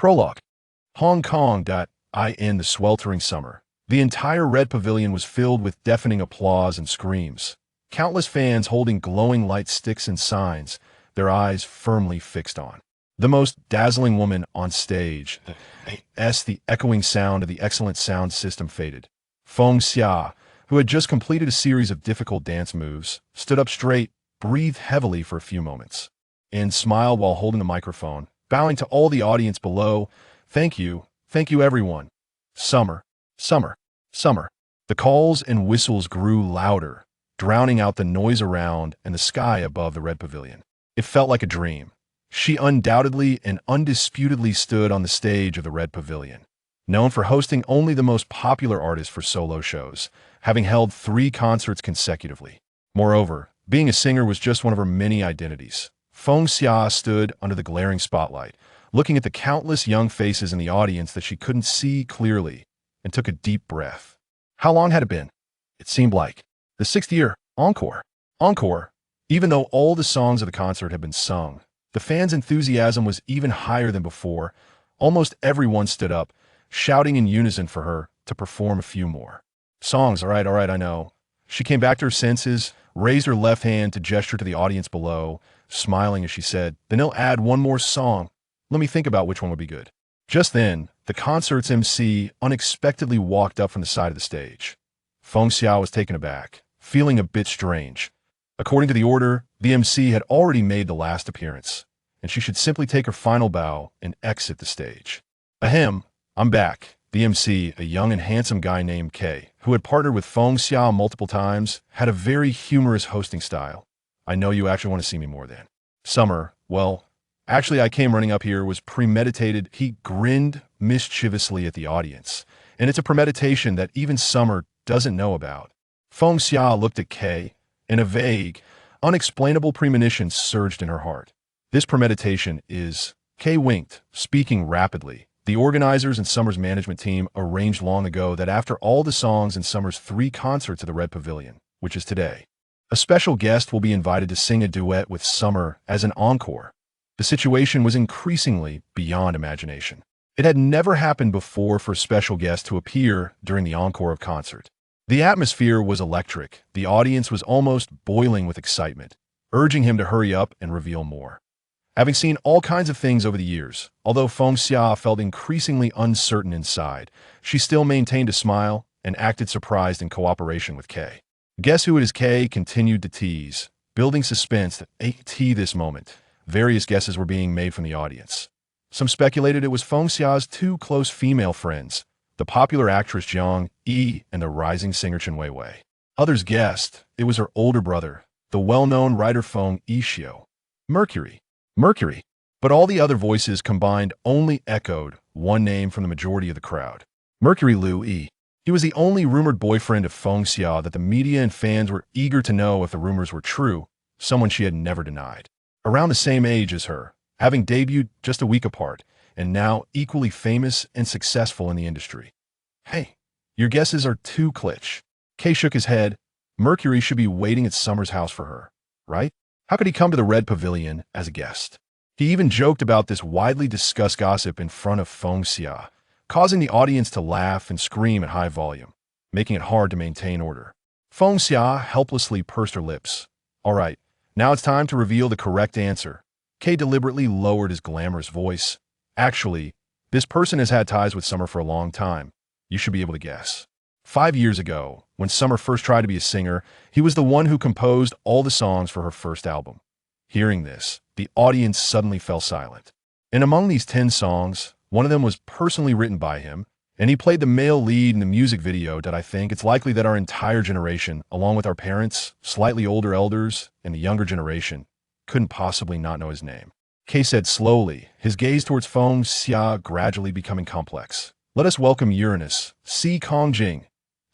Prologue. Hong Kong.In the sweltering summer. The entire Red Pavilion was filled with deafening applause and screams. Countless fans holding glowing light sticks and signs, their eyes firmly fixed on the most dazzling woman on stage. As the echoing sound of the excellent sound system faded, Feng Xia, who had just completed a series of difficult dance moves, stood up straight, breathed heavily for a few moments, and smiled while holding the microphone, bowing to all the audience below. Thank you everyone. Summer, summer, summer. The calls and whistles grew louder, drowning out the noise around and the sky above the Red Pavilion. It felt like a dream. She undoubtedly and undisputedly stood on the stage of the Red Pavilion, known for hosting only the most popular artists for solo shows, having held 3 concerts consecutively. Moreover, being a singer was just one of her many identities. Feng Xia stood under the glaring spotlight, looking at the countless young faces in the audience that she couldn't see clearly, and took a deep breath. How long had it been? It seemed like the 6th year. Encore. Encore. Even though all the songs of the concert had been sung, the fans' enthusiasm was even higher than before. Almost everyone stood up, shouting in unison for her to perform a few more songs. All right, I know. She came back to her senses, raised her left hand to gesture to the audience below, smiling as she said, "Then he'll add one more song. Let me think about which one would be good." Just then, the concert's MC unexpectedly walked up from the side of the stage. Feng Xia was taken aback, feeling a bit strange. According to the order, the MC had already made the last appearance, and she should simply take her final bow and exit the stage. Ahem, I'm back. The MC, a young and handsome guy named K, who had partnered with Feng Xia multiple times, had a very humorous hosting style. I know you actually want to see me more than Summer. Well, actually I came running up here. It was premeditated. He grinned mischievously at the audience, and it's a premeditation that even Summer doesn't know about. Feng Xia looked at K, and a vague, unexplainable premonition surged in her heart. This premeditation is... Kay winked, speaking rapidly. The organizers and Summer's management team arranged long ago that after all the songs in Summer's 3 concerts at the Red Pavilion, which is today, a special guest will be invited to sing a duet with Summer as an encore. The situation was increasingly beyond imagination. It had never happened before for a special guest to appear during the encore of concert. The atmosphere was electric. The audience was almost boiling with excitement, urging him to hurry up and reveal more. Having seen all kinds of things over the years, although Feng Xia felt increasingly uncertain inside, she still maintained a smile and acted surprised in cooperation with Kay. Guess who it is? Kay continued to tease, building suspense at this moment. Various guesses were being made from the audience. Some speculated it was Feng Xia's 2 close female friends, the popular actress Zhang Yi and the rising singer Chen Weiwei. Others guessed it was her older brother, the well-known writer Feng Yixio. Mercury. But all the other voices combined only echoed one name from the majority of the crowd. Mercury Liu Yi. He was the only rumored boyfriend of Feng Xia that the media and fans were eager to know if the rumors were true, someone she had never denied. Around the same age as her, having debuted just a week apart, and now equally famous and successful in the industry. Hey, your guesses are too klitsch. Kay shook his head. Mercury should be waiting at Summer's house for her, right? How could he come to the Red Pavilion as a guest? He even joked about this widely discussed gossip in front of Feng Xia, causing the audience to laugh and scream at high volume, making it hard to maintain order. Feng Xia helplessly pursed her lips. All right, now it's time to reveal the correct answer. Kay deliberately lowered his glamorous voice. Actually, this person has had ties with Summer for a long time. You should be able to guess. 5 years ago, when Summer first tried to be a singer, he was the one who composed all the songs for her first album. Hearing this, the audience suddenly fell silent. And among these 10 songs, one of them was personally written by him, and he played the male lead in the music video. I think it's likely that our entire generation, along with our parents, slightly older elders, and the younger generation, couldn't possibly not know his name. Kay said slowly, his gaze towards Feng Xia gradually becoming complex. Let us welcome Uranus, Si Kongjing.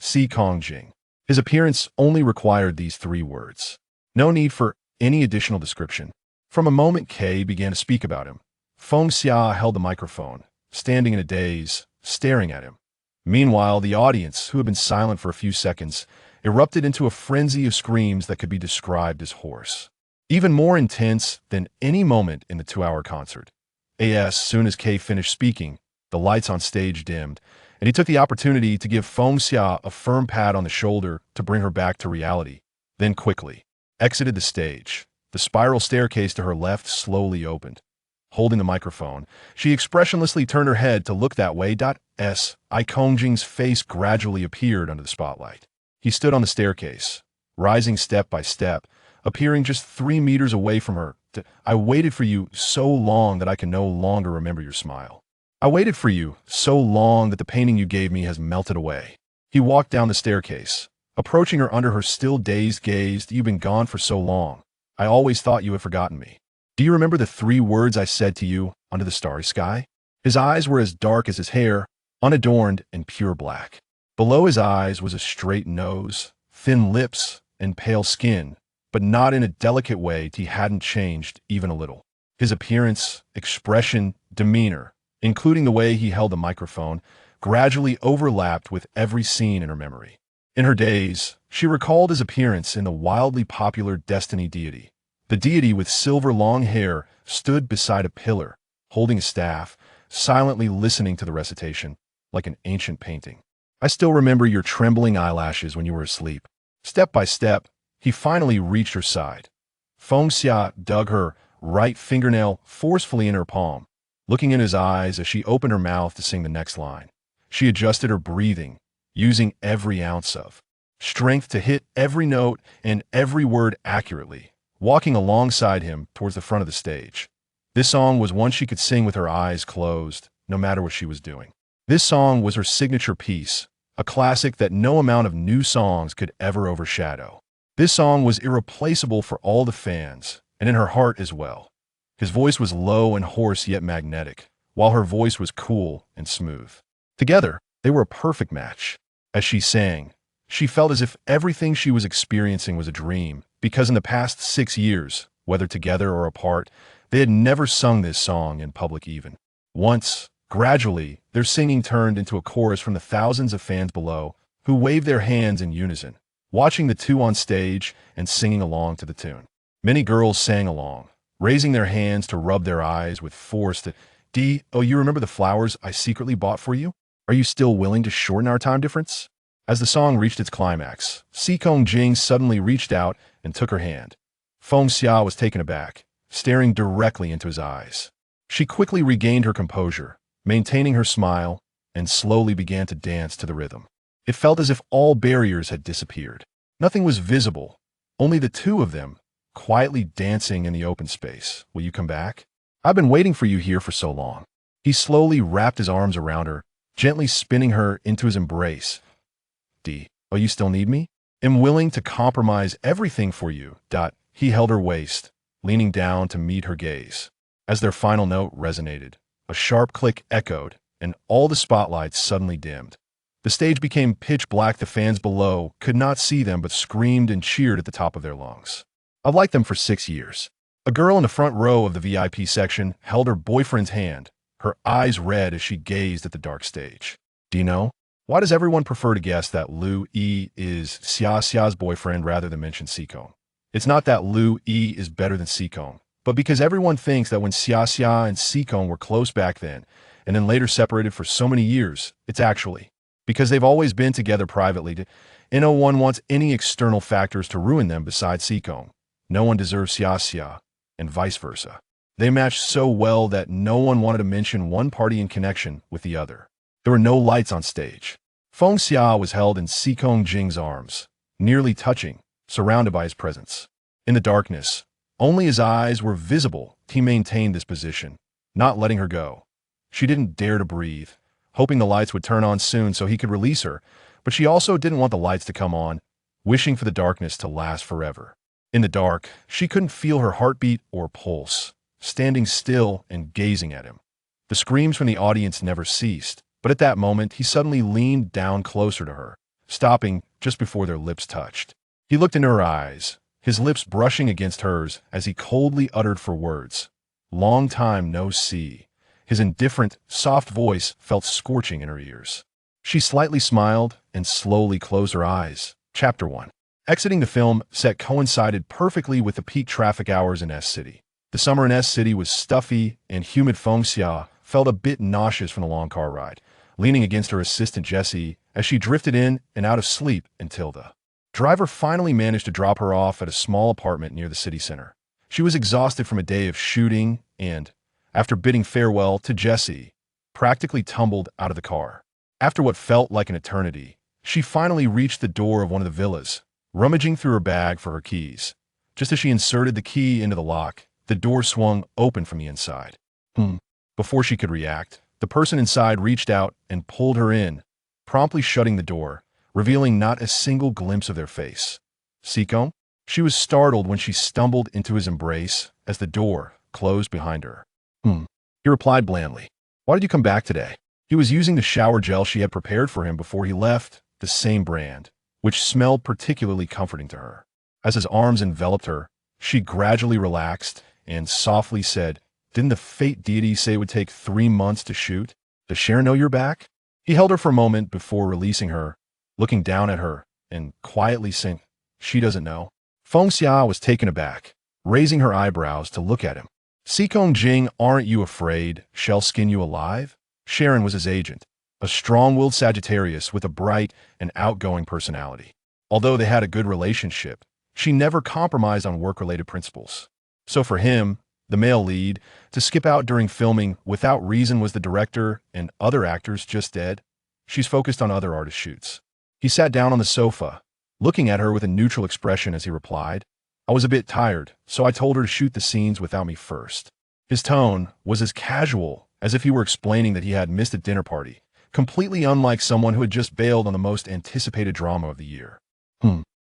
Si Kongjing. His appearance only required these 3 words. No need for any additional description. From a moment Kay began to speak about him, Feng Xia held the microphone, standing in a daze, staring at him. Meanwhile, the audience, who had been silent for a few seconds, erupted into a frenzy of screams that could be described as hoarse. Even more intense than any moment in the 2-hour concert. As soon as Kay finished speaking, the lights on stage dimmed, and he took the opportunity to give Feng Xia a firm pat on the shoulder to bring her back to reality, then quickly exited the stage. The spiral staircase to her left slowly opened. Holding the microphone, she expressionlessly turned her head to look that way. I Kongjing's face gradually appeared under the spotlight. He stood on the staircase, rising step by step, appearing just 3 meters away from her. I waited for you so long that I can no longer remember your smile. I waited for you so long that the painting you gave me has melted away. He walked down the staircase, approaching her under her still dazed gaze. You've been gone for so long. I always thought you had forgotten me. Do you remember the 3 words I said to you under the starry sky? His eyes were as dark as his hair, unadorned and pure black. Below his eyes was a straight nose, thin lips, and pale skin, but not in a delicate way. He hadn't changed even a little. His appearance, expression, demeanor, including the way he held the microphone, gradually overlapped with every scene in her memory. In her days, she recalled his appearance in the wildly popular Destiny deity. The deity with silver long hair stood beside a pillar, holding a staff, silently listening to the recitation, like an ancient painting. I still remember your trembling eyelashes when you were asleep. Step by step, he finally reached her side. Feng Xia dug her right fingernail forcefully in her palm, looking in his eyes as she opened her mouth to sing the next line. She adjusted her breathing, using every ounce of strength to hit every note and every word accurately, walking alongside him towards the front of the stage. This song was one she could sing with her eyes closed, no matter what she was doing. This song was her signature piece, a classic that no amount of new songs could ever overshadow. This song was irreplaceable for all the fans, and in her heart as well. His voice was low and hoarse yet magnetic, while her voice was cool and smooth. Together, they were a perfect match. As she sang, she felt as if everything she was experiencing was a dream, because in the past 6 years, whether together or apart, they had never sung this song in public even once. Gradually, their singing turned into a chorus from the thousands of fans below who waved their hands in unison, watching the two on stage and singing along to the tune. Many girls sang along, raising their hands to rub their eyes with force. Oh, you remember the flowers I secretly bought for you? Are you still willing to shorten our time difference? As the song reached its climax, Si Kongjing suddenly reached out and took her hand. Feng Xia was taken aback, staring directly into his eyes. She quickly regained her composure, maintaining her smile, and slowly began to dance to the rhythm. It felt as if all barriers had disappeared. Nothing was visible, only the two of them, quietly dancing in the open space. Will you come back? I've been waiting for you here for so long. He slowly wrapped his arms around her, gently spinning her into his embrace. Oh, you still need me? Am willing to compromise everything for you. He held her waist, leaning down to meet her gaze. As their final note resonated, a sharp click echoed, and all the spotlights suddenly dimmed. The stage became pitch black. The fans below could not see them but screamed and cheered at the top of their lungs. I've liked them for 6 years. A girl in the front row of the VIP section held her boyfriend's hand, her eyes red as she gazed at the dark stage. Do you know? Why does everyone prefer to guess that Lu Yi is Xia Xia's boyfriend rather than mention Sikong? It's not that Lu Yi is better than Sikong, but because everyone thinks that when Xia Xia and Sikong were close back then, and then later separated for so many years, it's actually because they've always been together privately. No one wants any external factors to ruin them besides Sikong. No one deserves Xia Xia, and vice versa. They matched so well that no one wanted to mention one party in connection with the other. There were no lights on stage. Feng Xia was held in Si Kongjing's arms, nearly touching, surrounded by his presence. In the darkness, only his eyes were visible. He maintained this position, not letting her go. She didn't dare to breathe, hoping the lights would turn on soon so he could release her, but she also didn't want the lights to come on, wishing for the darkness to last forever. In the dark, she couldn't feel her heartbeat or pulse, standing still and gazing at him. The screams from the audience never ceased, but at that moment he suddenly leaned down closer to her, stopping just before their lips touched. He looked into her eyes, his lips brushing against hers as he coldly uttered 4 words. Long time no see. His indifferent, soft voice felt scorching in her ears. She slightly smiled and slowly closed her eyes. Chapter 1. Exiting the film set coincided perfectly with the peak traffic hours in S City. The summer in S City was stuffy and humid. Feng Xia felt a bit nauseous from the long car ride, leaning against her assistant Jessie as she drifted in and out of sleep until the driver finally managed to drop her off at a small apartment near the city center. She was exhausted from a day of shooting and, after bidding farewell to Jessie, practically tumbled out of the car. After what felt like an eternity, she finally reached the door of one of the villas, rummaging through her bag for her keys. Just as she inserted the key into the lock, the door swung open from the inside. Before she could react, the person inside reached out and pulled her in, promptly shutting the door, revealing not a single glimpse of their face. Sikong? She was startled when she stumbled into his embrace as the door closed behind her. He replied blandly. Why did you come back today? He was using the shower gel she had prepared for him before he left, the same brand, which smelled particularly comforting to her. As his arms enveloped her, she gradually relaxed and softly said, Didn't the fate deity say it would take 3 months to shoot? Does Sharon know you're back? He held her for a moment before releasing her, looking down at her and quietly saying, She doesn't know. Feng Xia was taken aback, raising her eyebrows to look at him. Sikong Jing, aren't you afraid she'll skin you alive? Sharon was his agent, a strong-willed Sagittarius with a bright and outgoing personality. Although they had a good relationship, she never compromised on work-related principles. So for him, the male lead, to skip out during filming without reason was the director and other actors just dead. She's focused on other artist shoots. He sat down on the sofa, looking at her with a neutral expression as he replied, I was a bit tired, so I told her to shoot the scenes without me first. His tone was as casual as if he were explaining that he had missed a dinner party, completely unlike someone who had just bailed on the most anticipated drama of the year.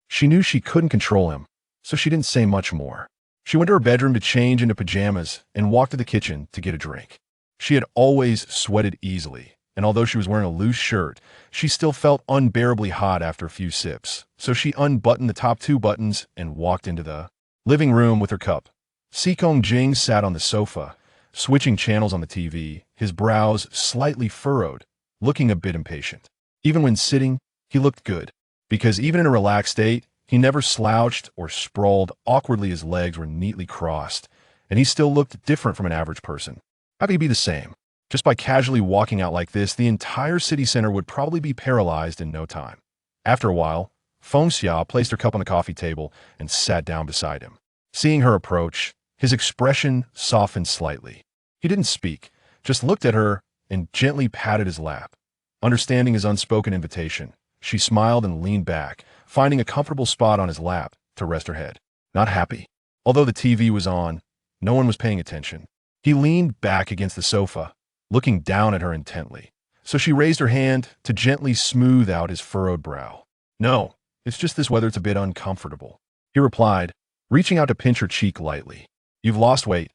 She knew she couldn't control him, so she didn't say much more. She went to her bedroom to change into pajamas and walked to the kitchen to get a drink. She had always sweated easily, and although she was wearing a loose shirt, she still felt unbearably hot after a few sips, so she unbuttoned the top 2 buttons and walked into the living room with her cup. Sikong Jing sat on the sofa, switching channels on the TV, his brows slightly furrowed, looking a bit impatient. Even when sitting, he looked good, because even in a relaxed state, he never slouched or sprawled awkwardly. His legs were neatly crossed, and he still looked different from an average person. How could he be the same? Just by casually walking out like this, the entire city center would probably be paralyzed in no time. After a while, Feng Xia placed her cup on the coffee table and sat down beside him. Seeing her approach, his expression softened slightly. He didn't speak, just looked at her and gently patted his lap. Understanding his unspoken invitation, she smiled and leaned back, finding a comfortable spot on his lap to rest her head. Not happy. Although the TV was on, no one was paying attention. He leaned back against the sofa, looking down at her intently, so she raised her hand to gently smooth out his furrowed brow. No, it's just this weather's a bit uncomfortable, he replied, reaching out to pinch her cheek lightly. You've lost weight.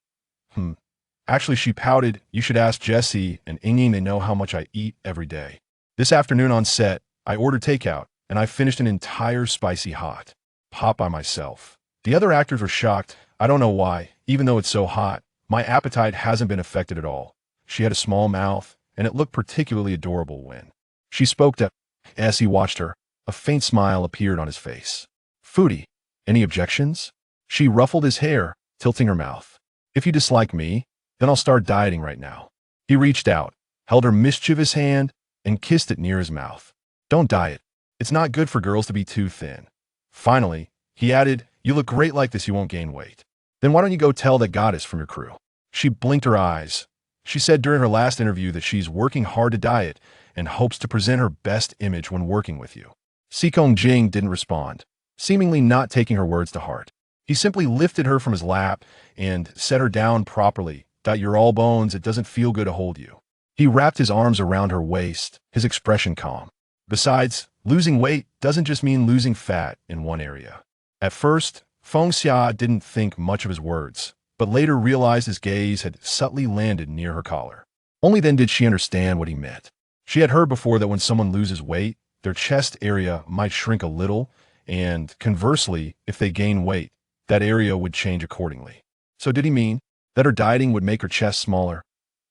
Actually, she pouted, you should ask Jessie and Inging, they know how much I eat every day. This afternoon on set, I ordered takeout, and I finished an entire spicy hot pot by myself. The other actors were shocked. I don't know why, even though it's so hot, my appetite hasn't been affected at all. She had a small mouth, and it looked particularly adorable when she spoke to. As he watched her, a faint smile appeared on his face. Foodie, any objections? She ruffled his hair, tilting her mouth. If you dislike me, then I'll start dieting right now. He reached out, held her mischievous hand, and kissed it near his mouth. Don't diet. It's not good for girls to be too thin. Finally, he added, you look great like this, you won't gain weight. Then why don't you go tell that goddess from your crew? She blinked her eyes. She said during her last interview that she's working hard to diet and hopes to present her best image when working with you. Sikong Jing didn't respond, seemingly not taking her words to heart. He simply lifted her from his lap and set her down properly. You're all bones, it doesn't feel good to hold you. He wrapped his arms around her waist, his expression calm. Besides, losing weight doesn't just mean losing fat in one area. At first, Feng Xia didn't think much of his words, but later realized his gaze had subtly landed near her collar. Only then did she understand what he meant. She had heard before that when someone loses weight, their chest area might shrink a little, and conversely, if they gain weight, that area would change accordingly. So did he mean that her dieting would make her chest smaller?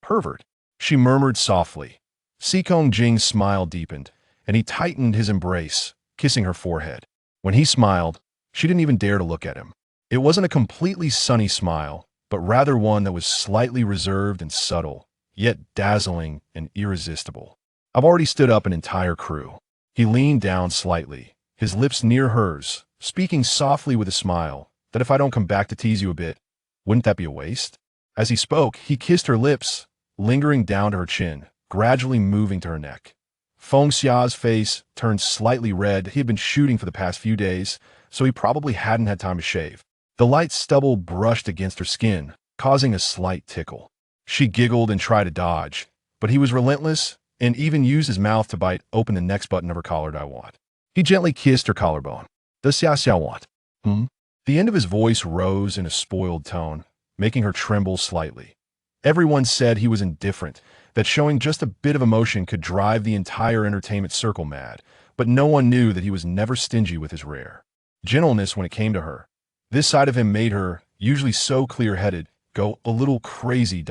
Pervert, she murmured softly. Sikong Jing's smile deepened, and he tightened his embrace, kissing her forehead. When he smiled, she didn't even dare to look at him. It wasn't a completely sunny smile, but rather one that was slightly reserved and subtle, yet dazzling and irresistible. I've already stood up an entire crew. He leaned down slightly, his lips near hers, speaking softly with a smile, that if I don't come back to tease you a bit, wouldn't that be a waste? As he spoke, he kissed her lips, lingering down to her chin, gradually moving to her neck. Feng Xia's face turned slightly red. He had been shooting for the past few days, so he probably hadn't had time to shave. The light stubble brushed against her skin, causing a slight tickle. She giggled and tried to dodge, but he was relentless and even used his mouth to bite open the next button of her collar. I want. He gently kissed her collarbone. Does Xiao want? The end of his voice rose in a spoiled tone, making her tremble slightly. Everyone said he was indifferent, that showing just a bit of emotion could drive the entire entertainment circle mad, but no one knew that he was never stingy with his rare gentleness when it came to her. This side of him made her, usually so clear-headed, go a little crazy.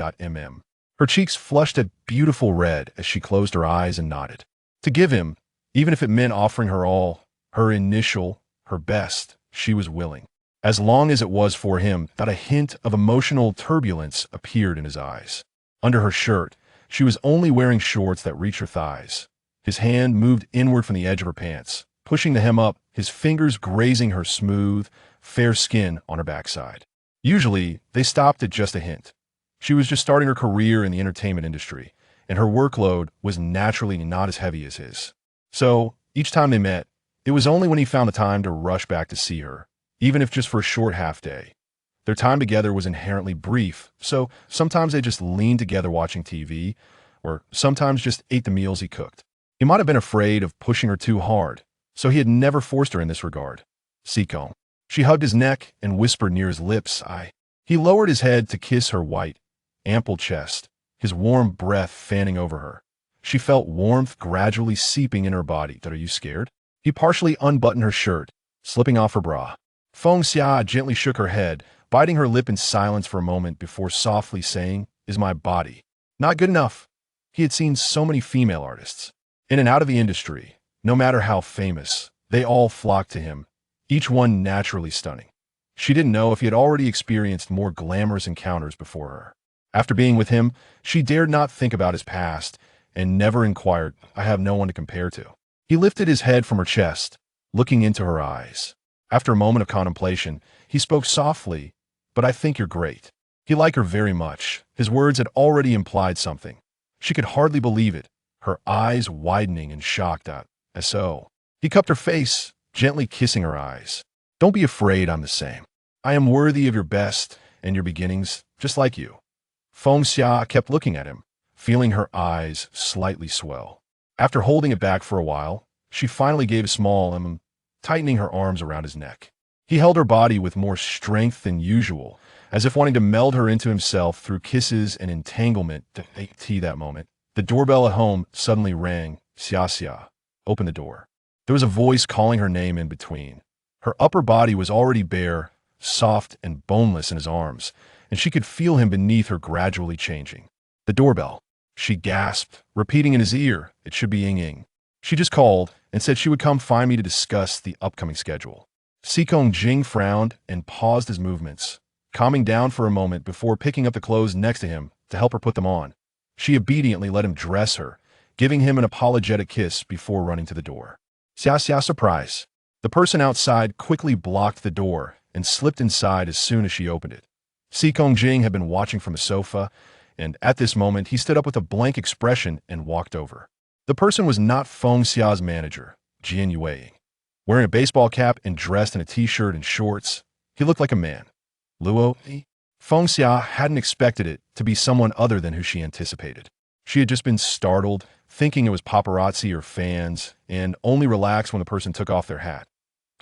Her cheeks flushed a beautiful red as she closed her eyes and nodded. To give him, even if it meant offering her all, her initial, her best, she was willing. As long as it was for him, that a hint of emotional turbulence appeared in his eyes. Under her shirt, she was only wearing shorts that reached her thighs. His hand moved inward from the edge of her pants, pushing the hem up, his fingers grazing her smooth, fair skin on her backside. Usually, they stopped at just a hint. She was just starting her career in the entertainment industry, and her workload was naturally not as heavy as his. So, each time they met, it was only when he found the time to rush back to see her, even if just for a short half-day. Their time together was inherently brief, so sometimes they just leaned together watching TV, or sometimes just ate the meals he cooked. He might have been afraid of pushing her too hard, so he had never forced her in this regard. Siko. She hugged his neck and whispered near his lips, I. He lowered his head to kiss her white, ample chest, his warm breath fanning over her. She felt warmth gradually seeping in her body. Are you scared? He partially unbuttoned her shirt, slipping off her bra. Feng Xia gently shook her head, biting her lip in silence for a moment before softly saying, Is my body not good enough? He had seen so many female artists, in and out of the industry, no matter how famous, they all flocked to him, each one naturally stunning. She didn't know if he had already experienced more glamorous encounters before her. After being with him, she dared not think about his past and never inquired, I have no one to compare to. He lifted his head from her chest, looking into her eyes. After a moment of contemplation, he spoke softly, But I think you're great. He liked her very much. His words had already implied something. She could hardly believe it, her eyes widening in shock. As so. He cupped her face, gently kissing her eyes. Don't be afraid, I'm the same. I am worthy of your best and your beginnings, just like you. Feng Xia kept looking at him, feeling her eyes slightly swell. After holding it back for a while, she finally gave a small tightening her arms around his neck. He held her body with more strength than usual, as if wanting to meld her into himself through kisses and entanglement. That moment, the doorbell at home suddenly rang. Xia. Open the door. There was a voice calling her name in between. Her upper body was already bare, soft and boneless in his arms, and she could feel him beneath her gradually changing. The doorbell. She gasped, repeating in his ear, it should be Ying Ying. She just called and said she would come find me to discuss the upcoming schedule. Sikong Jing frowned and paused his movements, calming down for a moment before picking up the clothes next to him to help her put them on. She obediently let him dress her, giving him an apologetic kiss before running to the door. Xia, surprise. The person outside quickly blocked the door and slipped inside as soon as she opened it. Sikong Jing had been watching from the sofa, and at this moment he stood up with a blank expression and walked over. The person was not Feng Xia's manager, Jian Yueying. Wearing a baseball cap and dressed in a t-shirt and shorts, he looked like a man. Luo? Feng Xia hadn't expected it to be someone other than who she anticipated. She had just been startled, thinking it was paparazzi or fans, and only relaxed when the person took off their hat.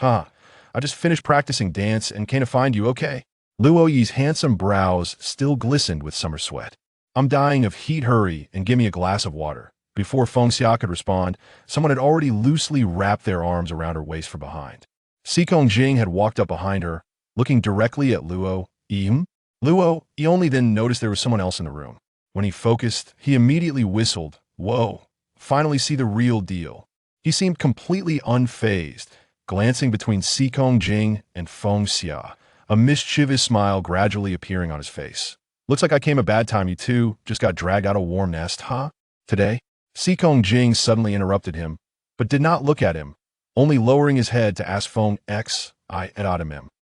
I just finished practicing dance and came to find you, okay? Luo Yi's handsome brows still glistened with summer sweat. I'm dying of heat, hurry and give me a glass of water. Before Feng Xia could respond, someone had already loosely wrapped their arms around her waist from behind. Sikong Jing had walked up behind her, looking directly at Luo. Luo Yi only then noticed there was someone else in the room. When he focused, he immediately whistled, Whoa, finally see the real deal. He seemed completely unfazed, glancing between Sikong Jing and Feng Xia, a mischievous smile gradually appearing on his face. Looks like I came a bad time, you two. Just got dragged out of a warm nest, huh? Today? Sikong Jing suddenly interrupted him, but did not look at him, only lowering his head to ask Feng X.I.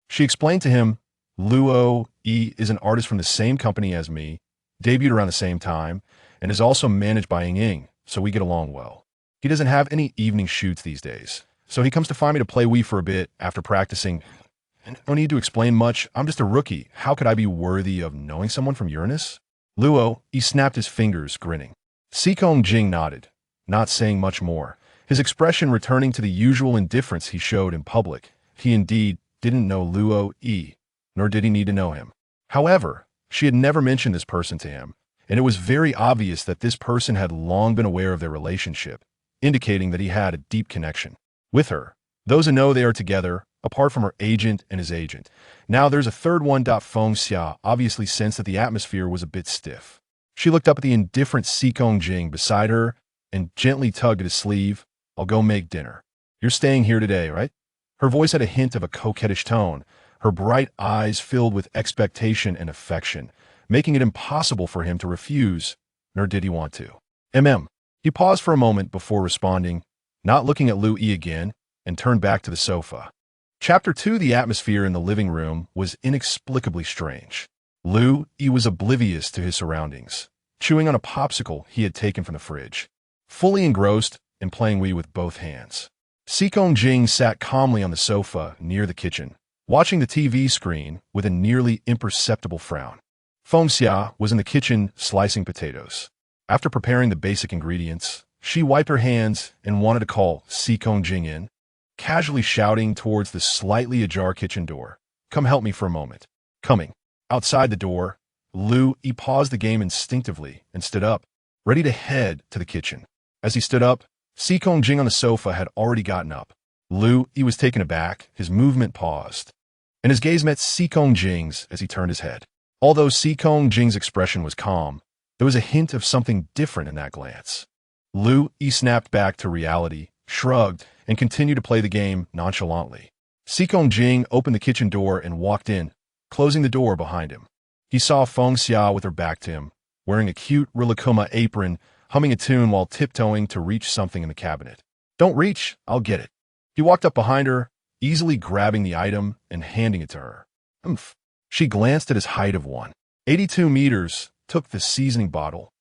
She explained to him, Luo E is an artist from the same company as me, debuted around the same time, and is also managed by Ying, so we get along well. He doesn't have any evening shoots these days, so he comes to find me to play Wii for a bit after practicing. And no need to explain much, I'm just a rookie. How could I be worthy of knowing someone from Uranus? Luo E snapped his fingers, grinning. Sikong Jing nodded, not saying much more, his expression returning to the usual indifference he showed in public. He indeed didn't know Luo E, nor did he need to know him. However, she had never mentioned this person to him, and it was very obvious that this person had long been aware of their relationship, indicating that he had a deep connection with her. Those who know they are together, apart from her agent and his agent. Now there's a third one. Feng Xia obviously sensed that the atmosphere was a bit stiff. She looked up at the indifferent Sikong Jing beside her and gently tugged at his sleeve. I'll go make dinner. You're staying here today, right? Her voice had a hint of a coquettish tone, her bright eyes filled with expectation and affection, making it impossible for him to refuse, nor did he want to. He paused for a moment before responding, not looking at Lu Yi again, and turned back to the sofa. Chapter 2. The atmosphere in the living room was inexplicably strange. Lu Yi was oblivious to his surroundings, chewing on a popsicle he had taken from the fridge, fully engrossed in playing Wii with both hands. Sikong Jing sat calmly on the sofa near the kitchen, watching the TV screen with a nearly imperceptible frown. Feng Xia was in the kitchen slicing potatoes. After preparing the basic ingredients, she wiped her hands and wanted to call Sikong Jing in, casually shouting towards the slightly ajar kitchen door. Come help me for a moment. Coming. Outside the door, Lu Yi paused the game instinctively and stood up, ready to head to the kitchen. As he stood up, Sikong Jing on the sofa had already gotten up. Lu Yi was taken aback, his movement paused, and his gaze met Sikong Jing's as he turned his head. Although Sikong Jing's expression was calm, there was a hint of something different in that glance. Lu Yi snapped back to reality, shrugged, and continued to play the game nonchalantly. Sikong Jing opened the kitchen door and walked in, closing the door behind him. He saw Feng Xia with her back to him, wearing a cute Rilakuma apron, humming a tune while tiptoeing to reach something in the cabinet. Don't reach, I'll get it. He walked up behind her, easily grabbing the item and handing it to her. She glanced at his height of 1.82 meters, took the seasoning bottle,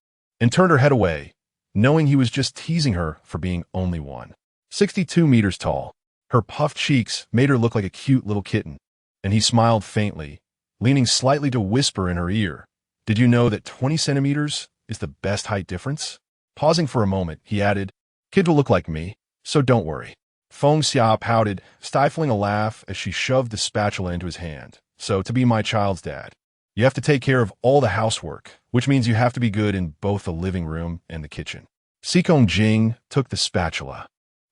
and turned her head away, knowing he was just teasing her for being only 1.62 meters tall. Her puffed cheeks made her look like a cute little kitten, and he smiled faintly, leaning slightly to whisper in her ear, Did you know that 20 centimeters is the best height difference? Pausing for a moment, he added, Kid will look like me, so don't worry. Feng Xia pouted, stifling a laugh as she shoved the spatula into his hand. So, to be my child's dad, you have to take care of all the housework, which means you have to be good in both the living room and the kitchen. Sikong Jing took the spatula,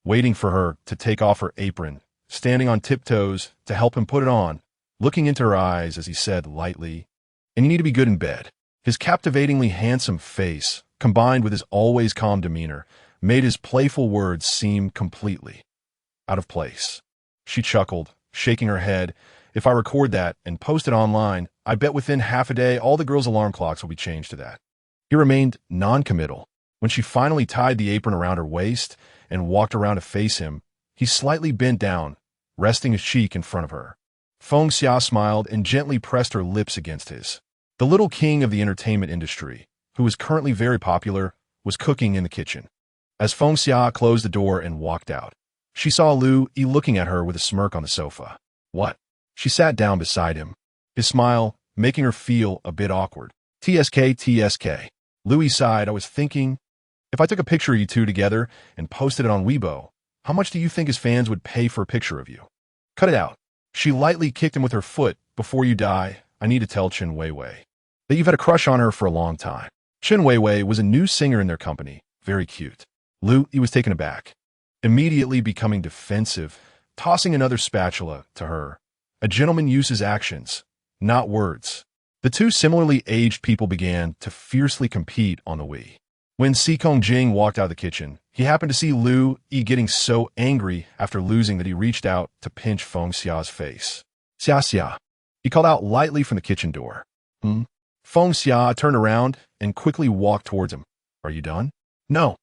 waiting for her to take off her apron, standing on tiptoes to help him put it on, looking into her eyes as he said lightly, And you need to be good in bed. His captivatingly handsome face, combined with his always calm demeanor, made his playful words seem completely out of place. She chuckled, shaking her head. If I record that and post it online, I bet within half a day all the girls' alarm clocks will be changed to that. He remained non-committal. When she finally tied the apron around her waist and walked around to face him, he slightly bent down, resting his cheek in front of her. Feng Xia smiled and gently pressed her lips against his. The little king of the entertainment industry, who was currently very popular, was cooking in the kitchen. As Feng Xia closed the door and walked out, she saw Lu Yi looking at her with a smirk on the sofa. What? She sat down beside him, his smile making her feel a bit awkward. TSK. Louis sighed. I was thinking, if I took a picture of you two together and posted it on Weibo, how much do you think his fans would pay for a picture of you? Cut it out. She lightly kicked him with her foot. Before you die, I need to tell Chen Weiwei that you've had a crush on her for a long time. Chen Weiwei was a new singer in their company, very cute. Lu Yi was taken aback, immediately becoming defensive, tossing another spatula to her. A gentleman uses actions, not words. The two similarly aged people began to fiercely compete on the Wii. When Sikong Jing walked out of the kitchen, he happened to see Lu Yi getting so angry after losing that he reached out to pinch Feng Xia's face. Xia. He called out lightly from the kitchen door. Hmm? Feng Xia turned around and quickly walked towards him. Are you done? No.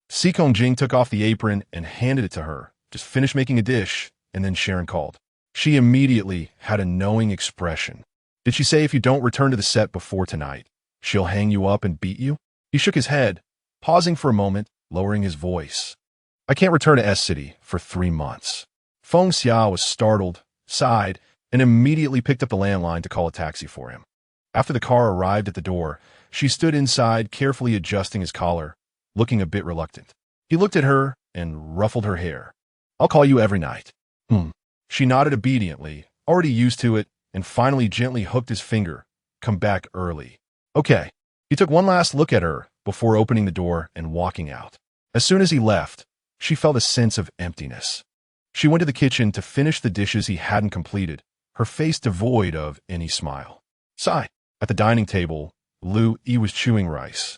Xikong Jing took off the apron and handed it to her. Just finished making a dish, and then Sharon called. She immediately had a knowing expression. Did she say if you don't return to the set before tonight, she'll hang you up and beat you? He shook his head, pausing for a moment, lowering his voice. I can't return to S-City for 3 months. Feng Xia was startled, sighed, and immediately picked up the landline to call a taxi for him. After the car arrived at the door, she stood inside, carefully adjusting his collar, looking a bit reluctant. He looked at her and ruffled her hair. I'll call you every night. She nodded obediently, already used to it, and finally gently hooked his finger. Come back early. Okay. He took one last look at her before opening the door and walking out. As soon as he left, she felt a sense of emptiness. She went to the kitchen to finish the dishes he hadn't completed, her face devoid of any smile. Sigh. At the dining table, Lu-Yi was chewing rice,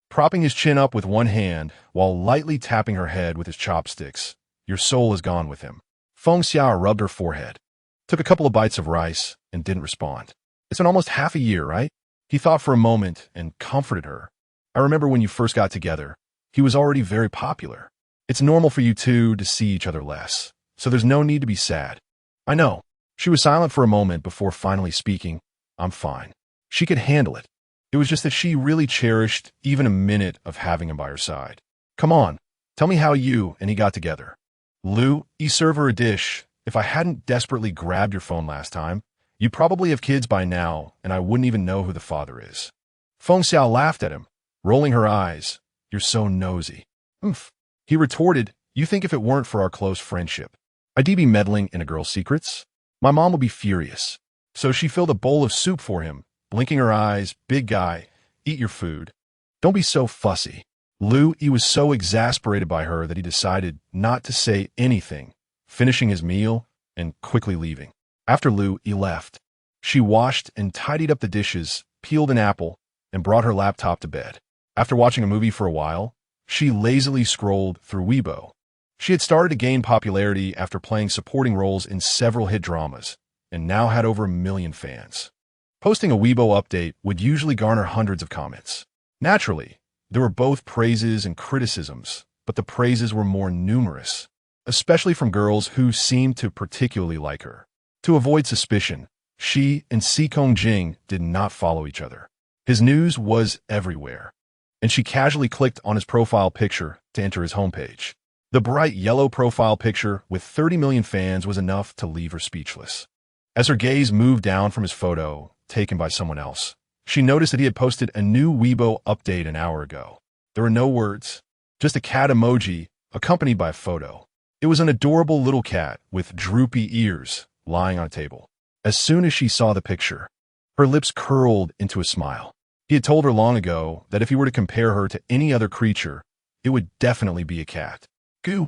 propping his chin up with one hand while lightly tapping her head with his chopsticks. Your soul is gone with him. Feng Xia rubbed her forehead, took a couple of bites of rice, and didn't respond. It's been almost half a year, right? He thought for a moment and comforted her. I remember when you first got together, he was already very popular. It's normal for you two to see each other less, so there's no need to be sad. I know. She was silent for a moment before finally speaking. I'm fine. She could handle it. It was just that she really cherished even a minute of having him by her side. Come on, tell me how you and he got together. Lu-Yi, serve her a dish. If I hadn't desperately grabbed your phone last time, you probably have kids by now, and I wouldn't even know who the father is. Feng Xiao laughed at him, rolling her eyes. You're so nosy. Oomph. He retorted, you think if it weren't for our close friendship, I'd be meddling in a girl's secrets? My mom would be furious. So she filled a bowl of soup for him, blinking her eyes. Big guy, eat your food. Don't be so fussy. Lu-Yi was so exasperated by her that he decided not to say anything, finishing his meal and quickly leaving. After Lu-Yi left, she washed and tidied up the dishes, peeled an apple, and brought her laptop to bed. After watching a movie for a while, she lazily scrolled through Weibo. She had started to gain popularity after playing supporting roles in several hit dramas, and now had over 1 million fans. Posting a Weibo update would usually garner hundreds of comments. Naturally, there were both praises and criticisms, but the praises were more numerous, especially from girls who seemed to particularly like her. To avoid suspicion, she and Xikong Jing did not follow each other. His news was everywhere, and she casually clicked on his profile picture to enter his homepage. The bright yellow profile picture with 30 million fans was enough to leave her speechless. As her gaze moved down from his photo, taken by someone else, she noticed that he had posted a new Weibo update an hour ago. There were no words, just a cat emoji accompanied by a photo. It was an adorable little cat with droopy ears lying on a table. As soon as she saw the picture, her lips curled into a smile. He had told her long ago that if he were to compare her to any other creature, it would definitely be a cat. Goo.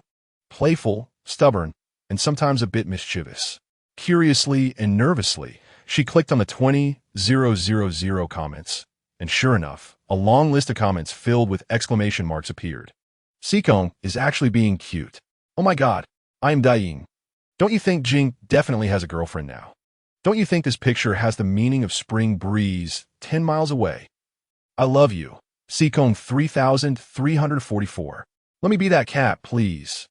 Playful, stubborn, and sometimes a bit mischievous. Curiously and nervously, she clicked on the 20,000 comments, and sure enough, a long list of comments filled with exclamation marks appeared. Xikong is actually being cute. Oh my god, I am dying. Don't you think Jing definitely has a girlfriend now? Don't you think this picture has the meaning of spring breeze 10 miles away? I love you. Xikong 3344. Let me be that cat, please.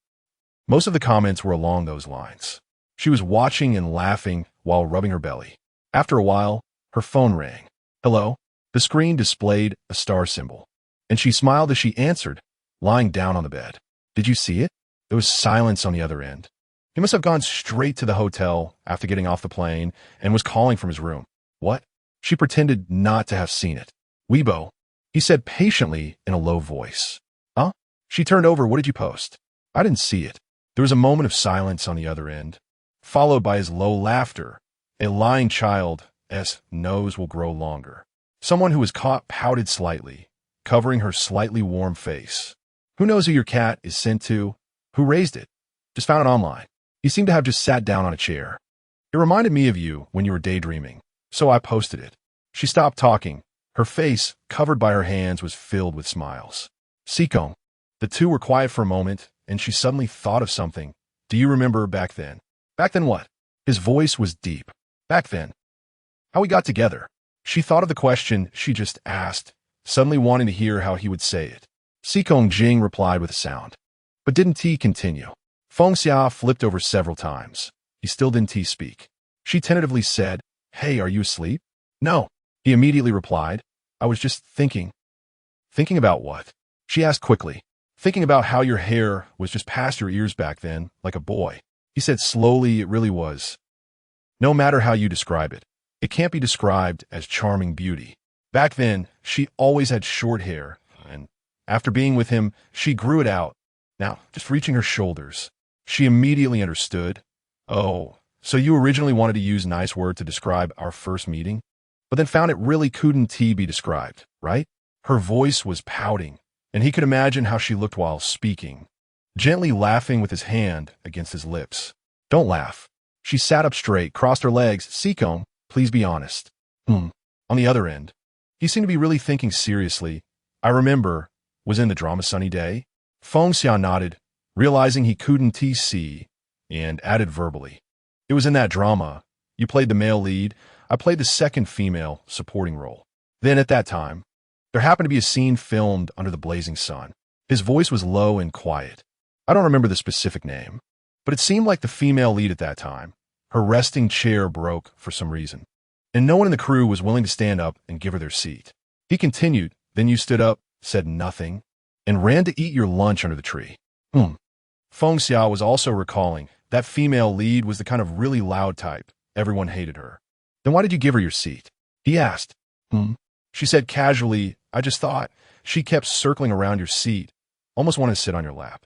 Most of the comments were along those lines. She was watching and laughing while rubbing her belly. After a while, her phone rang. Hello? The screen displayed a star symbol, and she smiled as she answered, lying down on the bed. Did you see it? There was silence on the other end. He must have gone straight to the hotel after getting off the plane and was calling from his room. What? She pretended not to have seen it. Weibo, he said patiently in a low voice. Huh? She turned over. What did you post? I didn't see it. There was a moment of silence on the other end, followed by his low laughter. A lying child's nose will grow longer. Someone who was caught pouted slightly, covering her slightly warm face. Who knows who your cat is sent to? Who raised it? Just found it online. You seem to have just sat down on a chair. It reminded me of you when you were daydreaming, so I posted it. She stopped talking. Her face, covered by her hands, was filled with smiles. Xikong. The two were quiet for a moment, and she suddenly thought of something. Do you remember back then? Back then what? His voice was deep. Back then. How we got together. She thought of the question she just asked, suddenly wanting to hear how he would say it. Sikong Jing replied with a sound. But didn't he continue? Feng Xia flipped over several times. He still didn't speak. She tentatively said, "Hey, are you asleep?" "No." He immediately replied, "I was just thinking." "Thinking about what?" She asked quickly. "Thinking about how your hair was just past your ears back then, like a boy." He said slowly, "It really was. No matter how you describe it, it can't be described as charming beauty. Back then, she always had short hair, and after being with him, she grew it out. Now, just reaching her shoulders." She immediately understood. "Oh, so you originally wanted to use a nice word to describe our first meeting, but then found it really couldn't be described, right?" Her voice was pouting, and he could imagine how she looked while speaking, gently laughing with his hand against his lips. "Don't laugh." She sat up straight, crossed her legs. "Sikong, please be honest." On the other end, he seemed to be really thinking seriously. "I remember, was in the drama Sunny Day?" Feng Xia nodded, realizing he couldn't see, and added verbally, "It was in that drama. You played the male lead. I played the second female supporting role. Then at that time, there happened to be a scene filmed under the blazing sun." His voice was low and quiet. "I don't remember the specific name, but it seemed like the female lead at that time. Her resting chair broke for some reason, and no one in the crew was willing to stand up and give her their seat." He continued, "Then you stood up, said nothing, and ran to eat your lunch under the tree." Feng Xia was also recalling that female lead was the kind of really loud type. Everyone hated her. "Then why did you give her your seat?" he asked. She said casually, "I just thought." She kept circling around your seat, almost wanted to sit on your lap.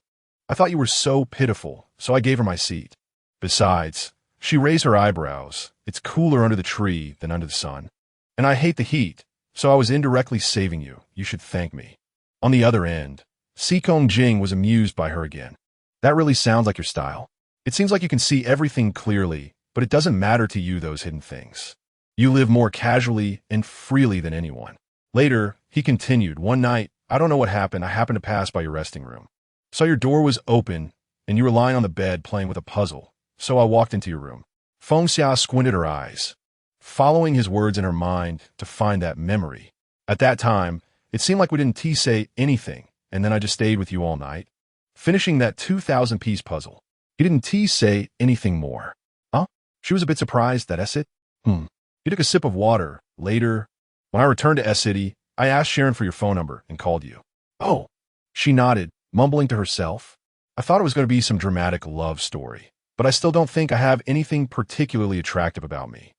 "I thought you were so pitiful, so I gave her my seat. Besides," she raised her eyebrows, "it's cooler under the tree than under the sun. And I hate the heat, so I was indirectly saving you. You should thank me." On the other end, Sikong Jing was amused by her again. "That really sounds like your style. It seems like you can see everything clearly, but it doesn't matter to you, those hidden things. You live more casually and freely than anyone." Later, he continued, "One night, I don't know what happened, I happened to pass by your resting room. Saw your door was open, and you were lying on the bed playing with a puzzle, so I walked into your room." Feng Xia squinted her eyes, following his words in her mind to find that memory. "At that time, it seemed like we didn't say anything, and then I just stayed with you all night, finishing that 2,000-piece puzzle. He didn't say anything more." "Huh?" She was a bit surprised. "That's it?" He took a sip of water. "Later, when I returned to S City, I asked Sharon for your phone number and called you." "Oh." She nodded, mumbling to herself. "I thought it was going to be some dramatic love story, but I still don't think I have anything particularly attractive about me."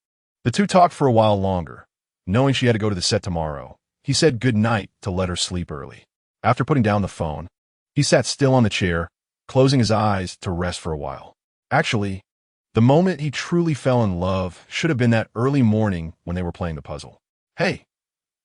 The two talked for a while longer. Knowing she had to go to the set tomorrow, he said good night to let her sleep early. After putting down the phone, he sat still on the chair, closing his eyes to rest for a while. Actually, the moment he truly fell in love should have been that early morning when they were playing the puzzle. "Hey,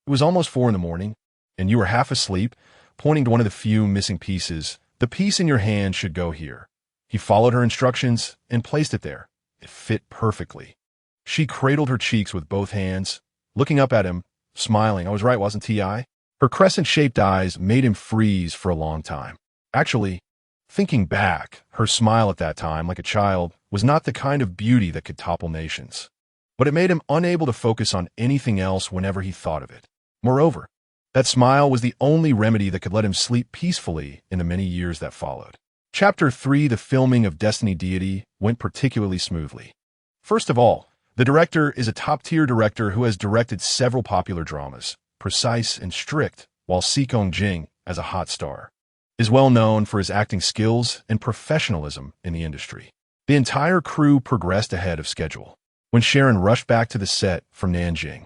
it was almost 4 in the morning, and you were half asleep," pointing to one of the few missing pieces. "The piece in your hand should go here." He followed her instructions and placed it there. It fit perfectly. She cradled her cheeks with both hands, looking up at him, smiling. "I was right, wasn't I?" Her crescent-shaped eyes made him freeze for a long time. Actually, thinking back, her smile at that time, like a child, was not the kind of beauty that could topple nations. But it made him unable to focus on anything else whenever he thought of it. Moreover, that smile was the only remedy that could let him sleep peacefully in the many years that followed. Chapter 3, the filming of Destiny Deity, went particularly smoothly. First of all, the director is a top-tier director who has directed several popular dramas, precise and strict, while Sikong Jing, as a hot star, is well known for his acting skills and professionalism in the industry. The entire crew progressed ahead of schedule. When Sharon rushed back to the set from Nanjing,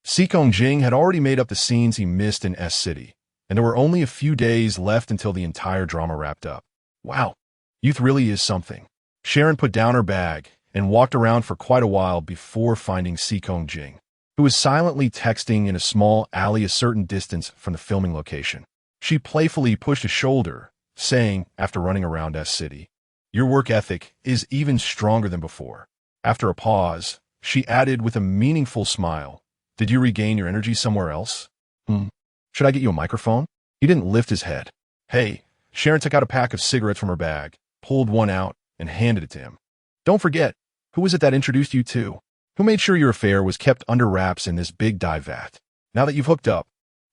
Sikong Jing had already made up the scenes he missed in S City, and there were only a few days left until the entire drama wrapped up. Wow, youth really is something. Sharon put down her bag and walked around for quite a while before finding Sikong Jing, who was silently texting in a small alley a certain distance from the filming location. She playfully pushed a shoulder, saying, after running around S City, "Your work ethic is even stronger than before." After a pause, she added with a meaningful smile, "Did you regain your energy somewhere else?" Should I get you a microphone?" He didn't lift his head. "Hey." Sharon took out a pack of cigarettes from her bag, pulled one out, and handed it to him. "Don't forget, who was it that introduced you to?" Who made sure your affair was kept under wraps in this big diva? Now that you've hooked up,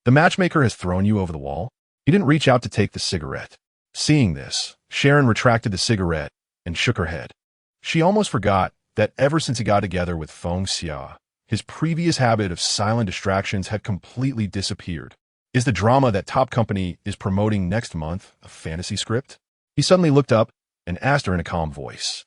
the matchmaker has thrown you over the wall? He didn't reach out to take the cigarette. Seeing this, Sharon retracted the cigarette and shook her head. She almost forgot that ever since he got together with Feng-Xia, his previous habit of silent distractions had completely disappeared. Is the drama that Top Company is promoting next month a fantasy script? He suddenly looked up and asked her in a calm voice.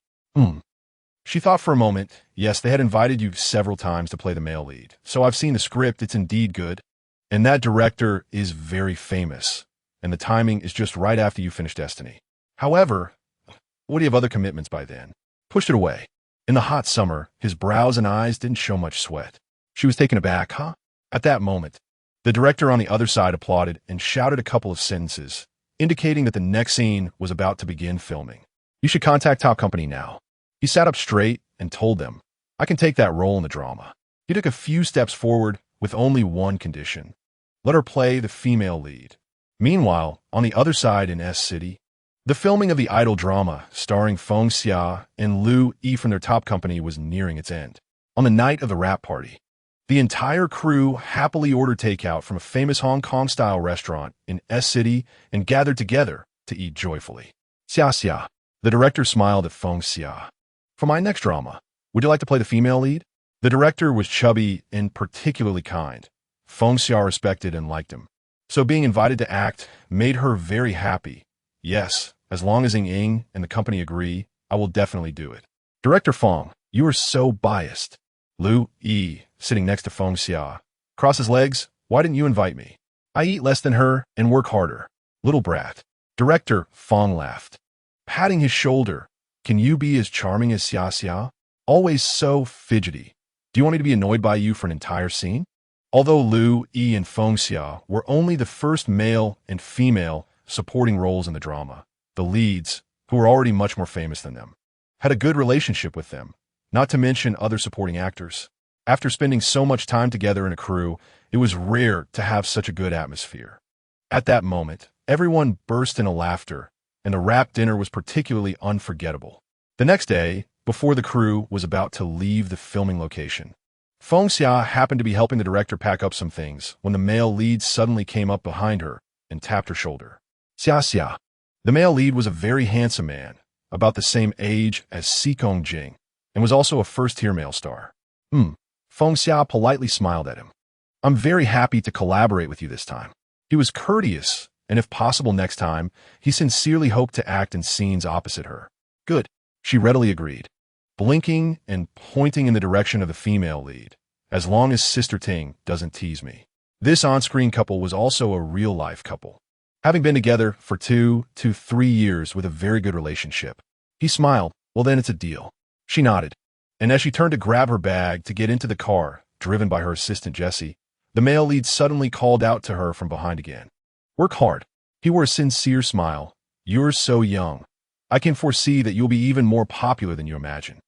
She thought for a moment. Yes, they had invited you several times to play the male lead. So I've seen the script, it's indeed good. And that director is very famous. And the timing is just right after you finish Destiny. However, what do you have other commitments by then? Pushed it away. In the hot summer, his brows and eyes didn't show much sweat. She was taken aback, huh? At that moment, the director on the other side applauded and shouted a couple of sentences, indicating that the next scene was about to begin filming. You should contact Top Company now. He sat up straight and told them, I can take that role in the drama. He took a few steps forward with only one condition. Let her play the female lead. Meanwhile, on the other side in S City, the filming of the idol drama starring Feng-Xia and Lu-Yi from their Top Company was nearing its end. On the night of the wrap party, the entire crew happily ordered takeout from a famous Hong Kong-style restaurant in S City and gathered together to eat joyfully. Xia. The director smiled at Feng-Xia. For my next drama, would you like to play the female lead? The director was chubby and particularly kind. Feng-Xia respected and liked him. So being invited to act made her very happy. Yes, as long as Ying and the company agree, I will definitely do it. Director Feng, you are so biased. Lu-Yi, sitting next to Feng-Xia, crossed his legs. Why didn't you invite me? I eat less than her and work harder. Little brat. Director Feng laughed, patting his shoulder. Can you be as charming as Xia? Always so fidgety. Do you want me to be annoyed by you for an entire scene? Although Lu-Yi and Feng-Xia were only the first male and female supporting roles in the drama, the leads, who were already much more famous than them, had a good relationship with them, not to mention other supporting actors. After spending so much time together in a crew, it was rare to have such a good atmosphere. At that moment, everyone burst into laughter, and the wrap dinner was particularly unforgettable. The next day, before the crew was about to leave the filming location, Feng-Xia happened to be helping the director pack up some things when the male lead suddenly came up behind her and tapped her shoulder. Xia. The male lead was a very handsome man, about the same age as Sikong Jing, and was also a first-tier male star. Feng-Xia politely smiled at him. I'm very happy to collaborate with you this time. He was courteous, and if possible next time, he sincerely hoped to act in scenes opposite her. Good, she readily agreed, blinking and pointing in the direction of the female lead, as long as Sister Ting doesn't tease me. This on-screen couple was also a real-life couple, having been together for 2 to 3 years with a very good relationship. He smiled. Well, then it's a deal. She nodded, and as she turned to grab her bag to get into the car, driven by her assistant Jessie, the male lead suddenly called out to her from behind again. Work hard. He wore a sincere smile. You're so young. I can foresee that you'll be even more popular than you imagine.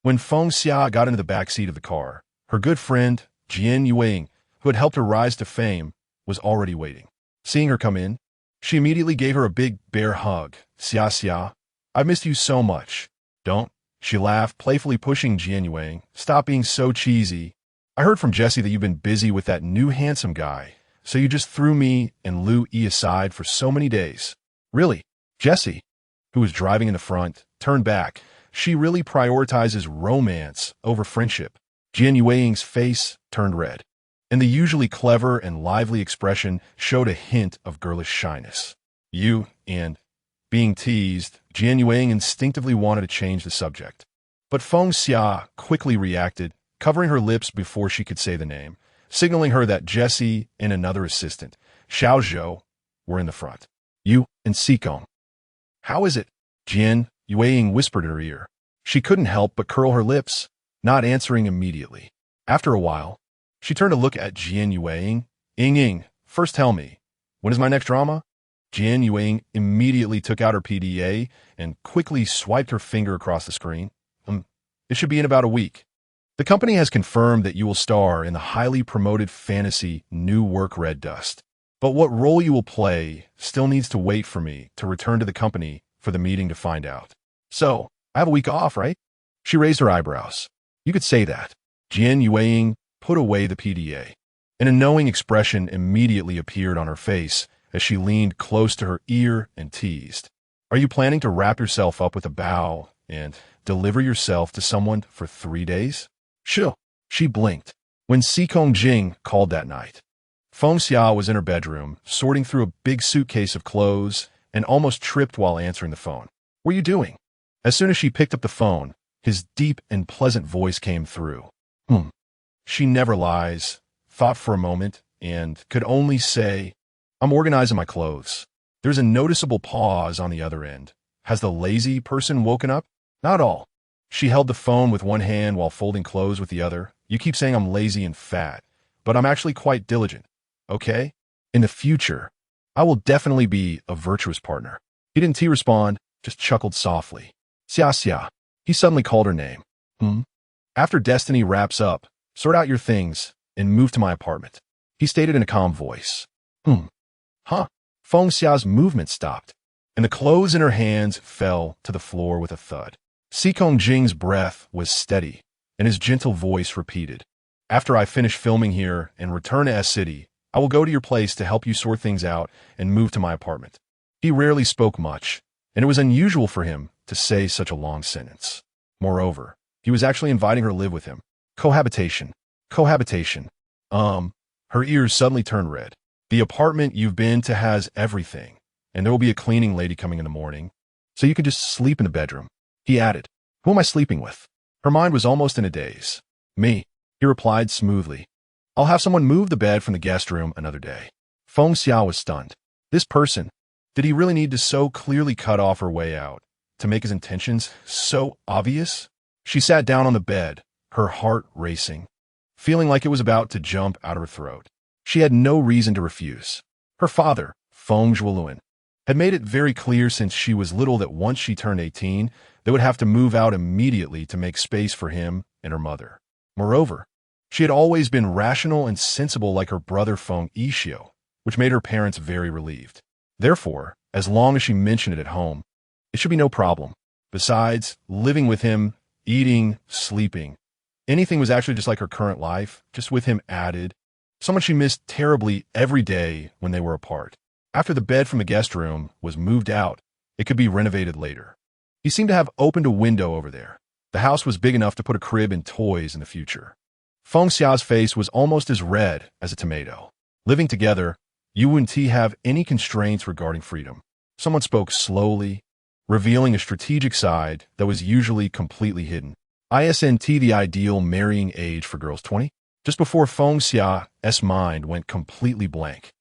When Feng-Xia got into the back seat of the car, her good friend, Jian Yuing, who had helped her rise to fame, was already waiting. Seeing her come in, she immediately gave her a big bear hug. Xia, I've missed you so much. Don't. She laughed, playfully pushing Jian Yuing. Stop being so cheesy. I heard from Jessie that you've been busy with that new handsome guy, so you just threw me and Lu-Yi aside for so many days. Really? Jessie, who was driving in the front, turned back. She really prioritizes romance over friendship. Jian Yuing's face turned red, and the usually clever and lively expression showed a hint of girlish shyness. You and being teased, Jian Yuing instinctively wanted to change the subject. But Feng-Xia quickly reacted, covering her lips before she could say the name, signaling her that Jessie and another assistant, Xiao Zhou, were in the front. You and Sikong. How is it? Jian Yuing whispered in her ear. She couldn't help but curl her lips, not answering immediately. After a while, she turned to look at Jian Yuing. Ying, first tell me, when is my next drama? Jian Yuing immediately took out her PDA and quickly swiped her finger across the screen. It should be in about a week. The company has confirmed that you will star in the highly promoted fantasy New Work Red Dust. But what role you will play still needs to wait for me to return to the company for the meeting to find out. So, I have a week off, right? She raised her eyebrows. You could say that. Jian Yueying put away the PDA, and a knowing expression immediately appeared on her face as she leaned close to her ear and teased. Are you planning to wrap yourself up with a bow and deliver yourself to someone for 3 days? Sure. She blinked when Sikong Jing called that night. Feng Xia was in her bedroom, sorting through a big suitcase of clothes, and almost tripped while answering the phone. What are you doing? As soon as she picked up the phone, his deep and pleasant voice came through. She never lies, thought for a moment, and could only say, I'm organizing my clothes. There's a noticeable pause on the other end. Has the lazy person woken up? Not all. She held the phone with one hand while folding clothes with the other. You keep saying I'm lazy and fat, but I'm actually quite diligent. Okay? In the future, I will definitely be a virtuous partner. He didn't respond, just chuckled softly. Xia Xia. He suddenly called her name. After destiny wraps up, sort out your things and move to my apartment. He stated in a calm voice. Huh? Feng Xia's movement stopped, and the clothes in her hands fell to the floor with a thud. Sikong Jing's breath was steady, and his gentle voice repeated, After I finish filming here and return to S City, I will go to your place to help you sort things out and move to my apartment. He rarely spoke much, and it was unusual for him to say such a long sentence. Moreover, he was actually inviting her to live with him. Cohabitation. Her ears suddenly turned red. The apartment you've been to has everything, and there will be a cleaning lady coming in the morning, so you can just sleep in the bedroom. He added, Who am I sleeping with? Her mind was almost in a daze. Me, he replied smoothly. I'll have someone move the bed from the guest room another day. Feng Xia was stunned. This person, did he really need to so clearly cut off her way out, to make his intentions so obvious? She sat down on the bed, her heart racing, feeling like it was about to jump out of her throat. She had no reason to refuse. Her father, Feng Zhuoluan, had made it very clear since she was little that once she turned 18, they would have to move out immediately to make space for him and her mother. Moreover, she had always been rational and sensible like her brother Feng Yixio, which made her parents very relieved. Therefore, as long as she mentioned it at home, it should be no problem. Besides, living with him, eating, sleeping, anything was actually just like her current life, just with him added. Someone she missed terribly every day when they were apart. After the bed from the guest room was moved out, it could be renovated later. He seemed to have opened a window over there. The house was big enough to put a crib and toys in the future. Feng Xia's face was almost as red as a tomato. Living together, you wouldn't have any constraints regarding freedom. Someone spoke slowly, revealing a strategic side that was usually completely hidden. Isn't the ideal marrying age for girls 20? Just before Feng Xia's mind went completely blank,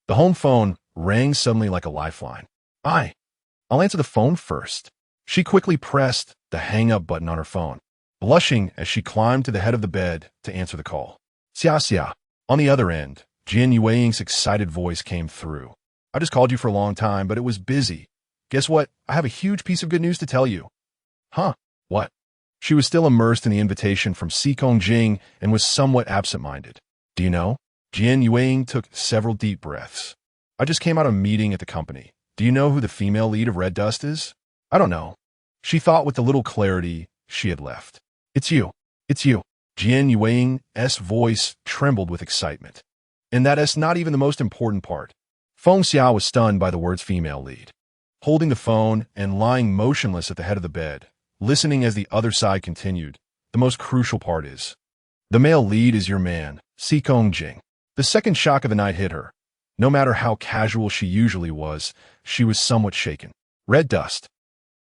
the home phone rang suddenly like a lifeline. I'll answer the phone first. She quickly pressed the hang-up button on her phone, blushing as she climbed to the head of the bed to answer the call. Xia. On the other end, Jian Yueying's excited voice came through. I just called you for a long time, but it was busy. Guess what? I have a huge piece of good news to tell you. Huh? What? She was still immersed in the invitation from Sikong Jing and was somewhat absent-minded. Do you know? Jian Yueying took several deep breaths. I just came out of a meeting at the company. Do you know who the female lead of Red Dust is? I don't know. She thought with the little clarity she had left. It's you. Jian Yueying's voice trembled with excitement. And that is not even the most important part. Feng Xia was stunned by the words female lead. Holding the phone and lying motionless at the head of the bed, listening as the other side continued, the most crucial part is, the male lead is your man, Sikong Jing. The second shock of the night hit her. No matter how casual she usually was, she was somewhat shaken. Red Dust.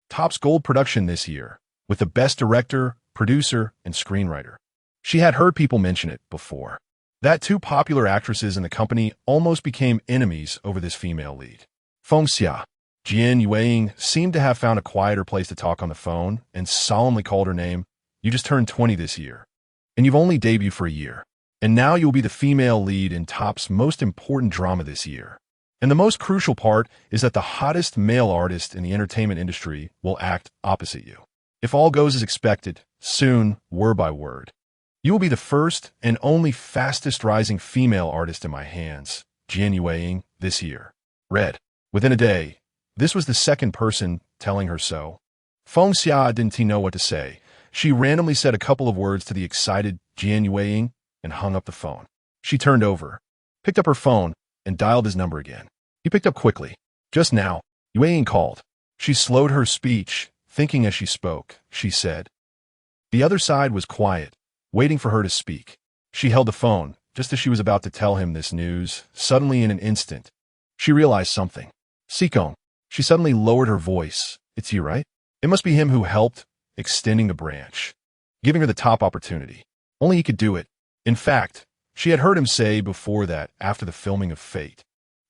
Top's gold production this year, with the best director, producer, and screenwriter. She had heard people mention it before. That two popular actresses in the company almost became enemies over this female lead. Feng Xia. Jian Yueying seemed to have found a quieter place to talk on the phone and solemnly called her name. You just turned 20 this year, and you've only debuted for a year. And now you'll be the female lead in Top's most important drama this year. And the most crucial part is that the hottest male artist in the entertainment industry will act opposite you. If all goes as expected, soon, word by word, you will be the first and only fastest rising female artist in my hands, Jian Yueying, this year. Red. Within a day, this was the second person telling her so. Feng Xia didn't know what to say, She randomly said a couple of words to the excited Jian Yueying and hung up the phone. She turned over, picked up her phone, and dialed his number again. He picked up quickly. Just now, Yueying called. She slowed her speech, thinking as she spoke. She said. The other side was quiet, waiting for her to speak. She held the phone, just as she was about to tell him this news. Suddenly, in an instant, she realized something. Sikong. She suddenly lowered her voice. It's you, right? It must be him who helped, extending the branch, giving her the top opportunity. Only he could do it. In fact, she had heard him say before that, after the filming of Fate,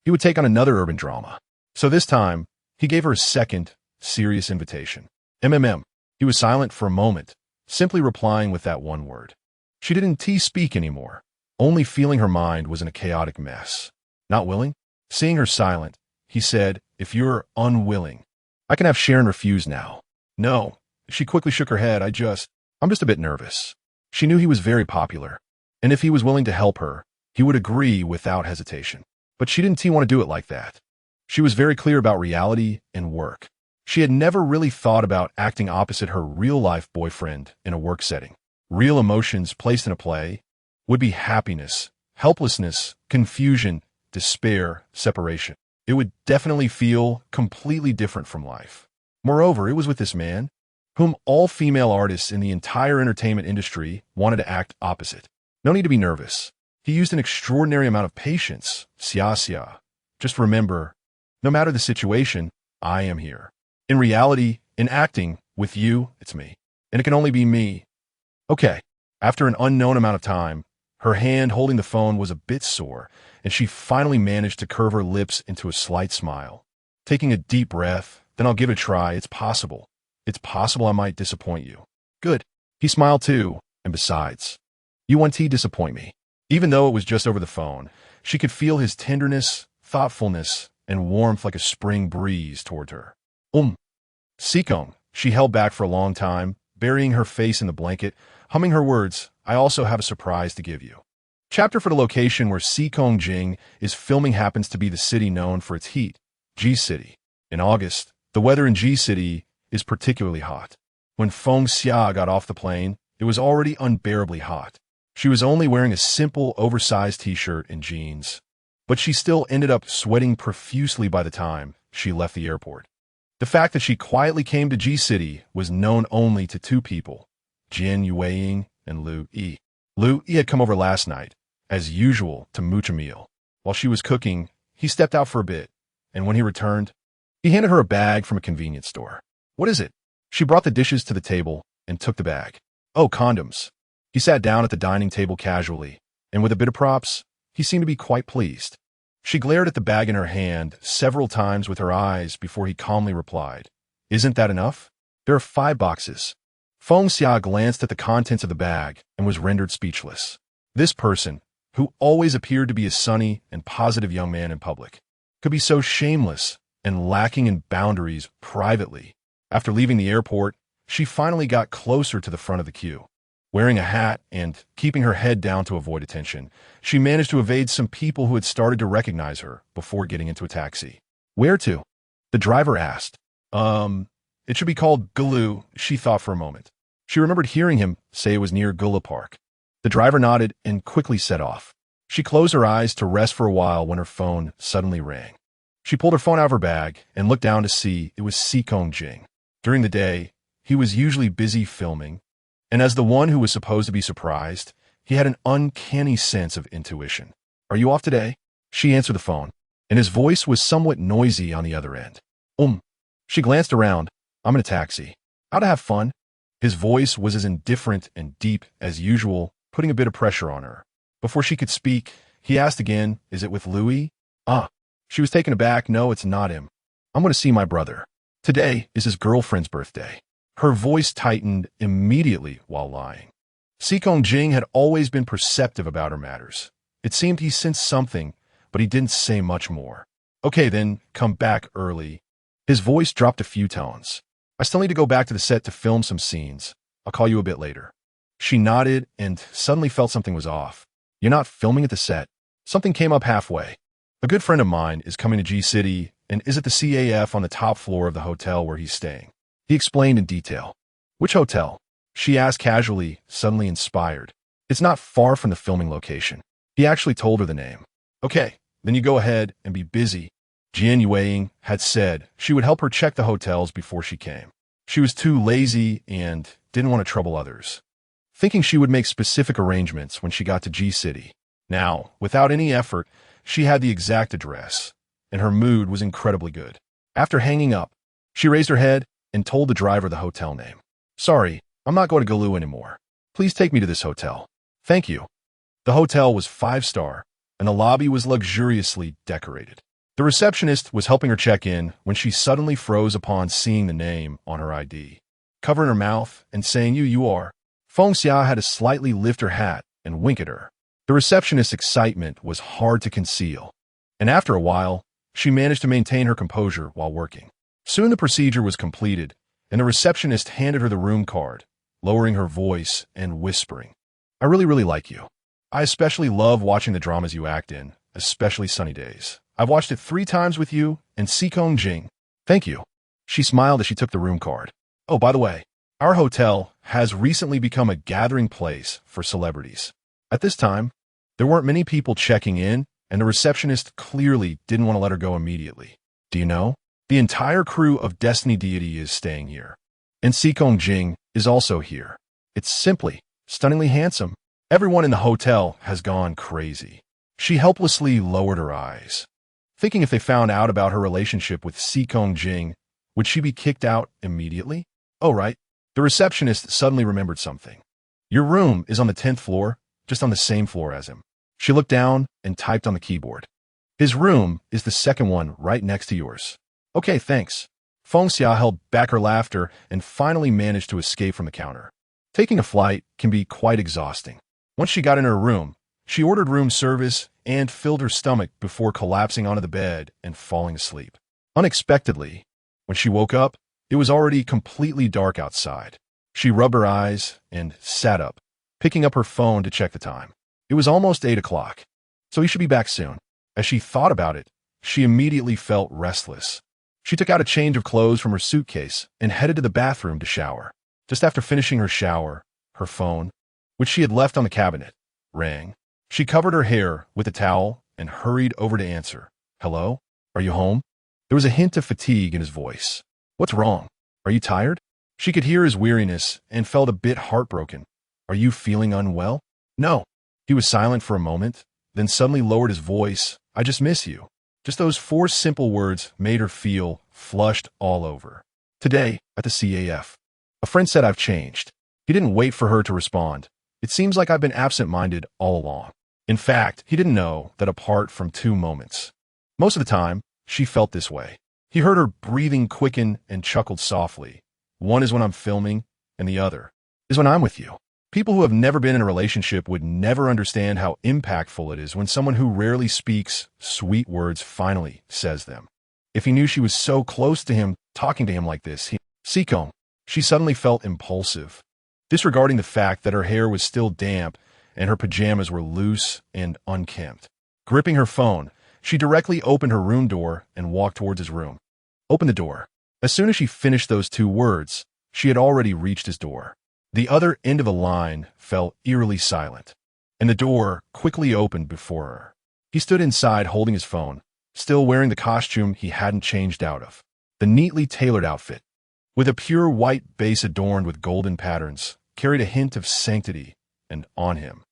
he would take on another urban drama. So this time, he gave her a second, serious invitation. MMM. He was silent for a moment, simply replying with that one word. She didn't speak anymore, only feeling her mind was in a chaotic mess. Not willing? Seeing her silent, he said, if you're unwilling, I can have Sharon refuse now. No. She quickly shook her head. I'm just a bit nervous. She knew he was very popular, and if he was willing to help her, he would agree without hesitation. But she didn't want to do it like that. She was very clear about reality and work. She had never really thought about acting opposite her real-life boyfriend in a work setting. Real emotions placed in a play would be happiness, helplessness, confusion, despair, separation. It would definitely feel completely different from life. Moreover, it was with this man, whom all female artists in the entire entertainment industry wanted to act opposite. No need to be nervous. He used an extraordinary amount of patience. Xia. Just remember, no matter the situation, I am here. In reality, in acting, with you, it's me. And it can only be me. Okay. After an unknown amount of time, her hand holding the phone was a bit sore, and she finally managed to curve her lips into a slight smile. Taking a deep breath, then I'll give it a try. It's possible. It's possible I might disappoint you. Good. He smiled too, and besides, you won't disappoint me. Even though it was just over the phone, she could feel his tenderness, thoughtfulness, and warmth like a spring breeze toward her. Sikong. She held back for a long time, burying her face in the blanket, humming her words, I also have a surprise to give you. Chapter for the location where Sikong Jing is filming happens to be the city known for its heat, G City. In August, the weather in G City is particularly hot. When Feng Xia got off the plane, it was already unbearably hot. She was only wearing a simple, oversized t-shirt and jeans, but she still ended up sweating profusely by the time she left the airport. The fact that she quietly came to G City was known only to two people, Jian Yueying and Lu Yi. Lu Yi had come over last night, as usual, to mooch a meal. While she was cooking, he stepped out for a bit, and when he returned, he handed her a bag from a convenience store. What is it? She brought the dishes to the table and took the bag. Oh, condoms. He sat down at the dining table casually, and with a bit of props, he seemed to be quite pleased. She glared at the bag in her hand several times with her eyes before he calmly replied, Isn't that enough? There are 5 boxes. Feng Xia glanced at the contents of the bag and was rendered speechless. This person, who always appeared to be a sunny and positive young man in public, could be so shameless and lacking in boundaries privately. After leaving the airport, she finally got closer to the front of the queue. Wearing a hat and keeping her head down to avoid attention, she managed to evade some people who had started to recognize her before getting into a taxi. Where to? The driver asked. It should be called Gulu, she thought for a moment. She remembered hearing him say it was near Gula Park. The driver nodded and quickly set off. She closed her eyes to rest for a while when her phone suddenly rang. She pulled her phone out of her bag and looked down to see it was Sikong Jing. During the day, he was usually busy filming, and as the one who was supposed to be surprised, he had an uncanny sense of intuition. Are you off today? She answered the phone, and his voice was somewhat noisy on the other end. She glanced around. I'm in a taxi. How to have fun? His voice was as indifferent and deep as usual, putting a bit of pressure on her. Before she could speak, he asked again, Is it with Louis? She was taken aback. No, it's not him. I'm going to see my brother. Today is his girlfriend's birthday. Her voice tightened immediately while lying. Sikong Jing had always been perceptive about her matters. It seemed he sensed something, but he didn't say much more. Okay, then, come back early. His voice dropped a few tones. I still need to go back to the set to film some scenes. I'll call you a bit later. She nodded and suddenly felt something was off. You're not filming at the set. Something came up halfway. A good friend of mine is coming to G City and is at the CAF on the top floor of the hotel where he's staying. He explained in detail. Which hotel? She asked casually, suddenly inspired. It's not far from the filming location. He actually told her the name. Okay, then you go ahead and be busy. Jian Yueying had said she would help her check the hotels before she came. She was too lazy and didn't want to trouble others, thinking she would make specific arrangements when she got to G-City. Now, without any effort, she had the exact address, and her mood was incredibly good. After hanging up, she raised her head and told the driver the hotel name. Sorry, I'm not going to Galu anymore. Please take me to this hotel. Thank you. The hotel was 5-star, and the lobby was luxuriously decorated. The receptionist was helping her check in when she suddenly froze upon seeing the name on her ID. Covering her mouth and saying, You are. Feng Xia had to slightly lift her hat and wink at her. The receptionist's excitement was hard to conceal, and after a while, she managed to maintain her composure while working. Soon the procedure was completed, and the receptionist handed her the room card, lowering her voice and whispering, I really like you. I especially love watching the dramas you act in, especially Sunny Days. I've watched it 3 times with you and Sikong Jing. Thank you. She smiled as she took the room card. Oh, by the way, our hotel has recently become a gathering place for celebrities. At this time, there weren't many people checking in, and the receptionist clearly didn't want to let her go immediately. Do you know? The entire crew of Destiny Deity is staying here. And Sikong Jing is also here. It's simply stunningly handsome. Everyone in the hotel has gone crazy. She helplessly lowered her eyes, thinking if they found out about her relationship with Sikong Jing, would she be kicked out immediately? Oh, right. The receptionist suddenly remembered something. Your room is on the 10th floor, just on the same floor as him. She looked down and typed on the keyboard. His room is the second one right next to yours. Okay, thanks. Feng Xia held back her laughter and finally managed to escape from the counter. Taking a flight can be quite exhausting. Once she got in her room, she ordered room service and filled her stomach before collapsing onto the bed and falling asleep. Unexpectedly, when she woke up, it was already completely dark outside. She rubbed her eyes and sat up, picking up her phone to check the time. It was almost 8 o'clock, so he should be back soon. As she thought about it, she immediately felt restless. She took out a change of clothes from her suitcase and headed to the bathroom to shower. Just after finishing her shower, her phone, which she had left on the cabinet, rang. She covered her hair with a towel and hurried over to answer. Hello? Are you home? There was a hint of fatigue in his voice. What's wrong? Are you tired? She could hear his weariness and felt a bit heartbroken. Are you feeling unwell? No. He was silent for a moment, then suddenly lowered his voice. I just miss you. Just those 4 simple words made her feel flushed all over. Today, at the CAF, a friend said I've changed. He didn't wait for her to respond. It seems like I've been absent-minded all along. In fact, he didn't know that apart from 2 moments. Most of the time, she felt this way. He heard her breathing quicken and chuckled softly. One is when I'm filming, and the other is when I'm with you. People who have never been in a relationship would never understand how impactful it is when someone who rarely speaks sweet words finally says them. If he knew she was so close to him, talking to him like this, Sikong. She suddenly felt impulsive, disregarding the fact that her hair was still damp and her pajamas were loose and unkempt. Gripping her phone, she directly opened her room door and walked towards his room. Open the door. As soon as she finished those 2 words, she had already reached his door. The other end of the line fell eerily silent, and the door quickly opened before her. He stood inside holding his phone, still wearing the costume he hadn't changed out of. The neatly tailored outfit, with a pure white base adorned with golden patterns, carried a hint of sanctity, and on him,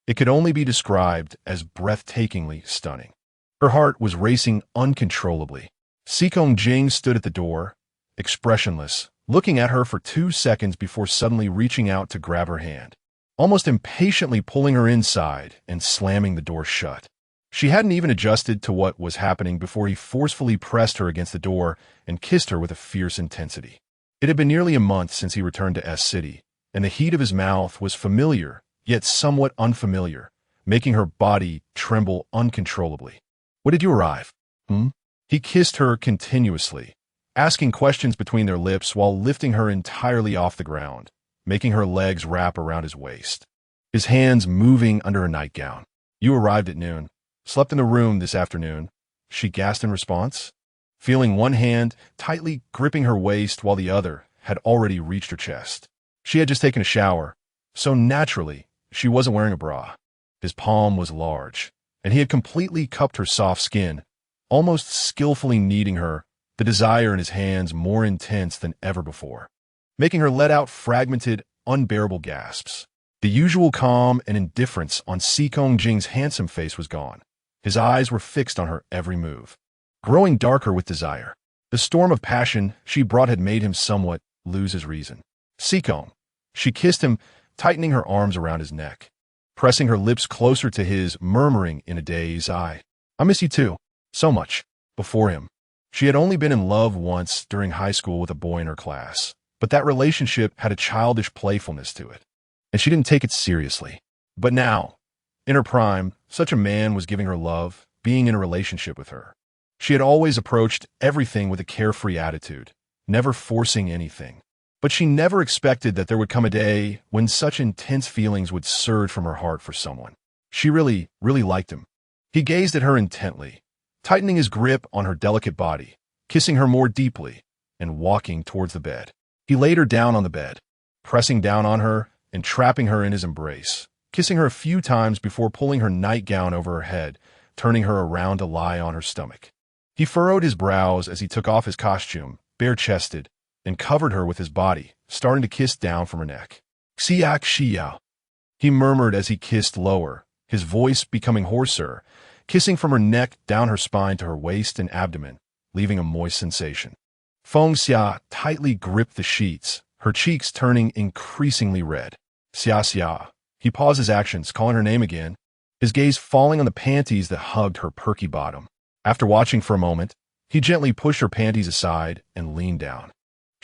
it could only be described as breathtakingly stunning. Her heart was racing uncontrollably. Sikong Jing stood at the door, expressionless, looking at her for 2 seconds before suddenly reaching out to grab her hand, almost impatiently pulling her inside and slamming the door shut. She hadn't even adjusted to what was happening before he forcefully pressed her against the door and kissed her with a fierce intensity. It had been nearly a month since he returned to S City, and the heat of his mouth was familiar, yet somewhat unfamiliar, making her body tremble uncontrollably. When did you arrive? He kissed her continuously, asking questions between their lips while lifting her entirely off the ground, making her legs wrap around his waist, his hands moving under her nightgown. You arrived at noon. Slept in the room this afternoon, she gasped in response, feeling one hand tightly gripping her waist while the other had already reached her chest. She had just taken a shower, so naturally, she wasn't wearing a bra. His palm was large, and he had completely cupped her soft skin, almost skillfully kneading her, the desire in his hands more intense than ever before, making her let out fragmented, unbearable gasps. The usual calm and indifference on Seokong Jing's handsome face was gone. His eyes were fixed on her every move, growing darker with desire. The storm of passion she brought had made him somewhat lose his reason. Seokong. She kissed him, tightening her arms around his neck, pressing her lips closer to his, murmuring in a daze, I miss you too, so much. Before him, she had only been in love once during high school with a boy in her class, but that relationship had a childish playfulness to it, and she didn't take it seriously. But now, in her prime, such a man was giving her love, being in a relationship with her. She had always approached everything with a carefree attitude, never forcing anything. But she never expected that there would come a day when such intense feelings would surge from her heart for someone. She really liked him. He gazed at her intently, tightening his grip on her delicate body, kissing her more deeply, and walking towards the bed. He laid her down on the bed, pressing down on her and trapping her in his embrace, kissing her a few times before pulling her nightgown over her head, turning her around to lie on her stomach. He furrowed his brows as he took off his costume, bare-chested, and covered her with his body, starting to kiss down from her neck. Xiak Xiao, he murmured as he kissed lower, his voice becoming hoarser, kissing from her neck down her spine to her waist and abdomen, leaving a moist sensation. Feng Xia tightly gripped the sheets, her cheeks turning increasingly red. Xia Xia. He paused his actions, calling her name again, his gaze falling on the panties that hugged her perky bottom. After watching for a moment, he gently pushed her panties aside and leaned down.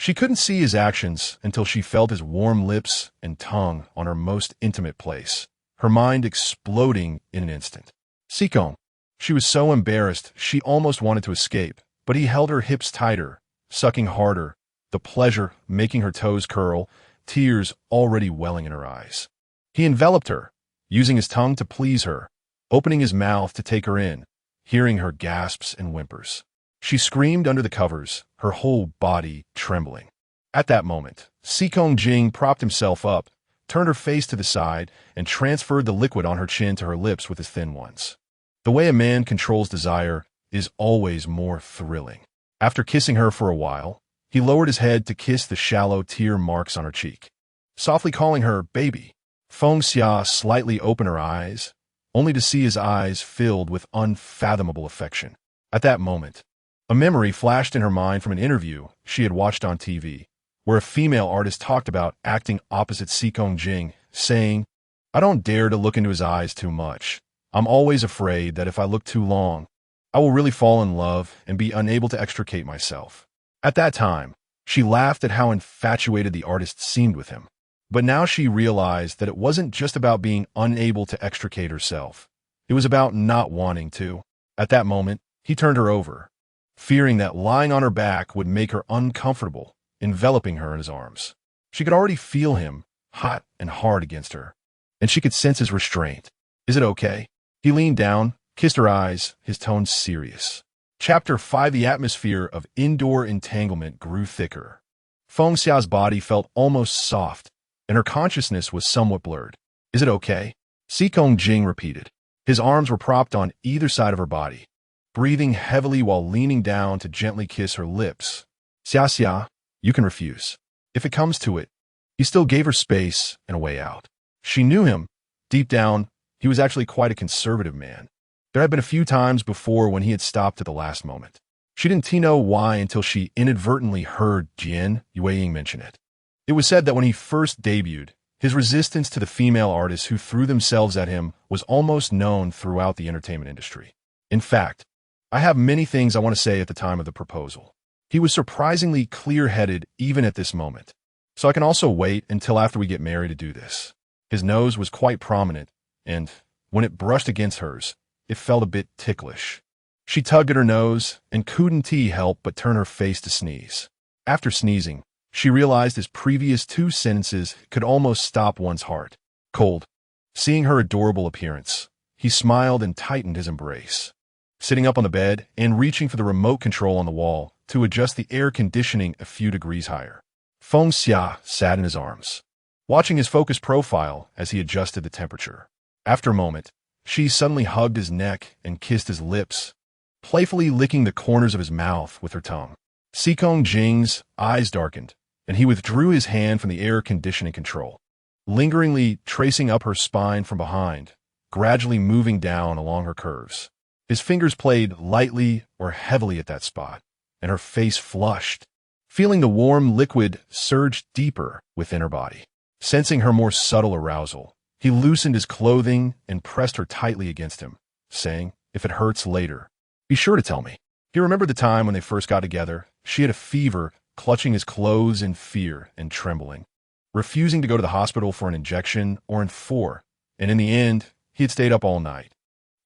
She couldn't see his actions until she felt his warm lips and tongue on her most intimate place, her mind exploding in an instant. Seokong. She was so embarrassed she almost wanted to escape, but he held her hips tighter, sucking harder, the pleasure making her toes curl, tears already welling in her eyes. He enveloped her, using his tongue to please her, opening his mouth to take her in, hearing her gasps and whimpers. She screamed under the covers, her whole body trembling. At that moment, Seokong Jing propped himself up, turned her face to the side, and transferred the liquid on her chin to her lips with his thin ones. The way a man controls desire is always more thrilling. After kissing her for a while, he lowered his head to kiss the shallow tear marks on her cheek. Softly calling her baby, Feng Xia slightly opened her eyes, only to see his eyes filled with unfathomable affection. At that moment, a memory flashed in her mind from an interview she had watched on TV, where a female artist talked about acting opposite Seokong Jing, saying, "I don't dare to look into his eyes too much. I'm always afraid that if I look too long, I will really fall in love and be unable to extricate myself." At that time, she laughed at how infatuated the artist seemed with him. But now she realized that it wasn't just about being unable to extricate herself. It was about not wanting to. At that moment, he turned her over, fearing that lying on her back would make her uncomfortable, enveloping her in his arms. She could already feel him, hot and hard against her, and she could sense his restraint. "Is it okay?" He leaned down, kissed her eyes, his tone serious. Chapter 5. The atmosphere of indoor entanglement grew thicker. Feng Xiao's body felt almost soft, and her consciousness was somewhat blurred. "Is it okay?" Seokong Jing repeated. His arms were propped on either side of her body, breathing heavily while leaning down to gently kiss her lips. "Xia Xia, you can refuse. If it comes to it." He still gave her space and a way out. She knew him. Deep down, he was actually quite a conservative man. There had been a few times before when he had stopped at the last moment. She didn't know why until she inadvertently heard Jian Yueying mention it. It was said that when he first debuted, his resistance to the female artists who threw themselves at him was almost known throughout the entertainment industry. In fact, "I have many things I want to say at the time of the proposal." He was surprisingly clear-headed even at this moment. "So I can also wait until after we get married to do this." His nose was quite prominent, and when it brushed against hers, it felt a bit ticklish. She tugged at her nose and couldn't help but turn her face to sneeze. After sneezing, she realized his previous 2 sentences could almost stop one's heart. Cold. Seeing her adorable appearance, he smiled and tightened his embrace. Sitting up on the bed and reaching for the remote control on the wall to adjust the air conditioning a few degrees higher, Feng Xia sat in his arms. watching his focused profile as he adjusted the temperature. After a moment, she suddenly hugged his neck and kissed his lips, playfully licking the corners of his mouth with her tongue. Seekong Jing's eyes darkened, and he withdrew his hand from the air conditioning control, lingeringly tracing up her spine from behind, gradually moving down along her curves. His fingers played lightly or heavily at that spot, and her face flushed. Feeling the warm liquid surge deeper within her body. Sensing her more subtle arousal, he loosened his clothing and pressed her tightly against him, saying, "If it hurts later, be sure to tell me." He remembered the time when they first got together. She had a fever, clutching his clothes in fear and trembling, refusing to go to the hospital for an injection or and in the end, he had stayed up all night,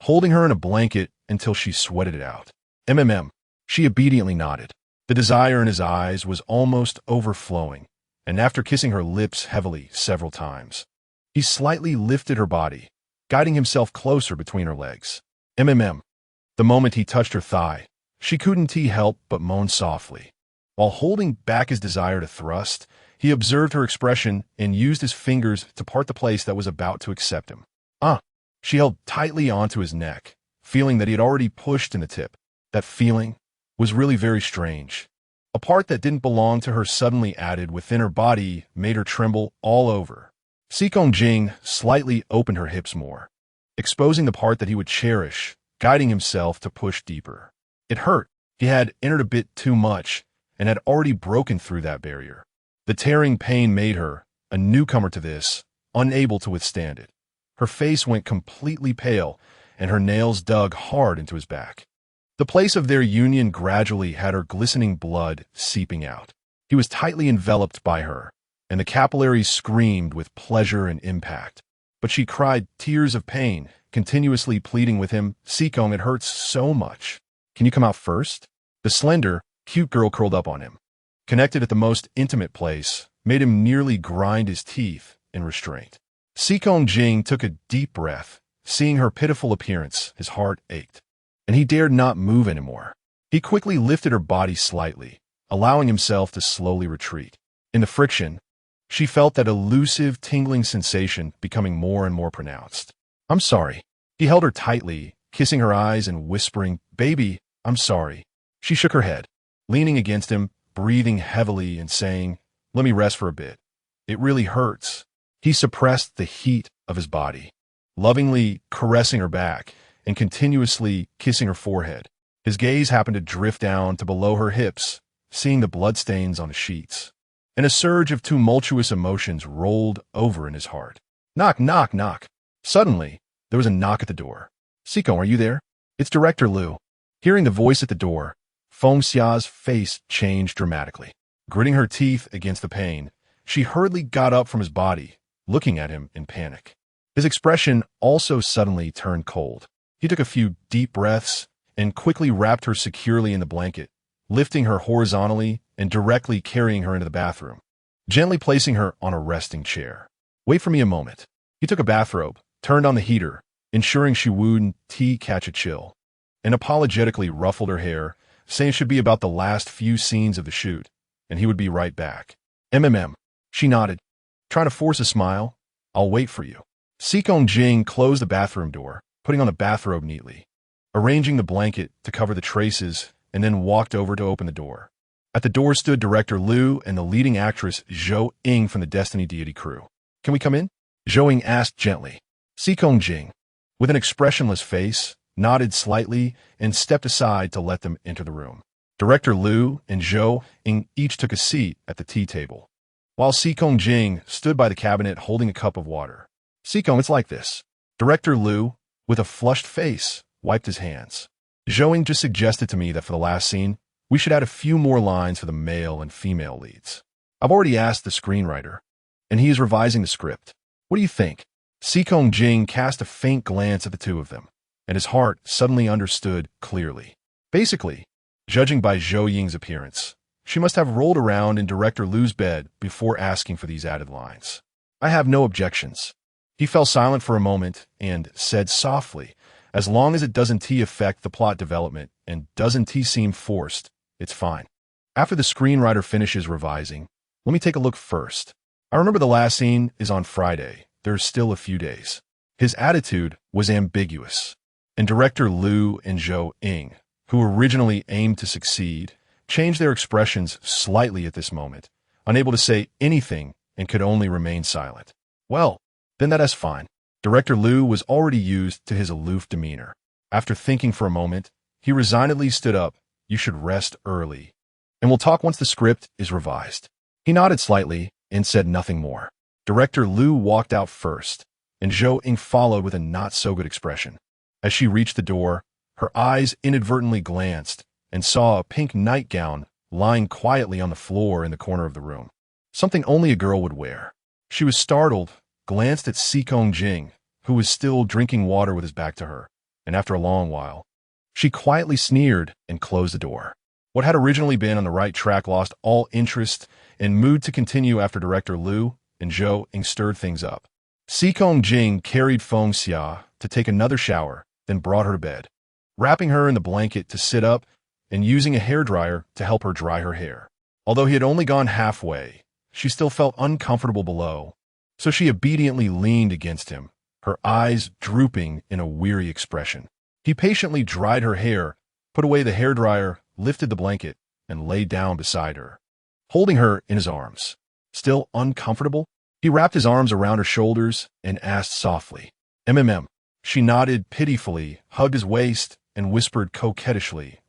holding her in a blanket until she sweated it out. She obediently nodded. The desire in his eyes was almost overflowing, and after kissing her lips heavily several times, he slightly lifted her body, guiding himself closer between her legs. The moment he touched her thigh, she couldn't help but moan softly. While holding back his desire to thrust, he observed her expression and used his fingers to part the place that was about to accept him. She held tightly onto his neck, feeling that he had already pushed in the tip. That feeling was really very strange. A part that didn't belong to her suddenly added within her body made her tremble all over. Seekong Jing slightly opened her hips more, exposing the part that he would cherish, guiding himself to push deeper. It hurt. He had entered a bit too much and had already broken through that barrier. The tearing pain made her, a newcomer to this, unable to withstand it. Her face went completely pale, and her nails dug hard into his back. The place of their union gradually had her glistening blood seeping out. He was tightly enveloped by her, and the capillaries screamed with pleasure and impact. But she cried tears of pain, continuously pleading with him, "Seekong, it hurts so much. Can you come out first?" The slender, cute girl curled up on him, connected at the most intimate place, made him nearly grind his teeth in restraint. Seekong Jing took a deep breath. Seeing her pitiful appearance, his heart ached, and he dared not move anymore. He quickly lifted her body slightly, allowing himself to slowly retreat. In the friction, she felt that elusive, tingling sensation becoming more and more pronounced. "I'm sorry." He held her tightly, kissing her eyes and whispering, "Baby, I'm sorry." She shook her head, leaning against him, breathing heavily and saying, "Let me rest for a bit. It really hurts." He suppressed the heat of his body, lovingly caressing her back and continuously kissing her forehead. His gaze happened to drift down to below her hips, seeing the bloodstains on the sheets. And a surge of tumultuous emotions rolled over in his heart. Knock, knock, knock. Suddenly, there was a knock at the door. "Seekong, are you there?" "It's Director Liu." Hearing the voice at the door, Feng Xia's face changed dramatically. Gritting her teeth against the pain, she hurriedly got up from his body, looking at him in panic. His expression also suddenly turned cold. He took a few deep breaths and quickly wrapped her securely in the blanket, lifting her horizontally and directly carrying her into the bathroom, gently placing her on a resting chair. "Wait for me a moment." He took a bathrobe, turned on the heater, ensuring she wouldn't catch a chill, and apologetically ruffled her hair, saying it should be about the last few scenes of the shoot, and he would be right back. She nodded, trying to force a smile. "I'll wait for you." Seekong Jing closed the bathroom door, putting on the bathrobe neatly, arranging the blanket to cover the traces, and then walked over to open the door. At the door stood Director Liu and the leading actress Zhou Ying from the Destiny Deity crew. "Can we come in?" Zhou Ying asked gently. Seekong Jing, with an expressionless face, nodded slightly and stepped aside to let them enter the room. Director Liu and Zhou Ying each took a seat at the tea table, while Seekong Jing stood by the cabinet holding a cup of water. "Seekong, it's like this." Director Liu, with a flushed face, wiped his hands. "Zhou Ying just suggested to me that for the last scene, we should add a few more lines for the male and female leads. I've already asked the screenwriter, and he is revising the script. What do you think?" Seekong Jing cast a faint glance at the two of them, and his heart suddenly understood clearly. Basically, judging by Zhou Ying's appearance, she must have rolled around in Director Liu's bed before asking for these added lines. "I have no objections." He fell silent for a moment and said softly, "As long as it doesn't affect the plot development and doesn't seem forced, it's fine. After the screenwriter finishes revising, let me take a look first. I remember the last scene is on Friday. There's still a few days. His attitude was ambiguous, and director Liu and Zhou Ying, who originally aimed to succeed, changed their expressions slightly at this moment, unable to say anything and could only remain silent. Well, then that's fine. Director Liu was already used to his aloof demeanor. After thinking for a moment, he resignedly stood up. You should rest early, and we'll talk once the script is revised. He nodded slightly and said nothing more. Director Liu walked out first, and Zhou Ying followed with a not-so-good expression. As she reached the door, her eyes inadvertently glanced and saw a pink nightgown lying quietly on the floor in the corner of the room. Something only a girl would wear. She was startled, glanced at Sikong Jing, who was still drinking water with his back to her, and after a long while, she quietly sneered and closed the door. What had originally been on the right track lost all interest and mood to continue after director Liu and Zhou Ying stirred things up. Sikong Jing carried Feng Xia to take another shower, then brought her to bed, wrapping her in the blanket to sit up and using a hairdryer to help her dry her hair. Although he had only gone halfway, she still felt uncomfortable below, so she obediently leaned against him, her eyes drooping in a weary expression. He patiently dried her hair, put away the hairdryer, lifted the blanket, and lay down beside her, holding her in his arms. Still uncomfortable, he wrapped his arms around her shoulders and asked softly, "MMM." She nodded pitifully, hugged his waist, and whispered coquettishly,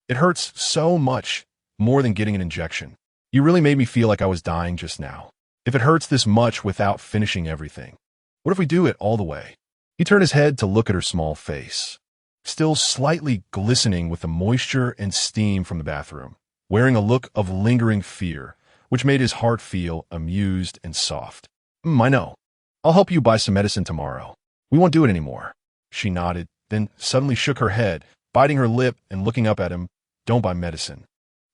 "It hurts so much, more than getting an injection. You really made me feel like I was dying just now. If it hurts this much without finishing everything, what if we do it all the way?" He turned his head to look at her small face, still slightly glistening with the moisture and steam from the bathroom, wearing a look of lingering fear, which made his heart feel amused and soft. I know. I'll help you buy some medicine tomorrow. We won't do it anymore." She nodded, then suddenly shook her head, biting her lip and looking up at him. "Don't buy medicine.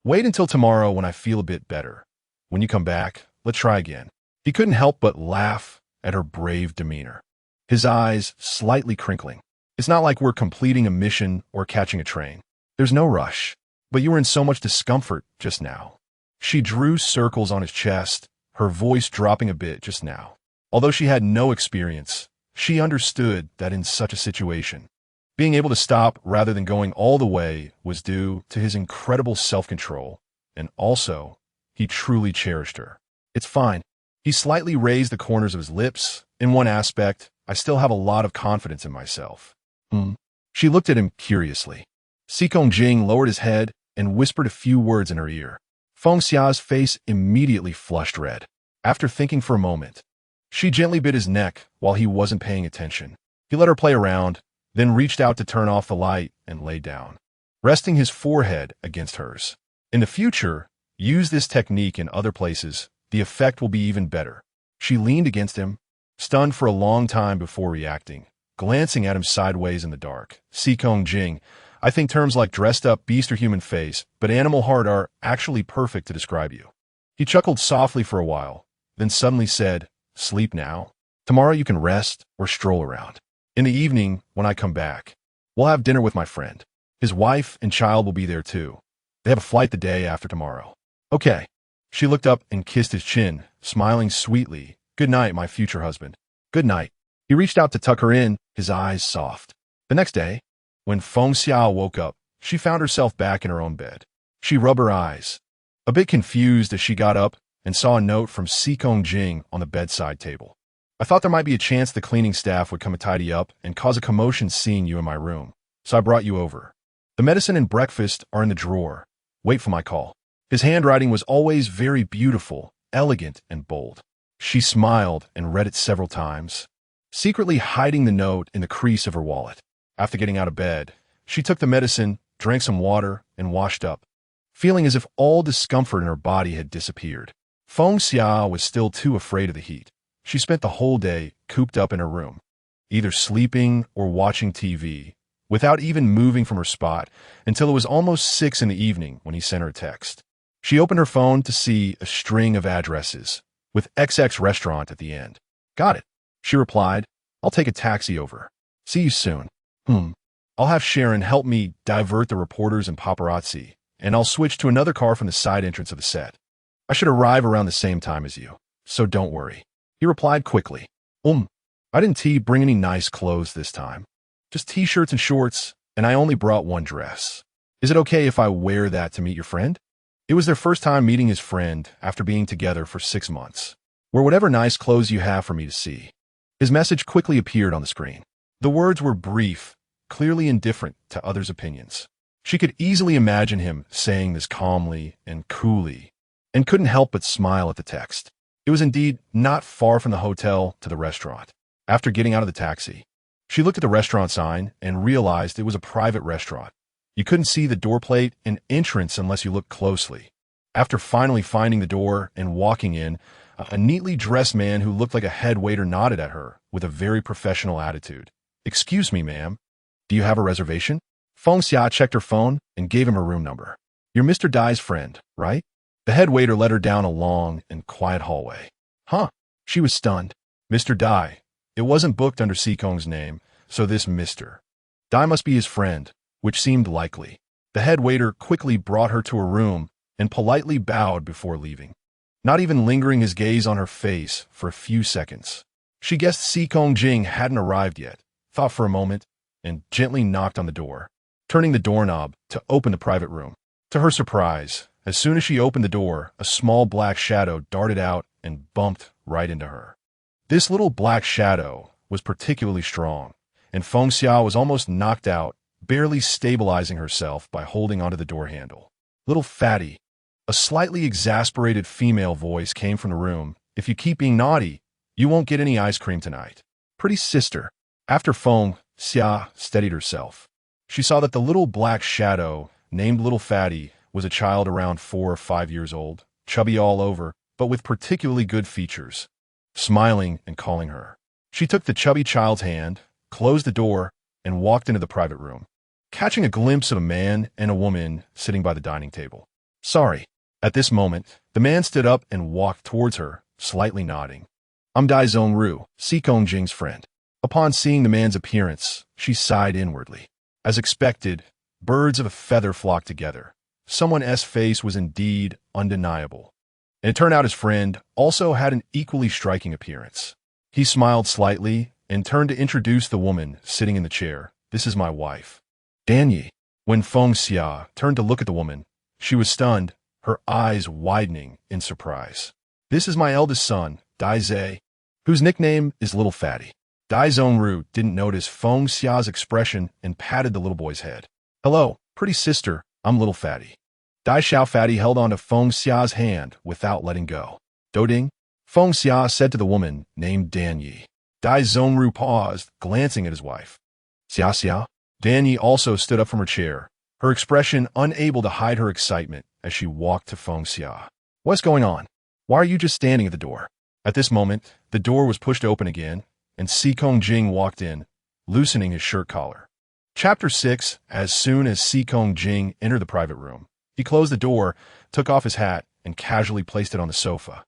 Wait until tomorrow when I feel a bit better. When you come back, let's try again." He couldn't help but laugh at her brave demeanor, his eyes slightly crinkling. "It's not like we're completing a mission or catching a train. There's no rush. But you were in so much discomfort just now." She drew circles on his chest, her voice dropping a bit just now. Although she had no experience, she understood that in such a situation, being able to stop rather than going all the way was due to his incredible self-control, and also, he truly cherished her. "It's fine." He slightly raised the corners of his lips. "In one aspect, I still have a lot of confidence in myself." She looked at him curiously. Sikong Jing lowered his head and whispered a few words in her ear. Feng Xia's face immediately flushed red. After thinking for a moment, she gently bit his neck while he wasn't paying attention. He let her play around, then reached out to turn off the light and lay down, resting his forehead against hers. In the future, use this technique in other places. The effect will be even better. She leaned against him, stunned for a long time before reacting, glancing at him sideways in the dark. "Sikong Jing, I think terms like dressed up beast or human face, but animal heart are actually perfect to describe you." He chuckled softly for a while, then suddenly said, "Sleep now. Tomorrow you can rest or stroll around. In the evening, when I come back, we'll have dinner with my friend. His wife and child will be there too. They have a flight the day after tomorrow." "Okay." She looked up and kissed his chin, smiling sweetly. "Good night, my future husband." "Good night." He reached out to tuck her in, his eyes soft. The next day, when Feng Xia woke up, she found herself back in her own bed. She rubbed her eyes, a bit confused as she got up and saw a note from Sikong Jing on the bedside table. "I thought there might be a chance the cleaning staff would come and tidy up and cause a commotion seeing you in my room, so I brought you over. The medicine and breakfast are in the drawer. Wait for my call." His handwriting was always very beautiful, elegant, and bold. She smiled and read it several times, secretly hiding the note in the crease of her wallet. After getting out of bed, she took the medicine, drank some water, and washed up, feeling as if all discomfort in her body had disappeared. Feng Xia was still too afraid of the heat. She spent the whole day cooped up in her room, either sleeping or watching TV, without even moving from her spot until it was almost 6 in the evening when he sent her a text. She opened her phone to see a string of addresses, with XX restaurant at the end. "Got it," she replied. "I'll take a taxi over. See you soon." I'll have Sharon help me divert the reporters and paparazzi, and I'll switch to another car from the side entrance of the set. I should arrive around the same time as you." so don't worry. He replied quickly. I didn't bring any nice clothes this time. Just t-shirts and shorts, and I only brought one dress. Is it okay if I wear that to meet your friend? It was their first time meeting his friend after being together for 6 months. Wear whatever nice clothes you have for me to see. His message quickly appeared on the screen. The words were brief, clearly indifferent to others' opinions. She could easily imagine him saying this calmly and coolly, and couldn't help but smile at the text. It was indeed not far from the hotel to the restaurant. After getting out of the taxi, she looked at the restaurant sign and realized it was a private restaurant. You couldn't see the door plate and entrance unless you looked closely. After finally finding the door and walking in, a neatly dressed man who looked like a head waiter nodded at her with a very professional attitude. "Excuse me, ma'am. Do you have a reservation?" Feng Xia checked her phone and gave him her room number. "You're Mr. Dai's friend, right?" The head waiter led her down a long and quiet hallway. Huh? She was stunned. Mr. Dai. It wasn't booked under Sikong's name, so this Mr. Dai must be his friend, which seemed likely. The head waiter quickly brought her to her room and politely bowed before leaving, not even lingering his gaze on her face for a few seconds. She guessed Sikong Jing hadn't arrived yet, thought for a moment, and gently knocked on the door, turning the doorknob to open the private room. To her surprise, as soon as she opened the door, a small black shadow darted out and bumped right into her. This little black shadow was particularly strong, and Feng Xia was almost knocked out, barely stabilizing herself by holding onto the door handle. "Little fatty." A slightly exasperated female voice came from the room. "If you keep being naughty, you won't get any ice cream tonight." "Pretty sister." After Feng Xia steadied herself, she saw that the little black shadow, named Little Fatty, was a child around 4 or 5 years old, chubby all over, but with particularly good features. Smiling and calling her, she took the chubby child's hand, closed the door, and walked into the private room, catching a glimpse of a man and a woman sitting by the dining table. "Sorry." At this moment, the man stood up and walked towards her, slightly nodding. "I'm Dai Zhongru, Sikong Jing's friend." Upon seeing the man's appearance, she sighed inwardly. As expected, birds of a feather flocked together. Someone's face was indeed undeniable. And it turned out his friend also had an equally striking appearance. He smiled slightly and turned to introduce the woman sitting in the chair. "This is my wife, Danyi." When Feng Xia turned to look at the woman, she was stunned, her eyes widening in surprise. "This is my eldest son, Dai Zhe, whose nickname is Little Fatty." Dai Zhongru didn't notice Feng Xia's expression and patted the little boy's head. "Hello, pretty sister, I'm Little Fatty." Dai Xiao Fatty held on to Feng Xia's hand without letting go. "Doding," Feng Xia said to the woman named Danyi. Dai Zhongru paused, glancing at his wife. "Xia Xia." Danyi also stood up from her chair, her expression unable to hide her excitement as she walked to Feng Xia. "What's going on? Why are you just standing at the door?" At this moment, the door was pushed open again, and Sikong Jing walked in, loosening his shirt collar. Chapter 6. As soon as Sikong Jing entered the private room, he closed the door, took off his hat, and casually placed it on the sofa.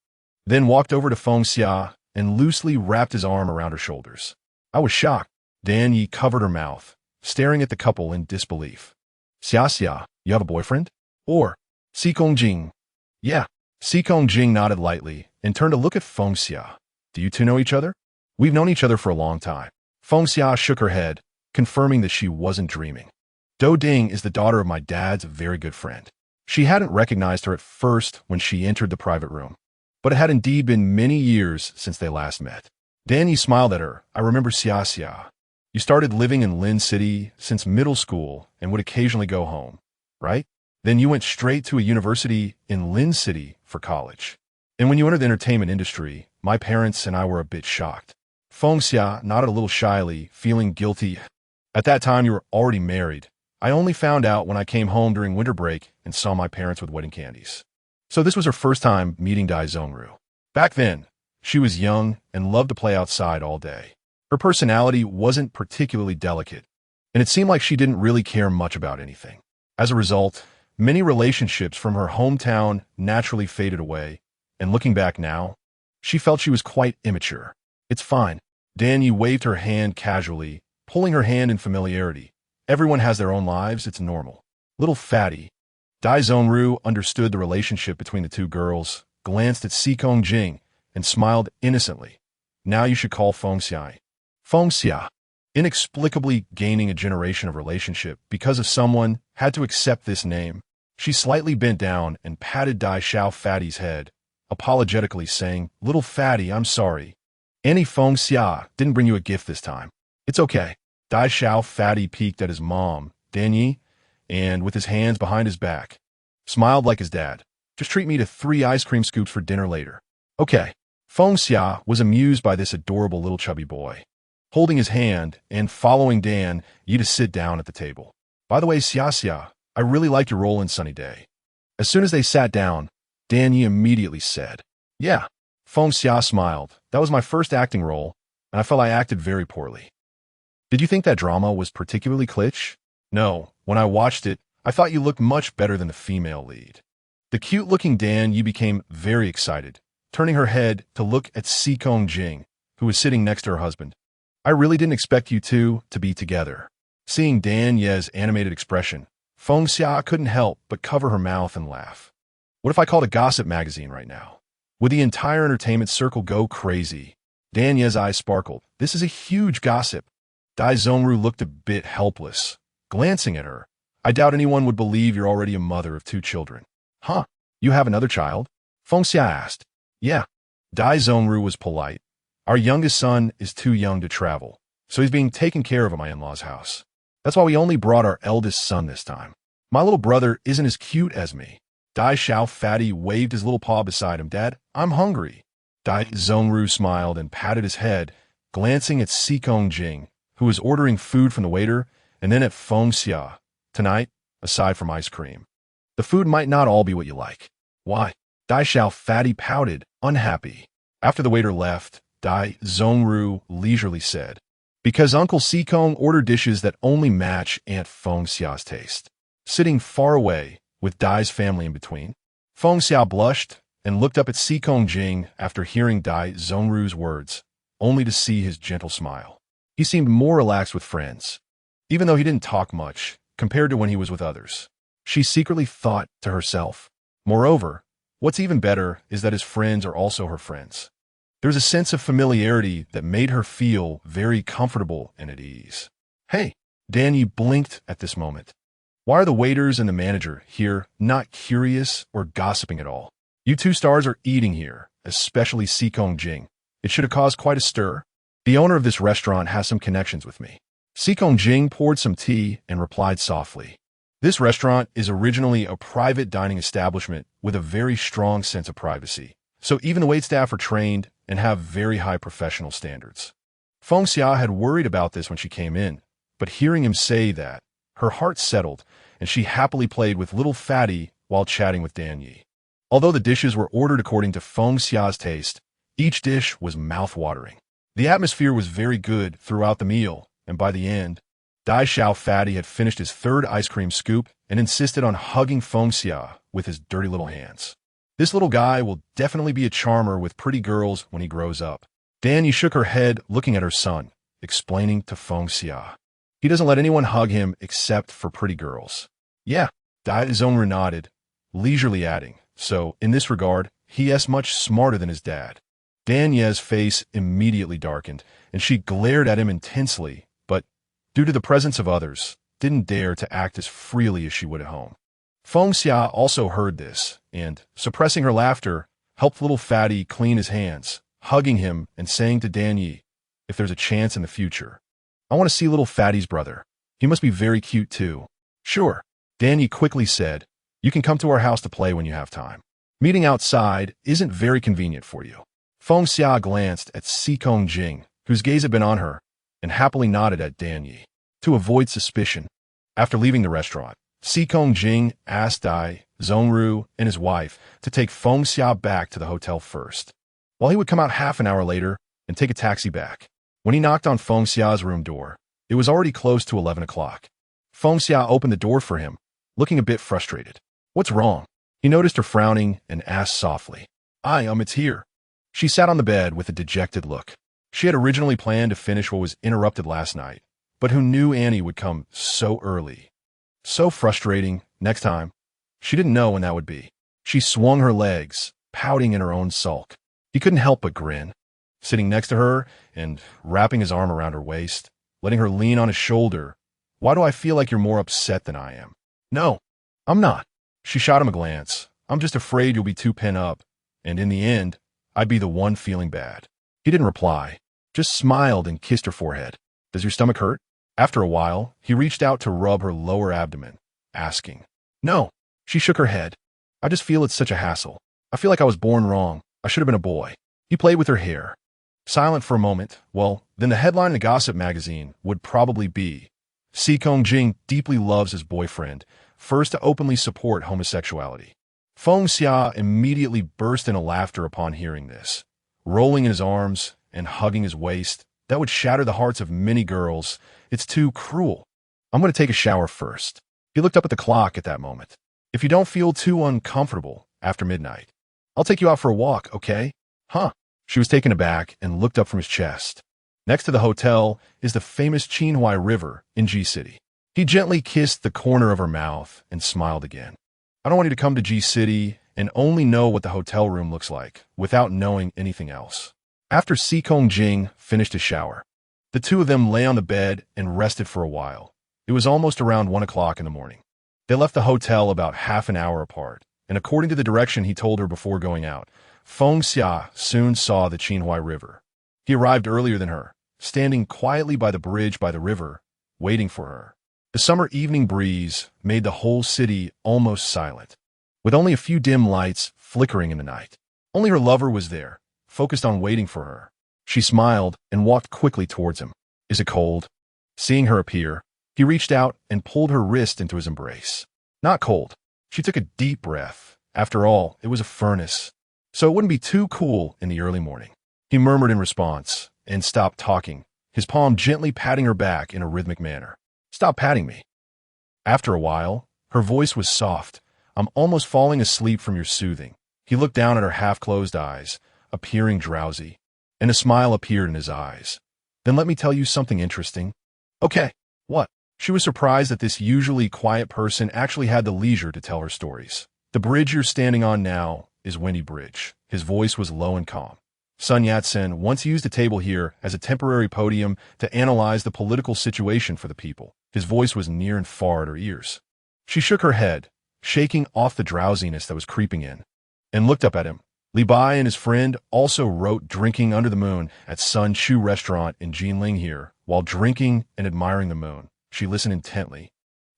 Then walked over to Feng Xia and loosely wrapped his arm around her shoulders. I was shocked. Danyi covered her mouth, staring at the couple in disbelief. "Xia Xia, you have a boyfriend?" Or, "Sikong Jing." "Yeah." Sikong Jing nodded lightly and turned to look at Feng Xia. "Do you two know each other?" "We've known each other for a long time." Feng Xia shook her head, confirming that she wasn't dreaming. "Do Ding is the daughter of my dad's very good friend." She hadn't recognized her at first when she entered the private room, but it had indeed been many years since they last met. Danny smiled at her. "I remember Xia Xia. You started living in Lin City since middle school and would occasionally go home, right? Then you went straight to a university in Lin City for college. And when you entered the entertainment industry, my parents and I were a bit shocked." Feng Xia nodded a little shyly, feeling guilty. "At that time, you were already married. I only found out when I came home during winter break and saw my parents with wedding candies." So this was her first time meeting Dai Zhongru. Back then, she was young and loved to play outside all day. Her personality wasn't particularly delicate, and it seemed like she didn't really care much about anything. As a result, many relationships from her hometown naturally faded away, and looking back now, she felt she was quite immature. "It's fine." Danyi waved her hand casually, pulling her hand in familiarity. "Everyone has their own lives, it's normal." Little Fatty. Dai Zhongru understood the relationship between the two girls, glanced at Sikong Jing, and smiled innocently. Now you should call Feng Xia. Feng Xia, inexplicably gaining a generation of relationship because of someone, had to accept this name. She slightly bent down and patted Dai Xiao Fatty's head, apologetically saying, "Little Fatty, I'm sorry. Annie Feng Xia didn't bring you a gift this time. It's okay." Dai Xiao Fatty peeked at his mom, Dan Yi, and with his hands behind his back, smiled like his dad. "Just treat me to 3 ice cream scoops for dinner later." "Okay." Feng Xia was amused by this adorable little chubby boy, holding his hand and following Dan Yi to sit down at the table. "By the way, Xia, I really liked your role in Sunny Day." As soon as they sat down, Dan Yi immediately said, "Yeah." Feng Xia smiled. "That was my first acting role, and I felt I acted very poorly." "Did you think that drama was particularly kitsch?" "No. When I watched it, I thought you looked much better than the female lead." The cute-looking Dan Yi became very excited, turning her head to look at Sikong Jing, who was sitting next to her husband. "I really didn't expect you two to be together." Seeing Dan Ye's animated expression, Feng Xia couldn't help but cover her mouth and laugh. "What if I called a gossip magazine right now? Would the entire entertainment circle go crazy?" Dan Ye's eyes sparkled. "This is a huge gossip." Dai Zhongru looked a bit helpless, glancing at her. "I doubt anyone would believe you're already a mother of 2 children. "Huh? You have another child?" Feng Xia asked. "Yeah." Dai Zhongru was polite. "Our youngest son is too young to travel, so he's being taken care of at my in-laws' house. That's why we only brought our eldest son this time. My little brother isn't as cute as me." Dai Xiao Fatty waved his little paw beside him. "Dad, I'm hungry." Dai Zhongru smiled and patted his head, glancing at Sikong Jing, who was ordering food from the waiter, and then at Feng Xia. "Tonight, aside from ice cream, the food might not all be what you like." "Why?" Dai Xiao Fatty pouted, unhappy. After the waiter left, Dai Zhongru leisurely said, "Because Uncle Sikong ordered dishes that only match Aunt Feng Xia's taste." Sitting far away, with Dai's family in between, Feng Xia blushed and looked up at Sikong Jing after hearing Dai Zhongru's words, only to see his gentle smile. He seemed more relaxed with friends, even though he didn't talk much compared to when he was with others. She secretly thought to herself. Moreover, what's even better is that his friends are also her friends. There's a sense of familiarity that made her feel very comfortable and at ease. "Hey!" Dan Yi blinked at this moment. "Why are the waiters and the manager here not curious or gossiping at all? You 2 stars are eating here, especially Sikong Jing. It should have caused quite a stir. The owner of this restaurant has some connections with me." Sikong Jing poured some tea and replied softly. "This restaurant is originally a private dining establishment with a very strong sense of privacy, so even the waitstaff are trained and have very high professional standards." Feng Xia had worried about this when she came in, but hearing him say that, her heart settled, and she happily played with little Fatty while chatting with Dan Yi. Although the dishes were ordered according to Feng Xia's taste, each dish was mouth-watering. The atmosphere was very good throughout the meal, and by the end, Dai Xiao Fatty had finished his 3rd ice cream scoop and insisted on hugging Feng Xia with his dirty little hands. "This little guy will definitely be a charmer with pretty girls when he grows up." Dan Yi shook her head looking at her son, explaining to Feng Xia. "He doesn't let anyone hug him except for pretty girls." "Yeah." Dai Zhongru nodded, leisurely adding, "So, in this regard, he is much smarter than his dad." Dan Ye's face immediately darkened, and she glared at him intensely, but, due to the presence of others, didn't dare to act as freely as she would at home. Feng Xia also heard this, and, suppressing her laughter, helped little Fatty clean his hands, hugging him and saying to Dan Yi, "If there's a chance in the future, I want to see little Fatty's brother. He must be very cute too." "Sure." Dan Yi quickly said, "You can come to our house to play when you have time. Meeting outside isn't very convenient for you." Feng Xia glanced at Sikong Jing, whose gaze had been on her, and happily nodded at Dan Yi. To avoid suspicion, after leaving the restaurant, Sikong Jing asked Dai Zhongru and his wife to take Feng Xia back to the hotel first, while he would come out half an hour later and take a taxi back. When he knocked on Feng Xia's room door, it was already close to 11 o'clock. Feng Xia opened the door for him, looking a bit frustrated. "What's wrong?" He noticed her frowning and asked softly. It's here." She sat on the bed with a dejected look. She had originally planned to finish what was interrupted last night, but who knew Annie would come so early? So frustrating. Next time. She didn't know when that would be. She swung her legs, pouting in her own sulk. He couldn't help but grin, sitting next to her and wrapping his arm around her waist, letting her lean on his shoulder. Why do I feel like you're more upset than I am? No, I'm not. She shot him a glance. I'm just afraid you'll be too pent up, and in the end, I'd be the one feeling bad. He didn't reply, just smiled and kissed her forehead. Does your stomach hurt? After a while, he reached out to rub her lower abdomen, asking. No. She shook her head. I just feel it's such a hassle. I feel like I was born wrong. I should have been a boy. He played with her hair. Silent for a moment. Well, then the headline in a gossip magazine would probably be, Si Kongjing deeply loves his boyfriend, first to openly support homosexuality. Feng Xia immediately burst into laughter upon hearing this, rolling in his arms and hugging his waist. That would shatter the hearts of many girls. It's too cruel. I'm going to take a shower first. He looked up at the clock at that moment. If you don't feel too uncomfortable after midnight, I'll take you out for a walk, okay? Huh? She was taken aback and looked up from his chest. Next to the hotel is the famous Qinhuai River in G City. He gently kissed the corner of her mouth and smiled again. I don't want you to come to G City and only know what the hotel room looks like without knowing anything else. After Si Kongjing finished his shower, the two of them lay on the bed and rested for a while. It was almost around 1 o'clock in the morning. They left the hotel about half an hour apart, and according to the direction he told her before going out, Feng Xia soon saw the Qinhuai River. He arrived earlier than her, standing quietly by the bridge by the river, waiting for her. The summer evening breeze made the whole city almost silent, with only a few dim lights flickering in the night. Only her lover was there, focused on waiting for her. She smiled and walked quickly towards him. Is it cold? Seeing her appear, he reached out and pulled her wrist into his embrace. Not cold. She took a deep breath. After all, it was a furnace, so it wouldn't be too cool in the early morning. He murmured in response and stopped talking, his palm gently patting her back in a rhythmic manner. Stop patting me. After a while, her voice was soft. I'm almost falling asleep from your soothing. He looked down at her half-closed eyes, appearing drowsy, and a smile appeared in his eyes. Then let me tell you something interesting. Okay, what? She was surprised that this usually quiet person actually had the leisure to tell her stories. The bridge you're standing on now is Windy Bridge. His voice was low and calm. Sun Yat-sen once used a table here as a temporary podium to analyze the political situation for the people. His voice was near and far at her ears. She shook her head, shaking off the drowsiness that was creeping in, and looked up at him. Li Bai and his friend also wrote Drinking Under the Moon at Sun Chu Restaurant in Jinling here. While drinking and admiring the moon, she listened intently,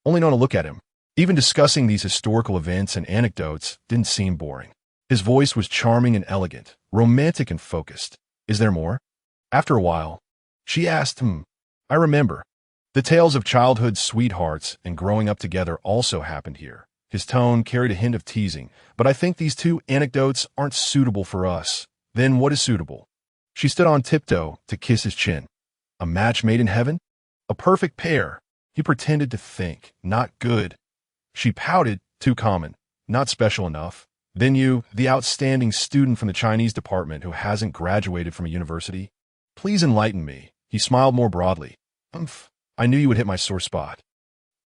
only known to look at him. Even discussing these historical events and anecdotes didn't seem boring. His voice was charming and elegant, romantic and focused. Is there more? After a while, she asked him, I remember. The tales of childhood sweethearts and growing up together also happened here. His tone carried a hint of teasing, but I think these two anecdotes aren't suitable for us. Then what is suitable? She stood on tiptoe to kiss his chin. A match made in heaven? A perfect pair. He pretended to think. Not good. She pouted. Too common. Not special enough. Then you, the outstanding student from the Chinese department who hasn't graduated from a university? Please enlighten me. He smiled more broadly. I knew you would hit my sore spot.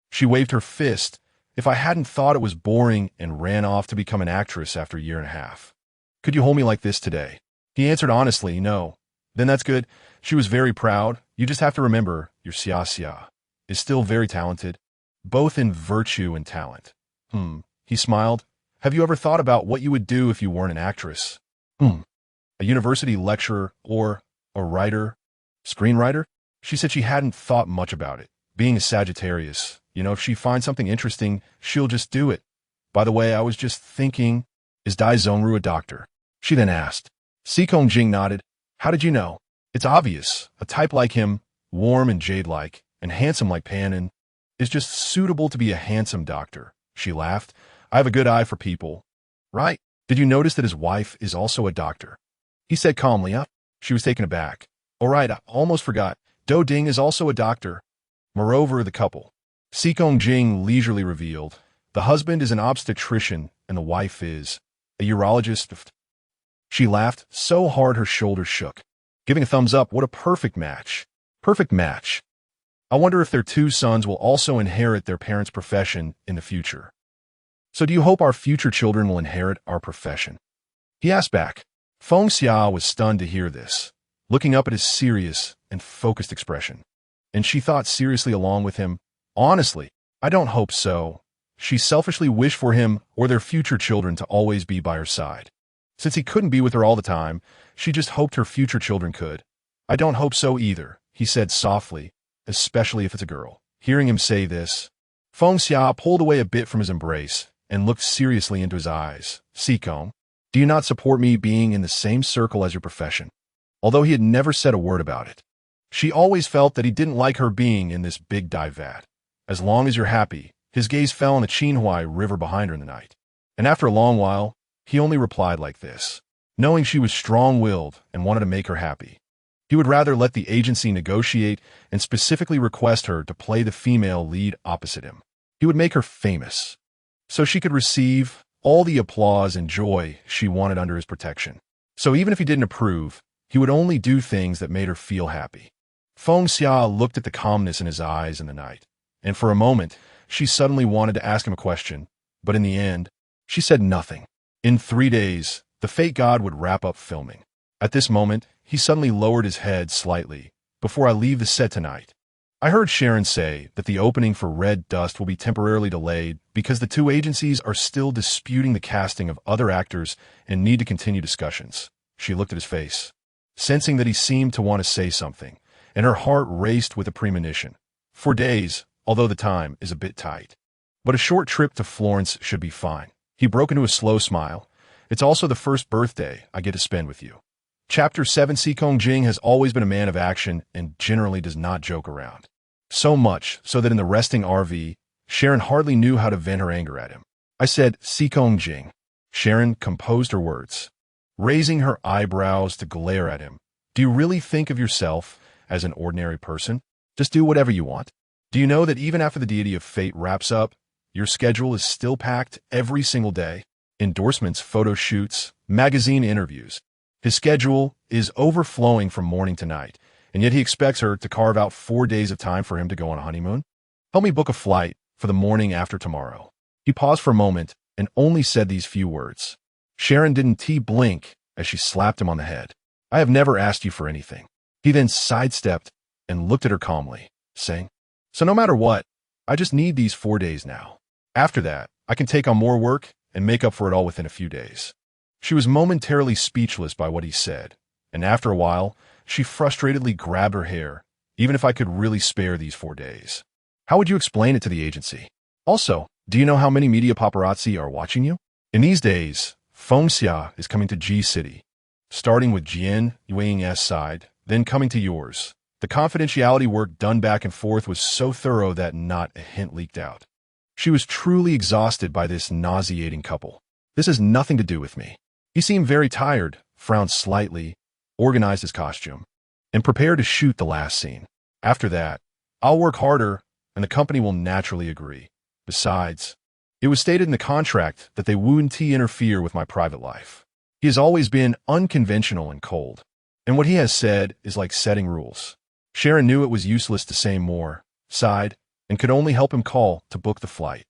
She waved her fist. If I hadn't thought it was boring and ran off to become an actress after a year and a half. Could you hold me like this today? He answered honestly, no. Then that's good. She was very proud. You just have to remember, your Xia Xia is still very talented, both in virtue and talent. He smiled. Have you ever thought about what you would do if you weren't an actress? A university lecturer or a writer? Screenwriter? She said she hadn't thought much about it. Being a Sagittarius, if she finds something interesting, she'll just do it. By the way, I was just thinking, is Dai Zhongru a doctor? She then asked. Si Kongjing nodded. How did you know? It's obvious. A type like him, warm and jade-like, and handsome like Panin, is just suitable to be a handsome doctor. She laughed. I have a good eye for people. Right? Did you notice that his wife is also a doctor? He said calmly. She was taken aback. All right, I almost forgot. Do Ding is also a doctor. Moreover, the couple. Si Kongjing leisurely revealed. The husband is an obstetrician and the wife is a urologist. She laughed so hard her shoulders shook, giving a thumbs up. What a perfect match. Perfect match. I wonder if their two sons will also inherit their parents' profession in the future. So do you hope our future children will inherit our profession? He asked back. Feng Xia was stunned to hear this, looking up at his serious and focused expression. And she thought seriously along with him, "Honestly, I don't hope so." She selfishly wished for him or their future children to always be by her side. Since he couldn't be with her all the time, she just hoped her future children could. "I don't hope so either," he said softly, "especially if it's a girl." Hearing him say this, Feng Xia pulled away a bit from his embrace and looked seriously into his eyes. "Sikong, do you not support me being in the same circle as your profession?" Although he had never said a word about it, she always felt that he didn't like her being in this big diva. "As long as you're happy." His gaze fell on the Qinhuai River behind her in the night. And after a long while, he only replied like this, knowing she was strong-willed and wanted to make her happy. He would rather let the agency negotiate and specifically request her to play the female lead opposite him. He would make her famous, so she could receive all the applause and joy she wanted under his protection. So even if he didn't approve, he would only do things that made her feel happy. Feng Xia looked at the calmness in his eyes in the night, and for a moment, she suddenly wanted to ask him a question, but in the end, she said nothing. In 3 days, the fate god would wrap up filming. At this moment, he suddenly lowered his head slightly. "Before I leave the set tonight, I heard Sharon say that the opening for Red Dust will be temporarily delayed because the two agencies are still disputing the casting of other actors and need to continue discussions." She looked at his face, sensing that he seemed to want to say something, and her heart raced with a premonition. 4 days, although the time is a bit tight. But a short trip to Florence should be fine. He broke into a slow smile. "It's also the first birthday I get to spend with you." Chapter 7. Sikong Jing has always been a man of action and generally does not joke around. So much so that in the resting RV, Sharon hardly knew how to vent her anger at him. "I said, Sikong Jing." Sharon composed her words, raising her eyebrows to glare at him. "Do you really think of yourself as an ordinary person? Just do whatever you want? Do you know that even after the deity of fate wraps up, your schedule is still packed every single day? Endorsements, photo shoots, magazine interviews. His schedule is overflowing from morning to night, and yet he expects her to carve out 4 days of time for him to go on a honeymoon? Help me book a flight for the morning after tomorrow." He paused for a moment and only said these few words. Sharon didn't blink as she slapped him on the head. "I have never asked you for anything." He then sidestepped and looked at her calmly, saying, "So no matter what, I just need these 4 days now. After that, I can take on more work and make up for it all within a few days." She was momentarily speechless by what he said, and after a while, she frustratedly grabbed her hair. "Even if I could really spare these 4 days, how would you explain it to the agency? Also, do you know how many media paparazzi are watching you? In these days, Feng Xia is coming to G City, starting with Jian Yuing's side, then coming to yours. The confidentiality work done back and forth was so thorough that not a hint leaked out. She was truly exhausted by this nauseating couple. This has nothing to do with me." He seemed very tired, frowned slightly, organized his costume, and prepared to shoot the last scene. "After that, I'll work harder, and the company will naturally agree. Besides, it was stated in the contract that they wouldn't interfere with my private life. He has always been unconventional and cold, and what he has said is like setting rules." Sharon knew it was useless to say more, sighed, and could only help him call to book the flight.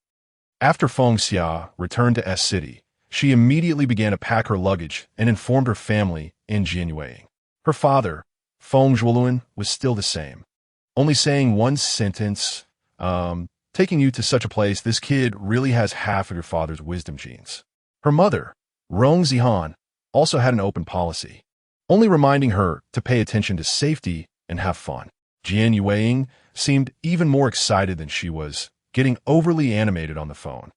After Feng Xia returned to S City, she immediately began to pack her luggage and informed her family in Jianyuan. Her father, Feng Zhuoluan, was still the same, only saying one sentence, "Taking you to such a place, this kid really has half of your father's wisdom genes." Her mother, Rong Zihan, also had an open policy, only reminding her to pay attention to safety and have fun. Jian Yueying seemed even more excited than she was, getting overly animated on the phone,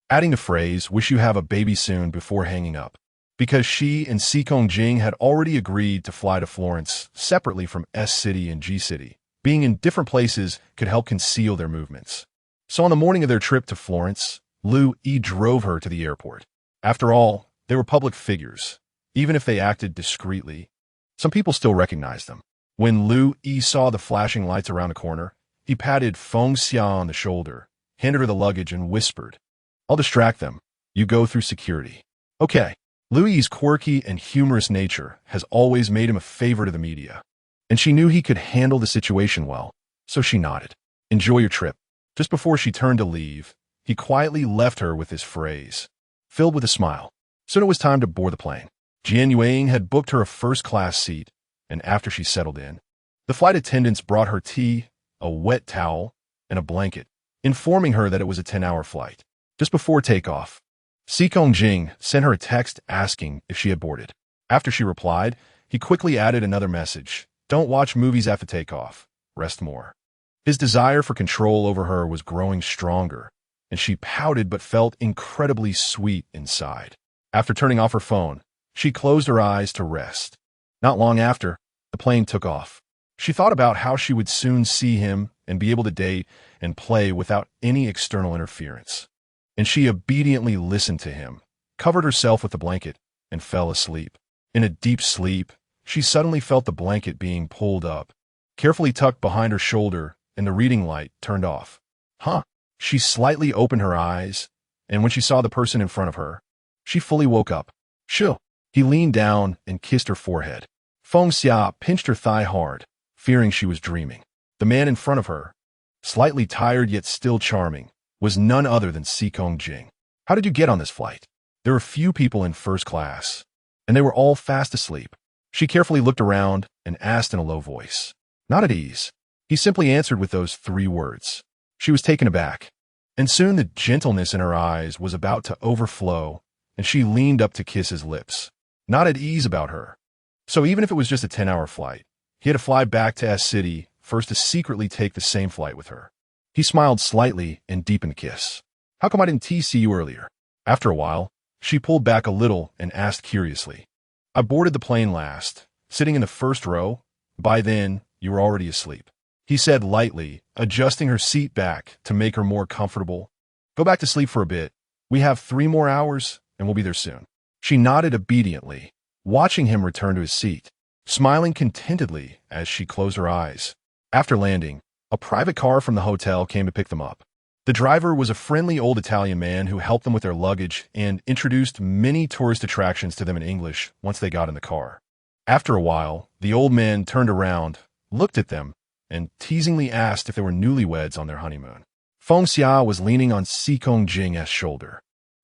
adding the phrase, "wish you have a baby soon," before hanging up, because she and Sikong Jing had already agreed to fly to Florence separately from S City and G City. Being in different places could help conceal their movements. So on the morning of their trip to Florence, Lu Yi drove her to the airport. After all, they were public figures. Even if they acted discreetly, some people still recognized them. When Lu Yi saw the flashing lights around the corner, he patted Feng Xia on the shoulder, handed her the luggage, and whispered, "I'll distract them. You go through security." Okay. Lu Yi's quirky and humorous nature has always made him a favorite of the media, and she knew he could handle the situation well, so she nodded. "Enjoy your trip." Just before she turned to leave, he quietly left her with this phrase, filled with a smile. Soon it was time to board the plane. Jian Yueying had booked her a first-class seat, and after she settled in, the flight attendants brought her tea, a wet towel, and a blanket, informing her that it was a 10-hour flight. Just before takeoff, Sikong Jing sent her a text asking if she had boarded. After she replied, he quickly added another message: "Don't watch movies after takeoff. Rest more." His desire for control over her was growing stronger, and she pouted but felt incredibly sweet inside. After turning off her phone, she closed her eyes to rest. Not long after, the plane took off. She thought about how she would soon see him and be able to date and play without any external interference. And she obediently listened to him, covered herself with the blanket, and fell asleep. In a deep sleep, she suddenly felt the blanket being pulled up, carefully tucked behind her shoulder, and the reading light turned off. Huh? She slightly opened her eyes, and when she saw the person in front of her, she fully woke up. Shoo! He leaned down and kissed her forehead. Feng Xia pinched her thigh hard, fearing she was dreaming. The man in front of her, slightly tired yet still charming, was none other than Sikong Jing. How did you get on this flight? There were few people in first class, and they were all fast asleep. She carefully looked around and asked in a low voice. Not at ease. He simply answered with those 3 words. She was taken aback, and soon the gentleness in her eyes was about to overflow, and she leaned up to kiss his lips. Not at ease about her. So even if it was just a 10-hour flight, he had to fly back to S City first to secretly take the same flight with her. He smiled slightly and deepened the kiss. How come I didn't see you earlier? After a while, she pulled back a little and asked curiously. I boarded the plane last, sitting in the first row. By then, you were already asleep. He said lightly, adjusting her seat back to make her more comfortable. Go back to sleep for a bit. We have 3 more hours, and we'll be there soon. She nodded obediently, watching him return to his seat, smiling contentedly as she closed her eyes. After landing, a private car from the hotel came to pick them up. The driver was a friendly old Italian man who helped them with their luggage and introduced many tourist attractions to them in English once they got in the car. After a while, the old man turned around, looked at them, and teasingly asked if they were newlyweds on their honeymoon. Feng Xia was leaning on Sikong Jing's shoulder,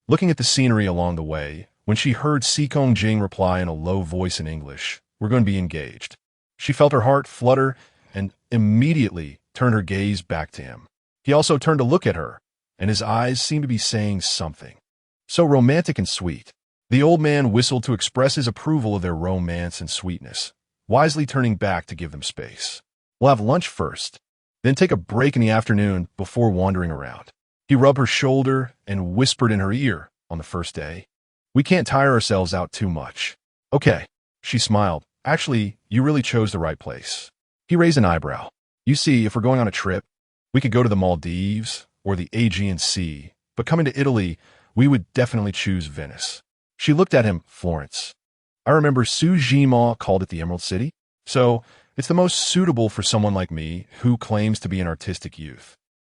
looking at the scenery along the way, when she heard Sikong Jing reply in a low voice in English, "We're going to be engaged." She felt her heart flutter and immediately turned her gaze back to him. He also turned to look at her, and his eyes seemed to be saying something so romantic and sweet. The old man whistled to express his approval of their romance and sweetness, wisely turning back to give them space. We'll have lunch first, then take a break in the afternoon before wandering around. He rubbed her shoulder and whispered in her ear on the first day. We can't tire ourselves out too much. Okay, she smiled. Actually, you really chose the right place. He raised an eyebrow. You see, if we're going on a trip, we could go to the Maldives or the Aegean Sea, but coming to Italy, we would definitely choose Venice. She looked at him. Florence. I remember Su Jima called it the Emerald City, so it's the most suitable for someone like me who claims to be an artistic youth.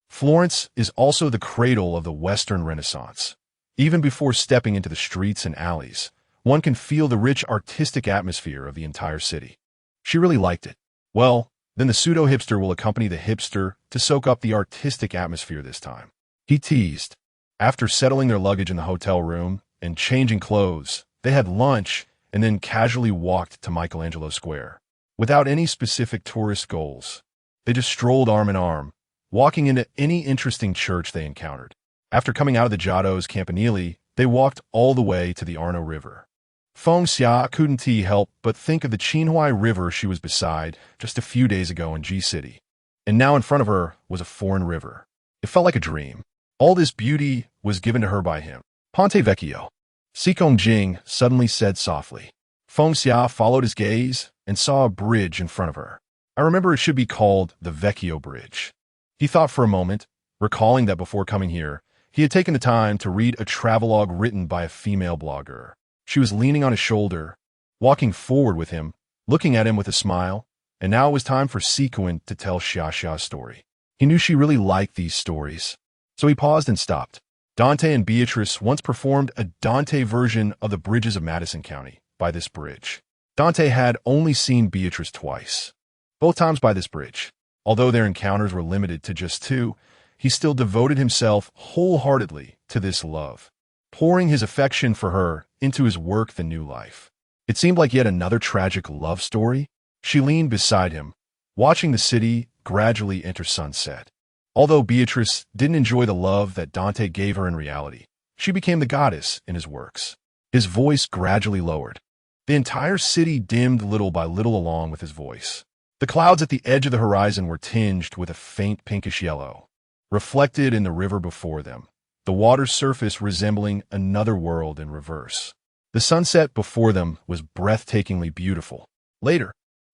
Florence is also the cradle of the Western Renaissance. Even before stepping into the streets and alleys, one can feel the rich artistic atmosphere of the entire city. She really liked it. Well, then the pseudo-hipster will accompany the hipster to soak up the artistic atmosphere this time. He teased. After settling their luggage in the hotel room and changing clothes, they had lunch and then casually walked to Michelangelo Square. Without any specific tourist goals, they just strolled arm in arm, walking into any interesting church they encountered. After coming out of the Giotto's Campanile, they walked all the way to the Arno River. Feng Xia couldn't help but think of the Qinhuai River she was beside just a few days ago in G-City. And now in front of her was a foreign river. It felt like a dream. All this beauty was given to her by him. Ponte Vecchio. Sikong Jing suddenly said softly. Feng Xia followed his gaze and saw a bridge in front of her. I remember it should be called the Vecchio Bridge. He thought for a moment, recalling that before coming here, he had taken the time to read a travelogue written by a female blogger. She was leaning on his shoulder, walking forward with him, looking at him with a smile, and now it was time for Sequin to tell Xiaxia's story. He knew she really liked these stories, so he paused and stopped. Dante and Beatrice once performed a Dante version of the Bridges of Madison County by this bridge. Dante had only seen Beatrice twice, both times by this bridge. Although their encounters were limited to just 2, he still devoted himself wholeheartedly to this love, pouring his affection for her into his work, The New Life. It seemed like yet another tragic love story. She leaned beside him, watching the city gradually enter sunset. Although Beatrice didn't enjoy the love that Dante gave her in reality, she became the goddess in his works. His voice gradually lowered. The entire city dimmed little by little along with his voice. The clouds at the edge of the horizon were tinged with a faint pinkish yellow, reflected in the river before them, the water's surface resembling another world in reverse. The sunset before them was breathtakingly beautiful. Later,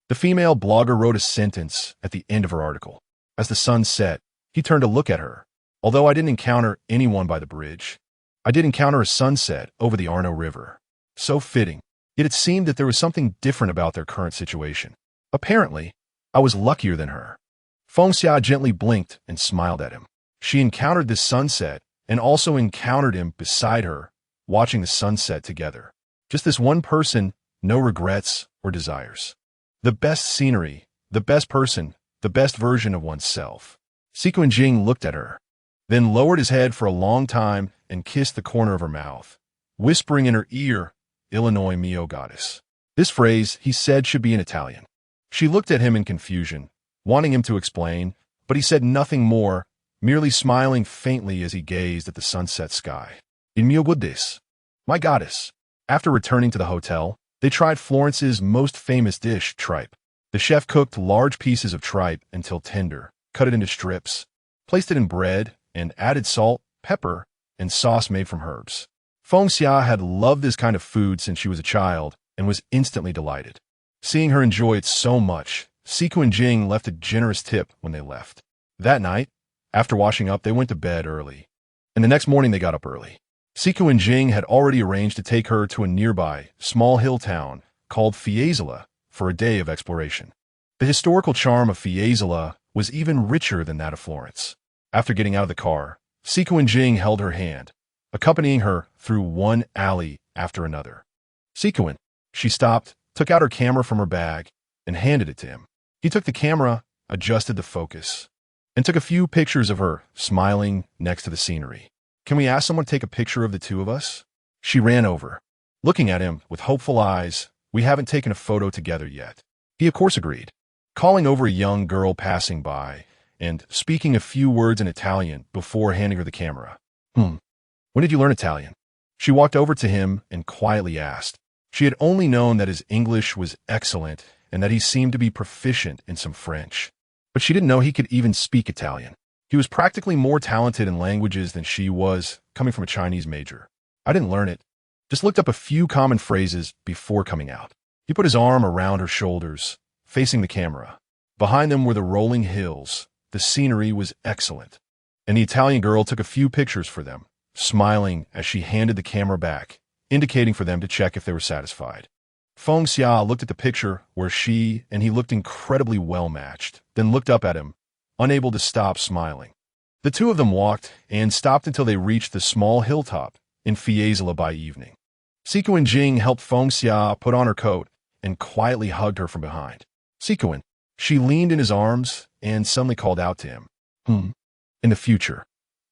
the female blogger wrote a sentence at the end of her article. As the sun set, he turned to look at her. Although I didn't encounter anyone by the bridge, I did encounter a sunset over the Arno River. So fitting. Yet it seemed that there was something different about their current situation. Apparently, I was luckier than her. Feng Xia gently blinked and smiled at him. She encountered this sunset and also encountered him beside her, watching the sunset together. Just this one person, no regrets or desires. The best scenery, the best person, the best version of oneself. Siku and Jing looked at her, then lowered his head for a long time and kissed the corner of her mouth, whispering in her ear, Illinois mio goddess. This phrase, he said, should be in Italian. She looked at him in confusion, wanting him to explain, but he said nothing more, merely smiling faintly as he gazed at the sunset sky. Il mio goddess. My goddess. After returning to the hotel, they tried Florence's most famous dish, tripe. The chef cooked large pieces of tripe until tender, cut it into strips, placed it in bread, and added salt, pepper, and sauce made from herbs. Feng Xia had loved this kind of food since she was a child and was instantly delighted. Seeing her enjoy it so much, Siku and Jing left a generous tip when they left. That night, after washing up, they went to bed early, and the next morning they got up early. Siku and Jing had already arranged to take her to a nearby, small hill town called Fiesole for a day of exploration. The historical charm of Fiesole was even richer than that of Florence. After getting out of the car, Siku and Jing held her hand, accompanying her through one alley after another. Sikuin, she stopped, took out her camera from her bag, and handed it to him. He took the camera, adjusted the focus, and took a few pictures of her, smiling next to the scenery. Can we ask someone to take a picture of the two of us? She ran over, looking at him with hopeful eyes. We haven't taken a photo together yet. He of course agreed, calling over a young girl passing by and speaking a few words in Italian before handing her the camera. When did you learn Italian? She walked over to him and quietly asked. She had only known that his English was excellent and that he seemed to be proficient in some French. But she didn't know he could even speak Italian. He was practically more talented in languages than she was, coming from a Chinese major. I didn't learn it. Just looked up a few common phrases before coming out. He put his arm around her shoulders, facing the camera. Behind them were the rolling hills. The scenery was excellent. And the Italian girl took a few pictures for them, smiling as she handed the camera back, indicating for them to check if they were satisfied. Feng Xia looked at the picture where she and he looked incredibly well matched, then looked up at him, unable to stop smiling. The two of them walked and stopped until they reached the small hilltop in Fiesole by evening. Sikuin Jing helped Feng Xia put on her coat and quietly hugged her from behind. Sikuin, she leaned in his arms and suddenly called out to him. In the future,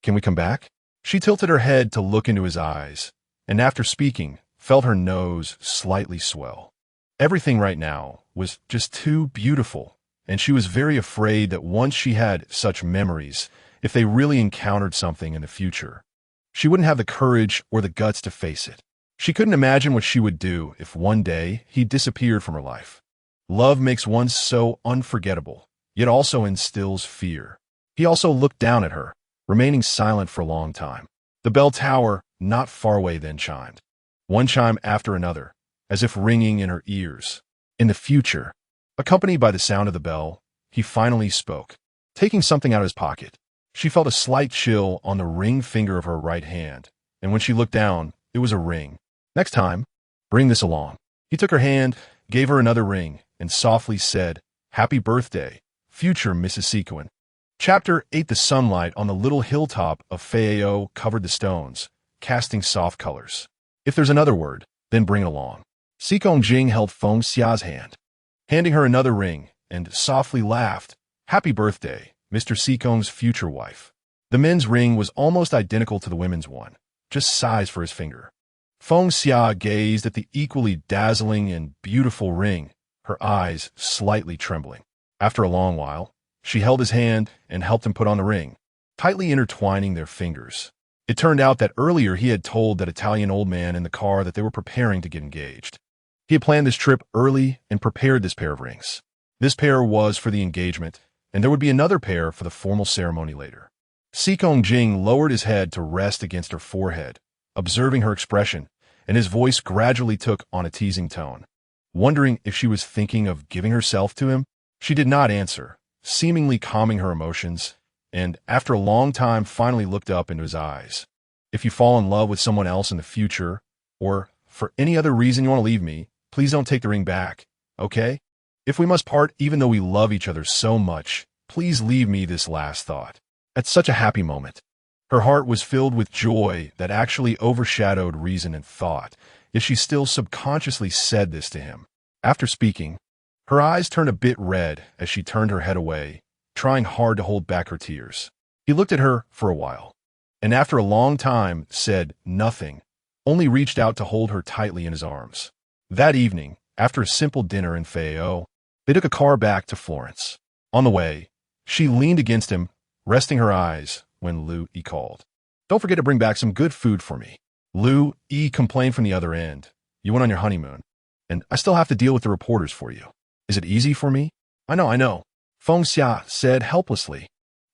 can we come back? She tilted her head to look into his eyes, and after speaking, felt her nose slightly swell. Everything right now was just too beautiful, and she was very afraid that once she had such memories, if they really encountered something in the future, she wouldn't have the courage or the guts to face it. She couldn't imagine what she would do if one day he disappeared from her life. Love makes one so unforgettable, yet also instills fear. He also looked down at her, remaining silent for a long time. The bell tower, not far away, then chimed. One chime after another, as if ringing in her ears. In the future, accompanied by the sound of the bell, he finally spoke, taking something out of his pocket. She felt a slight chill on the ring finger of her right hand, and when she looked down, it was a ring. Next time, bring this along. He took her hand, gave her another ring, and softly said, Happy birthday, future Mrs. Sikuin. Chapter 8. The sunlight on the little hilltop of Fao covered the stones, casting soft colors. If there's another word, then bring it along. Sikong Jing held Feng Xia's hand, handing her another ring, and softly laughed, Happy birthday, Mr. Sikong's future wife. The men's ring was almost identical to the women's one, just size for his finger. Feng Xia gazed at the equally dazzling and beautiful ring, her eyes slightly trembling. After a long while, she held his hand and helped him put on the ring, tightly intertwining their fingers. It turned out that earlier he had told that Italian old man in the car that they were preparing to get engaged. He had planned this trip early and prepared this pair of rings. This pair was for the engagement, and there would be another pair for the formal ceremony later. Xikong Jing lowered his head to rest against her forehead, observing her expression, and his voice gradually took on a teasing tone. Wondering if she was thinking of giving herself to him, she did not answer, seemingly calming her emotions, and after a long time finally looked up into his eyes. If you fall in love with someone else in the future, or for any other reason you want to leave me, please don't take the ring back, okay? If we must part even though we love each other so much, please leave me this last thought. At such a happy moment. Her heart was filled with joy that actually overshadowed reason and thought, yet she still subconsciously said this to him. After speaking, her eyes turned a bit red as she turned her head away, trying hard to hold back her tears. He looked at her for a while, and after a long time said nothing, only reached out to hold her tightly in his arms. That evening, after a simple dinner in Fayot, they took a car back to Florence. On the way, she leaned against him, resting her eyes when Lu Yi called. "Don't forget to bring back some good food for me." Lu Yi complained from the other end. "You went on your honeymoon, and I still have to deal with the reporters for you. Is it easy for me?" I know. Feng Xia said helplessly.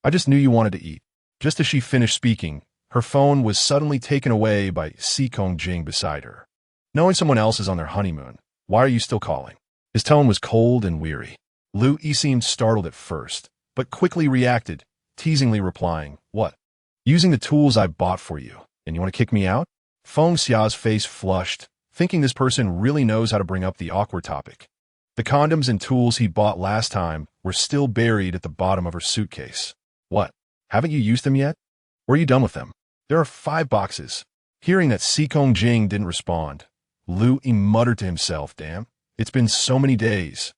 "I just knew you wanted to eat." Just as she finished speaking, her phone was suddenly taken away by Xikong Jing beside her. "Knowing someone else is on their honeymoon, why are you still calling?" His tone was cold and weary. Lu Yi seemed startled at first, but quickly reacted, teasingly replying, "What? Using the tools I bought for you, and you want to kick me out?" Feng Xia's face flushed, thinking this person really knows how to bring up the awkward topic. The condoms and tools he bought last time were still buried at the bottom of her suitcase. "What? Haven't you used them yet? Or are you done with them? There are 5 boxes. Hearing that Xikong Jing didn't respond, Lu Yi muttered to himself, "Damn, it's been so many days."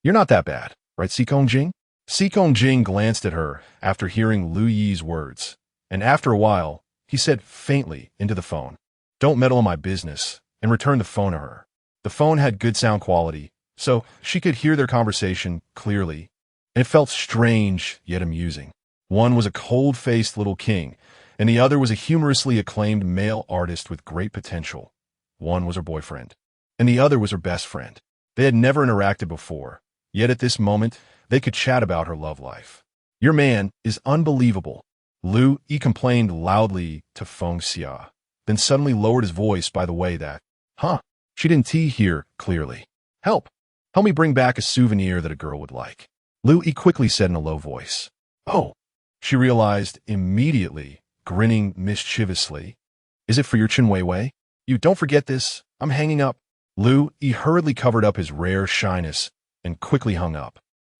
"You're not that bad, right, Xikong Jing?" Xikong Jing glanced at her after hearing Lu Yi's words, and after a while, he said faintly into the phone, "Don't meddle in my business," and returned the phone to her. The phone had good sound quality, so she could hear their conversation clearly, and it felt strange yet amusing. One was a cold-faced little king, and the other was a humorously acclaimed male artist with great potential. One was her boyfriend, and the other was her best friend. They had never interacted before, yet at this moment, they could chat about her love life. "Your man is unbelievable," Lu Yi complained loudly to Feng Xia, then suddenly lowered his voice by the way that, she didn't hear clearly. Help me bring back a souvenir that a girl would like," Lu Yi quickly said in a low voice. "Oh," she realized immediately, grinning mischievously. "Is it for your Chen Weiwei? You don't forget this, I'm hanging up." Lu Yi hurriedly covered up his rare shyness and quickly hung up.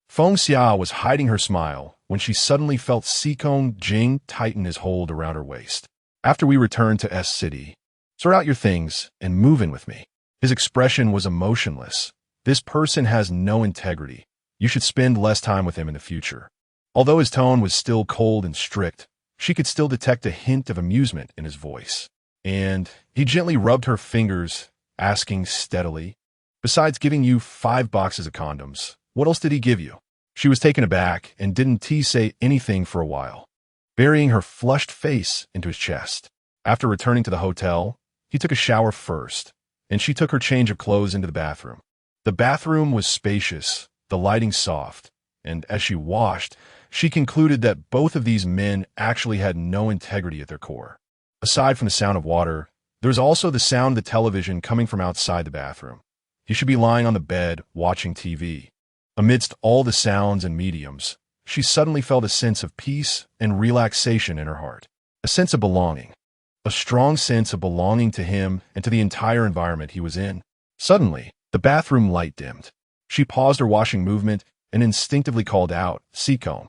Feng Xia was hiding her smile when she suddenly felt Xikong Jing tighten his hold around her waist. "After we return to S City, sort out your things and move in with me." His expression was emotionless. This person has no integrity. You should spend less time with him in the future. Although his tone was still cold and strict, she could still detect a hint of amusement in his voice. And he gently rubbed her fingers, asking steadily, "Besides giving you 5 boxes of condoms, what else did he give you?" She was taken aback and didn't say anything for a while, burying her flushed face into his chest. After returning to the hotel, he took a shower first, and she took her change of clothes into the bathroom. The bathroom was spacious, the lighting soft, and as she washed, she concluded that both of these men actually had no integrity at their core. Aside from the sound of water, there was also the sound of the television coming from outside the bathroom. He should be lying on the bed watching TV. Amidst all the sounds and mediums, she suddenly felt a sense of peace and relaxation in her heart. A sense of belonging. A strong sense of belonging to him and to the entire environment he was in. Suddenly, the bathroom light dimmed. She paused her washing movement and instinctively called out, "Xikong."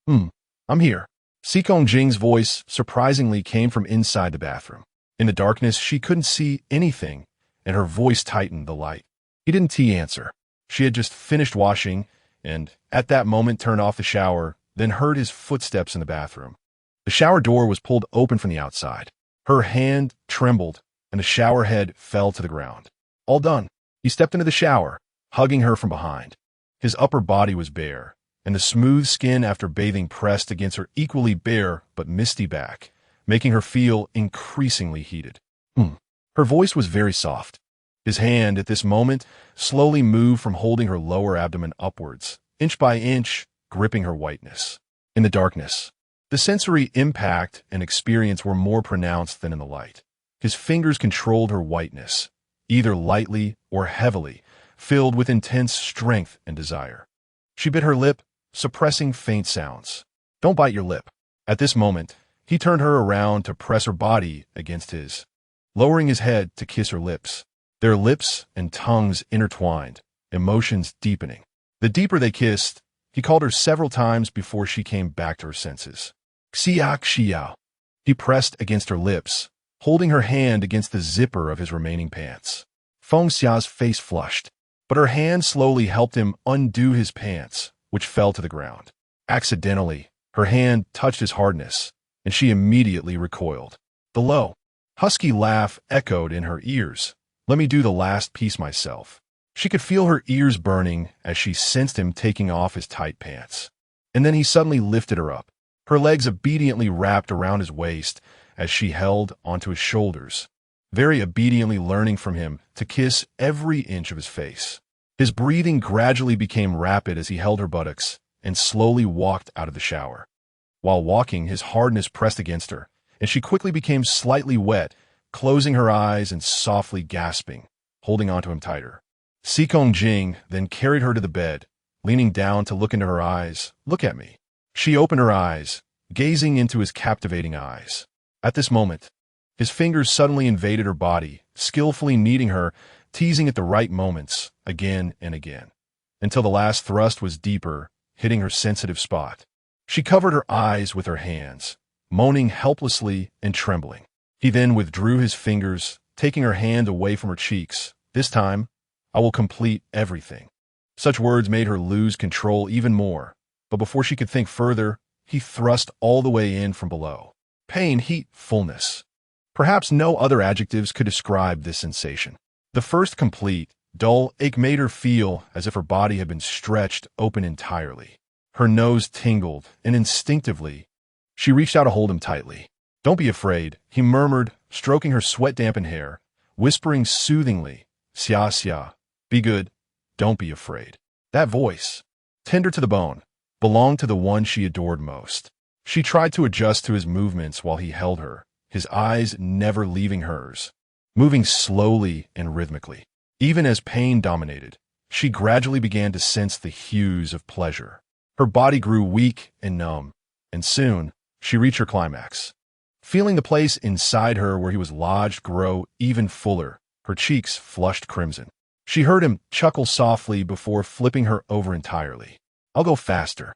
I'm here." Xikong Jing's voice surprisingly came from inside the bathroom. In the darkness, she couldn't see anything, and her voice tightened the light. He didn't answer. She had just finished washing, and at that moment turned off the shower, then heard his footsteps in the bathroom. The shower door was pulled open from the outside. Her hand trembled and the shower head fell to the ground. All done. He stepped into the shower, hugging her from behind. His upper body was bare, and the smooth skin after bathing pressed against her equally bare but misty back, making her feel increasingly heated. Her voice was very soft. His hand, at this moment, slowly moved from holding her lower abdomen upwards, inch by inch, gripping her whiteness. In the darkness, the sensory impact and experience were more pronounced than in the light. His fingers controlled her whiteness, either lightly or heavily, filled with intense strength and desire. She bit her lip, suppressing faint sounds. "Don't bite your lip." At this moment, he turned her around to press her body against his, lowering his head to kiss her lips. Their lips and tongues intertwined, emotions deepening. The deeper they kissed, he called her several times before she came back to her senses. "Xiao, xiao." He pressed against her lips, holding her hand against the zipper of his remaining pants. Feng Xiao's face flushed, but her hand slowly helped him undo his pants, which fell to the ground. Accidentally, her hand touched his hardness, and she immediately recoiled. The low, husky laugh echoed in her ears. "Let me do the last piece myself." She could feel her ears burning as she sensed him taking off his tight pants. And then he suddenly lifted her up, her legs obediently wrapped around his waist as she held onto his shoulders, very obediently learning from him to kiss every inch of his face. His breathing gradually became rapid as he held her buttocks and slowly walked out of the shower. While walking, his hardness pressed against her, and she quickly became slightly wet, closing her eyes and softly gasping, holding onto him tighter. Xikong Jing then carried her to the bed, leaning down to look into her eyes. "Look at me." She opened her eyes, gazing into his captivating eyes. At this moment, his fingers suddenly invaded her body, skillfully kneading her, teasing at the right moments, again and again, until the last thrust was deeper, hitting her sensitive spot. She covered her eyes with her hands, moaning helplessly and trembling. He then withdrew his fingers, taking her hand away from her cheeks. "This time, I will complete everything." Such words made her lose control even more, but before she could think further, he thrust all the way in from below. Pain, heat, fullness. Perhaps no other adjectives could describe this sensation. The first complete, dull ache made her feel as if her body had been stretched open entirely. Her nose tingled, and instinctively, she reached out to hold him tightly. "Don't be afraid," he murmured, stroking her sweat-dampened hair, whispering soothingly, "Xia, xia, be good, don't be afraid." That voice, tender to the bone, belonged to the one she adored most. She tried to adjust to his movements while he held her, his eyes never leaving hers, moving slowly and rhythmically. Even as pain dominated, she gradually began to sense the hues of pleasure. Her body grew weak and numb, and soon she reached her climax. Feeling the place inside her where he was lodged grow even fuller, her cheeks flushed crimson. She heard him chuckle softly before flipping her over entirely. "I'll go faster,"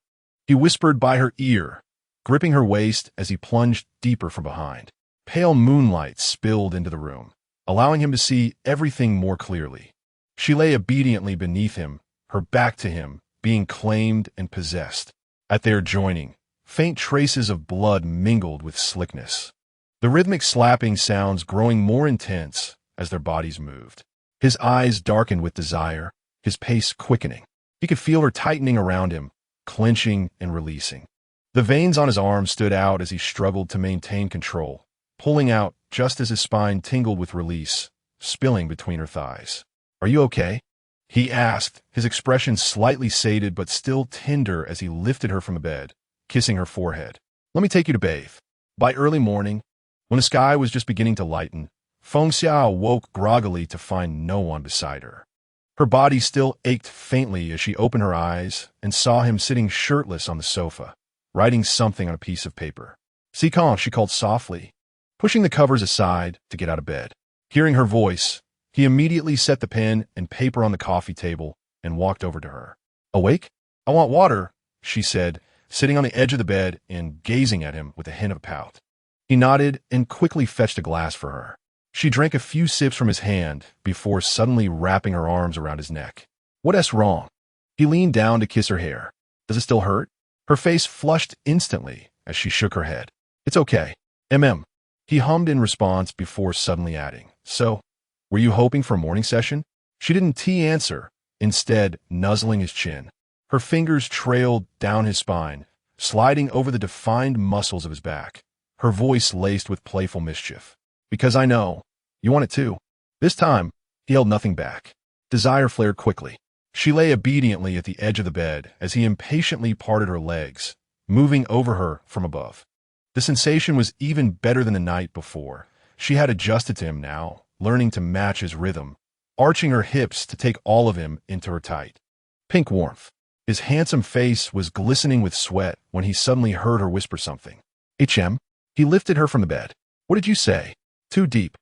he whispered by her ear, gripping her waist as he plunged deeper from behind. Pale moonlight spilled into the room, allowing him to see everything more clearly. She lay obediently beneath him, her back to him, being claimed and possessed. At their joining, faint traces of blood mingled with slickness, the rhythmic slapping sounds growing more intense as their bodies moved. His eyes darkened with desire, his pace quickening. He could feel her tightening around him, clenching and releasing. The veins on his arm stood out as he struggled to maintain control, pulling out just as his spine tingled with release, spilling between her thighs. "Are you okay?" he asked, his expression slightly sated but still tender as he lifted her from the bed, kissing her forehead. "Let me take you to bathe." By early morning, when the sky was just beginning to lighten, Feng Xiao woke groggily to find no one beside her. Her body still ached faintly as she opened her eyes and saw him sitting shirtless on the sofa, writing something on a piece of paper. "Xikong," she called softly, pushing the covers aside to get out of bed. Hearing her voice, he immediately set the pen and paper on the coffee table and walked over to her. "Awake? I want water," she said, sitting on the edge of the bed and gazing at him with a hint of a pout. He nodded and quickly fetched a glass for her. She drank a few sips from his hand before suddenly wrapping her arms around his neck. "What's wrong?" He leaned down to kiss her hair. "Does it still hurt?" Her face flushed instantly as she shook her head. "It's okay. He hummed in response before suddenly adding, "So, were you hoping for a morning session?" She didn't answer, instead nuzzling his chin. Her fingers trailed down his spine, sliding over the defined muscles of his back, her voice laced with playful mischief. "Because I know. You want it too." This time, he held nothing back. Desire flared quickly. She lay obediently at the edge of the bed as he impatiently parted her legs, moving over her from above. The sensation was even better than the night before. She had adjusted to him now, learning to match his rhythm, arching her hips to take all of him into her tight, pink warmth. His handsome face was glistening with sweat when he suddenly heard her whisper something. "HM?" He lifted her from the bed. "What did you say?" "Too deep."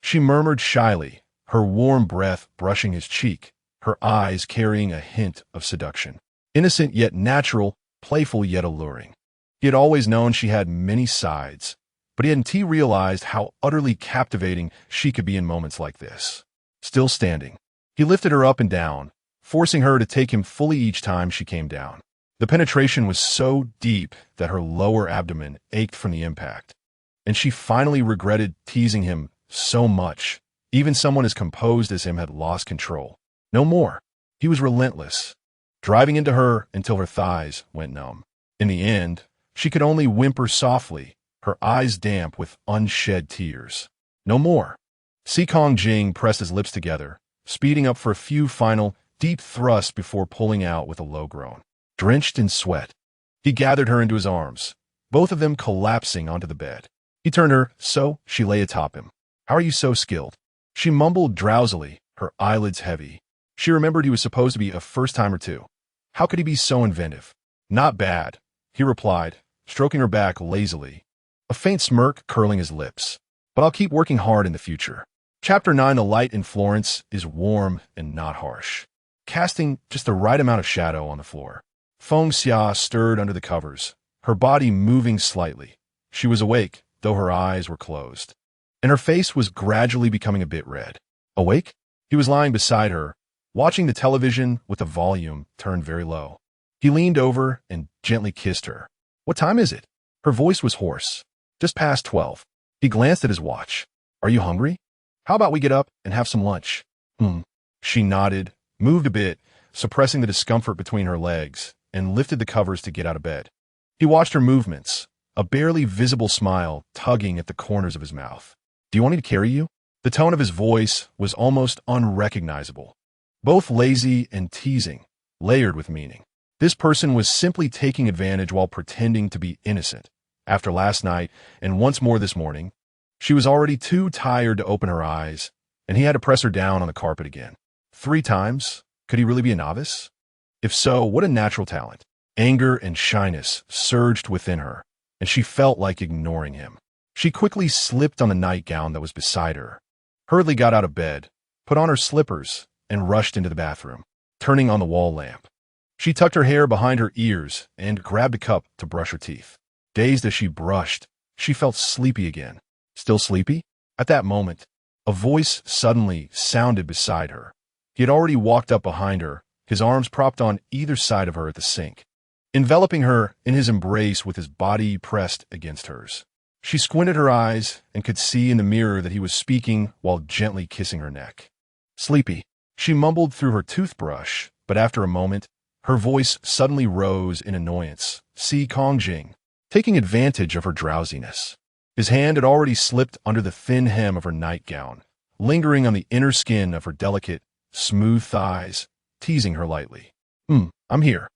She murmured shyly, her warm breath brushing his cheek, her eyes carrying a hint of seduction. Innocent yet natural, playful yet alluring. He had always known she had many sides, but he hadn't realized how utterly captivating she could be in moments like this. Still standing, he lifted her up and down, forcing her to take him fully each time she came down. The penetration was so deep that her lower abdomen ached from the impact, and she finally regretted teasing him so much. Even someone as composed as him had lost control. No more. He was relentless, driving into her until her thighs went numb. In the end, she could only whimper softly, her eyes damp with unshed tears. No more. Kong Jing pressed his lips together, speeding up for a few final, deep thrusts before pulling out with a low groan. Drenched in sweat, he gathered her into his arms, both of them collapsing onto the bed. He turned her so she lay atop him. "How are you so skilled?" She mumbled drowsily, her eyelids heavy. She remembered he was supposed to be a first-timer too. How could he be so inventive? "Not bad," he replied, stroking her back lazily, a faint smirk curling his lips. "But I'll keep working hard in the future." Chapter 9. The light in Florence is warm and not harsh, casting just the right amount of shadow on the floor. Feng Xia stirred under the covers, her body moving slightly. She was awake, though her eyes were closed, and her face was gradually becoming a bit red. Awake? He was lying beside her, watching the television with the volume turned very low. He leaned over and gently kissed her. "What time is it?" Her voice was hoarse. "Just past 12. He glanced at his watch. "Are you hungry? How about we get up and have some lunch?" She nodded, moved a bit, suppressing the discomfort between her legs, and lifted the covers to get out of bed. He watched her movements, a barely visible smile tugging at the corners of his mouth. "Do you want me to carry you?" The tone of his voice was almost unrecognizable, both lazy and teasing, layered with meaning. This person was simply taking advantage while pretending to be innocent. After last night, and once more this morning, she was already too tired to open her eyes, and he had to press her down on the carpet again. 3 times? Could he really be a novice? If so, what a natural talent. Anger and shyness surged within her, and she felt like ignoring him. She quickly slipped on the nightgown that was beside her, hurriedly got out of bed, put on her slippers, and rushed into the bathroom, turning on the wall lamp. She tucked her hair behind her ears and grabbed a cup to brush her teeth. Dazed as she brushed, she felt sleepy again. Still sleepy? At that moment, a voice suddenly sounded beside her. He had already walked up behind her, his arms propped on either side of her at the sink, enveloping her in his embrace with his body pressed against hers. She squinted her eyes and could see in the mirror that he was speaking while gently kissing her neck. "Sleepy," she mumbled through her toothbrush, but after a moment, her voice suddenly rose in annoyance. Kong Jing, taking advantage of her drowsiness. His hand had already slipped under the thin hem of her nightgown, lingering on the inner skin of her delicate, smooth thighs, teasing her lightly. I'm here,"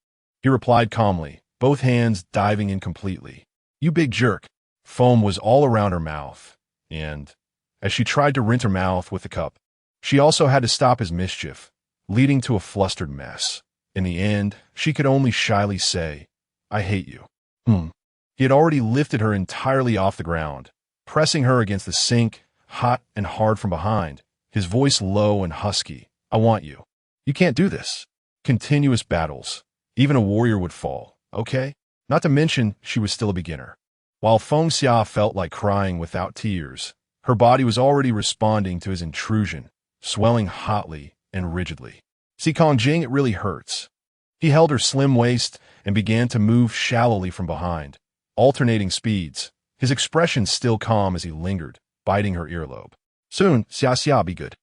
he replied calmly, both hands diving in completely. "You big jerk." Foam was all around her mouth, and, as she tried to rinse her mouth with the cup, she also had to stop his mischief, leading to a flustered mess. In the end, she could only shyly say, "I hate you." He had already lifted her entirely off the ground, pressing her against the sink, hot and hard from behind, his voice low and husky. "I want you. You can't do this." Continuous battles. Even a warrior would fall, okay? Not to mention, she was still a beginner. While Feng Xia felt like crying without tears, her body was already responding to his intrusion, swelling hotly and rigidly. Kong Jing, it really hurts." He held her slim waist and began to move shallowly from behind, alternating speeds, his expression still calm as he lingered, biting her earlobe. Soon, xia be good.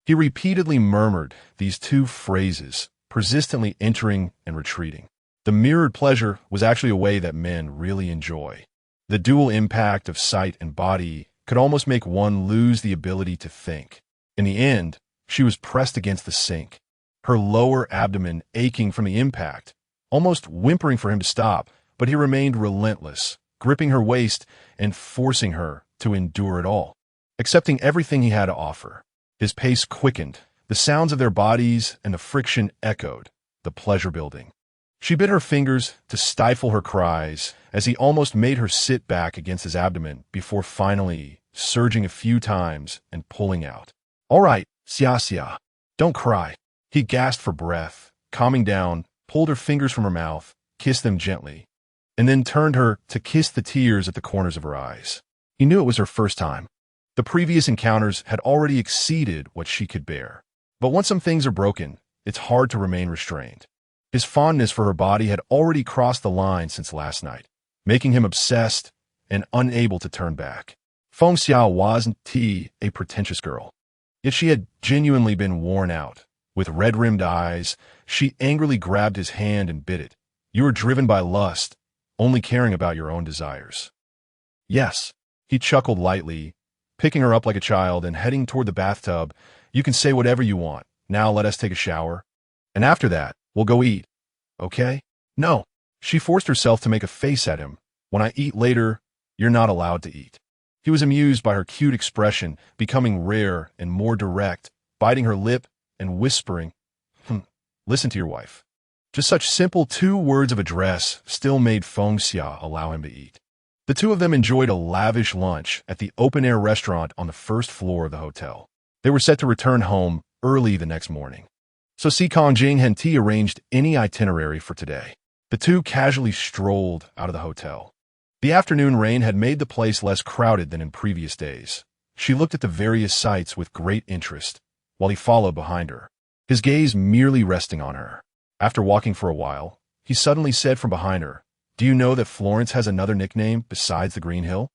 He repeatedly murmured these two phrases, persistently entering and retreating. The mirrored pleasure was actually a way that men really enjoy. The dual impact of sight and body could almost make one lose the ability to think. In the end, she was pressed against the sink, her lower abdomen aching from the impact, almost whimpering for him to stop, but he remained relentless, gripping her waist and forcing her to endure it all, accepting everything he had to offer. His pace quickened, the sounds of their bodies and the friction echoed, the pleasure building. She bit her fingers to stifle her cries as he almost made her sit back against his abdomen before finally surging a few times and pulling out. All right, xia, don't cry. He gasped for breath, calming down, pulled her fingers from her mouth, kissed them gently, and then turned her to kiss the tears at the corners of her eyes. He knew it was her first time. The previous encounters had already exceeded what she could bear. But once some things are broken, it's hard to remain restrained. His fondness for her body had already crossed the line since last night, making him obsessed and unable to turn back. Feng Xiao wasn't a pretentious girl. Yet she had genuinely been worn out. With red-rimmed eyes, she angrily grabbed his hand and bit it. You were driven by lust, only caring about your own desires. Yes, he chuckled lightly, picking her up like a child and heading toward the bathtub. You can say whatever you want. Now let us take a shower. And after that, we'll go eat. Okay? No. She forced herself to make a face at him. When I eat later, you're not allowed to eat. He was amused by her cute expression, becoming rare and more direct, biting her lip and whispering, listen to your wife. Just such simple 2 words of address still made Feng Xia allow him to eat. The two of them enjoyed a lavish lunch at the open-air restaurant on the first floor of the hotel. They were set to return home early the next morning. So Si Kongjing and T arranged any itinerary for today. The two casually strolled out of the hotel. The afternoon rain had made the place less crowded than in previous days. She looked at the various sights with great interest, while he followed behind her, his gaze merely resting on her. After walking for a while, he suddenly said from behind her, Do you know that Florence has another nickname besides the Green Hill?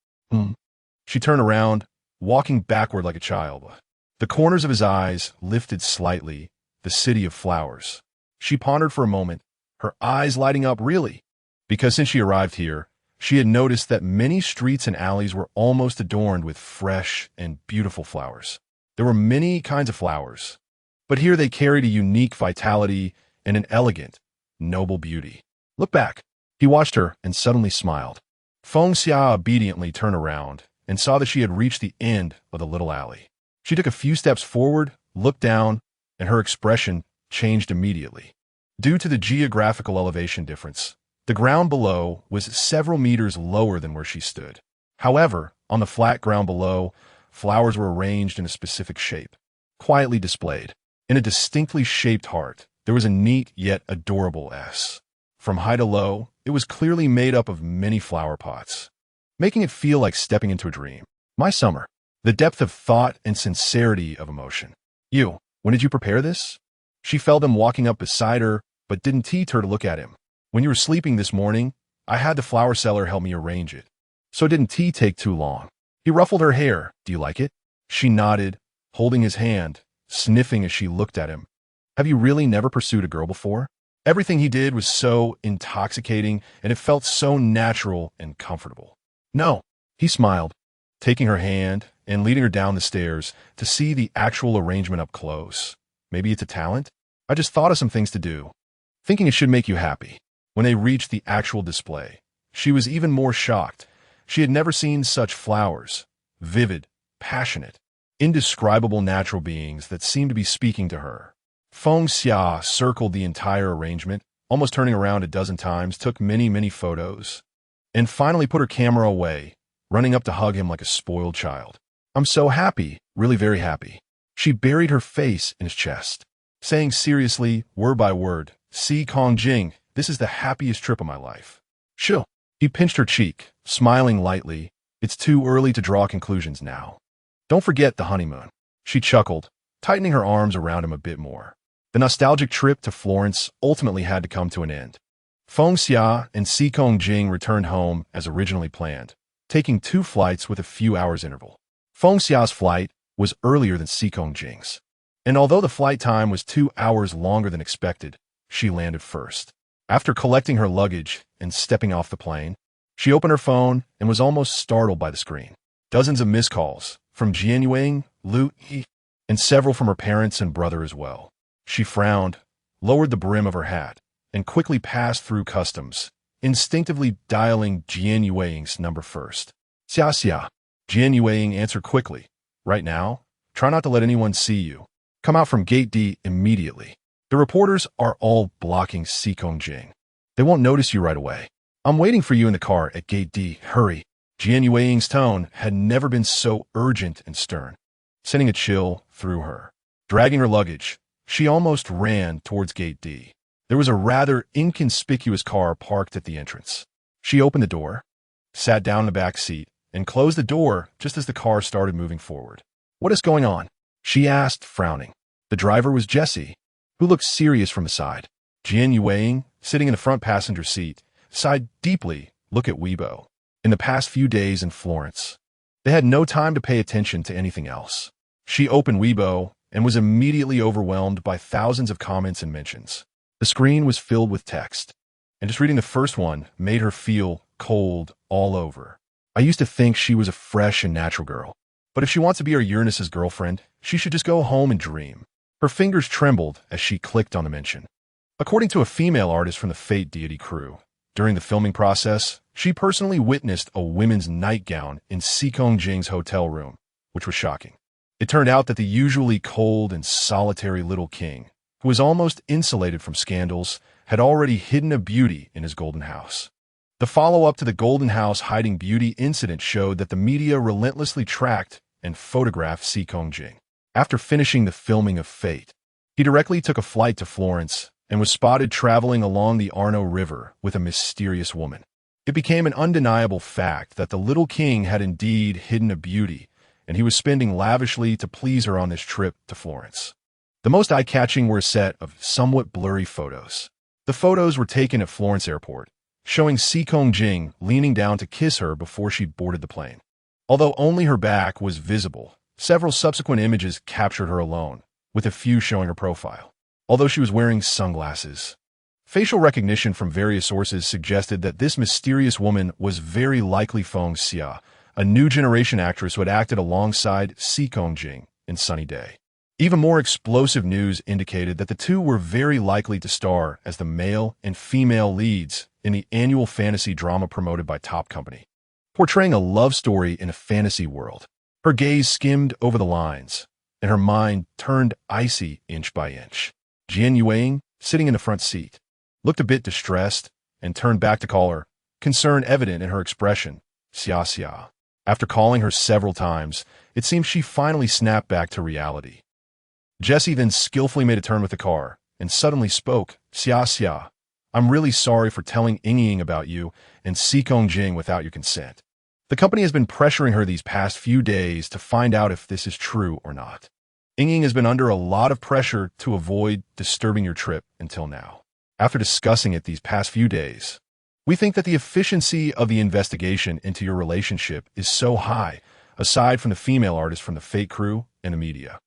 She turned around, walking backward like a child. The corners of his eyes lifted slightly, the city of flowers. She pondered for a moment, her eyes lighting up really, because since she arrived here, she had noticed that many streets and alleys were almost adorned with fresh and beautiful flowers. There were many kinds of flowers, but here they carried a unique vitality and an elegant, noble beauty. Look back. He watched her and suddenly smiled. Feng Xia obediently turned around and saw that she had reached the end of the little alley. She took a few steps forward, looked down, and her expression changed immediately. Due to the geographical elevation difference, the ground below was several meters lower than where she stood. However, on the flat ground below, flowers were arranged in a specific shape, quietly displayed. In a distinctly shaped heart, there was a neat yet adorable S. From high to low, it was clearly made up of many flower pots, making it feel like stepping into a dream. My summer. The depth of thought and sincerity of emotion. You, when did you prepare this? She felt him walking up beside her, but didn't tease her to look at him. When you were sleeping this morning, I had the flower seller help me arrange it, so it didn't take too long. He ruffled her hair. Do you like it? She nodded, holding his hand, sniffing as she looked at him. Have you really never pursued a girl before? Everything he did was so intoxicating, and it felt so natural and comfortable. No, he smiled, taking her hand and leading her down the stairs to see the actual arrangement up close. Maybe it's a talent? I just thought of some things to do, thinking it should make you happy. When they reached the actual display, she was even more shocked. She had never seen such flowers, vivid, passionate, indescribable natural beings that seemed to be speaking to her. Feng Xia circled the entire arrangement, almost turning around a dozen times, took many photos, and finally put her camera away, running up to hug him like a spoiled child. I'm so happy, really very happy. She buried her face in his chest, saying seriously, word by word, Si Kongjing, this is the happiest trip of my life. Shoo. He pinched her cheek, smiling lightly. It's too early to draw conclusions now. Don't forget the honeymoon. She chuckled, tightening her arms around him a bit more. The nostalgic trip to Florence ultimately had to come to an end. Feng Xia and Si Kongjing returned home as originally planned, taking 2 flights with a few hours interval. Feng Xia's flight was earlier than Jing's. And although the flight time was 2 hours longer than expected, she landed first. After collecting her luggage and stepping off the plane, she opened her phone and was almost startled by the screen. Dozens of missed calls from Jianyuing, Lu Yi, and several from her parents and brother as well. She frowned, lowered the brim of her hat, and quickly passed through customs, instinctively dialing Jianyuing's number first. Xia Xia. Jianyuing answered quickly. Right now, try not to let anyone see you. Come out from Gate D immediately. The reporters are all blocking Jing. They won't notice you right away. I'm waiting for you in the car at Gate D. Hurry. Jianyuing's tone had never been so urgent and stern, sending a chill through her. Dragging her luggage, she almost ran towards Gate D. There was a rather inconspicuous car parked at the entrance. She opened the door, sat down in the back seat, and closed the door just as the car started moving forward. What is going on? She asked, frowning. The driver was Jesse, who looked serious from the side. Jianyuing, sitting in the front passenger seat, sighed deeply. Look at Weibo. In the past few days in Florence, they had no time to pay attention to anything else. She opened Weibo and was immediately overwhelmed by thousands of comments and mentions. The screen was filled with text, and just reading the first one made her feel cold all over. I used to think she was a fresh and natural girl, but if she wants to be her Uranus's girlfriend, she should just go home and dream. Her fingers trembled as she clicked on the mention. According to a female artist from the Fate Deity crew, during the filming process, she personally witnessed a women's nightgown in Jing's hotel room, which was shocking. It turned out that the usually cold and solitary little king, who was almost insulated from scandals, had already hidden a beauty in his golden house. The follow-up to the Golden House hiding beauty incident showed that the media relentlessly tracked and photographed Jing. After finishing the filming of Fate, he directly took a flight to Florence and was spotted traveling along the Arno River with a mysterious woman. It became an undeniable fact that the little king had indeed hidden a beauty, and he was spending lavishly to please her on this trip to Florence. The most eye-catching were a set of somewhat blurry photos. The photos were taken at Florence Airport, showing Jing leaning down to kiss her before she boarded the plane. Although only her back was visible, several subsequent images captured her alone, with a few showing her profile. Although she was wearing sunglasses, facial recognition from various sources suggested that this mysterious woman was very likely Feng Xia, a new generation actress who had acted alongside Jing in Sunny Day. Even more explosive news indicated that the two were very likely to star as the male and female leads in the annual fantasy drama promoted by Top Company, portraying a love story in a fantasy world. Her gaze skimmed over the lines, and her mind turned icy inch by inch. Jianyuing, sitting in the front seat, looked a bit distressed and turned back to call her, concern evident in her expression, Xia Xia. After calling her several times, it seemed she finally snapped back to reality. Jesse then skillfully made a turn with the car and suddenly spoke, Xia Xia, I'm really sorry for telling Ying about you and Jing without your consent. The company has been pressuring her these past few days to find out if this is true or not. Ying has been under a lot of pressure to avoid disturbing your trip until now. After discussing it these past few days, we think that the efficiency of the investigation into your relationship is so high, aside from the female artist from the Fate crew and the media.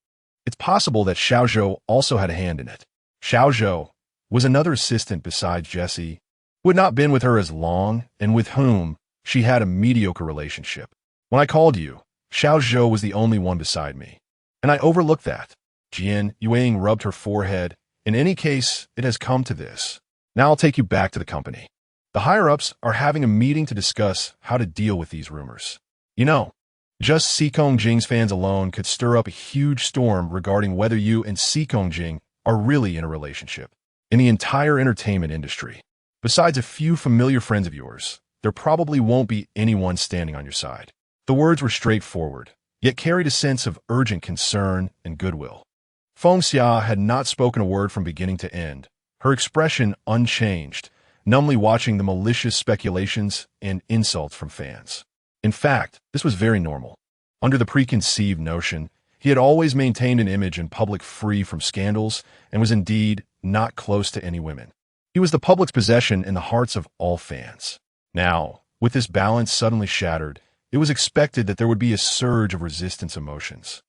It's possible that Xiaozhou also had a hand in it. Xiaozhou was another assistant besides Jesse, who had not been with her as long and with whom she had a mediocre relationship. When I called you, Xiaozhou was the only one beside me, and I overlooked that. Jianyuing rubbed her forehead. In any case, it has come to this. Now I'll take you back to the company. The higher-ups are having a meeting to discuss how to deal with these rumors. You know, just Jing's fans alone could stir up a huge storm regarding whether you and Jing are really in a relationship. In the entire entertainment industry, besides a few familiar friends of yours, there probably won't be anyone standing on your side. The words were straightforward, yet carried a sense of urgent concern and goodwill. Feng Xia had not spoken a word from beginning to end, her expression unchanged, numbly watching the malicious speculations and insults from fans. In fact, this was very normal. Under the preconceived notion, he had always maintained an image in public free from scandals and was indeed not close to any women. He was the public's possession in the hearts of all fans. Now, with this balance suddenly shattered, it was expected that there would be a surge of resistance emotions.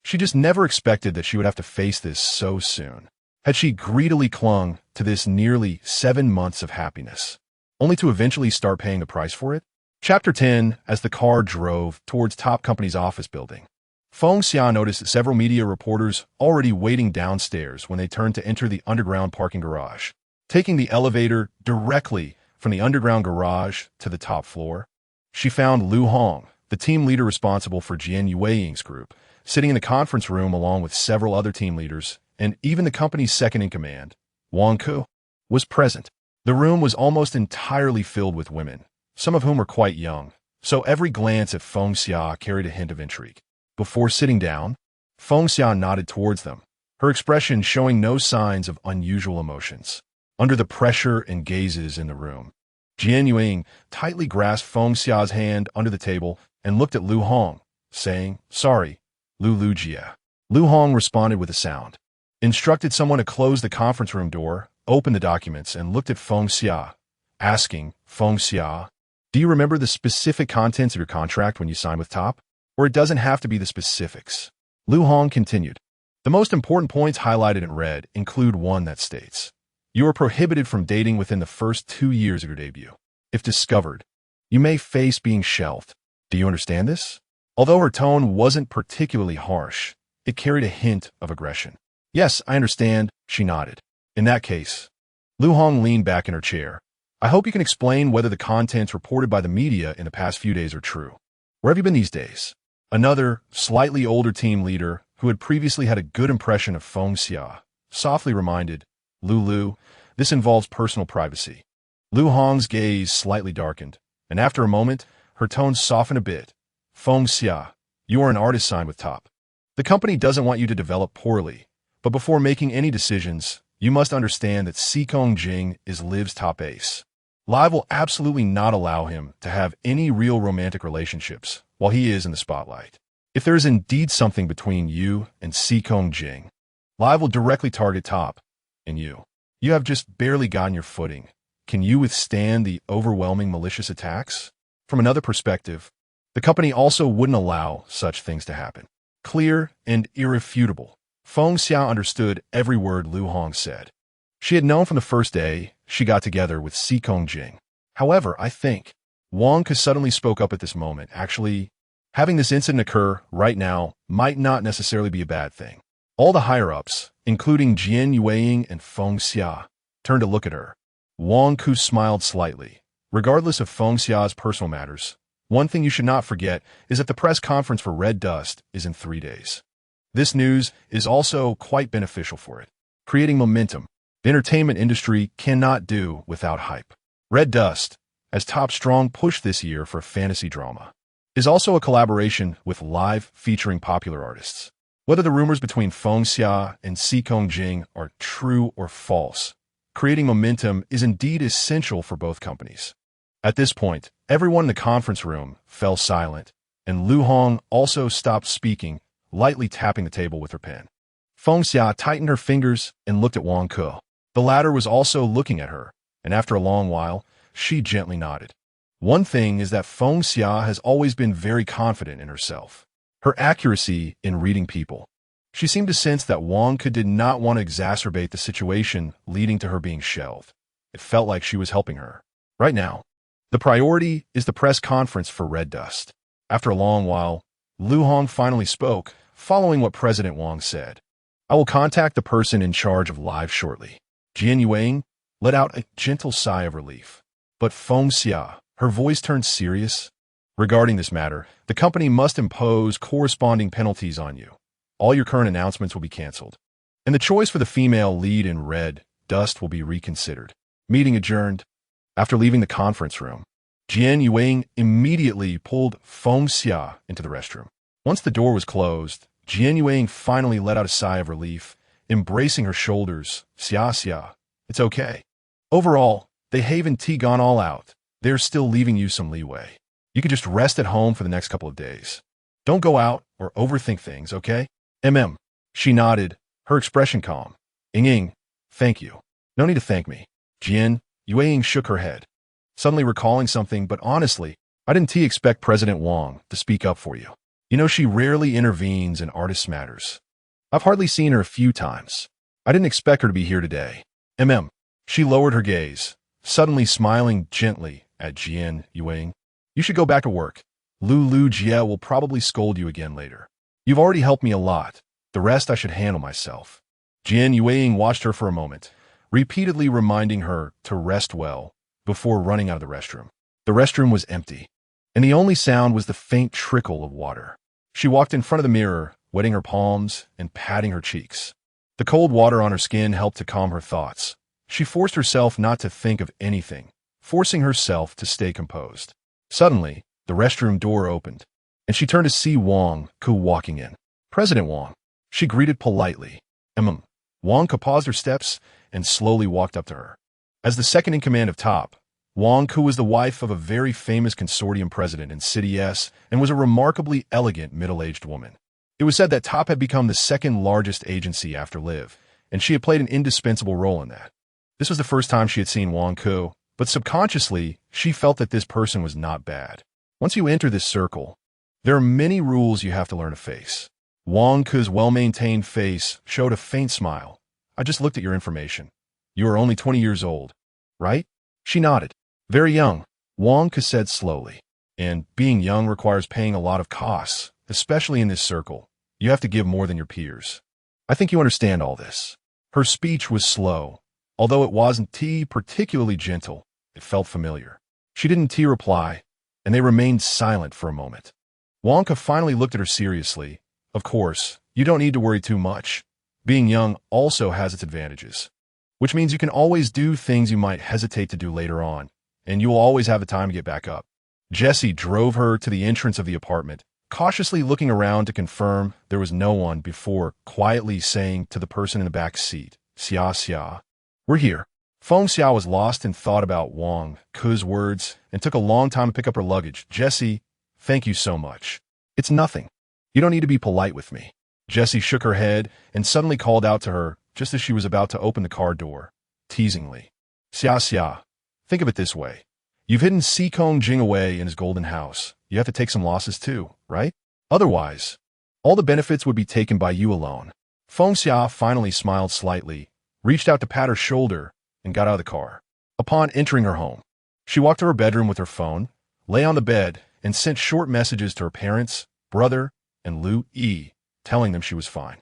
She just never expected that she would have to face this so soon. Had she greedily clung to this nearly 7 months of happiness, only to eventually start paying the price for it? Chapter 10. As the car drove towards Top Company's office building, Feng Xia noticed several media reporters already waiting downstairs when they turned to enter the underground parking garage. Taking the elevator directly from the underground garage to the top floor, she found Lu Hong, the team leader responsible for Jian Yueying's group, sitting in the conference room along with several other team leaders, and even the company's second-in-command, Wang Ku, was present. The room was almost entirely filled with women, some of whom were quite young, so every glance at Feng Xia carried a hint of intrigue. Before sitting down, Feng Xia nodded towards them, her expression showing no signs of unusual emotions. Under the pressure and gazes in the room, Jian Yueying tightly grasped Feng Xia's hand under the table and looked at Lu Hong, saying, "Sorry, Lu Jia." Lu Hong responded with a sound, instructed someone to close the conference room door, opened the documents, and looked at Feng Xia, asking, "Feng Xia, do you remember the specific contents of your contract when you signed with Top? Or it doesn't have to be the specifics." Lu Hong continued, "The most important points highlighted in red include one that states, you are prohibited from dating within the first 2 years of your debut. If discovered, you may face being shelved. Do you understand this?" Although her tone wasn't particularly harsh, it carried a hint of aggression. "Yes, I understand," she nodded. "In that case," Lu Hong leaned back in her chair, "I hope you can explain whether the contents reported by the media in the past few days are true. Where have you been these days?" Another, slightly older team leader, who had previously had a good impression of Feng Xia, softly reminded, "Lu, this involves personal privacy." Lu Hong's gaze slightly darkened, and after a moment, her tone softened a bit. "Feng Xia, you are an artist signed with Top. The company doesn't want you to develop poorly, but before making any decisions, you must understand that Xikong Jing is Liv's top ace. Live will absolutely not allow him to have any real romantic relationships while he is in the spotlight. If there is indeed something between you and Xikong Jing, Live will directly target Top and you. You have just barely gotten your footing. Can you withstand the overwhelming malicious attacks? From another perspective, the company also wouldn't allow such things to happen." Clear and irrefutable, Feng Xia understood every word Lu Hong said. She had known from the first day she got together with Xikong Jing. However, I think Wang Ke suddenly spoke up at this moment. Actually, having this incident occur right now might not necessarily be a bad thing. All the higher-ups, including Jian Yueying and Feng Xia, turned to look at her. Wang Ke smiled slightly. Regardless of Feng Xia's personal matters, one thing you should not forget is that the press conference for Red Dust is in 3 days. This news is also quite beneficial for it, creating momentum. The entertainment industry cannot do without hype. Red Dust, as Top strong push this year for fantasy drama, is also a collaboration with Live featuring popular artists. Whether the rumors between Feng Xia and Xikong Jing are true or false, creating momentum is indeed essential for both companies. At this point, everyone in the conference room fell silent, and Lu Hong also stopped speaking, lightly tapping the table with her pen. Feng Xia tightened her fingers and looked at Wang Ke. The latter was also looking at her, and after a long while, she gently nodded. One thing is that Feng Xia has always been very confident in herself. Her accuracy in reading people. She seemed to sense that Wang Ke did not want to exacerbate the situation leading to her being shelved. It felt like she was helping her. Right now, the priority is the press conference for Red Dust. After a long while, Lu Hong finally spoke, following what President Wang said. "I will contact the person in charge of Live shortly." Jian Yueying let out a gentle sigh of relief. But Feng Xia, her voice turned serious. "Regarding this matter, the company must impose corresponding penalties on you. All your current announcements will be canceled, and the choice for the female lead in Red Dust will be reconsidered." Meeting adjourned. After leaving the conference room, Jian Yueying immediately pulled Feng Xia into the restroom. Once the door was closed, Jian Yueying finally let out a sigh of relief, embracing her shoulders. Xia, it's okay. Overall, they haven't gone all out. They're still leaving you some leeway. You can just rest at home for the next couple of days. Don't go out or overthink things, okay? She nodded, her expression calm. Ying, thank you. No need to thank me. Jian Yueying shook her head, suddenly recalling something, but honestly, I didn't expect President Wang to speak up for you. You know, she rarely intervenes in artist matters. I've hardly seen her a few times. I didn't expect her to be here today. She lowered her gaze, suddenly smiling gently at Jian Yuing. You should go back to work. Lu Jie will probably scold you again later. You've already helped me a lot. The rest I should handle myself. Jian Yuing watched her for a moment, repeatedly reminding her to rest well before running out of the restroom. The restroom was empty, and the only sound was the faint trickle of water. She walked in front of the mirror, wetting her palms and patting her cheeks. The cold water on her skin helped to calm her thoughts. She forced herself not to think of anything, forcing herself to stay composed. Suddenly, the restroom door opened, and she turned to see Wang Ku walking in. President Wang. She greeted politely. Wang Ku paused her steps and slowly walked up to her. As the second in command of Top, Wang Ku was the wife of a very famous consortium president in City S and was a remarkably elegant middle-aged woman. It was said that Top had become the second largest agency after Live, and she had played an indispensable role in that. This was the first time she had seen Wang Ku, but subconsciously, she felt that this person was not bad. Once you enter this circle, there are many rules you have to learn to face. Wang Ku's well-maintained face showed a faint smile. I just looked at your information. You are only 20 years old, right? She nodded. Very young, Wang Ku said slowly. And being young requires paying a lot of costs, especially in this circle. You have to give more than your peers. I think you understand all this. Her speech was slow. Although it wasn't particularly gentle, it felt familiar. She didn't reply, and they remained silent for a moment. Wang Ku finally looked at her seriously. Of course, you don't need to worry too much. Being young also has its advantages, which means you can always do things you might hesitate to do later on, and you will always have the time to get back up. Jessie drove her to the entrance of the apartment, cautiously looking around to confirm there was no one before quietly saying to the person in the back seat, Xia, we're here. Feng Xia was lost in thought about Wang Ku's words and took a long time to pick up her luggage. Jessie, thank you so much. It's nothing. You don't need to be polite with me. Jessie shook her head and suddenly called out to her just as she was about to open the car door, teasingly. Xia, think of it this way. You've hidden Sikong Jing away in his golden house. You have to take some losses too, right? Otherwise, all the benefits would be taken by you alone. Feng Xia finally smiled slightly, reached out to pat her shoulder, and got out of the car. Upon entering her home, she walked to her bedroom with her phone, lay on the bed, and sent short messages to her parents, brother, and Lu Yi, telling them she was fine.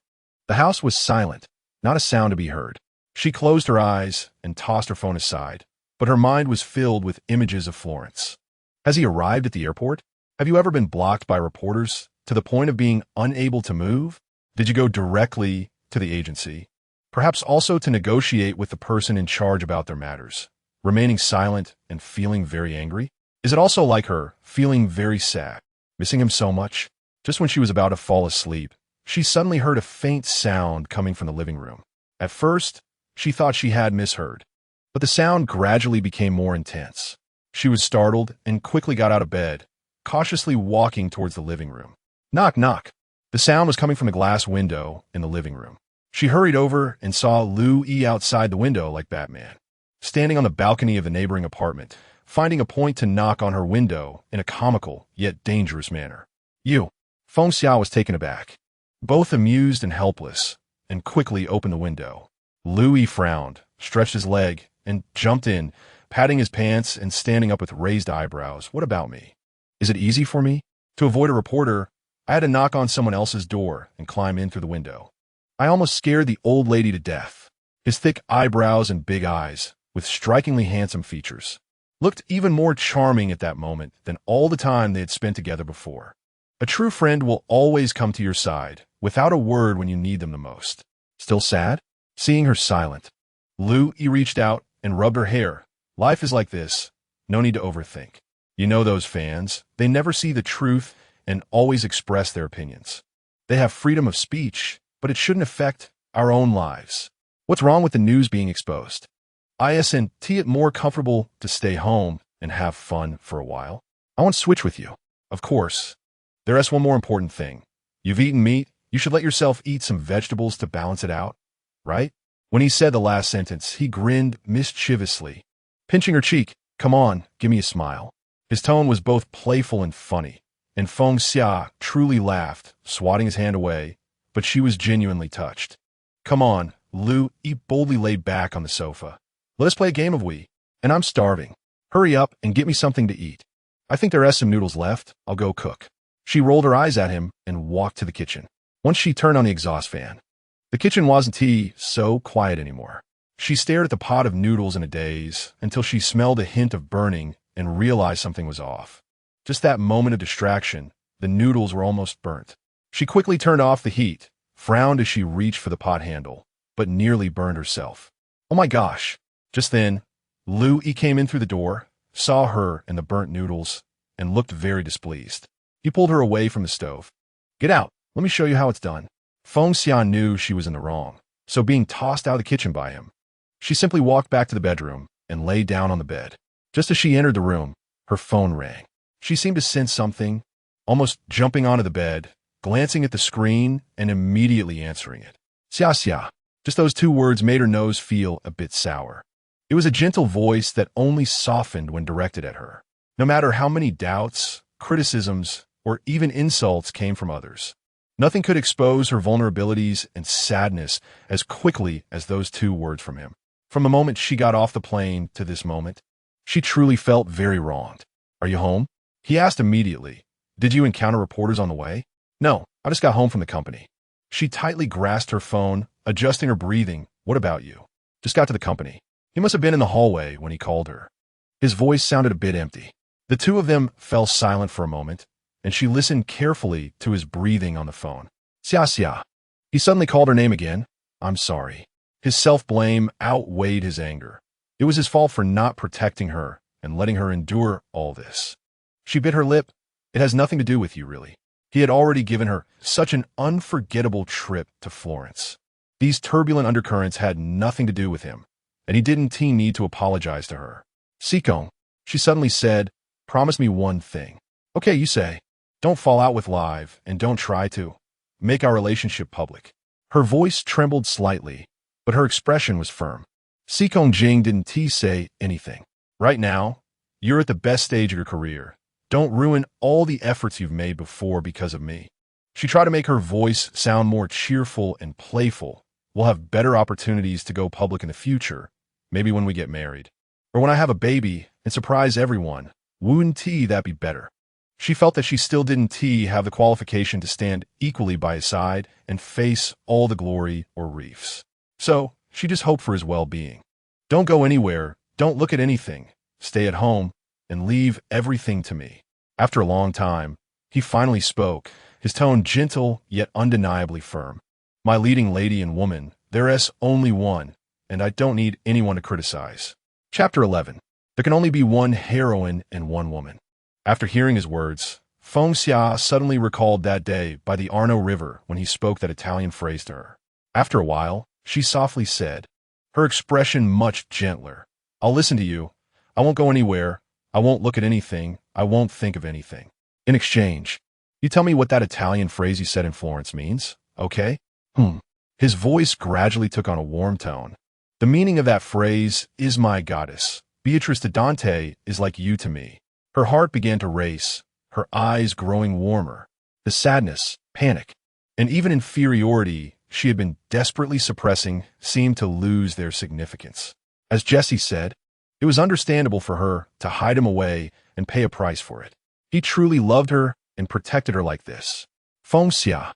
The house was silent, not a sound to be heard. She closed her eyes and tossed her phone aside, but her mind was filled with images of Florence. Has he arrived at the airport? Have you ever been blocked by reporters to the point of being unable to move? Did you go directly to the agency? Perhaps also to negotiate with the person in charge about their matters, remaining silent and feeling very angry? Is it also like her, feeling very sad, missing him so much? Just when she was about to fall asleep, she suddenly heard a faint sound coming from the living room. At first, she thought she had misheard, but the sound gradually became more intense. She was startled and quickly got out of bed, cautiously walking towards the living room. Knock, knock. The sound was coming from the glass window in the living room. She hurried over and saw Lu Yi outside the window like Batman, standing on the balcony of the neighboring apartment, finding a point to knock on her window in a comical yet dangerous manner. You. Feng Xia was taken aback, both amused and helpless, and quickly opened the window. Lu Yi frowned, stretched his leg, and jumped in, patting his pants and standing up with raised eyebrows. What about me? Is it easy for me? To avoid a reporter, I had to knock on someone else's door and climb in through the window. I almost scared the old lady to death. His thick eyebrows and big eyes, with strikingly handsome features, looked even more charming at that moment than all the time they had spent together before. A true friend will always come to your side, without a word when you need them the most. Still sad? Seeing her silent, Lu Yi reached out and rubbed her hair. Life is like this. No need to overthink. You know those fans. They never see the truth and always express their opinions. They have freedom of speech, but it shouldn't affect our own lives. What's wrong with the news being exposed? Isn't it more comfortable to stay home and have fun for a while? I want to switch with you. Of course. There's one more important thing. You've eaten meat. You should let yourself eat some vegetables to balance it out, right? When he said the last sentence, he grinned mischievously, pinching her cheek. Come on, give me a smile. His tone was both playful and funny, And Feng Xia truly laughed, swatting his hand away, but she was genuinely touched. Come on, Lu, he boldly laid back on the sofa. Let us play a game of We. And I'm starving. Hurry up and get me something to eat. I think there are some noodles left. I'll go cook. She rolled her eyes at him and walked to the kitchen. Once she turned on the exhaust fan, the kitchen wasn't so quiet anymore. She stared at the pot of noodles in a daze until she smelled a hint of burning and realized something was off. Just that moment of distraction, the noodles were almost burnt. She quickly turned off the heat, frowned as she reached for the pot handle, but nearly burned herself. Oh my gosh! Just then, Lu Yi came in through the door, saw her and the burnt noodles, and looked very displeased. He pulled her away from the stove. Get out, let me show you how it's done. Feng Xian knew she was in the wrong, so being tossed out of the kitchen by him, she simply walked back to the bedroom and lay down on the bed. Just as she entered the room, her phone rang. She seemed to sense something, almost jumping onto the bed, glancing at the screen, and immediately answering it. Xia xia. Just those two words made her nose feel a bit sour. It was a gentle voice that only softened when directed at her. No matter how many doubts, criticisms, or even insults came from others, nothing could expose her vulnerabilities and sadness as quickly as those two words from him. From the moment she got off the plane to this moment, she truly felt very wronged. Are you home? He asked immediately. Did you encounter reporters on the way? No, I just got home from the company. She tightly grasped her phone, adjusting her breathing. What about you? Just got to the company. He must have been in the hallway when he called her. His voice sounded a bit empty. The two of them fell silent for a moment, and she listened carefully to his breathing on the phone. Xia xia. He suddenly called her name again. I'm sorry. His self-blame outweighed his anger. It was his fault for not protecting her and letting her endure all this. She bit her lip. It has nothing to do with you, really. He had already given her such an unforgettable trip to Florence. These turbulent undercurrents had nothing to do with him, and he didn't need to apologize to her. Sikong, she suddenly said, promise me one thing. Okay, you say. Don't fall out with Live, and don't try to make our relationship public. Her voice trembled slightly, but her expression was firm. Sikong Jing didn't say anything. Right now, you're at the best stage of your career. Don't ruin all the efforts you've made before because of me. She tried to make her voice sound more cheerful and playful. We'll have better opportunities to go public in the future, maybe when we get married. Or when I have a baby and surprise everyone. Wouldn't that be better? She felt that she still didn't have the qualification to stand equally by his side and face all the glory or reefs. So, she just hoped for his well-being. Don't go anywhere, don't look at anything, stay at home, and leave everything to me. After a long time, he finally spoke, his tone gentle yet undeniably firm. My leading lady and woman, there's only one, and I don't need anyone to criticize. Chapter 11. There can only be one heroine and one woman. After hearing his words, Feng Xia suddenly recalled that day by the Arno River when he spoke that Italian phrase to her. After a while, she softly said, her expression much gentler, I'll listen to you. I won't go anywhere. I won't look at anything. I won't think of anything. In exchange, you tell me what that Italian phrase you said in Florence means, okay? His voice gradually took on a warm tone. The meaning of that phrase is my goddess. Beatrice de Dante is like you to me. Her heart began to race, her eyes growing warmer. The sadness, panic, and even inferiority she had been desperately suppressing seemed to lose their significance. As Jesse said, it was understandable for her to hide him away and pay a price for it. He truly loved her and protected her like this. Feng Xia,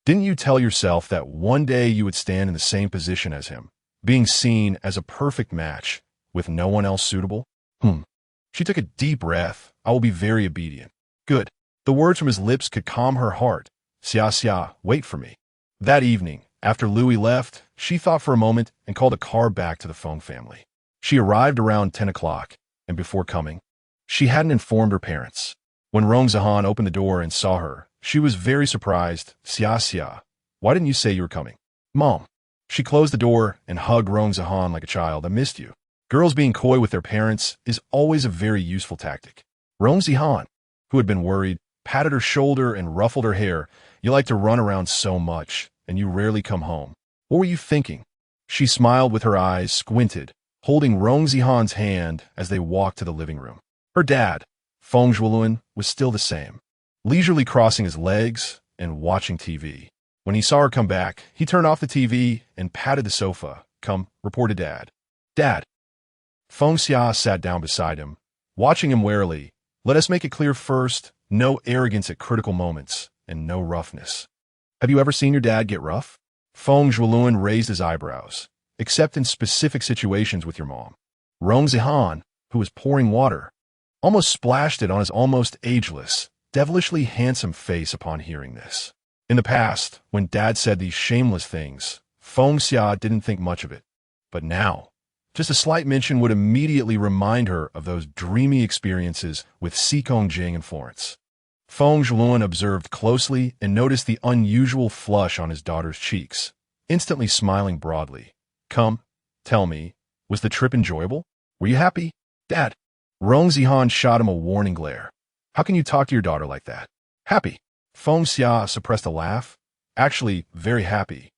didn't you tell yourself that one day you would stand in the same position as him, being seen as a perfect match with no one else suitable? She took a deep breath. I will be very obedient. Good. The words from his lips could calm her heart. Xia xia, wait for me. That evening, after Louis left, she thought for a moment and called a car back to the Feng family. She arrived around 10 o'clock, and before coming, she hadn't informed her parents. When Rong Zihan opened the door and saw her, she was very surprised. Xia xia, why didn't you say you were coming? Mom. She closed the door and hugged Rong Zihan like a child. I missed you. Girls being coy with their parents is always a very useful tactic. Rong Zihan, who had been worried, patted her shoulder and ruffled her hair. You like to run around so much, and you rarely come home. What were you thinking? She smiled with her eyes squinted, holding Rong Zihan's hand as they walked to the living room. Her dad, Feng Zhuoluan, was still the same. leisurely crossing his legs and watching TV. When he saw her come back, he turned off the TV and patted the sofa. Come, reported Dad. Dad. Feng Xia sat down beside him, watching him warily. Let us make it clear first, no arrogance at critical moments, and no roughness. Have you ever seen your dad get rough? Feng Zhuoluan raised his eyebrows. Except in specific situations with your mom. Rong Zihan, who was pouring water, almost splashed it on his almost ageless, devilishly handsome face upon hearing this. In the past, when Dad said these shameless things, Feng Xia didn't think much of it. But now, just a slight mention would immediately remind her of those dreamy experiences with Xikong Jing and Florence. Feng Zhuoluan observed closely and noticed the unusual flush on his daughter's cheeks, instantly smiling broadly. Come, tell me, was the trip enjoyable? Were you happy? Dad. Rong Zihan shot him a warning glare. How can you talk to your daughter like that? Happy. Feng Xia suppressed a laugh. Actually, very happy.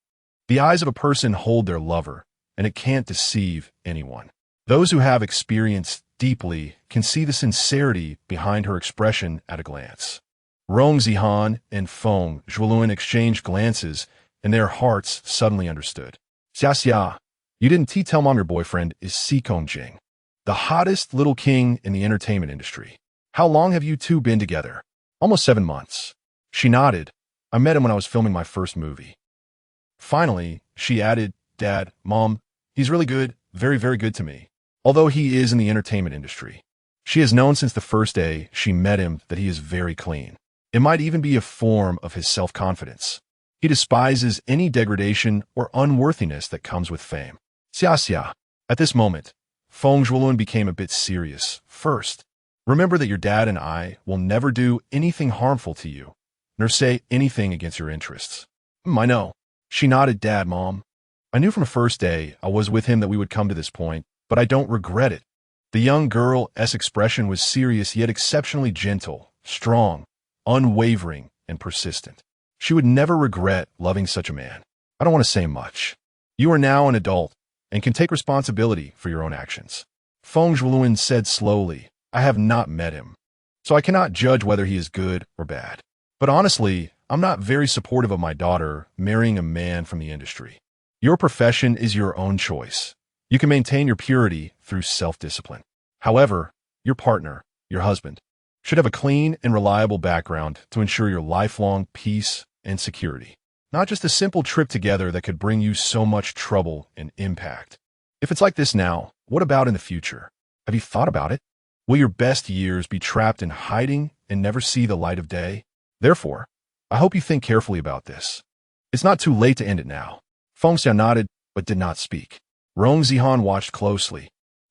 The eyes of a person hold their lover, and it can't deceive anyone. Those who have experienced deeply can see the sincerity behind her expression at a glance. Rong Zihan and Feng Zhuoluan exchanged glances, and their hearts suddenly understood. Xia, you didn't tell Mom your boyfriend is Xikong Jing, the hottest little king in the entertainment industry. How long have you two been together? Almost 7 months. She nodded. I met him when I was filming my first movie. Finally, she added, Dad, Mom, he's really good, very, very good to me. Although he is in the entertainment industry. She has known since the first day she met him that he is very clean. It might even be a form of his self-confidence. He despises any degradation or unworthiness that comes with fame. Xia. At this moment, Feng Zhuoluan became a bit serious. First, remember that your dad and I will never do anything harmful to you, nor say anything against your interests. I know. She nodded. Dad, Mom. I knew from the first day I was with him that we would come to this point, but I don't regret it. The young girl's expression was serious yet exceptionally gentle, strong, unwavering, and persistent. She would never regret loving such a man. I don't want to say much. You are now an adult and can take responsibility for your own actions. Feng Zhuoluan said slowly, I have not met him, so I cannot judge whether he is good or bad. But honestly, I'm not very supportive of my daughter marrying a man from the industry. Your profession is your own choice. You can maintain your purity through self-discipline. However, your partner, your husband, should have a clean and reliable background to ensure your lifelong peace and security. Not just a simple trip together that could bring you so much trouble and impact. If it's like this now, what about in the future? Have you thought about it? Will your best years be trapped in hiding and never see the light of day? Therefore, I hope you think carefully about this. It's not too late to end it now. Feng Xia nodded, but did not speak. Rong Zihan watched closely,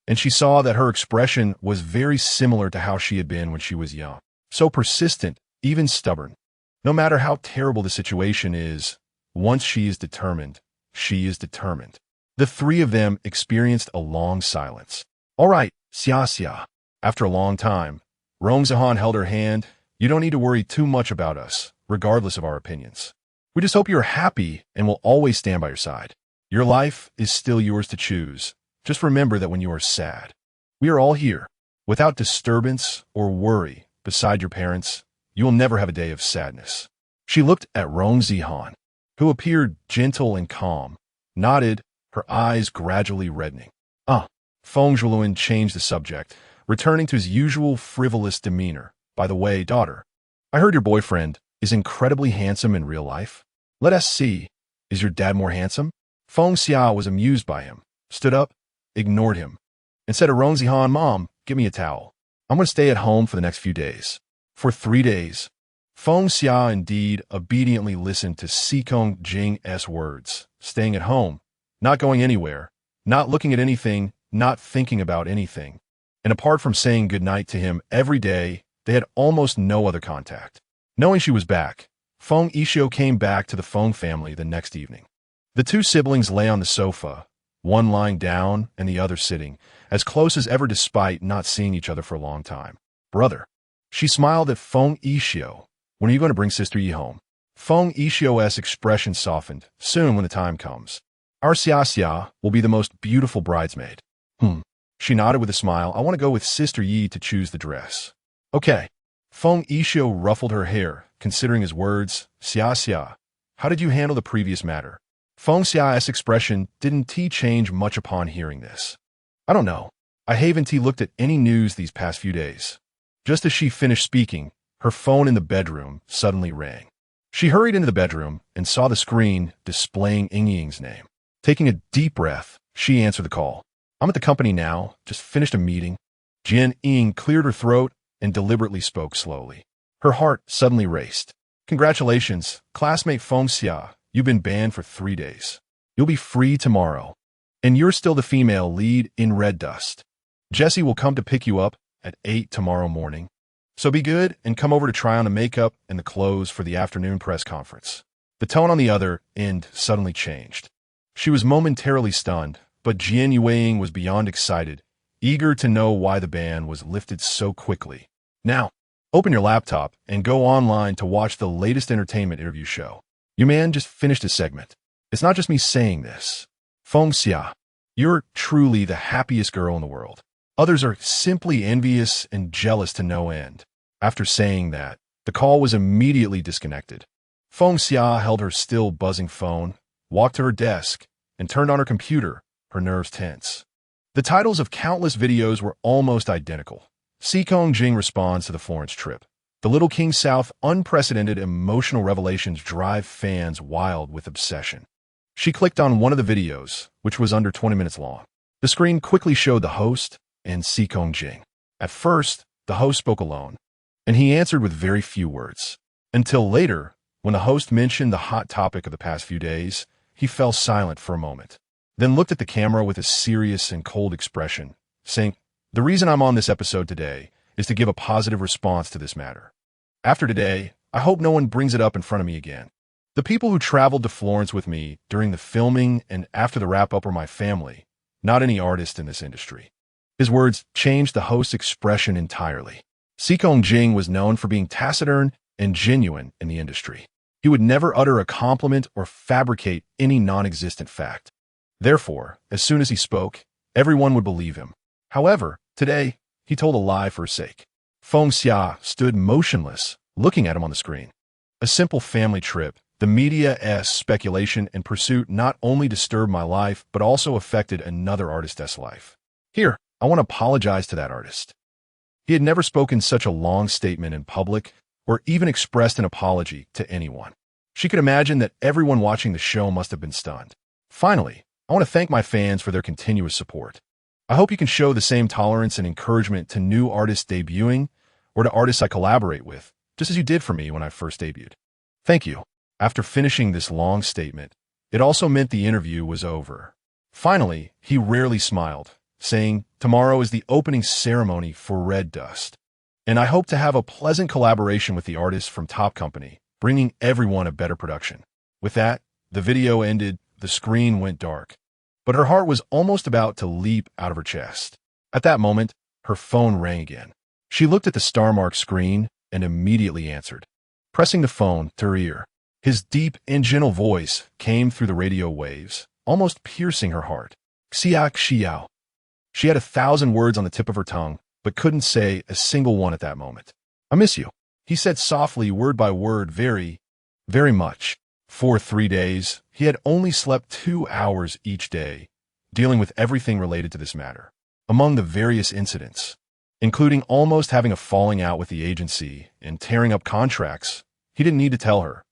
and she saw that her expression was very similar to how she had been when she was young. So persistent, even stubborn. No matter how terrible the situation is, once she is determined, she is determined. The three of them experienced a long silence. All right, Xia. After a long time, Rong Zihan held her hand. You don't need to worry too much about us, regardless of our opinions. We just hope you're happy and will always stand by your side. Your life is still yours to choose. Just remember that when you are sad, we are all here. Without disturbance or worry beside your parents, you will never have a day of sadness. She looked at Rong Zihan, who appeared gentle and calm, nodded, her eyes gradually reddening. Feng Zhuoluan changed the subject, returning to his usual frivolous demeanor. By the way, daughter, I heard your boyfriend is incredibly handsome in real life. Let us see. Is your dad more handsome? Feng Xia was amused by him, stood up, ignored him, and said to Rong Zihan, Mom, give me a towel. I'm going to stay at home for the next few days. For 3 days. Feng Xia indeed obediently listened to Xikong Jing's words, staying at home, not going anywhere, not looking at anything, not thinking about anything. And apart from saying goodnight to him every day, they had almost no other contact. Knowing she was back, Feng Yishio came back to the Feng family the next evening. The two siblings lay on the sofa, one lying down and the other sitting, as close as ever despite not seeing each other for a long time. Brother. She smiled at Feng Yishio. When are you going to bring Sister Yi home? Feng Yishio's expression softened. Soon when the time comes. Our Xia will be the most beautiful bridesmaid. She nodded with a smile. I want to go with Sister Yi to choose the dress. Okay. Feng Yishou ruffled her hair, considering his words. Xia Xia, how did you handle the previous matter? Feng Xia's expression didn't change much upon hearing this. I don't know. I haven't looked at any news these past few days. Just as she finished speaking, her phone in the bedroom suddenly rang. She hurried into the bedroom and saw the screen displaying Ying's name. Taking a deep breath, she answered the call. I'm at the company now, just finished a meeting. Jian Ying cleared her throat and deliberately spoke slowly. Her heart suddenly raced. Congratulations, classmate Feng Xia, you've been banned for 3 days. You'll be free tomorrow. And you're still the female lead in Red Dust. Jessie will come to pick you up at 8 tomorrow morning. So be good and come over to try on the makeup and the clothes for the afternoon press conference. The tone on the other end suddenly changed. She was momentarily stunned, but Jian Yueying was beyond excited, eager to know why the ban was lifted so quickly. Now, open your laptop and go online to watch the latest entertainment interview show. Your man just finished his segment. It's not just me saying this. Feng Xia, you're truly the happiest girl in the world. Others are simply envious and jealous to no end. After saying that, the call was immediately disconnected. Feng Xia held her still buzzing phone, walked to her desk, and turned on her computer, her nerves tense. The titles of countless videos were almost identical. Xikong Jing responds to the Florence trip. The Little King South unprecedented emotional revelations drive fans wild with obsession. She clicked on one of the videos, which was under 20 minutes long. The screen quickly showed the host and Xikong Jing. At first, the host spoke alone, and he answered with very few words. Until later, when the host mentioned the hot topic of the past few days, he fell silent for a moment, then looked at the camera with a serious and cold expression, saying, "The reason I'm on this episode today is to give a positive response to this matter. After today, I hope no one brings it up in front of me again. The people who traveled to Florence with me during the filming and after the wrap-up were my family, not any artist in this industry." His words changed the host's expression entirely. Xikong Jing was known for being taciturn and genuine in the industry. He would never utter a compliment or fabricate any non-existent fact. Therefore, as soon as he spoke, everyone would believe him. However, today, he told a lie for his sake. Feng Xia stood motionless, looking at him on the screen. A simple family trip, the media's speculation and pursuit not only disturbed my life, but also affected another artist's life. Here, I want to apologize to that artist. He had never spoken such a long statement in public or even expressed an apology to anyone. She could imagine that everyone watching the show must have been stunned. Finally, I want to thank my fans for their continuous support. I hope you can show the same tolerance and encouragement to new artists debuting or to artists I collaborate with, just as you did for me when I first debuted. Thank you. After finishing this long statement, it also meant the interview was over. Finally, he rarely smiled, saying, "Tomorrow is the opening ceremony for Red Dust, and I hope to have a pleasant collaboration with the artists from Top Company, bringing everyone a better production." With that, the video ended, the screen went dark, but her heart was almost about to leap out of her chest. At that moment, her phone rang again. She looked at the star-marked screen and immediately answered, pressing the phone to her ear. His deep and gentle voice came through the radio waves, almost piercing her heart. "Xia Xiao." She had 1,000 words on the tip of her tongue, but couldn't say a single one at that moment. "I miss you," he said softly, word by word, very much. For 3 days, he had only slept 2 hours each day, dealing with everything related to this matter. Among the various incidents, including almost having a falling out with the agency and tearing up contracts, he didn't need to tell her,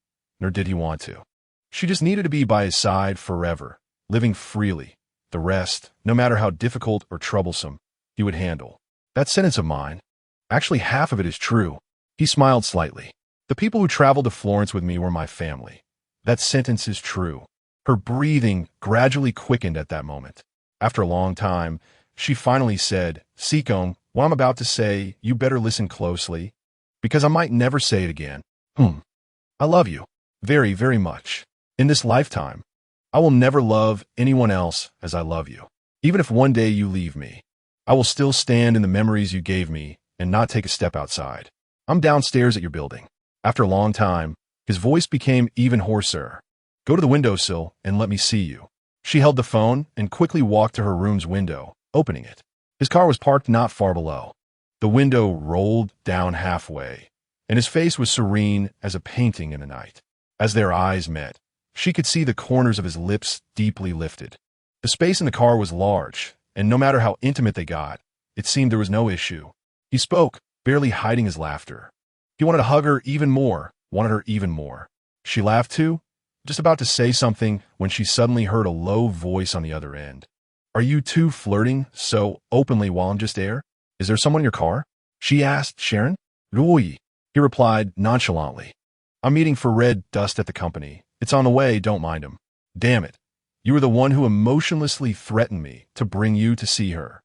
nor did he want to. She just needed to be by his side forever, living freely. The rest, no matter how difficult or troublesome, he would handle. That sentence of mine, actually half of it is true. He smiled slightly. The people who traveled to Florence with me were my family. That sentence is true. Her breathing gradually quickened at that moment. After a long time, she finally said, "Xikong, what I'm about to say, you better listen closely, because I might never say it again. I love you. Very, very much. In this lifetime, I will never love anyone else as I love you. Even if one day you leave me, I will still stand in the memories you gave me and not take a step outside. I'm downstairs at your building." After a long time, his voice became even hoarser. "Go to the windowsill and let me see you." She held the phone and quickly walked to her room's window, opening it. His car was parked not far below. The window rolled down halfway, and his face was serene as a painting in the night. As their eyes met, she could see the corners of his lips deeply lifted. The space in the car was large, and no matter how intimate they got, it seemed there was no issue. He spoke, barely hiding his laughter. He wanted to hug her even more, wanted her even more. She laughed too, just about to say something when she suddenly heard a low voice on the other end. "Are you two flirting so openly while I'm just there? Is there someone in your car?" she asked Sharon. "Roy," he replied nonchalantly. "I'm meeting for red dust at the company. It's on the way, don't mind him." "Damn it. You were the one who emotionlessly threatened me to bring you to see her."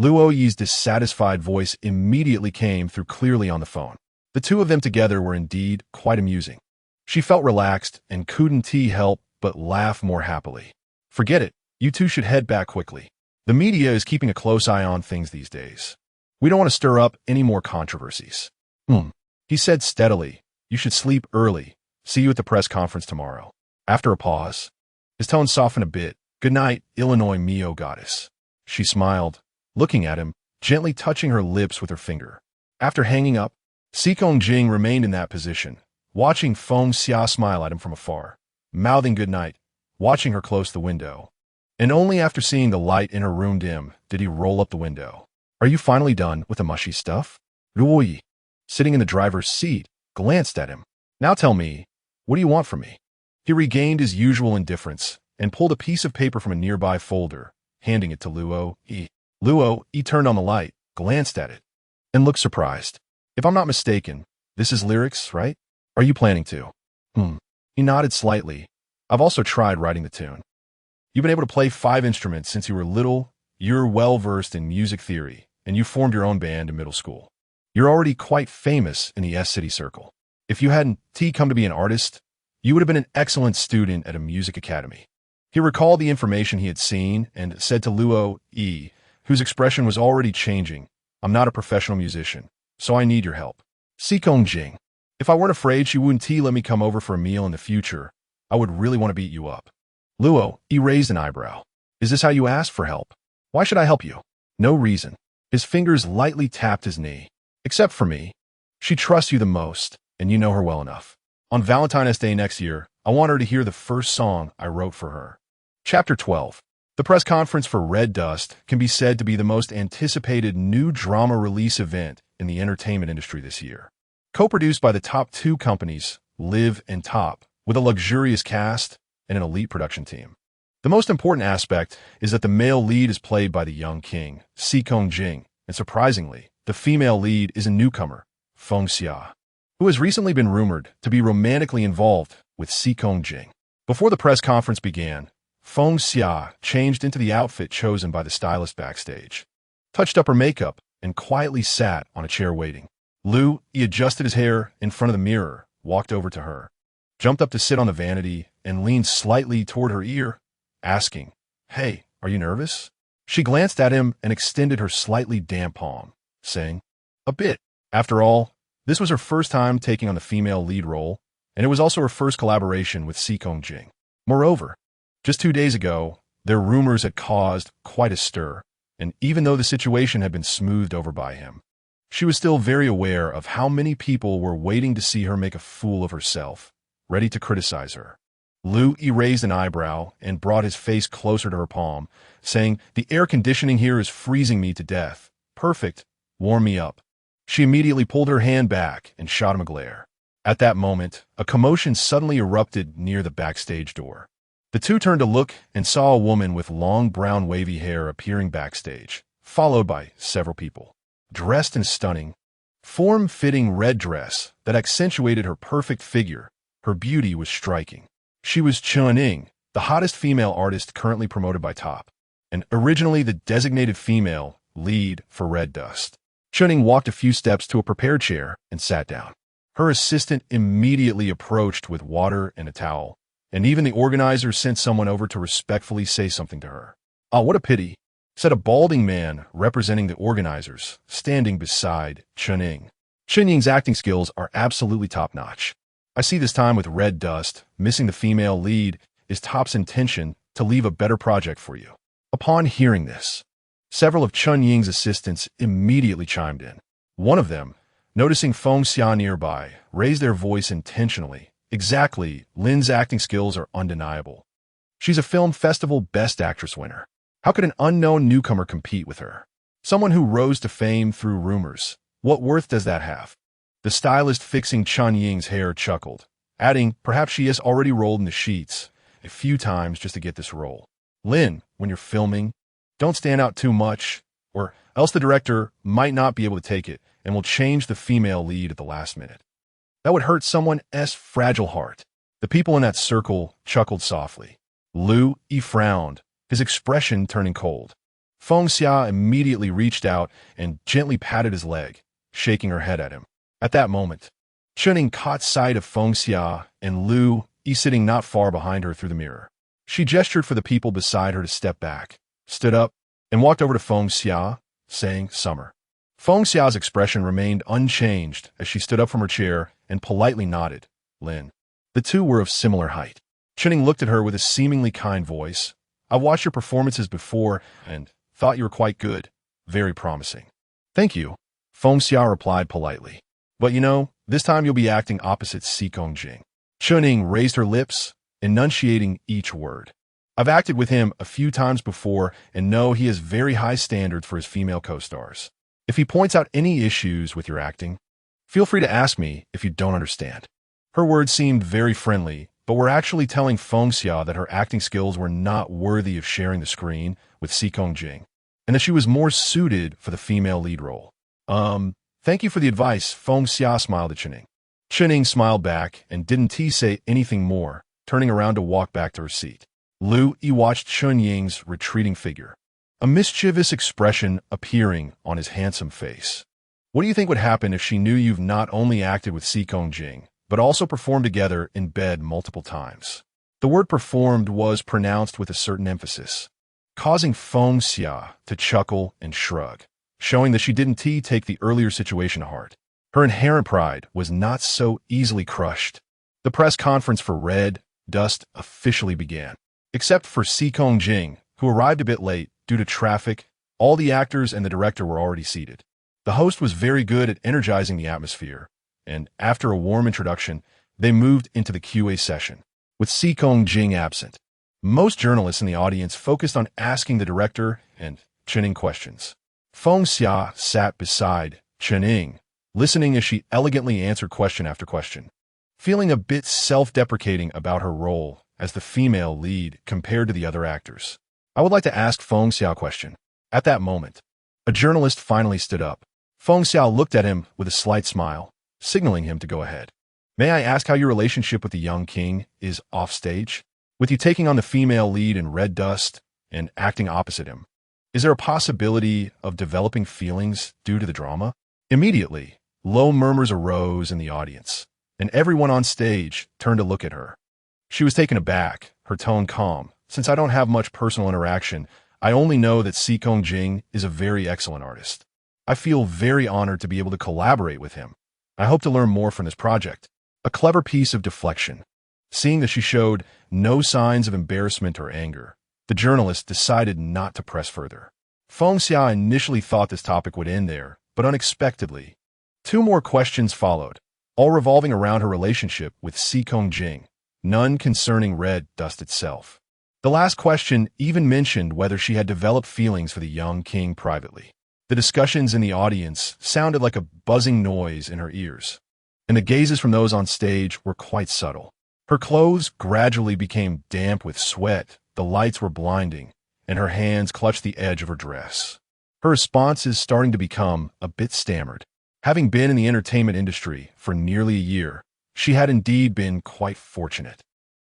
Luo Yi's dissatisfied voice immediately came through clearly on the phone. The two of them together were indeed quite amusing. She felt relaxed and couldn't help but laugh more happily. "Forget it. You two should head back quickly. The media is keeping a close eye on things these days. We don't want to stir up any more controversies." He said steadily. "You should sleep early. See you at the press conference tomorrow." After a pause, his tone softened a bit. "Good night, Illinois Mio goddess." She smiled, looking at him, gently touching her lips with her finger. After hanging up, Sikong Jing remained in that position, watching Feng Xia smile at him from afar, mouthing good night, watching her close the window. And only after seeing the light in her room dim did he roll up the window. "Are you finally done with the mushy stuff?" Luo, sitting in the driver's seat, glanced at him. "Now tell me, what do you want from me?" He regained his usual indifference and pulled a piece of paper from a nearby folder, handing it to Luo. Luo turned on the light, glanced at it, and looked surprised. "If I'm not mistaken, this is lyrics, right? Are you planning to?" He nodded slightly. "I've also tried writing the tune." "You've been able to play 5 instruments since you were little, you're well-versed in music theory, and you formed your own band in middle school. You're already quite famous in the S-City circle. If you hadn't come to be an artist, you would have been an excellent student at a music academy." He recalled the information he had seen and said to Luo, whose expression was already changing, "I'm not a professional musician, so I need your help." Sikong Jing, "If I weren't afraid she wouldn't let me come over for a meal in the future, I would really want to beat you up." Luo raised an eyebrow. "Is this how you ask for help? Why should I help you?" "No reason." His fingers lightly tapped his knee. "Except for me. She trusts you the most, and you know her well enough. On Valentine's Day next year, I want her to hear the first song I wrote for her." Chapter 12. The press conference for Red Dust can be said to be the most anticipated new drama release event in the entertainment industry this year. Co-produced by the top 2 companies, Live and Top, with a luxurious cast and an elite production team. The most important aspect is that the male lead is played by the young king, Sikong Jing, and surprisingly, the female lead is a newcomer, Feng Xia, who has recently been rumored to be romantically involved with Sikong Jing. Before the press conference began, Feng Xia changed into the outfit chosen by the stylist backstage, touched up her makeup, and quietly sat on a chair waiting. He adjusted his hair in front of the mirror, walked over to her, jumped up to sit on the vanity, and leaned slightly toward her ear, asking, "Hey, are you nervous?" She glanced at him and extended her slightly damp palm, saying, "A bit." After all, this was her first time taking on the female lead role, and it was also her first collaboration with Sikong Jing. Moreover, just 2 days ago, their rumors had caused quite a stir, and even though the situation had been smoothed over by him, she was still very aware of how many people were waiting to see her make a fool of herself, ready to criticize her. He raised an eyebrow and brought his face closer to her palm, saying, "The air conditioning here is freezing me to death. Perfect. Warm me up." She immediately pulled her hand back and shot him a glare. At that moment, a commotion suddenly erupted near the backstage door. The two turned to look and saw a woman with long brown wavy hair appearing backstage, followed by several people. Dressed in a stunning, form-fitting red dress that accentuated her perfect figure, her beauty was striking. She was Chun-Ning, the hottest female artist currently promoted by Top, and originally the designated female lead for Red Dust. Chun-Ning walked a few steps to a prepared chair and sat down. Her assistant immediately approached with water and a towel, and even the organizer sent someone over to respectfully say something to her. "Ah, what a pity," said a balding man representing the organizers, standing beside Chun-Ning. Chun-Ying's acting skills are absolutely top-notch. I see this time with Red Dust, missing the female lead is Top's intention to leave a better project for you. Upon hearing this, several of Chun-Ying's assistants immediately chimed in. One of them, noticing Feng Xia nearby, raised their voice intentionally. Exactly, Lin's acting skills are undeniable. She's a film festival Best Actress winner. How could an unknown newcomer compete with her? Someone who rose to fame through rumors. What worth does that have? The stylist fixing Chun Ying's hair chuckled, adding, perhaps she has already rolled in the sheets a few times just to get this role. Lin, when you're filming, don't stand out too much, or else the director might not be able to take it and will change the female lead at the last minute. That would hurt someone's fragile heart. The people in that circle chuckled softly. Lu Yi frowned, his expression turning cold. Feng Xia immediately reached out and gently patted his leg, shaking her head at him. At that moment, Chuning caught sight of Feng Xia and Lu Yi sitting not far behind her through the mirror. She gestured for the people beside her to step back, stood up, and walked over to Feng Xia, saying, "Summer." Feng Xia's expression remained unchanged as she stood up from her chair and politely nodded. Lin. The two were of similar height. Chuning looked at her with a seemingly kind voice. "I've watched your performances before and thought you were quite good. Very promising." "Thank you," Feng Xia replied politely. "But you know, this time you'll be acting opposite Xikong Jing." Chuning raised her lips, enunciating each word. "I've acted with him a few times before and know he has very high standards for his female co-stars. If he points out any issues with your acting, feel free to ask me if you don't understand." Her words seemed very friendly, but were actually telling Feng Xia that her acting skills were not worthy of sharing the screen with Xikong Jing, and that she was more suited for the female lead role. Thank you for the advice," Feng Xia smiled at Chuning. Chuning smiled back and didn't say anything more, turning around to walk back to her seat. Lu Yi watched Chun Ying's retreating figure, a mischievous expression appearing on his handsome face. "What do you think would happen if she knew you've not only acted with Xikong Jing, but also performed together in bed multiple times?" The word performed was pronounced with a certain emphasis, causing Feng Xia to chuckle and shrug, showing that she didn't take the earlier situation to heart. Her inherent pride was not so easily crushed. The press conference for Red Dust officially began. Except for Xikong Jing, who arrived a bit late due to traffic, all the actors and the director were already seated. The host was very good at energizing the atmosphere, and after a warm introduction, they moved into the QA session, with Xikong Jing absent. Most journalists in the audience focused on asking the director and Chuning questions. Feng Xia sat beside Chuning, listening as she elegantly answered question after question, feeling a bit self-deprecating about her role as the female lead compared to the other actors. "I would like to ask Feng Xia a question." At that moment, a journalist finally stood up. Feng Xia looked at him with a slight smile, signaling him to go ahead. "May I ask how your relationship with the young king is offstage? With you taking on the female lead in Red Dust and acting opposite him, is there a possibility of developing feelings due to the drama?" Immediately, low murmurs arose in the audience, and everyone on stage turned to look at her. She was taken aback, her tone calm. "Since I don't have much personal interaction, I only know that Xikong Jing is a very excellent artist. I feel very honored to be able to collaborate with him. I hope to learn more from this project." A clever piece of deflection. Seeing that she showed no signs of embarrassment or anger, the journalist decided not to press further. Feng Xia initially thought this topic would end there, but unexpectedly, two more questions followed, all revolving around her relationship with Xikong Jing, none concerning Red Dust itself. The last question even mentioned whether she had developed feelings for the young king privately. The discussions in the audience sounded like a buzzing noise in her ears, and the gazes from those on stage were quite subtle. Her clothes gradually became damp with sweat, the lights were blinding, and her hands clutched the edge of her dress. Her response is starting to become a bit stammered. Having been in the entertainment industry for nearly a year, she had indeed been quite fortunate.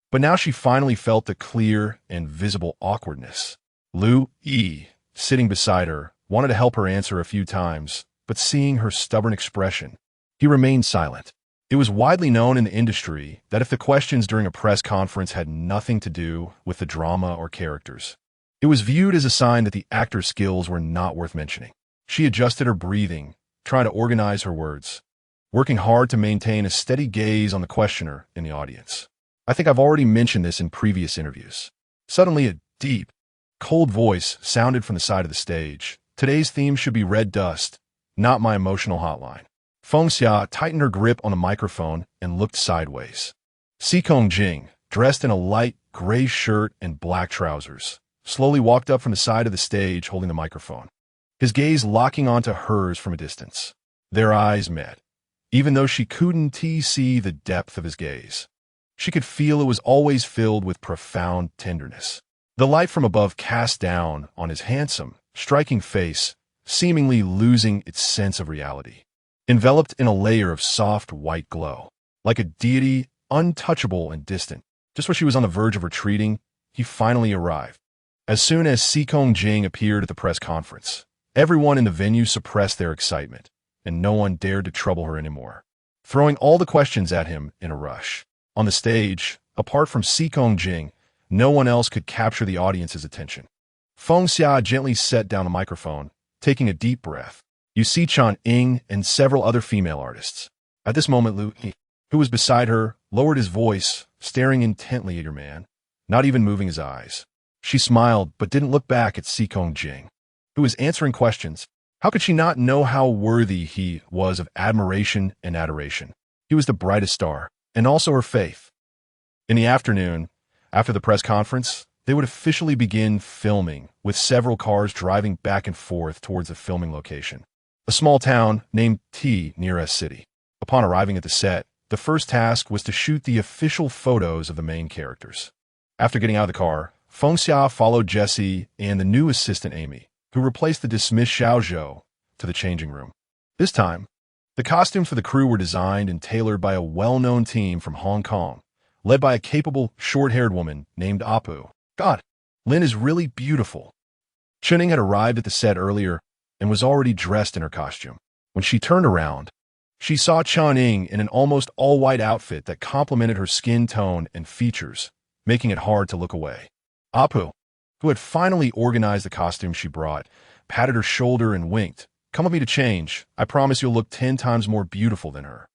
But now she finally felt the clear and visible awkwardness. Lu Yi, sitting beside her, wanted to help her answer a few times, but seeing her stubborn expression, he remained silent. It was widely known in the industry that if the questions during a press conference had nothing to do with the drama or characters, it was viewed as a sign that the actor's skills were not worth mentioning. She adjusted her breathing, trying to organize her words, working hard to maintain a steady gaze on the questioner in the audience. "I think I've already mentioned this in previous interviews." Suddenly, a deep, cold voice sounded from the side of the stage. "Today's theme should be Red Dust, not my emotional hotline. Feng Xia tightened her grip on the microphone and looked sideways. Sikong Jing, dressed in a light gray shirt and black trousers, slowly walked up from the side of the stage holding the microphone, his gaze locking onto hers from a distance. Their eyes met, even though she couldn't see the depth of his gaze. She could feel it was always filled with profound tenderness. The light from above cast down on his handsome, striking face, seemingly losing its sense of reality. Enveloped in a layer of soft white glow, like a deity untouchable and distant. Just when she was on the verge of retreating, he finally arrived. As soon as Sikong Jing appeared at the press conference, everyone in the venue suppressed their excitement, and no one dared to trouble her anymore, throwing all the questions at him in a rush. On the stage, apart from Sikong Jing, no one else could capture the audience's attention. Feng Xia gently set down the microphone, taking a deep breath. You see Chan Ying and several other female artists. At this moment, Lu Yi, who was beside her, lowered his voice, staring intently at your man, not even moving his eyes. She smiled, but didn't look back at Sikong Jing, who was answering questions. How could she not know how worthy he was of admiration and adoration? He was the brightest star, and also her faith. In the afternoon, after the press conference, they would officially begin filming, with several cars driving back and forth towards the filming location, a small town named T near S City. Upon arriving at the set, the first task was to shoot the official photos of the main characters. After getting out of the car, Feng Xia followed Jessie and the new assistant Amy, who replaced the dismissed Xiao Zhou, to the changing room. This time, the costumes for the crew were designed and tailored by a well-known team from Hong Kong, led by a capable, short-haired woman named Apu. God, Lin is really beautiful. Chuning had arrived at the set earlier and was already dressed in her costume. When she turned around, she saw Chan Ying in an almost all-white outfit that complemented her skin tone and features, making it hard to look away. Apu, who had finally organized the costume she brought, patted her shoulder and winked. Come with me to change. I promise you'll look 10 times more beautiful than her.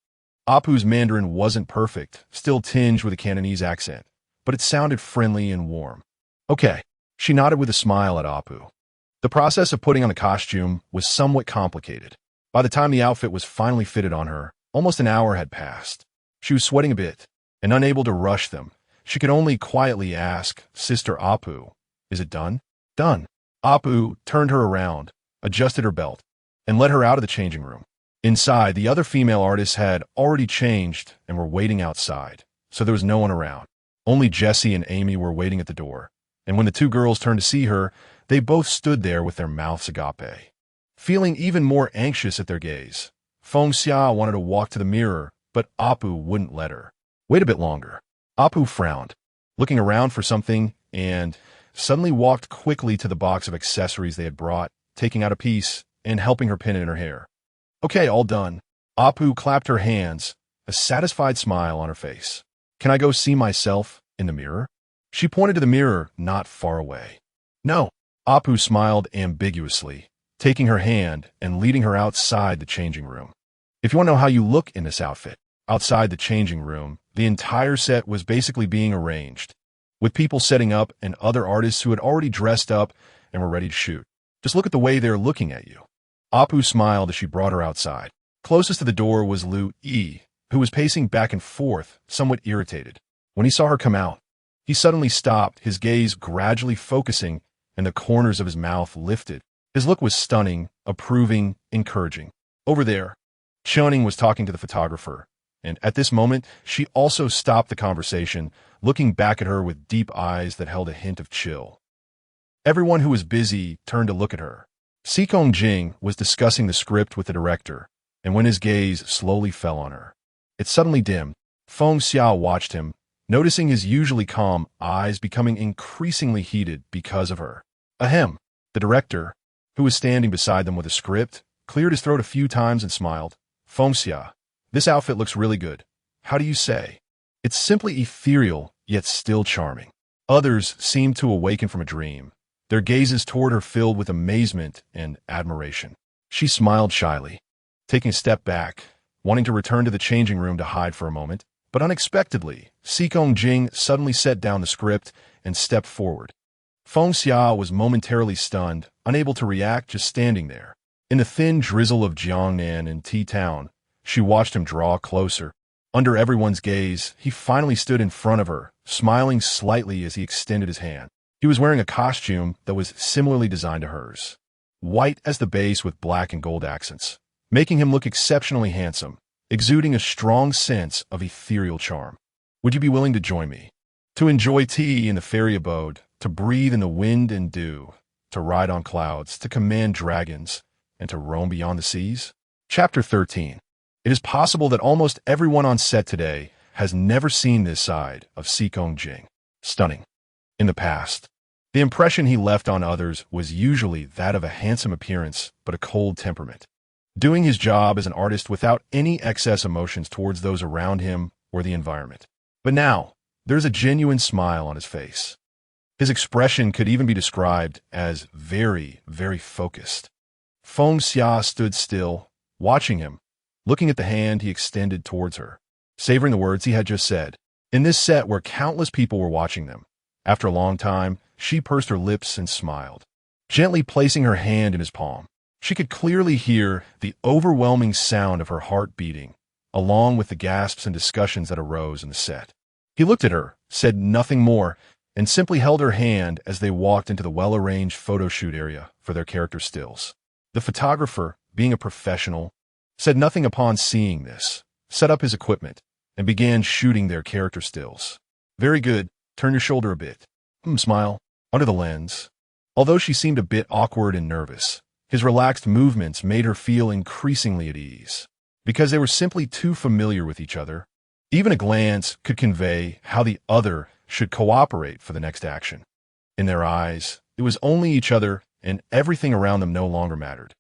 Apu's Mandarin wasn't perfect, still tinged with a Cantonese accent, but it sounded friendly and warm. Okay. She nodded with a smile at Apu. The process of putting on the costume was somewhat complicated. By the time the outfit was finally fitted on her, almost an hour had passed. She was sweating a bit, and unable to rush them. She could only quietly ask, Sister Apu, is it done? Done. Apu turned her around, adjusted her belt, and led her out of the changing room. Inside, the other female artists had already changed and were waiting outside, so there was no one around. Only Jessie and Amy were waiting at the door, and when the two girls turned to see her, they both stood there with their mouths agape. Feeling even more anxious at their gaze, Feng Xia wanted to walk to the mirror, but Apu wouldn't let her. Wait a bit longer. Apu frowned, looking around for something, and suddenly walked quickly to the box of accessories they had brought, taking out a piece and helping her pin it in her hair. Okay, all done. Apu clapped her hands, a satisfied smile on her face. Can I go see myself in the mirror? She pointed to the mirror not far away. No. Apu smiled ambiguously, taking her hand and leading her outside the changing room. If you want to know how you look in this outfit, outside the changing room, the entire set was basically being arranged, with people setting up and other artists who had already dressed up and were ready to shoot. Just look at the way they're looking at you. Apu smiled as she brought her outside. Closest to the door was Lu Yi, who was pacing back and forth, somewhat irritated. When he saw her come out, he suddenly stopped, his gaze gradually focusing, and the corners of his mouth lifted. His look was stunning, approving, encouraging. Over there, Chuning was talking to the photographer, and at this moment, she also stopped the conversation, looking back at her with deep eyes that held a hint of chill. Everyone who was busy turned to look at her. Sikong Jing was discussing the script with the director, and when his gaze slowly fell on her, it suddenly dimmed. Feng Xia watched him, noticing his usually calm eyes becoming increasingly heated because of her. Ahem. The director, who was standing beside them with a script, cleared his throat a few times and smiled. Feng Xia, this outfit looks really good. How do you say? It's simply ethereal, yet still charming. Others seemed to awaken from a dream, their gazes toward her filled with amazement and admiration. She smiled shyly, taking a step back, wanting to return to the changing room to hide for a moment, but unexpectedly, Sikong Jing suddenly set down the script and stepped forward. Feng Xia was momentarily stunned, unable to react, just standing there. In the thin drizzle of Jiangnan and T-Town, she watched him draw closer. Under everyone's gaze, he finally stood in front of her, smiling slightly as he extended his hand. He was wearing a costume that was similarly designed to hers. White as the base with black and gold accents, making him look exceptionally handsome, exuding a strong sense of ethereal charm. Would you be willing to join me? To enjoy tea in the fairy abode, to breathe in the wind and dew, to ride on clouds, to command dragons, and to roam beyond the seas? Chapter 13. It is possible that almost everyone on set today has never seen this side of Seokong Jing. Stunning. In the past, the impression he left on others was usually that of a handsome appearance but a cold temperament, doing his job as an artist without any excess emotions towards those around him or the environment. But now, there's a genuine smile on his face. His expression could even be described as very, very focused. Feng Xia stood still, watching him, looking at the hand he extended towards her, savoring the words he had just said. In this set where countless people were watching them, after a long time, she pursed her lips and smiled, gently placing her hand in his palm. She could clearly hear the overwhelming sound of her heart beating, along with the gasps and discussions that arose in the set. He looked at her, said nothing more, and simply held her hand as they walked into the well-arranged photo shoot area for their character stills. The photographer, being a professional, said nothing upon seeing this, set up his equipment, and began shooting their character stills. Very good. Turn your shoulder a bit. Smile. Under the lens. Although she seemed a bit awkward and nervous, his relaxed movements made her feel increasingly at ease, because they were simply too familiar with each other. Even a glance could convey how the other should cooperate for the next action. In their eyes, it was only each other, and everything around them no longer mattered.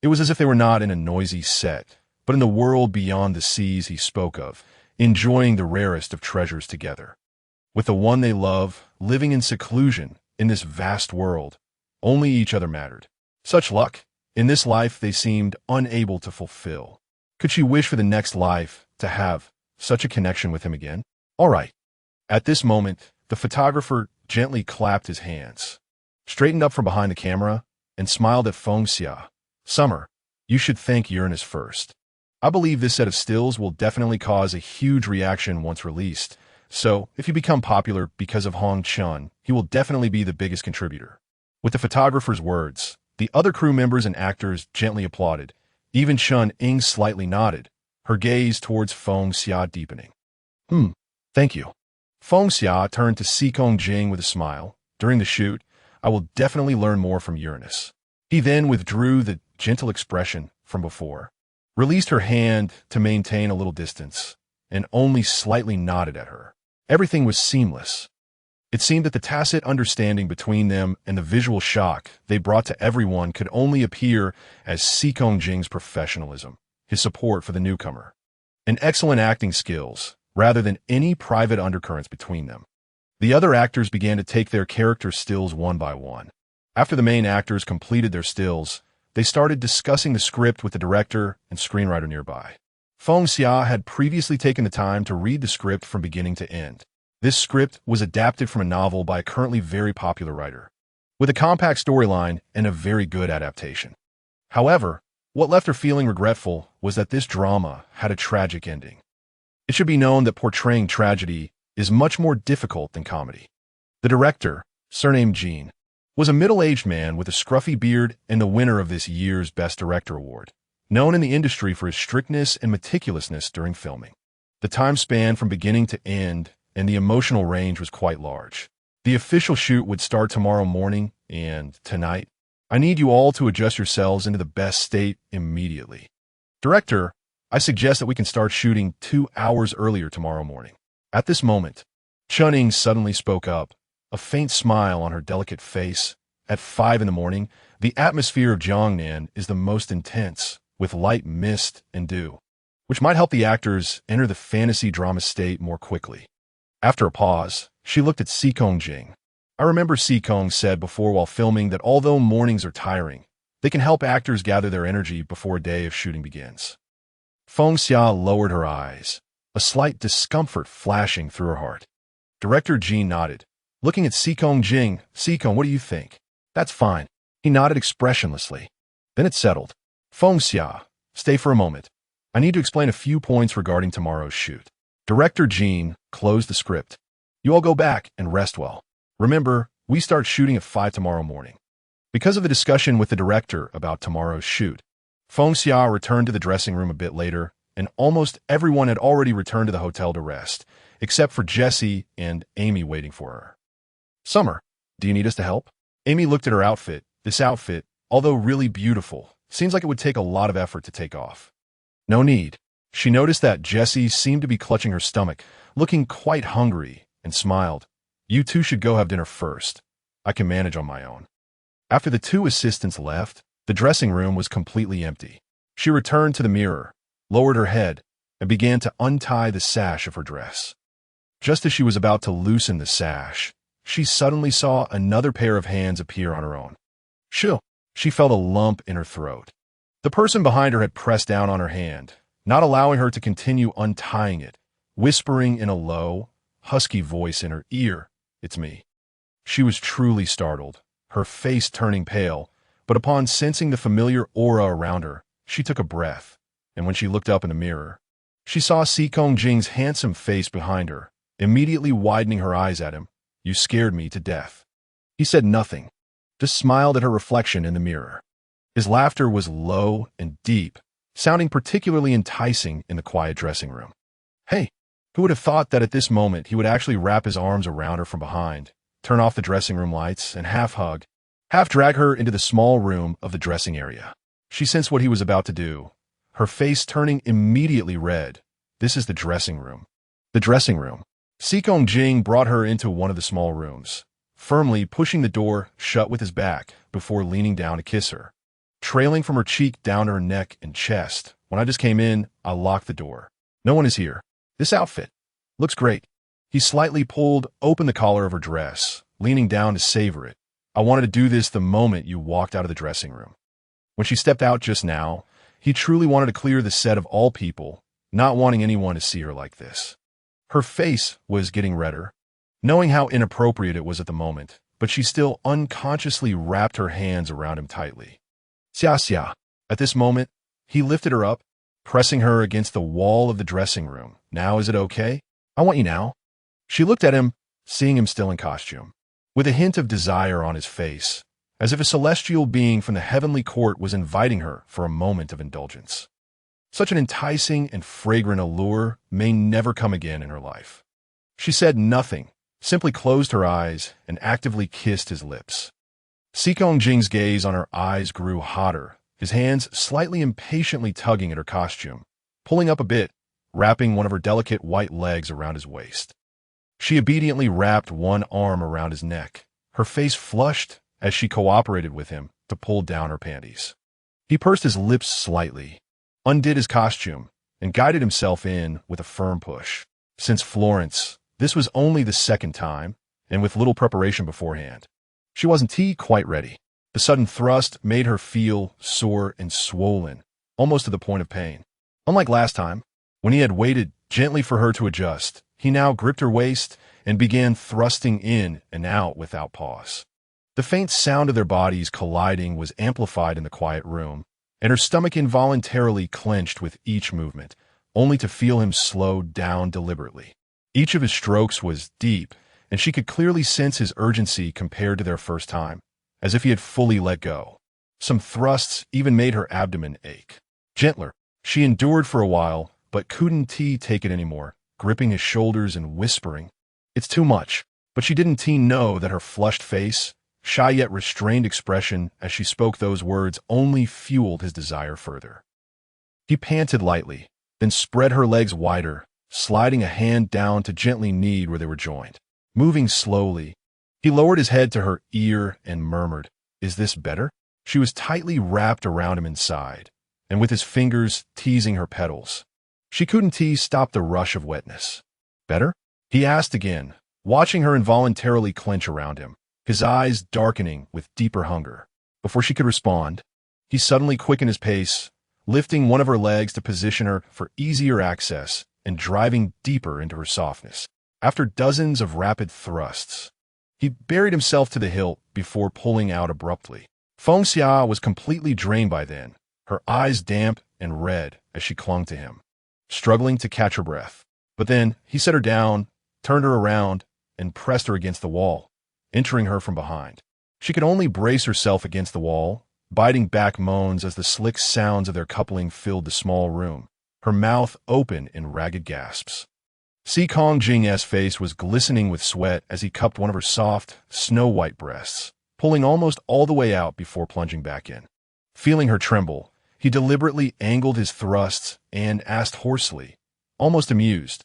It was as if they were not in a noisy set, but in the world beyond the seas he spoke of, enjoying the rarest of treasures together. With the one they love, living in seclusion in this vast world, only each other mattered. Such luck, in this life they seemed unable to fulfill. Could she wish for the next life to have such a connection with him again? All right. At this moment, the photographer gently clapped his hands, straightened up from behind the camera, and smiled at Feng Xia. Summer, you should thank Uranus first. I believe this set of stills will definitely cause a huge reaction once released. So, if you become popular because of Hong Chun, he will definitely be the biggest contributor. With the photographer's words, the other crew members and actors gently applauded. Even Chun Ying slightly nodded, her gaze towards Feng Xia deepening. Thank you. Feng Xia turned to Seokong Jing with a smile. During the shoot, I will definitely learn more from Uranus. He then withdrew the gentle expression from before, released her hand to maintain a little distance, and only slightly nodded at her. Everything was seamless. It seemed that the tacit understanding between them and the visual shock they brought to everyone could only appear as Seokong Jing's professionalism, his support for the newcomer, and excellent acting skills, rather than any private undercurrents between them. The other actors began to take their character stills one by one. After the main actors completed their stills, they started discussing the script with the director and screenwriter nearby. Feng Xia had previously taken the time to read the script from beginning to end. This script was adapted from a novel by a currently very popular writer, with a compact storyline and a very good adaptation. However, what left her feeling regretful was that this drama had a tragic ending. It should be known that portraying tragedy is much more difficult than comedy. The director, surnamed Jean, was a middle-aged man with a scruffy beard and the winner of this year's Best Director Award, known in the industry for his strictness and meticulousness during filming. The time span from beginning to end and the emotional range was quite large. The official shoot would start tomorrow morning, and tonight, I need you all to adjust yourselves into the best state immediately. Director, I suggest that we can start shooting 2 hours earlier tomorrow morning. At this moment, Chun-Ying suddenly spoke up, a faint smile on her delicate face. At 5 in the morning, the atmosphere of Jiangnan is the most intense, with light mist and dew, which might help the actors enter the fantasy drama state more quickly. After a pause, she looked at Seokong Jing. I remember Seokong said before while filming that although mornings are tiring, they can help actors gather their energy before a day of shooting begins. Feng Xia lowered her eyes, a slight discomfort flashing through her heart. Director Jean nodded, looking at Seokong Jing. Seokong, what do you think? That's fine. He nodded expressionlessly. Then it settled. Feng Xia, stay for a moment. I need to explain a few points regarding tomorrow's shoot. Director Jean closed the script. You all go back and rest well. Remember, we start shooting at 5 tomorrow morning. Because of the discussion with the director about tomorrow's shoot, Feng Xia returned to the dressing room a bit later, and almost everyone had already returned to the hotel to rest, except for Jessie and Amy waiting for her. Summer, do you need us to help? Amy looked at her outfit. This outfit, although really beautiful, seems like it would take a lot of effort to take off. No need. She noticed that Jessie seemed to be clutching her stomach, looking quite hungry, and smiled. You two should go have dinner first. I can manage on my own. After the two assistants left, the dressing room was completely empty. She returned to the mirror, lowered her head, and began to untie the sash of her dress. Just as she was about to loosen the sash, she suddenly saw another pair of hands appear on her own. Shoo! She felt a lump in her throat. The person behind her had pressed down on her hand, not allowing her to continue untying it, whispering in a low, husky voice in her ear, "It's me." She was truly startled, her face turning pale, but upon sensing the familiar aura around her, she took a breath, and when she looked up in the mirror, she saw Sikong Jing's handsome face behind her, immediately widening her eyes at him. You scared me to death. He said nothing, just smiled at her reflection in the mirror. His laughter was low and deep, sounding particularly enticing in the quiet dressing room. Hey, who would have thought that at this moment he would actually wrap his arms around her from behind, turn off the dressing room lights, and half hug, half drag her into the small room of the dressing area. She sensed what he was about to do, her face turning immediately red. This is the dressing room. The dressing room. Sikong Jing brought her into one of the small rooms, firmly pushing the door shut with his back before leaning down to kiss her. Trailing from her cheek down to her neck and chest, when I just came in, I locked the door. No one is here. This outfit looks great. He slightly pulled open the collar of her dress, leaning down to savor it. I wanted to do this the moment you walked out of the dressing room. When she stepped out just now, he truly wanted to clear the set of all people, not wanting anyone to see her like this. Her face was getting redder, knowing how inappropriate it was at the moment, but she still unconsciously wrapped her hands around him tightly. Xia Xia. At this moment, he lifted her up, pressing her against the wall of the dressing room. Now is it okay? I want you now. She looked at him, seeing him still in costume, with a hint of desire on his face, as if a celestial being from the heavenly court was inviting her for a moment of indulgence. Such an enticing and fragrant allure may never come again in her life. She said nothing, simply closed her eyes and actively kissed his lips. Sikong Jing's gaze on her eyes grew hotter, his hands slightly impatiently tugging at her costume, pulling up a bit, wrapping one of her delicate white legs around his waist. She obediently wrapped one arm around his neck, her face flushed as she cooperated with him to pull down her panties. He pursed his lips slightly, undid his costume, and guided himself in with a firm push. Since Florence, this was only the second time, and with little preparation beforehand. She wasn't quite ready. The sudden thrust made her feel sore and swollen, almost to the point of pain. Unlike last time, when he had waited gently for her to adjust, he now gripped her waist and began thrusting in and out without pause. The faint sound of their bodies colliding was amplified in the quiet room, and her stomach involuntarily clenched with each movement, only to feel him slow down deliberately. Each of his strokes was deep, and she could clearly sense his urgency compared to their first time, as if he had fully let go. Some thrusts even made her abdomen ache. Gentler, she endured for a while, but couldn't take it anymore, gripping his shoulders and whispering, "It's too much." But she didn't know that her flushed face, shy yet restrained expression as she spoke those words only fueled his desire further. He panted lightly, then spread her legs wider, sliding a hand down to gently knead where they were joined. Moving slowly, he lowered his head to her ear and murmured, "Is this better?" She was tightly wrapped around him inside, and with his fingers teasing her petals. She couldn't stop the rush of wetness. "Better?" he asked again, watching her involuntarily clench around him, his eyes darkening with deeper hunger. Before she could respond, he suddenly quickened his pace, lifting one of her legs to position her for easier access and driving deeper into her softness. After dozens of rapid thrusts, he buried himself to the hilt before pulling out abruptly. Feng Xia was completely drained by then, her eyes damp and red as she clung to him, struggling to catch her breath. But then he set her down, turned her around, and pressed her against the wall, entering her from behind. She could only brace herself against the wall, biting back moans as the slick sounds of their coupling filled the small room, her mouth open in ragged gasps. Si Kong Jing's face was glistening with sweat as he cupped one of her soft, snow-white breasts, pulling almost all the way out before plunging back in. Feeling her tremble, he deliberately angled his thrusts and asked hoarsely, almost amused,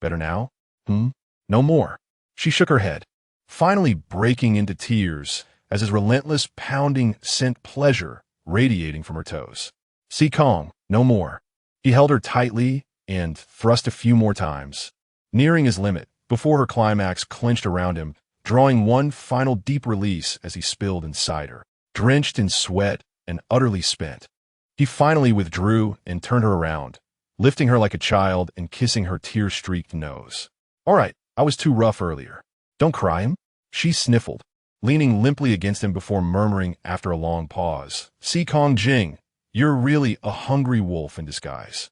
"Better now? No more." She shook her head, finally breaking into tears as his relentless pounding sent pleasure radiating from her toes. Si Kong, no more. He held her tightly and thrust a few more times, nearing his limit before her climax clenched around him, drawing one final deep release as he spilled inside her, drenched in sweat and utterly spent. He finally withdrew and turned her around, lifting her like a child and kissing her tear-streaked nose. "All right, I was too rough earlier. Don't cry him." She sniffled, leaning limply against him before murmuring after a long pause, "Si Kong Jing, you're really a hungry wolf in disguise."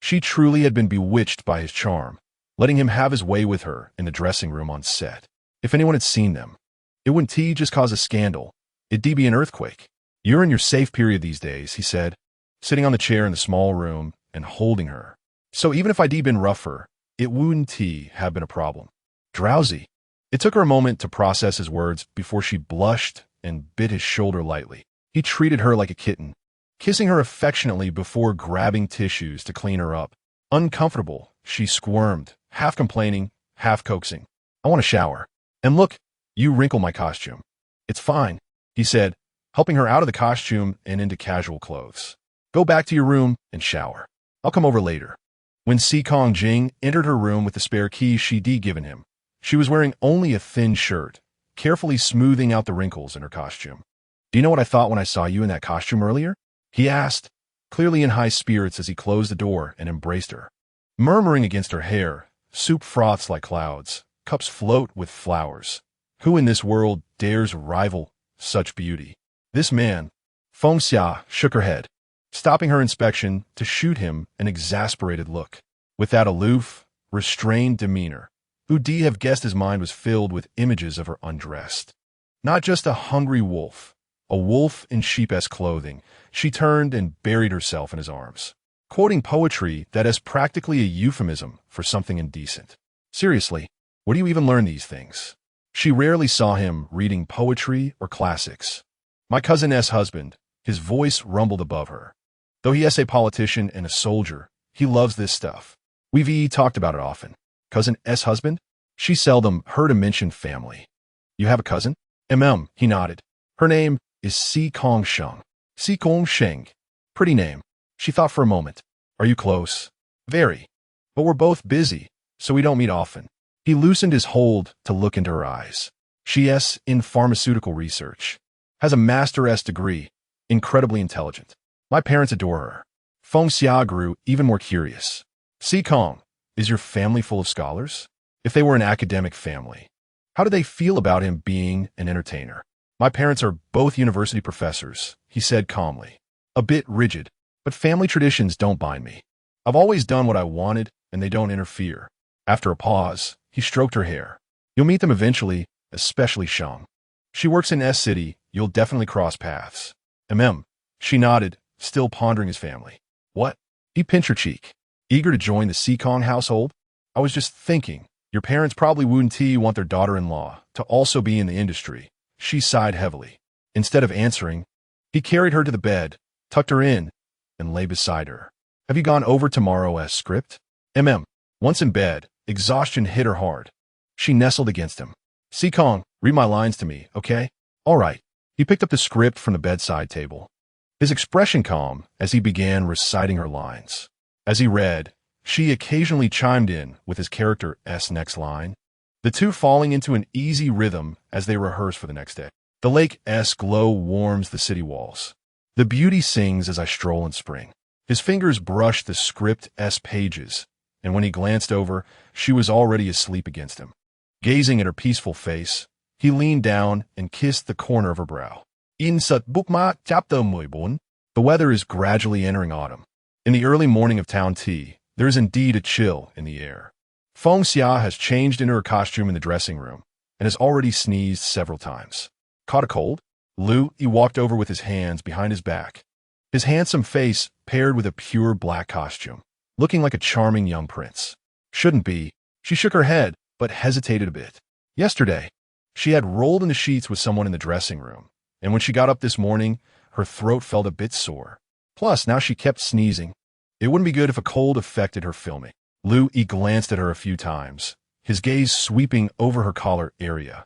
She truly had been bewitched by his charm, letting him have his way with her in the dressing room on set. If anyone had seen them, it wouldn't just cause a scandal. It'd be an earthquake. "You're in your safe period these days," he said, sitting on the chair in the small room and holding her. "So even if I'd been rougher, it wouldn't have been a problem." Drowsy. It took her a moment to process his words before she blushed and bit his shoulder lightly. He treated her like a kitten, kissing her affectionately before grabbing tissues to clean her up. Uncomfortable, she squirmed, half complaining, half coaxing. "I want a shower. And look, you wrinkle my costume." "It's fine," he said, helping her out of the costume and into casual clothes. "Go back to your room and shower. I'll come over later." When Si Kong Jing entered her room with the spare keys she'd given him, she was wearing only a thin shirt, carefully smoothing out the wrinkles in her costume. "Do you know what I thought when I saw you in that costume earlier?" he asked, clearly in high spirits as he closed the door and embraced her. Murmuring against her hair, soup froths like clouds, cups float with flowers. Who in this world dares rival such beauty? This man. Feng Xia shook her head, stopping her inspection to shoot him an exasperated look. With that aloof, restrained demeanor, who'd have guessed his mind was filled with images of her undressed? Not just a hungry wolf, a wolf in sheep-esque clothing. She turned and buried herself in his arms, quoting poetry that is practically a euphemism for something indecent. "Seriously, where do you even learn these things?" She rarely saw him reading poetry or classics. "My cousin's husband," his voice rumbled above her. "Though he is a politician and a soldier, he loves this stuff. We've talked about it often." "Cousin's husband?" She seldom heard him mention family. "You have a cousin?" He nodded. "Her name is Si Kong Sheng." Si Kong Sheng. Pretty name. She thought for a moment. "Are you close?" "Very. But we're both busy, so we don't meet often." He loosened his hold to look into her eyes. "She's in pharmaceutical research. Has a master's degree. Incredibly intelligent. My parents adore her." Feng Xia grew even more curious. "Si Kong, is your family full of scholars? If they were an academic family, how do they feel about him being an entertainer?" "My parents are both university professors," he said calmly. "A bit rigid, but family traditions don't bind me. I've always done what I wanted, and they don't interfere." After a pause, he stroked her hair. "You'll meet them eventually, especially Shang. She works in S City. You'll definitely cross paths." She nodded, still pondering his family. "What?" He pinched her cheek. "Eager to join the Si Kong household?" "I was just thinking, your parents probably wouldn't want their daughter-in-law to also be in the industry." She sighed heavily. Instead of answering, he carried her to the bed, tucked her in, and lay beside her. "Have you gone over tomorrow's script?" Once in bed, exhaustion hit her hard. She nestled against him. "Si Kong, read my lines to me, okay?" "All right." He picked up the script from the bedside table, his expression calm as he began reciting her lines. As he read, she occasionally chimed in with his character's next line, the two falling into an easy rhythm as they rehearsed for the next day. "The lake's glow warms the city walls. The beauty sings as I stroll in spring." His fingers brushed the script's pages, and when he glanced over, she was already asleep against him. Gazing at her peaceful face, he leaned down and kissed the corner of her brow. "Insert bookmark chapter 11. The weather is gradually entering autumn. In the early morning of town tea, there is indeed a chill in the air. Feng Xia has changed into her costume in the dressing room and has already sneezed several times. Caught a cold? He walked over with his hands behind his back, his handsome face paired with a pure black costume, looking like a charming young prince. Shouldn't be. She shook her head, but hesitated a bit. Yesterday, she had rolled in the sheets with someone in the dressing room, and when she got up this morning, her throat felt a bit sore. Plus, now she kept sneezing. It wouldn't be good if a cold affected her filming. He glanced at her a few times, his gaze sweeping over her collar area,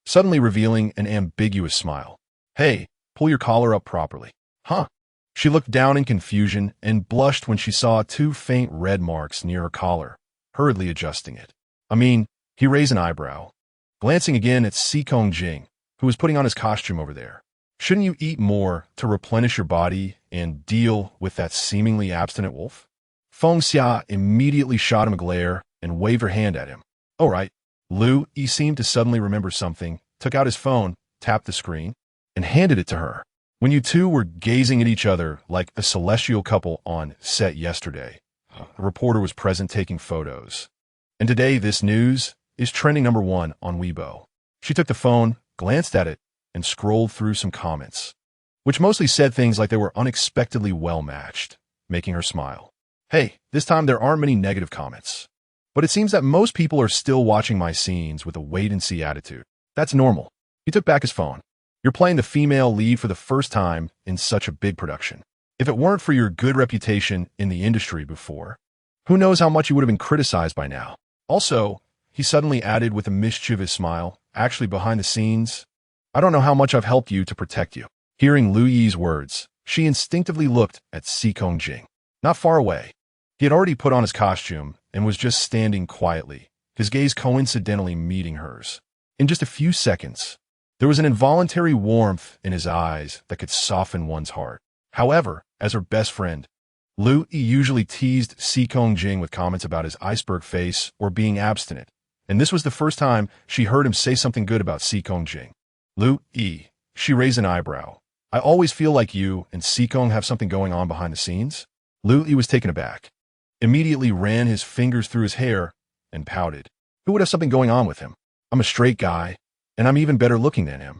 suddenly revealing an ambiguous smile. Hey, pull your collar up properly. Huh? She looked down in confusion and blushed when she saw 2 faint red marks near her collar, hurriedly adjusting it. He raised an eyebrow, glancing again at Sikong Jing, who was putting on his costume over there. Shouldn't you eat more to replenish your body and deal with that seemingly abstinent wolf? Feng Xia immediately shot him a glare and waved her hand at him. All right. He seemed to suddenly remember something, took out his phone, tapped the screen, and handed it to her. When you two were gazing at each other like a celestial couple on set yesterday, a reporter was present taking photos. And today this news is trending #1 on Weibo. She took the phone, glanced at it, and scrolled through some comments, which mostly said things like they were unexpectedly well-matched, making her smile. Hey, this time there aren't many negative comments. But it seems that most people are still watching my scenes with a wait-and-see attitude. That's normal. He took back his phone. You're playing the female lead for the first time in such a big production. If it weren't for your good reputation in the industry before, who knows how much you would have been criticized by now. Also, he suddenly added with a mischievous smile, actually behind the scenes, I don't know how much I've helped you to protect you. Hearing Lu Yi's words, she instinctively looked at Sikong Jing. Not far away. He had already put on his costume and was just standing quietly, his gaze coincidentally meeting hers. In just a few seconds, there was an involuntary warmth in his eyes that could soften one's heart. However, as her best friend, Lu Yi usually teased Sikong Jing with comments about his iceberg face or being abstinent, and this was the first time she heard him say something good about Sikong Jing. Lu Yi, she raised an eyebrow. I always feel like you and Sikong have something going on behind the scenes. Lu Yi was taken aback, immediately ran his fingers through his hair, and pouted. Who would have something going on with him? I'm a straight guy, and I'm even better looking than him.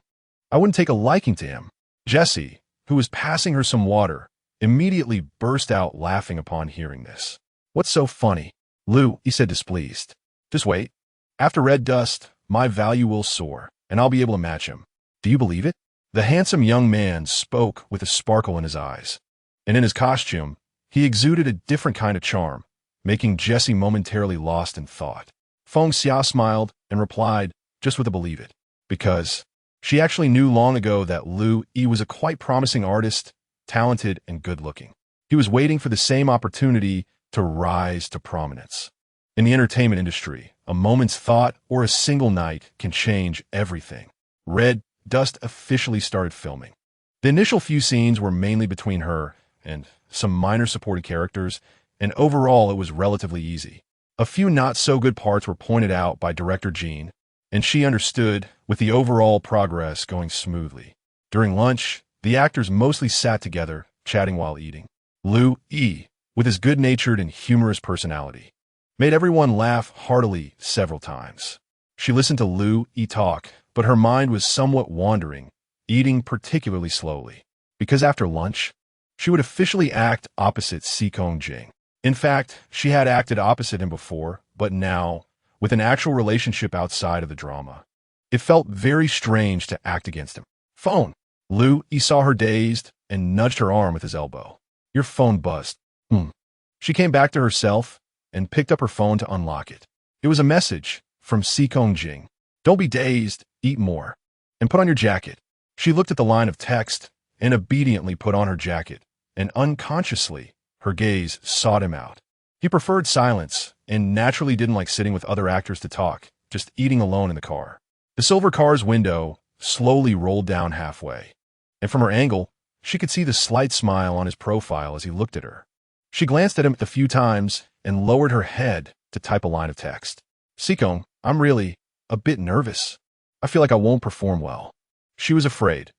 I wouldn't take a liking to him. Jessie, who was passing her some water, immediately burst out laughing upon hearing this. What's so funny? He said displeased. Just wait. After red dust, my value will soar, and I'll be able to match him. Do you believe it? The handsome young man spoke with a sparkle in his eyes, and in his costume, he exuded a different kind of charm, making Jessie momentarily lost in thought. Feng Xia smiled and replied, just with a believe it, because she actually knew long ago that Lu Yi was a quite promising artist, talented and good-looking. He was waiting for the same opportunity to rise to prominence. In the entertainment industry, a moment's thought or a single night can change everything. Red Dust officially started filming. The initial few scenes were mainly between her and some minor supporting characters, and overall it was relatively easy. A few not-so-good parts were pointed out by director Jean, and she understood, with the overall progress going smoothly. During lunch, the actors mostly sat together, chatting while eating. Lu Yi, with his good-natured and humorous personality, made everyone laugh heartily several times. She listened to Lu Yi talk, but her mind was somewhat wandering, eating particularly slowly, because after lunch, she would officially act opposite Sikong Jing. In fact, she had acted opposite him before, but now, with an actual relationship outside of the drama, it felt very strange to act against him. Phone. He saw her dazed and nudged her arm with his elbow. Your phone buzzed. She came back to herself and picked up her phone to unlock it. It was a message from Sikong Jing. Don't be dazed, eat more, and put on your jacket. She looked at the line of text and obediently put on her jacket, and unconsciously, her gaze sought him out. He preferred silence and naturally didn't like sitting with other actors to talk, just eating alone in the car. The silver car's window slowly rolled down halfway, and from her angle, she could see the slight smile on his profile as he looked at her. She glanced at him a few times and lowered her head to type a line of text. Sikong, I'm really a bit nervous. I feel like I won't perform well. She was afraid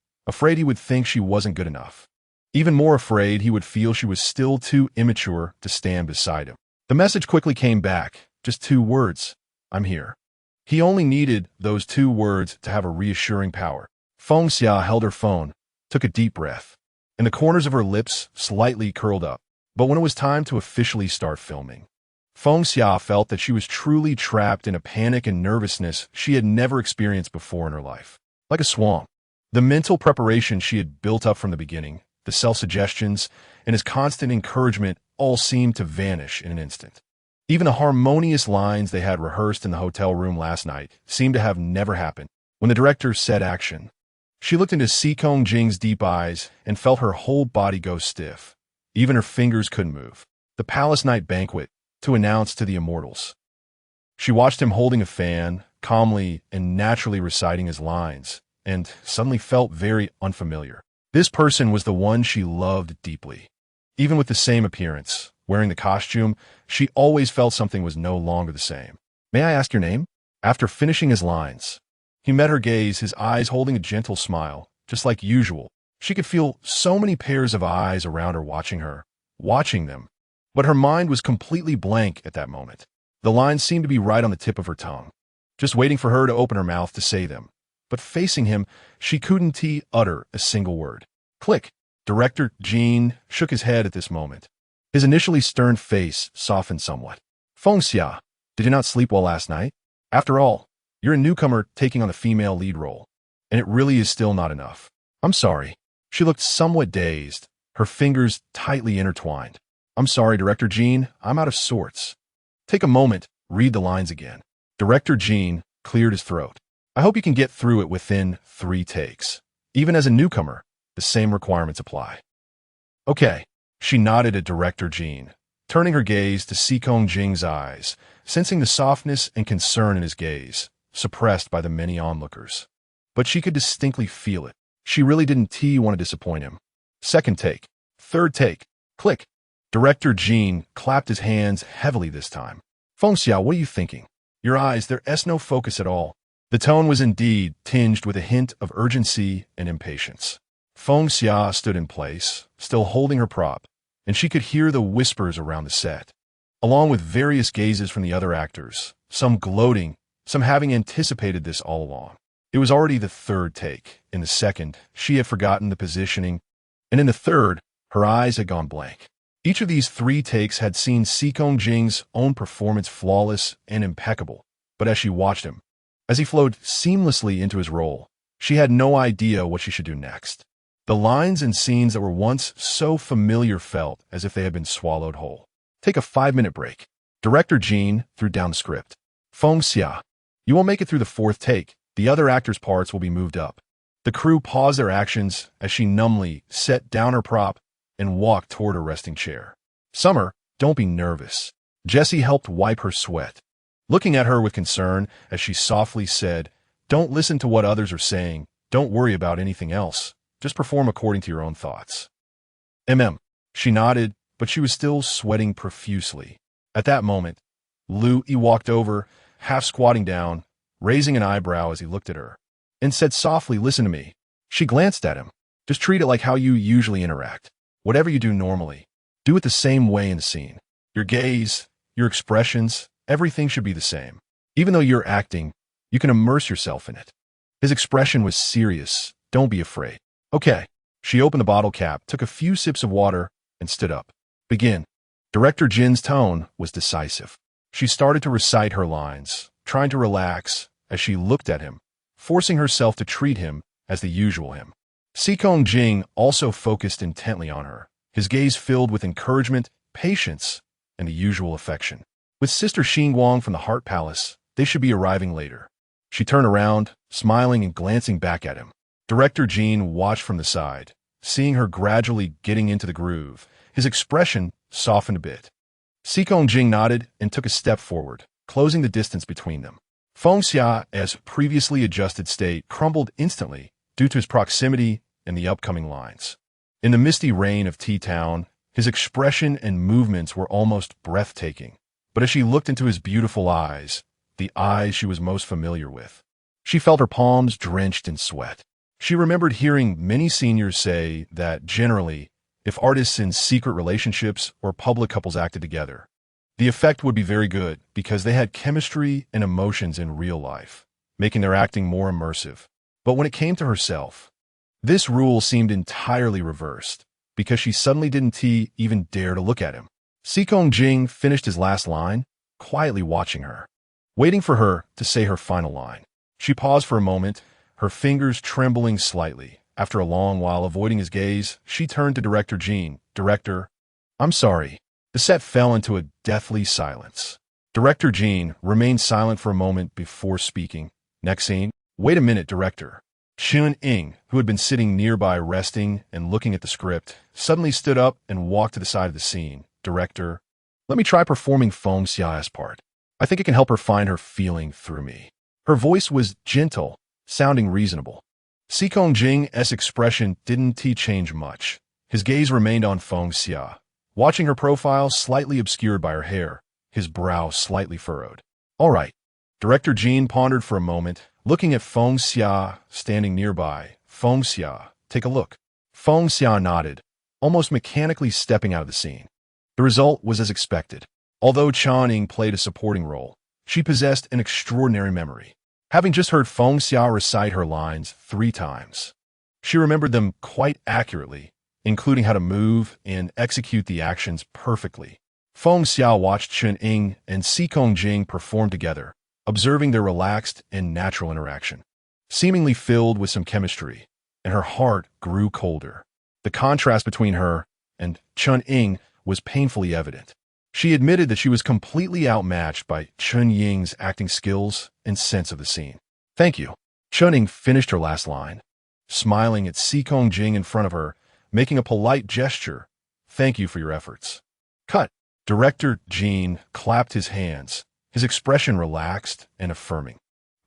he would think she wasn't good enough. Even more afraid he would feel she was still too immature to stand beside him. The message quickly came back, just 2 words, "I'm here." He only needed those 2 words to have a reassuring power. Feng Xia held her phone, took a deep breath, and the corners of her lips slightly curled up. But when it was time to officially start filming, Feng Xia felt that she was truly trapped in a panic and nervousness she had never experienced before in her life. Like a swamp, the mental preparation she had built up from the beginning, the self-suggestions, and his constant encouragement all seemed to vanish in an instant. Even the harmonious lines they had rehearsed in the hotel room last night seemed to have never happened. When the director said action, she looked into Seekong Jing's deep eyes and felt her whole body go stiff. Even her fingers couldn't move. The palace night banquet, to announce to the immortals. She watched him holding a fan, calmly and naturally reciting his lines, and suddenly felt very unfamiliar. This person was the one she loved deeply. Even with the same appearance, wearing the costume, she always felt something was no longer the same. "May I ask your name?" After finishing his lines, he met her gaze, his eyes holding a gentle smile, just like usual. She could feel so many pairs of eyes around her watching them. But her mind was completely blank at that moment. The lines seemed to be right on the tip of her tongue, just waiting for her to open her mouth to say them. But facing him, she couldn't utter a single word. Click. Director Jean shook his head at this moment. His initially stern face softened somewhat. "Feng Xia, did you not sleep well last night? After all, you're a newcomer taking on the female lead role, and it really is still not enough." "I'm sorry." She looked somewhat dazed, her fingers tightly intertwined. "I'm sorry, Director Jean, I'm out of sorts." "Take a moment, read the lines again." Director Jean cleared his throat. "I hope you can get through it within 3 takes. Even as a newcomer, the same requirements apply." "Okay." She nodded at Director Jean, turning her gaze to Seekong Jing's eyes, sensing the softness and concern in his gaze, suppressed by the many onlookers. But she could distinctly feel it. She really didn't want to disappoint him. "Second take. Third take. Click." Director Jean clapped his hands heavily this time. "Feng Xia, what are you thinking? Your eyes, there's no focus at all." The tone was indeed tinged with a hint of urgency and impatience. Feng Xia stood in place, still holding her prop, and she could hear the whispers around the set, along with various gazes from the other actors, some gloating, some having anticipated this all along. It was already the 3rd take. In the 2nd, she had forgotten the positioning, and in the 3rd, her eyes had gone blank. Each of these 3 takes had seen Seekong Jing's own performance flawless and impeccable, but as she watched him, as he flowed seamlessly into his role, she had no idea what she should do next. The lines and scenes that were once so familiar felt as if they had been swallowed whole. "Take a 5-minute break." Director Jean threw down the script. "Feng Xia, you won't make it through the 4th take. The other actors' parts will be moved up." The crew paused their actions as she numbly set down her prop and walked toward her resting chair. "Summer, don't be nervous." Jessie helped wipe her sweat, looking at her with concern as she softly said, "Don't listen to what others are saying. Don't worry about anything else. Just perform according to your own thoughts." She nodded, but she was still sweating profusely. At that moment, Lu Yi walked over, half squatting down, raising an eyebrow as he looked at her, and said softly, "Listen to me." She glanced at him. "Just treat it like how you usually interact. Whatever you do normally, do it the same way in the scene. Your gaze, your expressions, everything should be the same. Even though you're acting, you can immerse yourself in it." His expression was serious. "Don't be afraid." "Okay." She opened the bottle cap, took a few sips of water, and stood up. "Begin." Director Jin's tone was decisive. She started to recite her lines, trying to relax as she looked at him, forcing herself to treat him as the usual him. Seekong Jing also focused intently on her, his gaze filled with encouragement, patience, and the usual affection. With Sister Xinguang from the Heart Palace, they should be arriving later. She turned around, smiling and glancing back at him. Director Jean watched from the side, seeing her gradually getting into the groove. His expression softened a bit. Seekong Jing nodded and took a step forward, closing the distance between them. Feng Xia's previously adjusted state crumbled instantly due to his proximity and the upcoming lines. In the misty rain of T-Town, his expression and movements were almost breathtaking. But as she looked into his beautiful eyes, the eyes she was most familiar with, she felt her palms drenched in sweat. She remembered hearing many seniors say that, generally, if artists in secret relationships or public couples acted together. The effect would be very good because they had chemistry and emotions in real life, making their acting more immersive. But when it came to herself, this rule seemed entirely reversed because she suddenly didn't even dare to look at him. Sikong Jing finished his last line, quietly watching her, waiting for her to say her final line. She paused for a moment, her fingers trembling slightly. After a long while avoiding his gaze, she turned to Director Jean. Director, I'm sorry. The set fell into a deathly silence. Director Jean remained silent for a moment before speaking. Next scene. Wait a minute, Director. Chun Ying, who had been sitting nearby resting and looking at the script, suddenly stood up and walked to the side of the scene. Director, let me try performing Feng Xia's part. I think it can help her find her feeling through me. Her voice was gentle, sounding reasonable. Sikong Jing's expression didn't change much. His gaze remained on Feng Xia, watching her profile slightly obscured by her hair, his brow slightly furrowed. All right. Director Jean pondered for a moment, looking at Feng Xia standing nearby. Feng Xia, take a look. Feng Xia nodded, almost mechanically stepping out of the scene. The result was as expected. Although Chun Ying played a supporting role, she possessed an extraordinary memory. Having just heard Feng Xia recite her lines 3 times, she remembered them quite accurately, including how to move and execute the actions perfectly. Feng Xia watched Chun Ying and Sikong Jing perform together, observing their relaxed and natural interaction, seemingly filled with some chemistry, and her heart grew colder. The contrast between her and Chun Ying was painfully evident. She admitted that she was completely outmatched by Chun Ying's acting skills and sense of the scene. Thank you. Chun Ying finished her last line, smiling at Sikong Jing in front of her, making a polite gesture. Thank you for your efforts. Cut. Director Jean clapped his hands, his expression relaxed and affirming.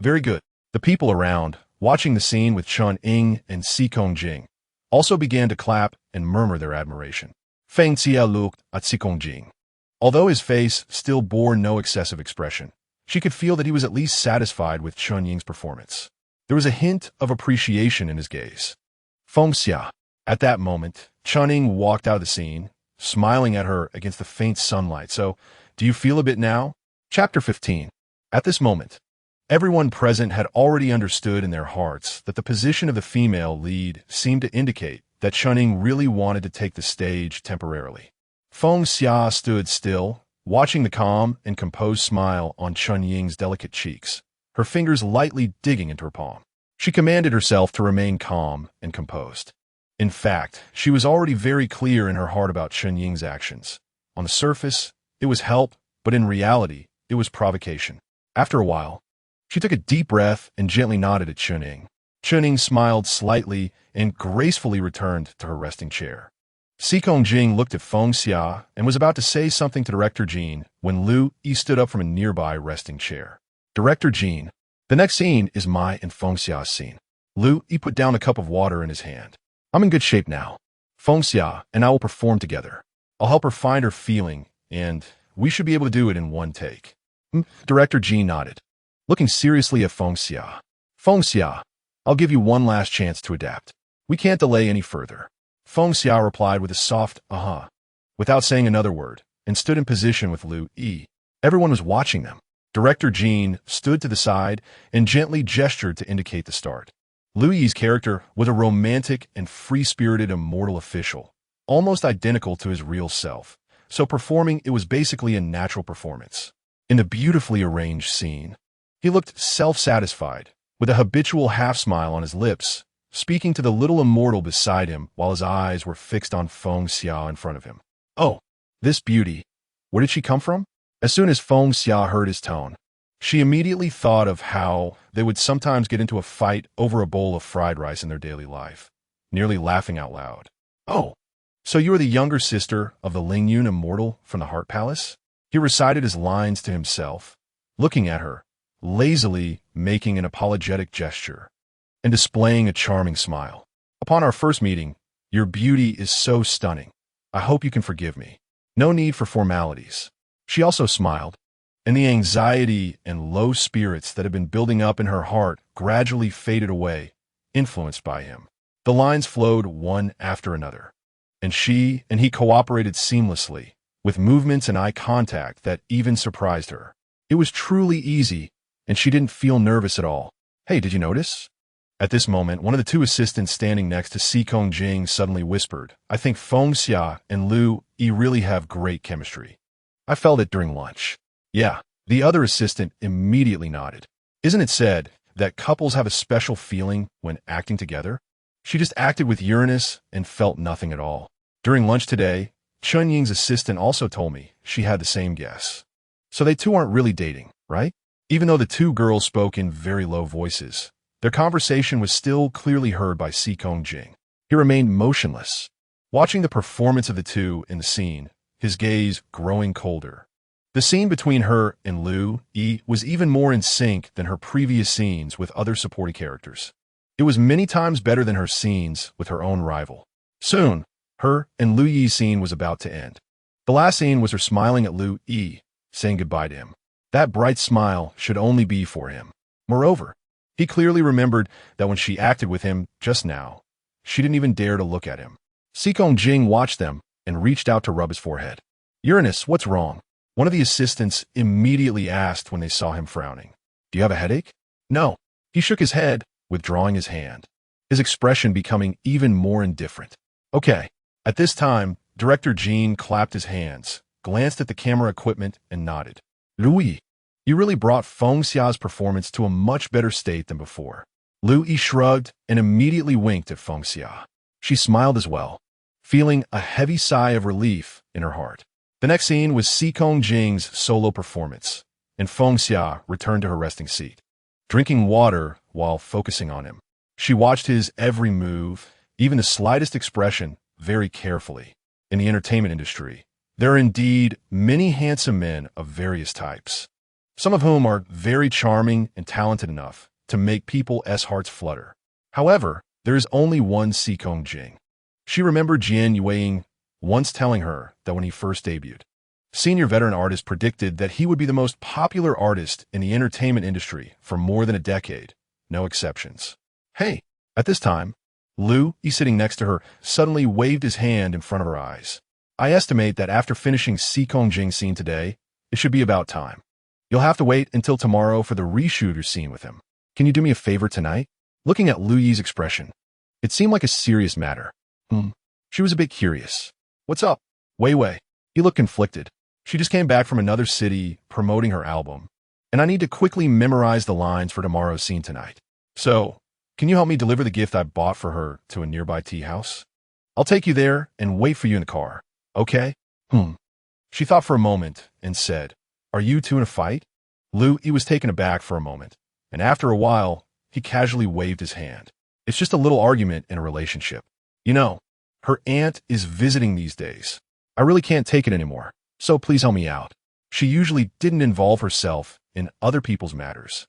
Very good. The people around, watching the scene with Chun Ying and Sikong Jing, also began to clap and murmur their admiration. Feng Xia looked at Sikong Jing. Although his face still bore no excessive expression, she could feel that he was at least satisfied with Chun Ying's performance. There was a hint of appreciation in his gaze. Feng Xia. At that moment, Chun Ying walked out of the scene, smiling at her against the faint sunlight. So, do you feel a bit now? Chapter 15. At this moment, everyone present had already understood in their hearts that the position of the female lead seemed to indicate that Chun Ying really wanted to take the stage temporarily. Feng Xia stood still, watching the calm and composed smile on Chun Ying's delicate cheeks, her fingers lightly digging into her palm. She commanded herself to remain calm and composed. In fact, she was already very clear in her heart about Chun Ying's actions. On the surface, it was help, but in reality, it was provocation. After a while, she took a deep breath and gently nodded at Chun Ying. Chun Ying smiled slightly and gracefully returned to her resting chair. Sikong Jing looked at Feng Xia and was about to say something to Director Jean when Lu Yi stood up from a nearby resting chair. Director Jean, the next scene is my and Feng Xia's scene. Lu Yi put down a cup of water in his hand. I'm in good shape now. Feng Xia and I will perform together. I'll help her find her feeling, and we should be able to do it in one take. Director Jean nodded, looking seriously at Feng Xia. Feng Xia, I'll give you one last chance to adapt. We can't delay any further. Feng Xia replied with a soft, without saying another word, and stood in position with Lu Yi. Everyone was watching them. Director Jean stood to the side and gently gestured to indicate the start. Lu Yi's character was a romantic and free-spirited immortal official, almost identical to his real self, so performing it was basically a natural performance. In the beautifully arranged scene, he looked self-satisfied, with a habitual half-smile on his lips, speaking to the little immortal beside him while his eyes were fixed on Feng Xia in front of him. Oh, this beauty. Where did she come from? As soon as Feng Xia heard his tone, she immediately thought of how they would sometimes get into a fight over a bowl of fried rice in their daily life, nearly laughing out loud. Oh, so you are the younger sister of the Lingyun immortal from the Heart Palace? He recited his lines to himself, looking at her, lazily making an apologetic gesture, and displaying a charming smile. Upon our first meeting, your beauty is so stunning. I hope you can forgive me. No need for formalities. She also smiled, and the anxiety and low spirits that had been building up in her heart gradually faded away, influenced by him. The lines flowed one after another. and she and he cooperated seamlessly, with movements and eye contact that even surprised her. It was truly easy, and she didn't feel nervous at all. Hey, did you notice? At this moment, one of the two assistants standing next to Si Kong Jing suddenly whispered, I think Feng Xia and Lu Yi really have great chemistry. I felt it during lunch. Yeah, the other assistant immediately nodded. Isn't it said that couples have a special feeling when acting together? She just acted with Uranus and felt nothing at all. During lunch today, Chun Ying's assistant also told me she had the same guess. So they two aren't really dating, right? Even though the two girls spoke in very low voices, their conversation was still clearly heard by Si Kong Jing. He remained motionless, watching the performance of the two in the scene, his gaze growing colder. The scene between her and Lu Yi was even more in sync than her previous scenes with other supporting characters. It was many times better than her scenes with her own rival. Soon, her and Lu Yi's scene was about to end. The last scene was her smiling at Lu Yi, saying goodbye to him. That bright smile should only be for him. Moreover, he clearly remembered that when she acted with him just now, she didn't even dare to look at him. Si Kong Jing watched them and reached out to rub his forehead. Uranus, what's wrong? One of the assistants immediately asked when they saw him frowning. Do you have a headache? No. He shook his head, withdrawing his hand, his expression becoming even more indifferent. Okay. At this time, Director Jean clapped his hands, glanced at the camera equipment, and nodded. Louis, you really brought Feng Xia's performance to a much better state than before. Lu Yi shrugged and immediately winked at Feng Xia. She smiled as well, feeling a heavy sigh of relief in her heart. The next scene was Si Kong Jing's solo performance, and Feng Xia returned to her resting seat, drinking water while focusing on him. She watched his every move, even the slightest expression, very carefully. In the entertainment industry, there are indeed many handsome men of various types, some of whom are very charming and talented enough to make people's hearts flutter. However, there is only one Si Kong Jing. She remembered Jian Yueying once telling her that when he first debuted, senior veteran artist predicted that he would be the most popular artist in the entertainment industry for more than a decade, no exceptions. Hey, at this time, Lu Yi sitting next to her suddenly waved his hand in front of her eyes. I estimate that after finishing Si Kong Jing's scene today, it should be about time. You'll have to wait until tomorrow for the reshoot your scene with him. Can you do me a favor tonight? Looking at Lu Yi's expression, it seemed like a serious matter. She was a bit curious. What's up? Wei Wei. He looked conflicted. She just came back from another city promoting her album, and I need to quickly memorize the lines for tomorrow's scene tonight. So, can you help me deliver the gift I bought for her to a nearby tea house? I'll take you there and wait for you in the car. Okay? She thought for a moment and said, Are you two in a fight? Lu Yi was taken aback for a moment, and after a while, he casually waved his hand. It's just a little argument in a relationship. You know, her aunt is visiting these days. I really can't take it anymore, so please help me out. She usually didn't involve herself in other people's matters,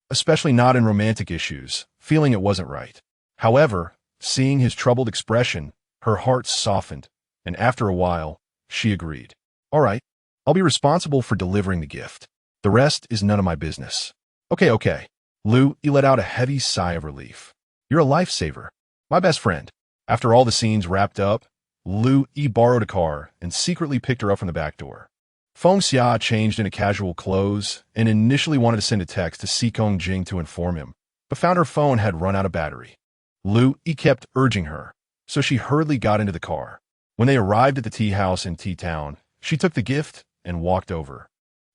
especially not in romantic issues, feeling it wasn't right. However, seeing his troubled expression, her heart softened, and after a while, she agreed. All right, I'll be responsible for delivering the gift. The rest is none of my business. Okay. Lu Yi let out a heavy sigh of relief. You're a lifesaver. My best friend. After all the scenes wrapped up, Lu Yi borrowed a car and secretly picked her up from the back door. Feng Xia changed into casual clothes and initially wanted to send a text to Si Kong Jing to inform him, but found her phone had run out of battery. Lu Yi kept urging her, so she hurriedly got into the car. When they arrived at the tea house in T-Town, she took the gift and walked over,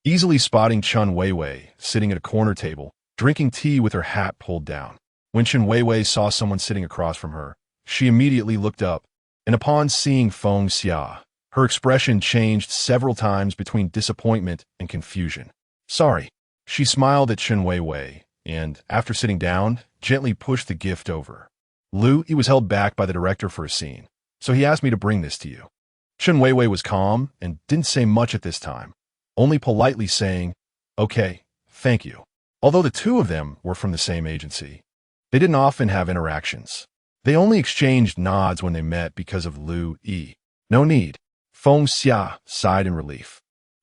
easily spotting Chun Weiwei sitting at a corner table, drinking tea with her hat pulled down. When Chun Weiwei saw someone sitting across from her, she immediately looked up, and upon seeing Feng Xia, her expression changed several times between disappointment and confusion. Sorry. She smiled at Chun Weiwei, and, after sitting down, gently pushed the gift over. Lu Yi was held back by the director for a scene, so he asked me to bring this to you. Chun Weiwei was calm and didn't say much at this time, only politely saying, Okay, thank you. Although the two of them were from the same agency, they didn't often have interactions. They only exchanged nods when they met because of Lu Yi. No need. Feng Xia sighed in relief,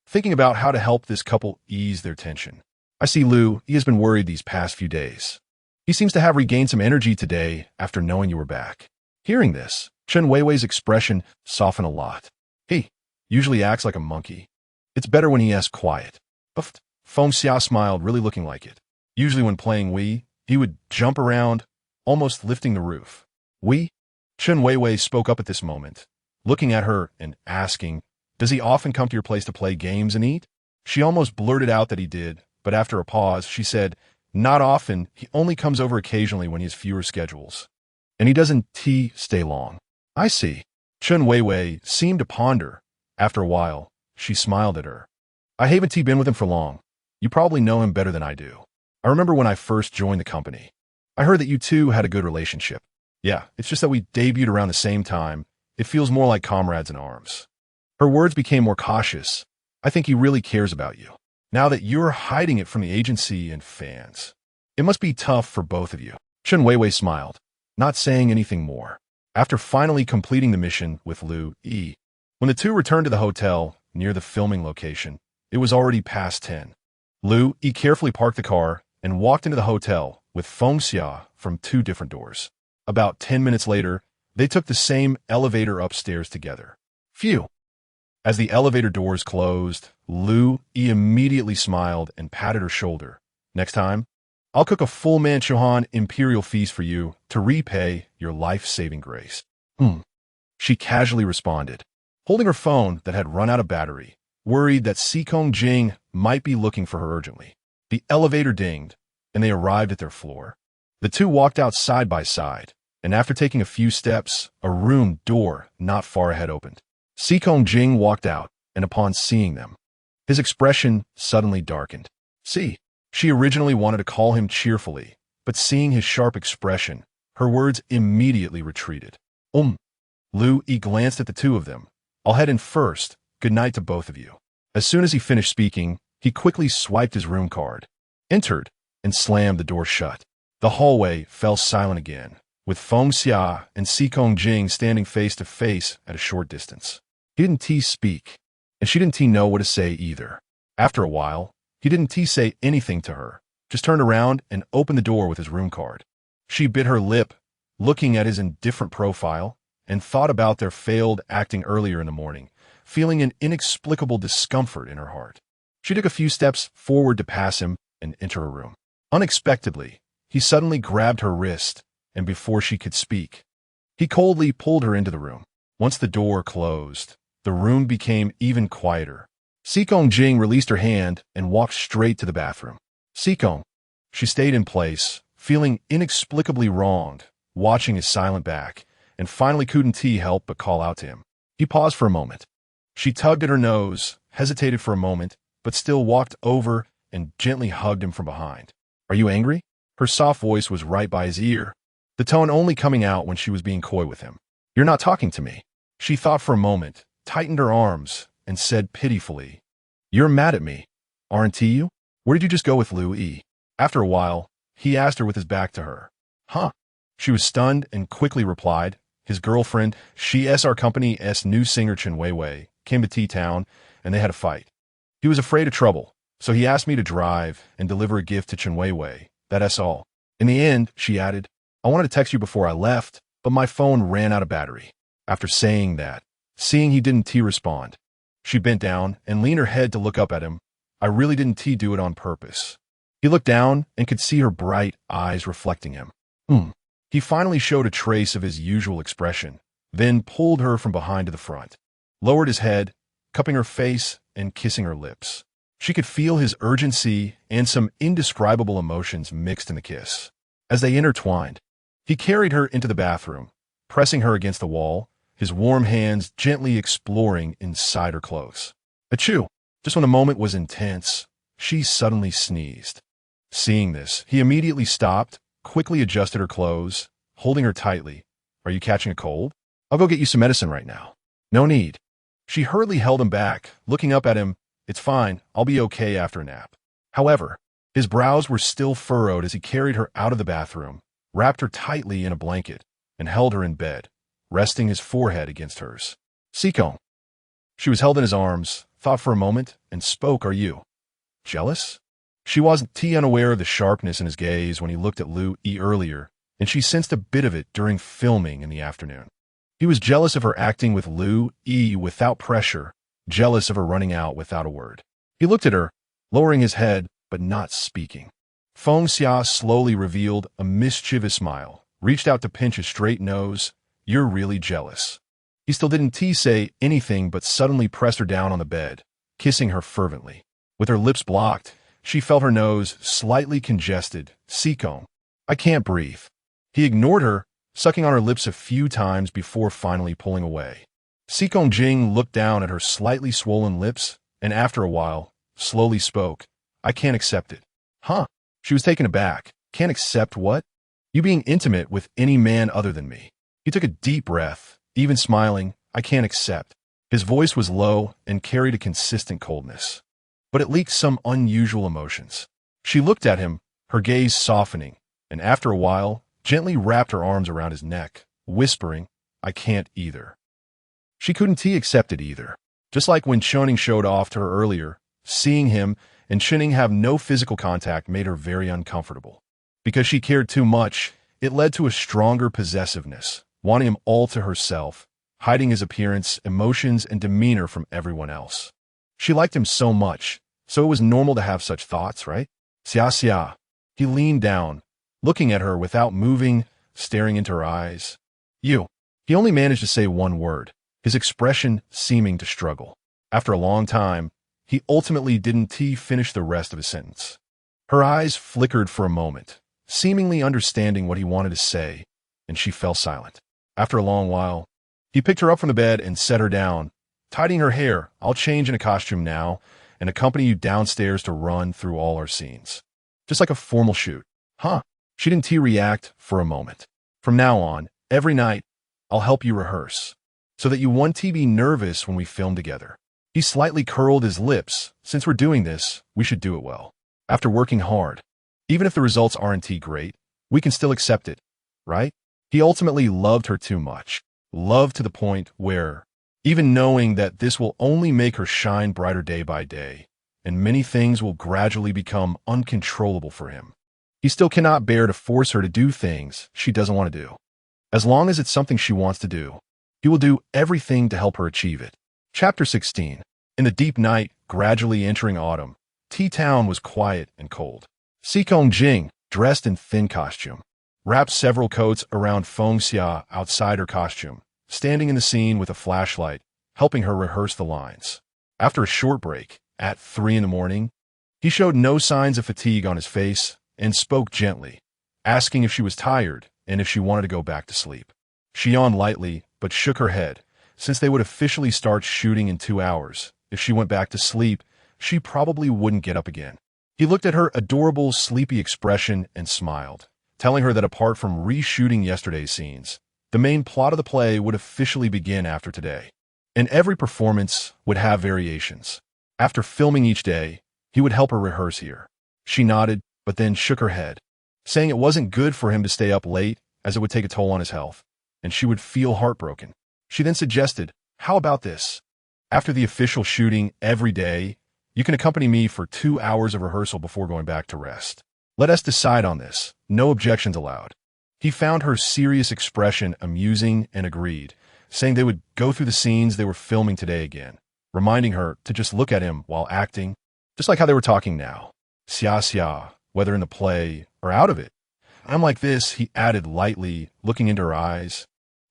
thinking about how to help this couple ease their tension. I see Lu Yi has been worried these past few days. He seems to have regained some energy today after knowing you were back. Hearing this, Chen Weiwei's expression softened a lot. He usually acts like a monkey. It's better when he asks quiet. But Feng Xia smiled, really looking like it. Usually when playing We, he would jump around, almost lifting the roof. We? Chen Weiwei spoke up at this moment, looking at her and asking, does he often come to your place to play games and eat? She almost blurted out that he did, but after a pause, she said, not often, he only comes over occasionally when he has fewer schedules. And he doesn't stay long. I see. Chen Weiwei seemed to ponder. After a while, she smiled at her. I haven't been with him for long. You probably know him better than I do. I remember when I first joined the company. I heard that you two had a good relationship. Yeah, it's just that we debuted around the same time. It feels more like comrades in arms. Her words became more cautious. I think he really cares about you. Now that you're hiding it from the agency and fans. It must be tough for both of you. Chen Weiwei smiled, not saying anything more. After finally completing the mission with Lu Yi, when the two returned to the hotel near the filming location, it was already past 10. Lu Yi carefully parked the car and walked into the hotel with Feng Xia from two different doors. About 10 minutes later, they took the same elevator upstairs together. Phew! As the elevator doors closed, Lu Yi immediately smiled and patted her shoulder. Next time, I'll cook a full Manchuan imperial feast for you to repay your life-saving grace. She casually responded, holding her phone that had run out of battery, worried that Xikong Jing might be looking for her urgently. The elevator dinged, and they arrived at their floor. The two walked out side by side, and after taking a few steps, a room door not far ahead opened. Xikong Jing walked out, and upon seeing them, his expression suddenly darkened. She originally wanted to call him cheerfully, but seeing his sharp expression, her words immediately retreated. Lu Yi glanced at the two of them. I'll head in first. Good night to both of you. As soon as he finished speaking, he quickly swiped his room card, entered, and slammed the door shut. The hallway fell silent again, with Feng Xia and Xikong Jing standing face to face at a short distance. He didn't speak, and she didn't know what to say either. After a while, he didn't say anything to her, just turned around and opened the door with his room card. She bit her lip, looking at his indifferent profile, and thought about their failed acting earlier in the morning, feeling an inexplicable discomfort in her heart. She took a few steps forward to pass him and enter her room. Unexpectedly, he suddenly grabbed her wrist, and before she could speak, he coldly pulled her into the room. Once the door closed, the room became even quieter. Xikong Jing released her hand and walked straight to the bathroom. Xikong. She stayed in place, feeling inexplicably wronged, watching his silent back, and finally couldn't help but call out to him. He paused for a moment. She tugged at her nose, hesitated for a moment, but still walked over and gently hugged him from behind. Are you angry? Her soft voice was right by his ear, the tone only coming out when she was being coy with him. You're not talking to me. She thought for a moment, tightened her arms, and said pitifully, You're mad at me, aren't you? Where did you just go with Lu Yi? After a while, he asked her with his back to her. Huh? She was stunned and quickly replied, his girlfriend, our company's new singer Chen Weiwei, came to T-Town, and they had a fight. He was afraid of trouble, so he asked me to drive and deliver a gift to Chen Weiwei. That's all. In the end, she added, I wanted to text you before I left, but my phone ran out of battery. After saying that, seeing he didn't respond, she bent down and leaned her head to look up at him. I really didn't do it on purpose. He looked down and could see her bright eyes reflecting him. He finally showed a trace of his usual expression, then pulled her from behind to the front, lowered his head, cupping her face and kissing her lips. She could feel his urgency and some indescribable emotions mixed in the kiss. As they intertwined, he carried her into the bathroom, pressing her against the wall, his warm hands gently exploring inside her clothes. Achoo! Just when the moment was intense, she suddenly sneezed. Seeing this, he immediately stopped, quickly adjusted her clothes, holding her tightly. Are you catching a cold? I'll go get you some medicine right now. No need. She hurriedly held him back, looking up at him. It's fine, I'll be okay after a nap. However, his brows were still furrowed as he carried her out of the bathroom, wrapped her tightly in a blanket, and held her in bed, resting his forehead against hers. Xikong. She was held in his arms, thought for a moment, and spoke, Are you jealous? She wasn't unaware of the sharpness in his gaze when he looked at Lu Yi earlier, and she sensed a bit of it during filming in the afternoon. He was jealous of her acting with Lu-E without pressure, jealous of her running out without a word. He looked at her, lowering his head, but not speaking. Feng Xia slowly revealed a mischievous smile, reached out to pinch his straight nose. "You're really jealous." He still didn't say anything but suddenly pressed her down on the bed, kissing her fervently. With her lips blocked, she felt her nose slightly congested. "Sikong, I can't breathe." He ignored her, sucking on her lips a few times before finally pulling away. Sikong Jing looked down at her slightly swollen lips, and after a while, slowly spoke. "I can't accept it." "Huh?" She was taken aback. "Can't accept what?" "You being intimate with any man other than me." He took a deep breath, even smiling. "I can't accept." His voice was low and carried a consistent coldness, but it leaked some unusual emotions. She looked at him, her gaze softening, and after a while, gently wrapped her arms around his neck, whispering, "I can't either." She couldn't accept it either. Just like when Choning showed off to her earlier, seeing him and Chinning have no physical contact made her very uncomfortable. Because she cared too much, it led to a stronger possessiveness, wanting him all to herself, hiding his appearance, emotions, and demeanor from everyone else. She liked him so much, so it was normal to have such thoughts, right? "Xia Xia." He leaned down, looking at her without moving, staring into her eyes. "You." He only managed to say one word, his expression seeming to struggle. After a long time, he ultimately didn't finish the rest of his sentence. Her eyes flickered for a moment, seemingly understanding what he wanted to say, and she fell silent. After a long while, he picked her up from the bed and set her down, tidying her hair. "I'll change in a costume now and accompany you downstairs to run through all our scenes. Just like a formal shoot." "Huh?" She didn't react for a moment. "From now on, every night, I'll help you rehearse, so that you won't be nervous when we film together." He slightly curled his lips. "Since we're doing this, we should do it well. After working hard, even if the results aren't great, we can still accept it, right?" He ultimately loved her too much. Loved to the point where, even knowing that this will only make her shine brighter day by day, and many things will gradually become uncontrollable for him, he still cannot bear to force her to do things she doesn't want to do. As long as it's something she wants to do, he will do everything to help her achieve it. Chapter 16. In the deep night, gradually entering autumn, T-Town was quiet and cold. Sikong Jing, dressed in thin costume, wrapped several coats around Feng Xia outside her costume, standing in the scene with a flashlight, helping her rehearse the lines. After a short break, at 3 a.m, he showed no signs of fatigue on his face and spoke gently, asking if she was tired and if she wanted to go back to sleep. She yawned lightly, but shook her head. Since they would officially start shooting in 2 hours, if she went back to sleep, she probably wouldn't get up again. He looked at her adorable, sleepy expression and smiled, telling her that apart from reshooting yesterday's scenes, the main plot of the play would officially begin after today, and every performance would have variations. After filming each day, he would help her rehearse here. She nodded, but then shook her head, saying it wasn't good for him to stay up late as it would take a toll on his health, and she would feel heartbroken. She then suggested, "How about this? After the official shooting every day, you can accompany me for 2 hours of rehearsal before going back to rest. Let us decide on this. No objections allowed." He found her serious expression amusing and agreed, saying they would go through the scenes they were filming today again, reminding her to just look at him while acting, just like how they were talking now. "Xia Xia, whether in the play or out of it. I'm like this," he added lightly, looking into her eyes.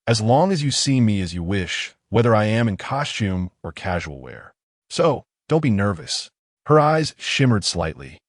"As long as you see me as you wish, whether I am in costume or casual wear. So, don't be nervous." Her eyes shimmered slightly,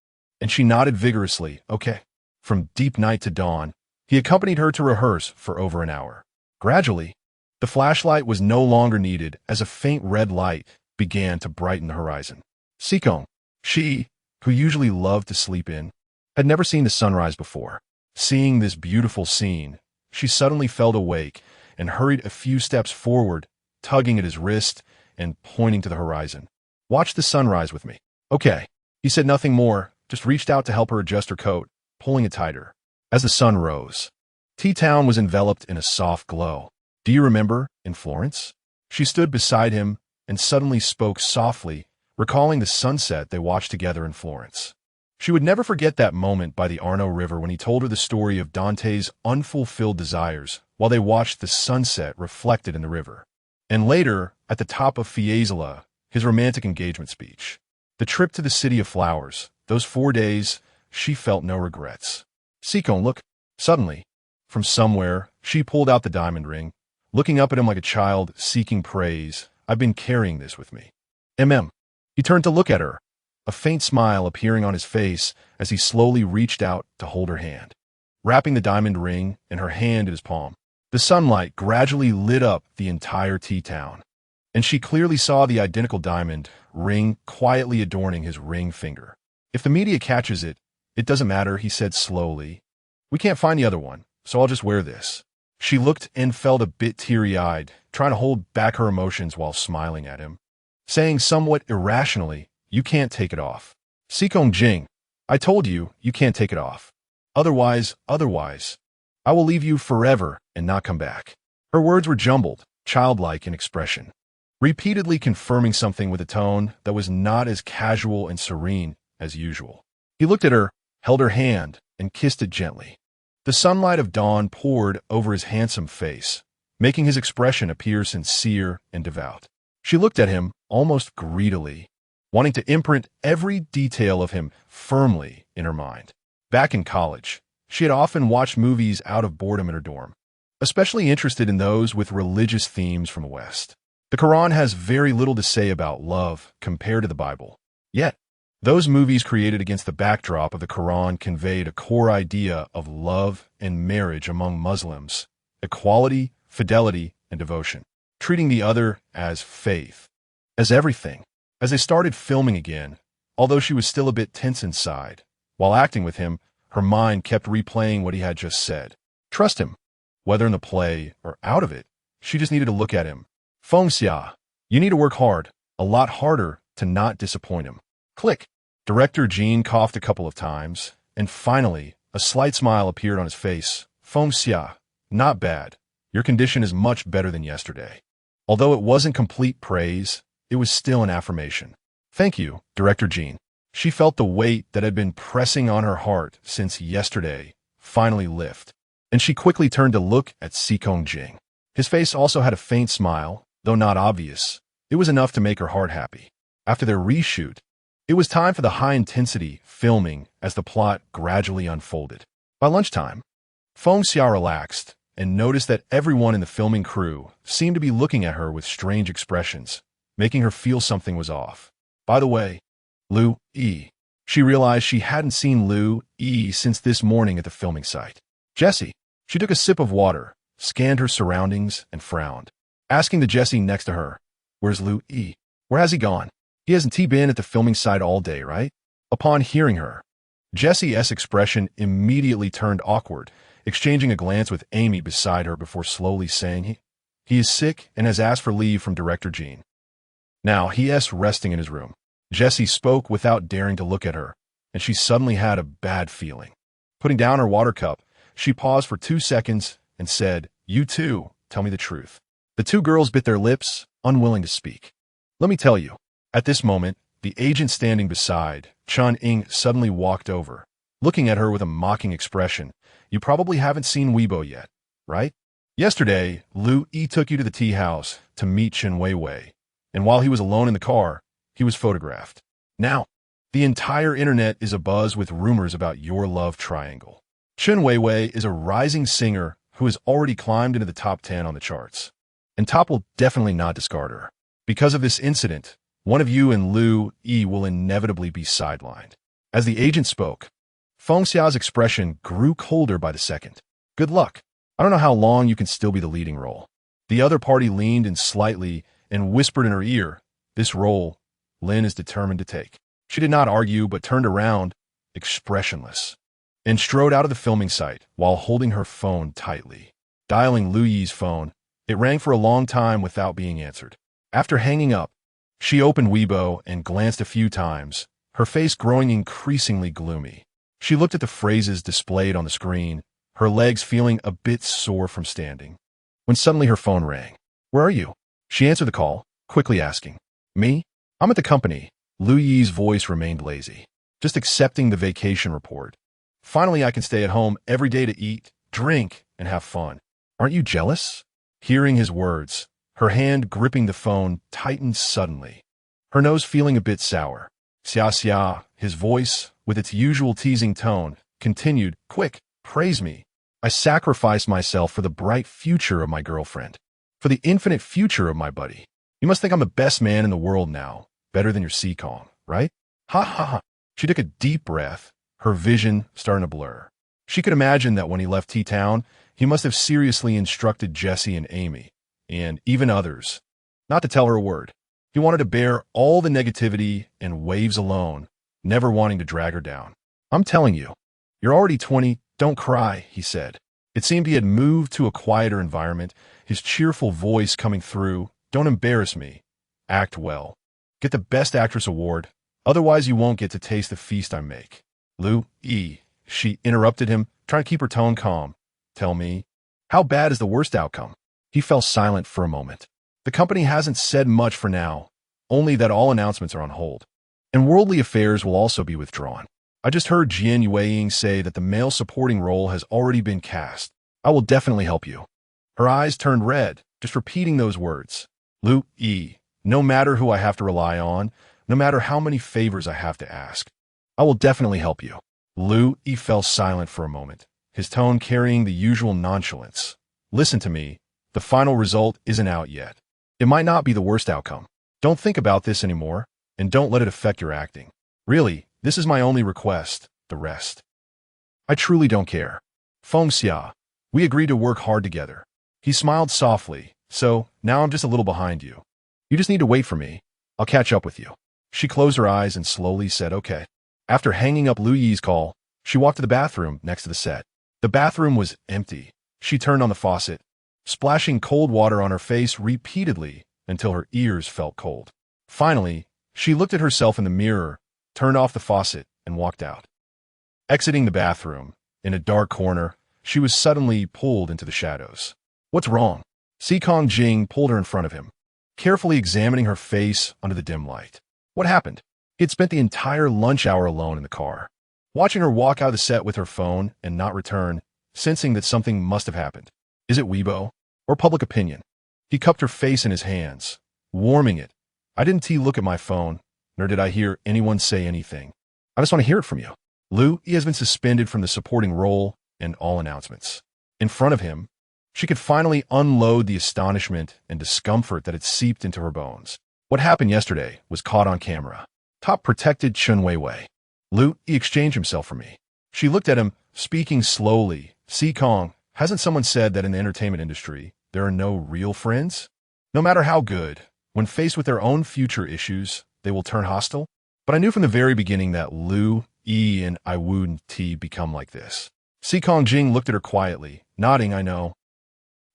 and she nodded vigorously. "Okay." From deep night to dawn, he accompanied her to rehearse for over an hour. Gradually, the flashlight was no longer needed as a faint red light began to brighten the horizon. Sikong, she, who usually loved to sleep in, had never seen the sunrise before. Seeing this beautiful scene, she suddenly felt awake and hurried a few steps forward, tugging at his wrist and pointing to the horizon. "Watch the sunrise with me." "Okay." He said nothing more, just reached out to help her adjust her coat, pulling it tighter. As the sun rose, T-Town was enveloped in a soft glow. "Do you remember, in Florence?" She stood beside him and suddenly spoke softly, recalling the sunset they watched together in Florence. She would never forget that moment by the Arno River when he told her the story of Dante's unfulfilled desires while they watched the sunset reflected in the river. And later, at the top of Fiesole, his romantic engagement speech. The trip to the City of Flowers, those 4 days, she felt no regrets. Sikon, look. Suddenly, from somewhere, she pulled out the diamond ring, looking up at him like a child seeking praise. I've been carrying this with me. He turned to look at her, a faint smile appearing on his face as he slowly reached out to hold her hand. Wrapping the diamond ring and her hand in his palm, the sunlight gradually lit up the entire T-town, and she clearly saw the identical diamond ring quietly adorning his ring finger. If the media catches it, it doesn't matter, he said slowly. We can't find the other one, so I'll just wear this. She looked and felt a bit teary-eyed, trying to hold back her emotions while smiling at him, saying somewhat irrationally, you can't take it off. Sikong Jing, I told you, you can't take it off. Otherwise, I will leave you forever and not come back. Her words were jumbled, childlike in expression, repeatedly confirming something with a tone that was not as casual and serene as usual. He looked at her, held her hand, and kissed it gently. The sunlight of dawn poured over his handsome face, making his expression appear sincere and devout. She looked at him almost greedily, wanting to imprint every detail of him firmly in her mind. Back in college, she had often watched movies out of boredom in her dorm, especially interested in those with religious themes from the West. The Quran has very little to say about love compared to the Bible. Yet, those movies created against the backdrop of the Quran conveyed a core idea of love and marriage among Muslims, equality, fidelity, and devotion, treating the other as faith, as everything. As they started filming again, although she was still a bit tense inside, while acting with him, her mind kept replaying what he had just said. Trust him. Whether in the play or out of it, she just needed to look at him. Feng Xia, you need to work hard, a lot harder, to not disappoint him. Click. Director Jean coughed a couple of times, and finally, a slight smile appeared on his face. Feng Xia, not bad. Your condition is much better than yesterday. Although it wasn't complete praise, it was still an affirmation. Thank you, Director Jean. She felt the weight that had been pressing on her heart since yesterday finally lift, and she quickly turned to look at Sikong Jing. His face also had a faint smile, though not obvious. It was enough to make her heart happy. After their reshoot, it was time for the high-intensity filming as the plot gradually unfolded. By lunchtime, Feng Xia relaxed and noticed that everyone in the filming crew seemed to be looking at her with strange expressions, making her feel something was off. By the way, Lu Yi. She realized she hadn't seen Lu Yi since this morning at the filming site. Jessie. She took a sip of water, scanned her surroundings, and frowned, asking the Jessie next to her, where's Lu Yi? Where has he gone? He hasn't been at the filming site all day, right? Upon hearing her, Jessie's expression immediately turned awkward, exchanging a glance with Amy beside her before slowly saying, he is sick and has asked for leave from Director Jean. Now, he is resting in his room. Jessie spoke without daring to look at her, and she suddenly had a bad feeling. Putting down her water cup, she paused for 2 seconds and said, you too, tell me the truth. The two girls bit their lips, unwilling to speak. Let me tell you. At this moment, the agent standing beside Chun Ying suddenly walked over, looking at her with a mocking expression. You probably haven't seen Weibo yet, right? Yesterday, Lu Yi took you to the tea house to meet Chen Weiwei, and while he was alone in the car, he was photographed. Now, the entire internet is abuzz with rumors about your love triangle. Chen Weiwei is a rising singer who has already climbed into the top 10 on the charts, and Top will definitely not discard her. Because of this incident, one of you and Lu Yi will inevitably be sidelined. As the agent spoke, Feng Xiao's expression grew colder by the second. Good luck. I don't know how long you can still be the leading role. The other party leaned in slightly and whispered in her ear, this role, Lin is determined to take. She did not argue but turned around, expressionless, and strode out of the filming site while holding her phone tightly. Dialing Lu Yi's phone, it rang for a long time without being answered. After hanging up, she opened Weibo and glanced a few times, her face growing increasingly gloomy. She looked at the phrases displayed on the screen, her legs feeling a bit sore from standing, when suddenly her phone rang. Where are you? She answered the call, quickly asking. Me? I'm at the company. Lu Yi's voice remained lazy. just accepting the vacation report. Finally, I can stay at home every day to eat, drink, and have fun. Aren't you jealous? Hearing his words, her hand gripping the phone tightened suddenly, her nose feeling a bit sour. Xia xia, his voice, with its usual teasing tone, continued, quick, praise me. I sacrificed myself for the bright future of my girlfriend, for the infinite future of my buddy. You must think I'm the best man in the world now, better than your sea Kong, right? Ha ha ha. She took a deep breath, her vision starting to blur. She could imagine that when he left T-Town, he must have seriously instructed Jesse and Amy, and even others, not to tell her a word. He wanted to bear all the negativity and waves alone, never wanting to drag her down. I'm telling you, you're already 20, don't cry, he said. It seemed he had moved to a quieter environment, his cheerful voice coming through. Don't embarrass me. Act well. Get the Best Actress award, otherwise you won't get to taste the feast I make. Lu-yi, she interrupted him, trying to keep her tone calm. Tell me, how bad is the worst outcome? He fell silent for a moment. The company hasn't said much for now, only that all announcements are on hold, and worldly affairs will also be withdrawn. I just heard Jian Yueying say that the male supporting role has already been cast. I will definitely help you. Her eyes turned red, just repeating those words. Lu-yi, no matter who I have to rely on, no matter how many favors I have to ask, I will definitely help you. Lu-yi fell silent for a moment, his tone carrying the usual nonchalance. Listen to me, the final result isn't out yet. It might not be the worst outcome. Don't think about this anymore, and don't let it affect your acting. Really, this is my only request, the rest. I truly don't care. Feng Xia, we agreed to work hard together. He smiled softly, so now I'm just a little behind you. You just need to wait for me. I'll catch up with you. She closed her eyes and slowly said okay. After hanging up Lu-yi's call, she walked to the bathroom next to the set. The bathroom was empty. She turned on the faucet, splashing cold water on her face repeatedly until her ears felt cold. Finally, she looked at herself in the mirror, turned off the faucet, and walked out. Exiting the bathroom, in a dark corner, she was suddenly pulled into the shadows. What's wrong? Kong Jing pulled her in front of him, carefully examining her face under the dim light. What happened? He had spent the entire lunch hour alone in the car, watching her walk out of the set with her phone and not return, sensing that something must have happened. Is it Weibo? Or public opinion? He cupped her face in his hands, warming it. I didn't look at my phone, nor did I hear anyone say anything. I just want to hear it from you. Lu-yi has been suspended from the supporting role and all announcements. In front of him, she could finally unload the astonishment and discomfort that had seeped into her bones. What happened yesterday was caught on camera. Top protected Chun Weiwei. Lu-yi exchanged himself for me. She looked at him, speaking slowly. Kong, hasn't someone said that in the entertainment industry, there are no real friends? No matter how good, when faced with their own future issues, they will turn hostile? But I knew from the very beginning that Lu-yi and I wouldn't become like this. Kong Jing looked at her quietly, nodding. I know.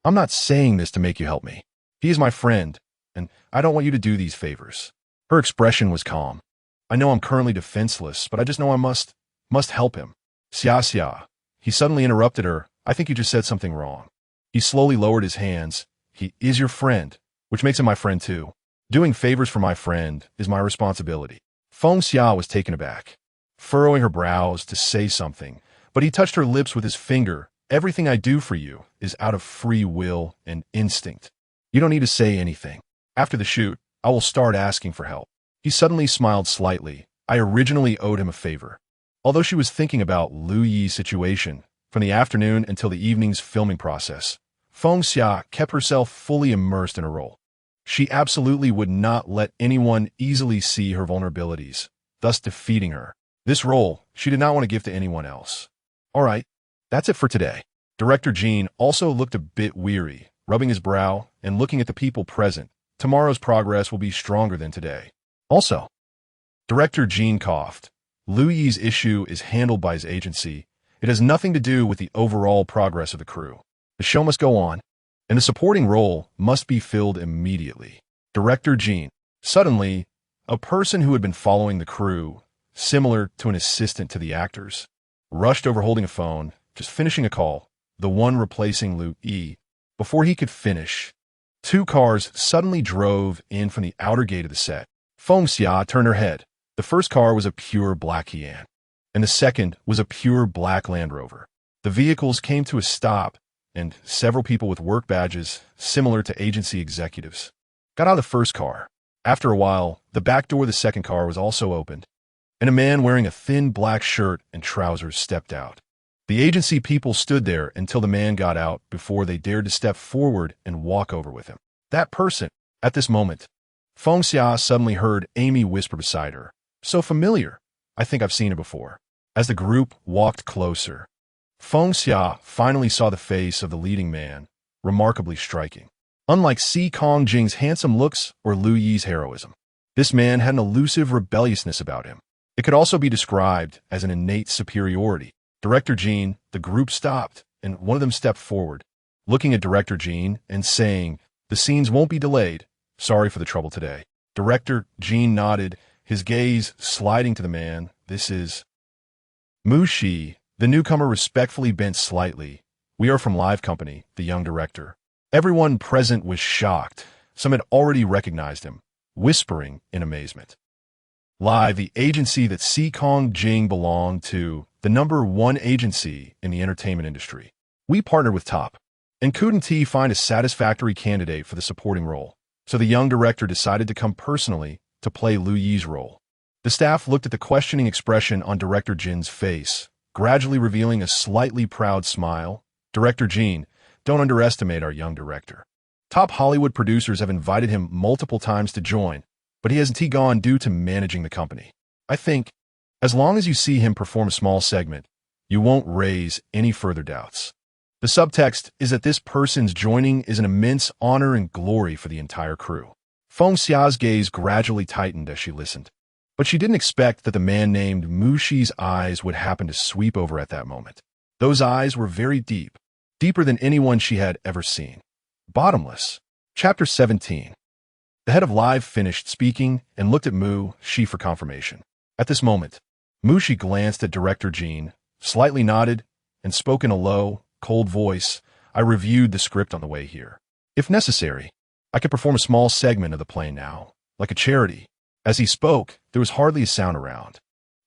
I'm not saying this to make you help me. He is my friend, and I don't want you to do these favors. Her expression was calm. I know I'm currently defenseless, but I just know I must help him. Xia xia. He suddenly interrupted her. I think you just said something wrong. He slowly lowered his hands. He is your friend, which makes him my friend too. Doing favors for my friend is my responsibility. Feng Xia was taken aback, furrowing her brows to say something, but he touched her lips with his finger. Everything I do for you is out of free will and instinct. You don't need to say anything. After the shoot, I will start asking for help. He suddenly smiled slightly. I originally owed him a favor. Although she was thinking about Lu-yi's situation, from the afternoon until the evening's filming process, Feng Xia kept herself fully immersed in her role. She absolutely would not let anyone easily see her vulnerabilities, thus defeating her. This role, she did not want to give to anyone else. All right, that's it for today. Director Gene also looked a bit weary, rubbing his brow and looking at the people present. Tomorrow's progress will be stronger than today. Also, Director Gene coughed. Lu-yi's issue is handled by his agency. It has nothing to do with the overall progress of the crew. The show must go on, and the supporting role must be filled immediately. Director Gene. Suddenly, a person who had been following the crew, similar to an assistant to the actors, rushed over holding a phone, just finishing a call, the one replacing Lu-yi. Before he could finish, two cars suddenly drove in from the outer gate of the set. Feng Xia turned her head. The first car was a pure black Kian, and the second was a pure black Land Rover. The vehicles came to a stop, and several people with work badges, similar to agency executives, got out of the first car. After a while, the back door of the second car was also opened, and a man wearing a thin black shirt and trousers stepped out. The agency people stood there until the man got out before they dared to step forward and walk over with him. That person, at this moment, Feng Xia suddenly heard Amy whisper beside her, "So familiar. I think I've seen her before." As the group walked closer, Feng Xia finally saw the face of the leading man, remarkably striking. Unlike Si Kongjing's handsome looks or Lu Yi's heroism, this man had an elusive rebelliousness about him. It could also be described as an innate superiority. Director Jean, the group stopped, and one of them stepped forward, looking at Director Jean and saying, "The scenes won't be delayed. Sorry for the trouble today." Director Jean nodded, his gaze sliding to the man. "This is Mu Shi." The newcomer respectfully bent slightly. "We are from Live Company," the young director. Everyone present was shocked. Some had already recognized him, whispering in amazement. Live, the agency that Si Kongjing belonged to, the #1 agency in the entertainment industry. We partnered with Top, and couldn't find a satisfactory candidate for the supporting role, so the young director decided to come personally to play Lu Yi's role. The staff looked at the questioning expression on Director Jin's face, gradually revealing a slightly proud smile. "Director Jin, don't underestimate our young director. Top Hollywood producers have invited him multiple times to join, but he hasn't gone due to managing the company. I think, as long as you see him perform a small segment, you won't raise any further doubts." The subtext is that this person's joining is an immense honor and glory for the entire crew. Feng Xia's gaze gradually tightened as she listened, but she didn't expect that the man named Mu Shi's eyes would happen to sweep over at that moment. Those eyes were very deep, deeper than anyone she had ever seen. Bottomless. Chapter 17. The head of Live finished speaking and looked at Mu Shi for confirmation. At this moment, Mu Shi glanced at Director Jean, slightly nodded, and spoke in a low, cold voice. "I reviewed the script on the way here. If necessary, I could perform a small segment of the play now, like a charity." As he spoke, there was hardly a sound around.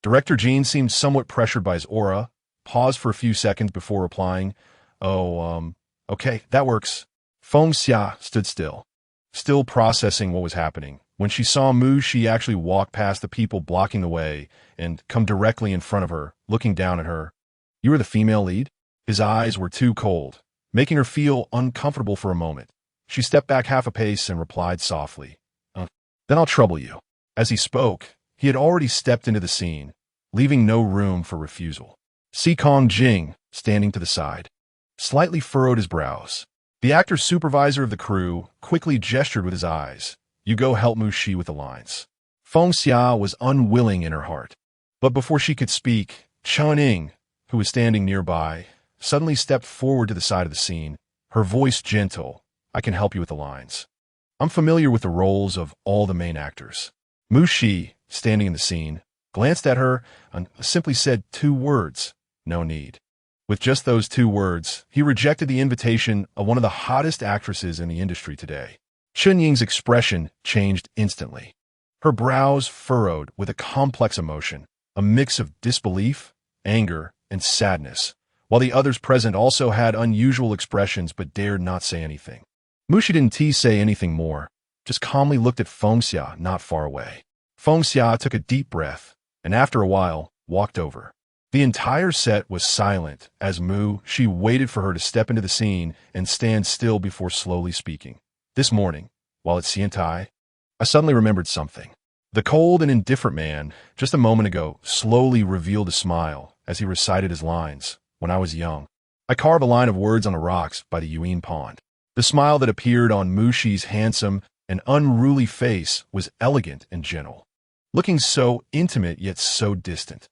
Director Jean seemed somewhat pressured by his aura, paused for a few seconds before replying, Okay, that works." Feng Xia stood still processing what was happening, when she saw Mu Shi actually walk past the people blocking the way and come directly in front of her, looking down at her. "You are the female lead?" His eyes were too cold, making her feel uncomfortable for a moment. She stepped back half a pace and replied softly, "Then I'll trouble you." As he spoke, he had already stepped into the scene, leaving no room for refusal. Si Kongjing, standing to the side, slightly furrowed his brows. The actor's supervisor of the crew quickly gestured with his eyes. "You go help Mu Shi with the lines." Feng Xia was unwilling in her heart. But before she could speak, Chen Ying, who was standing nearby, suddenly stepped forward to the side of the scene, her voice gentle. "I can help you with the lines. I'm familiar with the roles of all the main actors." Mu Shi, standing in the scene, glanced at her and simply said 2 words, "No need." With just those 2 words, he rejected the invitation of one of the hottest actresses in the industry today. Chen Ying's expression changed instantly. Her brows furrowed with a complex emotion, a mix of disbelief, anger, and sadness, while the others present also had unusual expressions but dared not say anything. Mu Shi didn't say anything more, just calmly looked at Feng Xia not far away. Feng Xia took a deep breath, and after a while, walked over. The entire set was silent as Mu Shi waited for her to step into the scene and stand still before slowly speaking. "This morning, while at Xiantai, I suddenly remembered something." The cold and indifferent man, just a moment ago, slowly revealed a smile as he recited his lines. "When I was young, I carved a line of words on the rocks by the Yuan Pond." The smile that appeared on Mu Shi's handsome and unruly face was elegant and gentle, looking so intimate yet so distant.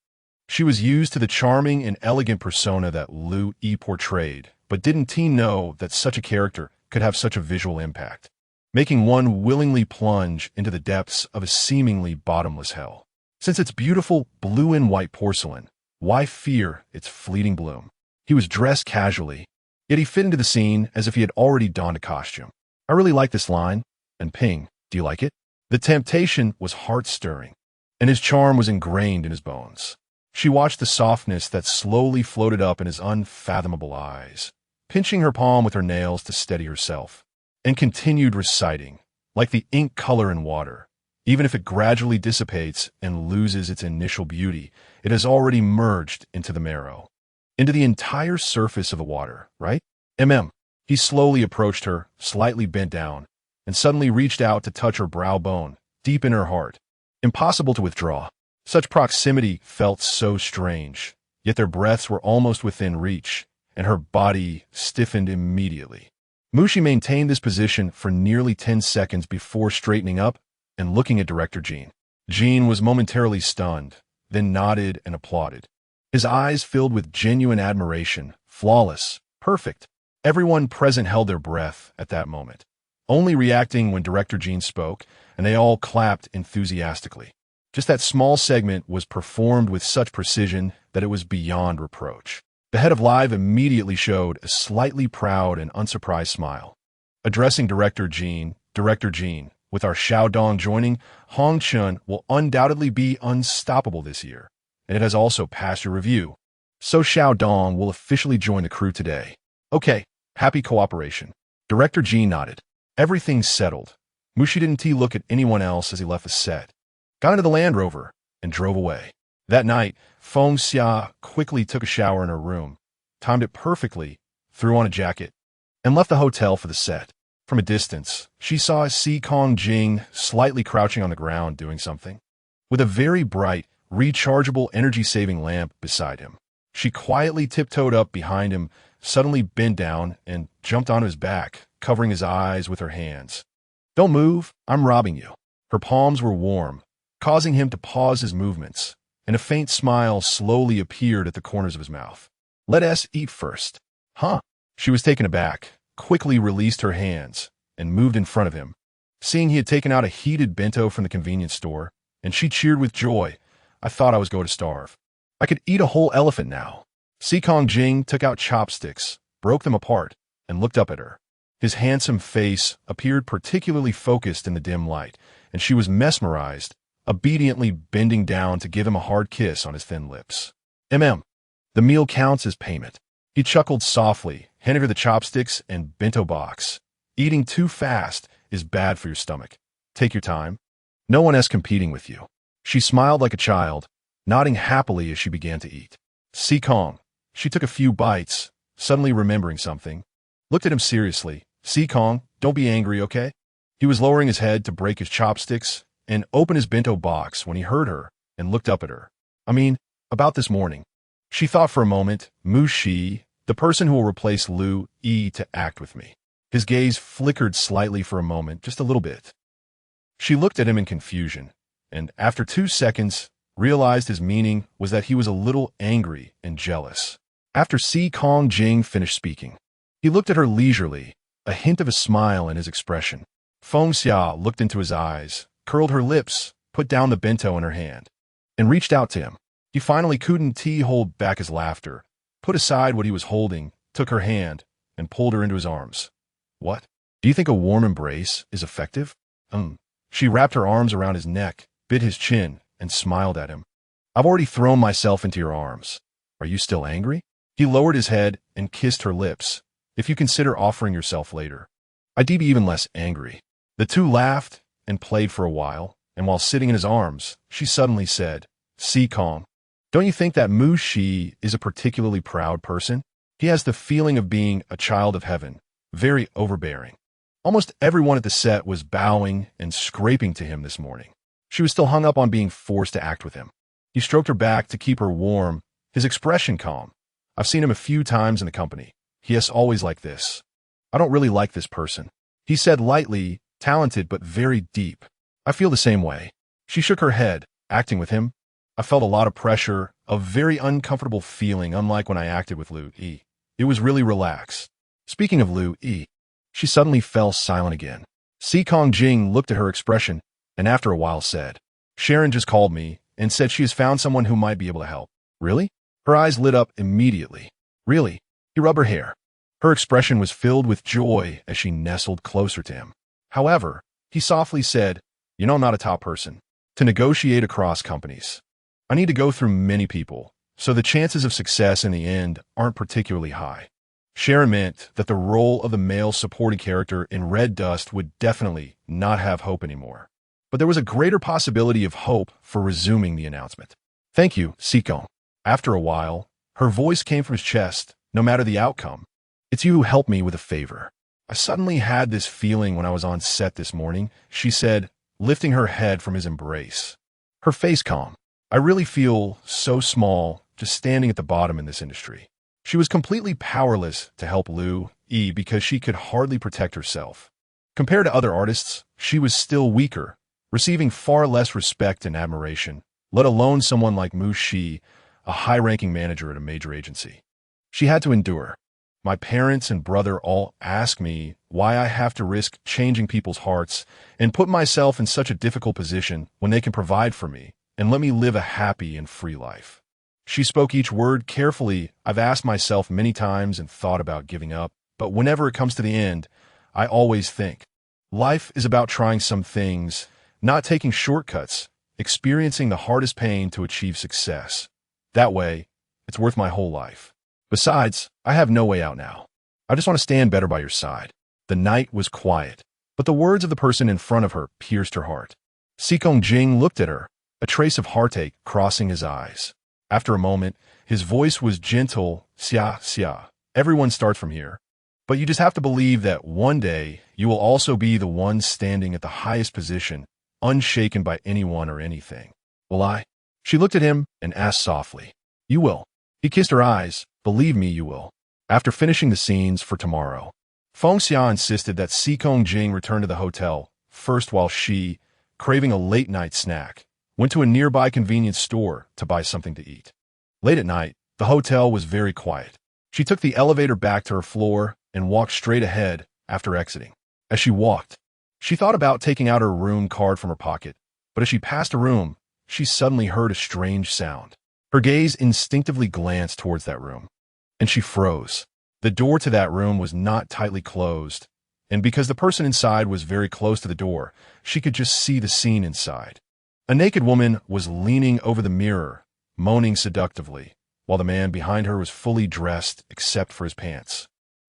She was used to the charming and elegant persona that Lu Yi portrayed, but didn't know that such a character could have such a visual impact, making one willingly plunge into the depths of a seemingly bottomless hell. Since it's beautiful blue and white porcelain, why fear its fleeting bloom? He was dressed casually, yet he fit into the scene as if he had already donned a costume. "I really like this line." And Ping, "Do you like it?" The temptation was heart-stirring. and his charm was ingrained in his bones. She watched the softness that slowly floated up in his unfathomable eyes, pinching her palm with her nails to steady herself, and continued reciting, like the ink color in water. Even if it gradually dissipates and loses its initial beauty, it has already merged into the marrow, into the entire surface of the water, right? He slowly approached her, slightly bent down, and suddenly reached out to touch her brow bone, deep in her heart. Impossible to withdraw. Such proximity felt so strange, yet their breaths were almost within reach, and her body stiffened immediately. Mushi maintained this position for nearly 10 seconds before straightening up and looking at Director Jean. Jean was momentarily stunned, then nodded and applauded. His eyes filled with genuine admiration, flawless, perfect. Everyone present held their breath at that moment, only reacting when Director Jean spoke, and they all clapped enthusiastically. Just that small segment was performed with such precision that it was beyond reproach. The head of Live immediately showed a slightly proud and unsurprised smile. Addressing Director Jean, with our Xiaodong joining, Hong Chun will undoubtedly be unstoppable this year, and it has also passed your review. So Xiaodong will officially join the crew today. Okay, happy cooperation. Director Jean nodded. Everything's settled. Mushi didn't look at anyone else as he left the set, got into the Land Rover, and drove away. That night, Feng Xia quickly took a shower in her room, timed it perfectly, threw on a jacket, and left the hotel for the set. From a distance, she saw Si Kong Jing slightly crouching on the ground doing something, with a very bright, rechargeable energy-saving lamp beside him. She quietly tiptoed up behind him, suddenly bent down, and jumped onto his back, covering his eyes with her hands. "Don't move, I'm robbing you." Her palms were warm, causing him to pause his movements, and a faint smile slowly appeared at the corners of his mouth. "Let us eat first." Huh? She was taken aback, quickly released her hands, and moved in front of him. Seeing he had taken out a heated bento from the convenience store, and she cheered with joy. "I thought I was going to starve. I could eat a whole elephant now." Si Kong Jing took out chopsticks, broke them apart, and looked up at her. His handsome face appeared particularly focused in the dim light, and she was mesmerized, obediently bending down to give him a hard kiss on his thin lips. The meal counts as payment." He chuckled softly, handing her the chopsticks and bento box. "Eating too fast is bad for your stomach. Take your time. No one is competing with you." She smiled like a child, nodding happily as she began to eat. Si Kong. She took a few bites, suddenly remembering something, looked at him seriously. "Si Kong, don't be angry, okay?" He was lowering his head to break his chopsticks and open his bento box when he heard her and looked up at her. About this morning." She thought for a moment. "Mu Shi, the person who will replace Lu Yi to act with me." His gaze flickered slightly for a moment, just a little bit. She looked at him in confusion, and after 2 seconds, realized his meaning was that he was a little angry and jealous. After Si Kong Jing finished speaking, he looked at her leisurely, a hint of a smile in his expression. Feng Xia looked into his eyes, curled her lips, put down the bento in her hand, and reached out to him. He finally couldn't hold back his laughter, put aside what he was holding, took her hand, and pulled her into his arms. "What? Do you think a warm embrace is effective?" She wrapped her arms around his neck, bit his chin, and smiled at him. "I've already thrown myself into your arms. Are you still angry?" He lowered his head and kissed her lips. "If you consider offering yourself later, I'd be even less angry." The two laughed and played for a while, and while sitting in his arms, she suddenly said, "Si Kong, don't you think that Mu Shi is a particularly proud person? He has the feeling of being a child of heaven, very overbearing." Almost everyone at the set was bowing and scraping to him this morning. She was still hung up on being forced to act with him. He stroked her back to keep her warm, his expression calm. "I've seen him a few times in the company. He is always like this. I don't really like this person," he said lightly, talented but very deep. "I feel the same way." She shook her head, acting with him. "I felt a lot of pressure, a very uncomfortable feeling, unlike when I acted with Lu Yi. It was really relaxed." Speaking of Lu Yi, she suddenly fell silent again. Si Kong Jing looked at her expression, and after a while said, "Sharon just called me and said she has found someone who might be able to help." "Really?" Her eyes lit up immediately. "Really?" He rubbed her hair. Her expression was filled with joy as she nestled closer to him. However, he softly said, "I'm not a top person. to negotiate across companies. I need to go through many people, so the chances of success in the end aren't particularly high. Sharon meant that the role of the male supporting character in Red Dust would definitely not have hope anymore. But there was a greater possibility of hope for resuming the announcement. Thank you, Sikong. After a while, her voice came from his chest, no matter the outcome. It's you who helped me with a favor. I suddenly had this feeling when I was on set this morning, she said, lifting her head from his embrace. Her face calm. I really feel so small, just standing at the bottom in this industry. She was completely powerless to help Lu-E because she could hardly protect herself. Compared to other artists, she was still weaker, receiving far less respect and admiration, let alone someone like Mu Shi, a high-ranking manager at a major agency. She had to endure. My parents and brother all ask me why I have to risk changing people's hearts and put myself in such a difficult position when they can provide for me and let me live a happy and free life. She spoke each word carefully. I've asked myself many times and thought about giving up, but whenever it comes to the end, I always think, life is about trying some things, not taking shortcuts, experiencing the hardest pain to achieve success. That way, it's worth my whole life. Besides, I have no way out now. I just want to stand better by your side. The night was quiet, but the words of the person in front of her pierced her heart. Sikong Jing looked at her, a trace of heartache crossing his eyes. After a moment, his voice was gentle, Xia. Everyone starts from here. But you just have to believe that one day you will also be the one standing at the highest position, unshaken by anyone or anything. Will I? She looked at him and asked softly. You will. He kissed her eyes. Believe me, you will. After finishing the scenes for tomorrow, Feng Xia insisted that Sikong Jing return to the hotel, first while she, craving a late-night snack, went to a nearby convenience store to buy something to eat. Late at night, the hotel was very quiet. She took the elevator back to her floor and walked straight ahead after exiting. As she walked, she thought about taking out her room card from her pocket, but as she passed a room, she suddenly heard a strange sound. Her gaze instinctively glanced towards that room, and she froze. The door to that room was not tightly closed, and because the person inside was very close to the door, she could just see the scene inside. A naked woman was leaning over the mirror, moaning seductively, while the man behind her was fully dressed except for his pants.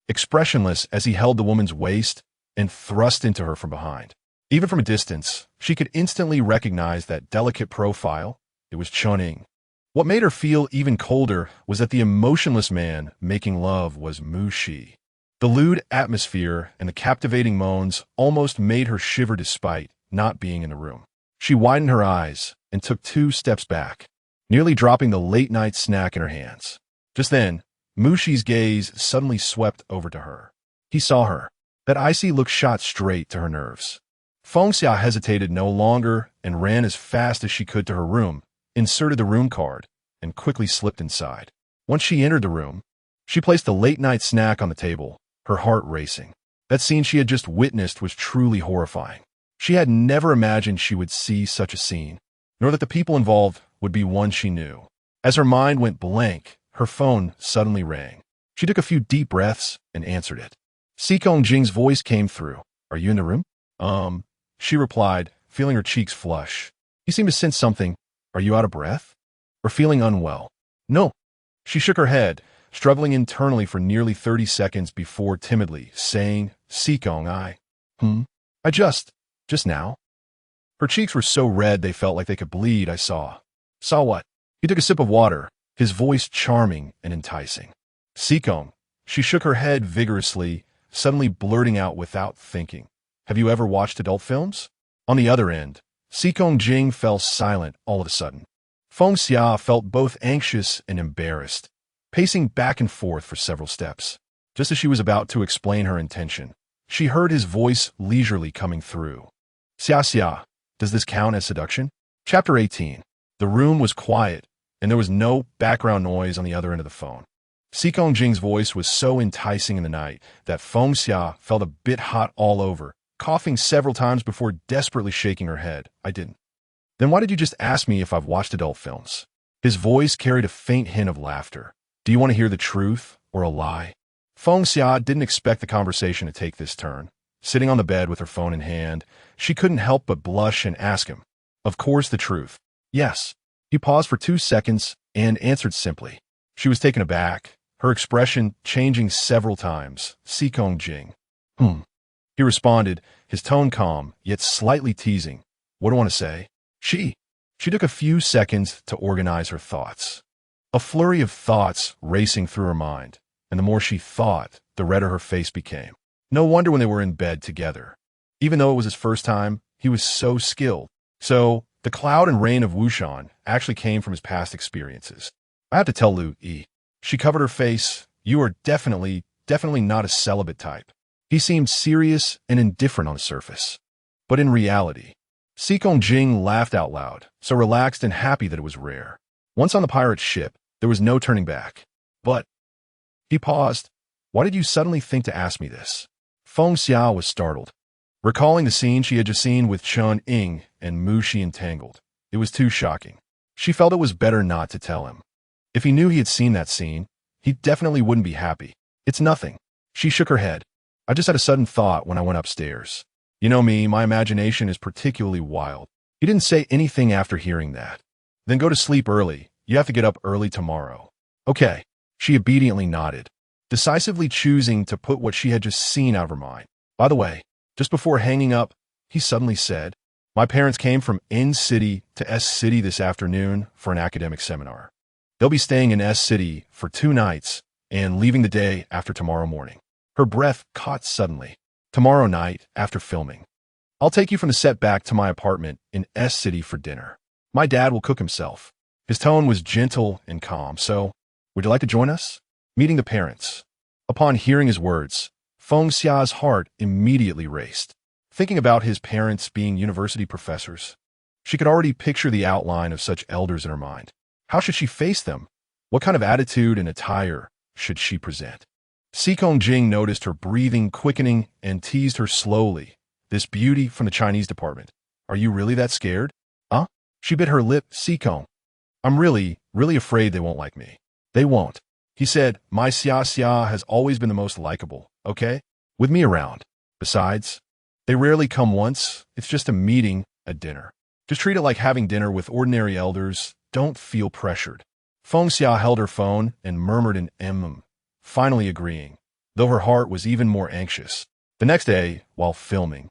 Expressionless as he held the woman's waist and thrust into her from behind. Even from a distance, she could instantly recognize that delicate profile. It was Chuning. What made her feel even colder was that the emotionless man making love was Mu Shi. The lewd atmosphere and the captivating moans almost made her shiver despite not being in the room. She widened her eyes and took 2 steps back, nearly dropping the late-night snack in her hands. Just then, Mu Shi's gaze suddenly swept over to her. He saw her. That icy look shot straight to her nerves. Feng Xia hesitated no longer and ran as fast as she could to her room, inserted the room card, and quickly slipped inside. Once she entered the room, she placed the late-night snack on the table, her heart racing. That scene she had just witnessed was truly horrifying. She had never imagined she would see such a scene, nor that the people involved would be one she knew. As her mind went blank, her phone suddenly rang. She took a few deep breaths and answered it. Sikong Jing's voice came through. Are you in the room? She replied, feeling her cheeks flush. He seemed to sense something. Are you out of breath? Or feeling unwell? No. She shook her head, struggling internally for nearly 30 seconds before timidly saying, Sikong, I just now. Her cheeks were so red they felt like they could bleed. I saw. Saw what? He took a sip of water, his voice charming and enticing. Sikong. She shook her head vigorously, suddenly blurting out without thinking. Have you ever watched adult films? On the other end, Sikong Jing fell silent all of a sudden. Feng Xia felt both anxious and embarrassed, pacing back and forth for several steps. Just as she was about to explain her intention, she heard his voice leisurely coming through. Xia, does this count as seduction? Chapter 18. The room was quiet, and there was no background noise on the other end of the phone. Sikong Jing's voice was so enticing in the night that Feng Xia felt a bit hot all over, coughing several times before desperately shaking her head. I didn't. Then why did you just ask me if I've watched adult films? His voice carried a faint hint of laughter. Do you want to hear the truth or a lie? Feng Xia didn't expect the conversation to take this turn. Sitting on the bed with her phone in hand, she couldn't help but blush and ask him. Of course, the truth. Yes. He paused for 2 seconds and answered simply. She was taken aback, her expression changing several times. Sikong Jing. He responded, his tone calm, yet slightly teasing. What do I want to say? She took a few seconds to organize her thoughts. A flurry of thoughts racing through her mind, and the more she thought, the redder her face became. No wonder when they were in bed together. Even though it was his first time, he was so skilled. So, the cloud and rain of Wushan actually came from his past experiences. I have to tell Lu Yi. She covered her face. You are definitely not a celibate type. He seemed serious and indifferent on the surface. But in reality, Sikong Jing laughed out loud, so relaxed and happy that it was rare. Once on the pirate ship, there was no turning back. But, he paused. Why did you suddenly think to ask me this? Feng Xiao was startled. Recalling the scene she had just seen with Chun Ying and Mu Shi entangled, it was too shocking. She felt it was better not to tell him. If he knew he had seen that scene, he definitely wouldn't be happy. It's nothing. She shook her head. I just had a sudden thought when I went upstairs. You know me, my imagination is particularly wild. He didn't say anything after hearing that. Then go to sleep early. You have to get up early tomorrow. Okay. She obediently nodded, decisively choosing to put what she had just seen out of her mind. By the way, just before hanging up, he suddenly said, my parents came from N City to S City this afternoon for an academic seminar. They'll be staying in S City for 2 nights and leaving the day after tomorrow morning. Her breath caught suddenly. Tomorrow night, after filming. I'll take you from the set back to my apartment in S City for dinner. My dad will cook himself. His tone was gentle and calm, so, would you like to join us? Meeting the parents. Upon hearing his words, Feng Xia's heart immediately raced. Thinking about his parents being university professors, she could already picture the outline of such elders in her mind. How should she face them? What kind of attitude and attire should she present? Sikong Jing noticed her breathing quickening and teased her slowly. This beauty from the Chinese department. Are you really that scared? Huh? She bit her lip. Sikong. I'm really afraid they won't like me. They won't. He said, my Xia has always been the most likable, okay? With me around. Besides, they rarely come once. It's just a meeting, a dinner. Just treat it like having dinner with ordinary elders. Don't feel pressured. Feng Xia held her phone and murmured an finally agreeing, though her heart was even more anxious. The next day, while filming,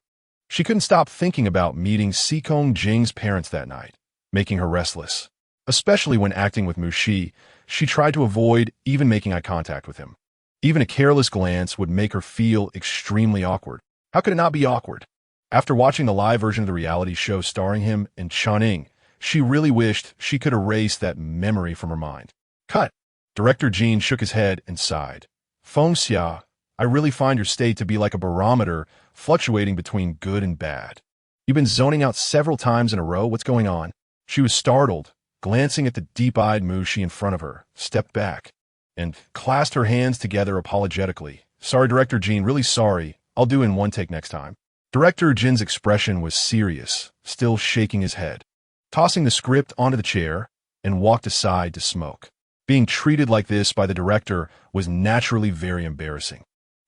she couldn't stop thinking about meeting Sikong Jing's parents that night, making her restless. Especially when acting with Mu Shi, she tried to avoid even making eye contact with him. Even a careless glance would make her feel extremely awkward. How could it not be awkward? After watching the live version of the reality show starring him and Chuning, she really wished she could erase that memory from her mind. Cut. Director Jean shook his head and sighed. Feng Xia, I really find your state to be like a barometer fluctuating between good and bad. You've been zoning out several times in a row. What's going on? She was startled, glancing at the deep-eyed Mu Shi in front of her, stepped back, and clasped her hands together apologetically. Sorry, Director Jean, really sorry. I'll do in one take next time. Director Jin's expression was serious, still shaking his head, tossing the script onto the chair, and walked aside to smoke. Being treated like this by the director was naturally very embarrassing.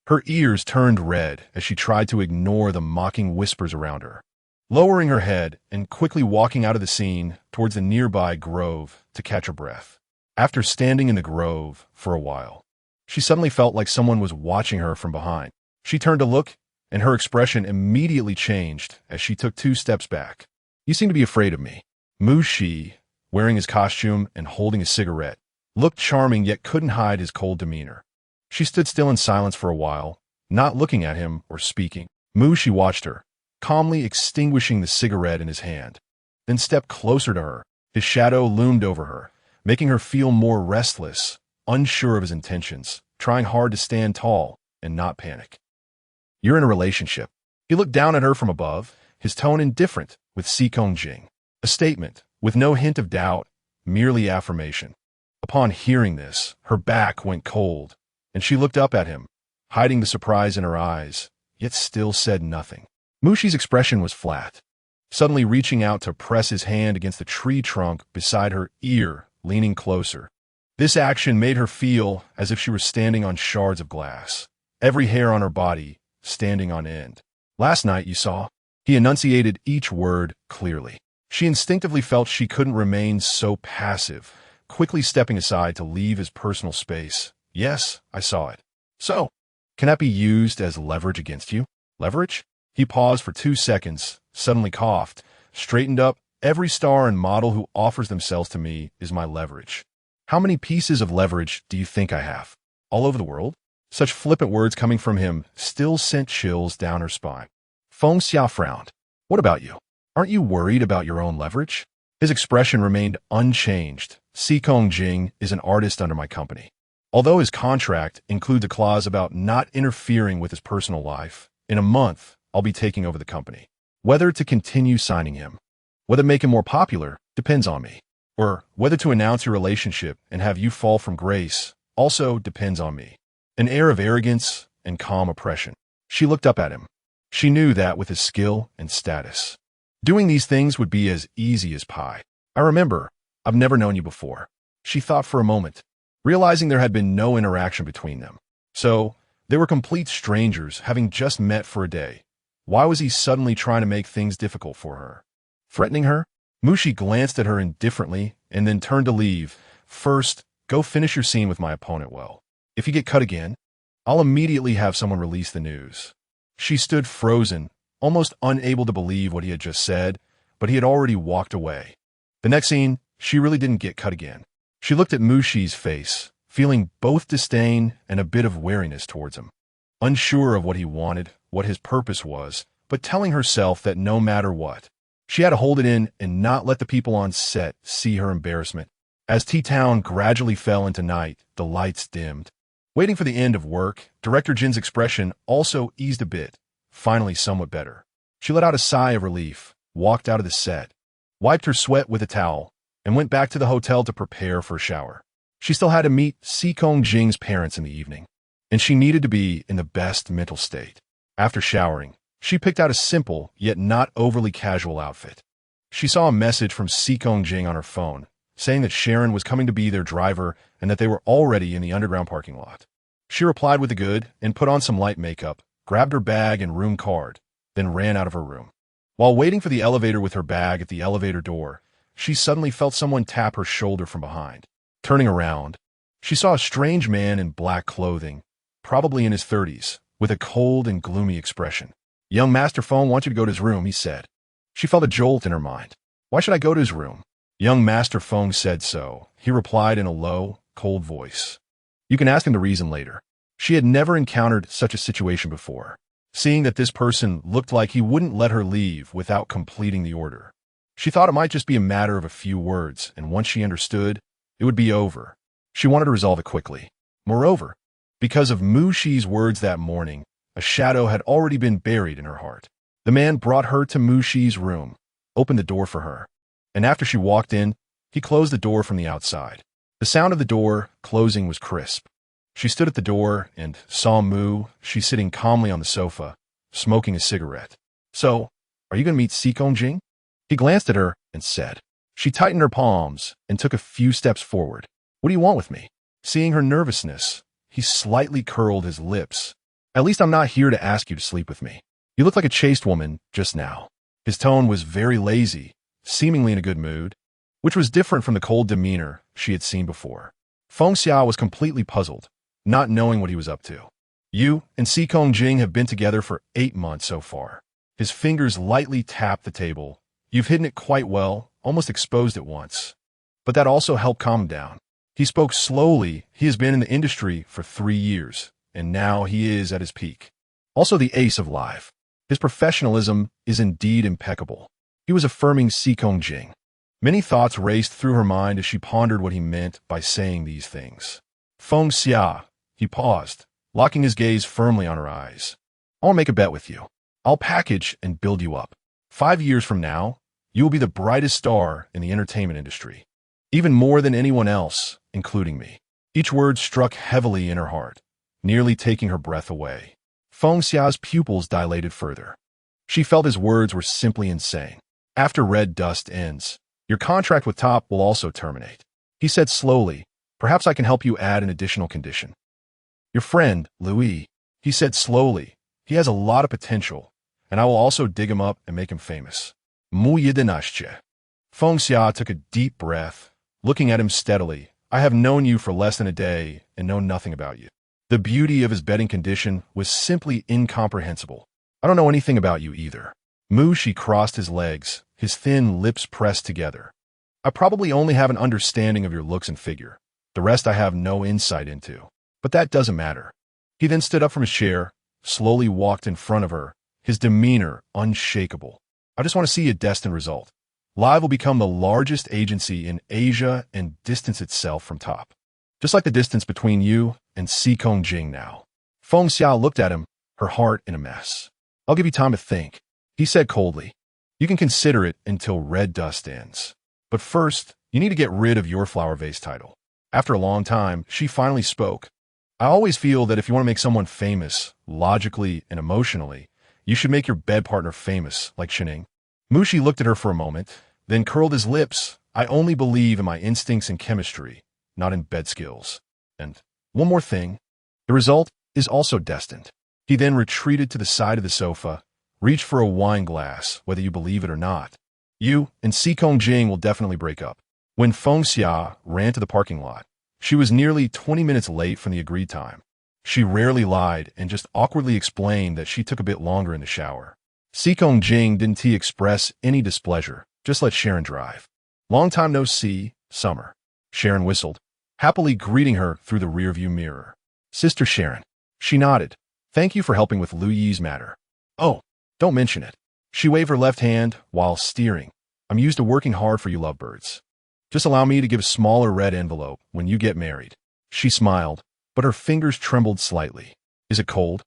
Her ears turned red as she tried to ignore the mocking whispers around her. Lowering her head and quickly walking out of the scene towards the nearby grove to catch her breath. After standing in the grove for a while, she suddenly felt like someone was watching her from behind. She turned to look, and her expression immediately changed as she took 2 steps back. You seem to be afraid of me. Mu Shi, wearing his costume and holding a cigarette, looked charming yet couldn't hide his cold demeanor. She stood still in silence for a while, not looking at him or speaking. Mu Shi watched her, calmly extinguishing the cigarette in his hand, then stepped closer to her. His shadow loomed over her, making her feel more restless, unsure of his intentions, trying hard to stand tall and not panic. You're in a relationship. He looked down at her from above, his tone indifferent with Sikong Jing. A statement, with no hint of doubt, merely affirmation. Upon hearing this, her back went cold, and she looked up at him, hiding the surprise in her eyes, yet still said nothing. Mu Shi's expression was flat, suddenly reaching out to press his hand against the tree trunk beside her ear, leaning closer. This action made her feel as if she were standing on shards of glass, every hair on her body standing on end. Last night, you saw, he enunciated each word clearly. She instinctively felt she couldn't remain so passive, quickly stepping aside to leave his personal space. Yes, I saw it. So, can that be used as leverage against you? Leverage? He paused for 2 seconds, suddenly coughed, straightened up. Every star and model who offers themselves to me is my leverage. How many pieces of leverage do you think I have? All over the world? Such flippant words coming from him still sent chills down her spine. Feng Xia frowned. What about you? Aren't you worried about your own leverage? His expression remained unchanged. Xikong Jing is an artist under my company. Although his contract includes a clause about not interfering with his personal life, in a month, I'll be taking over the company. Whether to continue signing him, whether to make him more popular, depends on me. Or whether to announce your relationship and have you fall from grace also depends on me. An air of arrogance and calm oppression. She looked up at him. She knew that with his skill and status, doing these things would be as easy as pie. I remember, I've never known you before. She thought for a moment, realizing there had been no interaction between them. So, they were complete strangers, having just met for a day. Why was he suddenly trying to make things difficult for her? Threatening her? Mushi glanced at her indifferently and then turned to leave. First, go finish your scene with my opponent well. If you get cut again, I'll immediately have someone release the news. She stood frozen, almost unable to believe what he had just said, but he had already walked away. The next scene, she really didn't get cut again. She looked at Mushi's face, feeling both disdain and a bit of wariness towards him. Unsure of what he wanted, what his purpose was, but telling herself that no matter what, she had to hold it in and not let the people on set see her embarrassment. As T-Town gradually fell into night, the lights dimmed. Waiting for the end of work, Director Jin's expression also eased a bit, finally somewhat better. She let out a sigh of relief, walked out of the set, wiped her sweat with a towel, and went back to the hotel to prepare for a shower. She still had to meet Xikong Jing's parents in the evening, and she needed to be in the best mental state. After showering, she picked out a simple, yet not overly casual outfit. She saw a message from Xikong Jing on her phone, saying that Sharon was coming to be their driver and that they were already in the underground parking lot. She replied with the good and put on some light makeup, grabbed her bag and room card, then ran out of her room. While waiting for the elevator with her bag at the elevator door, she suddenly felt someone tap her shoulder from behind. Turning around, she saw a strange man in black clothing, probably in his 30s, with a cold and gloomy expression. Young Master Feng wants you to go to his room, he said. She felt a jolt in her mind. Why should I go to his room? Young Master Feng said so. He replied in a low, cold voice. You can ask him the reason later. She had never encountered such a situation before, seeing that this person looked like he wouldn't let her leave without completing the order. She thought it might just be a matter of a few words, and once she understood, it would be over. She wanted to resolve it quickly. Moreover, because of Mu Shi's words that morning, a shadow had already been buried in her heart. The man brought her to Mu Shi's room, opened the door for her, and after she walked in, he closed the door from the outside. The sound of the door closing was crisp. She stood at the door and saw Mu Shi sitting calmly on the sofa, smoking a cigarette. So, are you going to meet Xikong Jing? He glanced at her and said. She tightened her palms and took a few steps forward. What do you want with me? Seeing her nervousness, he slightly curled his lips. At least I'm not here to ask you to sleep with me. You look like a chaste woman just now. His tone was very lazy, seemingly in a good mood, which was different from the cold demeanor she had seen before. Feng Xia was completely puzzled, not knowing what he was up to. You and Xikong Jing have been together for 8 months so far. His fingers lightly tapped the table. You've hidden it quite well, almost exposed it once. But that also helped calm him down. He spoke slowly. He has been in the industry for 3 years, and now he is at his peak. Also the ace of life. His professionalism is indeed impeccable. He was affirming Xikong Jing. Many thoughts raced through her mind as she pondered what he meant by saying these things. Feng Xia, he paused, locking his gaze firmly on her eyes. I'll make a bet with you. I'll package and build you up. 5 years from now, you will be the brightest star in the entertainment industry, even more than anyone else, including me. Each word struck heavily in her heart, nearly taking her breath away. Feng Xia's pupils dilated further. She felt his words were simply insane. After Red Dust ends, your contract with Top will also terminate. He said slowly, perhaps I can help you add an additional condition. Your friend, Louis, he said slowly, he has a lot of potential, and I will also dig him up and make him famous. Mu Yidenashche. Feng Xia took a deep breath, looking at him steadily. I have known you for less than a day and know nothing about you. The beauty of his bedding condition was simply incomprehensible. I don't know anything about you either. Mushi crossed his legs, his thin lips pressed together. I probably only have an understanding of your looks and figure. The rest I have no insight into. But that doesn't matter. He then stood up from his chair, slowly walked in front of her, his demeanor unshakable. I just want to see a destined result. Live will become the largest agency in Asia and distance itself from top. Just like the distance between you and Xikong Jing now. Feng Xia looked at him, her heart in a mess. I'll give you time to think, he said coldly. You can consider it until red dust ends. But first, you need to get rid of your flower vase title. After a long time, she finally spoke. I always feel that if you want to make someone famous, logically and emotionally, you should make your bed partner famous, like Shining. Mushi looked at her for a moment, then curled his lips. I only believe in my instincts and chemistry, not in bed skills. And one more thing, the result is also destined. He then retreated to the side of the sofa, reached for a wine glass, whether you believe it or not. You and Xikong Jing will definitely break up. When Feng Xia ran to the parking lot, she was nearly 20 minutes late from the agreed time. She rarely lied and just awkwardly explained that she took a bit longer in the shower. Xikong Jing didn't express any displeasure, just let Sharon drive. Long time no see, Summer. Sharon whistled, happily greeting her through the rearview mirror. Sister Sharon. She nodded. Thank you for helping with Lu Yi's matter. Oh, don't mention it. She waved her left hand while steering. I'm used to working hard for you lovebirds. Just allow me to give a smaller red envelope when you get married. She smiled, but her fingers trembled slightly. Is it cold?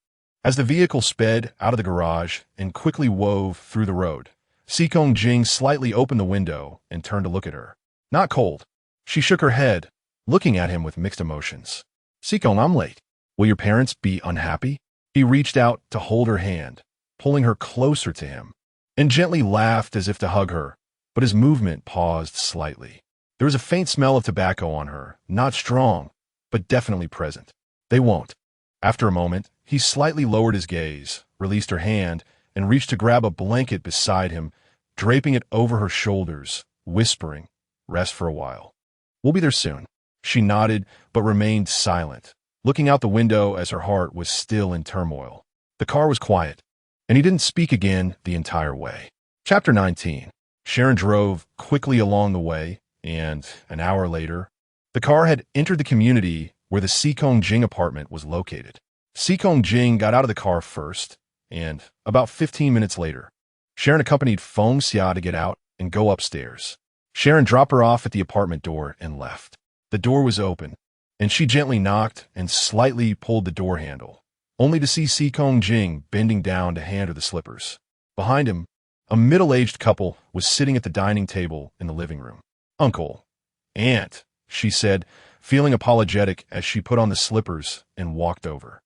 As the vehicle sped out of the garage and quickly wove through the road, Xikong Jing slightly opened the window and turned to look at her. Not cold. She shook her head, looking at him with mixed emotions. Xikong, I'm late. Will your parents be unhappy? He reached out to hold her hand, pulling her closer to him, and gently laughed as if to hug her, but his movement paused slightly. There was a faint smell of tobacco on her, not strong, but definitely present. They won't. After a moment, he slightly lowered his gaze, released her hand, and reached to grab a blanket beside him, draping it over her shoulders, whispering, rest for a while. We'll be there soon. She nodded, but remained silent, looking out the window as her heart was still in turmoil. The car was quiet, and he didn't speak again the entire way. Chapter 19. Sharon drove quickly along the way, and an hour later, the car had entered the community where the Xikong Jing apartment was located. Xikong Jing got out of the car first, and about 15 minutes later, Sharon accompanied Feng Xia to get out and go upstairs. Sharon dropped her off at the apartment door and left. The door was open, and she gently knocked and slightly pulled the door handle, only to see Xikong Jing bending down to hand her the slippers. Behind him, a middle-aged couple was sitting at the dining table in the living room. Uncle, Aunt, she said, feeling apologetic as she put on the slippers and walked over.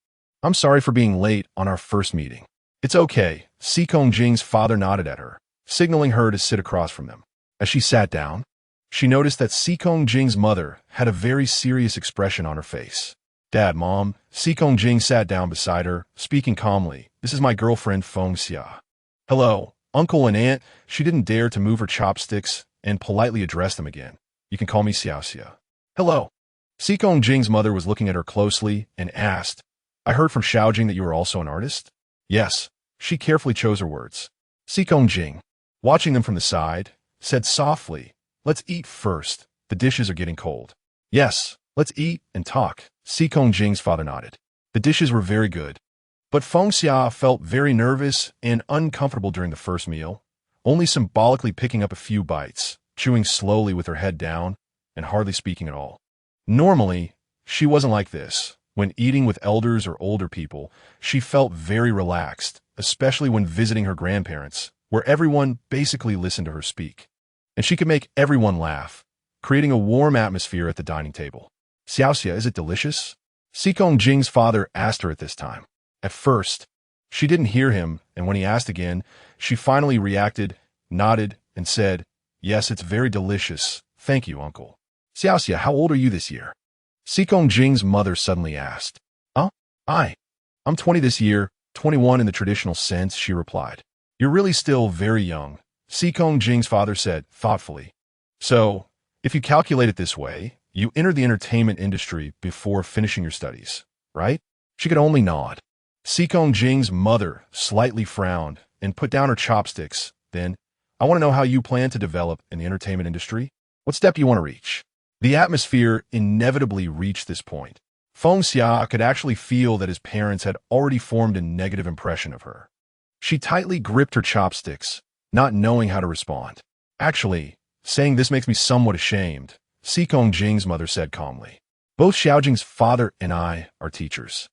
I'm sorry for being late on our first meeting. It's okay. Xikong Jing's father nodded at her, signaling her to sit across from them. As she sat down, she noticed that Xikong Jing's mother had a very serious expression on her face. Dad, Mom, Xikong Jing sat down beside her, speaking calmly. This is my girlfriend, Feng Xia. Hello, Uncle and Aunt. She didn't dare to move her chopsticks and politely address them again. You can call me Xiaoxia. Hello. Xikong Jing's mother was looking at her closely and asked, I heard from Xiaojing that you are also an artist? Yes. She carefully chose her words. Xikong Jing, watching them from the side, said softly, let's eat first. The dishes are getting cold. Yes, let's eat and talk. Xikong Jing's father nodded. The dishes were very good. But Feng Xia felt very nervous and uncomfortable during the first meal, only symbolically picking up a few bites, chewing slowly with her head down, and hardly speaking at all. Normally, she wasn't like this. When eating with elders or older people, she felt very relaxed, especially when visiting her grandparents, where everyone basically listened to her speak. And she could make everyone laugh, creating a warm atmosphere at the dining table. Xiaoxia, is it delicious? Xikong Jing's father asked her at this time. At first, she didn't hear him, and when he asked again, she finally reacted, nodded, and said, Yes, it's very delicious. Thank you, Uncle. Xiaoxia, how old are you this year? Xikong Jing's mother suddenly asked. I'm 20 this year, 21 in the traditional sense, she replied. You're really still very young. Sikong Jing's father said thoughtfully. So, if you calculate it this way, you entered the entertainment industry before finishing your studies, right? She could only nod. Sikong Jing's mother slightly frowned and put down her chopsticks. Then, I want to know how you plan to develop in the entertainment industry. What step do you want to reach? The atmosphere inevitably reached this point. Feng Xia could actually feel that his parents had already formed a negative impression of her. She tightly gripped her chopsticks, not knowing how to respond. Actually, saying this makes me somewhat ashamed, Sikong Jing's mother said calmly. Both Xiaojing's father and I are teachers.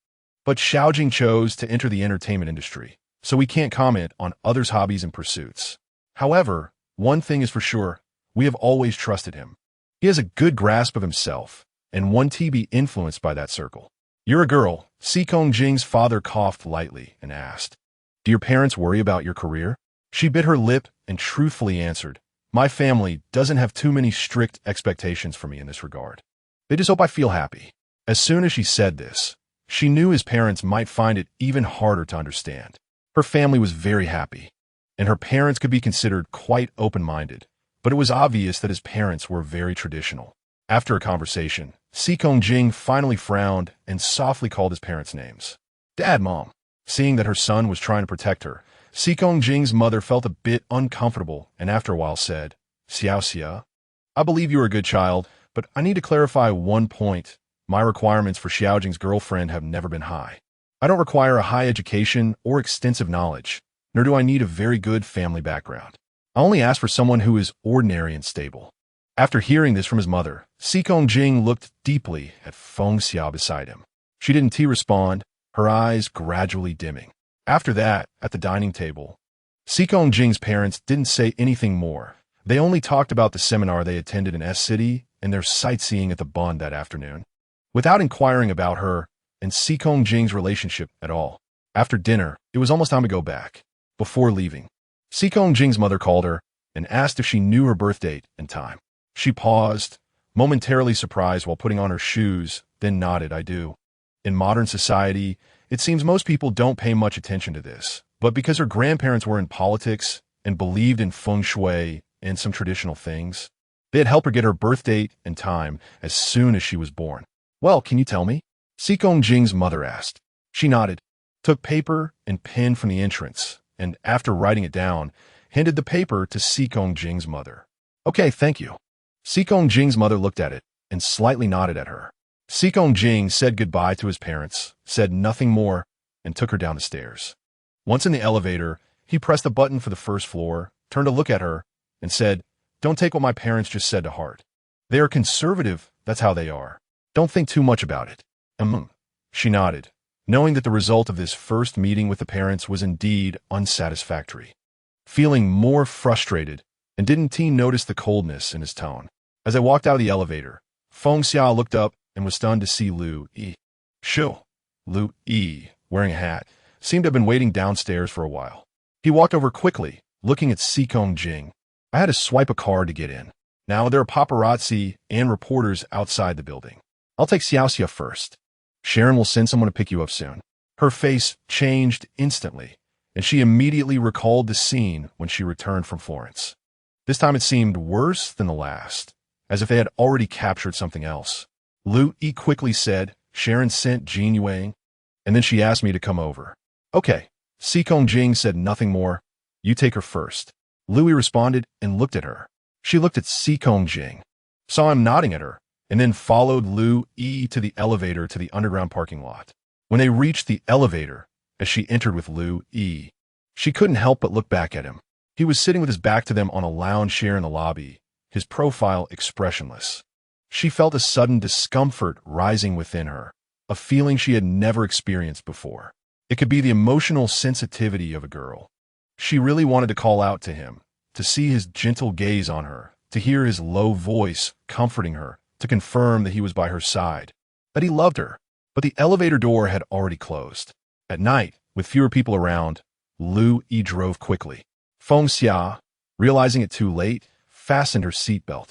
But Xiaojing chose to enter the entertainment industry, so we can't comment on others' hobbies and pursuits. However, one thing is for sure, we have always trusted him. He has a good grasp of himself, and one to be influenced by that circle. You're a girl, Sikong Jing's father coughed lightly and asked. Do your parents worry about your career? She bit her lip and truthfully answered, my family doesn't have too many strict expectations for me in this regard. They just hope I feel happy. As soon as she said this, she knew his parents might find it even harder to understand. Her family was very happy, and her parents could be considered quite open-minded, but it was obvious that his parents were very traditional. After a conversation, Sikong Jing finally frowned and softly called his parents' names. Dad, Mom. Seeing that her son was trying to protect her, Sikong Jing's mother felt a bit uncomfortable and after a while said, Xiao Xia, I believe you are a good child, but I need to clarify one point. My requirements for Xiaojing's girlfriend have never been high. I don't require a high education or extensive knowledge, nor do I need a very good family background. I only ask for someone who is ordinary and stable. After hearing this from his mother, Sikong Jing looked deeply at Feng Xia beside him. She didn't respond, her eyes gradually dimming. After that, at the dining table, Sikong Jing's parents didn't say anything more. They only talked about the seminar they attended in S City and their sightseeing at the Bund that afternoon, without inquiring about her and Sikong Jing's relationship at all. After dinner, it was almost time to go back. Before leaving, Sikong Jing's mother called her and asked if she knew her birth date and time. She paused, momentarily surprised while putting on her shoes, then nodded, I do. In modern society, it seems most people don't pay much attention to this, but because her grandparents were in politics and believed in feng shui and some traditional things, they had helped her get her birth date and time as soon as she was born. Well, can you tell me? Sikong Jing's mother asked. She nodded, took paper and pen from the entrance, and after writing it down, handed the paper to Sikong Jing's mother. Okay, thank you. Sikong Jing's mother looked at it and slightly nodded at her. Sikong Jing said goodbye to his parents, said nothing more, and took her down the stairs. Once in the elevator, he pressed a button for the first floor, turned to look at her, and said, Don't take what my parents just said to heart. They are conservative, that's how they are. Don't think too much about it. She nodded, knowing that the result of this first meeting with the parents was indeed unsatisfactory. Feeling more frustrated, and didn't T notice the coldness in his tone. As I walked out of the elevator, Feng Xia looked up and was stunned to see Lu Yi. Shoo. Lu Yi, wearing a hat, seemed to have been waiting downstairs for a while. He walked over quickly, looking at Sikong Jing. I had to swipe a card to get in. Now there are paparazzi and reporters outside the building. I'll take Xiao Xia first. Sharon will send someone to pick you up soon. Her face changed instantly, and she immediately recalled the scene when she returned from Florence. This time it seemed worse than the last, as if they had already captured something else. Lu Yi quickly said, Sharon sent Jean Yuang, and then she asked me to come over. Okay. Sikong Jing said nothing more. You take her first. Lu Yi responded and looked at her. She looked at Sikong Jing, saw him nodding at her, and then followed Lu Yi to the elevator to the underground parking lot. When they reached the elevator, as she entered with Lu Yi, she couldn't help but look back at him. He was sitting with his back to them on a lounge chair in the lobby, his profile expressionless. She felt a sudden discomfort rising within her, a feeling she had never experienced before. It could be the emotional sensitivity of a girl. She really wanted to call out to him, to see his gentle gaze on her, to hear his low voice comforting her, to confirm that he was by her side, that he loved her. But the elevator door had already closed. At night, with fewer people around, Lu Yi drove quickly. Feng Xia, realizing it too late, fastened her seatbelt.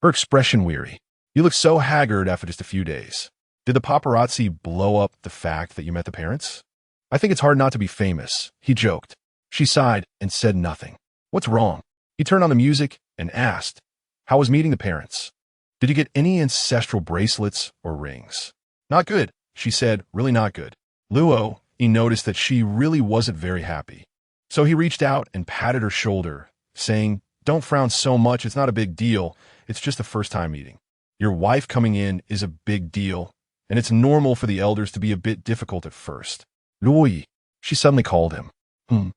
Her expression weary. You look so haggard after just a few days. Did the paparazzi blow up the fact that you met the parents? I think it's hard not to be famous, he joked. She sighed and said nothing. What's wrong? He turned on the music and asked, "How was meeting the parents? Did you get any ancestral bracelets or rings?" "Not good," she said, "really not good." Luo, he noticed that she really wasn't very happy. So he reached out and patted her shoulder, saying, "Don't frown so much, it's not a big deal, it's just a first-time meeting. Your wife coming in is a big deal, and it's normal for the elders to be a bit difficult at first." "Luo," she suddenly called him. Do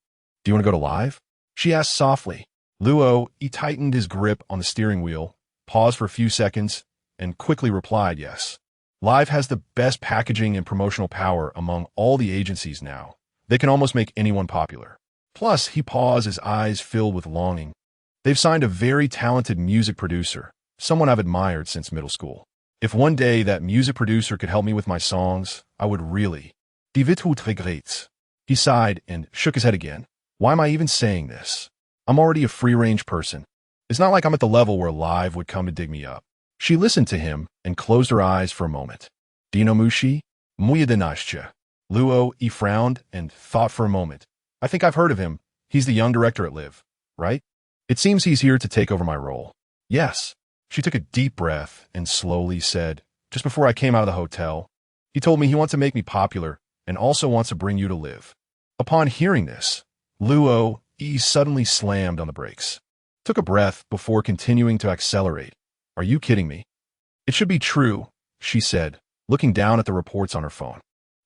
you want to go to live?" she asked softly. Luo, he tightened his grip on the steering wheel, paused for a few seconds, and quickly replied yes. Live has the best packaging and promotional power among all the agencies now. They can almost make anyone popular. Plus, he paused, his eyes filled with longing. They've signed a very talented music producer, someone I've admired since middle school. If one day that music producer could help me with my songs, I would really. diva.As. He sighed and shook his head again. Why am I even saying this? I'm already a free-range person. It's not like I'm at the level where Live would come to dig me up. She listened to him and closed her eyes for a moment. Dino Mushi? Muya Dinashcha. Luo, he frowned and thought for a moment. I think I've heard of him. He's the young director at Live, right? It seems he's here to take over my role. Yes. She took a deep breath and slowly said, just before I came out of the hotel, he told me he wants to make me popular and also wants to bring you to Live. Upon hearing this, Luo, he suddenly slammed on the brakes. Took a breath before continuing to accelerate. Are you kidding me? It should be true, she said, looking down at the reports on her phone.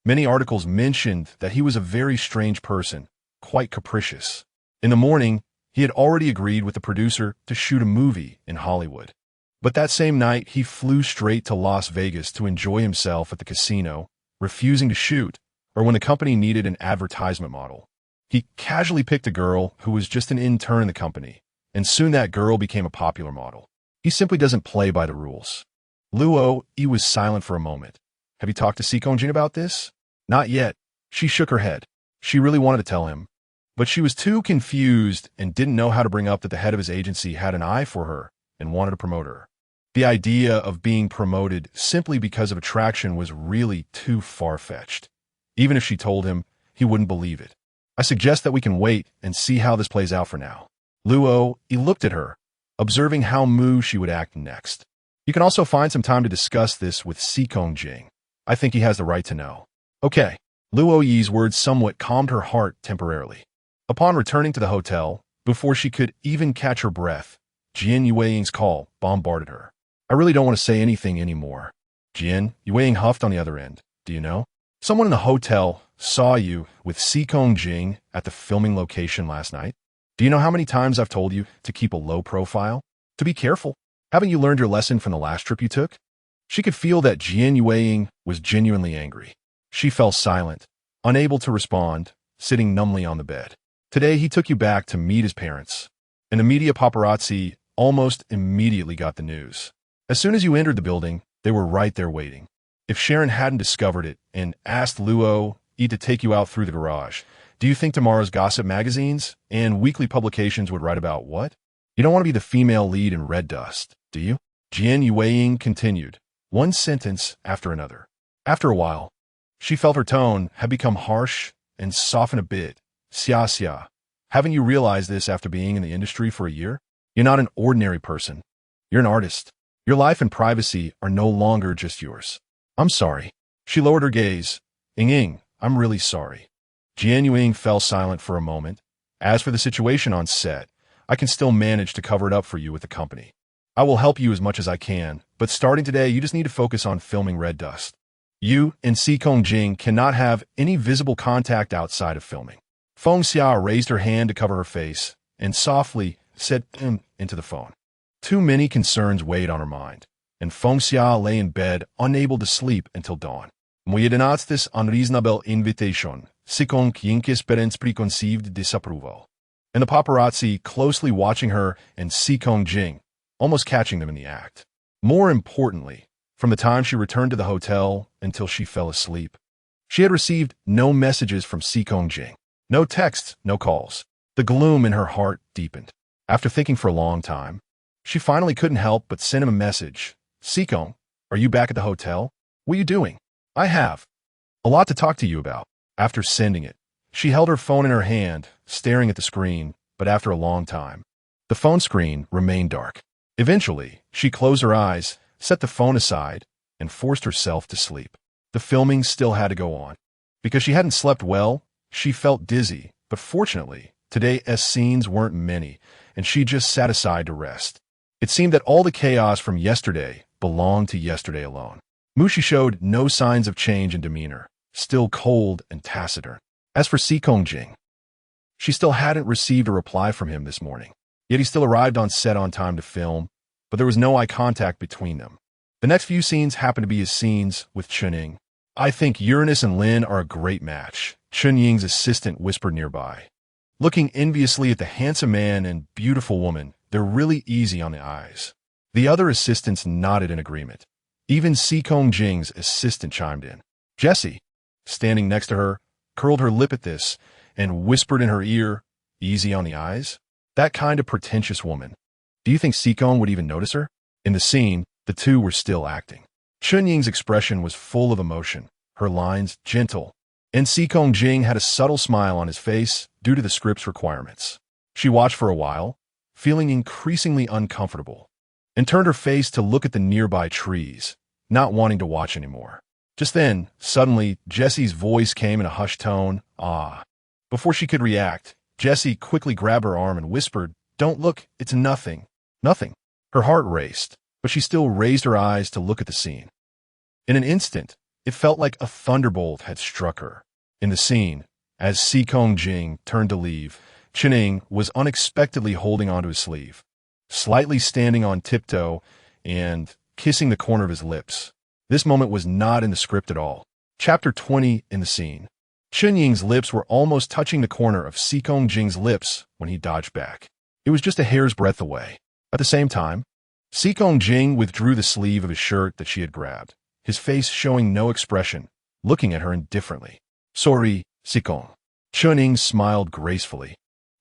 Many articles mentioned that he was a very strange person, quite capricious. In the morning, he had already agreed with the producer to shoot a movie in Hollywood. But that same night, he flew straight to Las Vegas to enjoy himself at the casino, refusing to shoot, or when the company needed an advertisement model. He casually picked a girl who was just an intern in the company, and soon that girl became a popular model. He simply doesn't play by the rules. Luo, he was silent for a moment. Have you talked to Sekongjin about this? Not yet. She shook her head. She really wanted to tell him, but she was too confused and didn't know how to bring up that the head of his agency had an eye for her and wanted to promote her. The idea of being promoted simply because of attraction was really too far-fetched. Even if she told him, he wouldn't believe it. I suggest that we can wait and see how this plays out for now. Luo, he looked at her, observing how Mu she would act next. You can also find some time to discuss this with Sekongjin. I think he has the right to know. Okay. Luo Yi's words somewhat calmed her heart temporarily. Upon returning to the hotel, before she could even catch her breath, Jian Yueying's call bombarded her. I really don't want to say anything anymore. Jian, Yueying huffed on the other end. Do you know? Someone in the hotel saw you with Sekongjin at the filming location last night. Do you know how many times I've told you to keep a low profile? To be careful. Haven't you learned your lesson from the last trip you took? She could feel that Jian Yueying was genuinely angry. She fell silent, unable to respond, sitting numbly on the bed. Today he took you back to meet his parents, and the media paparazzi almost immediately got the news. As soon as you entered the building, they were right there waiting. If Sharon hadn't discovered it and asked Luo E to take you out through the garage, do you think tomorrow's gossip magazines and weekly publications would write about what? You don't want to be the female lead in Red Dust, do you? Jian Yueying continued, one sentence after another. After a while, she felt her tone had become harsh and softened a bit. Xia, haven't you realized this after being in the industry for a year? You're not an ordinary person. You're an artist. Your life and privacy are no longer just yours. I'm sorry. She lowered her gaze. Ying, I'm really sorry. Jian Yueying fell silent for a moment. As for the situation on set, I can still manage to cover it up for you with the company. I will help you as much as I can, but starting today, you just need to focus on filming Red Dust. You and Sekongjin cannot have any visible contact outside of filming. Feng Xia raised her hand to cover her face and softly said into the phone. Too many concerns weighed on her mind, and Feng Xia lay in bed, unable to sleep until dawn. Muy this unreasonable invitation, Sekongjin parents preconceived disapproval. And the paparazzi closely watching her and Sekongjin, almost catching them in the act. More importantly, from the time she returned to the hotel until she fell asleep, she had received no messages from Sekongjin. No texts, no calls. The gloom in her heart deepened. After thinking for a long time, she finally couldn't help but send him a message. Sekong, are you back at the hotel? What are you doing? I have a lot to talk to you about. After sending it, she held her phone in her hand, staring at the screen, but after a long time, The phone screen remained dark. Eventually, she closed her eyes, set the phone aside, and forced herself to sleep. The filming still had to go on. Because she hadn't slept well, she felt dizzy, but fortunately, today's scenes weren't many, and she just sat aside to rest. It seemed that all the chaos from yesterday belonged to yesterday alone. Mushi showed no signs of change in demeanor, still cold and taciturn. As for Jing, she still hadn't received a reply from him this morning. Yet he still arrived on set on time to film, but there was no eye contact between them. The next few scenes happened to be his scenes with Chunying. I think Uranus and Lin are a great match, Chunying's assistant whispered nearby. Looking enviously at the handsome man and beautiful woman, they're really easy on the eyes. The other assistants nodded in agreement. Even Jing's assistant chimed in. Jessie, standing next to her, curled her lip at this and whispered in her ear, easy on the eyes? That kind of pretentious woman. Do you think Sikong would even notice her? In the scene, the two were still acting. Chunying's expression was full of emotion, her lines gentle, and Jing had a subtle smile on his face due to the script's requirements. She watched for a while, feeling increasingly uncomfortable, and turned her face to look at the nearby trees, not wanting to watch anymore. Just then, suddenly, Jessie's voice came in a hushed tone, ah. Before she could react, Jessie quickly grabbed her arm and whispered, Don't look, it's nothing. Nothing. Her heart raced, but she still raised her eyes to look at the scene. In an instant, it felt like a thunderbolt had struck her. In the scene, as Jing turned to leave, Chunying was unexpectedly holding onto his sleeve, slightly standing on tiptoe and kissing the corner of his lips. This moment was not in the script at all. Chapter 20 in the scene. Chunying's lips were almost touching the corner of Jing's lips when he dodged back. It was just a hair's breadth away. At the same time, Jing withdrew the sleeve of his shirt that she had grabbed, his face showing no expression, looking at her indifferently. Sorry, Sikong. Chunying smiled gracefully,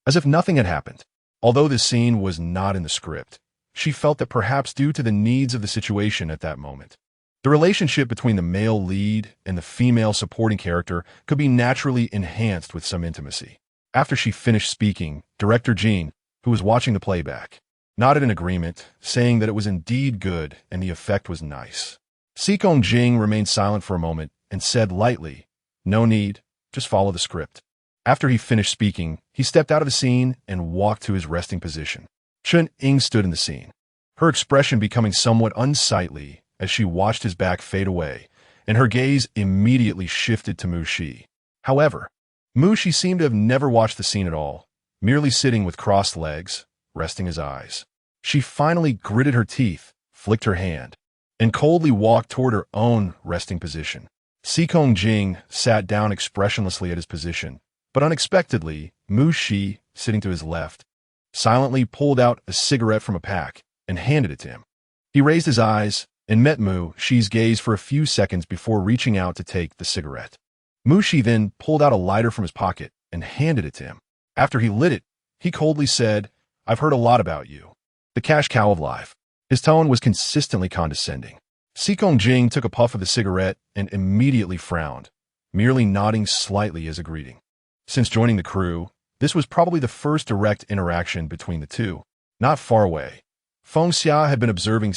as if nothing had happened. Although this scene was not in the script, she felt that perhaps due to the needs of the situation at that moment, the relationship between the male lead and the female supporting character could be naturally enhanced with some intimacy. After she finished speaking, Director Jean, who was watching the playback, nodded in agreement, saying that it was indeed good and the effect was nice. Jing remained silent for a moment and said lightly, No need, just follow the script. After he finished speaking, he stepped out of the scene and walked to his resting position. Chunying stood in the scene, her expression becoming somewhat unsightly as she watched his back fade away, and her gaze immediately shifted to Mushi. However, Mushi seemed to have never watched the scene at all, merely sitting with crossed legs, resting his eyes. She finally gritted her teeth, flicked her hand, and coldly walked toward her own resting position. Jing sat down expressionlessly at his position, but unexpectedly, Mushi, sitting to his left, silently pulled out a cigarette from a pack and handed it to him. He raised his eyes and met Mushi's gaze for a few seconds before reaching out to take the cigarette. Mushi then pulled out a lighter from his pocket and handed it to him. After he lit it, he coldly said, I've heard a lot about you. The cash cow of life. His tone was consistently condescending. Jing took a puff of the cigarette and immediately frowned, merely nodding slightly as a greeting. Since joining the crew, this was probably the first direct interaction between the two. Not far away, Feng Xia had been observing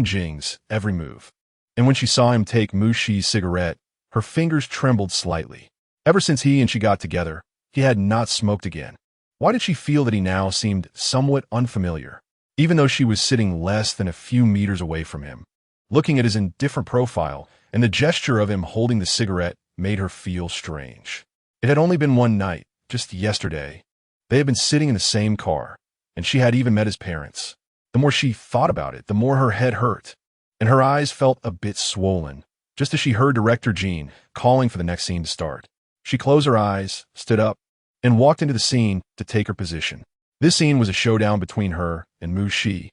Jing's every move, and when she saw him take Mushi's cigarette, her fingers trembled slightly. Ever since he and she got together, he had not smoked again. Why did she feel that he now seemed somewhat unfamiliar, even though she was sitting less than a few meters away from him? Looking at his indifferent profile and the gesture of him holding the cigarette made her feel strange. It had only been one night, just yesterday. They had been sitting in the same car, and she had even met his parents. The more she thought about it, the more her head hurt, and her eyes felt a bit swollen, just as she heard Director Jean calling for the next scene to start. She closed her eyes, stood up, and walked into the scene to take her position. This scene was a showdown between her and Mushi,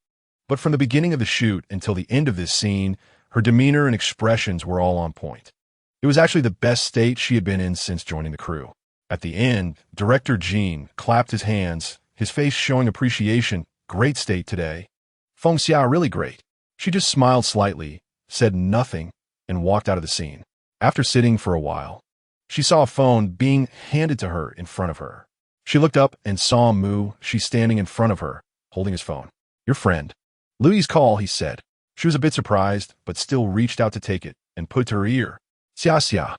but from the beginning of the shoot until the end of this scene, her demeanor and expressions were all on point. It was actually the best state she had been in since joining the crew. At the end, Director Jean clapped his hands, his face showing appreciation. Great state today. Feng Xia, really great. She just smiled slightly, said nothing, and walked out of the scene. After sitting for a while, she saw a phone being handed to her in front of her. She looked up and saw Mushi standing in front of her, holding his phone. Your friend. Louis's call, he said. She was a bit surprised, but still reached out to take it and put it to her ear. Xia xia.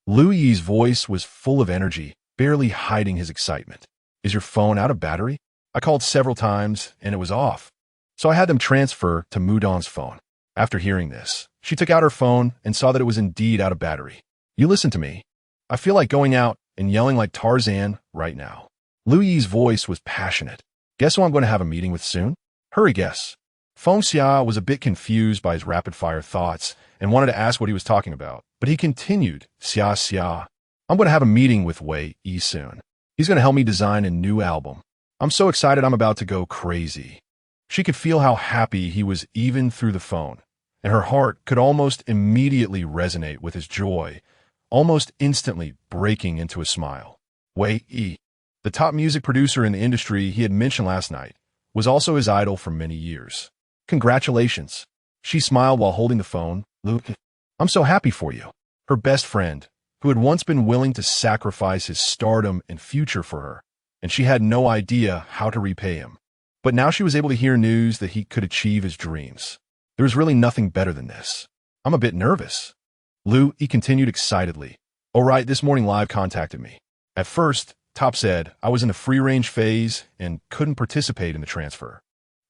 Louis's voice was full of energy, barely hiding his excitement. Is your phone out of battery? I called several times, and it was off. So I had them transfer to Mudong's phone. After hearing this, she took out her phone and saw that it was indeed out of battery. You listen to me. I feel like going out and yelling like Tarzan right now. Louis's voice was passionate. Guess who I'm going to have a meeting with soon? Hurry, guess. Feng Xia was a bit confused by his rapid-fire thoughts and wanted to ask what he was talking about, but he continued, Xia Xia. I'm going to have a meeting with Wei Yi soon. He's going to help me design a new album. I'm so excited I'm about to go crazy. She could feel how happy he was even through the phone, and her heart could almost immediately resonate with his joy, almost instantly breaking into a smile. Wei Yi, the top music producer in the industry he had mentioned last night, was also his idol for many years. Congratulations. She smiled while holding the phone. Luke, I'm so happy for you. Her best friend, who had once been willing to sacrifice his stardom and future for her, and she had no idea how to repay him. But now she was able to hear news that he could achieve his dreams. There was really nothing better than this. I'm a bit nervous. Lou, he continued excitedly. Oh right, this morning Live contacted me. At first, Top said I was in a free-range phase and couldn't participate in the transfer.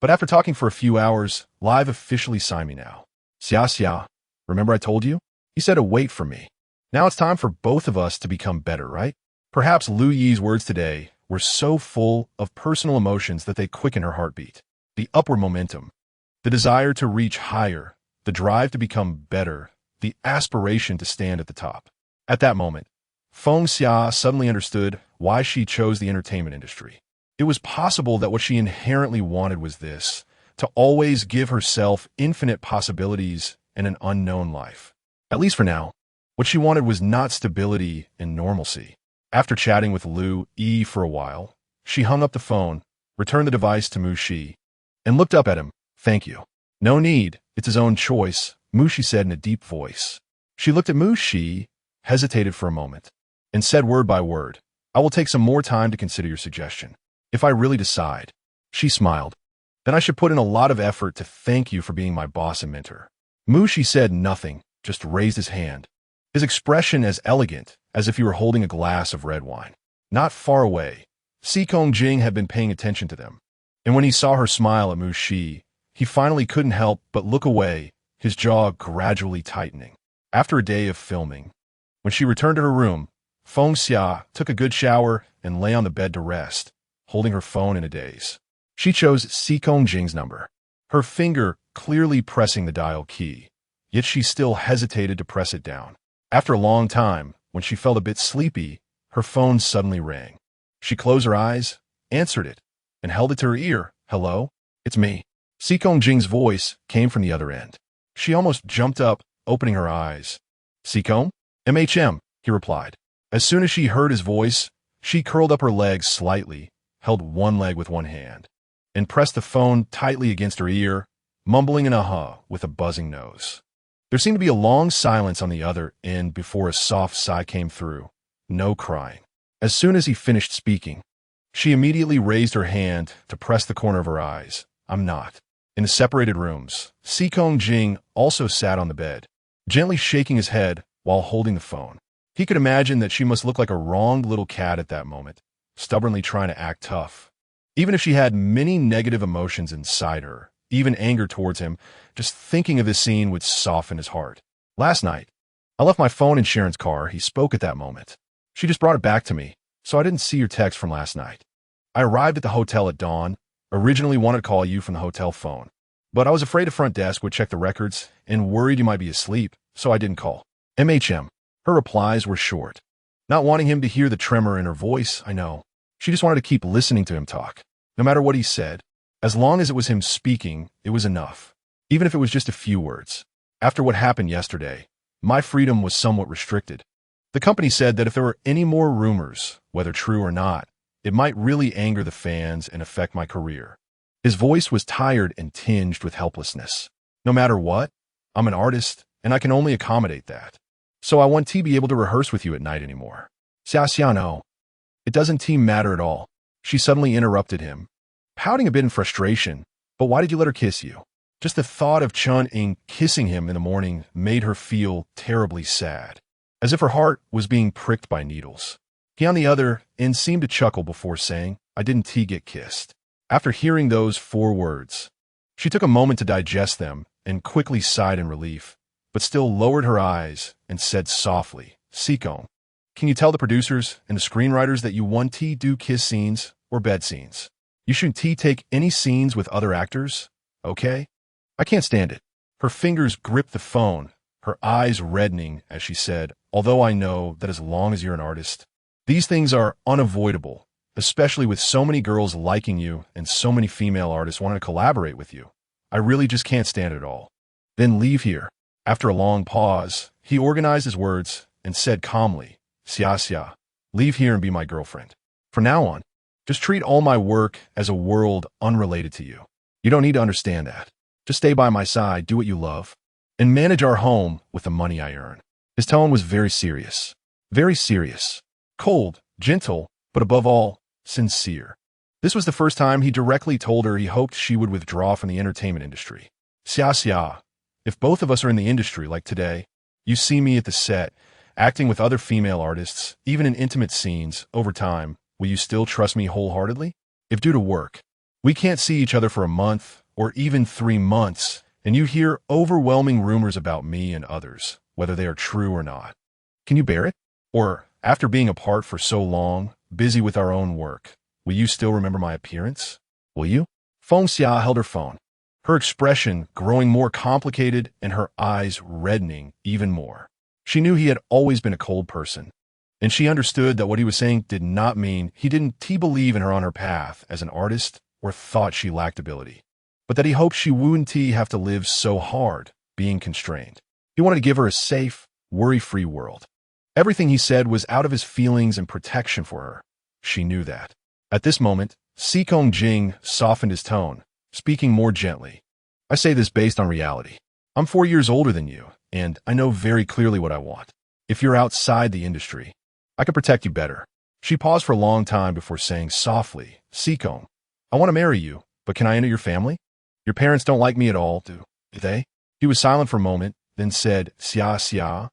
But after talking for a few hours, Live officially signed me now. Xia Xia, remember I told you? He said to wait for me. Now it's time for both of us to become better, right? Perhaps Lu Yi's words today were so full of personal emotions that they quickened her heartbeat. The upward momentum, the desire to reach higher, the drive to become better, the aspiration to stand at the top. At that moment, Feng Xia suddenly understood why she chose the entertainment industry. It was possible that what she inherently wanted was this, to always give herself infinite possibilities and an unknown life. At least for now, what she wanted was not stability and normalcy. After chatting with Lu Yi for a while, she hung up the phone, returned the device to Mu Shi, and looked up at him. Thank you. No need, it's his own choice, Mu Shi said in a deep voice. She looked at Mu Shi, hesitated for a moment, and said word by word, I will take some more time to consider your suggestion. If I really decide, she smiled, then I should put in a lot of effort to thank you for being my boss and mentor. Mu Shi said nothing, just raised his hand, his expression as elegant as if he were holding a glass of red wine. Not far away, Si Kongjing had been paying attention to them, and when he saw her smile at Mu Shi, he finally couldn't help but look away, his jaw gradually tightening. After a day of filming, when she returned to her room, Feng Xia took a good shower and lay on the bed to rest, holding her phone in a daze. She chose Si Kongjing's number, her finger clearly pressing the dial key, yet she still hesitated to press it down. After a long time, when she felt a bit sleepy, her phone suddenly rang. She closed her eyes, answered it, and held it to her ear. Hello? It's me. Si Kongjing's voice came from the other end. She almost jumped up, opening her eyes. Si Kong? MHM, he replied. As soon as she heard his voice, she curled up her legs slightly, held one leg with one hand, and pressed the phone tightly against her ear, mumbling an aha with a buzzing nose. There seemed to be a long silence on the other end before a soft sigh came through. No crying. As soon as he finished speaking, she immediately raised her hand to press the corner of her eyes. I'm not. In the separated rooms, Si Kongjing also sat on the bed, gently shaking his head while holding the phone. He could imagine that she must look like a wronged little cat at that moment, stubbornly trying to act tough. Even if she had many negative emotions inside her, even anger towards him, just thinking of this scene would soften his heart. Last night, I left my phone in Sharon's car. He spoke at that moment. She just brought it back to me, so I didn't see your text from last night. I arrived at the hotel at dawn, originally wanted to call you from the hotel phone, but I was afraid the front desk would check the records and worried you might be asleep, so I didn't call. MHM. Her replies were short. Not wanting him to hear the tremor in her voice, I know. She just wanted to keep listening to him talk. No matter what he said, as long as it was him speaking, it was enough. Even if it was just a few words. After what happened yesterday, my freedom was somewhat restricted. The company said that if there were any more rumors, whether true or not, it might really anger the fans and affect my career. His voice was tired and tinged with helplessness. No matter what, I'm an artist, and I can only accommodate that. So I won't be able to rehearse with you at night anymore. Xia Xia, no. It doesn't matter at all. She suddenly interrupted him. pouting a bit in frustration. But why did you let her kiss you? Just the thought of Chun-Ing kissing him in the morning made her feel terribly sad, as if her heart was being pricked by needles. He, on the other end, seemed to chuckle before saying, I didn't get kissed. After hearing those 4 words, she took a moment to digest them and quickly sighed in relief, but still lowered her eyes and said softly, Sikong, can you tell the producers and the screenwriters that you want to do kiss scenes or bed scenes? You shouldn't take any scenes with other actors, okay? I can't stand it. Her fingers gripped the phone, her eyes reddening as she said, although I know that as long as you're an artist, these things are unavoidable, especially with so many girls liking you and so many female artists wanting to collaborate with you. I really just can't stand it all. Then leave here. After a long pause, he organized his words and said calmly, Xia, leave here and be my girlfriend. From now on, just treat all my work as a world unrelated to you. You don't need to understand that. Just stay by my side, do what you love, and manage our home with the money I earn. His tone was very serious. Cold, gentle, but above all, sincere. This was the first time he directly told her he hoped she would withdraw from the entertainment industry. Xia, if both of us are in the industry like today, you see me at the set, acting with other female artists, even in intimate scenes, over time, will you still trust me wholeheartedly? If due to work, we can't see each other for a month or even 3 months, and you hear overwhelming rumors about me and others, whether they are true or not, can you bear it? Or, after being apart for so long, busy with our own work, will you still remember my appearance? Will you? Feng Xia held her phone, her expression growing more complicated and her eyes reddening even more. She knew he had always been a cold person, and she understood that what he was saying did not mean he didn't believe in her on her path as an artist or thought she lacked ability, but that he hoped she wouldn't have to live so hard, being constrained. He wanted to give her a safe, worry-free world. Everything he said was out of his feelings and protection for her. She knew that. At this moment, Sikong Jing softened his tone, speaking more gently. I say this based on reality. I'm 4 years older than you, and I know very clearly what I want. If you're outside the industry, I can protect you better. She paused for a long time before saying softly, Sikong, I want to marry you, but can I enter your family? Your parents don't like me at all, do they? He was silent for a moment, then said, Xia,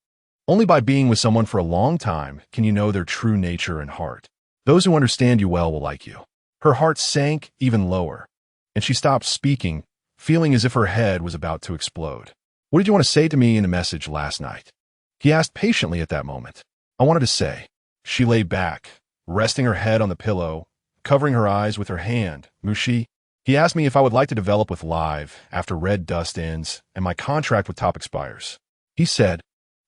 only by being with someone for a long time can you know their true nature and heart. Those who understand you well will like you. Her heart sank even lower, and she stopped speaking, feeling as if her head was about to explode. What did you want to say to me in the message last night? He asked patiently at that moment. I wanted to say. She lay back, resting her head on the pillow, covering her eyes with her hand. Mushi, he asked me if I would like to develop with Live after Red Dust ends and my contract with Top expires. He said,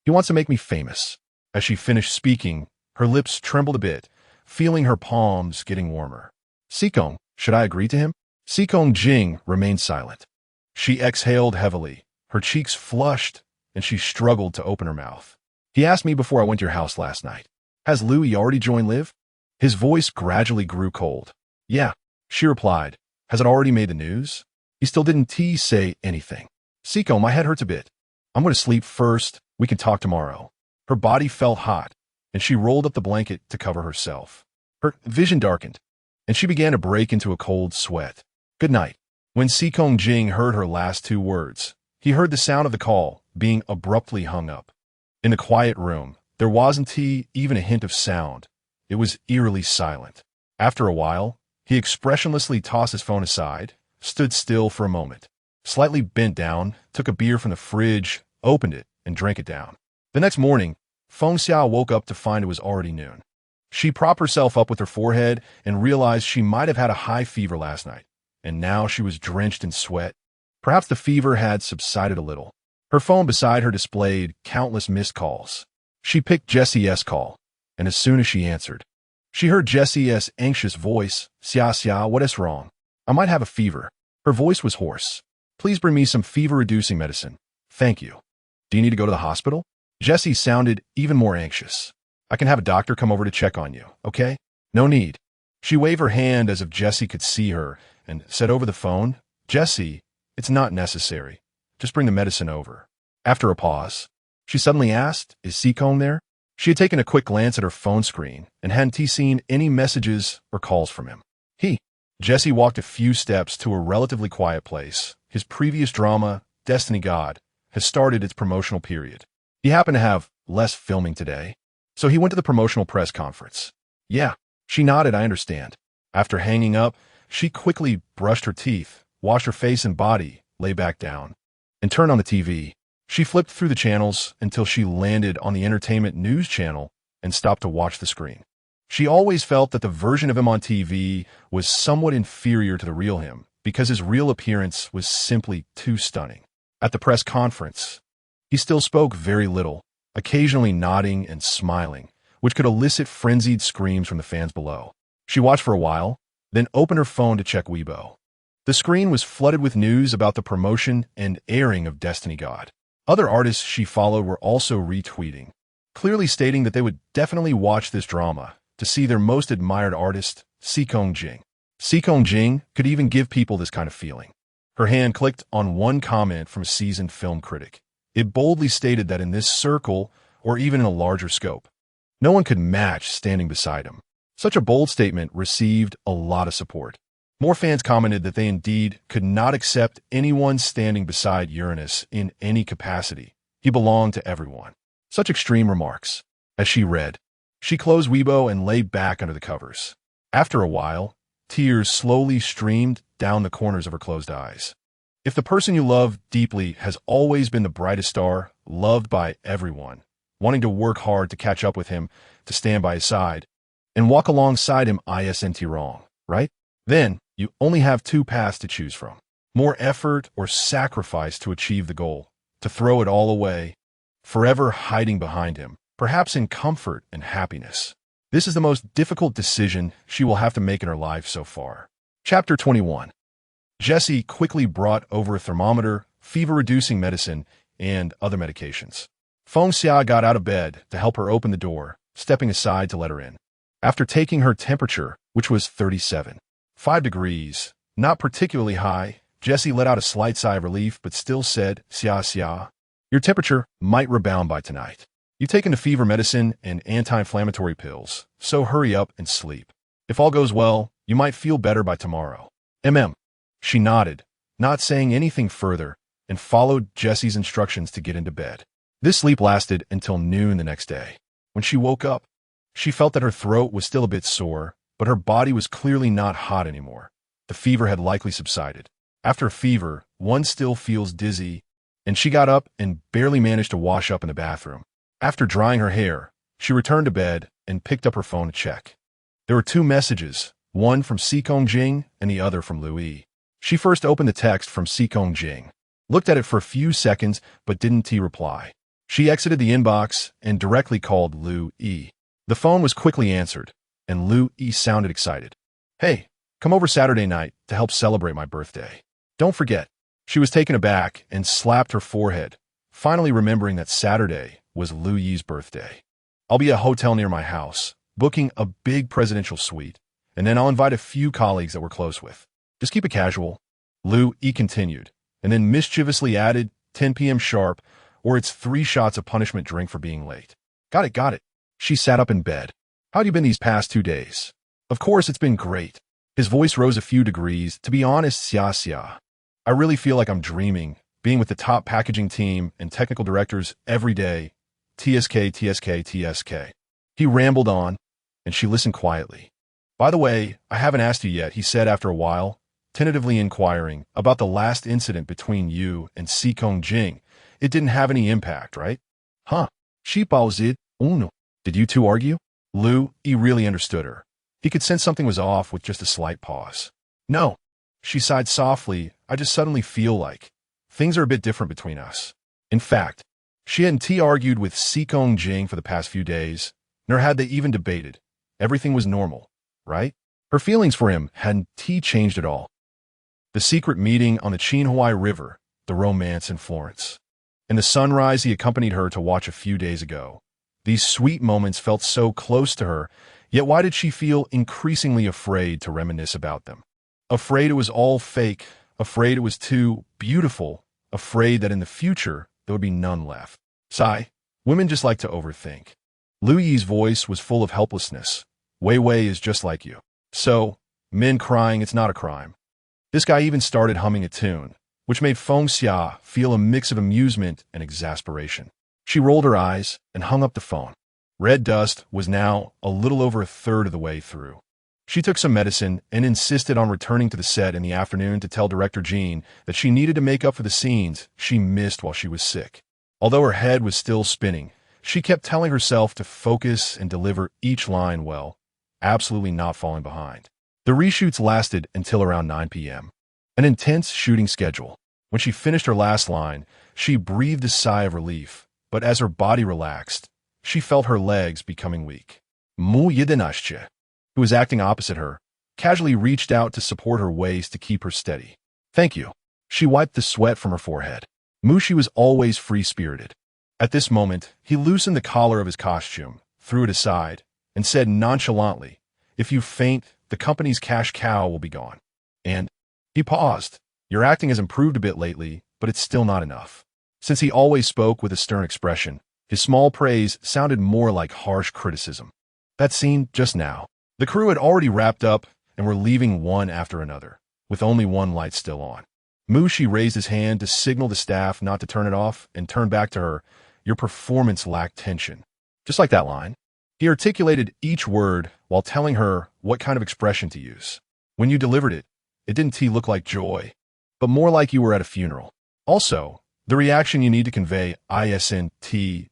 he wants to make me famous. As she finished speaking, her lips trembled a bit, feeling her palms getting warmer. Sikong, should I agree to him? Sikong Jing remained silent. She exhaled heavily, her cheeks flushed, and she struggled to open her mouth. He asked me before I went to your house last night. Has Louis already joined Live? His voice gradually grew cold. Yeah, she replied. Has it already made the news? He still didn't say anything. Sikong, my head hurts a bit. I'm going to sleep first. We can talk tomorrow. Her body felt hot, and she rolled up the blanket to cover herself. Her vision darkened, and she began to break into a cold sweat. Good night. When Sikong Jing heard her last 2 words, he heard the sound of the call being abruptly hung up. In the quiet room, there wasn't even a hint of sound. It was eerily silent. After a while, he expressionlessly tossed his phone aside, stood still for a moment, slightly bent down, took a beer from the fridge, opened it, and drank it down. The next morning, Feng Xiao woke up to find it was already noon. She propped herself up with her forehead and realized she might have had a high fever last night, and now she was drenched in sweat. Perhaps the fever had subsided a little. Her phone beside her displayed countless missed calls. She picked Jessie's call, and as soon as she answered, she heard Jessie's anxious voice, Xia, what is wrong? I might have a fever. Her voice was hoarse. Please bring me some fever-reducing medicine. Thank you. Do you need to go to the hospital? Jessie sounded even more anxious. I can have a doctor come over to check on you, okay? No need. She waved her hand as if Jessie could see her and said over the phone, Jessie, it's not necessary. Just bring the medicine over. After a pause, she suddenly asked, is Sikong there? She had taken a quick glance at her phone screen and hadn't seen any messages or calls from him. Jesse walked a few steps to a relatively quiet place. His previous drama, diva.God, has started its promotional period. He happened to have less filming today, so he went to the promotional press conference. Yeah, she nodded, I understand. After hanging up, she quickly brushed her teeth, washed her face and body, lay back down, and turned on the TV. She flipped through the channels until she landed on the entertainment news channel and stopped to watch the screen. She always felt that the version of him on TV was somewhat inferior to the real him because his real appearance was simply too stunning. At the press conference, he still spoke very little, occasionally nodding and smiling, which could elicit frenzied screams from the fans below. She watched for a while, then opened her phone to check Weibo. The screen was flooded with news about the promotion and airing of diva.God. Other artists she followed were also retweeting, clearly stating that they would definitely watch this drama to see their most admired artist, Seokong-jing. Seokong-jing could even give people this kind of feeling. Her hand clicked on one comment from a seasoned film critic. It boldly stated that in this circle, or even in a larger scope, no one could match standing beside him. Such a bold statement received a lot of support. More fans commented that they indeed could not accept anyone standing beside Uranus in any capacity. He belonged to everyone. Such extreme remarks. As she read, she closed Weibo and lay back under the covers. After a while, tears slowly streamed down the corners of her closed eyes. If the person you love deeply has always been the brightest star, loved by everyone, wanting to work hard to catch up with him, to stand by his side, and walk alongside him isn't wrong, right? Then, you only have two paths to choose from. More effort or sacrifice to achieve the goal, to throw it all away, forever hiding behind him, perhaps in comfort and happiness. This is the most difficult decision she will have to make in her life so far. Chapter 21. Jesse quickly brought over a thermometer, fever-reducing medicine, and other medications. Feng Xia got out of bed to help her open the door, stepping aside to let her in. After taking her temperature, which was 37.5 degrees, not particularly high, Jesse let out a slight sigh of relief but still said, Xia, your temperature might rebound by tonight. You've taken the fever medicine and anti-inflammatory pills, so hurry up and sleep. If all goes well, you might feel better by tomorrow. She nodded, not saying anything further, and followed Jesse's instructions to get into bed. This sleep lasted until noon the next day. When she woke up, she felt that her throat was still a bit sore, but her body was clearly not hot anymore. The fever had likely subsided. After a fever, one still feels dizzy, and she got up and barely managed to wash up in the bathroom. After drying her hair, she returned to bed and picked up her phone to check. There were two messages, one from Seokong-jing and the other from Louis. She first opened the text from Seokong-jing, looked at it for a few seconds but didn't reply. She exited the inbox and directly called Louis. The phone was quickly answered, and Louis sounded excited. Hey, come over Saturday night to help celebrate my birthday. Don't forget. She was taken aback and slapped her forehead, finally remembering that Saturday was Louis's birthday. I'll be at a hotel near my house, booking a big presidential suite, and then I'll invite a few colleagues that we're close with. Just keep it casual. Louis continued, and then mischievously added 10 p.m. sharp, or it's 3 shots of punishment drink for being late. Got it. She sat up in bed. How'd you been these past 2 days? Of course, it's been great. His voice rose a few degrees. To be honest, Xia, I really feel like I'm dreaming, being with the top packaging team and technical directors every day. TSK. He rambled on, and she listened quietly. By the way, I haven't asked you yet, he said after a while, tentatively inquiring about the last incident between you and Seokong-jing. It didn't have any impact, right? Huh. She paused. No. Did you two argue? Louis really understood her. He could sense something was off with just a slight pause. No. She sighed softly. I just suddenly feel like things are a bit different between us. In fact, she hadn't argued with Seokong-jing for the past few days, nor had they even debated. Everything was normal, right? Her feelings for him hadn't changed at all. The secret meeting on the Qinhuai River, the romance in Florence, and the sunrise he accompanied her to watch a few days ago. These sweet moments felt so close to her, yet why did she feel increasingly afraid to reminisce about them? Afraid it was all fake, afraid it was too beautiful, afraid that in the future there would be none left. Sigh, women just like to overthink. Louis's voice was full of helplessness. Wei is just like you. So, Men crying, it's not a crime. This guy even started humming a tune, which made Feng Xia feel a mix of amusement and exasperation. She rolled her eyes and hung up the phone. Red Dust was now a little over a third of the way through. She took some medicine and insisted on returning to the set in the afternoon to tell director Jean that she needed to make up for the scenes she missed while she was sick. Although her head was still spinning, she kept telling herself to focus and deliver each line well, absolutely not falling behind. The reshoots lasted until around 9 p.m. An intense shooting schedule. When she finished her last line, she breathed a sigh of relief, but as her body relaxed, she felt her legs becoming weak. Mu Yedinashche, who was acting opposite her, casually reached out to support her waist to keep her steady. Thank you. She wiped the sweat from her forehead. Mushi was always free-spirited. At this moment, he loosened the collar of his costume, threw it aside, and said nonchalantly, "If you faint, the company's cash cow will be gone." And he paused. Your acting has improved a bit lately, but it's still not enough. Since he always spoke with a stern expression, his small praise sounded more like harsh criticism. That scene just now. The crew had already wrapped up and were leaving one after another, with only one light still on. Mushi raised his hand to signal the staff not to turn it off and turned back to her. Your performance lacked tension. Just like that line. He articulated each word while telling her what kind of expression to use. When you delivered it, it didn't look like joy, but more like you were at a funeral. Also, the reaction you need to convey isn't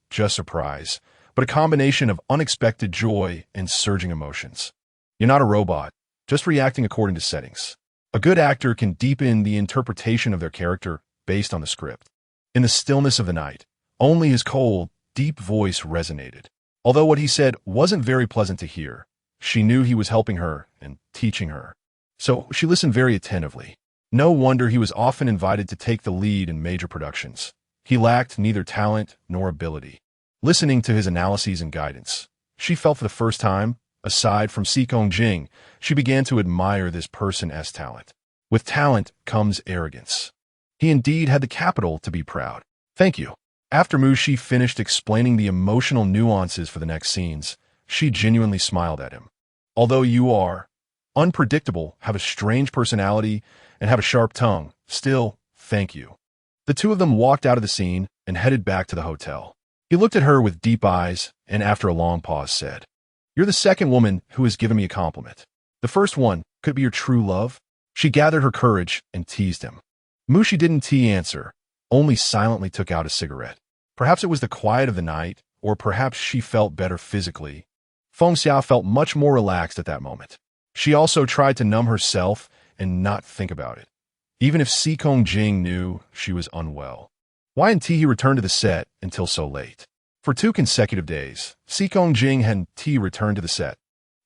just surprise, but a combination of unexpected joy and surging emotions. You're not a robot, just reacting according to settings. A good actor can deepen the interpretation of their character based on the script. In the stillness of the night, only his cold, deep voice resonated. Although what he said wasn't very pleasant to hear, she knew he was helping her and teaching her. So she listened very attentively. No wonder he was often invited to take the lead in major productions. He lacked neither talent nor ability. Listening to his analyses and guidance, she felt for the first time, aside from Sikong Jing, she began to admire this person as talent. With talent comes arrogance. He indeed had the capital to be proud. Thank you. After Mushi finished explaining the emotional nuances for the next scenes, she genuinely smiled at him. Although you are unpredictable, have a strange personality, and have a sharp tongue, still, thank you. The two of them walked out of the scene and headed back to the hotel. He looked at her with deep eyes and after a long pause said, "You're the second woman who has given me a compliment. The first one could be your true love." She gathered her courage and teased him. Mushi didn't answer, only silently took out a cigarette. Perhaps it was the quiet of the night, or perhaps she felt better physically. Feng Xia felt much more relaxed at that moment. She also tried to numb herself and not think about it, even if Sikong Jing knew she was unwell. Why hadn't he returned to the set until so late? For 2 consecutive days, Sikong Jing hadn't returned to the set.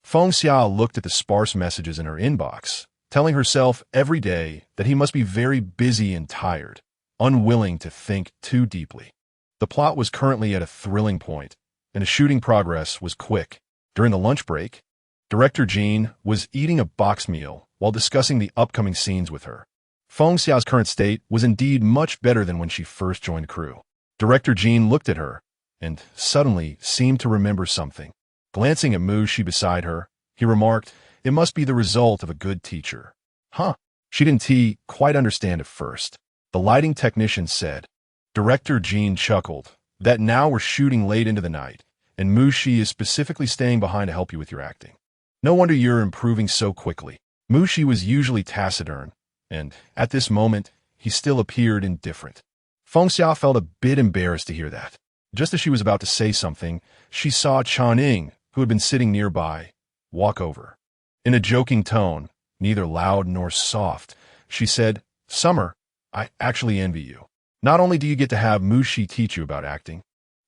Feng Xia looked at the sparse messages in her inbox, telling herself every day that he must be very busy and tired, unwilling to think too deeply. The plot was currently at a thrilling point, and the shooting progress was quick. During the lunch break, director Jean was eating a box meal while discussing the upcoming scenes with her. Feng Xiao's current state was indeed much better than when she first joined the crew. Director Jean looked at her and suddenly seemed to remember something. Glancing at Mushi beside her, he remarked, "It must be the result of a good teacher." Huh? She didn't quite understand at first. The lighting technician said. Director Jean chuckled, "That now we're shooting late into the night, and Mushi is specifically staying behind to help you with your acting. No wonder you're improving so quickly." Mushi was usually taciturn, and at this moment, he still appeared indifferent. Feng Xia felt a bit embarrassed to hear that. Just as she was about to say something, she saw Channing, who had been sitting nearby, walk over. In a joking tone, neither loud nor soft, she said, "Summer, I actually envy you. Not only do you get to have Mushi teach you about acting,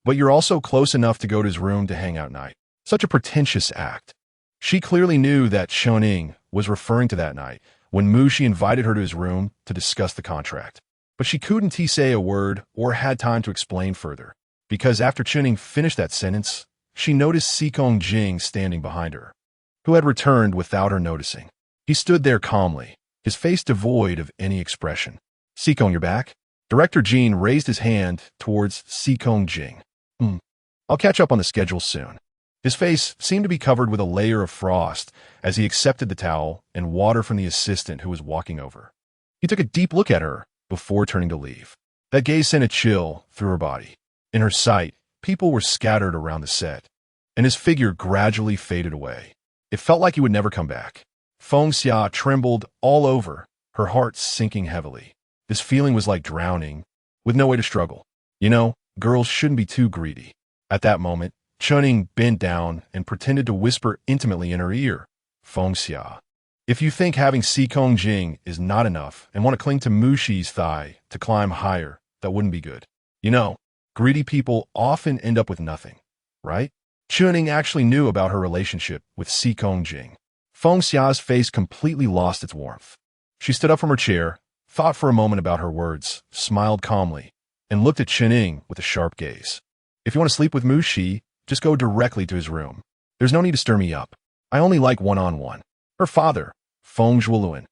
but you're also close enough to go to his room to hang out night. Such a pretentious act." She clearly knew that Channing was referring to that night when Mushi invited her to his room to discuss the contract. But she couldn't say a word or had time to explain further, because after Channing finished that sentence, she noticed Sikong Jing standing behind her, who had returned without her noticing. He stood there calmly, his face devoid of any expression. "Sikong, you're back?" Director Jean raised his hand towards Sikong Jing. I'll catch up on the schedule soon." His face seemed to be covered with a layer of frost as he accepted the towel and water from the assistant who was walking over. He took a deep look at her before turning to leave. That gaze sent a chill through her body. In her sight, people were scattered around the set, and his figure gradually faded away. It felt like he would never come back. Feng Xia trembled all over, her heart sinking heavily. This feeling was like drowning, with no way to struggle. You know, girls shouldn't be too greedy. At that moment, Chuning bent down and pretended to whisper intimately in her ear, Feng Xia, if you think having Sikong Jing is not enough and want to cling to Mushi's thigh to climb higher, that wouldn't be good. You know, greedy people often end up with nothing, right? Chuning actually knew about her relationship with Sikong Jing. Feng Xia's face completely lost its warmth. She stood up from her chair, thought for a moment about her words, smiled calmly, and looked at Chuning with a sharp gaze. If you want to sleep with Mushi, just go directly to his room. There's no need to stir me up. I only like one-on-one. Her father, Feng Zhuoluan,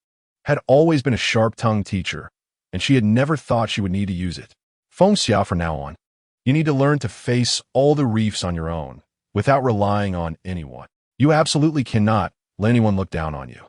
had always been a sharp-tongued teacher, and she had never thought she would need to use it. Feng Xia, from now on, you need to learn to face all the reefs on your own, without relying on anyone. You absolutely cannot let anyone look down on you.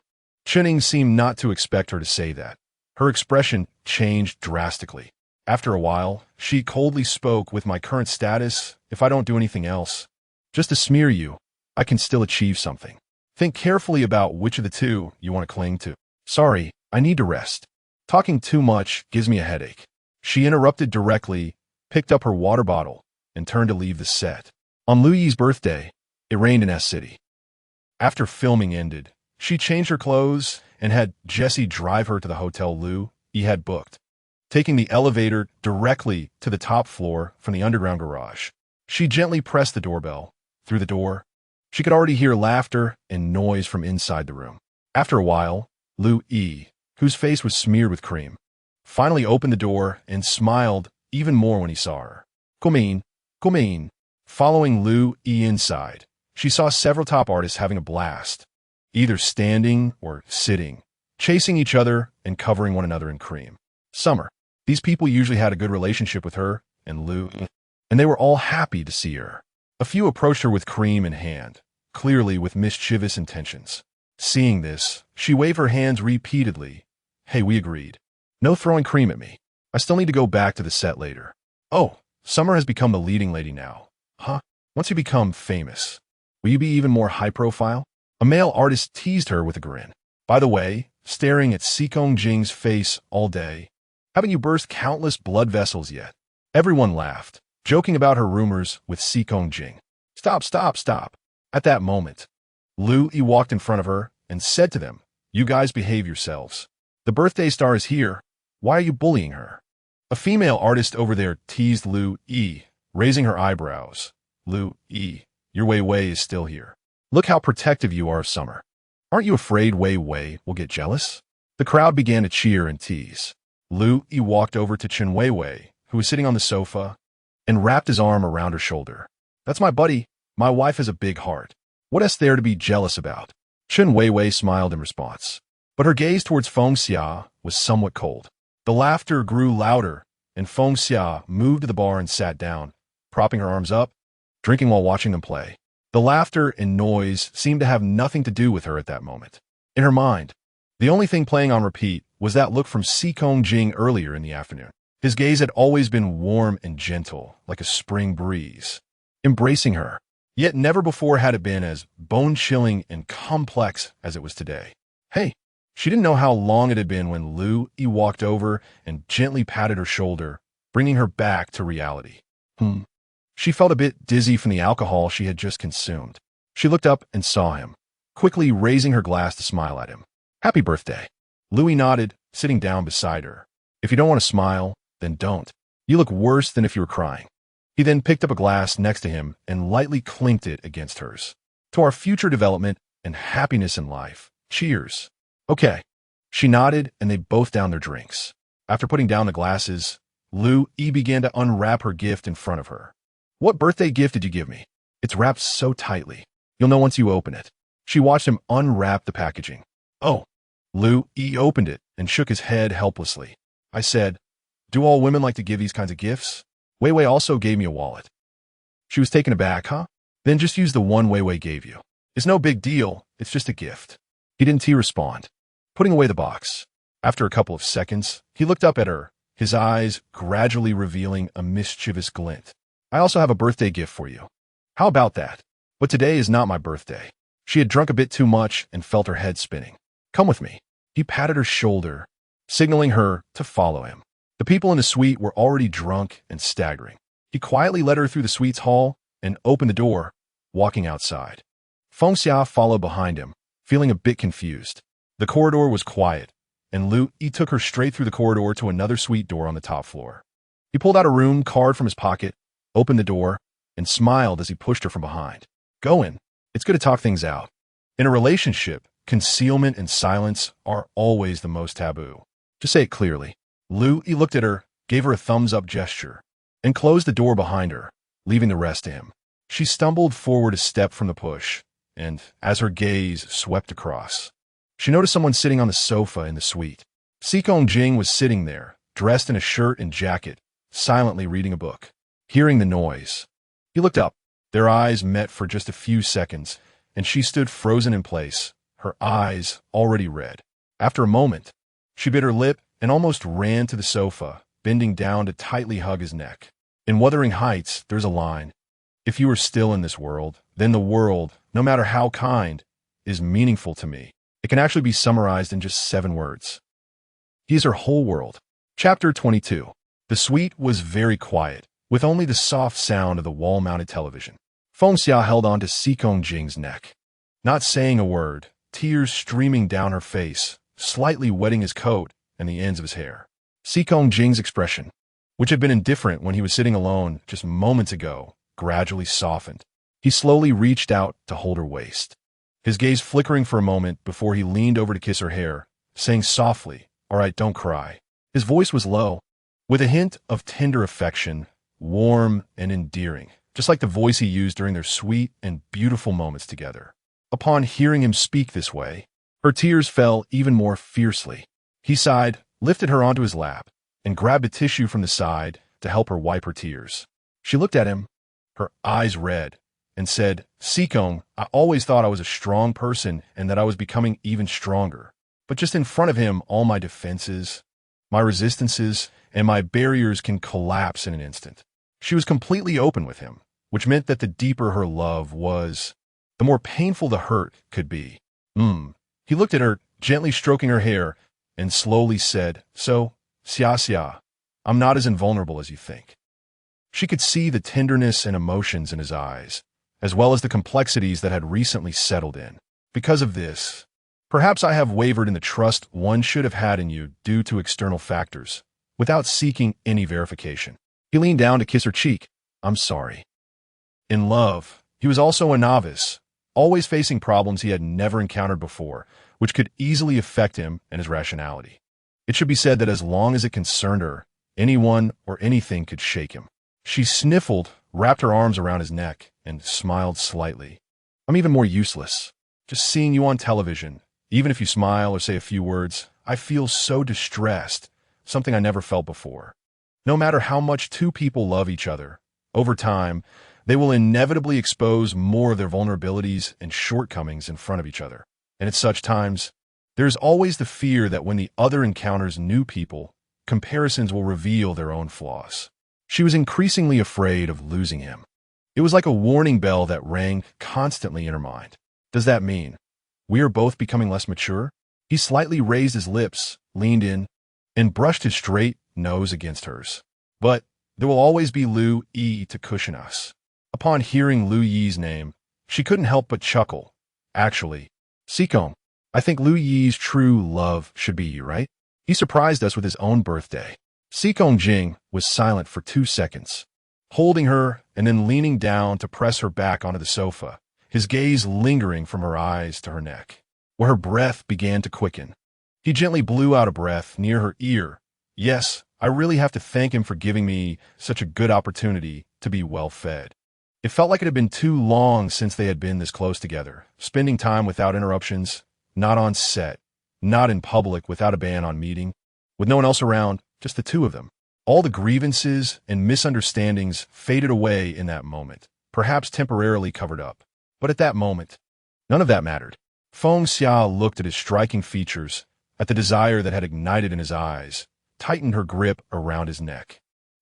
Chuning seemed not to expect her to say that. Her expression changed drastically. After a while, she coldly spoke, with my current status, if I don't do anything else, just to smear you, I can still achieve something. Think carefully about which of the two you want to cling to. Sorry, I need to rest. Talking too much gives me a headache. She interrupted directly, picked up her water bottle, and turned to leave the set. On Lu Yi's birthday, it rained in S City. After filming ended, she changed her clothes and had Jesse drive her to the hotel Lu Yi had booked, taking the elevator directly to the top floor from the underground garage. She gently pressed the doorbell. Through the door, she could already hear laughter and noise from inside the room. After a while, Lu Yi, whose face was smeared with cream, finally opened the door and smiled even more when he saw her. Come in. Following Lu Yi inside, she saw several top artists having a blast, either standing or sitting, chasing each other and covering one another in cream. Summer. These people usually had a good relationship with her and Lu, and they were all happy to see her. A few approached her with cream in hand, clearly with mischievous intentions. Seeing this, she waved her hands repeatedly. Hey, we agreed. No throwing cream at me. I still need to go back to the set later. Oh, Summer has become the leading lady now. Huh? Once you become famous, will you be even more high profile? A male artist teased her with a grin. By the way, staring at Sikong Jing's face all day, haven't you burst countless blood vessels yet? Everyone laughed, joking about her rumors with Sikong Jing. Stop. At that moment, Lu Yi walked in front of her and said to them, you guys behave yourselves. The birthday star is here. Why are you bullying her? A female artist over there teased Lu Yi, raising her eyebrows. Lu Yi, your Wei is still here. Look how protective you are of Summer. Aren't you afraid Wei will get jealous? The crowd began to cheer and tease. Lu Yi walked over to Chen Wei, who was sitting on the sofa, and wrapped his arm around her shoulder. That's my buddy. My wife has a big heart. What is there to be jealous about? Chen Wei smiled in response, but her gaze towards Feng Xia was somewhat cold. The laughter grew louder, and Feng Xia moved to the bar and sat down, propping her arms up, drinking while watching them play. The laughter and noise seemed to have nothing to do with her at that moment. In her mind, the only thing playing on repeat was that look from Sikong Jing earlier in the afternoon. His gaze had always been warm and gentle, like a spring breeze, embracing her, yet never before had it been as bone-chilling and complex as it was today. Hey, she didn't know how long it had been when Lu Yi walked over and gently patted her shoulder, bringing her back to reality. She felt a bit dizzy from the alcohol she had just consumed. She looked up and saw him, quickly raising her glass to smile at him. Happy birthday. Lu Yi nodded, sitting down beside her. If you don't want to smile, then don't. You look worse than if you were crying. He then picked up a glass next to him and lightly clinked it against hers. To our future development and happiness in life. Cheers. Okay. She nodded and they both downed their drinks. After putting down the glasses, Lu Yi began to unwrap her gift in front of her. What birthday gift did you give me? It's wrapped so tightly. You'll know once you open it. She watched him unwrap the packaging. Oh. Lu Yi opened it and shook his head helplessly. I said, do all women like to give these kinds of gifts? Wei also gave me a wallet. She was taken aback, huh? Then just use the one Wei gave you. It's no big deal, it's just a gift. He didn't respond, putting away the box. After a couple of seconds, he looked up at her, his eyes gradually revealing a mischievous glint. I also have a birthday gift for you. How about that? But today is not my birthday. She had drunk a bit too much and felt her head spinning. Come with me. He patted her shoulder, signaling her to follow him. The people in the suite were already drunk and staggering. He quietly led her through the suite's hall and opened the door, walking outside. Feng Xia followed behind him, feeling a bit confused. The corridor was quiet, and Lu Yi took her straight through the corridor to another suite door on the top floor. He pulled out a room card from his pocket, opened the door, and smiled as he pushed her from behind. Go in. It's good to talk things out. In a relationship, concealment and silence are always the most taboo. Just say it clearly. Lu Yi looked at her, gave her a thumbs-up gesture, and closed the door behind her, leaving the rest to him. She stumbled forward a step from the push, and as her gaze swept across, she noticed someone sitting on the sofa in the suite. Xikong Jing was sitting there, dressed in a shirt and jacket, silently reading a book. Hearing the noise, he looked up. Their eyes met for just a few seconds, and she stood frozen in place, her eyes already red. After a moment, she bit her lip and almost ran to the sofa, bending down to tightly hug his neck. In Wuthering Heights, there's a line. If you are still in this world, then the world, no matter how kind, is meaningful to me. It can actually be summarized in just 7 words. He is her whole world. Chapter 22. The suite was very quiet, with only the soft sound of the wall-mounted television. Feng Xia held on to Xikong Jing's neck, not saying a word, tears streaming down her face, slightly wetting his coat and the ends of his hair. Xikong Jing's expression, which had been indifferent when he was sitting alone just moments ago, gradually softened. He slowly reached out to hold her waist, his gaze flickering for a moment before he leaned over to kiss her hair, saying softly, "All right, don't cry." His voice was low, with a hint of tender affection, warm and endearing, just like the voice he used during their sweet and beautiful moments together. Upon hearing him speak this way, her tears fell even more fiercely. He sighed, lifted her onto his lap, and grabbed a tissue from the side to help her wipe her tears. She looked at him, her eyes red, and said, "Xikong, I always thought I was a strong person and that I was becoming even stronger. But just in front of him, all my defenses, my resistances, and my barriers can collapse in an instant." She was completely open with him, which meant that the deeper her love was, the more painful the hurt could be. He looked at her, gently stroking her hair, and slowly said, "So, Xia, I'm not as invulnerable as you think." She could see the tenderness and emotions in his eyes, as well as the complexities that had recently settled in. Because of this, perhaps I have wavered in the trust one should have had in you due to external factors, without seeking any verification. He leaned down to kiss her cheek. "I'm sorry." In love, he was also a novice, always facing problems he had never encountered before, which could easily affect him and his rationality. It should be said that as long as it concerned her, anyone or anything could shake him. She sniffled, wrapped her arms around his neck, and smiled slightly. "I'm even more useless. Just seeing you on television, even if you smile or say a few words, I feel so distressed, something I never felt before. No matter how much 2 people love each other, over time, they will inevitably expose more of their vulnerabilities and shortcomings in front of each other. And at such times, there is always the fear that when the other encounters new people, comparisons will reveal their own flaws." She was increasingly afraid of losing him. It was like a warning bell that rang constantly in her mind. Does that mean we are both becoming less mature? He slightly raised his lips, leaned in, and brushed his straight nose against hers. "But there will always be Lu Yi to cushion us." Upon hearing Lu Yi's name, she couldn't help but chuckle. "Actually, Xikong, I think Lu Yi's true love should be you, right? He surprised us with his own birthday." Xikong Jing was silent for 2 seconds, holding her and then leaning down to press her back onto the sofa, his gaze lingering from her eyes to her neck, where her breath began to quicken. He gently blew out a breath near her ear. "Yes, I really have to thank him for giving me such a good opportunity to be well-fed." It felt like it had been too long since they had been this close together, spending time without interruptions, not on set, not in public without a ban on meeting, with no one else around, just the 2 of them. All the grievances and misunderstandings faded away in that moment, perhaps temporarily covered up. But at that moment, none of that mattered. Feng Xia looked at his striking features, at the desire that had ignited in his eyes, tightened her grip around his neck,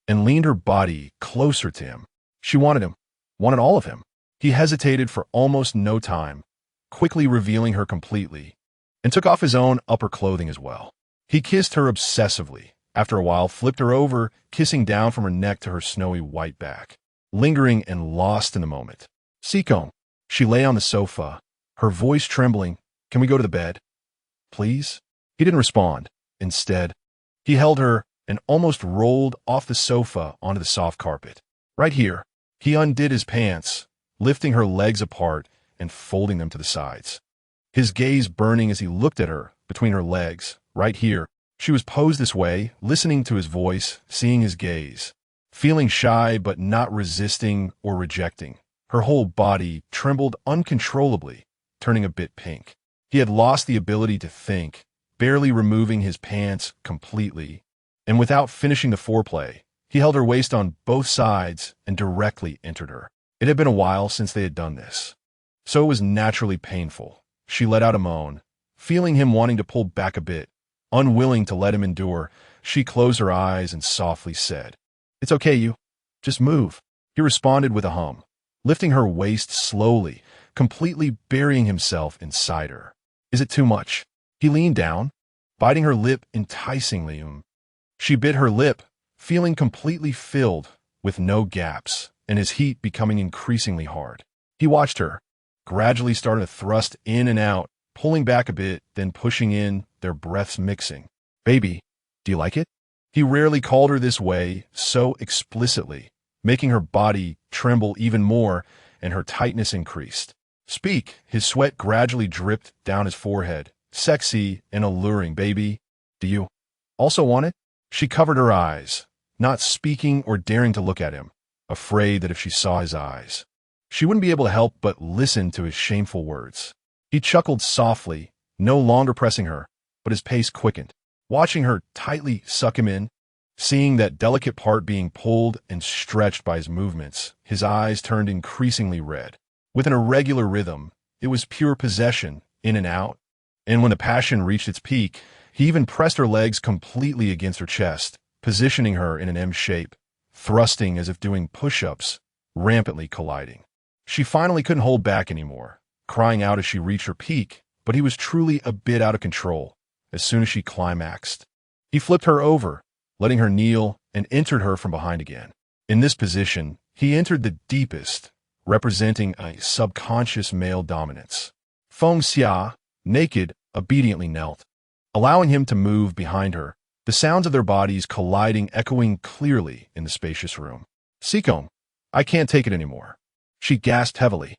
and leaned her body closer to him. She wanted him, wanted all of him. He hesitated for almost no time, quickly revealing her completely, and took off his own upper clothing as well. He kissed her obsessively, after a while flipped her over, kissing down from her neck to her snowy white back, lingering and lost in the moment. Sikong. She lay on the sofa, her voice trembling. Can we go to the bed? Please? He didn't respond. Instead, he held her and almost rolled off the sofa onto the soft carpet. Right here, he undid his pants, lifting her legs apart and folding them to the sides. His gaze burning as he looked at her between her legs. Right here, she was posed this way, listening to his voice, seeing his gaze, feeling shy but not resisting or rejecting. Her whole body trembled uncontrollably, turning a bit pink. He had lost the ability to think, barely removing his pants completely. And without finishing the foreplay, he held her waist on both sides and directly entered her. It had been a while since they had done this, so it was naturally painful. She let out a moan, feeling him wanting to pull back a bit. Unwilling to let him endure, she closed her eyes and softly said, "It's okay, you. Just move." He responded with a hum, lifting her waist slowly, completely burying himself inside her. Is it too much? He leaned down, biting her lip enticingly. She bit her lip, feeling completely filled, with no gaps, and his heat becoming increasingly hard. He watched her, gradually starting to thrust in and out, pulling back a bit, then pushing in, their breaths mixing. "Baby, do you like it?" He rarely called her this way, so explicitly, making her body tremble even more, and her tightness increased. "Speak." His sweat gradually dripped down his forehead, sexy and alluring. "Baby, do you also want it?" She covered her eyes, not speaking or daring to look at him, afraid that if she saw his eyes, she wouldn't be able to help but listen to his shameful words. He chuckled softly, no longer pressing her, but his pace quickened, watching her tightly suck him in. Seeing that delicate part being pulled and stretched by his movements, his eyes turned increasingly red. With an irregular rhythm, it was pure possession, in and out. And when the passion reached its peak, he even pressed her legs completely against her chest, positioning her in an M shape, thrusting as if doing push-ups, rampantly colliding. She finally couldn't hold back anymore, crying out as she reached her peak, but he was truly a bit out of control as soon as she climaxed. He flipped her over, letting her kneel, and entered her from behind again. In this position, he entered the deepest, representing a subconscious male dominance. Feng Xia, naked, obediently knelt, allowing him to move behind her, the sounds of their bodies colliding echoing clearly in the spacious room. "Sikong, I can't take it anymore." She gasped heavily,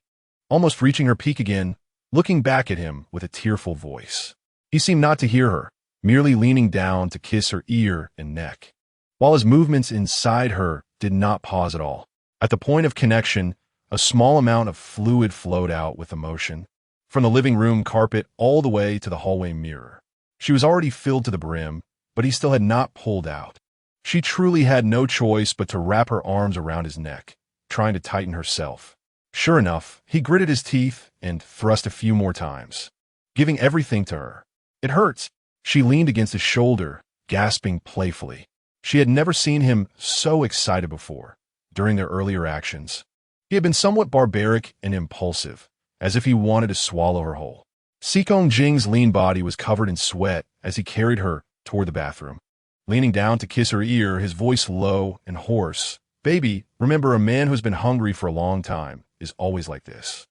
almost reaching her peak again, looking back at him with a tearful voice. He seemed not to hear her, merely leaning down to kiss her ear and neck, while his movements inside her did not pause at all. At the point of connection, a small amount of fluid flowed out with emotion, from the living room carpet all the way to the hallway mirror. She was already filled to the brim, but he still had not pulled out. She truly had no choice but to wrap her arms around his neck, trying to tighten herself. Sure enough, he gritted his teeth and thrust a few more times, giving everything to her. "It hurts." She leaned against his shoulder, gasping playfully. She had never seen him so excited before. During their earlier actions, he had been somewhat barbaric and impulsive, as if he wanted to swallow her whole. Sikong Jing's lean body was covered in sweat as he carried her toward the bathroom. Leaning down to kiss her ear, his voice low and hoarse. "Baby, remember, a man who's been hungry for a long time is always like this."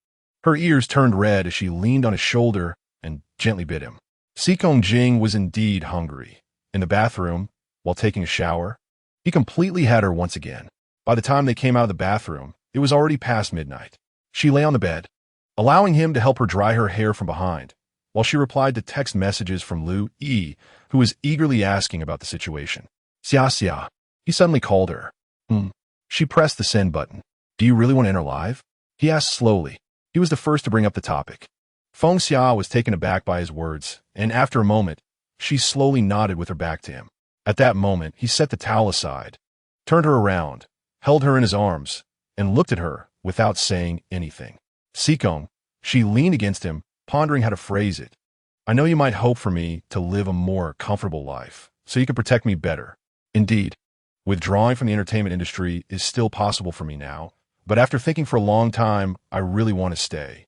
Her ears turned red as she leaned on his shoulder and gently bit him. Sikong Jing was indeed hungry. In the bathroom, while taking a shower, he completely had her once again. By the time they came out of the bathroom, it was already past midnight. She lay on the bed, allowing him to help her dry her hair from behind, while she replied to text messages from Lu Yi, who was eagerly asking about the situation. "Xia Xia," he suddenly called her. She pressed the send button. "Do you really want to enter live?" he asked slowly. He was the first to bring up the topic. Feng Xia was taken aback by his words, and after a moment, she slowly nodded with her back to him. At that moment, he set the towel aside, turned her around, held her in his arms, and looked at her without saying anything. Sikong, she leaned against him, pondering how to phrase it. I know you might hope for me to live a more comfortable life, so you can protect me better. Indeed, withdrawing from the entertainment industry is still possible for me now, but after thinking for a long time, I really want to stay.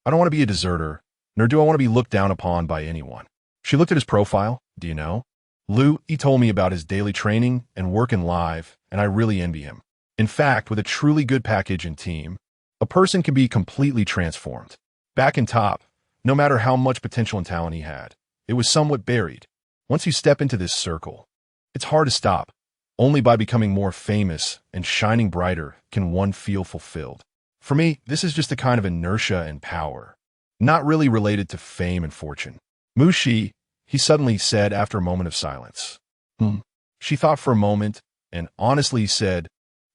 I don't want to be a deserter, nor do I want to be looked down upon by anyone. She looked at his profile. Do you know? Lou, he told me about his daily training and work in live, and I really envy him. In fact, with a truly good package and team, a person can be completely transformed. Back in top, no matter how much potential and talent he had, it was somewhat buried. Once you step into this circle, it's hard to stop. Only by becoming more famous and shining brighter can one feel fulfilled. For me, this is just a kind of inertia and power, not really related to fame and fortune. Mushi, he suddenly said after a moment of silence. She thought for a moment and honestly said,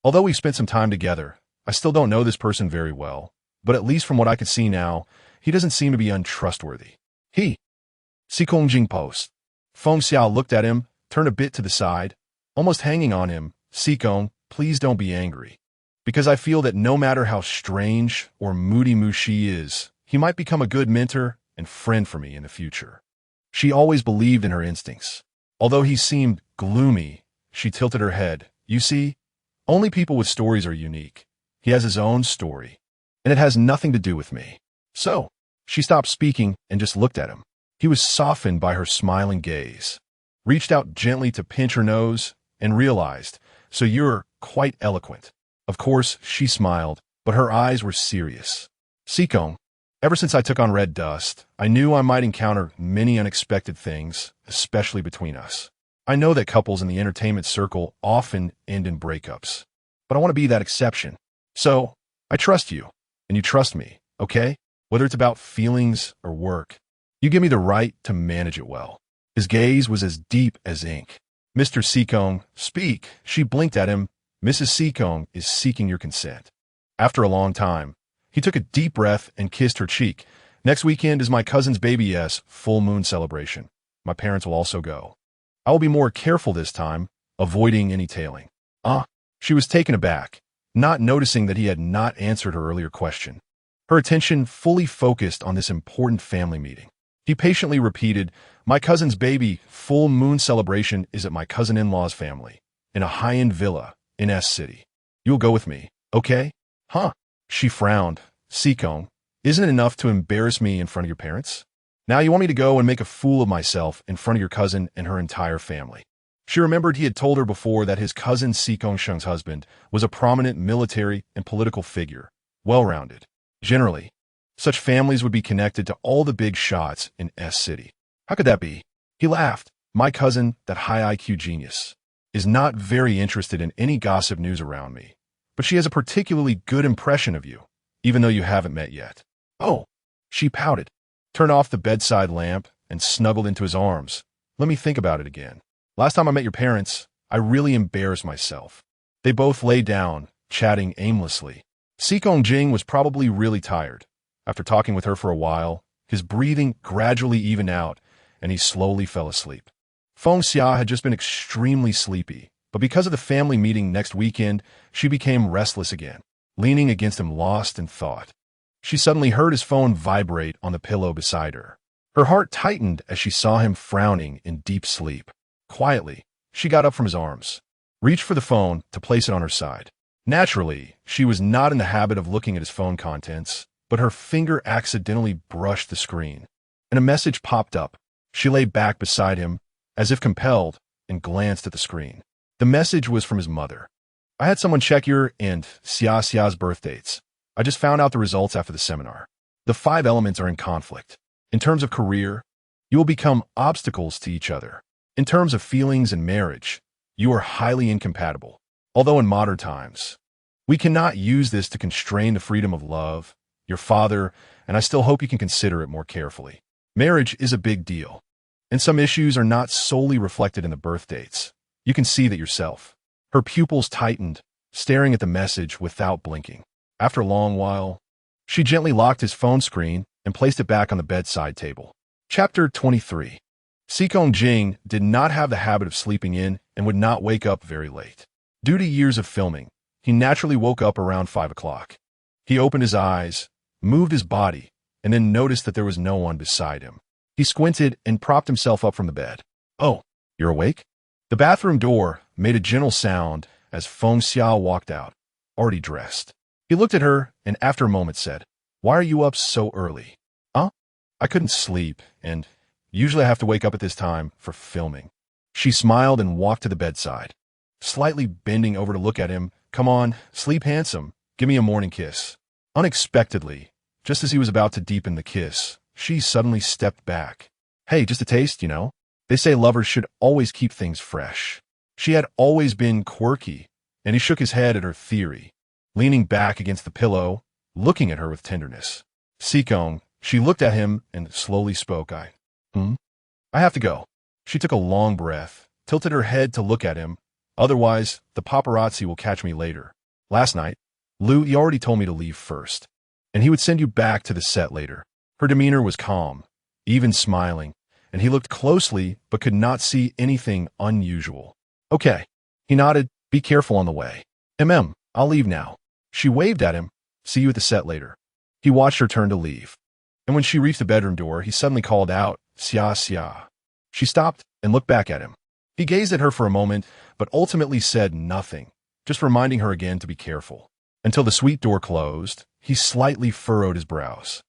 although we spent some time together, I still don't know this person very well, but at least from what I could see now, he doesn't seem to be untrustworthy. Sikong Jing post. Feng Xiao looked at him, turned a bit to the side, almost hanging on him. Sikong, please don't be angry. Because I feel that no matter how strange or moody Mushi is, he might become a good mentor and friend for me in the future. She always believed in her instincts. Although he seemed gloomy, she tilted her head. You see, only people with stories are unique. He has his own story, and it has nothing to do with me. So, she stopped speaking and just looked at him. He was softened by her smiling gaze, reached out gently to pinch her nose, and realized, so you're quite eloquent. Of course, she smiled, but her eyes were serious. Sikong, ever since I took on Red Dust, I knew I might encounter many unexpected things, especially between us. I know that couples in the entertainment circle often end in breakups, but I want to be that exception. So, I trust you, and you trust me, okay? Whether it's about feelings or work, you give me the right to manage it well. His gaze was as deep as ink. Mr. Sikong, speak. She blinked at him. Mrs. Sikong is seeking your consent. After a long time, he took a deep breath and kissed her cheek. Next weekend is my cousin's baby's full moon celebration. My parents will also go. I will be more careful this time, avoiding any tailing. She was taken aback, not noticing that he had not answered her earlier question. Her attention fully focused on this important family meeting. He patiently repeated, my cousin's baby full moon celebration is at my cousin-in-law's family, in a high-end villa in S City. You'll go with me, okay? She frowned. Sikong, isn't it enough to embarrass me in front of your parents? Now you want me to go and make a fool of myself in front of your cousin and her entire family. She remembered he had told her before that his cousin Sikong Sheng's husband was a prominent military and political figure, well-rounded. Generally, such families would be connected to all the big shots in S City. How could that be? He laughed. My cousin, that high IQ genius, is not very interested in any gossip news around me, but she has a particularly good impression of you, even though you haven't met yet. Oh, she pouted, turned off the bedside lamp, and snuggled into his arms. Let me think about it again. Last time I met your parents, I really embarrassed myself. They both lay down, chatting aimlessly. Sikong Jing was probably really tired. After talking with her for a while, his breathing gradually evened out, and he slowly fell asleep. Feng Xia had just been extremely sleepy, but because of the family meeting next weekend, she became restless again, leaning against him lost in thought. She suddenly heard his phone vibrate on the pillow beside her. Her heart tightened as she saw him frowning in deep sleep. Quietly, she got up from his arms, reached for the phone to place it on her side. Naturally, she was not in the habit of looking at his phone contents, but her finger accidentally brushed the screen, and a message popped up. She lay back beside him, as if compelled, and glanced at the screen. The message was from his mother. I had someone check your and Xia's birth dates. I just found out the results after the seminar. The 5 elements are in conflict. In terms of career, you will become obstacles to each other. In terms of feelings and marriage, you are highly incompatible. Although in modern times, we cannot use this to constrain the freedom of love, your father, and I still hope you can consider it more carefully. Marriage is a big deal, and some issues are not solely reflected in the birth dates. You can see that yourself. Her pupils tightened, staring at the message without blinking. After a long while, she gently locked his phone screen and placed it back on the bedside table. Chapter 23. Sikong Jing did not have the habit of sleeping in and would not wake up very late. Due to years of filming, he naturally woke up around 5 o'clock. He opened his eyes, moved his body, and then noticed that there was no one beside him. He squinted and propped himself up from the bed. "Oh, you're awake?" The bathroom door made a gentle sound as Feng Xiao walked out, already dressed. He looked at her and after a moment said, "Why are you up so early?" "Huh? I couldn't sleep, and usually I have to wake up at this time for filming." She smiled and walked to the bedside, slightly bending over to look at him. "Come on, sleep handsome. Give me a morning kiss." Unexpectedly, just as he was about to deepen the kiss, she suddenly stepped back. "Hey, just a taste, you know? They say lovers should always keep things fresh." She had always been quirky, and he shook his head at her theory, leaning back against the pillow, looking at her with tenderness. "Sikong," she looked at him and slowly spoke. I have to go." She took a long breath, tilted her head to look at him. "Otherwise, the paparazzi will catch me later. Last night, he already told me to leave first, and he would send you back to the set later." Her demeanor was calm, even smiling, and he looked closely but could not see anything unusual. "Okay." He nodded. "Be careful on the way." I'll leave now." She waved at him. "See you at the set later." He watched her turn to leave, and when she reached the bedroom door, he suddenly called out, "Xia Xia." She stopped and looked back at him. He gazed at her for a moment, but ultimately said nothing, just reminding her again to be careful. Until the suite door closed, he slightly furrowed his brows.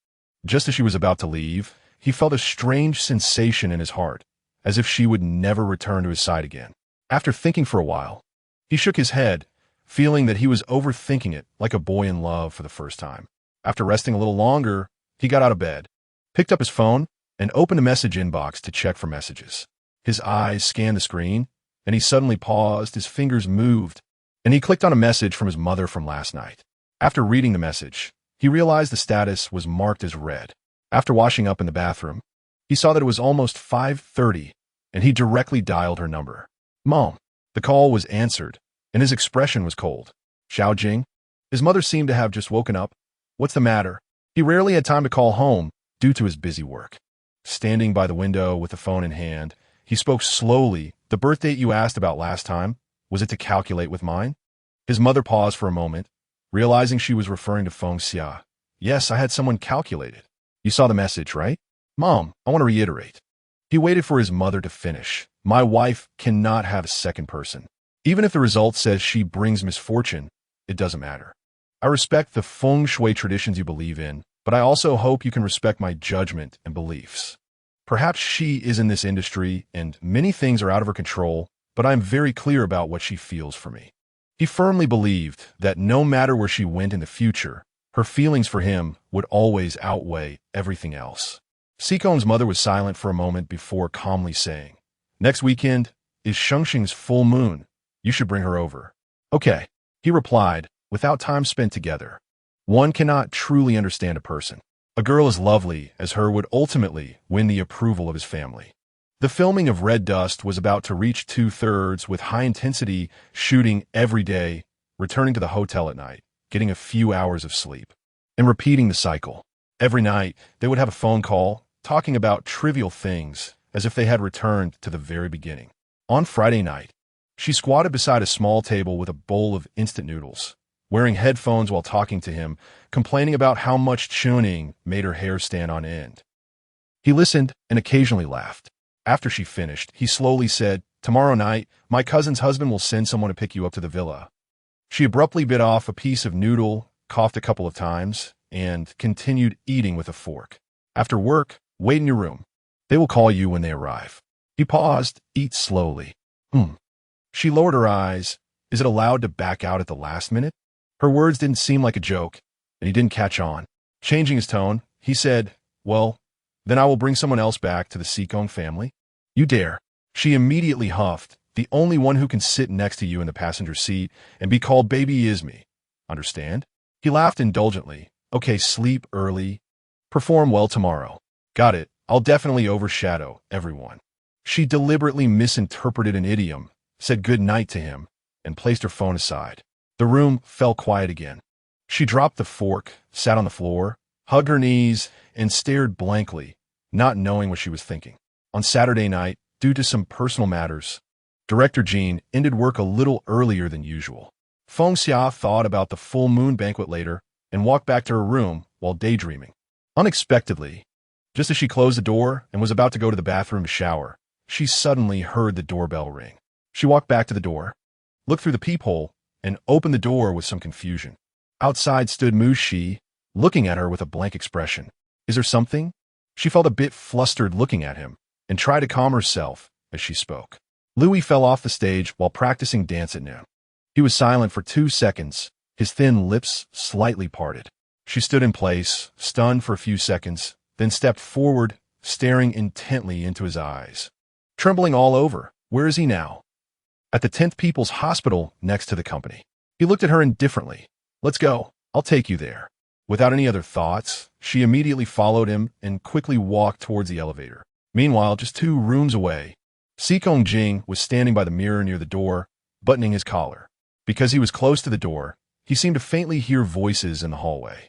Just as she was about to leave, he felt a strange sensation in his heart, as if she would never return to his side again. After thinking for a while, he shook his head, feeling that he was overthinking it like a boy in love for the first time. After resting a little longer, he got out of bed, picked up his phone, and opened a message inbox to check for messages. His eyes scanned the screen, and he suddenly paused, his fingers moved, and he clicked on a message from his mother from last night. After reading the message, he realized the status was marked as read. After washing up in the bathroom, he saw that it was almost 5:30, and he directly dialed her number. "Mom." The call was answered, and his expression was cold. "Xiao Jing?" His mother seemed to have just woken up. "What's the matter?" He rarely had time to call home due to his busy work. Standing by the window with the phone in hand, he spoke slowly. "The birth date you asked about last time, was it to calculate with mine?" His mother paused for a moment, realizing she was referring to Feng Xia. "Yes, I had someone calculate it." "You saw the message, right?" "Mom, I want to reiterate." He waited for his mother to finish. "My wife cannot have a second person. Even if the result says she brings misfortune, it doesn't matter. I respect the feng shui traditions you believe in, but I also hope you can respect my judgment and beliefs. Perhaps she is in this industry and many things are out of her control, but I am very clear about what she feels for me." He firmly believed that no matter where she went in the future, her feelings for him would always outweigh everything else. Sikong's mother was silent for a moment before calmly saying, "Next weekend is Shengxing's full moon. You should bring her over." "Okay," he replied, without time spent together. One cannot truly understand a person. A girl as lovely as her would ultimately win the approval of his family. The filming of Red Dust was about to reach 2/3 with high-intensity shooting every day, returning to the hotel at night, getting a few hours of sleep, and repeating the cycle. Every night, they would have a phone call, talking about trivial things, as if they had returned to the very beginning. On Friday night, she squatted beside a small table with a bowl of instant noodles, wearing headphones while talking to him, complaining about how much chewing made her hair stand on end. He listened and occasionally laughed. After she finished, he slowly said, "Tomorrow night, my cousin's husband will send someone to pick you up to the villa." She abruptly bit off a piece of noodle, coughed a couple of times, and continued eating with a fork. "After work, wait in your room. They will call you when they arrive." He paused. "Eat slowly." She lowered her eyes. Is it allowed to back out at the last minute? Her words didn't seem like a joke, and he didn't catch on. Changing his tone, he said, "Well, then I will bring someone else back to the Sikong family." "You dare." She immediately huffed. "The only one who can sit next to you in the passenger seat and be called baby is me. Understand?" He laughed indulgently. "Okay, sleep early. Perform well tomorrow." "Got it. I'll definitely overshadow everyone." She deliberately misinterpreted an idiom, said good night to him, and placed her phone aside. The room fell quiet again. She dropped the fork, sat on the floor, hugged her knees, and stared blankly, not knowing what she was thinking. On Saturday night, due to some personal matters, Director Jean ended work a little earlier than usual. Feng Xia thought about the full moon banquet later, and walked back to her room while daydreaming. Unexpectedly, just as she closed the door and was about to go to the bathroom to shower, she suddenly heard the doorbell ring. She walked back to the door, looked through the peephole, and opened the door with some confusion. Outside stood Mu Shi, looking at her with a blank expression. Is there something? She felt a bit flustered looking at him, and tried to calm herself as she spoke. Louis fell off the stage while practicing dance at noon. He was silent for 2 seconds, his thin lips slightly parted. She stood in place, stunned for a few seconds, then stepped forward, staring intently into his eyes. Trembling all over, where is he now? At the 10th People's Hospital next to the company. He looked at her indifferently. Let's go, I'll take you there. Without any other thoughts, she immediately followed him and quickly walked towards the elevator. Meanwhile, just 2 rooms away, Seekong Jing was standing by the mirror near the door, buttoning his collar. Because he was close to the door, he seemed to faintly hear voices in the hallway.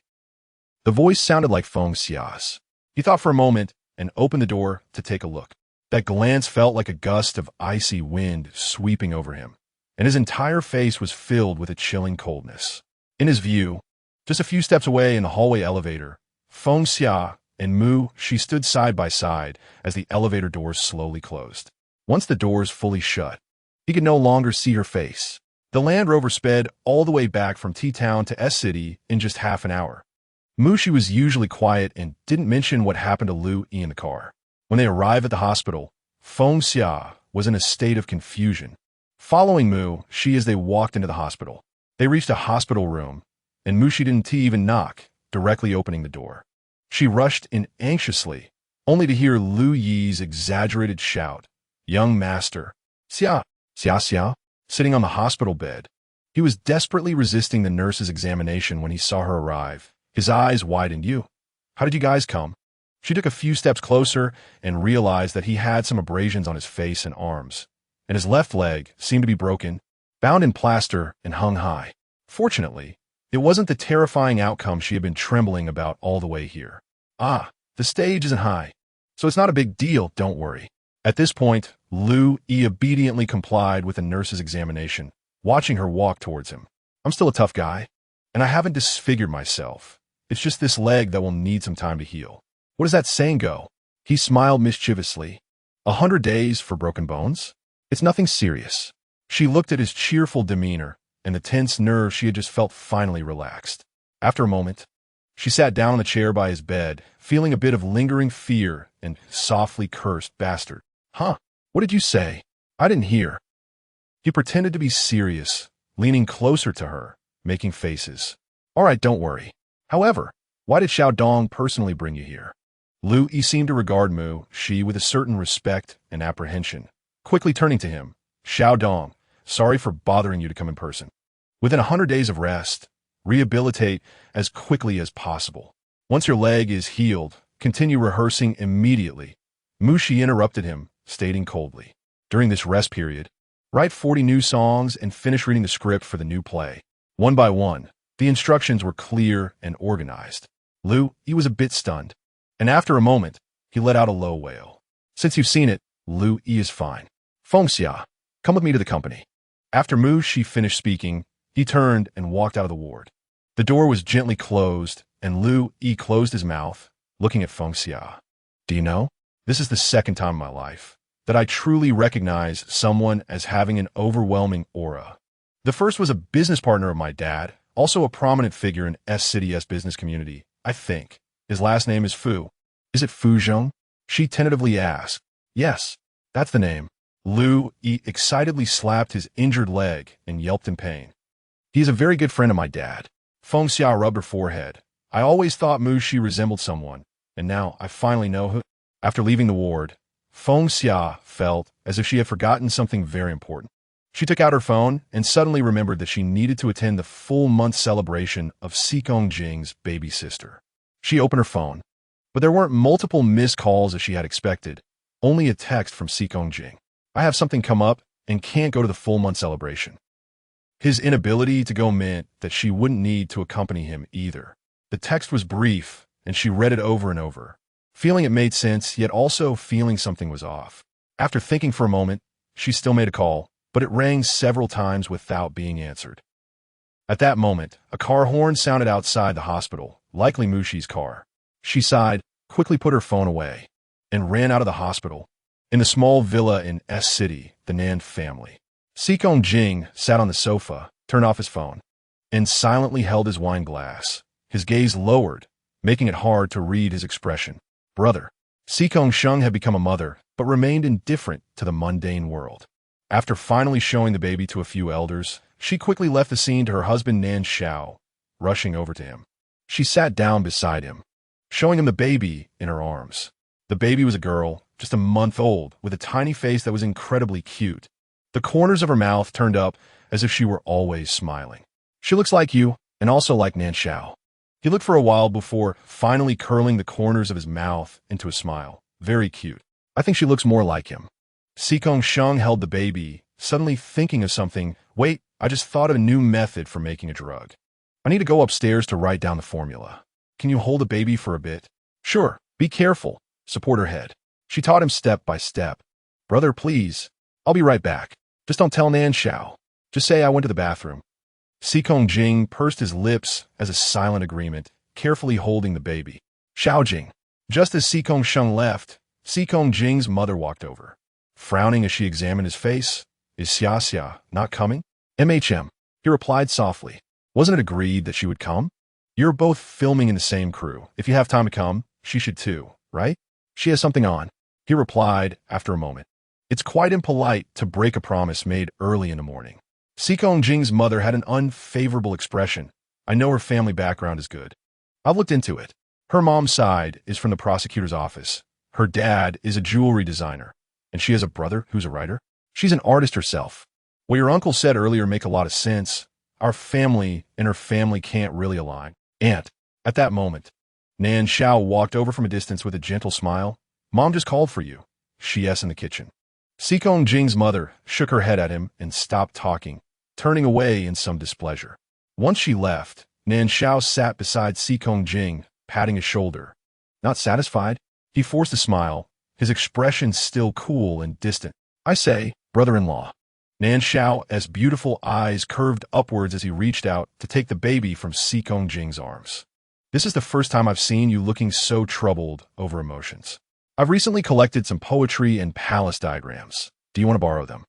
The voice sounded like Feng Xia's. He thought for a moment and opened the door to take a look. That glance felt like a gust of icy wind sweeping over him, and his entire face was filled with a chilling coldness. In his view, just a few steps away in the hallway elevator, Feng Xia and Mu Shi stood side by side as the elevator doors slowly closed. Once the doors fully shut, he could no longer see her face. The Land Rover sped all the way back from T-Town to S-City in just half an hour. Mu Shi was usually quiet and didn't mention what happened to Lu Yi in the car. When they arrived at the hospital, Feng Xia was in a state of confusion. Following Mu Shi as they walked into the hospital, they reached a hospital room, and Mu Shi didn't even knock, directly opening the door. She rushed in anxiously, only to hear Lu Yi's exaggerated shout, "Young master, Xia, Xia Xia," sitting on the hospital bed. He was desperately resisting the nurse's examination when he saw her arrive. His eyes widened. "You? How did you guys come?" She took a few steps closer and realized that he had some abrasions on his face and arms, and his left leg seemed to be broken, bound in plaster and hung high. Fortunately, it wasn't the terrifying outcome she had been trembling about all the way here. "Ah, the stage isn't high, so it's not a big deal, don't worry." At this point, Lu Yi obediently complied with the nurse's examination, watching her walk towards him. "I'm still a tough guy, and I haven't disfigured myself. It's just this leg that will need some time to heal. What does that saying go?" He smiled mischievously. 100 days for broken bones? It's nothing serious. She looked at his cheerful demeanor, and the tense nerves she had just felt finally relaxed. After a moment, she sat down on the chair by his bed, feeling a bit of lingering fear, and softly cursed, "Bastard. Huh? What did you say? I didn't hear." He pretended to be serious, leaning closer to her, making faces. "All right, don't worry. However, why did Xiao Dong personally bring you here?" Lu Yi seemed to regard Mu Shi with a certain respect and apprehension. Quickly turning to him, "Xiao Dong, sorry for bothering you to come in person. Within 100 days of rest, rehabilitate as quickly as possible. Once your leg is healed, continue rehearsing immediately." Mu Shi interrupted him, stating coldly, "During this rest period, write 40 new songs and finish reading the script for the new play." One by one, the instructions were clear and organized. Lu Yi was a bit stunned, and after a moment, he let out a low wail. "Since you've seen it, Lu Yi is fine. Feng Xia, come with me to the company." After Mu Shi finished speaking, he turned and walked out of the ward. The door was gently closed, and Lu Yi closed his mouth, looking at Feng Xia. "Do you know, this is the second time in my life that I truly recognize someone as having an overwhelming aura. The first was a business partner of my dad, also a prominent figure in S-City's business community, I think. His last name is Fu. Is it Fu Zheng?" She tentatively asked. "Yes, that's the name." Lu Yi excitedly slapped his injured leg and yelped in pain. "He is a very good friend of my dad." Feng Xia rubbed her forehead. "I always thought Mu Shi resembled someone, and now I finally know who." After leaving the ward, Feng Xia felt as if she had forgotten something very important. She took out her phone and suddenly remembered that she needed to attend the full-month celebration of Seekong Jing's baby sister. She opened her phone, but there weren't multiple missed calls as she had expected, only a text from Seekong Jing. "I have something come up and can't go to the full-month celebration." His inability to go meant that she wouldn't need to accompany him either. The text was brief, and she read it over and over, feeling it made sense, yet also feeling something was off. After thinking for a moment, she still made a call, but it rang several times without being answered. At that moment, a car horn sounded outside the hospital, likely Mushi's car. She sighed, quickly put her phone away, and ran out of the hospital. In the small villa in S City, the Nan family, Sikong Jing sat on the sofa, turned off his phone, and silently held his wine glass, his gaze lowered, making it hard to read his expression. Brother. Sikong Sheng had become a mother, but remained indifferent to the mundane world. After finally showing the baby to a few elders, she quickly left the scene to her husband Nan Xiao, rushing over to him. She sat down beside him, showing him the baby in her arms. The baby was a girl, just a month old, with a tiny face that was incredibly cute. The corners of her mouth turned up as if she were always smiling. She looks like you, and also like Nan Xiao. He looked for a while before finally curling the corners of his mouth into a smile. Very cute. I think she looks more like him. Sikong Sheng held the baby, suddenly thinking of something. Wait, I just thought of a new method for making a drug. I need to go upstairs to write down the formula. Can you hold the baby for a bit? Sure, be careful. Support her head. She taught him step by step. Brother, please. I'll be right back. Just don't tell Nan Xiao. Just say I went to the bathroom. Sikong Jing pursed his lips as a silent agreement, carefully holding the baby. Xiao Jing. Just as Sikong Sheng left, Sikong Jing's mother walked over. Frowning as she examined his face, is Xia Xia not coming? MHM. He replied softly. Wasn't it agreed that she would come? You're both filming in the same crew. If you have time to come, she should too, right? She has something on. He replied after a moment. It's quite impolite to break a promise made early in the morning. Sikong Jing's mother had an unfavorable expression. I know her family background is good. I've looked into it. Her mom's side is from the prosecutor's office. Her dad is a jewelry designer. And she has a brother who's a writer. She's an artist herself. What your uncle said earlier make a lot of sense. Our family and her family can't really align. Aunt. At that moment, Nan Xiao walked over from a distance with a gentle smile. Mom just called for you. She's in the kitchen. Sikong Jing's mother shook her head at him and stopped talking, turning away in some displeasure. Once she left, Nan Xiao sat beside Sikong Jing, patting his shoulder. Not satisfied, he forced a smile, his expression still cool and distant. I say, brother-in-law. Nan Xiao's beautiful eyes curved upwards as he reached out to take the baby from Sikong Jing's arms. This is the first time I've seen you looking so troubled over emotions. I've recently collected some poetry and palace diagrams. Do you want to borrow them?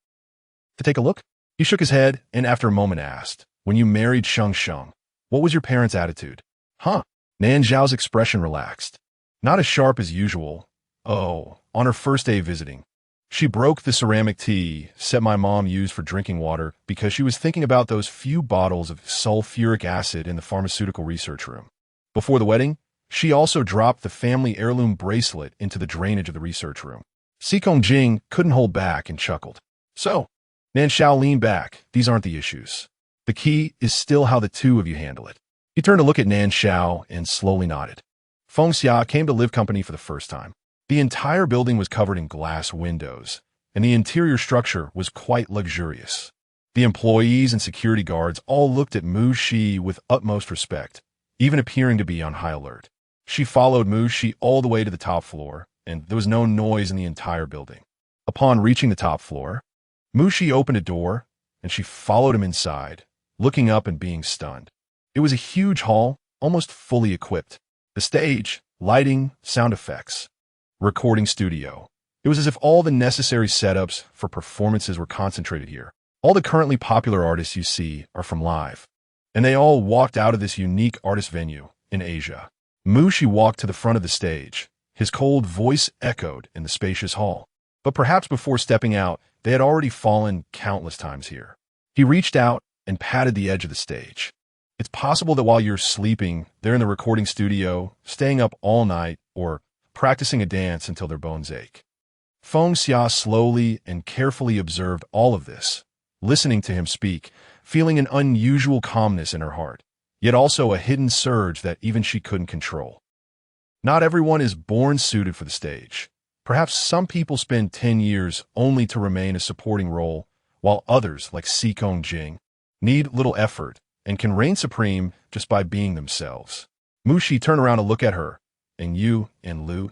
To take a look? He shook his head and after a moment asked, when you married Sheng Sheng, what was your parents' attitude? Huh? Nan Zhao's expression relaxed. Not as sharp as usual. Oh, on her first day visiting. She broke the ceramic tea set my mom used for drinking water because she was thinking about those few bottles of sulfuric acid in the pharmaceutical research room. Before the wedding, she also dropped the family heirloom bracelet into the drainage of the research room. Sikong Jing couldn't hold back and chuckled. So, Nan Xiao leaned back. These aren't the issues. The key is still how the two of you handle it. He turned to look at Nan Xiao and slowly nodded. Feng Xia came to live company for the first time. The entire building was covered in glass windows, and the interior structure was quite luxurious. The employees and security guards all looked at Mu Shi with utmost respect, even appearing to be on high alert. She followed Mu Shi all the way to the top floor, and there was no noise in the entire building. Upon reaching the top floor, Mu Shi opened a door, and she followed him inside, looking up and being stunned. It was a huge hall, almost fully equipped. The stage, lighting, sound effects, recording studio. It was as if all the necessary setups for performances were concentrated here. All the currently popular artists you see are from Live, and they all walked out of this unique artist venue in Asia. Mu Shi walked to the front of the stage. His cold voice echoed in the spacious hall. But perhaps before stepping out, they had already fallen countless times here. He reached out and patted the edge of the stage. It's possible that while you're sleeping, they're in the recording studio, staying up all night, or practicing a dance until their bones ache. Feng Xia slowly and carefully observed all of this, listening to him speak, feeling an unusual calmness in her heart, yet also a hidden surge that even she couldn't control. Not everyone is born suited for the stage. Perhaps some people spend 10 years only to remain a supporting role, while others, like Sikong Jing, need little effort and can reign supreme just by being themselves. Mu Shi turned around to look at her, and you and Lu,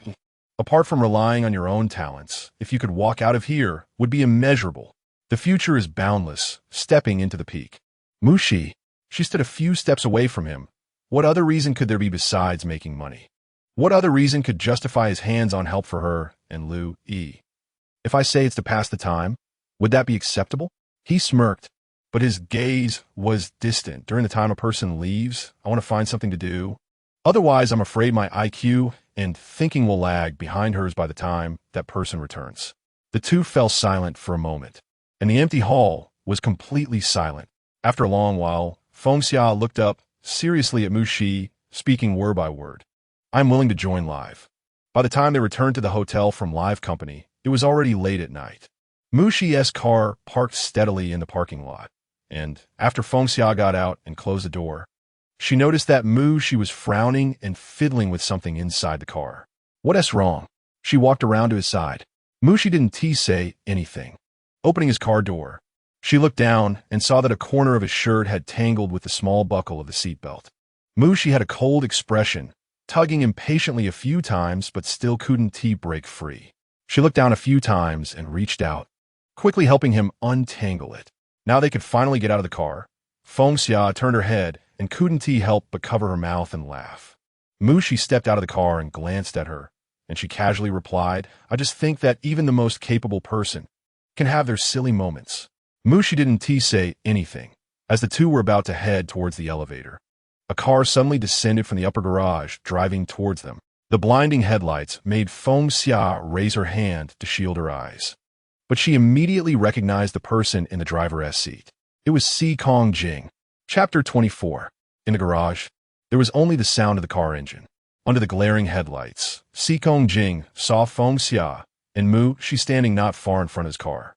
apart from relying on your own talents, if you could walk out of here, would be immeasurable. The future is boundless, stepping into the peak. Mu Shi, She stood a few steps away from him. What other reason could there be besides making money? What other reason could justify his hands-on help for her and Lu-E? If I say it's to pass the time, would that be acceptable? He smirked, but his gaze was distant. During the time a person leaves, I want to find something to do. Otherwise, I'm afraid my IQ and thinking will lag behind hers by the time that person returns. The two fell silent for a moment, and the empty hall was completely silent. After a long while, Fengxia looked up seriously at Mu Shi, speaking word by word. I'm willing to join Live. By the time they returned to the hotel from Live Company, it was already late at night. Mu Shi's car parked steadily in the parking lot, and after Fengxia got out and closed the door, she noticed that Mu Shi was frowning and fiddling with something inside the car. What's wrong? She walked around to his side. Mu Shi didn't say anything. Opening his car door, she looked down and saw that a corner of his shirt had tangled with the small buckle of the seatbelt. Mu Shi had a cold expression, tugging impatiently a few times but still couldn't break free. She looked down a few times and reached out, quickly helping him untangle it. Now they could finally get out of the car. Fengxia turned her head and couldn't help but cover her mouth and laugh. Mu Shi stepped out of the car and glanced at her, and she casually replied, I just think that even the most capable person can have their silly moments. Mu Shi didn't say anything. As the two were about to head towards the elevator, a car suddenly descended from the upper garage, driving towards them. The blinding headlights made Fengxia raise her hand to shield her eyes. But she immediately recognized the person in the driver's seat. It was Sikong Jing. Chapter 24. In the garage, there was only the sound of the car engine. Under the glaring headlights, Sikong Jing saw Fengxia and Mu Shi standing not far in front of his car.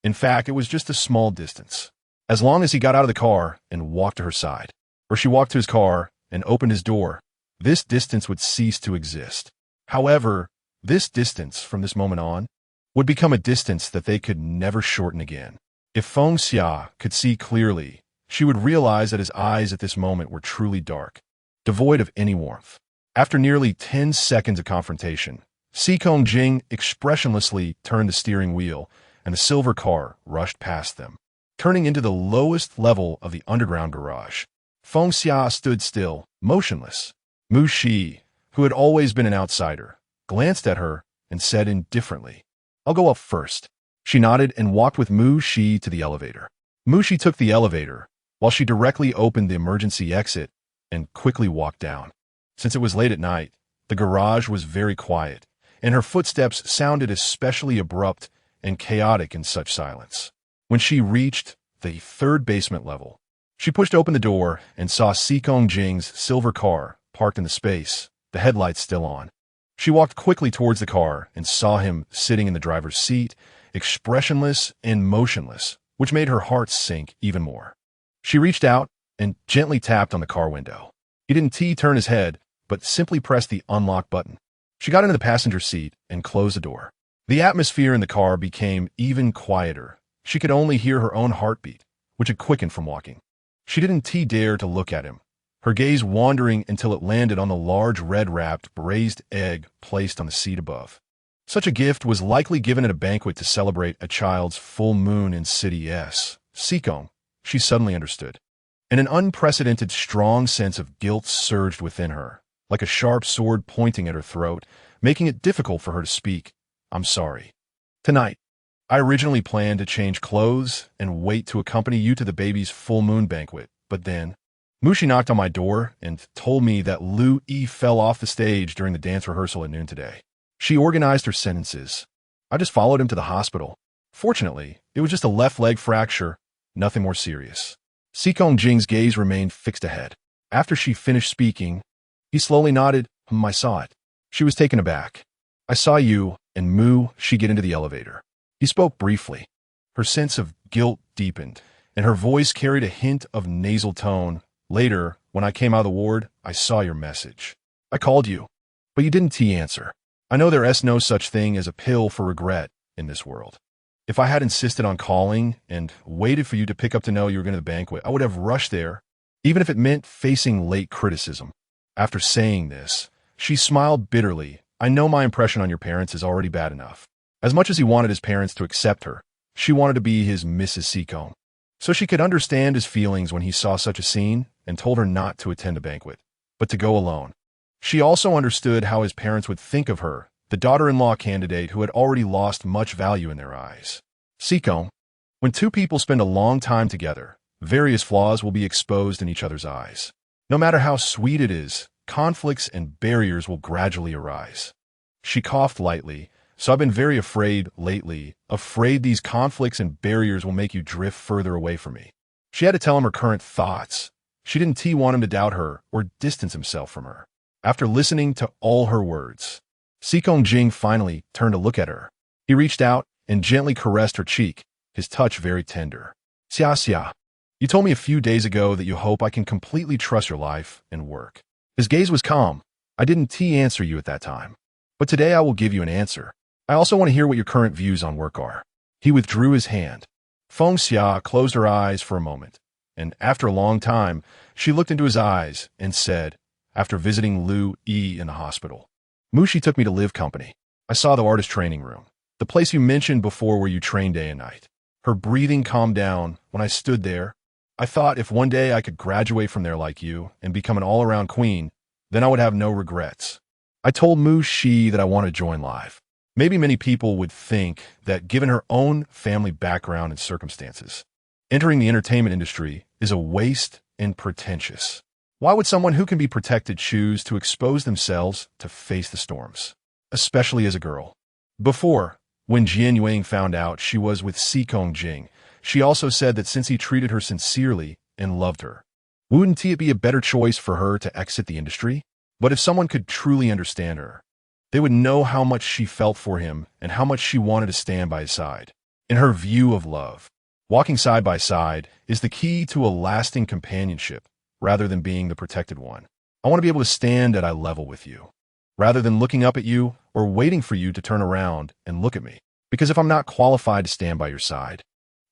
In fact, it was just a small distance. As long as he got out of the car and walked to her side, or she walked to his car and opened his door, this distance would cease to exist. However, this distance from this moment on would become a distance that they could never shorten again. If Fengxia could see clearly, she would realize that his eyes at this moment were truly dark, devoid of any warmth. After nearly 10 seconds of confrontation, Sikong Jing expressionlessly turned the steering wheel, and the silver car rushed past them, turning into the lowest level of the underground garage. Fengxia stood still, motionless. Mu Shi, who had always been an outsider, glanced at her and said indifferently, I'll go up first. She nodded and walked with Mu Shi to the elevator. Mu Shi took the elevator, while she directly opened the emergency exit and quickly walked down. Since it was late at night, the garage was very quiet, and her footsteps sounded especially abrupt and chaotic in such silence. When she reached the third basement level, she pushed open the door and saw Sikong Jing's silver car parked in the space, the headlights still on. She walked quickly towards the car and saw him sitting in the driver's seat, expressionless and motionless, which made her heart sink even more. She reached out and gently tapped on the car window. He didn't turn his head, but simply pressed the unlock button. She got into the passenger seat and closed the door. The atmosphere in the car became even quieter. She could only hear her own heartbeat, which had quickened from walking. She didn't dare to look at him, her gaze wandering until it landed on the large red-wrapped braised egg placed on the seat above. Such a gift was likely given at a banquet to celebrate a child's full moon in City S. Sikong, she suddenly understood, and an unprecedented strong sense of guilt surged within her, like a sharp sword pointing at her throat, making it difficult for her to speak. I'm sorry. Tonight, I originally planned to change clothes and wait to accompany you to the baby's full moon banquet, but then Mu Shi knocked on my door and told me that Lu-E fell off the stage during the dance rehearsal at noon today. She organized her sentences. I just followed him to the hospital. Fortunately, it was just a left leg fracture, nothing more serious. Sikong Jing's gaze remained fixed ahead. After she finished speaking, he slowly nodded. I saw it. She was taken aback. I saw you and Mu Shi get into the elevator. He spoke briefly. Her sense of guilt deepened, and her voice carried a hint of nasal tone. Later, when I came out of the ward, I saw your message. I called you, but you didn't answer. I know there's no such thing as a pill for regret in this world. If I had insisted on calling and waited for you to pick up to know you were going to the banquet, I would have rushed there, even if it meant facing late criticism. After saying this, she smiled bitterly. I know my impression on your parents is already bad enough. As much as he wanted his parents to accept her, she wanted to be his Mrs. Sikong. so she could understand his feelings when he saw such a scene and told her not to attend the banquet, but to go alone. She also understood how his parents would think of her, the daughter-in-law candidate who had already lost much value in their eyes. Sikong, when two people spend a long time together, various flaws will be exposed in each other's eyes. No matter how sweet it is, conflicts and barriers will gradually arise. She coughed lightly. So I've been very afraid lately, afraid these conflicts and barriers will make you drift further away from me. She had to tell him her current thoughts. She didn't want him to doubt her or distance himself from her. After listening to all her words, Sikong Jing finally turned to look at her. He reached out and gently caressed her cheek, his touch very tender. Xia Xia, you told me a few days ago that you hope I can completely trust your life and work. His gaze was calm. I didn't answer you at that time. But today I will give you an answer. I also want to hear what your current views on work are. He withdrew his hand. Feng Xia closed her eyes for a moment, and after a long time, she looked into his eyes and said, after visiting Lu Yi in the hospital, Mushi took me to Live Company. I saw the artist training room, the place you mentioned before where you train day and night. Her breathing calmed down when I stood there. I thought if one day I could graduate from there like you and become an all-around queen, then I would have no regrets. I told Mushi that I want to join Live. Maybe many people would think that given her own family background and circumstances, entering the entertainment industry is a waste and pretentious. Why would someone who can be protected choose to expose themselves to face the storms, especially as a girl? Before, when Jian Yuang found out she was with Sikong Jing, she also said that since he treated her sincerely and loved her, wouldn't it be a better choice for her to exit the industry? But if someone could truly understand her, they would know how much she felt for him and how much she wanted to stand by his side. In her view of love, walking side by side is the key to a lasting companionship rather than being the protected one. I want to be able to stand at eye level with you, rather than looking up at you or waiting for you to turn around and look at me. Because if I'm not qualified to stand by your side,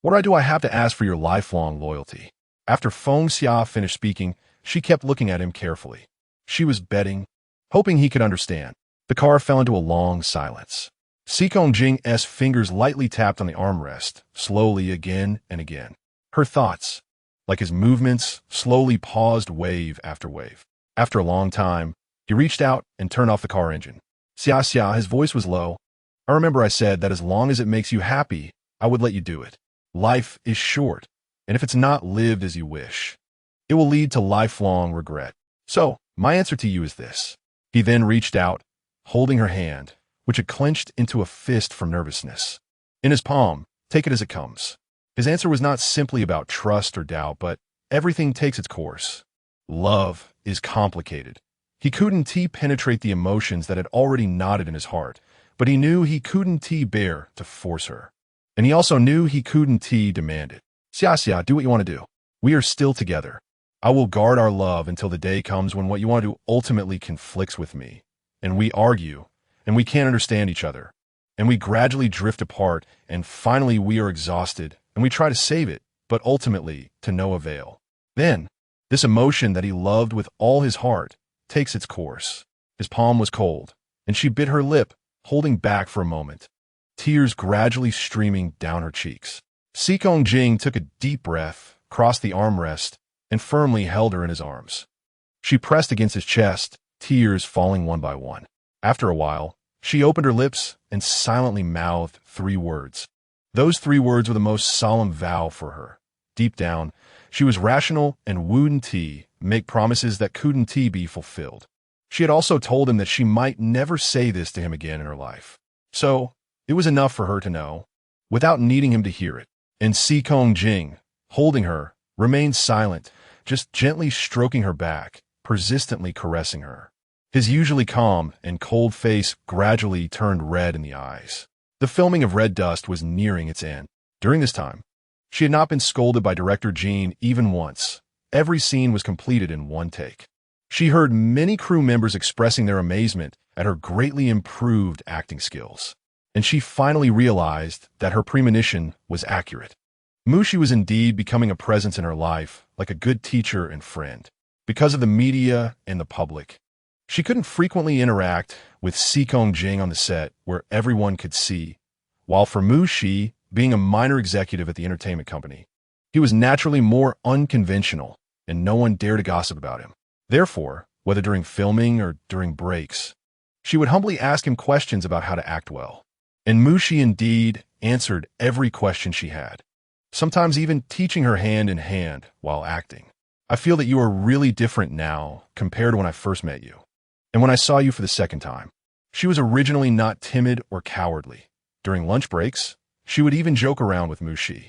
what do I have to ask for your lifelong loyalty? After Feng Xia finished speaking, she kept looking at him carefully. She was betting, hoping he could understand. The car fell into a long silence. Sikong Jing's fingers lightly tapped on the armrest, slowly again and again. Her thoughts, like his movements, slowly paused wave after wave. After a long time, he reached out and turned off the car engine. Xia Xia, his voice was low. I remember I said that as long as it makes you happy, I would let you do it. Life is short, and if it's not lived as you wish, it will lead to lifelong regret. So, my answer to you is this. He then reached out, holding her hand, which had clenched into a fist from nervousness. In his palm, take it as it comes. His answer was not simply about trust or doubt, but everything takes its course. Love is complicated. He couldn't penetrate the emotions that had already knotted in his heart, but he knew he couldn't bear to force her. And he also knew he couldn't demand it. Xia Xia, do what you want to do. We are still together. I will guard our love until the day comes when what you want to do ultimately conflicts with me. And we argue, and we can't understand each other, and we gradually drift apart, and finally we are exhausted, and we try to save it, but ultimately to no avail. Then, this emotion that he loved with all his heart takes its course. His palm was cold, and she bit her lip, holding back for a moment, tears gradually streaming down her cheeks. Sikong Jing took a deep breath, crossed the armrest, and firmly held her in his arms. She pressed against his chest, tears falling one by one. After a while, she opened her lips and silently mouthed 3 words. Those 3 words were the most solemn vow for her. Deep down, she was rational and wouldn't make promises that couldn't be fulfilled. She had also told him that she might never say this to him again in her life. So, it was enough for her to know, without needing him to hear it. And Sikong Jing, holding her, remained silent, just gently stroking her back, persistently caressing her. His usually calm and cold face gradually turned red in the eyes. The filming of Red Dust was nearing its end. During this time, she had not been scolded by director Jean even once. Every scene was completed in one take. She heard many crew members expressing their amazement at her greatly improved acting skills. And she finally realized that her premonition was accurate. Mushi was indeed becoming a presence in her life, like a good teacher and friend. Because of the media and the public, she couldn't frequently interact with Sikong Jing on the set where everyone could see, while for Mushi, being a minor executive at the entertainment company, He was naturally more unconventional, and no one dared to gossip about him. Therefore, whether during filming or during breaks, she would humbly ask him questions about how to act well. And Mushi indeed answered every question she had, sometimes even teaching her hand in hand while acting. I feel that you are really different now compared to when I first met you, and when I saw you for the second time. She was originally not timid or cowardly. During lunch breaks, she would even joke around with Mushi.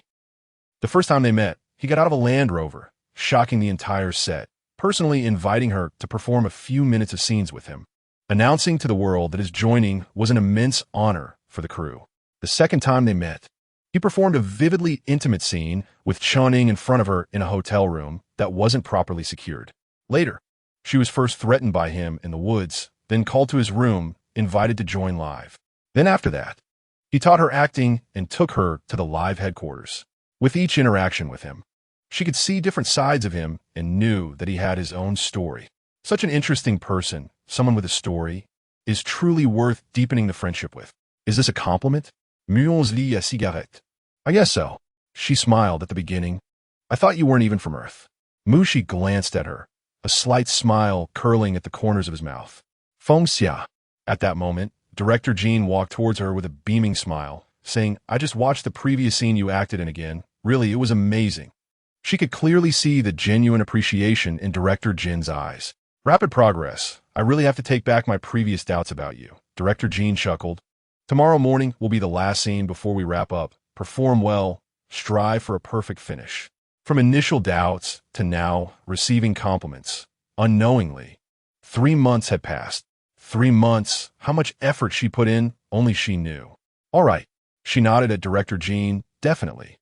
The first time they met, he got out of a Land Rover, shocking the entire set, personally inviting her to perform a few minutes of scenes with him, announcing to the world that his joining was an immense honor for the crew. The second time they met, he performed a vividly intimate scene with Chunning in front of her in a hotel room that wasn't properly secured. Later, she was first threatened by him in the woods, then called to his room, invited to join live. Then after that, he taught her acting and took her to the live headquarters. With each interaction with him, she could see different sides of him and knew that he had his own story. Such an interesting person, someone with a story, is truly worth deepening the friendship with. Is this a compliment? Muons-li a cigarette. I guess so. She smiled at the beginning. I thought you weren't even from Earth. Mushi glanced at her, a slight smile curling at the corners of his mouth. Feng Xia. At that moment, Director Jean walked towards her with a beaming smile, saying, I just watched the previous scene you acted in again. Really, it was amazing. She could clearly see the genuine appreciation in Director Jin's eyes. Rapid progress. I really have to take back my previous doubts about you. Director Jean chuckled. Tomorrow morning will be the last scene before we wrap up. Perform well. Strive for a perfect finish. From initial doubts to now receiving compliments. Unknowingly. 3 months had passed. 3 months. How much effort she put in, only she knew. All right. She nodded at Director Jean. Definitely.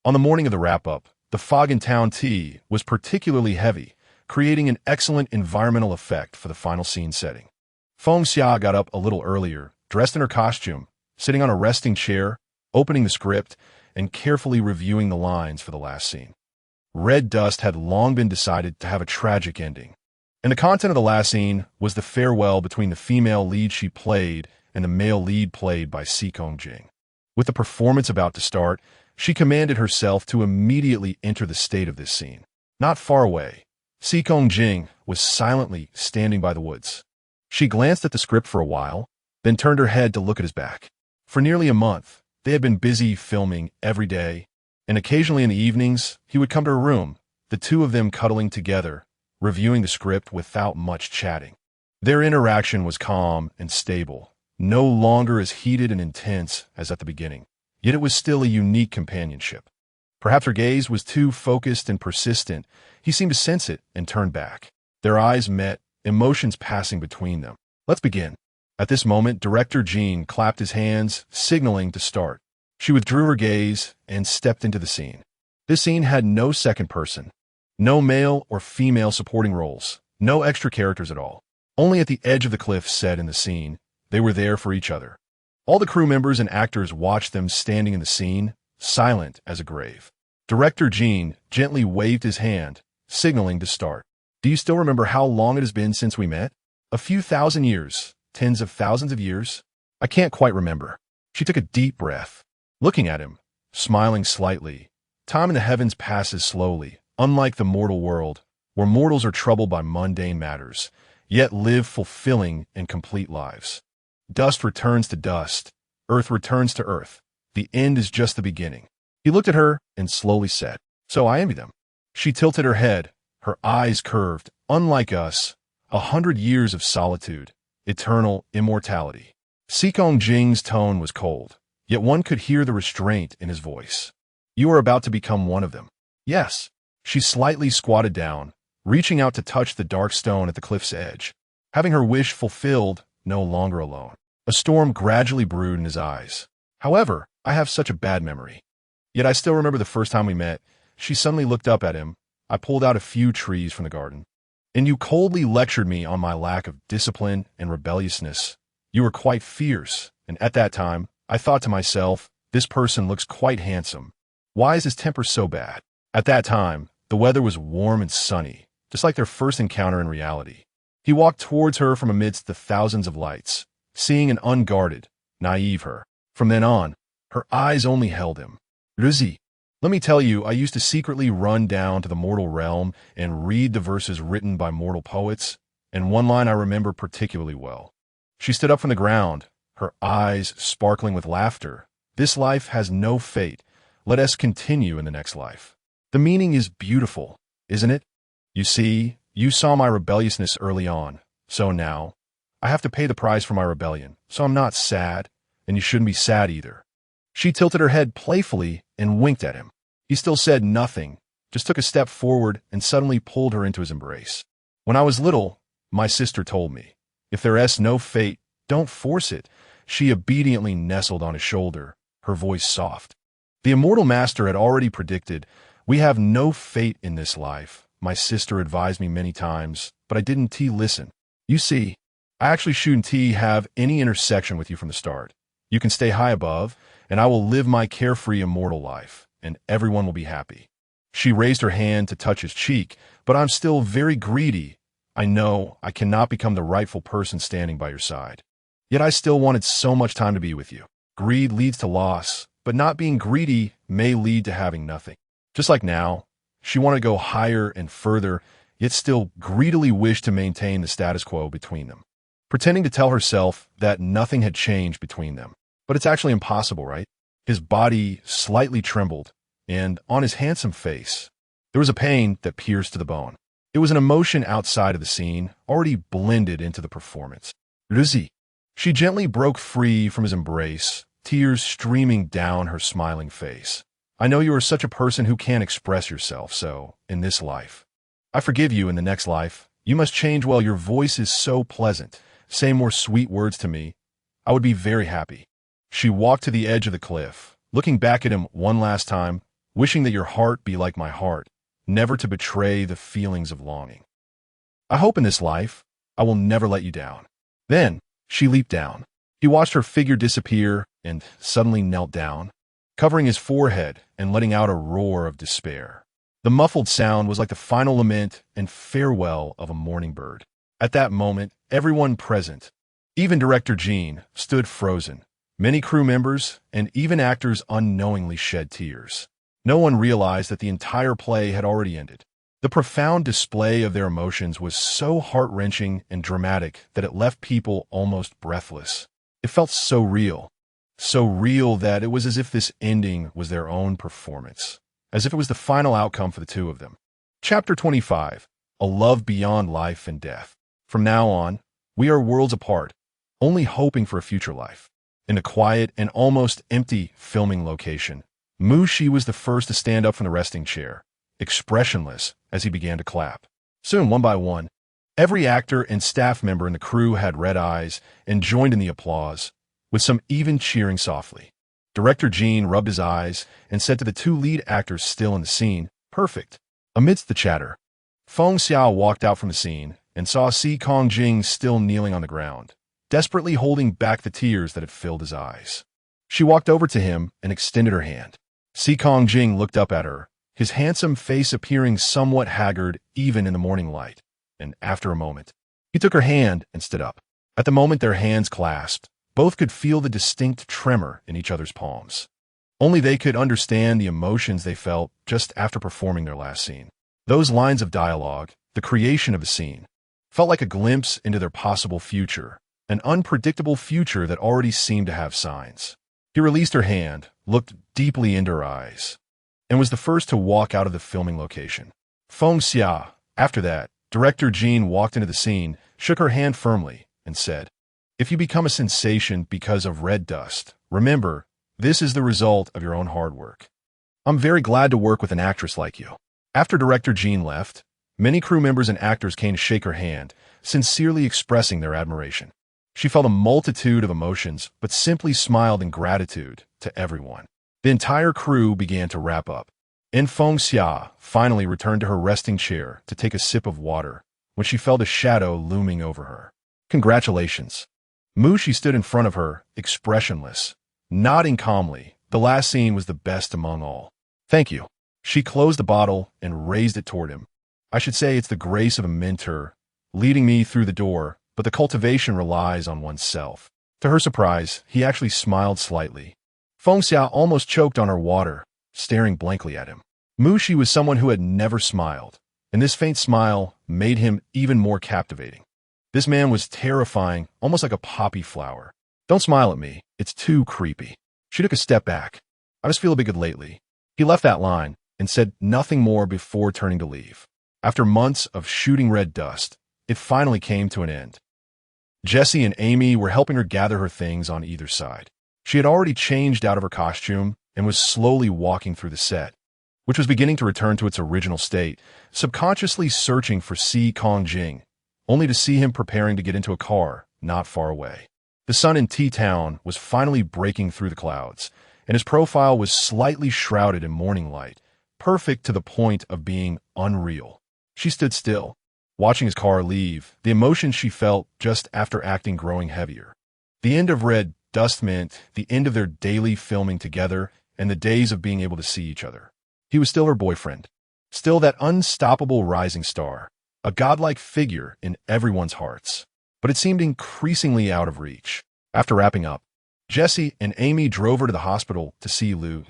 On the morning of the wrap-up, the fog in town tea was particularly heavy, creating an excellent environmental effect for the final scene setting. Feng Xia got up a little earlier, dressed in her costume, sitting on a resting chair, opening the script, and carefully reviewing the lines for the last scene. Red Dust had long been decided to have a tragic ending, and the content of the last scene was the farewell between the female lead she played and the male lead played by Seokong Jing. With the performance about to start, she commanded herself to immediately enter the state of this scene. Not far away, Seokong Jing was silently standing by the woods. She glanced at the script for a while, then turned her head to look at his back. For nearly a month, they had been busy filming every day, and occasionally in the evenings, he would come to her room, the two of them cuddling together, reviewing the script without much chatting. Their interaction was calm and stable, no longer as heated and intense as at the beginning. Yet it was still a unique companionship. Perhaps her gaze was too focused and persistent. He seemed to sense it and turned back. Their eyes met, emotions passing between them. Let's begin. At this moment, Director Jean clapped his hands, signaling to start. She withdrew her gaze and stepped into the scene. This scene had no second person, no male or female supporting roles, no extra characters at all. Only at the edge of the cliff set in the scene, they were there for each other. All the crew members and actors watched them standing in the scene, silent as a grave. Director Jean gently waved his hand, signaling to start. Do you still remember how long it has been since we met? A few thousand years, tens of thousands of years? I can't quite remember. She took a deep breath, looking at him, smiling slightly. Time in the heavens passes slowly, unlike the mortal world, where mortals are troubled by mundane matters, yet live fulfilling and complete lives. Dust returns to dust. Earth returns to earth. The end is just the beginning. He looked at her and slowly said, So I envy them. She tilted her head, her eyes curved. Unlike us, 100 years of solitude, eternal immortality. Seokong Jing's tone was cold, yet one could hear the restraint in his voice. You are about to become one of them. Yes. She slightly squatted down, reaching out to touch the dark stone at the cliff's edge. Having her wish fulfilled, no longer alone. A storm gradually brewed in his eyes. However, I have such a bad memory. Yet I still remember the first time we met. She suddenly looked up at him. I pulled out a few trees from the garden. And you coldly lectured me on my lack of discipline and rebelliousness. You were quite fierce, and at that time, I thought to myself, this person looks quite handsome. Why is his temper so bad? At that time, the weather was warm and sunny, just like their first encounter in reality. He walked towards her from amidst the thousands of lights, seeing an unguarded, naive her. From then on, her eyes only held him. Luzi. Let me tell you, I used to secretly run down to the mortal realm and read the verses written by mortal poets, and one line I remember particularly well. She stood up from the ground, her eyes sparkling with laughter. This life has no fate. Let us continue in the next life. The meaning is beautiful, isn't it? You see, you saw my rebelliousness early on, so now I have to pay the price for my rebellion, so I'm not sad, and you shouldn't be sad either. She tilted her head playfully and winked at him. He still said nothing, just took a step forward and suddenly pulled her into his embrace. When I was little, my sister told me, if there's no fate, don't force it. She obediently nestled on his shoulder, her voice soft. The immortal master had already predicted, we have no fate in this life. My sister advised me many times, but I didn't listen. You see, I actually shouldn't have any intersection with you from the start. You can stay high above, and I will live my carefree immortal life, and everyone will be happy. She raised her hand to touch his cheek, but I'm still very greedy. I know I cannot become the rightful person standing by your side. Yet I still wanted so much time to be with you. Greed leads to loss, but not being greedy may lead to having nothing. Just like now, she wanted to go higher and further, yet still greedily wished to maintain the status quo between them, pretending to tell herself that nothing had changed between them. But it's actually impossible, right? His body slightly trembled, and on his handsome face, there was a pain that pierced to the bone. It was an emotion outside of the scene, already blended into the performance. Lucy. She gently broke free from his embrace, tears streaming down her smiling face. I know you are such a person who can't express yourself, so, in this life, I forgive you. In the next life, you must change. Well, your voice is so pleasant. Say more sweet words to me. I would be very happy. She walked to the edge of the cliff, looking back at him one last time, wishing that your heart be like my heart, never to betray the feelings of longing. I hope in this life, I will never let you down. Then, she leaped down. He watched her figure disappear and suddenly knelt down, covering his forehead and letting out a roar of despair. The muffled sound was like the final lament and farewell of a mourning bird. At that moment, everyone present, even director Gene, stood frozen. Many crew members and even actors unknowingly shed tears. No one realized that the entire play had already ended. The profound display of their emotions was so heart-wrenching and dramatic that it left people almost breathless. It felt so real that it was as if this ending was their own performance, as if it was the final outcome for the two of them. Chapter 25, A Love Beyond Life and Death. From now on, we are worlds apart, only hoping for a future life. In a quiet and almost empty filming location, Mushi was the first to stand up from the resting chair, expressionless as he began to clap. Soon, one by one, every actor and staff member in the crew had red eyes and joined in the applause, with some even cheering softly. Director Gene rubbed his eyes and said to the two lead actors still in the scene, "Perfect." Amidst the chatter, Feng Xiao walked out from the scene and saw Si Kongjing still kneeling on the ground, desperately holding back the tears that had filled his eyes. She walked over to him and extended her hand. Si Kongjing looked up at her, his handsome face appearing somewhat haggard even in the morning light, and after a moment, he took her hand and stood up. At the moment their hands clasped, both could feel the distinct tremor in each other's palms. Only they could understand the emotions they felt just after performing their last scene. Those lines of dialogue, the creation of a scene, felt like a glimpse into their possible future, an unpredictable future that already seemed to have signs. He released her hand, looked deeply into her eyes, and was the first to walk out of the filming location. Feng Xia. After that, director Gene walked into the scene, shook her hand firmly, and said, "If you become a sensation because of red dust, remember, this is the result of your own hard work. I'm very glad to work with an actress like you." After director Gene left, many crew members and actors came to shake her hand, sincerely expressing their admiration. She felt a multitude of emotions, but simply smiled in gratitude to everyone. The entire crew began to wrap up, and Feng Xia finally returned to her resting chair to take a sip of water when she felt a shadow looming over her. "Congratulations." Mushi stood in front of her, expressionless, nodding calmly. The last scene was the best among all. "Thank you." She closed the bottle and raised it toward him. "I should say it's the grace of a mentor leading me through the door, but the cultivation relies on oneself." To her surprise, he actually smiled slightly. Feng Xia almost choked on her water, staring blankly at him. Mushi was someone who had never smiled, and this faint smile made him even more captivating. This man was terrifying, almost like a poppy flower. Don't smile at me. It's too creepy. She took a step back. I just feel a bit good lately. He left that line and said nothing more before turning to leave. After months of shooting red dust, it finally came to an end. Jessie and Amy were helping her gather her things on either side. She had already changed out of her costume and was slowly walking through the set, which was beginning to return to its original state, subconsciously searching for Si Kongjing, only to see him preparing to get into a car not far away. The sun in T-Town was finally breaking through the clouds, and his profile was slightly shrouded in morning light, perfect to the point of being unreal. She stood still, watching his car leave, the emotion she felt just after acting growing heavier. The end of red dust meant the end of their daily filming together and the days of being able to see each other. He was still her boyfriend, still that unstoppable rising star, a godlike figure in everyone's hearts. But it seemed increasingly out of reach. After wrapping up, Jessie and Amy drove her to the hospital to see Lu.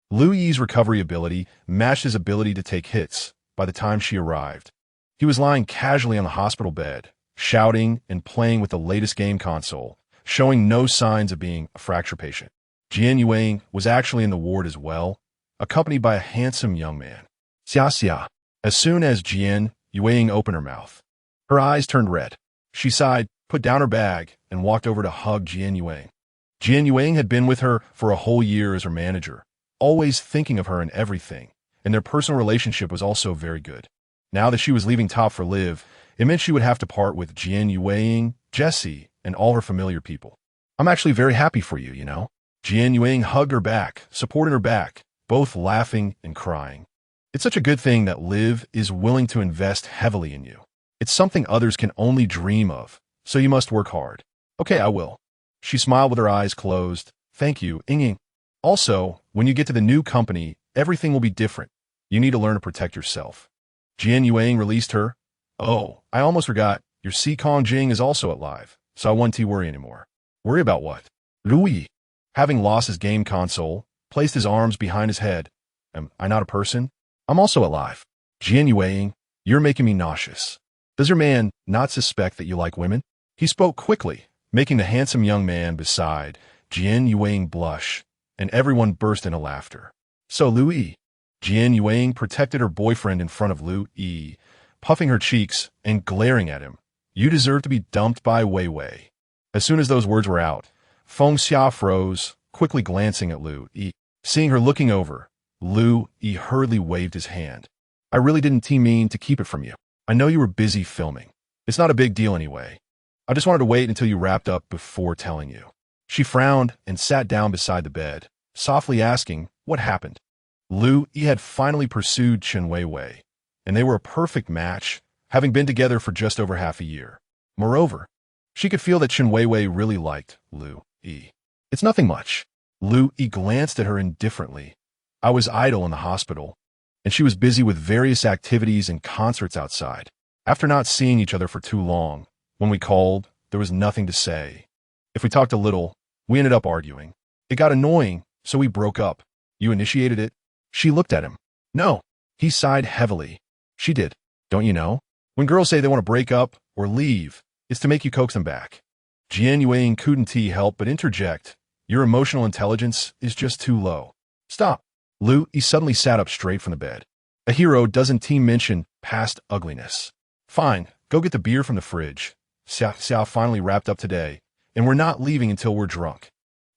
Lu Yi's recovery ability matched his ability to take hits by the time she arrived. He was lying casually on the hospital bed, shouting and playing with the latest game console, showing no signs of being a fracture patient. Jian Yuang was actually in the ward as well, accompanied by a handsome young man. Xia Xia. As soon as Jian Yuang opened her mouth, her eyes turned red. She sighed, put down her bag, and walked over to hug Jian Yuang. Jian Yuang had been with her for a whole year as her manager, always thinking of her in everything, and their personal relationship was also very good. Now that she was leaving Top for Live, it meant she would have to part with Jian Yuang, Jessie, and all her familiar people. I'm actually very happy for you, you know? Jian Yuang hugged her back, supporting her back, both laughing and crying. It's such a good thing that Liv is willing to invest heavily in you. It's something others can only dream of, so you must work hard. Okay, I will. She smiled with her eyes closed. Thank you, Ying. Also, when you get to the new company, everything will be different. You need to learn to protect yourself. Jian Yuang released her. Oh, I almost forgot. Your Si Kongjing is also alive, so I won't worry anymore. Worry about what? Louis, having lost his game console, placed his arms behind his head. Am I not a person? I'm also alive. Jian Yuang, you're making me nauseous. Does your man not suspect that you like women? He spoke quickly, making the handsome young man beside Jian Yuang blush, and everyone burst into laughter. So Louis. Jian Yuang protected her boyfriend in front of Lu Yi, puffing her cheeks and glaring at him. You deserve to be dumped by Wei Wei. As soon as those words were out, Feng Xia froze, quickly glancing at Lu Yi. Seeing her looking over, Lu Yi hurriedly waved his hand. I really didn't mean to keep it from you. I know you were busy filming. It's not a big deal anyway. I just wanted to wait until you wrapped up before telling you. She frowned and sat down beside the bed, softly asking what happened. Lu Yi had finally pursued Chen Weiwei, and they were a perfect match, having been together for just over half a year. Moreover, she could feel that Chen Weiwei really liked Lu Yi. It's nothing much. Lu Yi glanced at her indifferently. I was idle in the hospital, and she was busy with various activities and concerts outside. After not seeing each other for too long, when we called, there was nothing to say. If we talked a little, we ended up arguing. It got annoying, so we broke up. You initiated it? She looked at him. No. He sighed heavily. She did. Don't you know? When girls say they want to break up or leave, it's to make you coax them back. Jian Yuang couldn't help but interject. Your emotional intelligence is just too low. Stop. Lu Yi suddenly sat up straight from the bed. A hero doesn't mention past ugliness. Fine, go get the beer from the fridge. Xiao finally wrapped up today, and we're not leaving until we're drunk.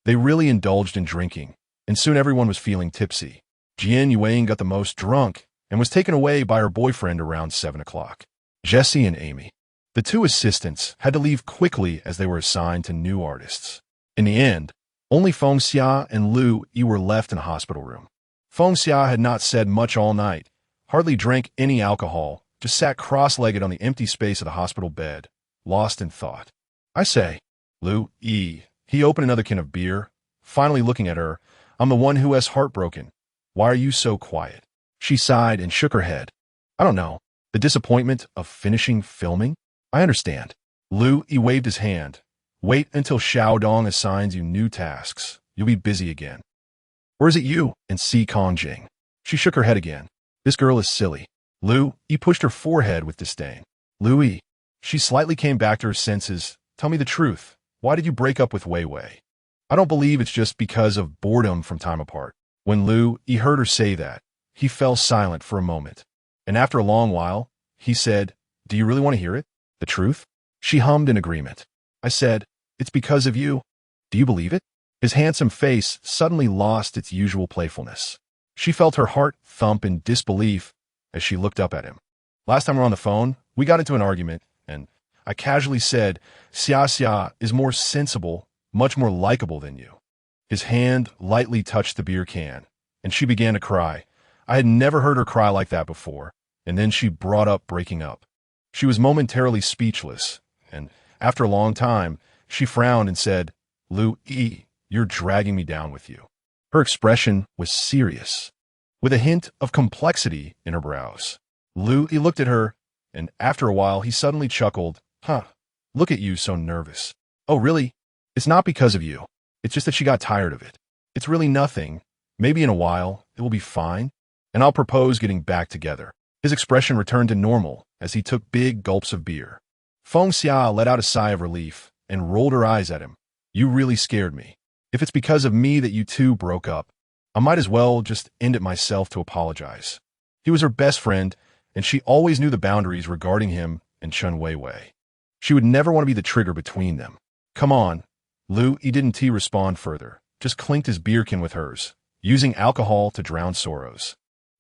They really indulged in drinking, and soon everyone was feeling tipsy. Jian Yuang got the most drunk and was taken away by her boyfriend around 7 o'clock. Jessie and Amy. The two assistants had to leave quickly as they were assigned to new artists. In the end, only Feng Xia and Lu Yi were left in the hospital room. Feng Xia had not said much all night, hardly drank any alcohol, just sat cross-legged on the empty space of the hospital bed, lost in thought. I say, Lu Yi. He opened another can of beer, finally looking at her. I'm the one who has heartbroken. Why are you so quiet? She sighed and shook her head. I don't know. The disappointment of finishing filming? I understand. Lu Yi waved his hand. Wait until Xiaodong assigns you new tasks. You'll be busy again. Or is it you? And Si Kongjing. She shook her head again. This girl is silly. Lu, he pushed her forehead with disdain. Louis. She slightly came back to her senses. Tell me the truth. Why did you break up with Wei Wei? I don't believe it's just because of boredom from time apart. When he heard her say that, he fell silent for a moment. And after a long while, he said, Do you really want to hear it? The truth? She hummed in agreement. I said, It's because of you. Do you believe it? His handsome face suddenly lost its usual playfulness. She felt her heart thump in disbelief as she looked up at him. Last time we were on the phone, we got into an argument, and I casually said, Xia is more sensible, much more likable than you. His hand lightly touched the beer can, and she began to cry. I had never heard her cry like that before, and then she brought up breaking up. She was momentarily speechless, and after a long time, she frowned and said, Louis, you're dragging me down with you. Her expression was serious, with a hint of complexity in her brows. Louis looked at her, and after a while he suddenly chuckled. Look at you so nervous. Oh, really? It's not because of you. It's just that she got tired of it. It's really nothing. Maybe in a while, it will be fine, and I'll propose getting back together. His expression returned to normal as he took big gulps of beer. Feng Xia let out a sigh of relief and rolled her eyes at him. You really scared me. If it's because of me that you two broke up, I might as well just end it myself to apologize. He was her best friend, and she always knew the boundaries regarding him and Chen Weiwei. She would never want to be the trigger between them. Come on. He didn't respond further, just clinked his beer can with hers, using alcohol to drown sorrows.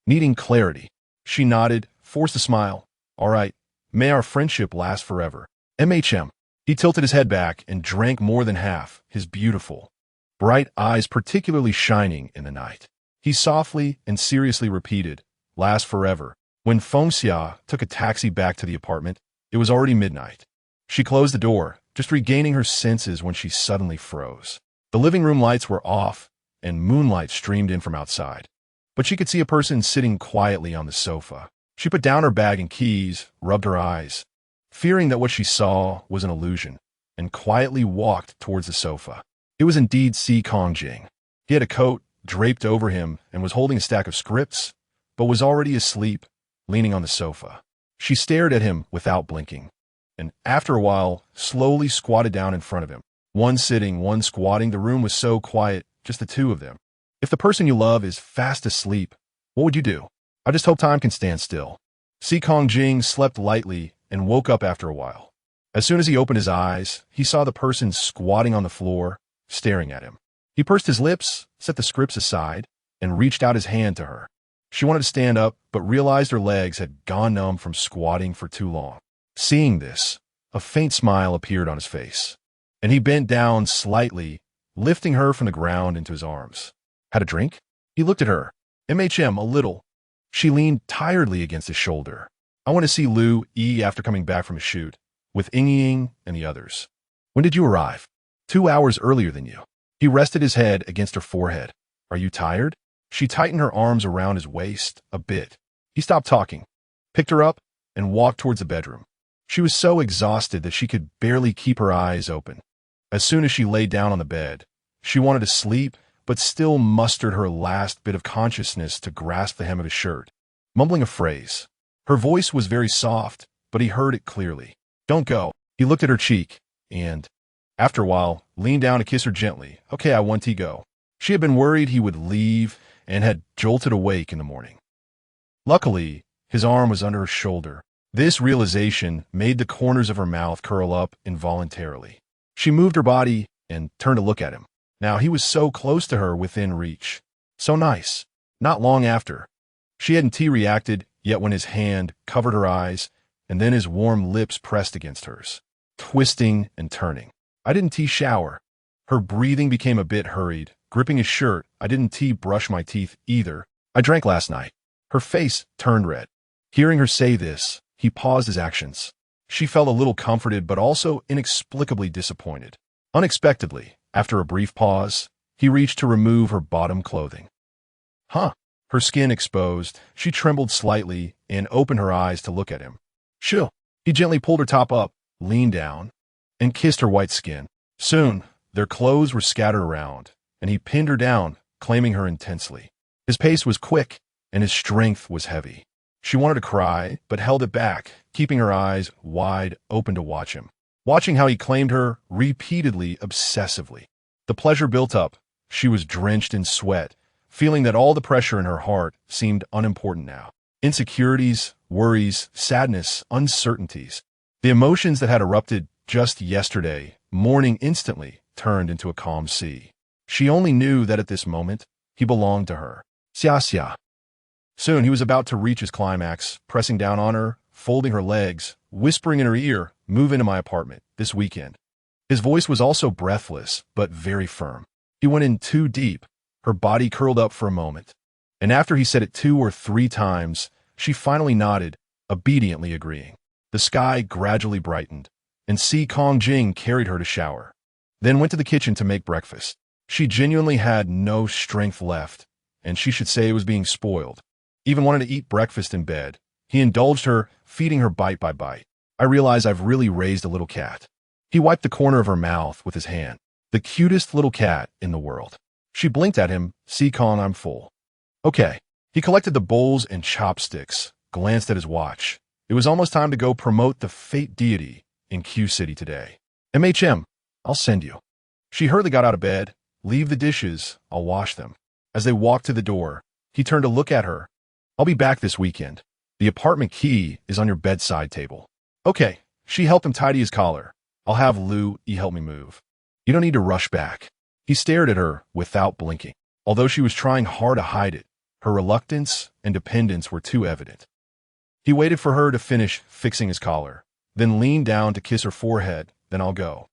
Needing clarity, she nodded, forced a smile. All right, may our friendship last forever. MHM. He tilted his head back and drank more than half, his beautiful, bright eyes particularly shining in the night. He softly and seriously repeated, last forever. When Feng Xia took a taxi back to the apartment, it was already midnight. She closed the door, just regaining her senses when she suddenly froze. The living room lights were off, and moonlight streamed in from outside. But she could see a person sitting quietly on the sofa. She put down her bag and keys, rubbed her eyes, fearing that what she saw was an illusion, and quietly walked towards the sofa. It was indeed Si Kongjing. He had a coat draped over him and was holding a stack of scripts, but was already asleep, leaning on the sofa. She stared at him without blinking, and after a while, slowly squatted down in front of him. One sitting, one squatting, the room was so quiet, just the two of them. If the person you love is fast asleep, what would you do? I just hope time can stand still. Si Kongjing slept lightly and woke up after a while. As soon as he opened his eyes, he saw the person squatting on the floor, staring at him. He pursed his lips, set the scripts aside, and reached out his hand to her. She wanted to stand up, but realized her legs had gone numb from squatting for too long. Seeing this, a faint smile appeared on his face, and he bent down slightly, lifting her from the ground into his arms. Had a drink? He looked at her. MHM, a little. She leaned tiredly against his shoulder. I want to see Louis after coming back from a shoot, with Ying and the others. When did you arrive? 2 hours earlier than you. He rested his head against her forehead. Are you tired? She tightened her arms around his waist a bit. He stopped talking, picked her up, and walked towards the bedroom. She was so exhausted that she could barely keep her eyes open. As soon as she lay down on the bed, she wanted to sleep, but still mustered her last bit of consciousness to grasp the hem of his shirt, mumbling a phrase. Her voice was very soft, but he heard it clearly. Don't go. He looked at her cheek, and, after a while, leaned down to kiss her gently. Okay, I want to go. She had been worried he would leave and had jolted awake in the morning. Luckily, his arm was under her shoulder. This realization made the corners of her mouth curl up involuntarily. She moved her body and turned to look at him. Now he was so close to her within reach. So nice. Not long after. She hadn't reacted yet when his hand covered her eyes and then his warm lips pressed against hers, twisting and turning. I didn't shower. Her breathing became a bit hurried, gripping his shirt. I didn't brush my teeth either. I drank last night. Her face turned red. Hearing her say this, he paused his actions. She felt a little comforted but also inexplicably disappointed. Unexpectedly, after a brief pause, he reached to remove her bottom clothing. Her skin exposed, she trembled slightly and opened her eyes to look at him. Chill. He gently pulled her top up, leaned down, and kissed her white skin. Soon, their clothes were scattered around, and he pinned her down, claiming her intensely. His pace was quick, and his strength was heavy. She wanted to cry, but held it back, keeping her eyes wide open to watch him. Watching how he claimed her repeatedly, obsessively. The pleasure built up. She was drenched in sweat, feeling that all the pressure in her heart seemed unimportant now. Insecurities, worries, sadness, uncertainties. The emotions that had erupted just yesterday, morning instantly, turned into a calm sea. She only knew that at this moment, he belonged to her. Xia xia. Soon he was about to reach his climax, pressing down on her, folding her legs, whispering in her ear, "Move into my apartment this weekend." His voice was also breathless, but very firm. He went in too deep. Her body curled up for a moment. And after he said it 2 or 3 times, she finally nodded, obediently agreeing. The sky gradually brightened, and Si Kongjing carried her to shower. Then went to the kitchen to make breakfast. She genuinely had no strength left, and she should say it was being spoiled. Even wanted to eat breakfast in bed. He indulged her, feeding her bite by bite. I realize I've really raised a little cat. He wiped the corner of her mouth with his hand. The cutest little cat in the world. She blinked at him, "Si Kong, I'm full." Okay. He collected the bowls and chopsticks, glanced at his watch. It was almost time to go promote the fate deity in Q City today. I'll send you. She hurriedly got out of bed. "Leave the dishes, I'll wash them." As they walked to the door, he turned to look at her. "I'll be back this weekend. The apartment key is on your bedside table." Okay. She helped him tidy his collar. "I'll have Lu Yi help me move. You don't need to rush back." He stared at her without blinking. Although she was trying hard to hide it, her reluctance and dependence were too evident. He waited for her to finish fixing his collar, then leaned down to kiss her forehead. "Then I'll go."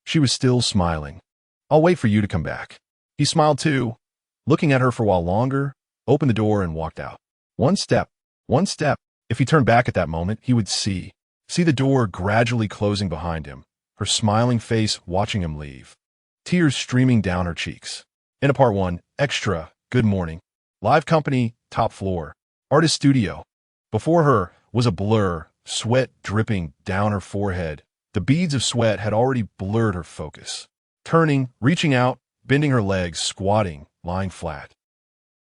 She was still smiling. "I'll wait for you to come back." He smiled too, looking at her for a while longer, opened the door and walked out. One step. If he turned back at that moment, he would see the door gradually closing behind him, her smiling face watching him leave, tears streaming down her cheeks. In a part 1, extra, good morning. Live company, top floor, artist studio. Before her was a blur, sweat dripping down her forehead. The beads of sweat had already blurred her focus. Turning, reaching out, bending her legs, squatting, lying flat.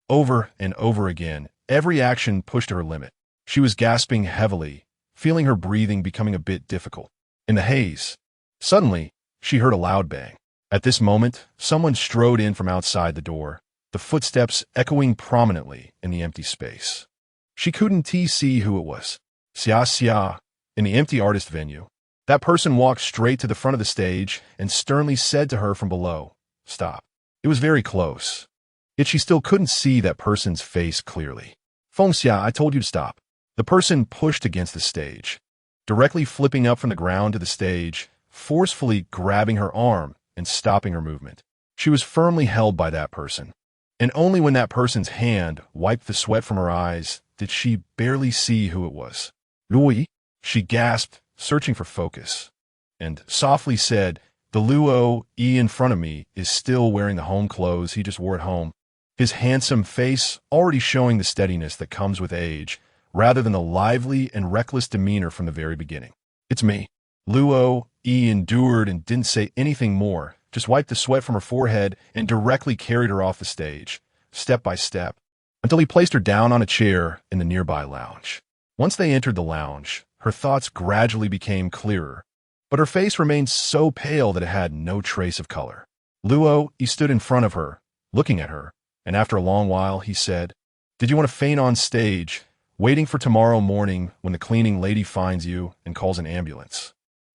Over and over again, every action pushed to her limit. She was gasping heavily, feeling her breathing becoming a bit difficult. In the haze, suddenly, she heard a loud bang. At this moment, someone strode in from outside the door, the footsteps echoing prominently in the empty space. She couldn't see who it was. Xia, in the empty artist venue. That person walked straight to the front of the stage and sternly said to her from below, "Stop." It was very close. Yet she still couldn't see that person's face clearly. "Feng Xia, I told you to stop." The person pushed against the stage, directly flipping up from the ground to the stage, forcefully grabbing her arm and stopping her movement. She was firmly held by that person, and only when that person's hand wiped the sweat from her eyes did she barely see who it was. "Lui?" She gasped, searching for focus, and softly said, "The Luo Yi in front of me is still wearing the home clothes he just wore at home." His handsome face already showing the steadiness that comes with age, rather than the lively and reckless demeanor from the very beginning. "It's me." Luo Yi endured and didn't say anything more, just wiped the sweat from her forehead and directly carried her off the stage, step by step, until he placed her down on a chair in the nearby lounge. Once they entered the lounge, her thoughts gradually became clearer, but her face remained so pale that it had no trace of color. Luo Yi stood in front of her, looking at her, and after a long while he said, "Did you want to faint on stage, waiting for tomorrow morning when the cleaning lady finds you and calls an ambulance,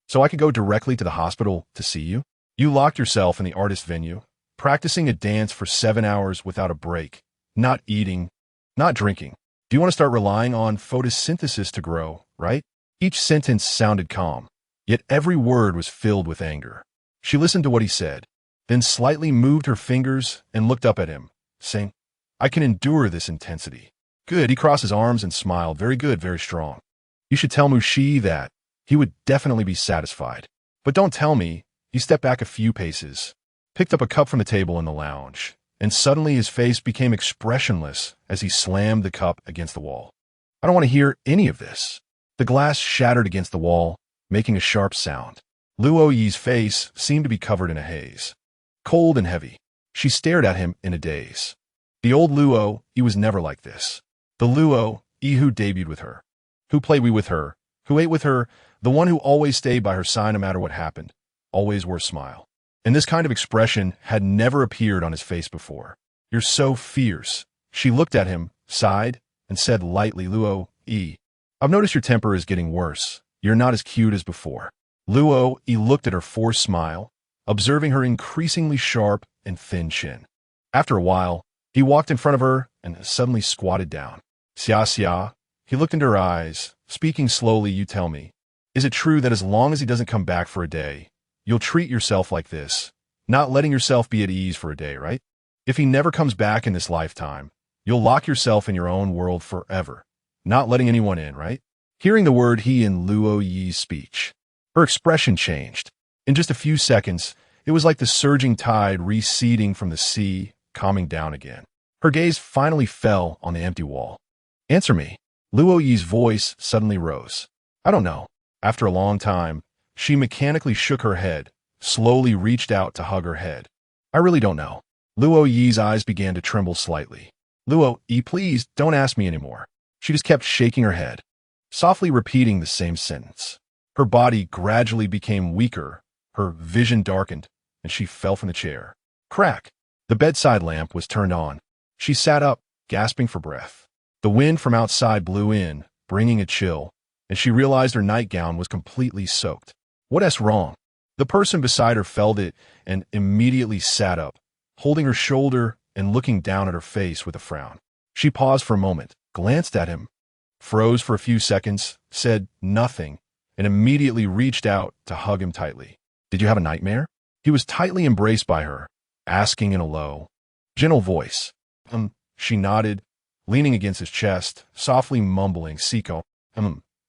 so I could go directly to the hospital to see you? You locked yourself in the artist venue, practicing a dance for 7 hours without a break, not eating, not drinking. Do you want to start relying on photosynthesis to grow, right?" Each sentence sounded calm, yet every word was filled with anger. She listened to what he said, then slightly moved her fingers and looked up at him, saying, "I can endure this intensity." "Good." He crossed his arms and smiled. "Very good, very strong. You should tell Mushi that. He would definitely be satisfied. But don't tell me." He stepped back a few paces, picked up a cup from the table in the lounge, and suddenly his face became expressionless as he slammed the cup against the wall. "I don't want to hear any of this." The glass shattered against the wall, making a sharp sound. Luo Yi's face seemed to be covered in a haze. Cold and heavy. She stared at him in a daze. The old Luo, he was never like this. The Luo, he who debuted with her, who played with her, who ate with her, the one who always stayed by her side no matter what happened, always wore a smile. And this kind of expression had never appeared on his face before. You're so fierce. She looked at him, sighed, and said lightly, Luo, I've noticed your temper is getting worse. You're not as cute as before. Luo, looked at her forced smile, observing her increasingly sharp and thin chin. After a while, he walked in front of her and suddenly squatted down. Xia, he looked into her eyes, speaking slowly, you tell me, is it true that as long as he doesn't come back for a day, you'll treat yourself like this, not letting yourself be at ease for a day, right? If he never comes back in this lifetime, you'll lock yourself in your own world forever, not letting anyone in, right? Hearing the word he in Luo Yi's speech, her expression changed. In just a few seconds, it was like the surging tide receding from the sea, calming down again. Her gaze finally fell on the empty wall. Answer me. Luo Yi's voice suddenly rose. I don't know. After a long time, she mechanically shook her head, slowly reached out to hug her head. I really don't know. Luo Yi's eyes began to tremble slightly. Luo Yi, please don't ask me anymore. She just kept shaking her head, softly repeating the same sentence. Her body gradually became weaker, her vision darkened, and she fell from the chair. Crack! The bedside lamp was turned on. She sat up, gasping for breath. The wind from outside blew in, bringing a chill, and she realized her nightgown was completely soaked. What's wrong? The person beside her felt it and immediately sat up, holding her shoulder and looking down at her face with a frown. She paused for a moment, glanced at him, froze for a few seconds, said nothing, and immediately reached out to hug him tightly. Did you have a nightmare? He was tightly embraced by her, asking in a low, gentle voice. She nodded, leaning against his chest, softly mumbling, Siko.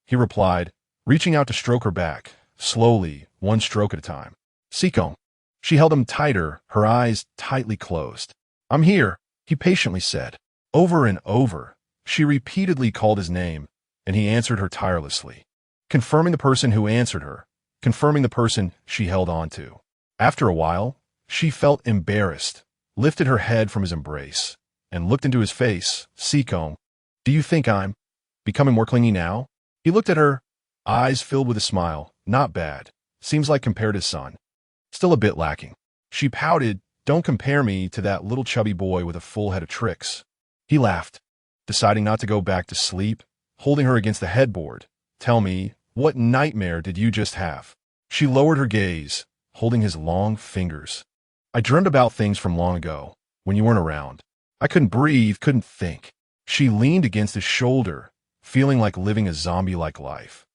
He replied, reaching out to stroke her back, slowly, one stroke at a time. Siko. She held him tighter, her eyes tightly closed. I'm here, he patiently said. Over and over, she repeatedly called his name, and he answered her tirelessly, confirming the person who answered her, confirming the person she held on to. After a while, she felt embarrassed, lifted her head from his embrace, and looked into his face. Siko, do you think I'm becoming more clingy now? He looked at her, eyes filled with a smile. Not bad. Seems like compared to his son. Still a bit lacking. She pouted, don't compare me to that little chubby boy with a full head of tricks. He laughed, deciding not to go back to sleep, holding her against the headboard. Tell me, what nightmare did you just have? She lowered her gaze, holding his long fingers. I dreamed about things from long ago, when you weren't around. I couldn't breathe, couldn't think. She leaned against his shoulder, feeling like living a zombie-like life.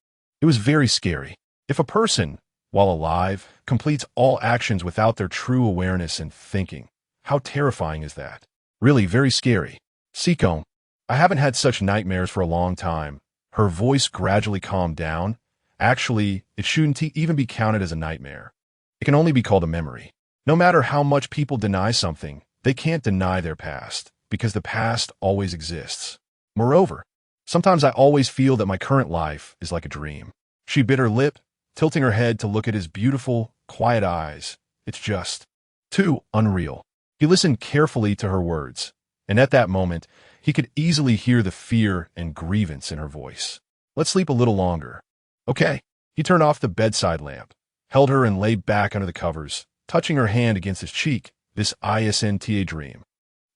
It was very scary. If a person, while alive, completes all actions without their true awareness and thinking, how terrifying is that? Really very scary. Siko, I haven't had such nightmares for a long time. Her voice gradually calmed down. Actually, it shouldn't even be counted as a nightmare. It can only be called a memory. No matter how much people deny something, they can't deny their past, because the past always exists. Moreover, sometimes I always feel that my current life is like a dream. She bit her lip, tilting her head to look at his beautiful, quiet eyes. It's just too unreal. He listened carefully to her words, and at that moment, he could easily hear the fear and grievance in her voice. Let's sleep a little longer. Okay. He turned off the bedside lamp, held her and lay back under the covers, touching her hand against his cheek. This ISNTA dream.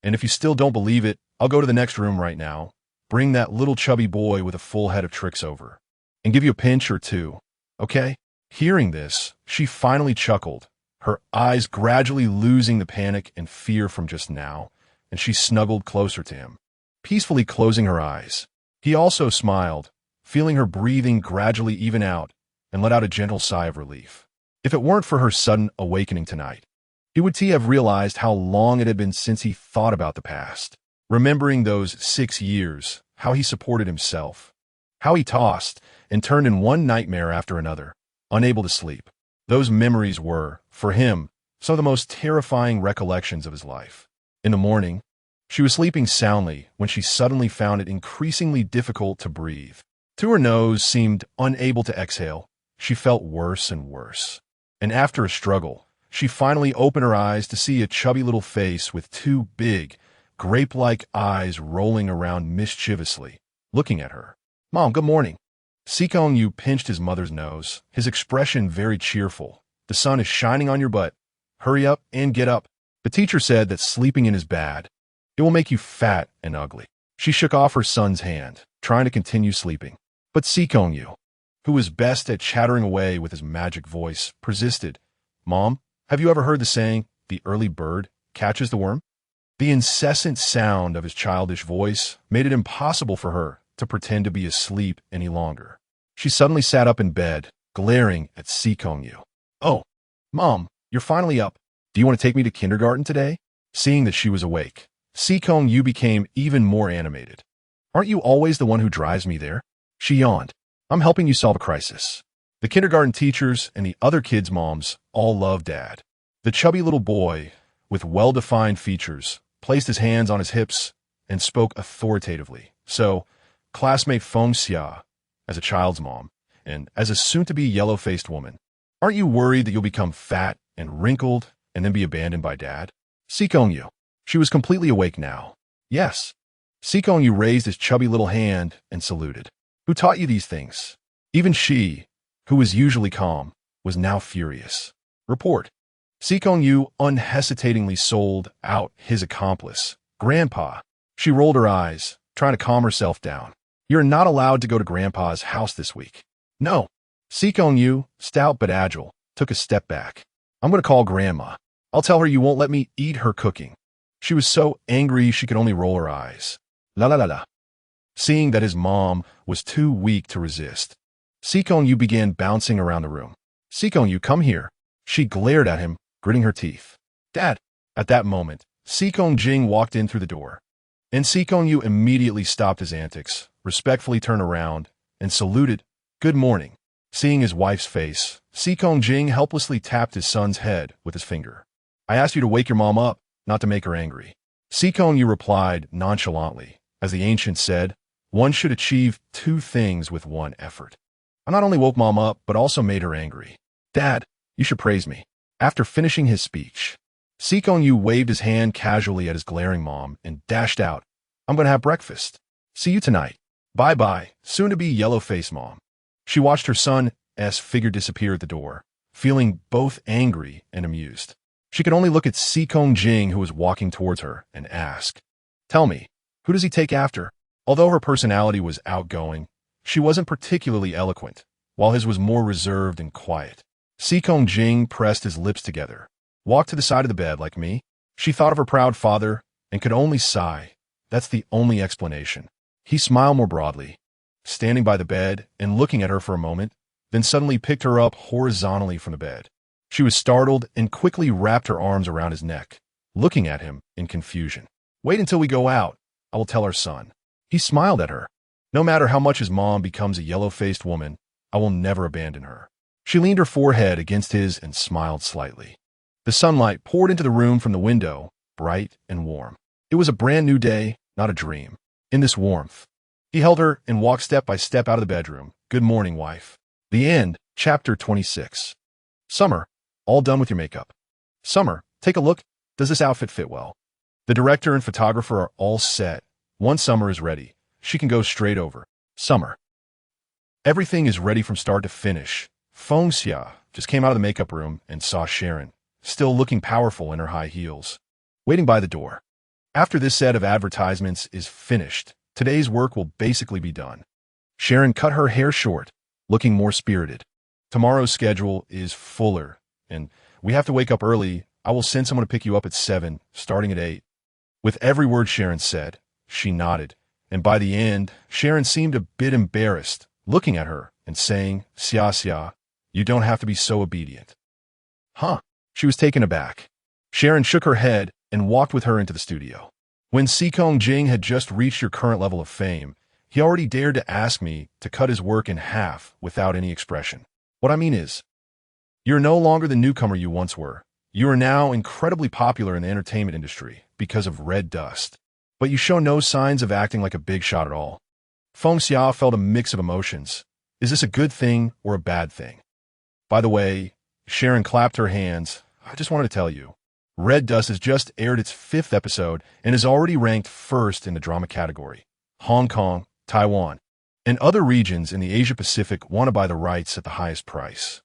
And if you still don't believe it, I'll go to the next room right now, bring that little chubby boy with a full head of tricks over, and give you a pinch or two. Okay? Hearing this, she finally chuckled, her eyes gradually losing the panic and fear from just now, and she snuggled closer to him, peacefully closing her eyes. He also smiled, feeling her breathing gradually even out, and let out a gentle sigh of relief. If it weren't for her sudden awakening tonight, he would have realized how long it had been since he thought about the past, remembering those 6 years, how he supported himself, how he tossed and turned in one nightmare after another, unable to sleep. Those memories were, for him, some of the most terrifying recollections of his life. In the morning, she was sleeping soundly when she suddenly found it increasingly difficult to breathe. To her nose seemed unable to exhale. She felt worse and worse. And after a struggle, She finally opened her eyes to see a chubby little face with two big, grape-like eyes rolling around mischievously, looking at her. "Mom, good morning." Yu pinched his mother's nose, his expression very cheerful. "The sun is shining on your butt. Hurry up and get up. The teacher said that sleeping in is bad. It will make you fat and ugly." She shook off her son's hand, trying to continue sleeping. But Yu, who was best at chattering away with his magic voice, persisted. "Mom, have you ever heard the saying, the early bird catches the worm?" The incessant sound of his childish voice made it impossible for her to pretend to be asleep any longer. She suddenly sat up in bed, glaring at Yu. "Oh, Mom, you're finally up. Do you want to take me to kindergarten today?" Seeing that she was awake, Yu became even more animated. "Aren't you always the one who drives me there?" She yawned. "I'm helping you solve a crisis." The kindergarten teachers and the other kids' moms all loved Dad. The chubby little boy, with well-defined features, placed his hands on his hips and spoke authoritatively. "So, classmate Feng Xia, as a child's mom, and as a soon-to-be yellow-faced woman, aren't you worried that you'll become fat and wrinkled and then be abandoned by Dad?" Yu. She was completely awake now. "Yes." Yu raised his chubby little hand and saluted. "Who taught you these things?" Even she, who was usually calm, was now furious. "Report." Yu unhesitatingly sold out his accomplice, Grandpa. She rolled her eyes, trying to calm herself down. "You're not allowed to go to Grandpa's house this week." "No." Yu, stout but agile, took a step back. "I'm going to call Grandma. I'll tell her you won't let me eat her cooking." She was so angry she could only roll her eyes. La la la la. Seeing that his mom was too weak to resist, Yu began bouncing around the room. "Yu, come here." She glared at him, gritting her teeth. "Dad." At that moment, Jing walked in through the door, and Yu immediately stopped his antics, respectfully turned around, and saluted, "Good morning." Seeing his wife's face, Jing helplessly tapped his son's head with his finger. "I asked you to wake your mom up, not to make her angry." Yu replied nonchalantly. As the ancient said, one should achieve two things with one effort. "I not only woke Mom up, but also made her angry." "Dad, you should praise me." After finishing his speech, Yu waved his hand casually at his glaring mom and dashed out. "I'm going to have breakfast. See you tonight. Bye-bye, soon-to-be yellow-faced mom." She watched her son's figure disappear at the door, feeling both angry and amused. She could only look at Jing, who was walking towards her, and ask, "Tell me, who does he take after?" Although her personality was outgoing, she wasn't particularly eloquent, while his was more reserved and quiet. Jing pressed his lips together. "Walk to the side of the bed like me." She thought of her proud father and could only sigh. That's the only explanation. He smiled more broadly, standing by the bed and looking at her for a moment, then suddenly picked her up horizontally from the bed. She was startled and quickly wrapped her arms around his neck, looking at him in confusion. "Wait until we go out. I will tell our son." He smiled at her. "No matter how much his mom becomes a yellow-faced woman, I will never abandon her." She leaned her forehead against his and smiled slightly. The sunlight poured into the room from the window, bright and warm. It was a brand new day, not a dream. In this warmth, he held her and walked step by step out of the bedroom. "Good morning, wife." The end. Chapter 26. Summer, all done with your makeup. Summer, take a look. Does this outfit fit well? The director and photographer are all set. Once Summer is ready, she can go straight over. Summer. Everything is ready from start to finish. Feng Xia just came out of the makeup room and saw Sharon, still looking powerful in her high heels, waiting by the door. After this set of advertisements is finished, today's work will basically be done. Sharon cut her hair short, looking more spirited. Tomorrow's schedule is fuller, and we have to wake up early. I will send someone to pick you up at 7, starting at 8. With every word Sharon said, she nodded, and by the end, Sharon seemed a bit embarrassed, looking at her and saying, Xia, you don't have to be so obedient." Huh? She was taken aback. Sharon shook her head and walked with her into the studio. When Jing had just reached your current level of fame, he already dared to ask me to cut his work in half without any expression. What I mean is, you're no longer the newcomer you once were. You are now incredibly popular in the entertainment industry because of Red Dust. But you show no signs of acting like a big shot at all. Feng Xia felt a mix of emotions. Is this a good thing or a bad thing? By the way, Sharon clapped her hands. I just wanted to tell you, Red Dust has just aired its 5th episode and is already ranked first in the drama category. Hong Kong, Taiwan, and other regions in the Asia-Pacific want to buy the rights at the highest price.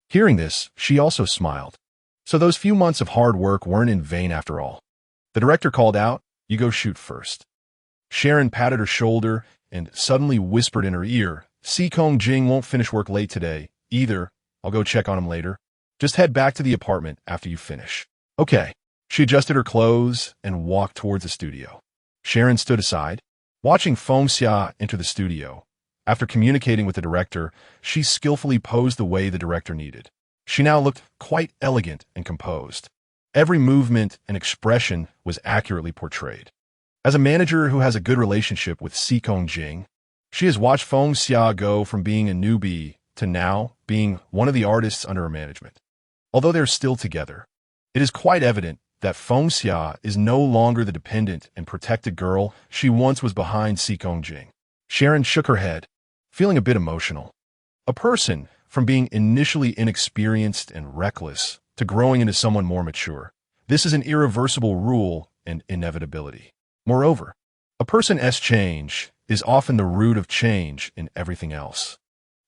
Hearing this, she also smiled. So those few months of hard work weren't in vain after all. The director called out, "You go shoot first." Sharon patted her shoulder and suddenly whispered in her ear, "Kong Jing won't finish work late today, either. I'll go check on him later. Just head back to the apartment after you finish." Okay. She adjusted her clothes and walked towards the studio. Sharon stood aside, watching Feng Xia enter the studio. After communicating with the director, she skillfully posed the way the director needed. She now looked quite elegant and composed. Every movement and expression was accurately portrayed. As a manager who has a good relationship with Kong Jing, she has watched Feng Xia go from being a newbie to now being one of the artists under her management. Although they're still together, it is quite evident that Feng Xia is no longer the dependent and protected girl she once was behind Kong Jing. Sharon shook her head, feeling a bit emotional. A person, from being initially inexperienced and reckless to growing into someone more mature, this is an irreversible rule and inevitability. Moreover, a person's change is often the root of change in everything else.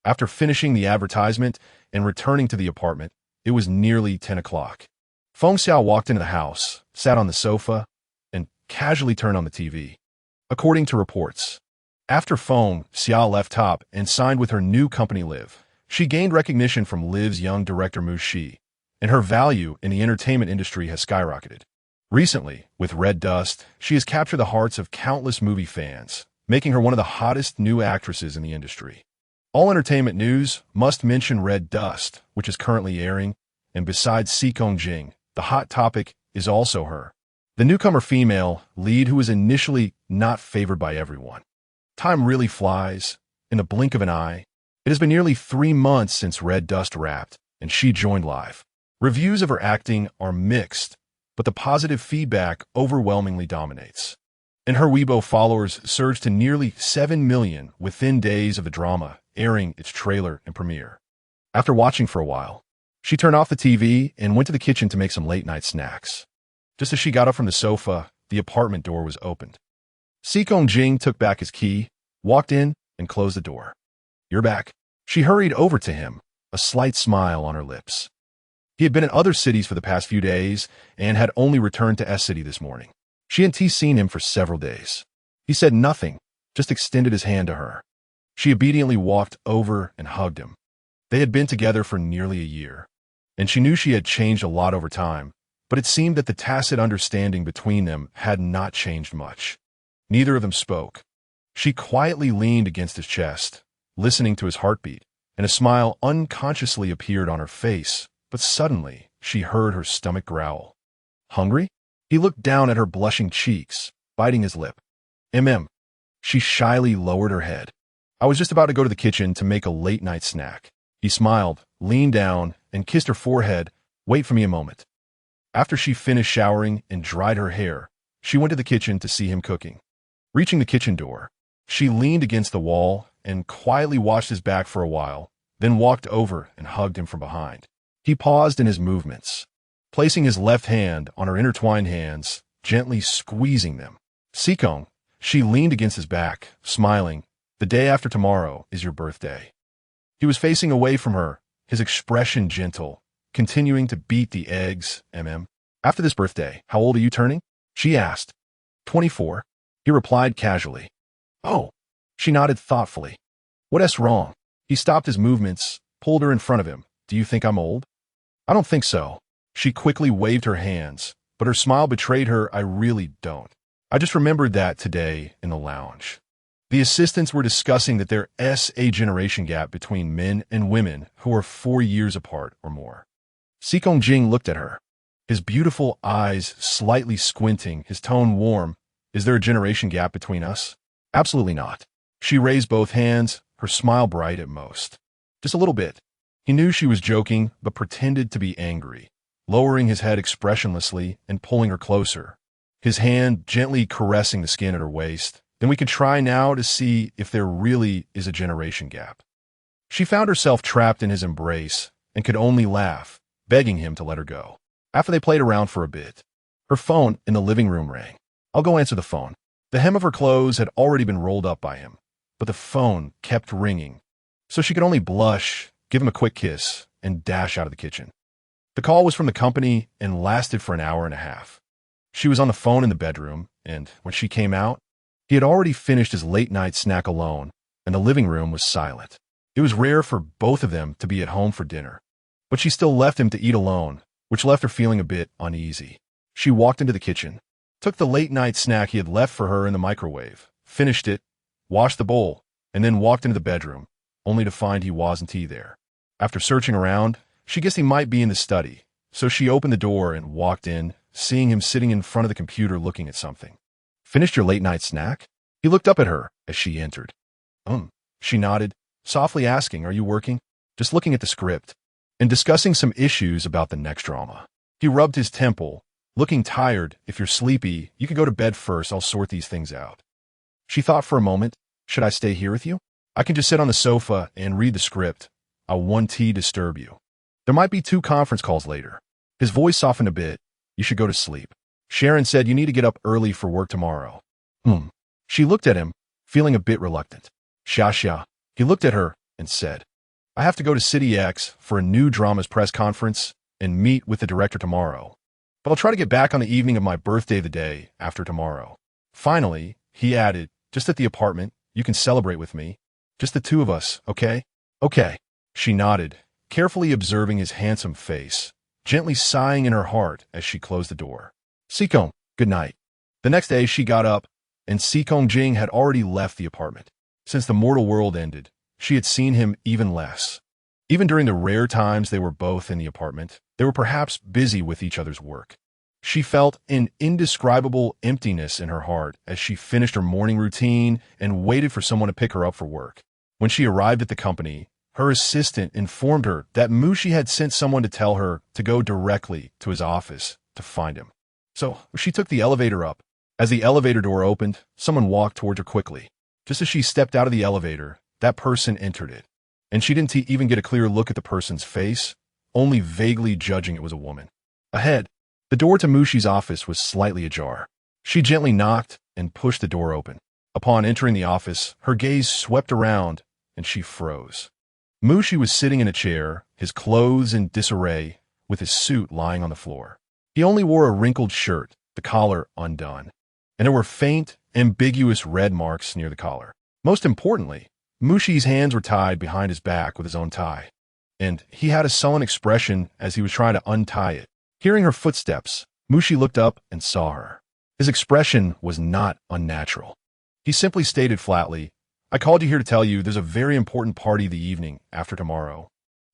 After finishing the advertisement and returning to the apartment, it was nearly 10 o'clock. Feng Xiao walked into the house, sat on the sofa, and casually turned on the TV. According to reports, after Feng Xiao left top and signed with her new company Live, she gained recognition from Live's young director Mu Shi, and her value in the entertainment industry has skyrocketed. Recently, with Red Dust, she has captured the hearts of countless movie fans, making her one of the hottest new actresses in the industry. All entertainment news must mention Red Dust, which is currently airing, and besides Kong Jing, the hot topic is also her, the newcomer female lead who is initially not favored by everyone. Time really flies. In the blink of an eye, it has been nearly 3 months since Red Dust wrapped, and she joined Live. Reviews of her acting are mixed, but the positive feedback overwhelmingly dominates. And her Weibo followers surged to nearly 7 million within days of the drama airing its trailer and premiere. After watching for a while, she turned off the TV and went to the kitchen to make some late-night snacks. Just as she got up from the sofa, the apartment door was opened. Kong Jing took back his key, walked in, and closed the door. "You're back." She hurried over to him, a slight smile on her lips. He had been in other cities for the past few days and had only returned to S City this morning. She hadn't seen him for several days. He said nothing, just extended his hand to her. She obediently walked over and hugged him. They had been together for nearly a year, and she knew she had changed a lot over time, but it seemed that the tacit understanding between them had not changed much. Neither of them spoke. She quietly leaned against his chest, listening to his heartbeat, and a smile unconsciously appeared on her face, but suddenly she heard her stomach growl. "Hungry?" He looked down at her blushing cheeks, biting his lip. She shyly lowered her head. "I was just about to go to the kitchen to make a late-night snack." He smiled, leaned down, and kissed her forehead. "Wait for me a moment." After she finished showering and dried her hair, she went to the kitchen to see him cooking. Reaching the kitchen door, she leaned against the wall and quietly watched his back for a while, then walked over and hugged him from behind. He paused in his movements, placing his left hand on her intertwined hands, gently squeezing them. "Kong," she leaned against his back, smiling. "The day after tomorrow is your birthday." He was facing away from her, his expression gentle, continuing to beat the eggs. "After this birthday, how old are you turning?" she asked. 24. He replied casually. "Oh." She nodded thoughtfully. "What's wrong?" He stopped his movements, pulled her in front of him. "Do you think I'm old?" "I don't think so." She quickly waved her hands, but her smile betrayed her. "I really don't. I just remembered that today in the lounge." The assistants were discussing that there is a generation gap between men and women who are 4 years apart or more. Kong Jing looked at her, his beautiful eyes slightly squinting, his tone warm. "Is there a generation gap between us?" "Absolutely not." She raised both hands, her smile bright at most. "Just a little bit." He knew she was joking, but pretended to be angry, lowering his head expressionlessly and pulling her closer, his hand gently caressing the skin at her waist. "Then we could try now to see if there really is a generation gap." She found herself trapped in his embrace and could only laugh, begging him to let her go. After they played around for a bit, her phone in the living room rang. I'll go answer the phone. The hem of her clothes had already been rolled up by him, but the phone kept ringing, so she could only blush, give him a quick kiss, and dash out of the kitchen. The call was from the company and lasted for an hour and a half. She was on the phone in the bedroom, and when she came out, he had already finished his late-night snack alone, and the living room was silent. It was rare for both of them to be at home for dinner, but she still left him to eat alone, which left her feeling a bit uneasy. She walked into the kitchen, took the late-night snack he had left for her in the microwave, finished it, washed the bowl, and then walked into the bedroom, only to find he wasn't there. After searching around, she guessed he might be in the study, so she opened the door and walked in, seeing him sitting in front of the computer looking at something. Finished your late-night snack? He looked up at her as she entered. She nodded, softly asking, are you working? Just looking at the script, and discussing some issues about the next drama. He rubbed his temple, looking tired. If you're sleepy, you can go to bed first. I'll sort these things out. She thought for a moment, should I stay here with you? I can just sit on the sofa and read the script. I won't disturb you. There might be 2 conference calls later. His voice softened a bit. You should go to sleep. Sharon said you need to get up early for work tomorrow. She looked at him, feeling a bit reluctant. Sha. He looked at her and said, I have to go to City X for a new drama's press conference and meet with the director tomorrow. But I'll try to get back on the evening of my birthday the day after tomorrow. Finally, he added, just at the apartment, you can celebrate with me. Just the 2 of us, okay? Okay. She nodded, carefully observing his handsome face, gently sighing in her heart as she closed the door. Sikong, good night. The next day she got up, and Sikong Jing had already left the apartment. Since the mortal world ended, she had seen him even less. Even during the rare times they were both in the apartment, they were perhaps busy with each other's work. She felt an indescribable emptiness in her heart as she finished her morning routine and waited for someone to pick her up for work. When she arrived at the company, her assistant informed her that Mushi had sent someone to tell her to go directly to his office to find him. So she took the elevator up. As the elevator door opened, someone walked toward her quickly. Just as she stepped out of the elevator, that person entered it, and she didn't even get a clear look at the person's face, only vaguely judging it was a woman. Ahead, the door to Mushi's office was slightly ajar. She gently knocked and pushed the door open. Upon entering the office, her gaze swept around, and she froze. Mushi was sitting in a chair, his clothes in disarray, with his suit lying on the floor. He only wore a wrinkled shirt, the collar undone, and there were faint, ambiguous red marks near the collar. Most importantly, Mushi's hands were tied behind his back with his own tie, and he had a sullen expression as he was trying to untie it. Hearing her footsteps, Mushi looked up and saw her. His expression was not unnatural. He simply stated flatly, I called you here to tell you there's a very important party the evening after tomorrow.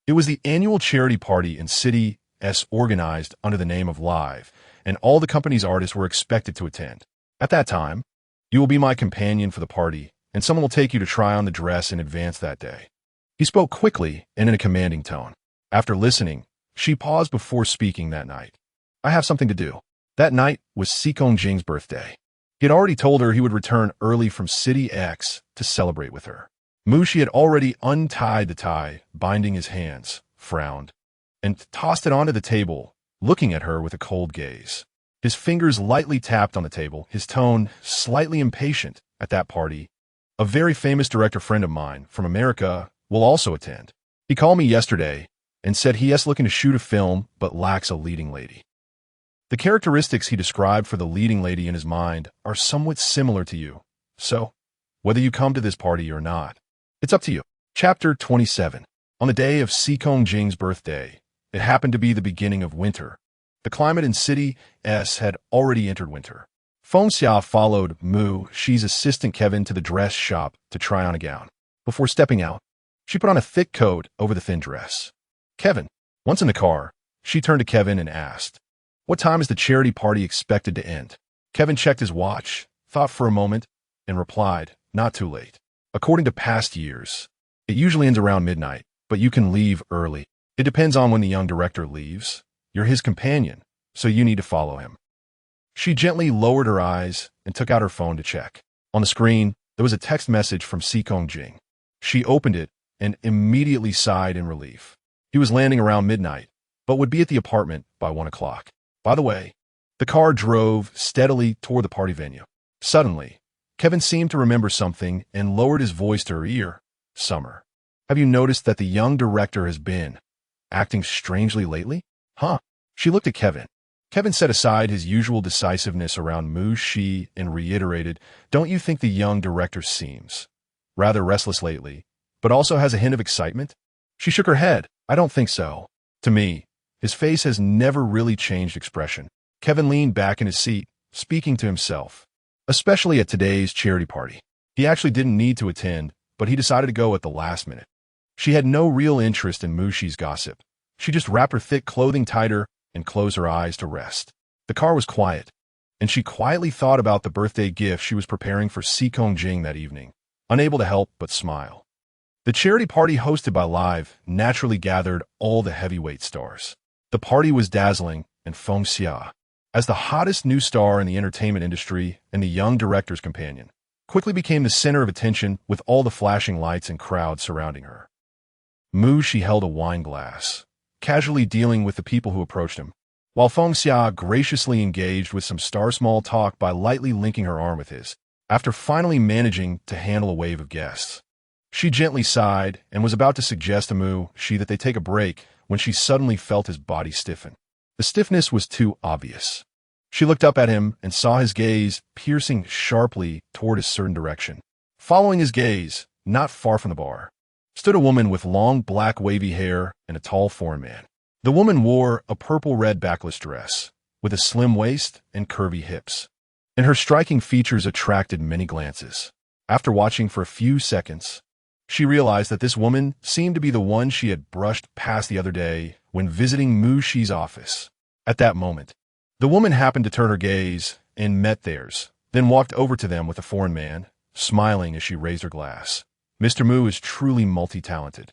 It was the annual charity party in City.S organized under the name of Live, and all the company's artists were expected to attend. At that time, you will be my companion for the party, and someone will take you to try on the dress in advance that day. He spoke quickly and in a commanding tone. After listening, she paused before speaking that night. I have something to do. That night was Sikong Jing's birthday. He had already told her he would return early from City X to celebrate with her. Mushi had already untied the tie, binding his hands, frowned, and tossed it onto the table, looking at her with a cold gaze. His fingers lightly tapped on the table, his tone slightly impatient. At that party, a very famous director friend of mine from America will also attend. He called me yesterday and said he is looking to shoot a film but lacks a leading lady. The characteristics he described for the leading lady in his mind are somewhat similar to you. So, whether you come to this party or not, it's up to you. Chapter 27. On the day of Sikong Jing's birthday, it happened to be the beginning of winter. The climate in City S had already entered winter. Feng Xia followed Mushi's assistant Kevin to the dress shop to try on a gown. Before stepping out, she put on a thick coat over the thin dress. Kevin. Once in the car, she turned to Kevin and asked, what time is the charity party expected to end? Kevin checked his watch, thought for a moment, and replied, not too late. According to past years, it usually ends around midnight, but you can leave early. It depends on when the young director leaves. You're his companion, so you need to follow him. She gently lowered her eyes and took out her phone to check. On the screen, there was a text message from Sikong Jing. She opened it and immediately sighed in relief. He was landing around midnight, but would be at the apartment by 1 o'clock. By the way, the car drove steadily toward the party venue. Suddenly, Kevin seemed to remember something and lowered his voice to her ear. Summer, have you noticed that the young director has been acting strangely lately? Huh? She looked at Kevin. Kevin set aside his usual decisiveness around Mu-Shi and reiterated, don't you think the young director seems rather restless lately, but also has a hint of excitement? She shook her head. I don't think so. To me, his face has never really changed expression. Kevin leaned back in his seat, speaking to himself. Especially at today's charity party. He actually didn't need to attend, but he decided to go at the last minute. She had no real interest in Mu-Shi's gossip. She just wrapped her thick clothing tighter and closed her eyes to rest. The car was quiet, and she quietly thought about the birthday gift she was preparing for Si Kong-jing that evening, unable to help but smile. The charity party hosted by Live naturally gathered all the heavyweight stars. The party was dazzling, and Feng Xia, as the hottest new star in the entertainment industry and the young director's companion, quickly became the center of attention with all the flashing lights and crowd surrounding her. Mu-Shi held a wine glass, casually dealing with the people who approached him, while Feng Xia graciously engaged with some star-small talk by lightly linking her arm with his. After finally managing to handle a wave of guests, she gently sighed and was about to suggest to Mu-Shi that they take a break when she suddenly felt his body stiffen. The stiffness was too obvious. She looked up at him and saw his gaze piercing sharply toward a certain direction. Following his gaze, not far from the bar, stood a woman with long black wavy hair and a tall foreign man. The woman wore a purple-red backless dress, with a slim waist and curvy hips, and her striking features attracted many glances. After watching for a few seconds, she realized that this woman seemed to be the one she had brushed past the other day when visiting Mu-Shi's office. At that moment, the woman happened to turn her gaze and met theirs, then walked over to them with a foreign man, smiling as she raised her glass. Mr. Mu is truly multi-talented.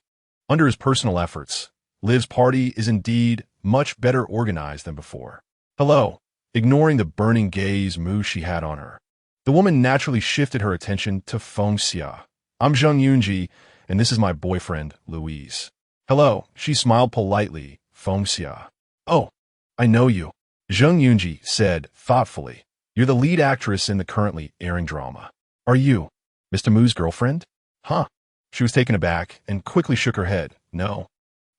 Under his personal efforts, Liv's party is indeed much better organized than before. Hello. Ignoring the burning gaze Mu-Shi had on her, the woman naturally shifted her attention to Feng Xia. I'm Zheng Yunji, and this is my boyfriend, Louise. Hello. She smiled politely. Feng Xia. Oh, I know you. Zheng Yunji said thoughtfully. You're the lead actress in the currently airing drama. Are you Mr. Mu's girlfriend? Huh? She was taken aback and quickly shook her head. No.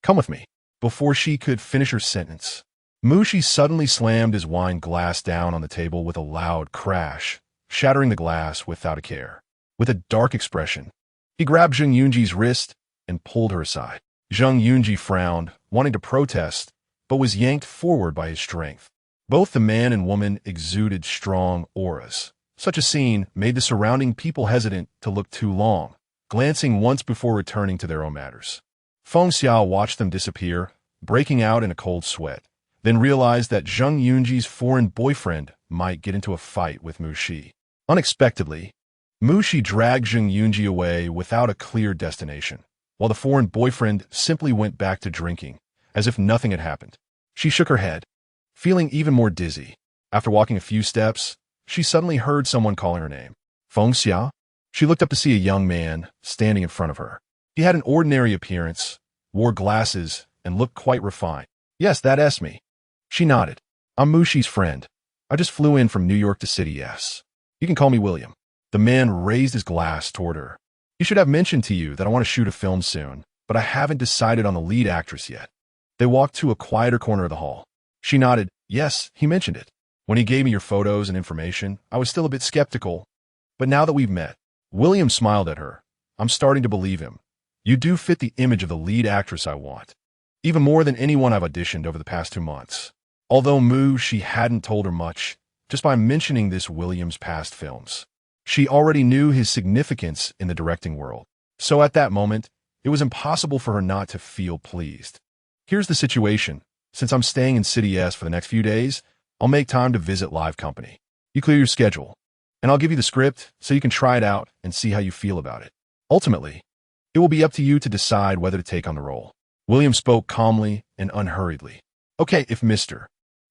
Come with me. Before she could finish her sentence, Mu-Shi suddenly slammed his wine glass down on the table with a loud crash, shattering the glass without a care. With a dark expression, he grabbed Zheng Yunji's wrist and pulled her aside. Zheng Yunji frowned, wanting to protest, but was yanked forward by his strength. Both the man and woman exuded strong auras. Such a scene made the surrounding people hesitant to look too long, glancing once before returning to their own matters. Feng Xia watched them disappear, breaking out in a cold sweat, then realized that Zheng Yunji's foreign boyfriend might get into a fight with Mu-Shi. Unexpectedly, Mu-Shi dragged Zheng Yunji away without a clear destination, while the foreign boyfriend simply went back to drinking, as if nothing had happened. She shook her head, feeling even more dizzy. After walking a few steps, she suddenly heard someone calling her name. Feng Xia? She looked up to see a young man standing in front of her. He had an ordinary appearance, wore glasses, and looked quite refined. Yes, that's me. She nodded. I'm Mu-Shi's friend. I just flew in from New York to City, yes. You can call me William. The man raised his glass toward her. You should have mentioned to you that I want to shoot a film soon, but I haven't decided on the lead actress yet. They walked to a quieter corner of the hall. She nodded. Yes, he mentioned it. When he gave me your photos and information, I was still a bit skeptical. But now that we've met, William smiled at her. I'm starting to believe him. You do fit the image of the lead actress I want, even more than anyone I've auditioned over the past 2 months. Although Mu-Shi hadn't told her much, just by mentioning this William's past films, she already knew his significance in the directing world. So at that moment, it was impossible for her not to feel pleased. Here's the situation. Since I'm staying in City S for the next few days, I'll make time to visit Live Company. You clear your schedule, and I'll give you the script so you can try it out and see how you feel about it. Ultimately, it will be up to you to decide whether to take on the role. William spoke calmly and unhurriedly. Okay, if Mr.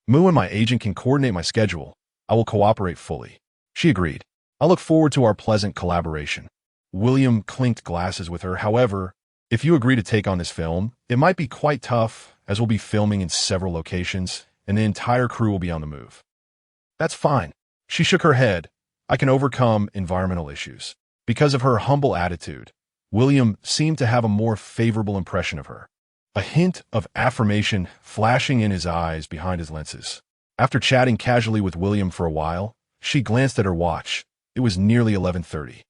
Mu and my agent can coordinate my schedule, I will cooperate fully. She agreed. I look forward to our pleasant collaboration. William clinked glasses with her. However, if you agree to take on this film, it might be quite tough as we'll be filming in several locations, and the entire crew will be on the move. That's fine. She shook her head. I can overcome environmental issues. Because of her humble attitude, William seemed to have a more favorable impression of her. A hint of affirmation flashing in his eyes behind his lenses. After chatting casually with William for a while, she glanced at her watch. It was nearly 11:30.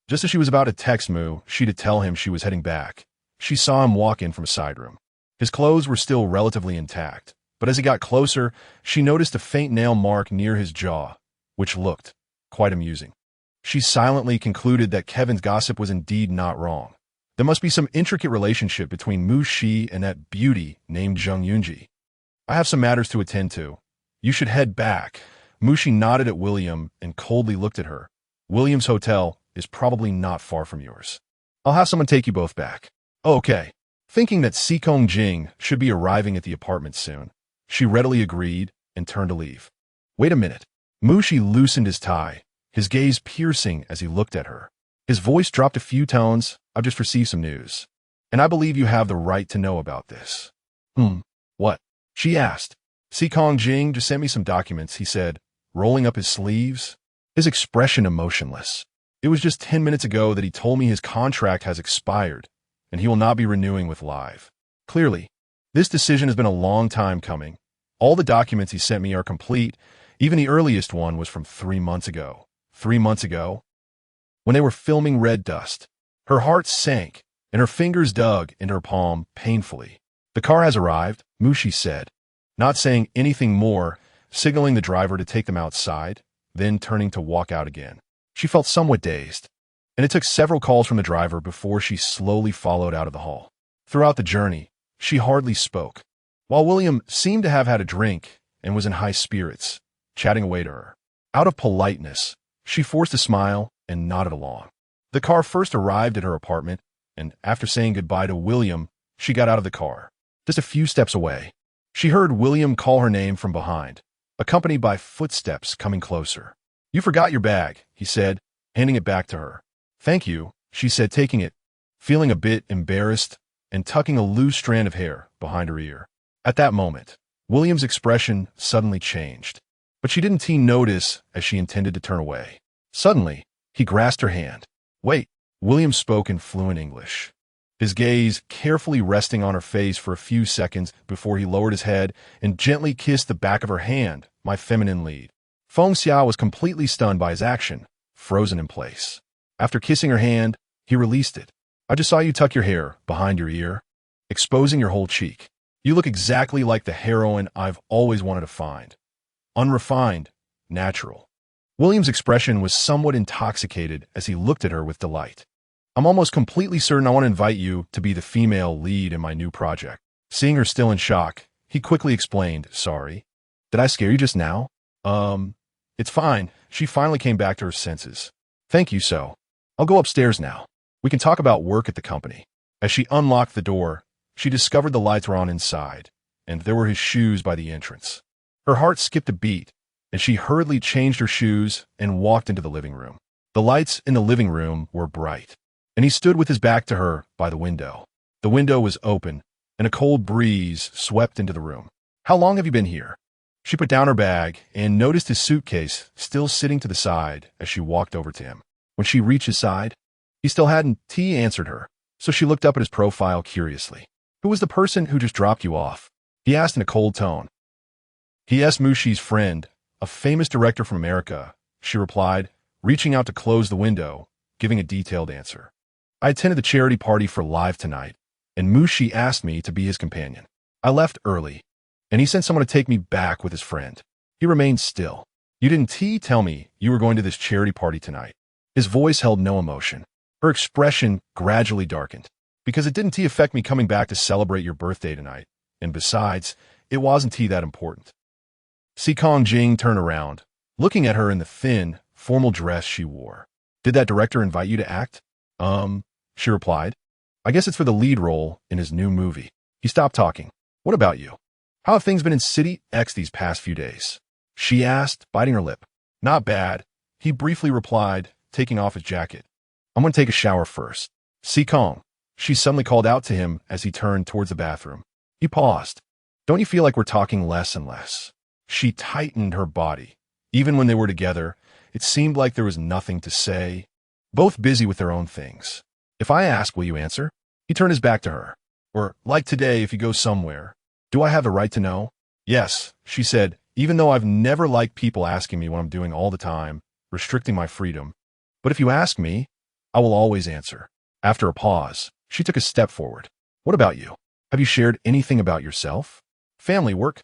Just as she was about to text Moo, to tell him she was heading back, she saw him walk in from a side room. His clothes were still relatively intact, but as he got closer, she noticed a faint nail mark near his jaw, which looked quite amusing. She silently concluded that Kevin's gossip was indeed not wrong. There must be some intricate relationship between Mu Shi and that beauty named Zheng Yunji. I have some matters to attend to. You should head back. Mu Shi nodded at William and coldly looked at her. William's hotel is probably not far from yours. I'll have someone take you both back. Oh, okay. Thinking that Sikong Jing should be arriving at the apartment soon, she readily agreed and turned to leave. Wait a minute. Mu Shi loosened his tie, his gaze piercing as he looked at her. His voice dropped a few tones. I've just received some news, and I believe you have the right to know about this. What? She asked. Sikong Jing just sent me some documents, he said, rolling up his sleeves, his expression emotionless. It was just 10 minutes ago that he told me his contract has expired, and he will not be renewing with Live. Clearly, this decision has been a long time coming. All the documents he sent me are complete. Even the earliest one was from 3 months ago. 3 months ago? When they were filming Red Dust. Her heart sank, and her fingers dug into her palm painfully. The car has arrived, Mu Shi said, not saying anything more, signaling the driver to take them outside, then turning to walk out again. She felt somewhat dazed, and it took several calls from the driver before she slowly followed out of the hall. Throughout the journey, she hardly spoke, while William seemed to have had a drink and was in high spirits, chatting away to her. Out of politeness, she forced a smile and nodded along. The car first arrived at her apartment, and after saying goodbye to William, she got out of the car. Just a few steps away, she heard William call her name from behind, accompanied by footsteps coming closer. You forgot your bag, he said, handing it back to her. Thank you, she said, taking it, feeling a bit embarrassed and tucking a loose strand of hair behind her ear. At that moment, William's expression suddenly changed, but she didn't notice as she intended to turn away. Suddenly, he grasped her hand. Wait, William spoke in fluent English, his gaze carefully resting on her face for a few seconds before he lowered his head and gently kissed the back of her hand, my feminine lead. Feng Xiao was completely stunned by his action, frozen in place. After kissing her hand, he released it. I just saw you tuck your hair behind your ear, exposing your whole cheek. You look exactly like the heroine I've always wanted to find. Unrefined, natural. William's expression was somewhat intoxicated as he looked at her with delight. I'm almost completely certain I want to invite you to be the female lead in my new project. Seeing her still in shock, he quickly explained, sorry. Did I scare you just now? It's fine. She finally came back to her senses. Thank you, so. I'll go upstairs now. We can talk about work at the company. As she unlocked the door, she discovered the lights were on inside, and there were his shoes by the entrance. Her heart skipped a beat, and she hurriedly changed her shoes and walked into the living room. The lights in the living room were bright, and he stood with his back to her by the window. The window was open, and a cold breeze swept into the room. How long have you been here? She put down her bag and noticed his suitcase still sitting to the side as she walked over to him. When she reached his side, he still hadn't answered her, so she looked up at his profile curiously. Who was the person who just dropped you off? He asked in a cold tone. He asked Mu Shi's friend, a famous director from America, she replied, reaching out to close the window, giving a detailed answer. I attended the charity party for Live tonight, and Mu Shi asked me to be his companion. I left early, and he sent someone to take me back with his friend. He remained still. You didn't tell me you were going to this charity party tonight. His voice held no emotion. Her expression gradually darkened. Because it didn't affect me coming back to celebrate your birthday tonight, and besides, it wasn't that important. Sikong Jing turned around, looking at her in the thin, formal dress she wore. Did that director invite you to act? She replied. I guess it's for the lead role in his new movie. He stopped talking. What about you? How have things been in City X these past few days? She asked, biting her lip. Not bad, he briefly replied, taking off his jacket. I'm going to take a shower first. Sikong. She suddenly called out to him as he turned towards the bathroom. He paused. Don't you feel like we're talking less and less? She tightened her body. Even when they were together, it seemed like there was nothing to say, both busy with their own things. If I ask, will you answer? He turned his back to her. Or, like today, if you go somewhere, do I have the right to know? Yes, she said, even though I've never liked people asking me what I'm doing all the time, restricting my freedom. But if you ask me, I will always answer. After a pause, she took a step forward. What about you? Have you shared anything about yourself? Family, work,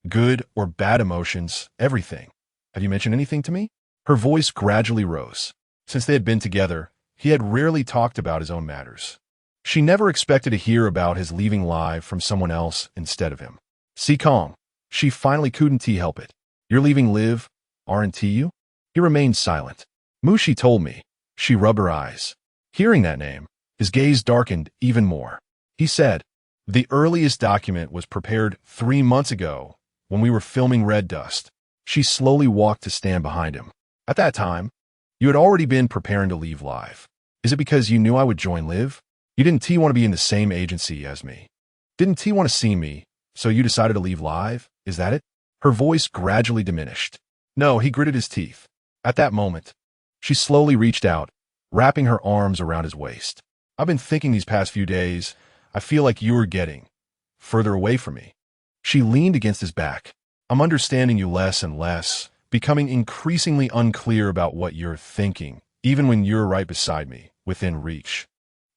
good or bad emotions, everything. Have you mentioned anything to me? Her voice gradually rose. Since they had been together, he had rarely talked about his own matters. She never expected to hear about his leaving live from someone else instead of him. See Kong. She finally couldn't help it. You're leaving Live, aren't you? He remained silent. Mushi told me. She rubbed her eyes. Hearing that name, his gaze darkened even more. He said, the earliest document was prepared 3 months ago when we were filming Red Dust. She slowly walked to stand behind him. At that time, you had already been preparing to leave Live. Is it because you knew I would join Live? You didn't want to be in the same agency as me. Didn't want to see me, so you decided to leave Live? Is that it? Her voice gradually diminished. No, he gritted his teeth. At that moment, she slowly reached out, wrapping her arms around his waist. I've been thinking these past few days, I feel like you're getting further away from me. She leaned against his back. I'm understanding you less and less, becoming increasingly unclear about what you're thinking, even when you're right beside me, within reach.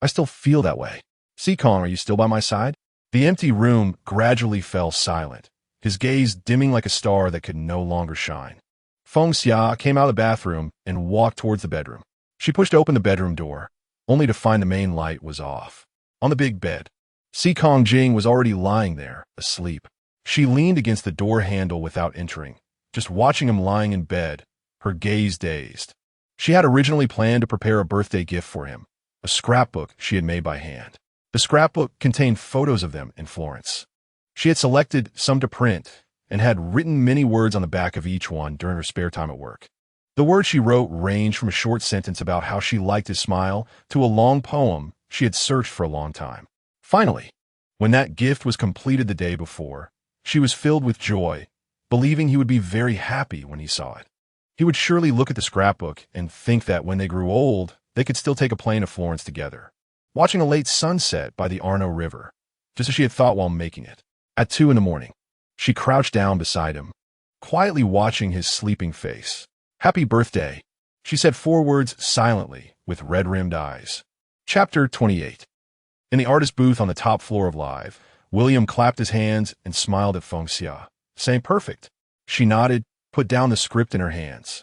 I still feel that way. See, Kong, are you still by my side? The empty room gradually fell silent, his gaze dimming like a star that could no longer shine. Feng Xia came out of the bathroom and walked towards the bedroom. She pushed open the bedroom door, only to find the main light was off. On the big bed, Si Kong Jing was already lying there, asleep. She leaned against the door handle without entering, just watching him lying in bed, her gaze dazed. She had originally planned to prepare a birthday gift for him, a scrapbook she had made by hand. The scrapbook contained photos of them in Florence. She had selected some to print and had written many words on the back of each one during her spare time at work. The words she wrote ranged from a short sentence about how she liked his smile to a long poem she had searched for a long time. Finally, when that gift was completed the day before, she was filled with joy, believing he would be very happy when he saw it. He would surely look at the scrapbook and think that when they grew old, they could still take a plane to Florence together, watching a late sunset by the Arno River, just as she had thought while making it. At 2 a.m, she crouched down beside him, quietly watching his sleeping face. Happy birthday, she said 4 words silently with red-rimmed eyes. Chapter 28. In the artist booth on the top floor of Live, William clapped his hands and smiled at Feng Xia, saying perfect. She nodded, put down the script in her hands,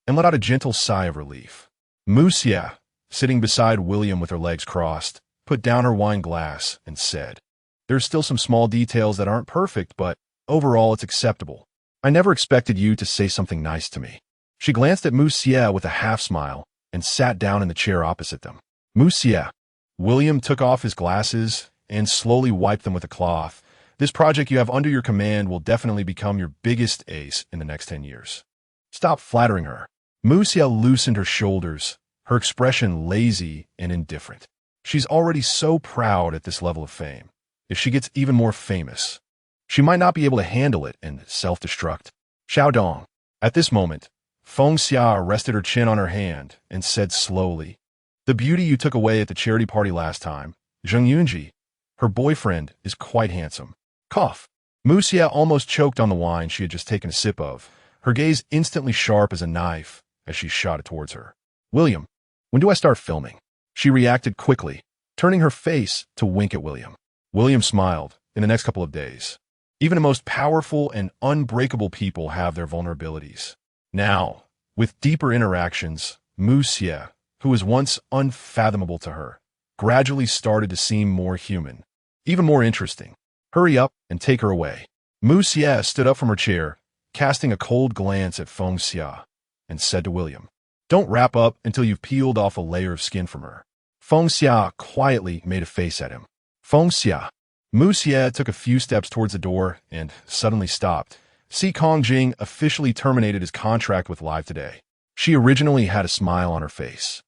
and let out a gentle sigh of relief. Mu Xia, sitting beside William with her legs crossed, put down her wine glass and said, there's still some small details that aren't perfect, but overall it's acceptable. I never expected you to say something nice to me. She glanced at Mu Xia with a half-smile and sat down in the chair opposite them. Mu Xia. William took off his glasses and slowly wiped them with a cloth. This project you have under your command will definitely become your biggest ace in the next 10 years. Stop flattering her. Mu Xia loosened her shoulders, her expression lazy and indifferent. She's already so proud at this level of fame. If she gets even more famous, she might not be able to handle it and self-destruct. Xiaodong. At this moment, Feng Xia rested her chin on her hand and said slowly, the beauty you took away at the charity party last time, Zheng Yunji, her boyfriend, is quite handsome. Cough. Mu Xia almost choked on the wine she had just taken a sip of, her gaze instantly sharp as a knife as she shot it towards her. William, when do I start filming? She reacted quickly, turning her face to wink at William. William smiled. In the next couple of days. Even the most powerful and unbreakable people have their vulnerabilities. Now, with deeper interactions, Mu Xia, who was once unfathomable to her, gradually started to seem more human, even more interesting. Hurry up and take her away. Mu Xia stood up from her chair, casting a cold glance at Feng Xia, and said to William, don't wrap up until you've peeled off a layer of skin from her. Feng Xia quietly made a face at him. Feng Xia. Mu Xia took a few steps towards the door and suddenly stopped. Si Kong Jing officially terminated his contract with Live today. She originally had a smile on her face,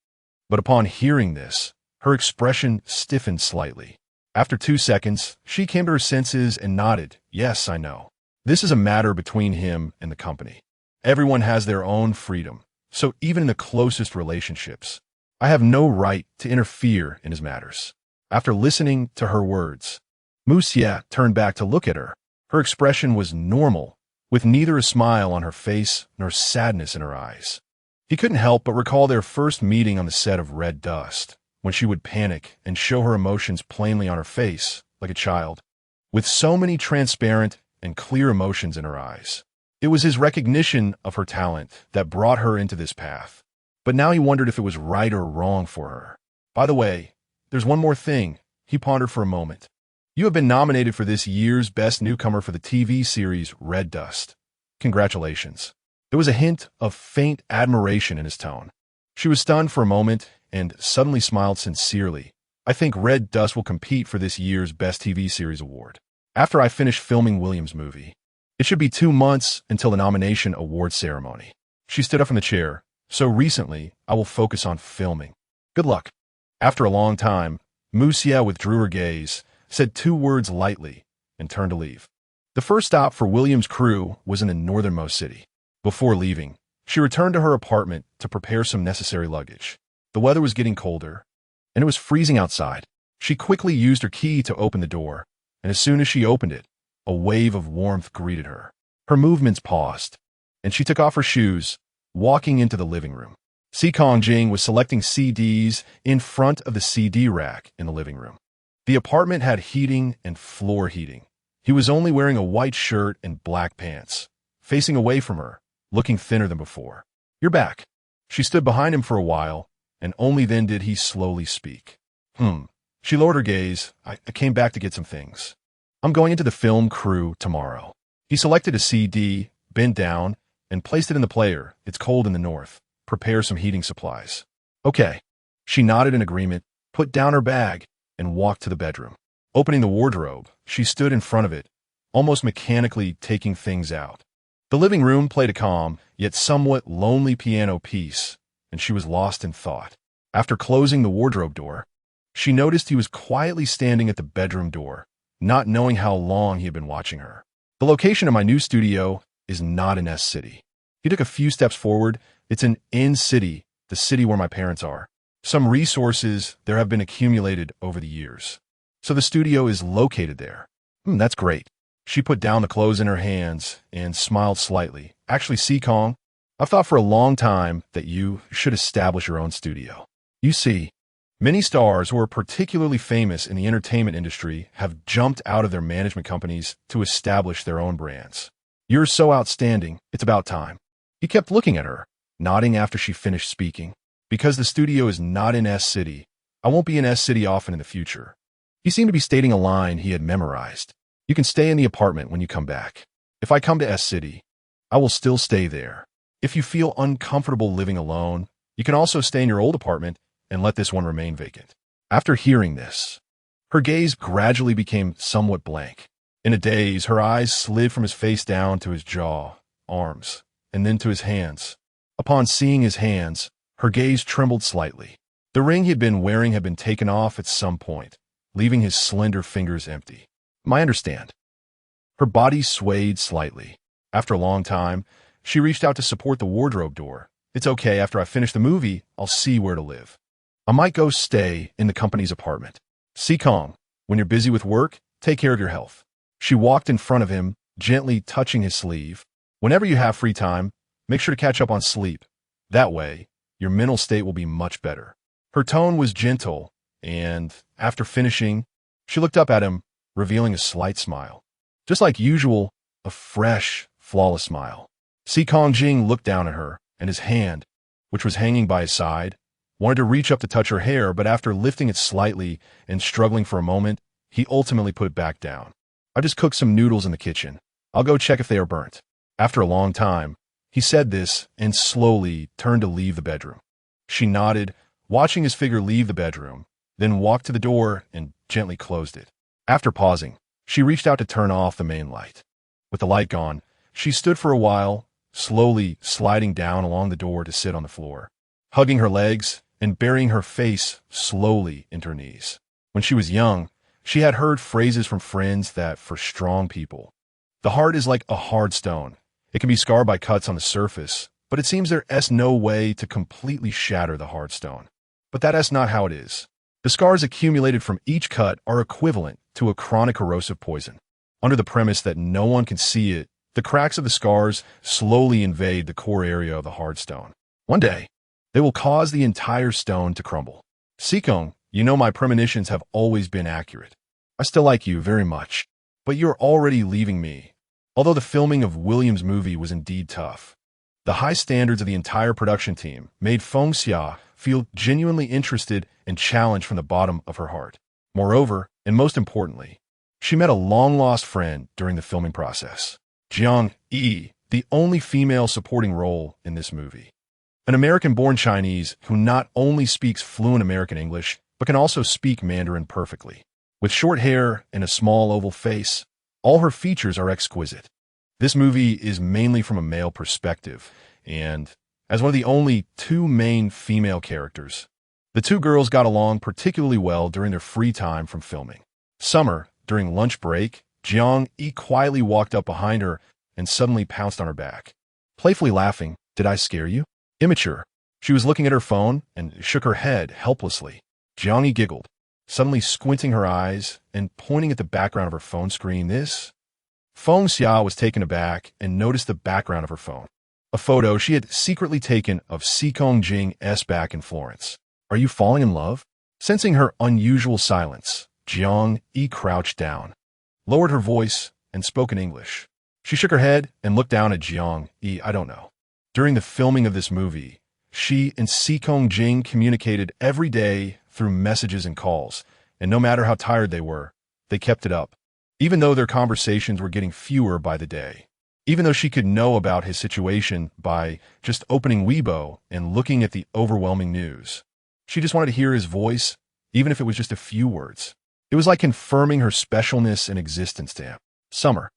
but upon hearing this, her expression stiffened slightly. After 2 seconds, she came to her senses and nodded. Yes, I know. This is a matter between him and the company. Everyone has their own freedom, so even in the closest relationships, I have no right to interfere in his matters. After listening to her words, Musia turned back to look at her. Her expression was normal, with neither a smile on her face nor sadness in her eyes. He couldn't help but recall their first meeting on the set of Red Dust, when she would panic and show her emotions plainly on her face, like a child, with so many transparent and clear emotions in her eyes. It was his recognition of her talent that brought her into this path. But now he wondered if it was right or wrong for her. By the way, there's one more thing, he pondered for a moment. You have been nominated for this year's Best Newcomer for the TV series Red Dust. Congratulations. There was a hint of faint admiration in his tone. She was stunned for a moment and suddenly smiled sincerely. I think Red Dust will compete for this year's Best TV Series award. After I finish filming William's movie. It should be 2 months until the nomination award ceremony. She stood up from the chair. So recently, I will focus on filming. Good luck. After a long time, Musia withdrew her gaze, said 2 words lightly, and turned to leave. The first stop for William's crew was in the northernmost city. Before leaving, she returned to her apartment to prepare some necessary luggage. The weather was getting colder, and it was freezing outside. She quickly used her key to open the door, and as soon as she opened it, a wave of warmth greeted her. Her movements paused, and she took off her shoes, walking into the living room. Si Kongjing was selecting CDs in front of the CD rack in the living room. The apartment had heating and floor heating. He was only wearing a white shirt and black pants, facing away from her, looking thinner than before. You're back. She stood behind him for a while, and only then did he slowly speak. She lowered her gaze. I came back to get some things. I'm going into the film crew tomorrow. He selected a CD, bent down, and placed it in the player. It's cold in the north. Prepare some heating supplies. Okay. She nodded in agreement, put down her bag, and walked to the bedroom. Opening the wardrobe, she stood in front of it, almost mechanically taking things out. The living room played a calm, yet somewhat lonely piano piece, and she was lost in thought. After closing the wardrobe door, she noticed he was quietly standing at the bedroom door, not knowing how long he had been watching her. The location of my new studio is not in S City. He took a few steps forward. It's in N City, the city where my parents are. Some resources there have been accumulated over the years. So the studio is located there. That's great. She put down the clothes in her hands and smiled slightly. Actually, Sikong, I've thought for a long time that you should establish your own studio. You see, many stars who are particularly famous in the entertainment industry have jumped out of their management companies to establish their own brands. You're so outstanding, it's about time. He kept looking at her, nodding after she finished speaking. Because the studio is not in S City, I won't be in S City often in the future. He seemed to be stating a line he had memorized. You can stay in the apartment when you come back. If I come to S City, I will still stay there. If you feel uncomfortable living alone, you can also stay in your old apartment and let this one remain vacant. After hearing this, her gaze gradually became somewhat blank. In a daze, her eyes slid from his face down to his jaw, arms, and then to his hands. Upon seeing his hands, her gaze trembled slightly. The ring he had been wearing had been taken off at some point, leaving his slender fingers empty. I understand. Her body swayed slightly. After a long time, she reached out to support the wardrobe door. It's okay, after I finish the movie, I'll see where to live. I might go stay in the company's apartment. Sikong, when you're busy with work, take care of your health. She walked in front of him, gently touching his sleeve. Whenever you have free time, make sure to catch up on sleep. That way, your mental state will be much better. Her tone was gentle, and after finishing, she looked up at him, revealing a slight smile. Just like usual, a fresh, flawless smile. Si Kongjing looked down at her, and his hand, which was hanging by his side, wanted to reach up to touch her hair, but after lifting it slightly and struggling for a moment, he ultimately put it back down. I just cooked some noodles in the kitchen. I'll go check if they are burnt. After a long time, he said this and slowly turned to leave the bedroom. She nodded, watching his figure leave the bedroom, then walked to the door and gently closed it. After pausing, she reached out to turn off the main light. With the light gone, she stood for a while, slowly sliding down along the door to sit on the floor, hugging her legs and burying her face slowly into her knees. When she was young, She had heard phrases from friends that for strong people, the heart is like a hard stone. It can be scarred by cuts on the surface, but it seems there's no way to completely shatter the hard stone. But that's not how it is. The scars accumulated from each cut are equivalent to a chronic corrosive poison. Under the premise that no one can see it, the cracks of the scars slowly invade the core area of the hard stone. One day, they will cause the entire stone to crumble. Sikong, you know my premonitions have always been accurate. I still like you very much, but you're already leaving me. Although the filming of William's movie was indeed tough, the high standards of the entire production team made Feng Xia feel genuinely interested and challenged from the bottom of her heart. Moreover, and most importantly, she met a long-lost friend during the filming process. Jiang Yi, the only female supporting role in this movie. An American-born Chinese who not only speaks fluent American English, but can also speak Mandarin perfectly. With short hair and a small oval face, all her features are exquisite. This movie is mainly from a male perspective, and as one of the only two main female characters, the two girls got along particularly well during their free time from filming. Summer, during lunch break, Jiang Yi quietly walked up behind her and suddenly pounced on her back. Playfully laughing, "Did I scare you?" Immature. She was looking at her phone and shook her head helplessly. Jiang Yi giggled, suddenly squinting her eyes and pointing at the background of her phone screen. Feng Xia was taken aback and noticed the background of her phone. A photo she had secretly taken of Sikong Jing's back in Florence. "Are you falling in love?" Sensing her unusual silence, Jiang Yi crouched down, lowered her voice, and spoke in English. She shook her head and looked down at Jiang Yi. "I don't know." During the filming of this movie, she and Sikong Jing communicated every day through messages and calls, and no matter how tired they were, they kept it up, even though their conversations were getting fewer by the day. Even though she could know about his situation by just opening Weibo and looking at the overwhelming news, she just wanted to hear his voice, even if it was just a few words. It was like confirming her specialness and existence to him. Summer.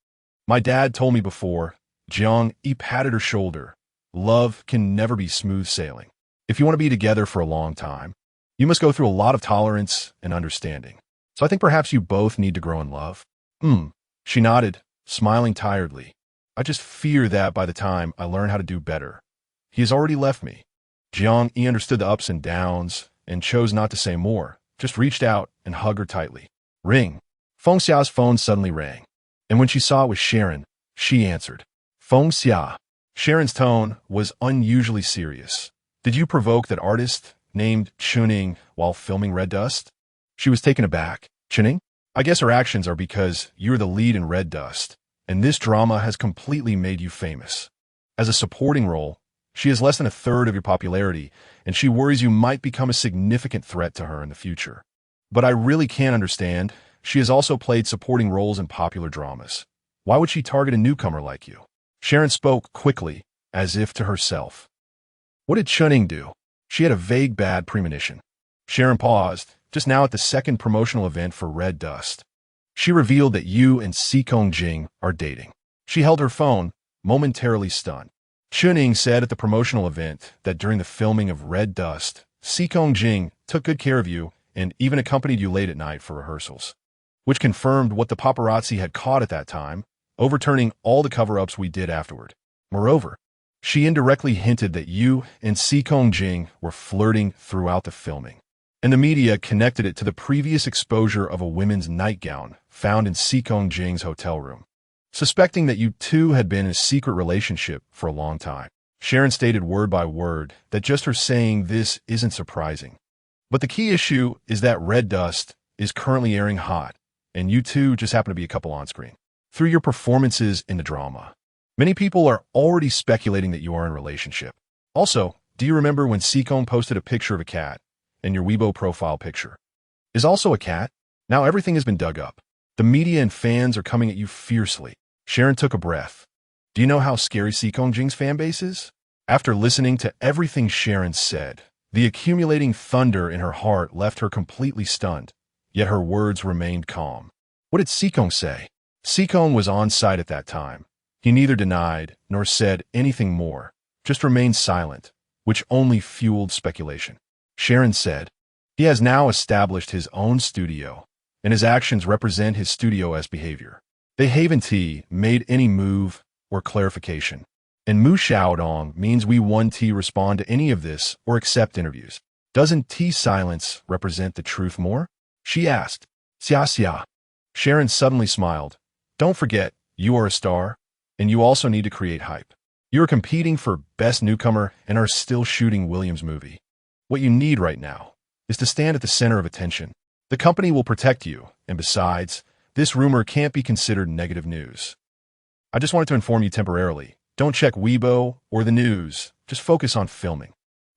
"My dad told me before." Jiang Yi patted her shoulder. "Love can never be smooth sailing. If you want to be together for a long time, you must go through a lot of tolerance and understanding. So I think perhaps you both need to grow in love." She nodded, smiling tiredly. "I just fear that by the time I learn how to do better, he has already left me." Jiang Yi understood the ups and downs and chose not to say more, just reached out and hugged her tightly. Ring. Feng Xia's phone suddenly rang, and when she saw it was Sharon, she answered. "Feng Xia." Sharon's tone was unusually serious. "Did you provoke that artist named Chuning while filming Red Dust?" She was taken aback. "Chuning? I guess her actions are because you're the lead in Red Dust, and this drama has completely made you famous. As a supporting role, she has less than a third of your popularity, and she worries you might become a significant threat to her in the future. But I really can't understand. She has also played supporting roles in popular dramas. Why would she target a newcomer like you?" Sharon spoke quickly, as if to herself. What did Chuning do? She had a vague bad premonition. Sharon paused, just now at the second promotional event for Red Dust. She revealed that you and Sikong Jing are dating. She held her phone, momentarily stunned. Chuning said at the promotional event that during the filming of Red Dust, Sikong Jing took good care of you and even accompanied you late at night for rehearsals, which confirmed what the paparazzi had caught at that time, overturning all the cover-ups we did afterward. Moreover, she indirectly hinted that you and Sikong Jing were flirting throughout the filming, and the media connected it to the previous exposure of a women's nightgown found in Sikong Jing's hotel room, suspecting that you two had been in a secret relationship for a long time. Sharon stated word by word that just her saying this isn't surprising. But the key issue is that Red Dust is currently airing hot, and you two just happen to be a couple on screen. Through your performances in the drama, many people are already speculating that you are in a relationship. Also, do you remember when Sikong posted a picture of a cat, and your Weibo profile picture is also a cat? Now everything has been dug up. The media and fans are coming at you fiercely. Sharon took a breath. Do you know how scary Sikong Jing's fan base is? After listening to everything Sharon said, the accumulating thunder in her heart left her completely stunned, yet her words remained calm. What did Sikong say? Sikong was on site at that time. He neither denied nor said anything more, just remained silent, which only fueled speculation. Sharon said, he has now established his own studio, and his actions represent his studio-esque behavior. They haven't made any move or clarification. And Mu Xiaodong means we want to respond to any of this or accept interviews. Doesn't T's silence represent the truth more? She asked. Xia xia. Sharon suddenly smiled. Don't forget, you are a star, and you also need to create hype. You're competing for Best Newcomer and are still shooting Williams' movie. What you need right now is to stand at the center of attention. The company will protect you, and besides, this rumor can't be considered negative news. I just wanted to inform you temporarily. Don't check Weibo or the news. Just focus on filming.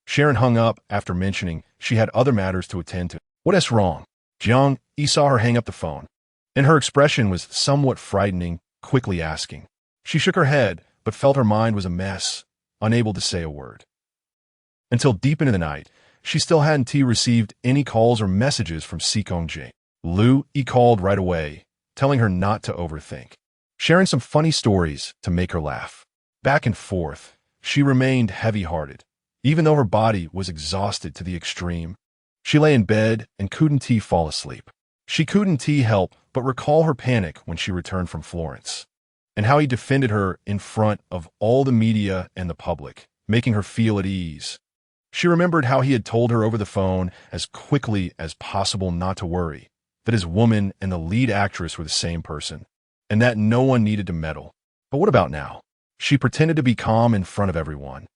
Sharon hung up after mentioning she had other matters to attend to. What's wrong? Jiang Yi saw her hang up the phone, and her expression was somewhat frightening, quickly asking. She shook her head, but felt her mind was a mess, unable to say a word. Until deep into the night, she still hadn't received any calls or messages from Sikong. Lu Yi called right away, telling her not to overthink, sharing some funny stories to make her laugh. Back and forth, she remained heavy-hearted, even though her body was exhausted to the extreme. She lay in bed and couldn't fall asleep. She couldn't help but recall her panic when she returned from Florence, and how he defended her in front of all the media and the public, making her feel at ease. She remembered how he had told her over the phone as quickly as possible not to worry, that his woman and the lead actress were the same person, and that no one needed to meddle. But what about now? She pretended to be calm in front of everyone.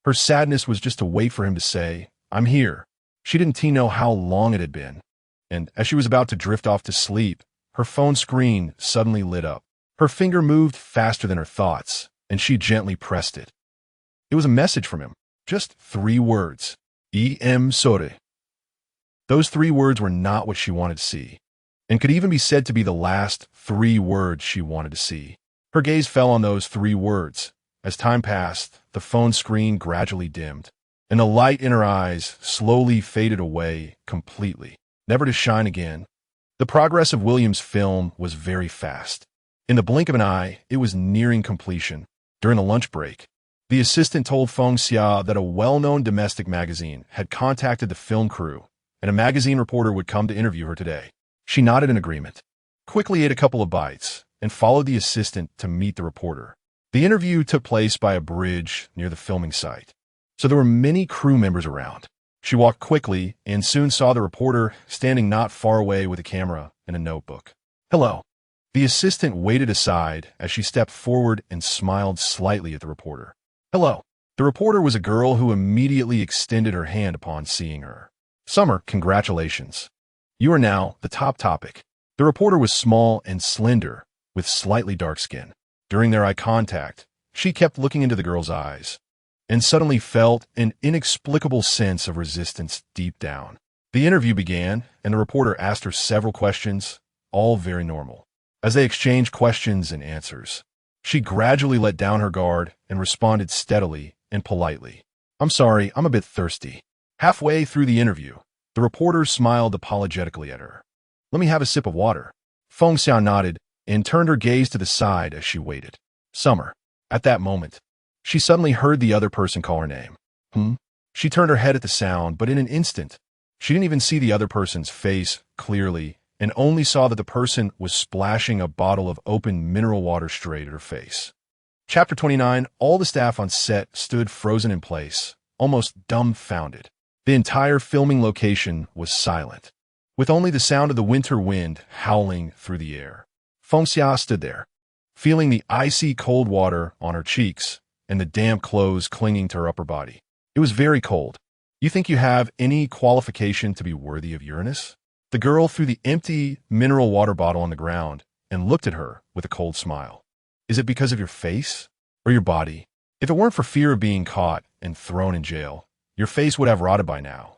Her sadness was just to wait for him to say, I'm here. She didn't know how long it had been. And as she was about to drift off to sleep, her phone screen suddenly lit up. Her finger moved faster than her thoughts, and she gently pressed it. It was a message from him. Just 3 words. Sorry. Those 3 words were not what she wanted to see, and could even be said to be the last 3 words she wanted to see. Her gaze fell on those 3 words. As time passed, the phone screen gradually dimmed, and the light in her eyes slowly faded away completely, never to shine again. The progress of Williams' film was very fast. In the blink of an eye, it was nearing completion. During the lunch break, the assistant told Feng Xia that a well-known domestic magazine had contacted the film crew, and a magazine reporter would come to interview her today. She nodded in agreement, quickly ate a couple of bites, and followed the assistant to meet the reporter. The interview took place by a bridge near the filming site, so there were many crew members around. She walked quickly and soon saw the reporter standing not far away with a camera and a notebook. Hello. The assistant waited aside as she stepped forward and smiled slightly at the reporter. Hello. The reporter was a girl who immediately extended her hand upon seeing her. Summer, congratulations. You are now the top topic. The reporter was small and slender, with slightly dark skin. During their eye contact, she kept looking into the girl's eyes, and suddenly felt an inexplicable sense of resistance deep down. The interview began, and the reporter asked her several questions, all very normal. As they exchanged questions and answers, she gradually let down her guard and responded steadily and politely. I'm sorry, I'm a bit thirsty. Halfway through the interview, the reporter smiled apologetically at her. Let me have a sip of water. Feng Xiao nodded and turned her gaze to the side as she waited. Summer. At that moment, she suddenly heard the other person call her name. She turned her head at the sound, but in an instant, she didn't even see the other person's face clearly and only saw that the person was splashing a bottle of open mineral water straight at her face. Chapter 29, all the staff on set stood frozen in place, almost dumbfounded. The entire filming location was silent, with only the sound of the winter wind howling through the air. Feng Xia stood there, feeling the icy cold water on her cheeks and the damp clothes clinging to her upper body. It was very cold. You think you have any qualification to be worthy of Uranus? The girl threw the empty mineral water bottle on the ground and looked at her with a cold smile. Is it because of your face or your body? If it weren't for fear of being caught and thrown in jail, your face would have rotted by now.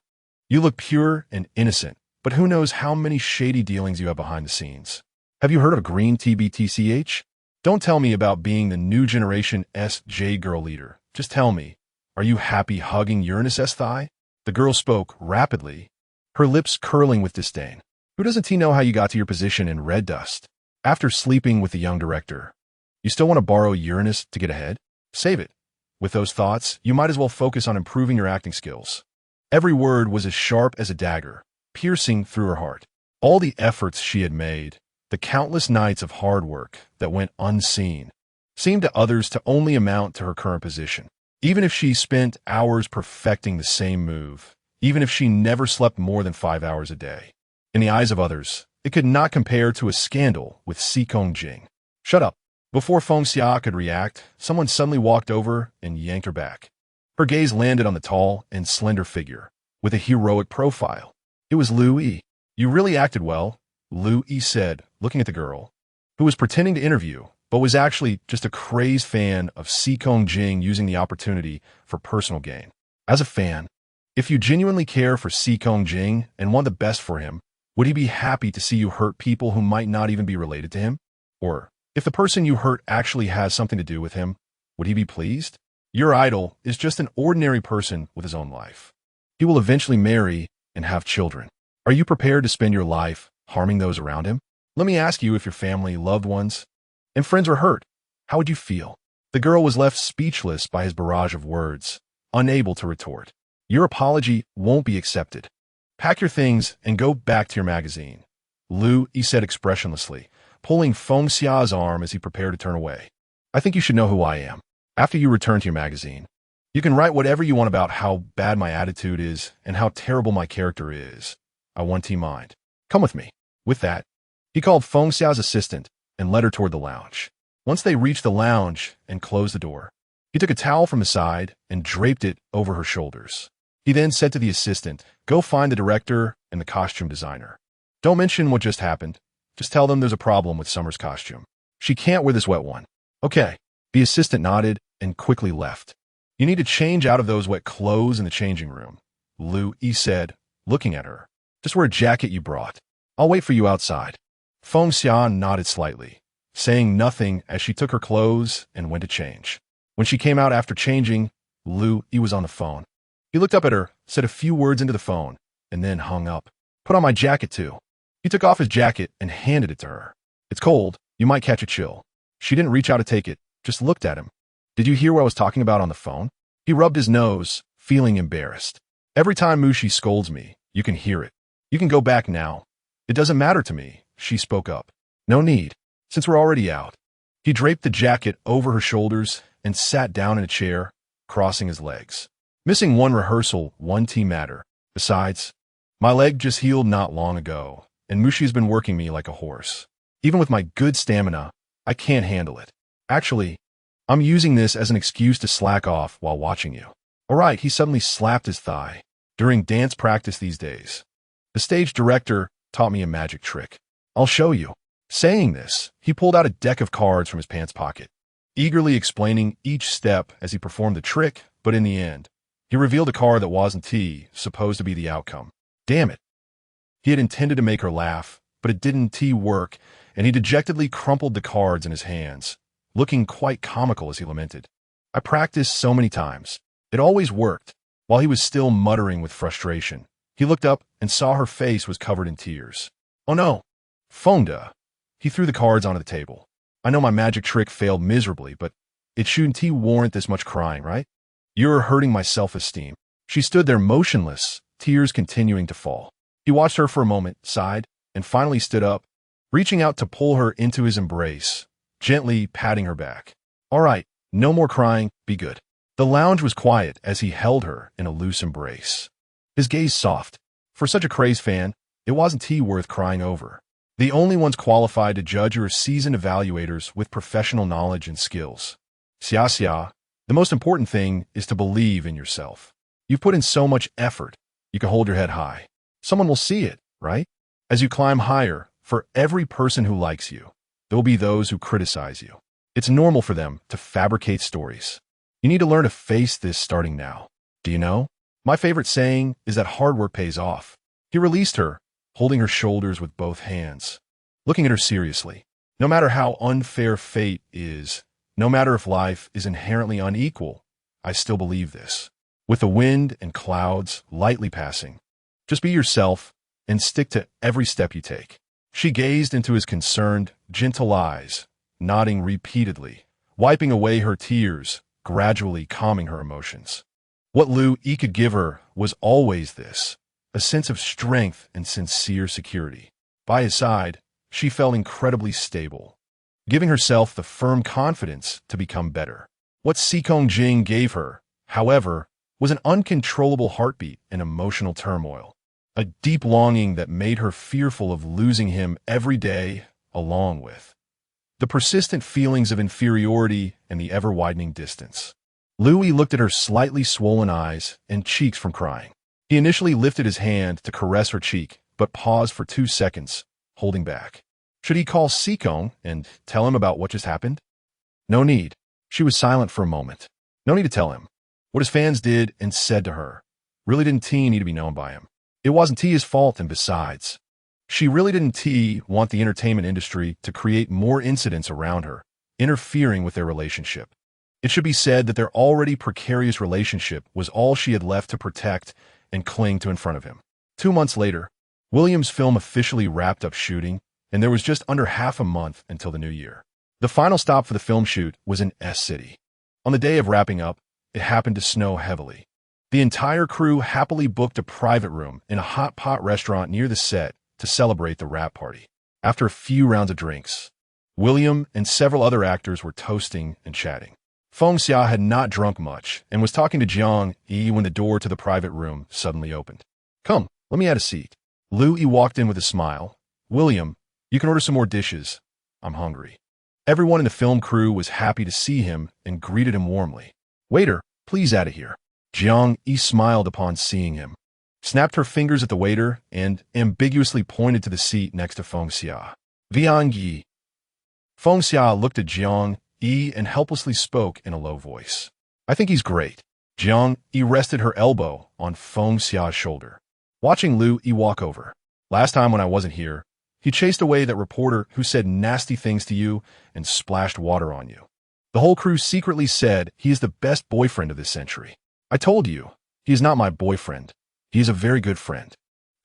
You look pure and innocent, but who knows how many shady dealings you have behind the scenes. Have you heard of green TBTCH? Don't tell me about being the new generation SJ girl leader. Just tell me, are you happy hugging Uranus' thigh? The girl spoke rapidly, her lips curling with disdain. Who doesn't know how you got to your position in Red Dust? After sleeping with the young director, you still want to borrow Uranus to get ahead? Save it. With those thoughts, you might as well focus on improving your acting skills. Every word was as sharp as a dagger, piercing through her heart. All the efforts she had made, the countless nights of hard work that went unseen, seemed to others to only amount to her current position. Even if she spent hours perfecting the same move, even if she never slept more than 5 hours a day, in the eyes of others, it could not compare to a scandal with Seekong Jing. Shut up. Before Feng Xia could react, someone suddenly walked over and yanked her back. Her gaze landed on the tall and slender figure, with a heroic profile. It was Lu Yi. You really acted well, Lu Yi said, looking at the girl, who was pretending to interview, but was actually just a crazed fan of Seekong Jing using the opportunity for personal gain. As a fan, if you genuinely care for Seekong Jing and want the best for him, would he be happy to see you hurt people who might not even be related to him? Or, if the person you hurt actually has something to do with him, would he be pleased? Your idol is just an ordinary person with his own life. He will eventually marry and have children. Are you prepared to spend your life harming those around him? Let me ask you, if your family, loved ones, and friends were hurt, how would you feel? The girl was left speechless by his barrage of words, unable to retort. Your apology won't be accepted. Pack your things and go back to your magazine, Lu Yi said expressionlessly, pulling Feng Xia's arm as he prepared to turn away. I think you should know who I am. After you return to your magazine, you can write whatever you want about how bad my attitude is and how terrible my character is. I want you mind. Come with me. With that, he called Feng Xia's assistant and led her toward the lounge. Once they reached the lounge and closed the door, he took a towel from his side and draped it over her shoulders. He then said to the assistant, "Go find the director and the costume designer. Don't mention what just happened. Just tell them there's a problem with Summer's costume. She can't wear this wet one." Okay. The assistant nodded and quickly left. You need to change out of those wet clothes in the changing room, Lu Yi said, looking at her. Just wear a jacket you brought. I'll wait for you outside. Feng Xia nodded slightly, saying nothing as she took her clothes and went to change. When she came out after changing, Lu Yi was on the phone. He looked up at her, said a few words into the phone, and then hung up. Put on my jacket too. He took off his jacket and handed it to her. It's cold. You might catch a chill. She didn't reach out to take it, just looked at him. Did you hear what I was talking about on the phone? He rubbed his nose, feeling embarrassed. Every time Mushi scolds me, you can hear it. You can go back now. It doesn't matter to me, she spoke up. No need, since we're already out. He draped the jacket over her shoulders and sat down in a chair, crossing his legs. Missing one rehearsal, one team matter. Besides, my leg just healed not long ago, and Mushi's been working me like a horse. Even with my good stamina, I can't handle it. Actually, I'm using this as an excuse to slack off while watching you. All right, he suddenly slapped his thigh. During dance practice these days, the stage director taught me a magic trick. I'll show you. Saying this, he pulled out a deck of cards from his pants pocket, eagerly explaining each step as he performed the trick, but in the end, he revealed a card that wasn't supposed to be the outcome. Damn it. He had intended to make her laugh, but it didn't work, and he dejectedly crumpled the cards in his hands, looking quite comical as he lamented. I practiced so many times. It always worked. While he was still muttering with frustration, he looked up and saw her face was covered in tears. Oh no. Fonda. He threw the cards onto the table. I know my magic trick failed miserably, but it shouldn't warrant this much crying, right? You're hurting my self-esteem. She stood there motionless, tears continuing to fall. He watched her for a moment, sighed, and finally stood up, reaching out to pull her into his embrace, gently patting her back. All right, no more crying, be good. The lounge was quiet as he held her in a loose embrace. His gaze soft. For such a crazed fan, it wasn't worth crying over. The only ones qualified to judge are seasoned evaluators with professional knowledge and skills. Xia, the most important thing is to believe in yourself. You've put in so much effort, you can hold your head high. Someone will see it, right? As you climb higher, for every person who likes you, there will be those who criticize you. It's normal for them to fabricate stories. You need to learn to face this starting now. Do you know? My favorite saying is that hard work pays off. He released her, holding her shoulders with both hands, looking at her seriously. No matter how unfair fate is, no matter if life is inherently unequal, I still believe this. With the wind and clouds lightly passing, just be yourself and stick to every step you take. She gazed into his concerned, gentle eyes, nodding repeatedly, wiping away her tears, gradually calming her emotions. What Lu Yi could give her was always this, a sense of strength and sincere security. By his side, she felt incredibly stable, giving herself the firm confidence to become better. What Sikong Jing gave her, however, was an uncontrollable heartbeat and emotional turmoil, a deep longing that made her fearful of losing him every day, along with the persistent feelings of inferiority and the ever-widening distance. Louis looked at her slightly swollen eyes and cheeks from crying. He initially lifted his hand to caress her cheek, but paused for 2 seconds, holding back. Should he call Sikong and tell him about what just happened? No need. She was silent for a moment. No need to tell him. What his fans did and said to her really didn't need to be known by him. It wasn't his fault, and besides, she really didn't want the entertainment industry to create more incidents around her, interfering with their relationship. It should be said that their already precarious relationship was all she had left to protect and cling to in front of him. 2 months later, Williams' film officially wrapped up shooting, and there was just under half a month until the new year. The final stop for the film shoot was in S City. On the day of wrapping up, it happened to snow heavily. The entire crew happily booked a private room in a hot pot restaurant near the set to celebrate the wrap party. After a few rounds of drinks, William and several other actors were toasting and chatting. Feng Xia had not drunk much and was talking to Jiang Yi when the door to the private room suddenly opened. Come, let me add a seat. Liu Yi walked in with a smile. William, you can order some more dishes. I'm hungry. Everyone in the film crew was happy to see him and greeted him warmly. Waiter, please add it here. Jiang Yi smiled upon seeing him, snapped her fingers at the waiter, and ambiguously pointed to the seat next to Feng Xia. Viang Yi. Feng Xia looked at Jiang Yi and helplessly spoke in a low voice. I think he's great. Jiang Yi rested her elbow on Feng Xia's shoulder, watching Liu Yi walk over. Last time when I wasn't here, he chased away that reporter who said nasty things to you and splashed water on you. The whole crew secretly said he is the best boyfriend of this century. I told you, he is not my boyfriend. He is a very good friend.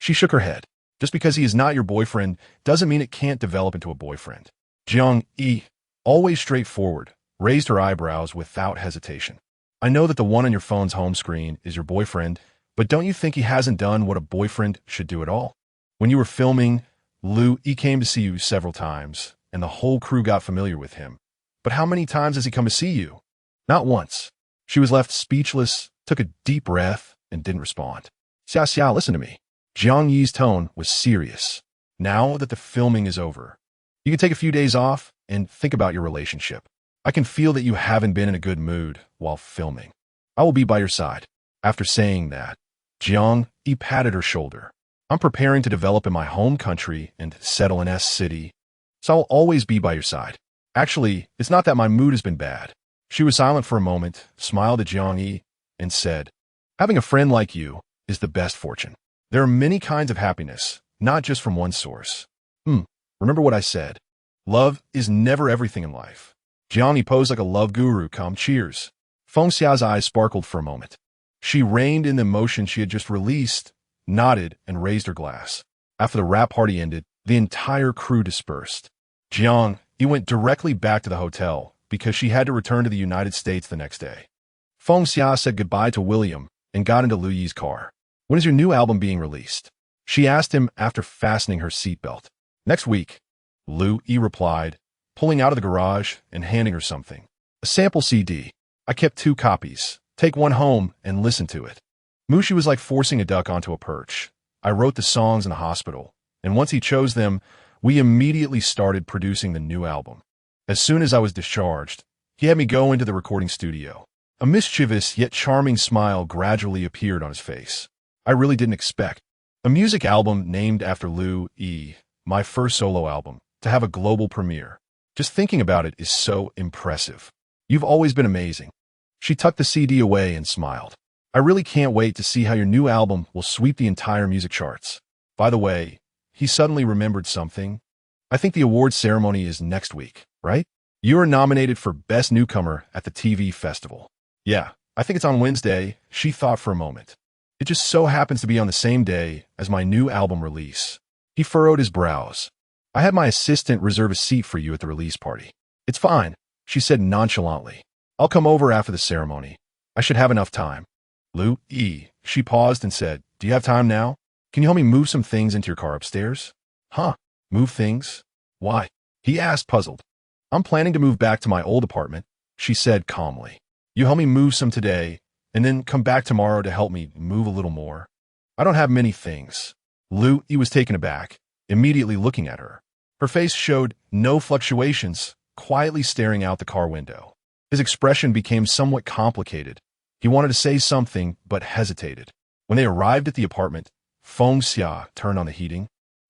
She shook her head. Just because he is not your boyfriend doesn't mean it can't develop into a boyfriend. Jiang Yi, always straightforward, raised her eyebrows without hesitation. I know that the one on your phone's home screen is your boyfriend, but don't you think he hasn't done what a boyfriend should do at all? When you were filming, Liu Yi came to see you several times, and the whole crew got familiar with him. But how many times has he come to see you? Not once. She was left speechless, took a deep breath, and didn't respond. Xia, listen to me. Jiang Yi's tone was serious. Now that the filming is over, you can take a few days off and think about your relationship. I can feel that you haven't been in a good mood while filming. I will be by your side. After saying that, Jiang Yi patted her shoulder. I'm preparing to develop in my home country and settle in S City, so I'll always be by your side. Actually, it's not that my mood has been bad. She was silent for a moment, smiled at Jiang Yi, and said, having a friend like you is the best fortune. There are many kinds of happiness, not just from one source. Remember what I said. Love is never everything in life. Jiang Yi posed like a love guru. Come, cheers. Feng Xia's eyes sparkled for a moment. She reined in the emotion she had just released, nodded, and raised her glass. After the wrap party ended, the entire crew dispersed. Jiang Yi went directly back to the hotel because she had to return to the United States the next day. Feng Xia said goodbye to William and got into Liu Yi's car. When is your new album being released? She asked him after fastening her seatbelt. Next week, Liu Yi replied, pulling out of the garage and handing her something. A sample CD. I kept 2 copies. Take one home and listen to it. Mushi was like forcing a duck onto a perch. I wrote the songs in the hospital, and once he chose them, we immediately started producing the new album. As soon as I was discharged, he had me go into the recording studio. A mischievous yet charming smile gradually appeared on his face. I really didn't expect a music album named after Liu Yi, my first solo album, to have a global premiere. Just thinking about it is so impressive. You've always been amazing. She tucked the CD away and smiled. I really can't wait to see how your new album will sweep the entire music charts. By the way, he suddenly remembered something. I think the awards ceremony is next week, right? You are nominated for Best Newcomer at the TV Festival. Yeah, I think it's on Wednesday. She thought for a moment. It just so happens to be on the same day as my new album release. He furrowed his brows. I had my assistant reserve a seat for you at the release party. It's fine, she said nonchalantly. I'll come over after the ceremony. I should have enough time. Liu Yi, she paused and said, do you have time now? Can you help me move some things into your car upstairs? Huh, Move things? Why? He asked, puzzled. I'm planning to move back to my old apartment, she said calmly. You help me move some today, and then come back tomorrow to help me move a little more. I don't have many things. He was taken aback, immediately looking at her. Her face showed no fluctuations, quietly staring out the car window. His expression became somewhat complicated. He wanted to say something, but hesitated. When they arrived at the apartment, Feng Xia turned on the heating,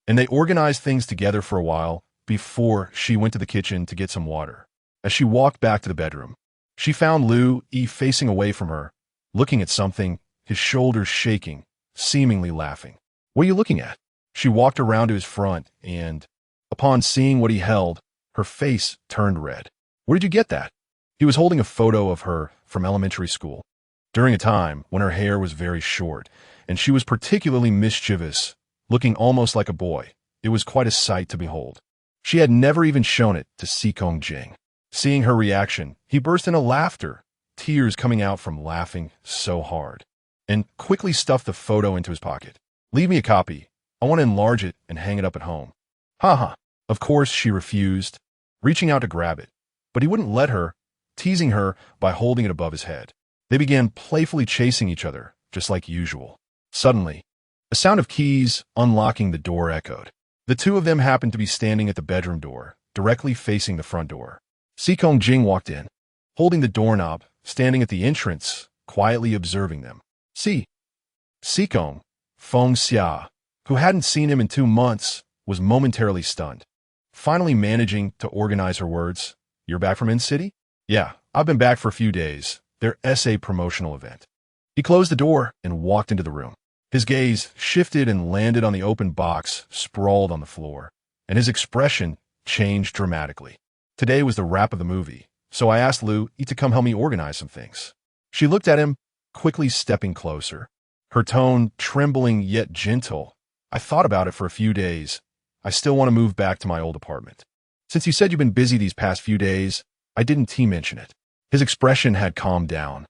and they organized things together for a while before she went to the kitchen to get some water. As she walked back to the bedroom, she found Yi facing away from her, looking at something, his shoulders shaking, seemingly laughing. What are you looking at? She walked around to his front and, upon seeing what he held, her face turned red. Where did you get that? He was holding a photo of her from elementary school, during a time when her hair was very short, and she was particularly mischievous, looking almost like a boy. It was quite a sight to behold. She had never even shown it to Sikong Jing. Seeing her reaction, he burst into laughter, tears coming out from laughing so hard, and quickly stuffed the photo into his pocket. Leave me a copy. I want to enlarge it and hang it up at home. Ha. Of course, she refused, reaching out to grab it, but he wouldn't let her, teasing her by holding it above his head. They began playfully chasing each other, just like usual. Suddenly, a sound of keys unlocking the door echoed. The two of them happened to be standing at the bedroom door, directly facing the front door. Sikong Jing walked in, holding the doorknob, standing at the entrance, quietly observing them. Sikong, Feng Xia, who hadn't seen him in 2 months, was momentarily stunned. Finally managing to organize her words, You're back from In-City? Yeah, I've been back for a few days. Their essay promotional event. He closed the door and walked into the room. His gaze shifted and landed on the open box sprawled on the floor, and his expression changed dramatically. Today was the wrap of the movie, so I asked Yi to come help me organize some things. She looked at him, quickly stepping closer, her tone trembling yet gentle. I thought about it for a few days. I still want to move back to my old apartment. Since you said you've been busy these past few days, I didn't mention it. His expression had calmed down,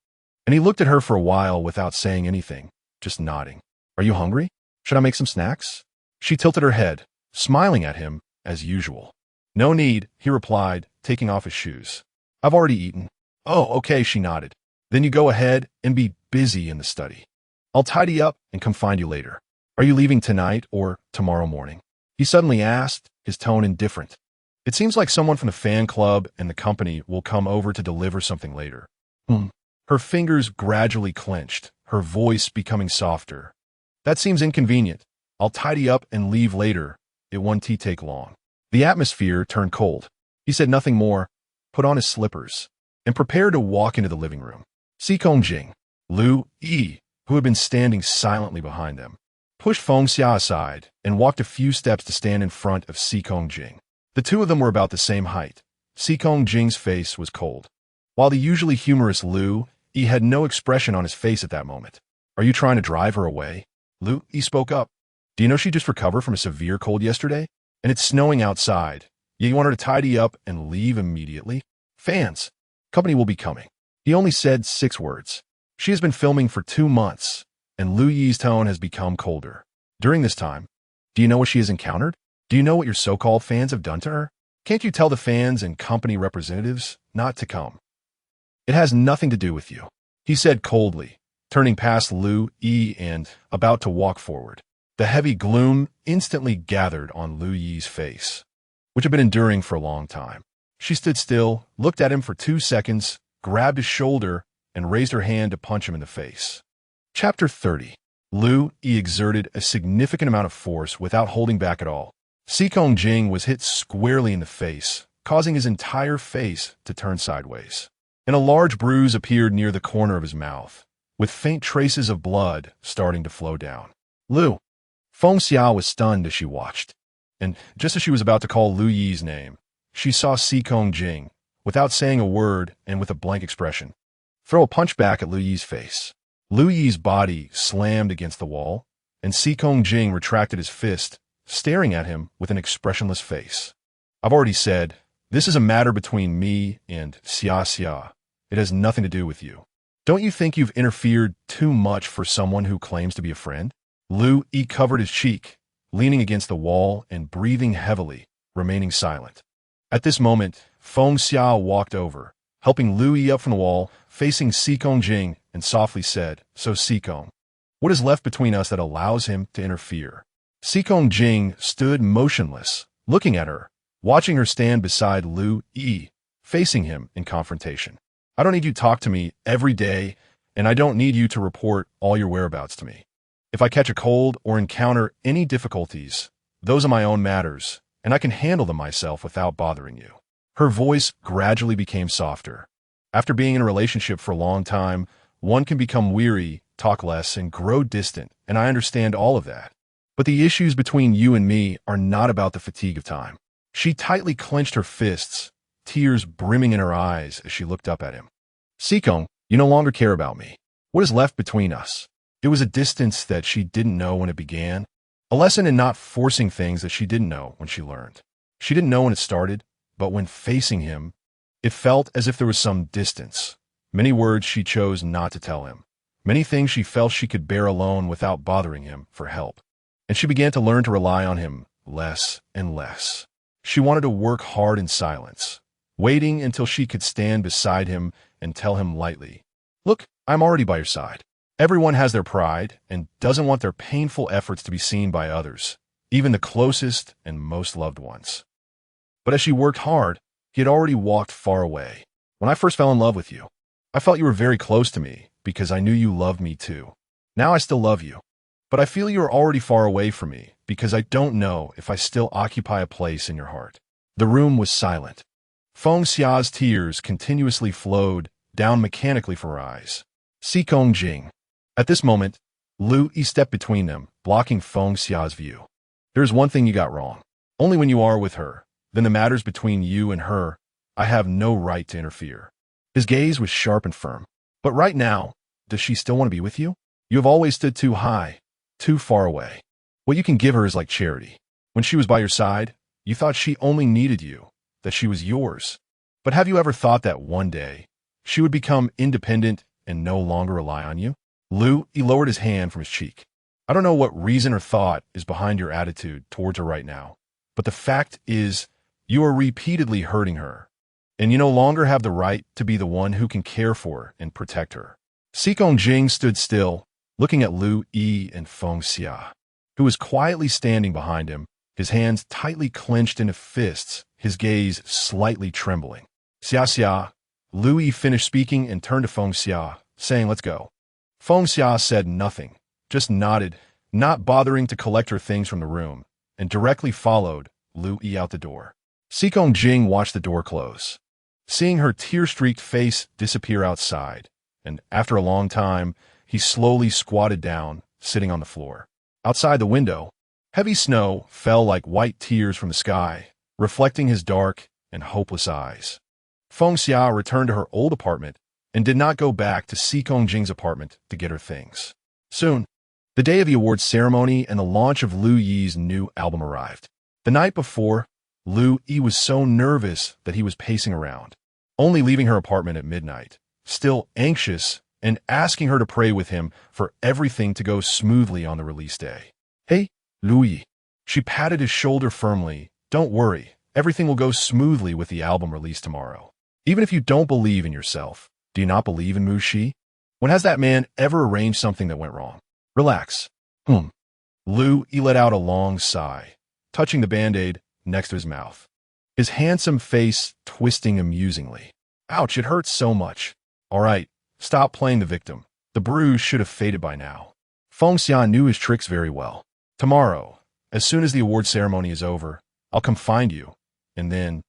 and he looked at her for a while without saying anything, just nodding. Are you hungry? Should I make some snacks? She tilted her head, smiling at him as usual. No need, he replied, taking off his shoes. I've already eaten. Oh, okay, she nodded. Then you go ahead and be busy in the study. I'll tidy up and come find you later. Are you leaving tonight or tomorrow morning? He suddenly asked, his tone indifferent. It seems like someone from the fan club and the company will come over to deliver something later. Her fingers gradually clenched, her voice becoming softer. That seems inconvenient. I'll tidy up and leave later. It won't take long. The atmosphere turned cold. He said nothing more, put on his slippers, and prepared to walk into the living room. Sikong Jing, Yi, who had been standing silently behind them, pushed Feng Xia aside and walked a few steps to stand in front of Sikong Jing. The two of them were about the same height. Sikong Jing's face was cold, while the usually humorous Yi had no expression on his face at that moment. Are you trying to drive her away? Yi spoke up. Do you know she just recovered from a severe cold yesterday? And it's snowing outside. You want her to tidy up and leave immediately? Fans. Company will be coming. He only said 6 words. She has been filming for 2 months, and Yi's tone has become colder. During this time, do you know what she has encountered? Do you know what your so-called fans have done to her? Can't you tell the fans and company representatives not to come? It has nothing to do with you, he said coldly, turning past Yi and about to walk forward. The heavy gloom instantly gathered on Yi's face, which had been enduring for a long time. She stood still, looked at him for 2 seconds, grabbed his shoulder, and raised her hand to punch him in the face. Chapter 30. Yi exerted a significant amount of force without holding back at all. Sikong Jing was hit squarely in the face, causing his entire face to turn sideways. And a large bruise appeared near the corner of his mouth, with faint traces of blood starting to flow down. Feng Xia was stunned as she watched, and just as she was about to call Yi's name, she saw Sikong Jing, without saying a word and with a blank expression, throw a punch back at Yi's face. Yi's body slammed against the wall, and Sikong Jing retracted his fist, staring at him with an expressionless face. I've already said, this is a matter between me and Xia. It has nothing to do with you. Don't you think you've interfered too much for someone who claims to be a friend? Yi covered his cheek, leaning against the wall and breathing heavily, remaining silent. At this moment, Feng Xia walked over, helping Lu Yi up from the wall, facing Xikong Jing, and softly said, "So Xikong, what is left between us that allows him to interfere?" Xikong Jing stood motionless, looking at her, watching her stand beside Lu Yi, facing him in confrontation. "I don't need you to talk to me every day, and I don't need you to report all your whereabouts to me. If I catch a cold or encounter any difficulties, those are my own matters, and I can handle them myself without bothering you." Her voice gradually became softer. After being in a relationship for a long time, one can become weary, talk less, and grow distant, and I understand all of that. But the issues between you and me are not about the fatigue of time. She tightly clenched her fists, tears brimming in her eyes as she looked up at him. "Xikong, you no longer care about me. What is left between us?" It was a distance that she didn't know when it began, a lesson in not forcing things that she didn't know when she learned. She didn't know when it started, but when facing him, it felt as if there was some distance. Many words she chose not to tell him. Many things she felt she could bear alone without bothering him for help. And she began to learn to rely on him less and less. She wanted to work hard in silence, waiting until she could stand beside him and tell him lightly, "Look, I'm already by your side." Everyone has their pride and doesn't want their painful efforts to be seen by others, even the closest and most loved ones. But as she worked hard, he had already walked far away. "When I first fell in love with you, I felt you were very close to me because I knew you loved me too. Now I still love you, but I feel you are already far away from me because I don't know if I still occupy a place in your heart." The room was silent. Feng Xia's tears continuously flowed down mechanically from her eyes. Xikong Jing. At this moment, Lu Yi stepped between them, blocking Feng Xia's view. "There's one thing you got wrong. Only when you are with her, then the matters between you and her, I have no right to interfere." His gaze was sharp and firm. "But right now, does she still want to be with you? You have always stood too high, too far away. What you can give her is like charity. When she was by your side, you thought she only needed you, that she was yours. But have you ever thought that one day, she would become independent and no longer rely on you?" Lu Yi lowered his hand from his cheek. "I don't know what reason or thought is behind your attitude towards her right now, but the fact is, you are repeatedly hurting her, and you no longer have the right to be the one who can care for her and protect her." Xikong Jing stood still, looking at Lu Yi and Feng Xia, who was quietly standing behind him, his hands tightly clenched into fists, his gaze slightly trembling. "Xia." Lu Yi finished speaking and turned to Feng Xia, saying, "Let's go." Feng Xia said nothing, just nodded, not bothering to collect her things from the room, and directly followed Lu Yi out the door. Xikong Jing watched the door close, seeing her tear-streaked face disappear outside, and after a long time, he slowly squatted down, sitting on the floor. Outside the window, heavy snow fell like white tears from the sky, reflecting his dark and hopeless eyes. Feng Xia returned to her old apartment and did not go back to Xikong Jing's apartment to get her things. Soon, the day of the awards ceremony and the launch of Lu Yi's new album arrived. The night before, Lu Yi was so nervous that he was pacing around, only leaving her apartment at midnight, still anxious and asking her to pray with him for everything to go smoothly on the release day. "Hey, Lu Yi." She patted his shoulder firmly. "Don't worry, everything will go smoothly with the album release tomorrow. Even if you don't believe in yourself, do you not believe in Mu Shi? When has that man ever arranged something that went wrong? Relax." Lu Yi let out a long sigh, touching the Band-Aid next to his mouth, his handsome face twisting amusingly. "Ouch, it hurts so much. All right, stop playing the victim. The bruise should have faded by now." Feng Xian knew his tricks very well. "Tomorrow, as soon as the award ceremony is over, I'll come find you, and then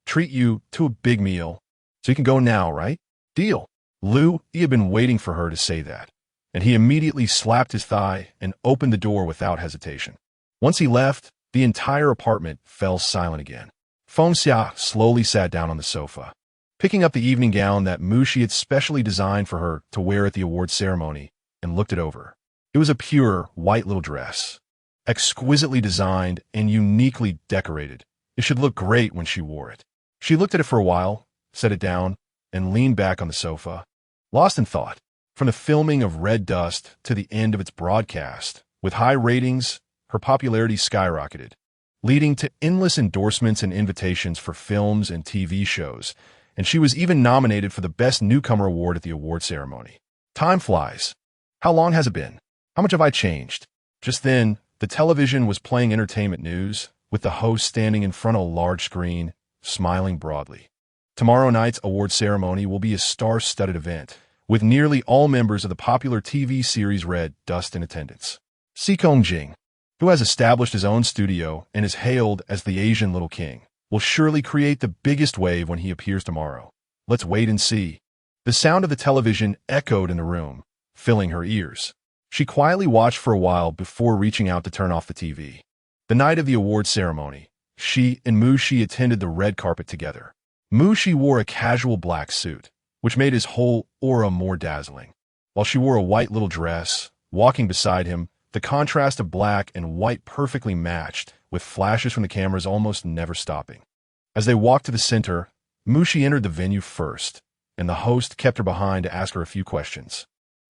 treat you to a big meal, so you can go now, right? Deal." Lu Yi had been waiting for her to say that, and he immediately slapped his thigh and opened the door without hesitation. Once he left, the entire apartment fell silent again. Feng Xia slowly sat down on the sofa, picking up the evening gown that Mu Shi had specially designed for her to wear at the award ceremony, and looked it over. It was a pure, white little dress, exquisitely designed and uniquely decorated. It should look great when she wore it. She looked at it for a while, set it down, and leaned back on the sofa, lost in thought. From the filming of Red Dust to the end of its broadcast, with high ratings, her popularity skyrocketed, leading to endless endorsements and invitations for films and TV shows, and she was even nominated for the Best Newcomer Award at the award ceremony. Time flies. How long has it been? How much have I changed? Just then, the television was playing entertainment news, with the host standing in front of a large screen, smiling broadly. Tomorrow night's award ceremony will be a star-studded event, with nearly all members of the popular TV series Red.As in attendance. Jing, who has established his own studio and is hailed as the Asian Little King, will surely create the biggest wave when he appears tomorrow. Let's wait and see. The sound of the television echoed in the room, filling her ears. She quietly watched for a while before reaching out to turn off the TV. The night of the award ceremony, she and Mushi attended the red carpet together. Mushi wore a casual black suit, which made his whole aura more dazzling, while she wore a white little dress. Walking beside him, the contrast of black and white perfectly matched, with flashes from the cameras almost never stopping. As they walked to the center, Mushi entered the venue first, and the host kept her behind to ask her a few questions.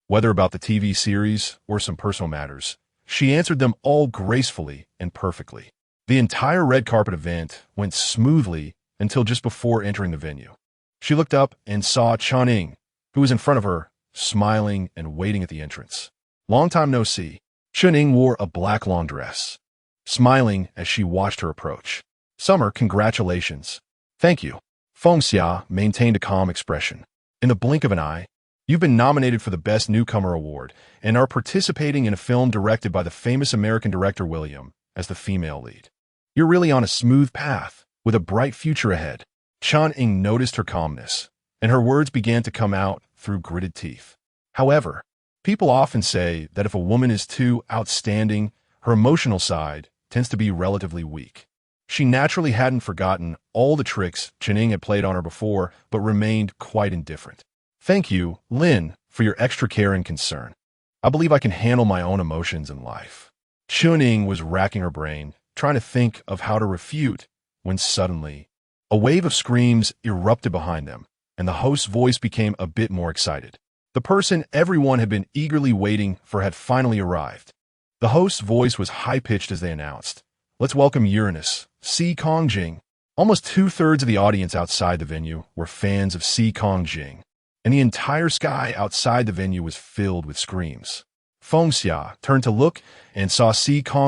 Whether about the TV series or some personal matters, she answered them all gracefully and perfectly. The entire red carpet event went smoothly until just before entering the venue. She looked up and saw Channing, who was in front of her, smiling and waiting at the entrance. Long time no see. Channing wore a black long dress, smiling as she watched her approach. Summer, congratulations. Thank you. Fengxia maintained a calm expression. In the blink of an eye, you've been nominated for the Best Newcomer Award and are participating in a film directed by the famous American director William as the female lead. You're really on a smooth path, with a bright future ahead. Channing noticed her calmness, and her words began to come out through gritted teeth. However, people often say that if a woman is too outstanding, her emotional side tends to be relatively weak. She naturally hadn't forgotten all the tricks Channing had played on her before, but remained quite indifferent. Thank you, Lin, for your extra care and concern. I believe I can handle my own emotions in life. Channing was racking her brain, trying to think of how to refute, when suddenly, a wave of screams erupted behind them, and the host's voice became a bit more excited. The person everyone had been eagerly waiting for had finally arrived. The host's voice was high-pitched as they announced, "Let's welcome Uranus, Jing." Almost two-thirds of the audience outside the venue were fans of Jing, and the entire sky outside the venue was filled with screams. Fengxia turned to look and saw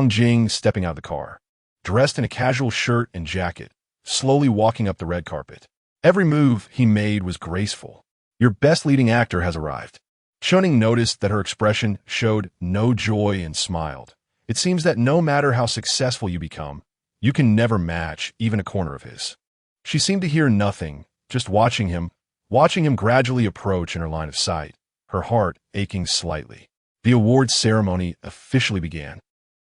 Jing stepping out of the car, dressed in a casual shirt and jacket, slowly walking up the red carpet. Every move he made was graceful. Your best leading actor has arrived. Channing noticed that her expression showed no joy and smiled. It seems that no matter how successful you become, you can never match even a corner of his. She seemed to hear nothing, just watching him gradually approach in her line of sight, her heart aching slightly. The awards ceremony officially began,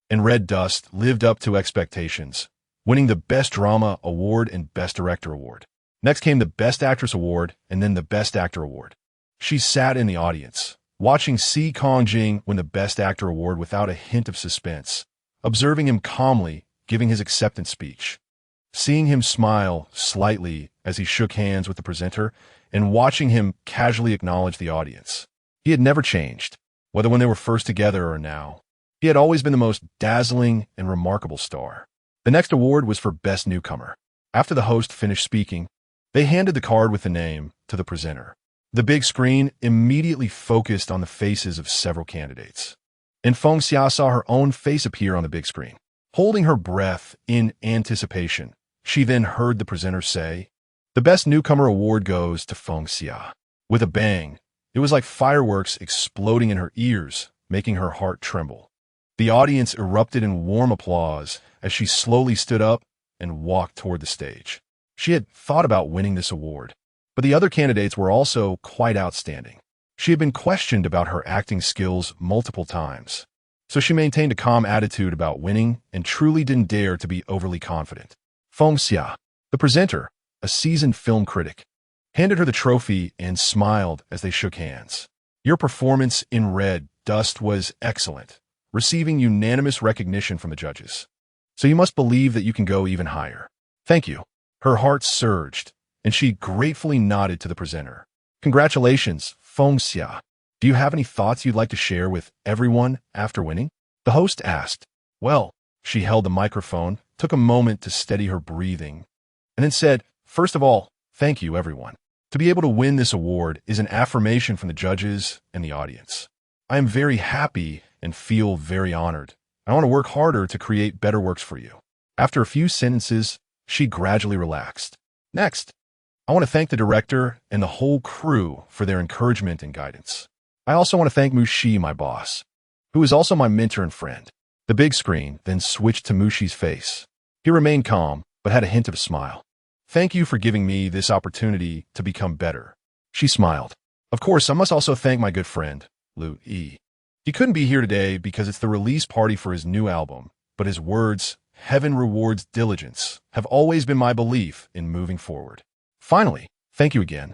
and Red.As lived up to expectations, winning the Best Drama Award and Best Director Award. Next came the Best Actress Award and then the Best Actor Award. She sat in the audience, watching Jing win the Best Actor Award without a hint of suspense, observing him calmly giving his acceptance speech. Seeing him smile slightly as he shook hands with the presenter and watching him casually acknowledge the audience. He had never changed, whether when they were first together or now. He had always been the most dazzling and remarkable star. The next award was for Best Newcomer. After the host finished speaking, they handed the card with the name to the presenter. The big screen immediately focused on the faces of several candidates, and Fengxia saw her own face appear on the big screen. Holding her breath in anticipation, she then heard the presenter say, "The Best Newcomer Award goes to Fengxia." With a bang, it was like fireworks exploding in her ears, making her heart tremble. The audience erupted in warm applause as she slowly stood up and walked toward the stage. She had thought about winning this award, but the other candidates were also quite outstanding. She had been questioned about her acting skills multiple times, so she maintained a calm attitude about winning and truly didn't dare to be overly confident. Fengxia, the presenter, a seasoned film critic, handed her the trophy and smiled as they shook hands. "Your performance in Red.As was excellent, receiving unanimous recognition from the judges. So you must believe that you can go even higher." "Thank you." Her heart surged, and she gratefully nodded to the presenter. "Congratulations, Fengxia. Do you have any thoughts you'd like to share with everyone after winning?" The host asked. "Well, She held the microphone, took a moment to steady her breathing, and then said, "First of all, thank you, everyone. To be able to win this award is an affirmation from the judges and the audience. I am very happy and feel very honored. I want to work harder to create better works for you." After a few sentences, she gradually relaxed. "Next, I want to thank the director and the whole crew for their encouragement and guidance. I also want to thank Mushi, my boss, who is also my mentor and friend." The big screen then switched to Mushi's face. He remained calm, but had a hint of a smile. "Thank you for giving me this opportunity to become better." She smiled. "Of course, I must also thank my good friend, Lu Yi. He couldn't be here today because it's the release party for his new album, but his words, 'Heaven rewards diligence,' have always been my belief in moving forward. Finally, thank you again.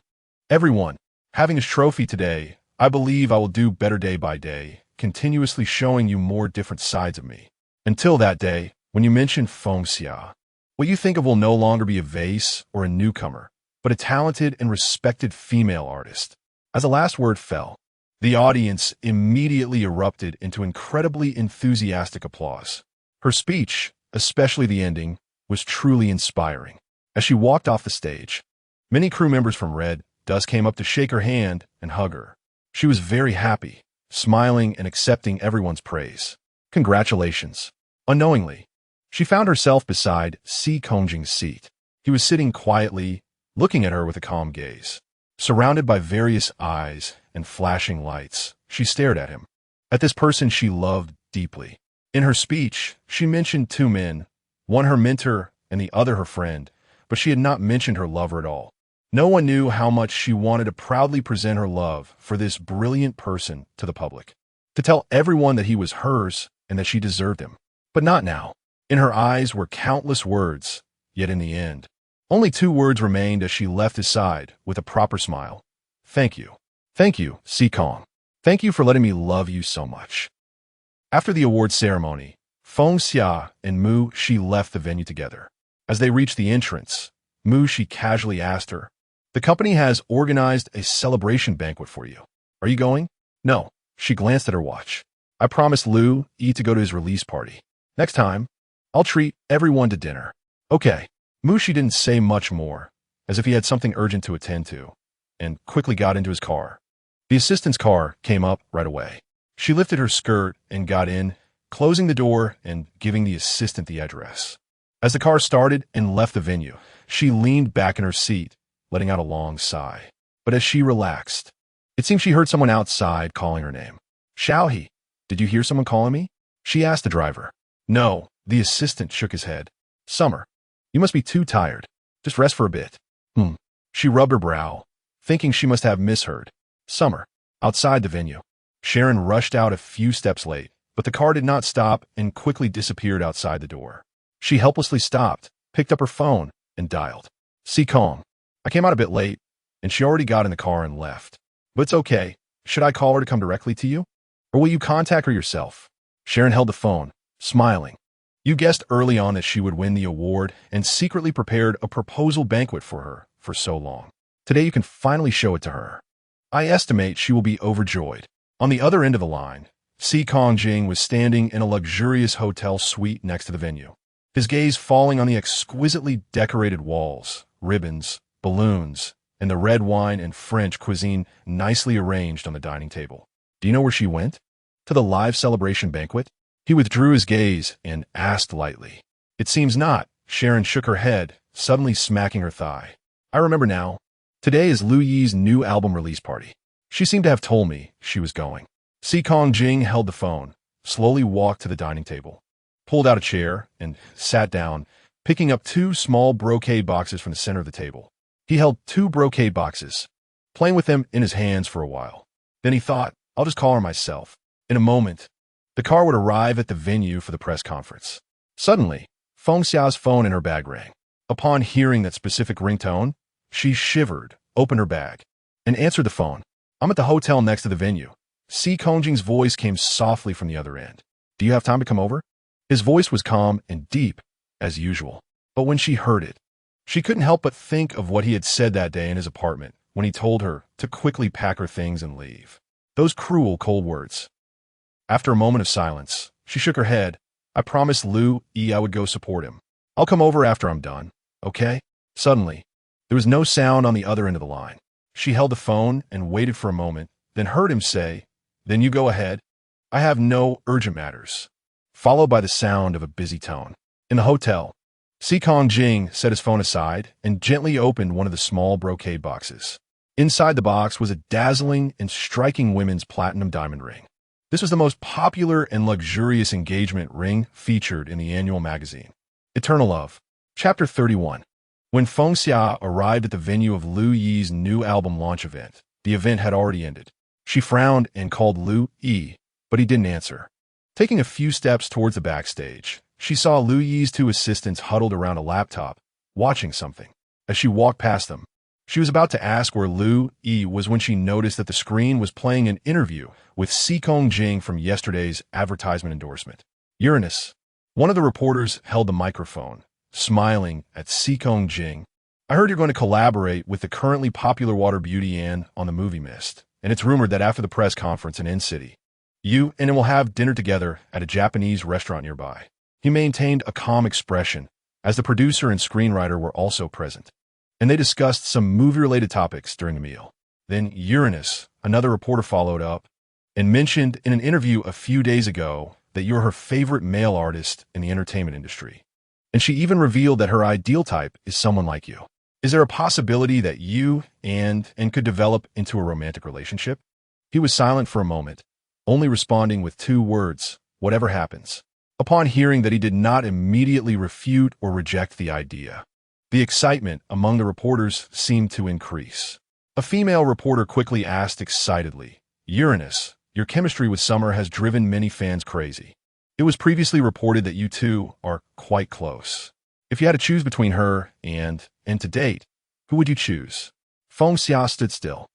Everyone, having his trophy today, I believe I will do better day by day, continuously showing you more different sides of me. Until that day, when you mention Feng Xia, what you think of will no longer be a vase or a newcomer, but a talented and respected female artist." As the last word fell, the audience immediately erupted into incredibly enthusiastic applause. Her speech, especially the ending, was truly inspiring. As she walked off the stage, many crew members from Red.As came up to shake her hand and hug her. She was very happy, smiling and accepting everyone's praise. "Congratulations." Unknowingly, she found herself beside Si Kongjing's seat. He was sitting quietly, looking at her with a calm gaze. Surrounded by various eyes and flashing lights, she stared at him, at this person she loved deeply. In her speech, she mentioned two men, one her mentor and the other her friend, but she had not mentioned her lover at all. No one knew how much she wanted to proudly present her love for this brilliant person to the public, to tell everyone that he was hers and that she deserved him. But not now. In her eyes were countless words, yet in the end, only two words remained as she left his side with a proper smile. "Thank you. Thank you, Si Kong. Thank you for letting me love you so much." After the award ceremony, Feng Xia and Mu Shi left the venue together. As they reached the entrance, Mu Shi casually asked her, "The company has organized a celebration banquet for you. Are you going?" "No." She glanced at her watch. "I promised Lu Yi to go to his release party. Next time, I'll treat everyone to dinner." "Okay." Mu Shi didn't say much more, as if he had something urgent to attend to, and quickly got into his car. The assistant's car came up right away. She lifted her skirt and got in, closing the door and giving the assistant the address. As the car started and left the venue, she leaned back in her seat, letting out a long sigh. But as she relaxed, it seemed she heard someone outside calling her name. "Xiaohe, did you hear someone calling me?" she asked the driver. "No," the assistant shook his head. "Summer, you must be too tired. Just rest for a bit." She rubbed her brow, thinking she must have misheard. "Summer." Outside the venue, Sharon rushed out a few steps late, but the car did not stop and quickly disappeared outside the door. She helplessly stopped, picked up her phone, and dialed. "Si Kong, I came out a bit late, and she already got in the car and left. But it's okay. Should I call her to come directly to you? Or will you contact her yourself?" Sharon held the phone, smiling. You guessed early on that she would win the award and secretly prepared a proposal banquet for her for so long. Today you can finally show it to her. I estimate she will be overjoyed. On the other end of the line, Si Kongjing was standing in a luxurious hotel suite next to the venue, his gaze falling on the exquisitely decorated walls, ribbons, balloons, and the red wine and French cuisine nicely arranged on the dining table. "Do you know where she went?" "To the live celebration banquet?" He withdrew his gaze and asked lightly. "It seems not." Sharon shook her head, suddenly smacking her thigh. "I remember now. Today is Lu Yi's new album release party. She seemed to have told me she was going." Si Kongjing held the phone, slowly walked to the dining table, pulled out a chair, and sat down, picking up two small brocade boxes from the center of the table. He held two brocade boxes, playing with them in his hands for a while. Then he thought, "I'll just call her myself." In a moment, the car would arrive at the venue for the press conference. Suddenly, Feng Xiao's phone in her bag rang. Upon hearing that specific ringtone, she shivered, opened her bag, and answered the phone. "I'm at the hotel next to the venue." Si Kongjing's voice came softly from the other end. "Do you have time to come over?" His voice was calm and deep, as usual. But when she heard it, she couldn't help but think of what he had said that day in his apartment when he told her to quickly pack her things and leave. Those cruel, cold words. After a moment of silence, she shook her head. I promised Lu I would go support him. I'll come over after I'm done, okay? Suddenly, there was no sound on the other end of the line. She held the phone and waited for a moment, then heard him say, "Then you go ahead. I have no urgent matters," followed by the sound of a busy tone. In the hotel, Kong Jing set his phone aside and gently opened one of the small brocade boxes. Inside the box was a dazzling and striking women's platinum diamond ring. This was the most popular and luxurious engagement ring featured in the annual magazine. Eternal Love. Chapter 31. When Feng Xia arrived at the venue of Lu Yi's new album launch event, the event had already ended. She frowned and called Lu Yi, but he didn't answer. Taking a few steps towards the backstage, she saw Lu Yi's two assistants huddled around a laptop, watching something. As she walked past them, she was about to ask where Lu Yi was when she noticed that the screen was playing an interview with Kong Jing from yesterday's advertisement endorsement. Uranus. One of the reporters held the microphone, smiling at Kong Jing. "I heard you're going to collaborate with the currently popular water beauty Anne on the movie Mist, and it's rumored that after the press conference in N-City, you and him will have dinner together at a Japanese restaurant nearby." He maintained a calm expression, as the producer and screenwriter were also present, and they discussed some movie-related topics during the meal. Then Uranus, another reporter, followed up and mentioned in an interview a few days ago that you're her favorite male artist in the entertainment industry. And she even revealed that her ideal type is someone like you. Is there a possibility that you and could develop into a romantic relationship? He was silent for a moment, only responding with two words, "Whatever happens." Upon hearing that, he did not immediately refute or reject the idea. The excitement among the reporters seemed to increase. A female reporter quickly asked excitedly, "Uranus, your chemistry with Summer has driven many fans crazy. It was previously reported that you two are quite close. If you had to choose between her and to date, who would you choose?" Feng Xia stood still,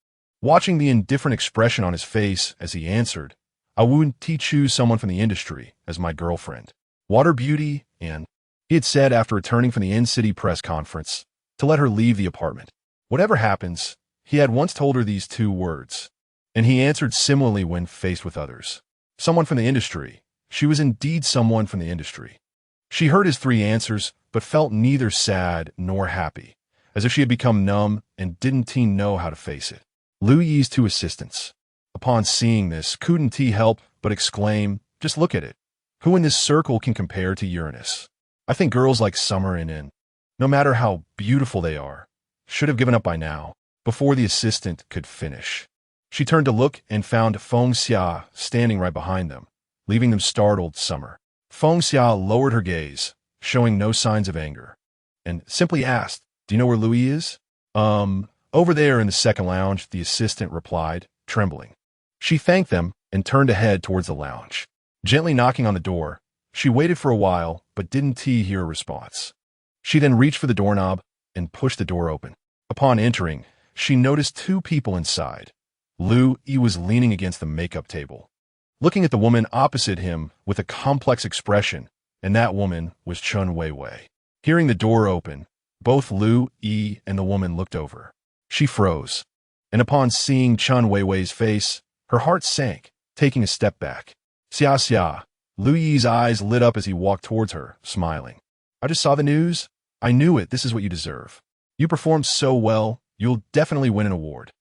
watching the indifferent expression on his face as he answered, "I wouldn't choose someone from the industry as my girlfriend. Water beauty and," he had said after returning from the N-City press conference, to let her leave the apartment. Whatever happens, he had once told her these two words, and he answered similarly when faced with others. Someone from the industry. She was indeed someone from the industry. She heard his three answers, but felt neither sad nor happy, as if she had become numb and didn't know how to face it. Lu Yi's two assistants. Upon seeing this, couldn't help but exclaim, "Just look at it. Who in this circle can compare to Uranus? I think girls like Summer and no matter how beautiful they are, should have given up by now." Before the assistant could finish, she turned to look and found Feng Xia standing right behind them, leaving them startled. Summer. Feng Xia lowered her gaze, showing no signs of anger, and simply asked, "Do you know where Louis is?" Over there in the second lounge," the assistant replied, trembling. She thanked them and turned to head towards the lounge. Gently knocking on the door, she waited for a while but didn't hear a response. She then reached for the doorknob and pushed the door open. Upon entering, she noticed two people inside. Lu Yi was leaning against the makeup table, looking at the woman opposite him with a complex expression, and that woman was Chun Weiwei. Hearing the door open, both Lu Yi and the woman looked over. She froze, and upon seeing Chun Weiwei's face, her heart sank, taking a step back. "Xia Xia." Lu Yi's eyes lit up as he walked towards her, smiling. "I just saw the news. I knew it. This is what you deserve. You performed so well, you'll definitely win an award."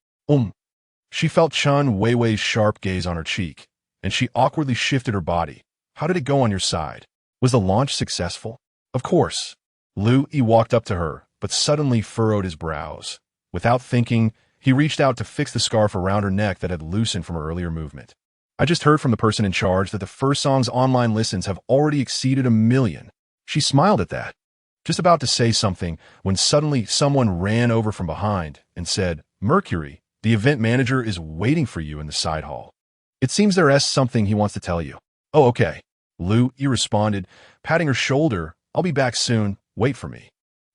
She felt Chun Weiwei's sharp gaze on her cheek, and she awkwardly shifted her body. "How did it go on your side? Was the launch successful?" "Of course." Lu Yi walked up to her, but suddenly furrowed his brows. Without thinking, he reached out to fix the scarf around her neck that had loosened from her earlier movement. "I just heard from the person in charge that the first song's online listens have already exceeded 1 million. She smiled at that, just about to say something, when suddenly someone ran over from behind and said, "Mercury, the event manager is waiting for you in the side hall. It seems there's something he wants to tell you." "Oh, okay." Lu Yi responded, patting her shoulder. "I'll be back soon. Wait for me."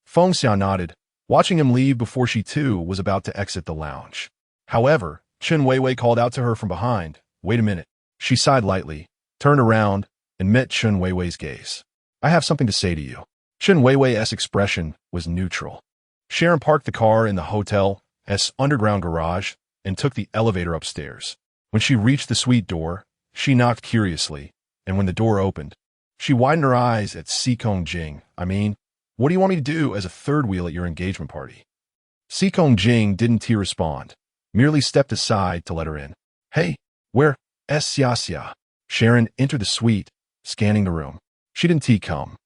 Feng Xiao nodded, watching him leave before she too was about to exit the lounge. However, Chun Weiwei called out to her from behind, "Wait a minute." She sighed lightly, turned around, and met Chun Weiwei's gaze. "I have something to say to you." Chun Weiwei's expression was neutral. Sharon parked the car in the hotel's underground garage and took the elevator upstairs. When she reached the suite door, she knocked curiously, and when the door opened, She widened her eyes at Sikong Jing. I mean, what do you want me to do as a third wheel at your engagement party? Sikong Jing didn't respond, merely stepped aside to let her in. Hey, where?'S Xia. Sharon entered the suite, scanning the room. She didn't come.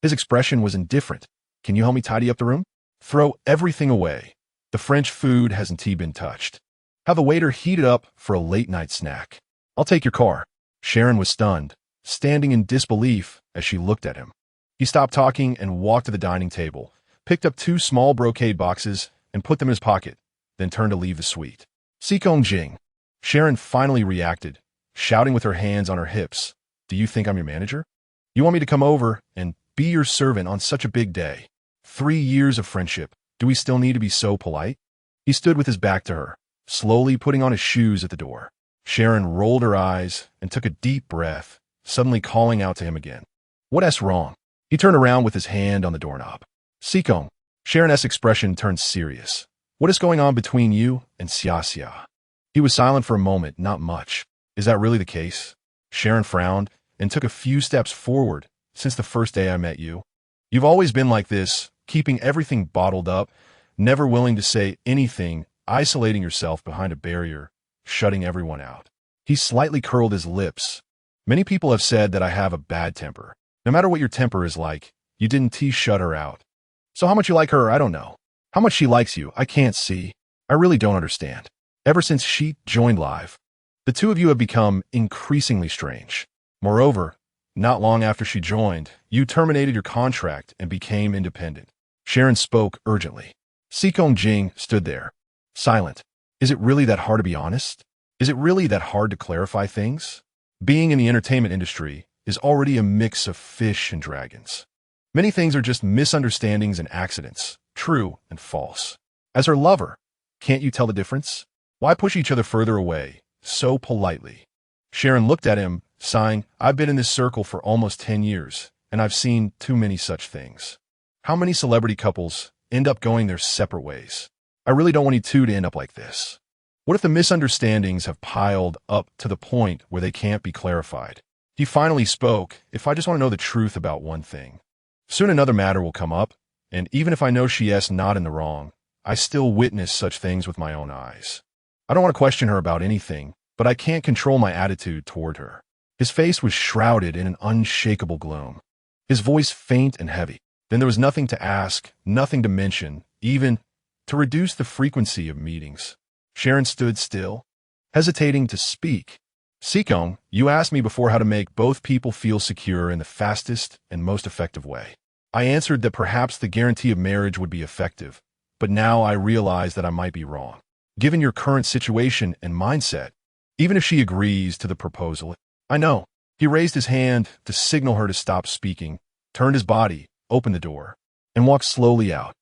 His expression was indifferent. Can you help me tidy up the room? Throw everything away. The French food hasn't been touched. Have the waiter heat it up for a late-night snack. I'll take your car. Sharon was stunned, standing in disbelief as she looked at him. He stopped talking and walked to the dining table, picked up 2 small brocade boxes and put them in his pocket, then turned to leave the suite. Sikong Jing. Sharon finally reacted, shouting with her hands on her hips. Do you think I'm your manager? You want me to come over and be your servant on such a big day? 3 years of friendship. Do we still need to be so polite? He stood with his back to her, slowly putting on his shoes at the door. Sharon rolled her eyes and took a deep breath, suddenly calling out to him again. What's wrong? He turned around with his hand on the doorknob. Sikong. Sharon's expression turned serious. What is going on between you and Xia? He was silent for a moment, not much. Is that really the case? Sharon frowned and took a few steps forward. Since the first day I met you, you've always been like this, keeping everything bottled up, never willing to say anything, isolating yourself behind a barrier, shutting everyone out. He slightly curled his lips. Many people have said that I have a bad temper. No matter what your temper is like, you didn't shut her out. So how much you like her, I don't know. How much she likes you, I can't see. I really don't understand. Ever since she joined Live, the two of you have become increasingly strange. Moreover, not long after she joined, you terminated your contract and became independent. Sharon spoke urgently. Sikong Jing stood there, silent. Is it really that hard to be honest? Is it really that hard to clarify things? Being in the entertainment industry is already a mix of fish and dragons. Many things are just misunderstandings and accidents, true and false. As her lover, can't you tell the difference? Why push each other further away, so politely? Sharon looked at him, sighing. I've been in this circle for almost 10 years, and I've seen too many such things. How many celebrity couples end up going their separate ways? I really don't want you two to end up like this. What if the misunderstandings have piled up to the point where they can't be clarified? He finally spoke. If I just want to know the truth about one thing. Soon another matter will come up, and even if I know she's not in the wrong, I still witness such things with my own eyes. I don't want to question her about anything, but I can't control my attitude toward her. His face was shrouded in an unshakable gloom, his voice faint and heavy. Then there was nothing to ask, nothing to mention, even to reduce the frequency of meetings. Sharon stood still, hesitating to speak. Sikong, you asked me before how to make both people feel secure in the fastest and most effective way. I answered that perhaps the guarantee of marriage would be effective, but now I realize that I might be wrong. Given your current situation and mindset, even if she agrees to the proposal, I know. He raised his hand to signal her to stop speaking, turned his body, opened the door, and walked slowly out.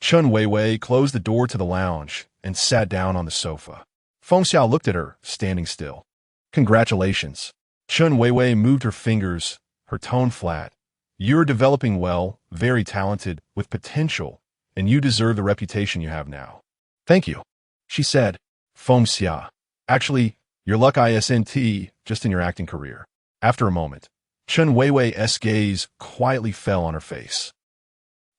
Chun Weiwei closed the door to the lounge and sat down on the sofa. Feng Xiao looked at her, standing still. Congratulations. Chun Weiwei moved her fingers, her tone flat. You're developing well, very talented, with potential, and you deserve the reputation you have now. Thank you, she said. Feng Xiao. Actually, your luck isn't just in your acting career. After a moment, Chun Weiwei's gaze quietly fell on her face.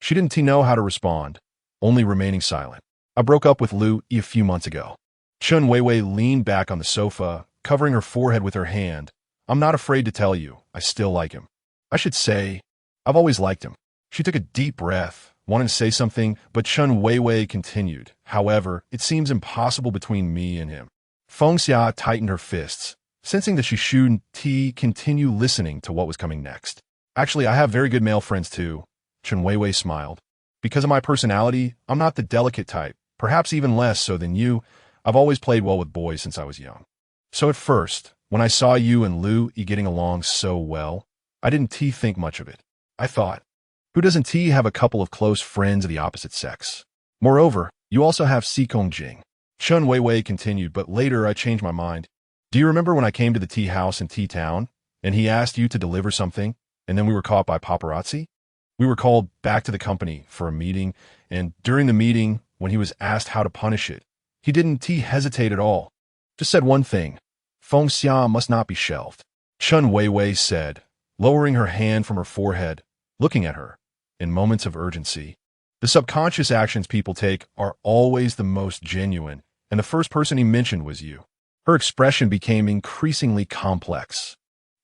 She didn't know how to respond, only remaining silent. I broke up with Lu a few months ago. Chun Weiwei leaned back on the sofa, covering her forehead with her hand. I'm not afraid to tell you, I still like him. I should say, I've always liked him. She took a deep breath, wanting to say something, but Chun Weiwei continued. However, it seems impossible between me and him. Feng Xia tightened her fists, sensing that she shouldn't continue listening to what was coming next. Actually, I have very good male friends too. Chun Weiwei smiled. Because of my personality, I'm not the delicate type, perhaps even less so than you. I've always played well with boys since I was young. So at first, when I saw you and Lu getting along so well, I didn't think much of it. I thought, who doesn't have a couple of close friends of the opposite sex? Moreover, you also have Sikong Jing. Chun Weiwei continued, but later I changed my mind. Do you remember when I came to the tea house in T-Town, and he asked you to deliver something, and then we were caught by paparazzi? We were called back to the company for a meeting, and during the meeting, when he was asked how to punish it, he didn't hesitate at all. Just said one thing. Feng Xia must not be shelved. Chun Weiwei said, lowering her hand from her forehead, looking at her. In moments of urgency, the subconscious actions people take are always the most genuine, and the first person he mentioned was you. Her expression became increasingly complex.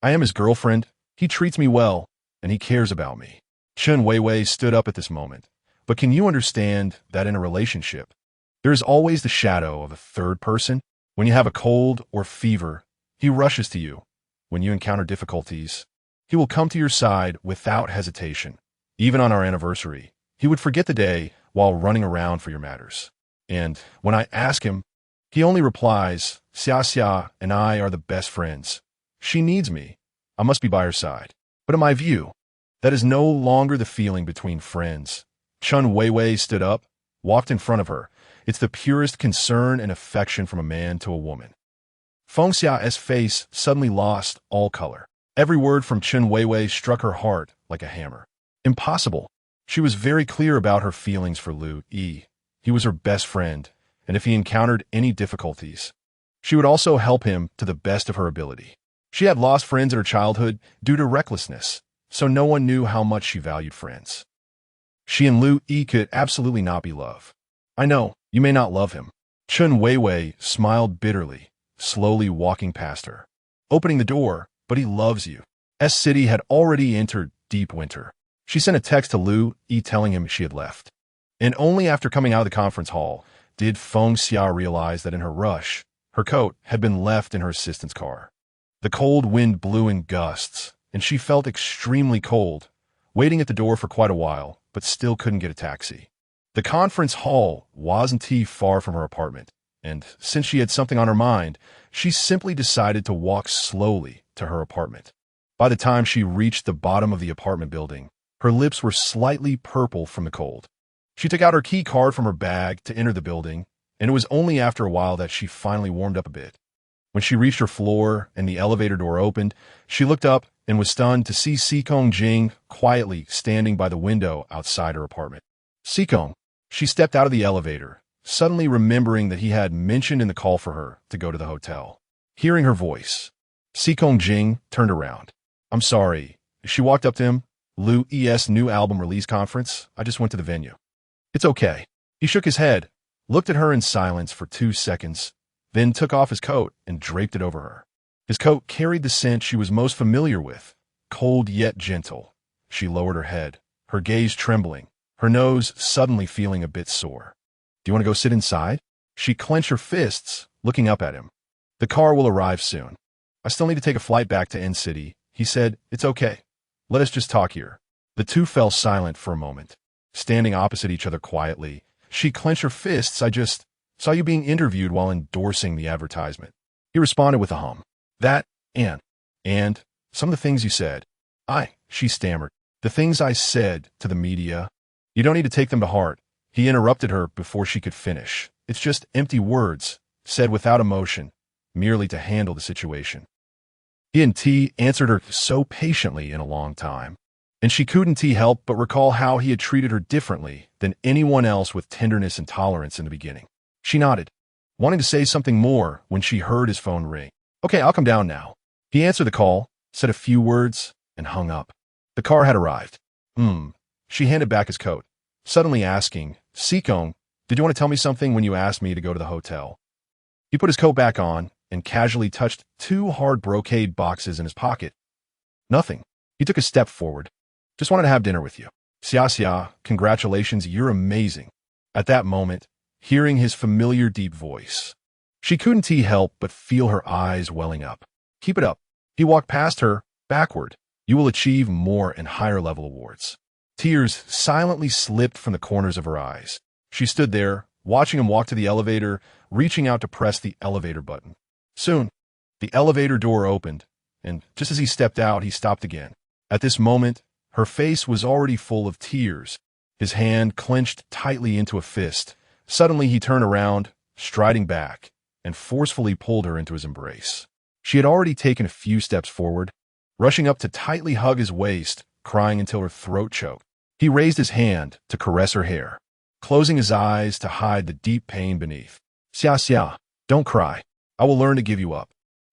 I am his girlfriend, he treats me well, and he cares about me. Chen Weiwei stood up at this moment. But can you understand that in a relationship, there is always the shadow of a third person? When you have a cold or fever, he rushes to you. When you encounter difficulties, he will come to your side without hesitation. Even on our anniversary, he would forget the day while running around for your matters. And when I ask him, he only replies, Xia Xia and I are the best friends. She needs me. I must be by her side. But in my view, that is no longer the feeling between friends. Chen Weiwei stood up, walked in front of her. It's the purest concern and affection from a man to a woman. Feng Xia's face suddenly lost all color. Every word from Chen Weiwei struck her heart like a hammer. Impossible. She was very clear about her feelings for Lu Yi. He was her best friend, and if he encountered any difficulties, she would also help him to the best of her ability. She had lost friends in her childhood due to recklessness, so no one knew how much she valued friends. She and Lu Yi could absolutely not be loved. I know, you may not love him. Chen Weiwei smiled bitterly, slowly walking past her, opening the door, but he loves you. City had already entered deep winter. She sent a text to Lu Yi telling him she had left. And only after coming out of the conference hall did Feng Xia realize that in her rush, her coat had been left in her assistant's car. The cold wind blew in gusts, and she felt extremely cold, waiting at the door for quite a while, but still couldn't get a taxi. The conference hall wasn't too far from her apartment, and since she had something on her mind, she simply decided to walk slowly to her apartment. By the time she reached the bottom of the apartment building, her lips were slightly purple from the cold. She took out her key card from her bag to enter the building, and it was only after a while that she finally warmed up a bit. When she reached her floor and the elevator door opened, she looked up and was stunned to see Sikong Jing quietly standing by the window outside her apartment. Sikong. She stepped out of the elevator, suddenly remembering that he had mentioned in the call for her to go to the hotel. Hearing her voice, Sikong Jing turned around. I'm sorry. She walked up to him. Lu Yi's new album release conference. I just went to the venue. It's okay. He shook his head, looked at her in silence for 2 seconds, then took off his coat and draped it over her. His coat carried the scent she was most familiar with, cold yet gentle. She lowered her head, her gaze trembling, her nose suddenly feeling a bit sore. Do you want to go sit inside? She clenched her fists, looking up at him. The car will arrive soon. I still need to take a flight back to N-City. He said, it's okay. Let us just talk here. The two fell silent for a moment. Standing opposite each other quietly, she clenched her fists. I just saw you being interviewed while endorsing the advertisement. He responded with a hum. That, and some of the things you said. She stammered. The things I said to the media. You don't need to take them to heart. He interrupted her before she could finish. It's just empty words, said without emotion, merely to handle the situation. He and T answered her so patiently in a long time, and she couldn't help but recall how he had treated her differently than anyone else with tenderness and tolerance in the beginning. She nodded, wanting to say something more when she heard his phone ring. Okay, I'll come down now. He answered the call, said a few words, and hung up. The car had arrived. She handed back his coat, suddenly asking, Sikong, did you want to tell me something when you asked me to go to the hotel? He put his coat back on and casually touched 2 hard brocade boxes in his pocket. Nothing. He took a step forward. Just wanted to have dinner with you. Xia Xia, congratulations, you're amazing. At that moment, hearing his familiar deep voice, she couldn't help but feel her eyes welling up. Keep it up. He walked past her, backward. You will achieve more and higher level awards. Tears silently slipped from the corners of her eyes. She stood there, watching him walk to the elevator, reaching out to press the elevator button. Soon, the elevator door opened, and just as he stepped out, he stopped again. At this moment, her face was already full of tears, his hand clenched tightly into a fist. Suddenly, he turned around, striding back, and forcefully pulled her into his embrace. She had already taken a few steps forward, rushing up to tightly hug his waist, crying until her throat choked. He raised his hand to caress her hair, closing his eyes to hide the deep pain beneath. Xia Xia, don't cry. I will learn to give you up,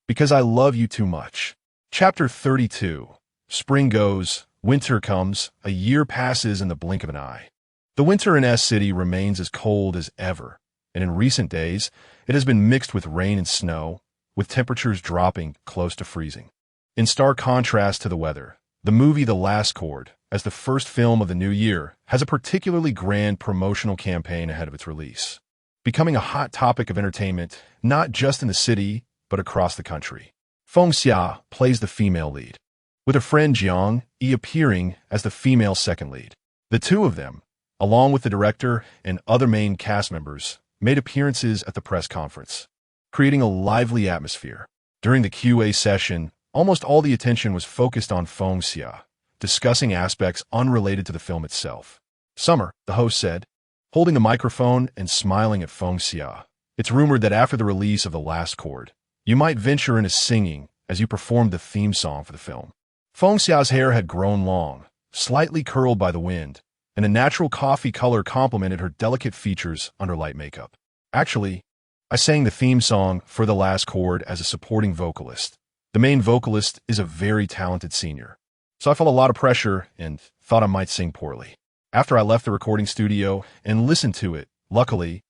because I love you too much. Chapter 32. Spring goes, winter comes, a year passes in the blink of an eye. The winter in S City remains as cold as ever, and in recent days, it has been mixed with rain and snow, with temperatures dropping close to freezing. In stark contrast to the weather, the movie The Last Chord, as the first film of the new year, has a particularly grand promotional campaign ahead of its release, becoming a hot topic of entertainment not just in the city, but across the country. Feng Xia plays the female lead, with her friend Jiang Yi appearing as the female second lead. The two of them, along with the director and other main cast members, made appearances at the press conference, creating a lively atmosphere. During the QA session, almost all the attention was focused on Feng Xia, discussing aspects unrelated to the film itself. Summer, the host said, holding the microphone and smiling at Feng Xia. It's rumored that after the release of The Last Chord, you might venture into singing as you performed the theme song for the film. Feng Xia's hair had grown long, slightly curled by the wind, and a natural coffee color complemented her delicate features under light makeup. Actually, I sang the theme song for The Last Chord as a supporting vocalist. The main vocalist is a very talented senior, so I felt a lot of pressure and thought I might sing poorly. After I left the recording studio and listened to it, luckily,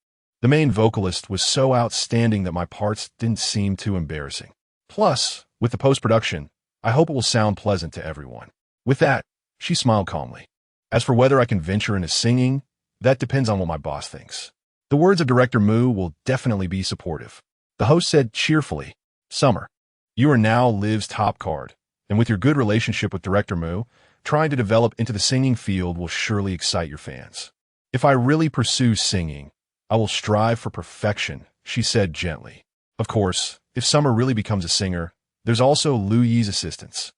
the main vocalist was so outstanding that my parts didn't seem too embarrassing. Plus, with the post-production, I hope it will sound pleasant to everyone. With that, she smiled calmly. As for whether I can venture into singing, that depends on what my boss thinks. The words of Director Mu will definitely be supportive. The host said cheerfully, Summer, you are now Liv's top card, and with your good relationship with Director Mu, trying to develop into the singing field will surely excite your fans. If I really pursue singing, I will strive for perfection, she said gently. Of course, if Summer really becomes a singer, there's also Lu Yi's assistance,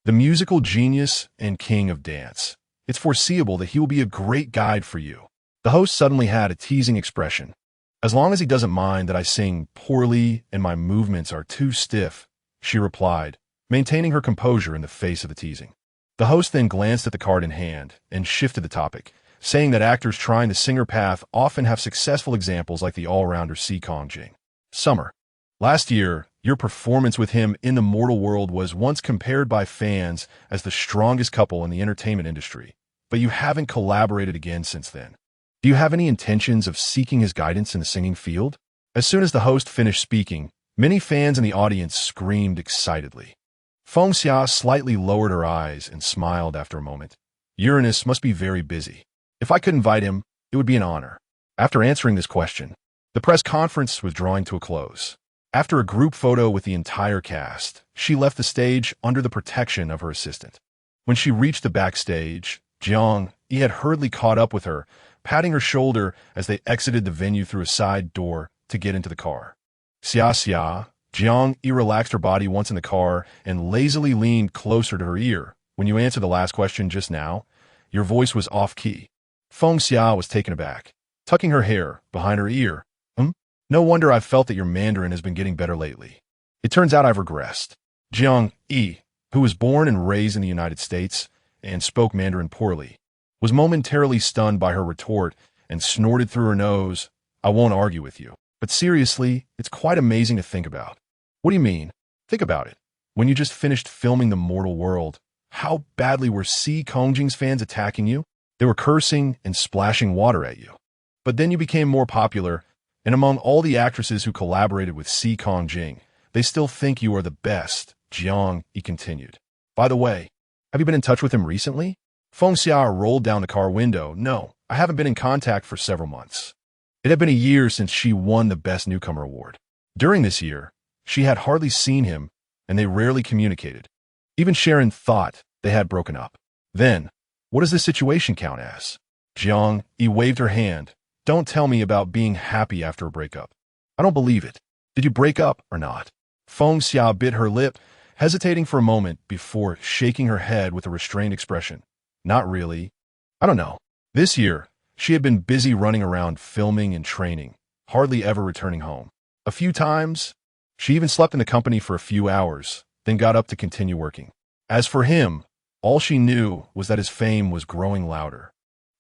the musical genius and king of dance. It's foreseeable that he will be a great guide for you. The host suddenly had a teasing expression. As long as he doesn't mind that I sing poorly and my movements are too stiff, she replied, maintaining her composure in the face of the teasing. The host then glanced at the card in hand and shifted the topic, saying that actors trying the singer path often have successful examples like the all-rounder Si Kongjing. Summer, last year, your performance with him in the mortal world was once compared by fans as the strongest couple in the entertainment industry, but you haven't collaborated again since then. Do you have any intentions of seeking his guidance in the singing field? As soon as the host finished speaking, many fans in the audience screamed excitedly. Feng Xia slightly lowered her eyes and smiled after a moment. Uranus must be very busy. If I could invite him, it would be an honor. After answering this question, the press conference was drawing to a close. After a group photo with the entire cast, she left the stage under the protection of her assistant. When she reached the backstage, Jiang Yi had hurriedly caught up with her, patting her shoulder as they exited the venue through a side door to get into the car. Xia, Jiang Yi relaxed her body once in the car and lazily leaned closer to her ear. When you answered the last question just now, your voice was off-key. Feng Xia was taken aback, tucking her hair behind her ear. No wonder I've felt that your Mandarin has been getting better lately. It turns out I've regressed. Jiang Yi, who was born and raised in the United States and spoke Mandarin poorly, was momentarily stunned by her retort and snorted through her nose, I won't argue with you. But seriously, it's quite amazing to think about. What do you mean? Think about it. When you just finished filming The Mortal World, how badly were Si Kongjing's fans attacking you? They were cursing and splashing water at you. But then you became more popular, and among all the actresses who collaborated with Si Kongjing, they still think you are the best, Jiang Yi continued. By the way, have you been in touch with him recently? Feng Xia rolled down the car window. No, I haven't been in contact for several months. It had been a year since she won the Best Newcomer award. During this year, she had hardly seen him, and they rarely communicated. Even Sharon thought they had broken up. Then, what does this situation count as? Jiang Yi waved her hand. Don't tell me about being happy after a breakup. I don't believe it. Did you break up or not? Feng Xia bit her lip, hesitating for a moment before shaking her head with a restrained expression. Not really. I don't know. This year, she had been busy running around filming and training, hardly ever returning home. A few times, she even slept in the company for a few hours, then got up to continue working. As for him, all she knew was that his fame was growing louder.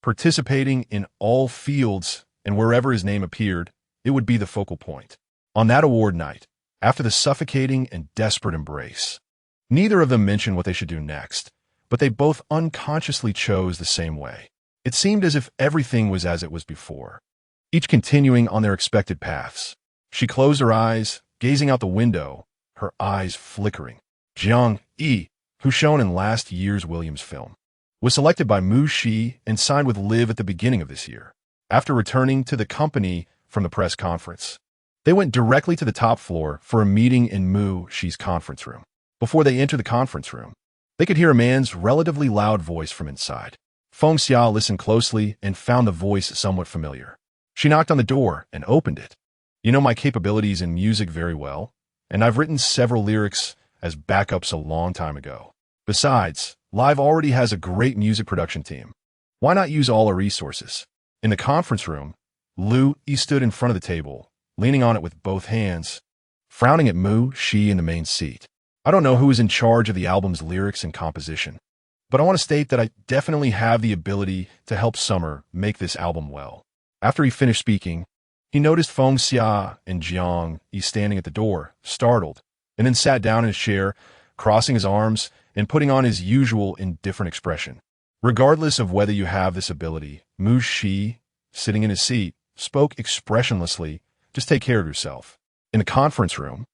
Participating in all fields and wherever his name appeared, it would be the focal point. On that award night, after the suffocating and desperate embrace, neither of them mentioned what they should do next. but they both unconsciously chose the same way. It seemed as if everything was as it was before, each continuing on their expected paths. She closed her eyes, gazing out the window, her eyes flickering. Jiang-E, who shone in last year's Williams film, was selected by Mu Shi and signed with Live at the beginning of this year. After returning to the company from the press conference, they went directly to the top floor for a meeting in Mu Shi's conference room. Before they entered the conference room, they could hear a man's relatively loud voice from inside. Feng Xia listened closely and found the voice somewhat familiar. She knocked on the door and opened it. You know my capabilities in music very well, and I've written several lyrics as backups a long time ago. Besides, Live already has a great music production team. Why not use all our resources? In the conference room, Lu-E stood in front of the table, leaning on it with both hands, frowning at Mu Shi in the main seat. I don't know who is in charge of the album's lyrics and composition, but I want to state that I definitely have the ability to help Summer make this album well. After he finished speaking, he noticed Feng Xia and Jiang-E standing at the door, startled, and then sat down in his chair, crossing his arms and putting on his usual indifferent expression. Regardless of whether you have this ability, Mu Shi, sitting in his seat, spoke expressionlessly, just take care of yourself. In the conference room,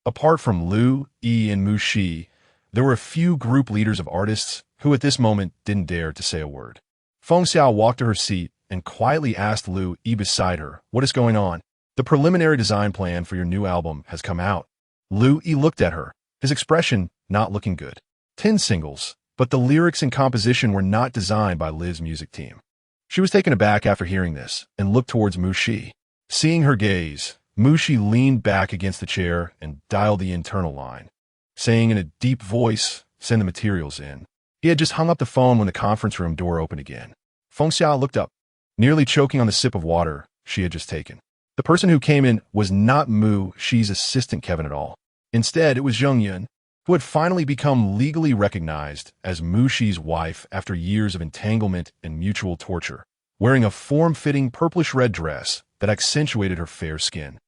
apart from Lu-E and Mu Shi, there were a few group leaders of artists who at this moment didn't dare to say a word. Feng Xiao walked to her seat and quietly asked Lu-E beside her, "What is going on?" "The preliminary design plan for your new album has come out." Lu-E looked at her, his expression not looking good. 10 singles, but the lyrics and composition were not designed by Liv's music team. She was taken aback after hearing this and looked towards Mu Shi. Seeing her gaze, Mu Shi leaned back against the chair and dialed the internal line, saying in a deep voice, "Send the materials in." He had just hung up the phone when the conference room door opened again. Feng Xiao looked up, nearly choking on the sip of water she had just taken. The person who came in was not Mu Shi's assistant Kevin at all. Instead, it was Zheng Yun, who had finally become legally recognized as Mu Shi's wife after years of entanglement and mutual torture, wearing a form-fitting purplish-red dress that accentuated her fair skin,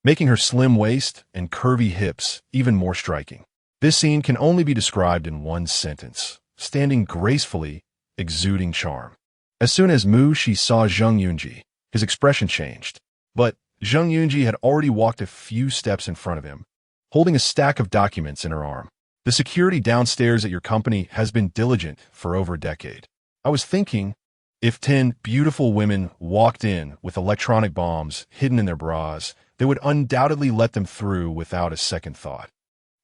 making her slim waist and curvy hips even more striking. This scene can only be described in one sentence: standing gracefully, exuding charm. As soon as Mu Shi saw Zheng Yunji, his expression changed. But Zheng Yunji had already walked a few steps in front of him, holding a stack of documents in her arm. "The security downstairs at your company has been diligent for over a decade. I was thinking, if 10 beautiful women walked in with electronic bombs hidden in their bras, they would undoubtedly let them through without a second thought.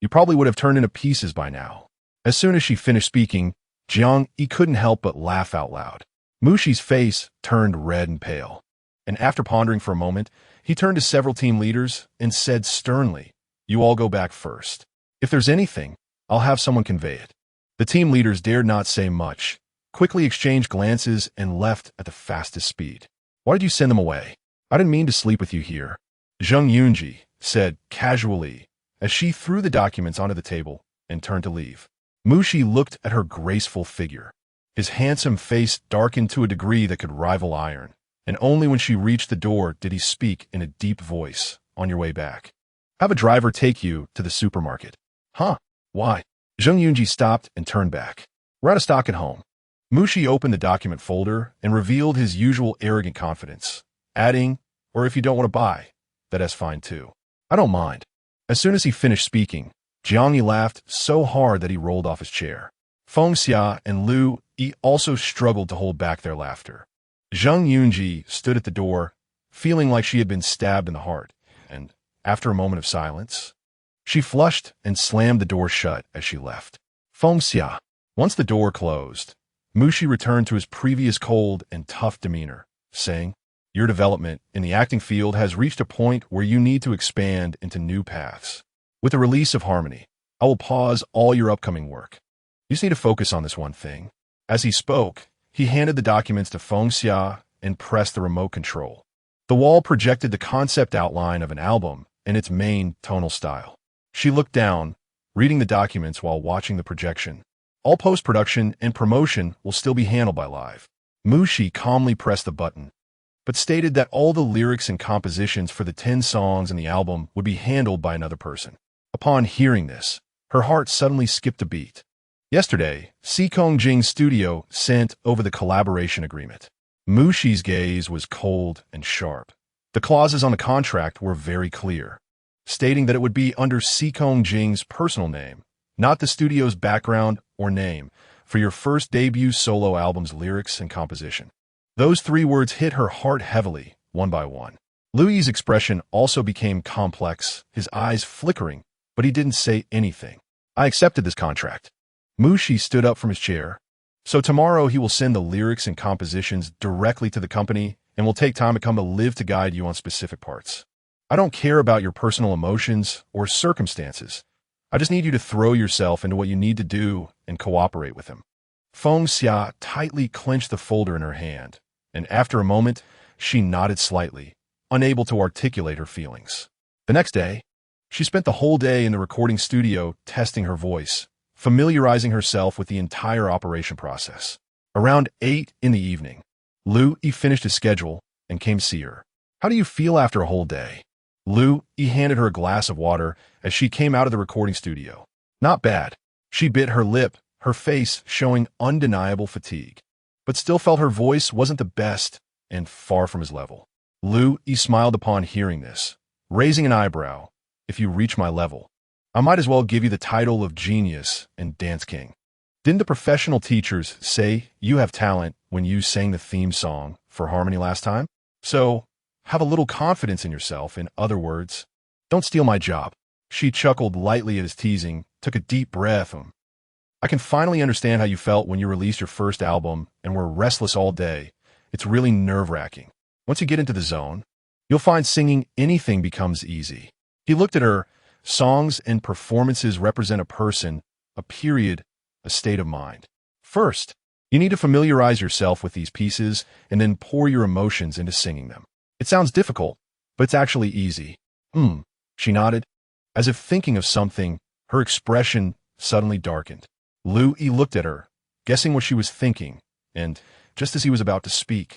You probably would have turned into pieces by now." As soon as she finished speaking, Jiang-E couldn't help but laugh out loud. Mu Shi's face turned red and pale, and after pondering for a moment, he turned to several team leaders and said sternly, "You all go back first. If there's anything, I'll have someone convey it." The team leaders dared not say much, quickly exchanged glances, and left at the fastest speed. "Why did you send them away?" "I didn't mean to sleep with you here," Zheng Yunji said casually as she threw the documents onto the table and turned to leave. Mu Shi looked at her graceful figure. His handsome face darkened to a degree that could rival iron, and only when she reached the door did he speak in a deep voice, "On your way back, have a driver take you to the supermarket." "Huh? Why?" Zheng Yunji stopped and turned back. "We're out of stock at home." Mu Shi opened the document folder and revealed his usual arrogant confidence, adding, "Or if you don't want to buy, that's fine too. I don't mind." As soon as he finished speaking, Jiang-E laughed so hard that he rolled off his chair. Feng Xia and Lu-E also struggled to hold back their laughter. Zheng Yunji stood at the door, feeling like she had been stabbed in the heart, and, after a moment of silence, she flushed and slammed the door shut as she left. Feng Xia. Once the door closed, Mu Shi returned to his previous cold and tough demeanor, saying, "Your development in the acting field has reached a point where you need to expand into new paths. With the release of Harmony, I will pause all your upcoming work. You just need to focus on this one thing." As he spoke, he handed the documents to Feng Xia and pressed the remote control. The wall projected the concept outline of an album and its main tonal style. She looked down, reading the documents while watching the projection. All post-production and promotion will still be handled by Live. Mu Shi calmly pressed the button, but stated that all the lyrics and compositions for the 10 songs in the album would be handled by another person. Upon hearing this, her heart suddenly skipped a beat. Yesterday, Seekong Jing's studio sent over the collaboration agreement. Mushi's gaze was cold and sharp. The clauses on the contract were very clear, stating that it would be under Seekong Jing's personal name, not the studio's background or name, for your first debut solo album's lyrics and composition. Those 3 words hit her heart heavily, one by one. Louis's expression also became complex, his eyes flickering, but he didn't say anything. I accepted this contract. Mushi stood up from his chair. So tomorrow he will send the lyrics and compositions directly to the company and will take time to come to live to guide you on specific parts. I don't care about your personal emotions or circumstances. I just need you to throw yourself into what you need to do and cooperate with him. Feng Xia tightly clenched the folder in her hand, and after a moment, she nodded slightly, unable to articulate her feelings. The next day, she spent the whole day in the recording studio testing her voice, familiarizing herself with the entire operation process. Around 8 in the evening, Lu Yi finished his schedule and came to see her. How do you feel after a whole day? Lu Yi handed her a glass of water as she came out of the recording studio. Not bad. She bit her lip, her face showing undeniable fatigue, but still felt her voice wasn't the best and far from his level. Lu Yi smiled upon hearing this, raising an eyebrow. If you reach my level, I might as well give you the title of genius and dance king. Didn't the professional teachers say you have talent when you sang the theme song for Harmony last time? So, have a little confidence in yourself, in other words. Don't steal my job. She chuckled lightly at his teasing, took a deep breath. I can finally understand how you felt when you released your first album and were restless all day. It's really nerve-wracking. Once you get into the zone, you'll find singing anything becomes easy. He looked at her. Songs and performances represent a person, a period, a state of mind. First, you need to familiarize yourself with these pieces and then pour your emotions into singing them. It sounds difficult, but it's actually easy. She nodded. As if thinking of something, her expression suddenly darkened. Lu Yi looked at her, guessing what she was thinking, and just as he was about to speak,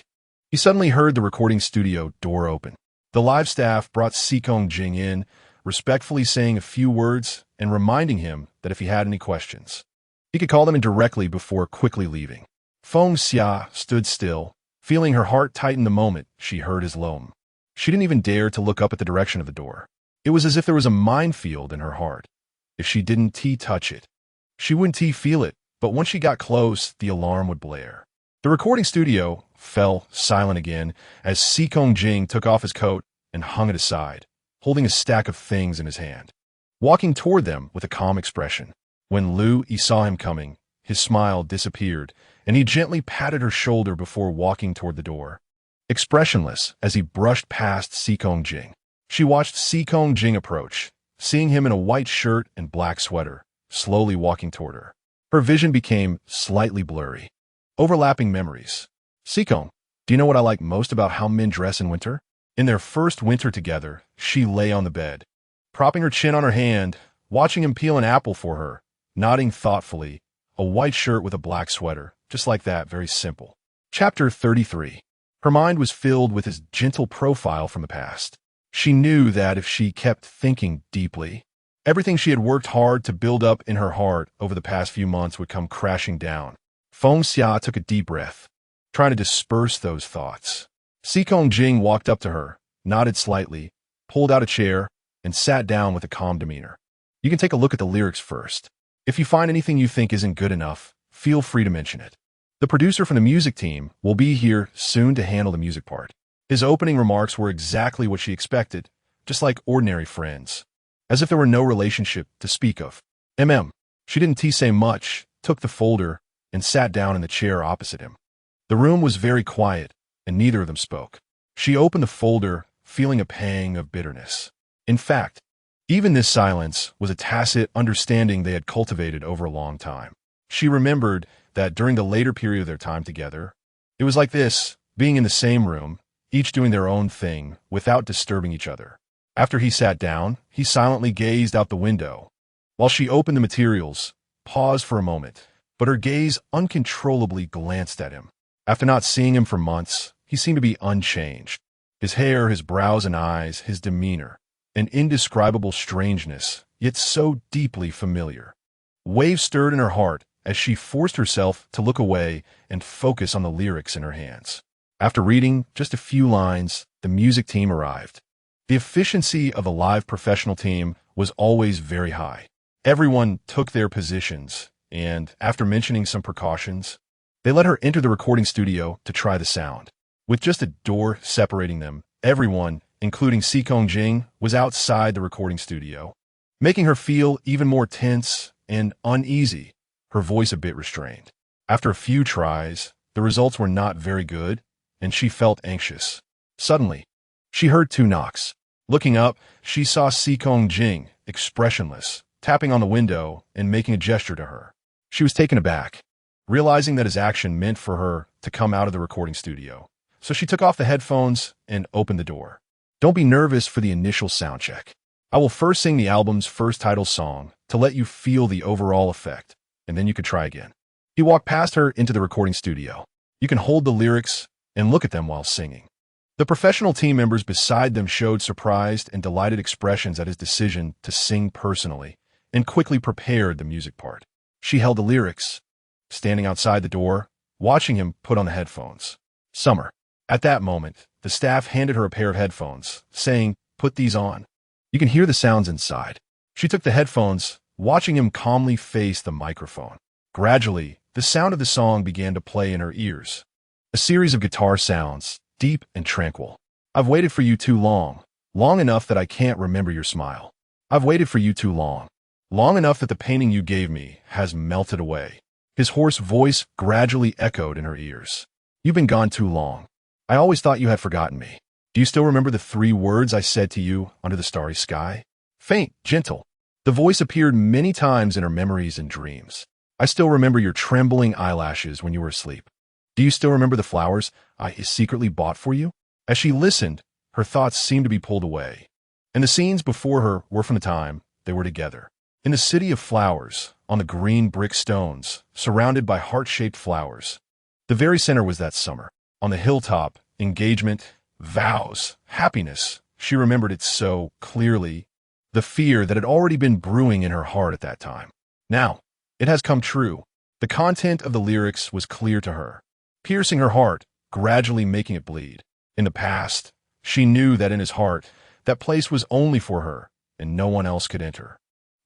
he suddenly heard the recording studio door open. The live staff brought Seekong Jing in, respectfully saying a few words and reminding him that if he had any questions, he could call them in directly before quickly leaving. Feng Xia stood still, feeling her heart tighten the moment she heard his loam. She didn't even dare to look up at the direction of the door. It was as if there was a minefield in her heart. If she didn't touch it, she wouldn't feel it, but once she got close, the alarm would blare. The recording studio fell silent again as Seekong Jing took off his coat and hung it aside, holding a stack of things in his hand, walking toward them with a calm expression. When Lu Yi saw him coming, his smile disappeared, and he gently patted her shoulder before walking toward the door. Expressionless as he brushed past Seekong Jing, she watched Seekong Jing approach, seeing him in a white shirt and black sweater, slowly walking toward her. Her vision became slightly blurry. Overlapping memories. Seekong, do you know what I like most about how men dress in winter? In their first winter together, she lay on the bed, propping her chin on her hand, watching him peel an apple for her, nodding thoughtfully, a white shirt with a black sweater, just like that, very simple. Chapter 33. Her mind was filled with his gentle profile from the past. She knew that if she kept thinking deeply, everything she had worked hard to build up in her heart over the past few months would come crashing down. Feng Xia took a deep breath, trying to disperse those thoughts. Seekong Jing walked up to her, nodded slightly, pulled out a chair, and sat down with a calm demeanor. You can take a look at the lyrics first. If you find anything you think isn't good enough, feel free to mention it. The producer from the music team will be here soon to handle the music part. His opening remarks were exactly what she expected, just like ordinary friends, as if there were no relationship to speak of. She didn't say much, took the folder, and sat down in the chair opposite him. The room was very quiet, and neither of them spoke. She opened the folder, feeling a pang of bitterness. In fact, even this silence was a tacit understanding they had cultivated over a long time. She remembered that during the later period of their time together, it was like this, being in the same room, each doing their own thing, without disturbing each other. After he sat down, he silently gazed out the window, while she opened the materials, paused for a moment, but her gaze uncontrollably glanced at him. After not seeing him for months, he seemed to be unchanged. His hair, his brows and eyes, his demeanor, an indescribable strangeness, yet so deeply familiar. Waves stirred in her heart as she forced herself to look away and focus on the lyrics in her hands. After reading just a few lines, the music team arrived. The efficiency of the live professional team was always very high. Everyone took their positions, and after mentioning some precautions, they let her enter the recording studio to try the sound. With just a door separating them, everyone, including Si-Kong Jing, was outside the recording studio, making her feel even more tense and uneasy, her voice a bit restrained. After a few tries, the results were not very good, and she felt anxious. Suddenly, she heard two knocks. Looking up, she saw Si-Kong Jing, expressionless, tapping on the window and making a gesture to her. She was taken aback, realizing that his action meant for her to come out of the recording studio. So she took off the headphones and opened the door. Don't be nervous for the initial sound check. I will first sing the album's first title song to let you feel the overall effect, and then you could try again. He walked past her into the recording studio. You can hold the lyrics and look at them while singing. The professional team members beside them showed surprised and delighted expressions at his decision to sing personally and quickly prepared the music part. She held the lyrics, standing outside the door, watching him put on the headphones. Summer. At that moment, the staff handed her a pair of headphones, saying, "Put these on." You can hear the sounds inside. She took the headphones, watching him calmly face the microphone. Gradually, the sound of the song began to play in her ears. A series of guitar sounds, deep and tranquil. I've waited for you too long, long enough that I can't remember your smile. I've waited for you too long, long enough that the painting you gave me has melted away. His hoarse voice gradually echoed in her ears. You've been gone too long. I always thought you had forgotten me. Do you still remember the 3 words I said to you under the starry sky? Faint, gentle. The voice appeared many times in her memories and dreams. I still remember your trembling eyelashes when you were asleep. Do you still remember the flowers I secretly bought for you? As she listened, her thoughts seemed to be pulled away, and the scenes before her were from the time they were together. In the city of flowers, on the green brick stones, surrounded by heart-shaped flowers. The very center was that summer. On the hilltop, engagement, vows, happiness. She remembered it so clearly, the fear that had already been brewing in her heart at that time. Now, it has come true. The content of the lyrics was clear to her, piercing her heart, gradually making it bleed. In the past, she knew that in his heart, that place was only for her, and no one else could enter.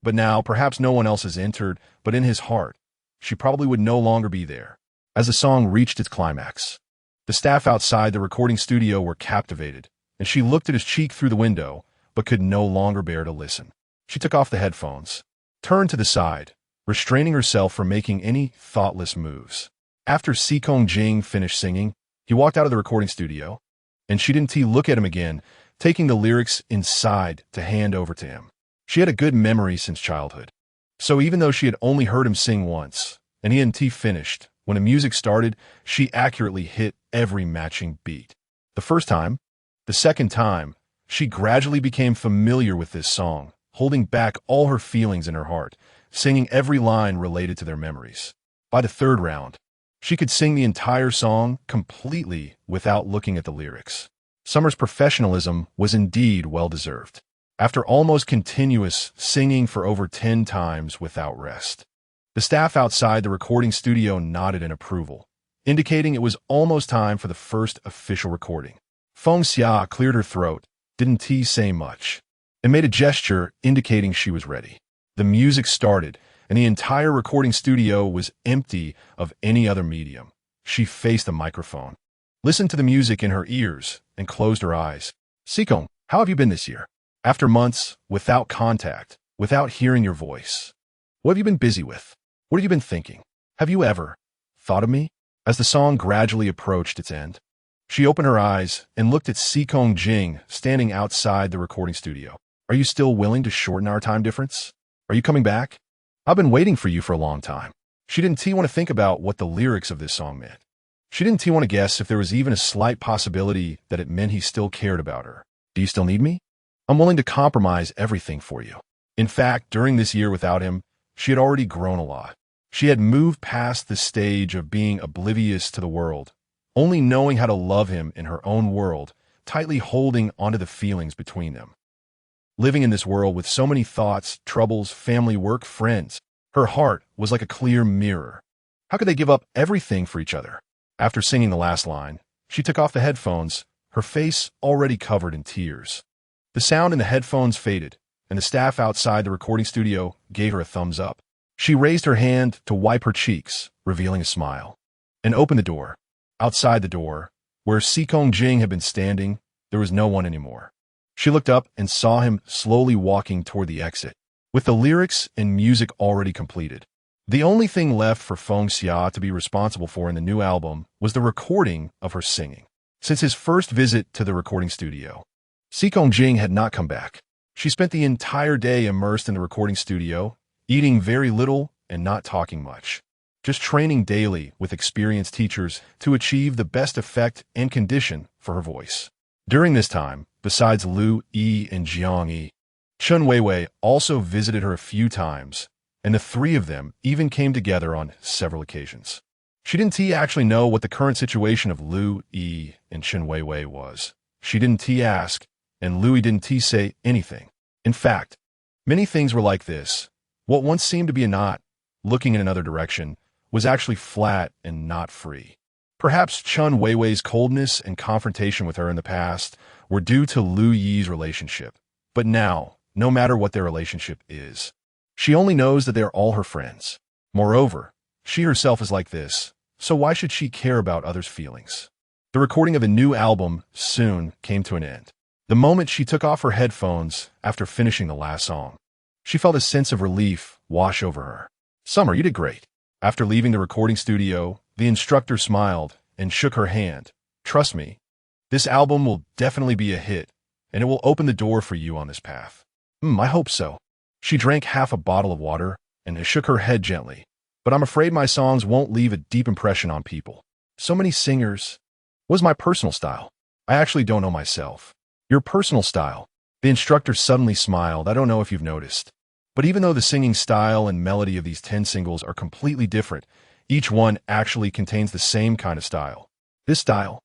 But now, perhaps no one else has entered, but in his heart, she probably would no longer be there. As the song reached its climax, the staff outside the recording studio were captivated, and she looked at his cheek through the window, but could no longer bear to listen. She took off the headphones, turned to the side, restraining herself from making any thoughtless moves. After Si-Kong Jing finished singing, he walked out of the recording studio, and she didn't look at him again, taking the lyrics inside to hand over to him. She had a good memory since childhood. So even though she had only heard him sing once, and he hadn't finished, when the music started, she accurately hit every matching beat. The first time, the second time, she gradually became familiar with this song, holding back all her feelings in her heart, singing every line related to their memories. By the third round, she could sing the entire song completely without looking at the lyrics. Summer's professionalism was indeed well-deserved. After almost continuous singing for over 10 times without rest, the staff outside the recording studio nodded in approval, indicating it was almost time for the first official recording. Feng Xia cleared her throat, didn't say much, and made a gesture indicating she was ready. The music started, and the entire recording studio was empty of any other medium. She faced the microphone, listened to the music in her ears, and closed her eyes. Si-Kong, how have you been this year? After months, without contact, without hearing your voice, what have you been busy with? What have you been thinking? Have you ever thought of me? As the song gradually approached its end, she opened her eyes and looked at Si-Kong Jing standing outside the recording studio. Are you still willing to shorten our time difference? Are you coming back? I've been waiting for you for a long time. She didn't want to think about what the lyrics of this song meant. She didn't want to guess if there was even a slight possibility that it meant he still cared about her. Do you still need me? I'm willing to compromise everything for you. In fact, during this year without him, she had already grown a lot. She had moved past the stage of being oblivious to the world, only knowing how to love him in her own world, tightly holding onto the feelings between them. Living in this world with so many thoughts, troubles, family, work, friends, Her heart was like a clear mirror. How could they give up everything for each other? After singing the last line, she took off the headphones, her face already covered in tears. The sound in the headphones faded, and the staff outside the recording studio gave her a thumbs up. She raised her hand to wipe her cheeks, revealing a smile, and opened the door. Outside the door, where Seokong Jing had been standing, there was no one anymore. She looked up and saw him slowly walking toward the exit, with the lyrics and music already completed. The only thing left for Feng Xia to be responsible for in the new album was the recording of her singing. Since his first visit to the recording studio, Seokong Jing had not come back. She spent the entire day immersed in the recording studio, eating very little and not talking much, just training daily with experienced teachers to achieve the best effect and condition for her voice. During this time, besides Lu Yi and Jiang Yi, Chun Weiwei also visited her a few times, and the three of them even came together on several occasions. She didn't actually know what the current situation of Lu Yi and Chun Weiwei was. She didn't ask, and Lu Yi didn't say anything. In fact, many things were like this. What once seemed to be a knot, looking in another direction, was actually flat and not free. Perhaps Chun Weiwei's coldness and confrontation with her in the past were due to Lu Yi's relationship. But now, no matter what their relationship is, she only knows that they are all her friends. Moreover, she herself is like this, so why should she care about others' feelings? The recording of a new album soon came to an end. The moment she took off her headphones after finishing the last song, she felt a sense of relief wash over her. Summer, you did great. After leaving the recording studio, the instructor smiled and shook her hand. Trust me, this album will definitely be a hit, and it will open the door for you on this path. I hope so. She drank half a bottle of water and shook her head gently. But I'm afraid my songs won't leave a deep impression on people. So many singers. What is my personal style? I actually don't know myself. Your personal style. The instructor suddenly smiled. I don't know if you've noticed. But even though the singing style and melody of these 10 singles are completely different, each one actually contains the same kind of style. This style,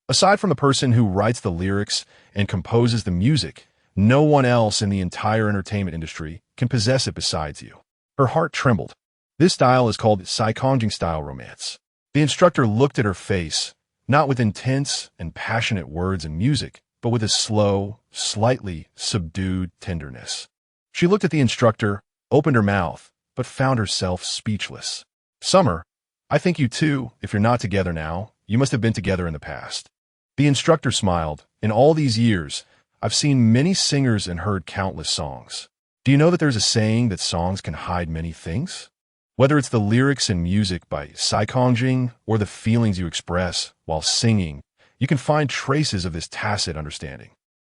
aside from the person who writes the lyrics and composes the music, no one else in the entire entertainment industry can possess it besides you. Her heart trembled. This style is called Saikongjing style romance. The instructor looked at her face, not with intense and passionate words and music, but with a slow, slightly subdued tenderness. She looked at the instructor, opened her mouth, but found herself speechless. Summer, I think you too, if you're not together now, you must have been together in the past. The instructor smiled. In all these years, I've seen many singers and heard countless songs. Do you know that there's a saying that songs can hide many things? Whether it's the lyrics and music by Saikongjing or the feelings you express while singing, you can find traces of this tacit understanding.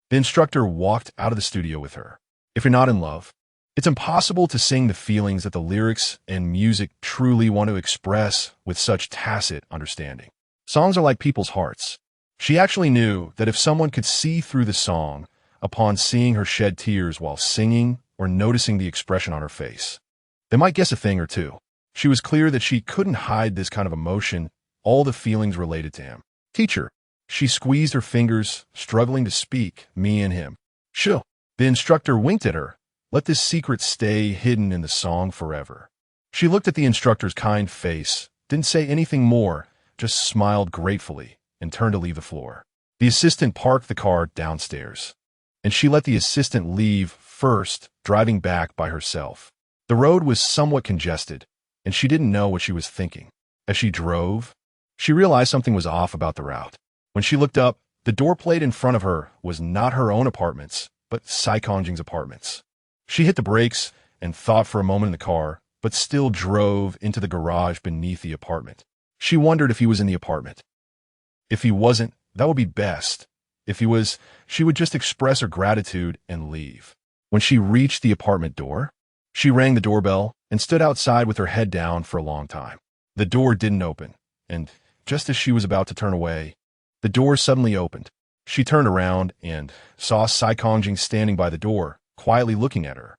The instructor walked out of the studio with her. If you're not in love, it's impossible to sing the feelings that the lyrics and music truly want to express with such tacit understanding. Songs are like people's hearts. She actually knew that if someone could see through the song upon seeing her shed tears while singing or noticing the expression on her face, they might guess a thing or two. She was clear that she couldn't hide this kind of emotion, all the feelings related to him. Teacher. She squeezed her fingers, struggling to speak, me and him. Shoo. The instructor winked at her. Let this secret stay hidden in the song forever. She looked at the instructor's kind face, didn't say anything more, just smiled gratefully, and turned to leave the floor. The assistant parked the car downstairs, and she let the assistant leave first, driving back by herself. The road was somewhat congested, and she didn't know what she was thinking. As she drove, she realized something was off about the route. When she looked up, the door plate in front of her was not her own apartments, but Saikongjing's apartments. She hit the brakes and thought for a moment in the car, but still drove into the garage beneath the apartment. She wondered if he was in the apartment. If he wasn't, that would be best. If he was, she would just express her gratitude and leave. When she reached the apartment door, she rang the doorbell and stood outside with her head down for a long time. The door didn't open, and just as she was about to turn away, the door suddenly opened. She turned around and saw Saikongjing standing by the door, quietly looking at her.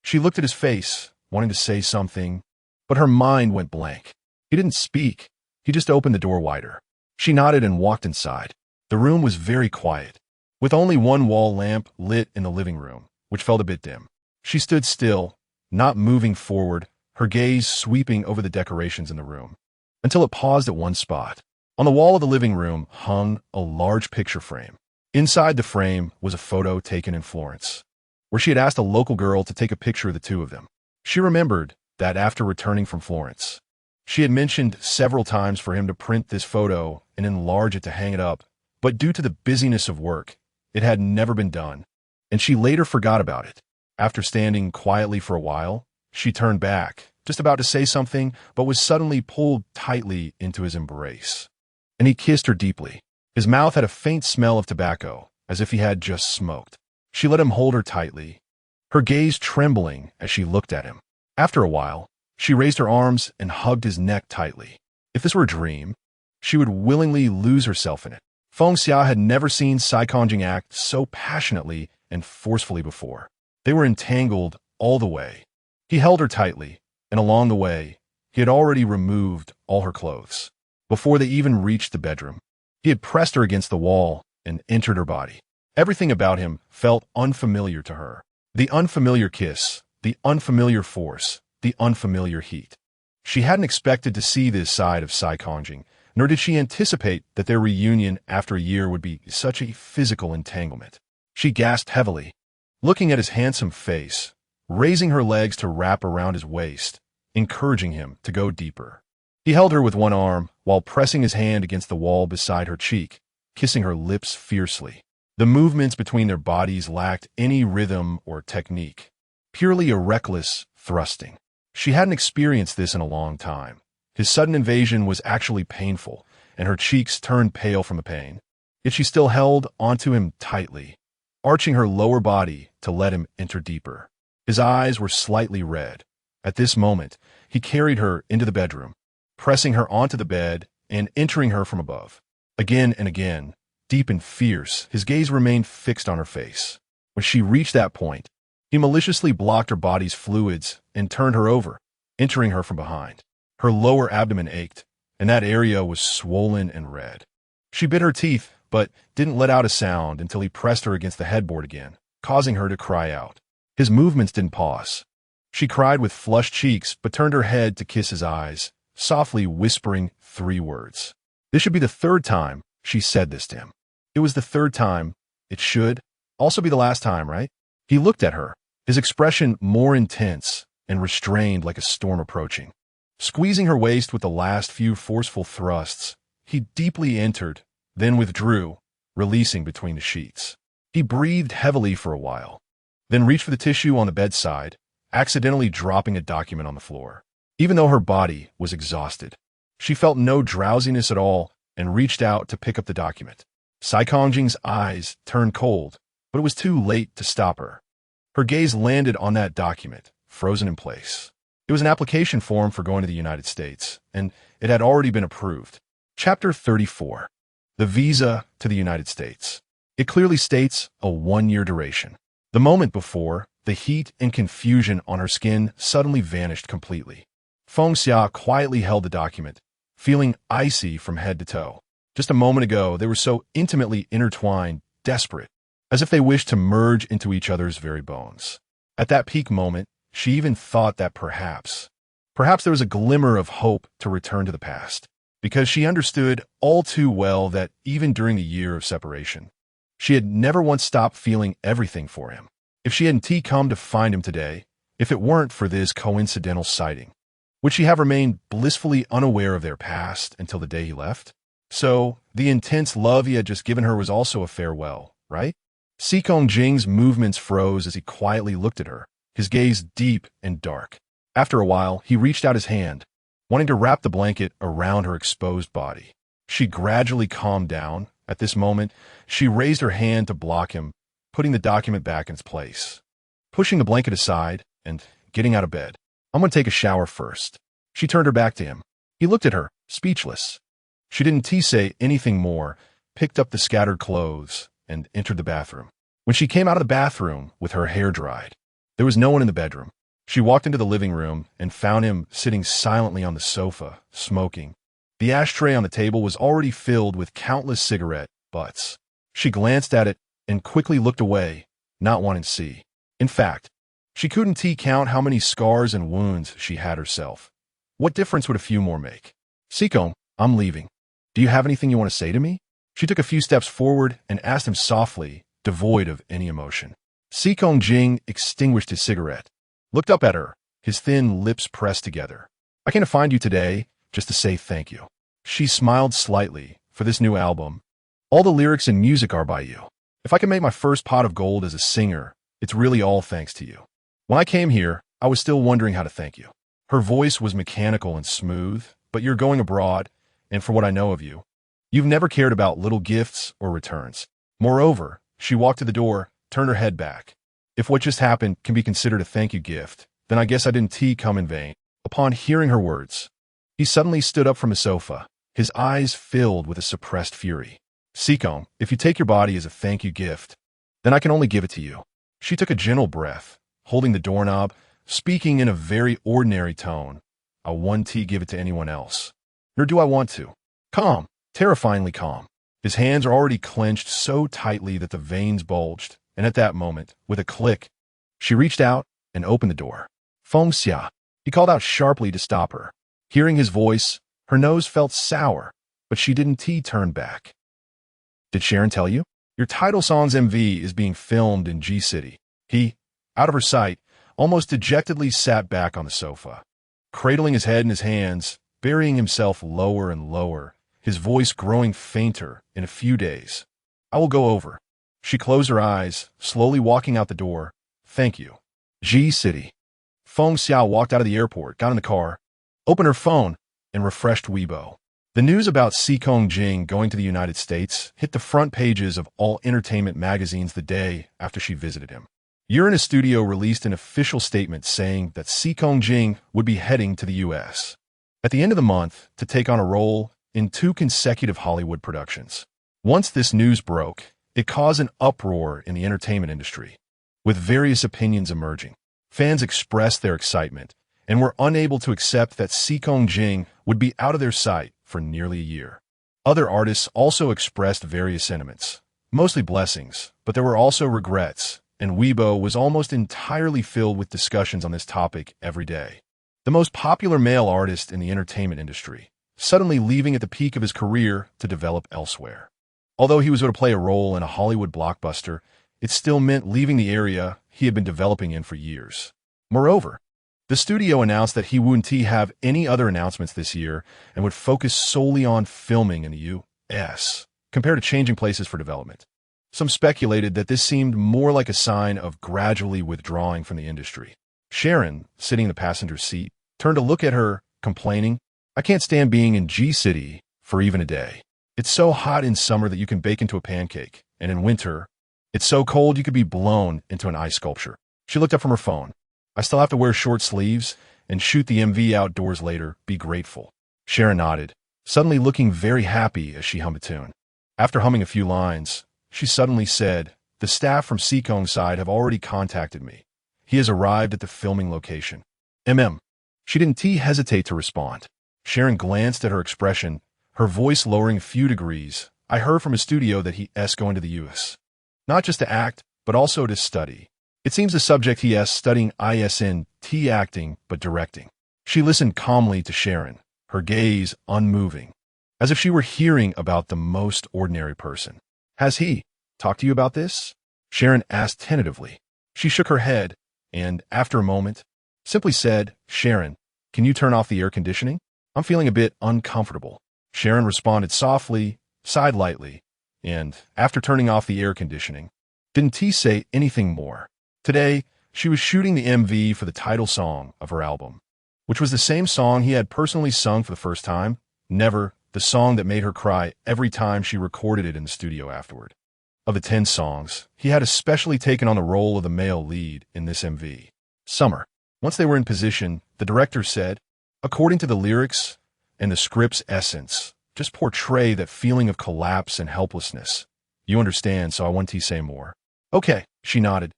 She looked at his face, wanting to say something, but her mind went blank. He didn't speak. He just opened the door wider. She nodded and walked inside. The room was very quiet, with only one wall lamp lit in the living room, which felt a bit dim. She stood still, not moving forward, her gaze sweeping over the decorations in the room, until it paused at one spot. On the wall of the living room hung a large picture frame. Inside the frame was a photo taken in Florence, where she had asked a local girl to take a picture of the two of them. She remembered that after returning from Florence, she had mentioned several times for him to print this photo and enlarge it to hang it up, but due to the busyness of work, it had never been done, and she later forgot about it. After standing quietly for a while, she turned back, just about to say something, but was suddenly pulled tightly into his embrace. And he kissed her deeply. His mouth had a faint smell of tobacco, as if he had just smoked. She let him hold her tightly, her gaze trembling as she looked at him. After a while, she raised her arms and hugged his neck tightly. If this were a dream, she would willingly lose herself in it. Feng Xia had never seen Sai Kongjing act so passionately and forcefully before. They were entangled all the way. He held her tightly, and along the way, he had already removed all her clothes. Before they even reached the bedroom, he had pressed her against the wall and entered her body. Everything about him felt unfamiliar to her. The unfamiliar kiss, the unfamiliar force, the unfamiliar heat. She hadn't expected to see this side of Sai Kongjing, nor did she anticipate that their reunion after a year would be such a physical entanglement. She gasped heavily, looking at his handsome face, raising her legs to wrap around his waist, encouraging him to go deeper. He held her with one arm while pressing his hand against the wall beside her cheek, kissing her lips fiercely. The movements between their bodies lacked any rhythm or technique, purely a reckless thrusting. She hadn't experienced this in a long time. His sudden invasion was actually painful, and her cheeks turned pale from the pain. Yet she still held onto him tightly, arching her lower body to let him enter deeper. His eyes were slightly red. At this moment, he carried her into the bedroom, pressing her onto the bed and entering her from above. Again and again, deep and fierce, his gaze remained fixed on her face. When she reached that point, he maliciously blocked her body's fluids and turned her over, entering her from behind. Her lower abdomen ached, and that area was swollen and red. She bit her teeth, but didn't let out a sound until he pressed her against the headboard again, causing her to cry out. His movements didn't pause. She cried with flushed cheeks, but turned her head to kiss his eyes, softly whispering 3 words. This should be the 3rd time she said this to him. It was the 3rd time. It should also be the last time, right? He looked at her, his expression more intense and restrained like a storm approaching. Squeezing her waist with the last few forceful thrusts, he deeply entered, then withdrew, releasing between the sheets. He breathed heavily for a while, then reached for the tissue on the bedside, accidentally dropping a document on the floor. Even though her body was exhausted, she felt no drowsiness at all and reached out to pick up the document. Sai Kongjing's eyes turned cold, but it was too late to stop her. Her gaze landed on that document, frozen in place. It was an application form for going to the United States, and it had already been approved. Chapter 34. The Visa to the United States. It clearly states a 1-year duration. The moment before, the heat and confusion on her skin suddenly vanished completely. Feng Xia quietly held the document, feeling icy from head to toe. Just a moment ago, they were so intimately intertwined, desperate, as if they wished to merge into each other's very bones. At that peak moment, she even thought that perhaps there was a glimmer of hope to return to the past, because she understood all too well that even during the year of separation, she had never once stopped feeling everything for him. If she hadn't come to find him today, if it weren't for this coincidental sighting, would she have remained blissfully unaware of their past until the day he left? So, the intense love he had just given her was also a farewell, right? Sai Kongjing's movements froze as he quietly looked at her, his gaze deep and dark. After a while, he reached out his hand, wanting to wrap the blanket around her exposed body. She gradually calmed down. At this moment, she raised her hand to block him, putting the document back in its place. Pushing the blanket aside and getting out of bed. I'm going to take a shower first. She turned her back to him. He looked at her, speechless. She didn't say anything more, picked up the scattered clothes, and entered the bathroom. When she came out of the bathroom with her hair dried, there was no one in the bedroom. She walked into the living room and found him sitting silently on the sofa, smoking. The ashtray on the table was already filled with countless cigarette butts. She glanced at it and quickly looked away, not wanting to see. In fact, She couldn't count how many scars and wounds she had herself. What difference would a few more make? Sikong, I'm leaving. Do you have anything you want to say to me? She took a few steps forward and asked him softly, devoid of any emotion. Sikong Jing extinguished his cigarette, looked up at her, his thin lips pressed together. I came to find you today just to say thank you. She smiled slightly. For this new album, all the lyrics and music are by you. If I can make my first pot of gold as a singer, it's really all thanks to you. When I came here, I was still wondering how to thank you. Her voice was mechanical and smooth, but you're going abroad, and for what I know of you, you've never cared about little gifts or returns. Moreover, she walked to the door, turned her head back. If what just happened can be considered a thank you gift, then I guess I didn't come in vain. Upon hearing her words, he suddenly stood up from his sofa, his eyes filled with a suppressed fury. Sikong, if you take your body as a thank you gift, then I can only give it to you. She took a gentle breath, holding the doorknob, speaking in a very ordinary tone. I won't give it to anyone else. Nor do I want to. Calm, terrifyingly calm. His hands are already clenched so tightly that the veins bulged, and at that moment, with a click, she reached out and opened the door. Feng Xia, he called out sharply to stop her. Hearing his voice, her nose felt sour, but she didn't turn back. Did Sharon tell you? Your title song's MV is being filmed in G-City. He, out of her sight, almost dejectedly sat back on the sofa, cradling his head in his hands, burying himself lower and lower, his voice growing fainter. In a few days, I will go over. She closed her eyes, slowly walking out the door. Thank you. G-City. Feng Xiao walked out of the airport, got in the car, opened her phone, and refreshed Weibo. The news about Sikong Jing going to the United States hit the front pages of all entertainment magazines the day after she visited him. Uranus Studio released an official statement saying that Sikong Jing would be heading to the U.S. at the end of the month to take on a role in 2 consecutive Hollywood productions. Once this news broke, it caused an uproar in the entertainment industry, with various opinions emerging. Fans expressed their excitement and were unable to accept that Sikong Jing would be out of their sight for nearly a year. Other artists also expressed various sentiments, mostly blessings, but there were also regrets, and Weibo was almost entirely filled with discussions on this topic every day. The most popular male artist in the entertainment industry, suddenly leaving at the peak of his career to develop elsewhere. Although he was going to play a role in a Hollywood blockbuster, it still meant leaving the area he had been developing in for years. Moreover, the studio announced that he wouldn't have any other announcements this year and would focus solely on filming in the U.S., compared to changing places for development. Some speculated that this seemed more like a sign of gradually withdrawing from the industry. Sharon, sitting in the passenger seat, turned to look at her, complaining, I can't stand being in G-City for even a day. It's so hot in summer that you can bake into a pancake, and in winter, it's so cold you could be blown into an ice sculpture. She looked up from her phone. I still have to wear short sleeves and shoot the MV outdoors later. Be grateful. Sharon nodded, suddenly looking very happy as she hummed a tune. After humming a few lines, she suddenly said, the staff from Sikong's side have already contacted me. He has arrived at the filming location. She didn't hesitate to respond. Sharon glanced at her expression, her voice lowering a few degrees. I heard from his studio that he's going to the U.S. Not just to act, but also to study. It seems the subject he's studying isn't acting, but directing. She listened calmly to Sharon, her gaze unmoving, as if she were hearing about the most ordinary person. Has he talked to you about this? Sharon asked tentatively. She shook her head and, after a moment, simply said, Sharon, can you turn off the air conditioning? I'm feeling a bit uncomfortable. Sharon responded softly, sighed lightly, and, after turning off the air conditioning, didn't say anything more. Today, she was shooting the MV for the title song of her album, which was the same song he had personally sung for the first time, Never, the song that made her cry every time she recorded it in the studio afterward. Of the 10 songs, he had especially taken on the role of the male lead in this MV. Summer. Once they were in position, the director said, according to the lyrics and the script's essence, just portray that feeling of collapse and helplessness. You understand, so I won't say more. Okay, she nodded.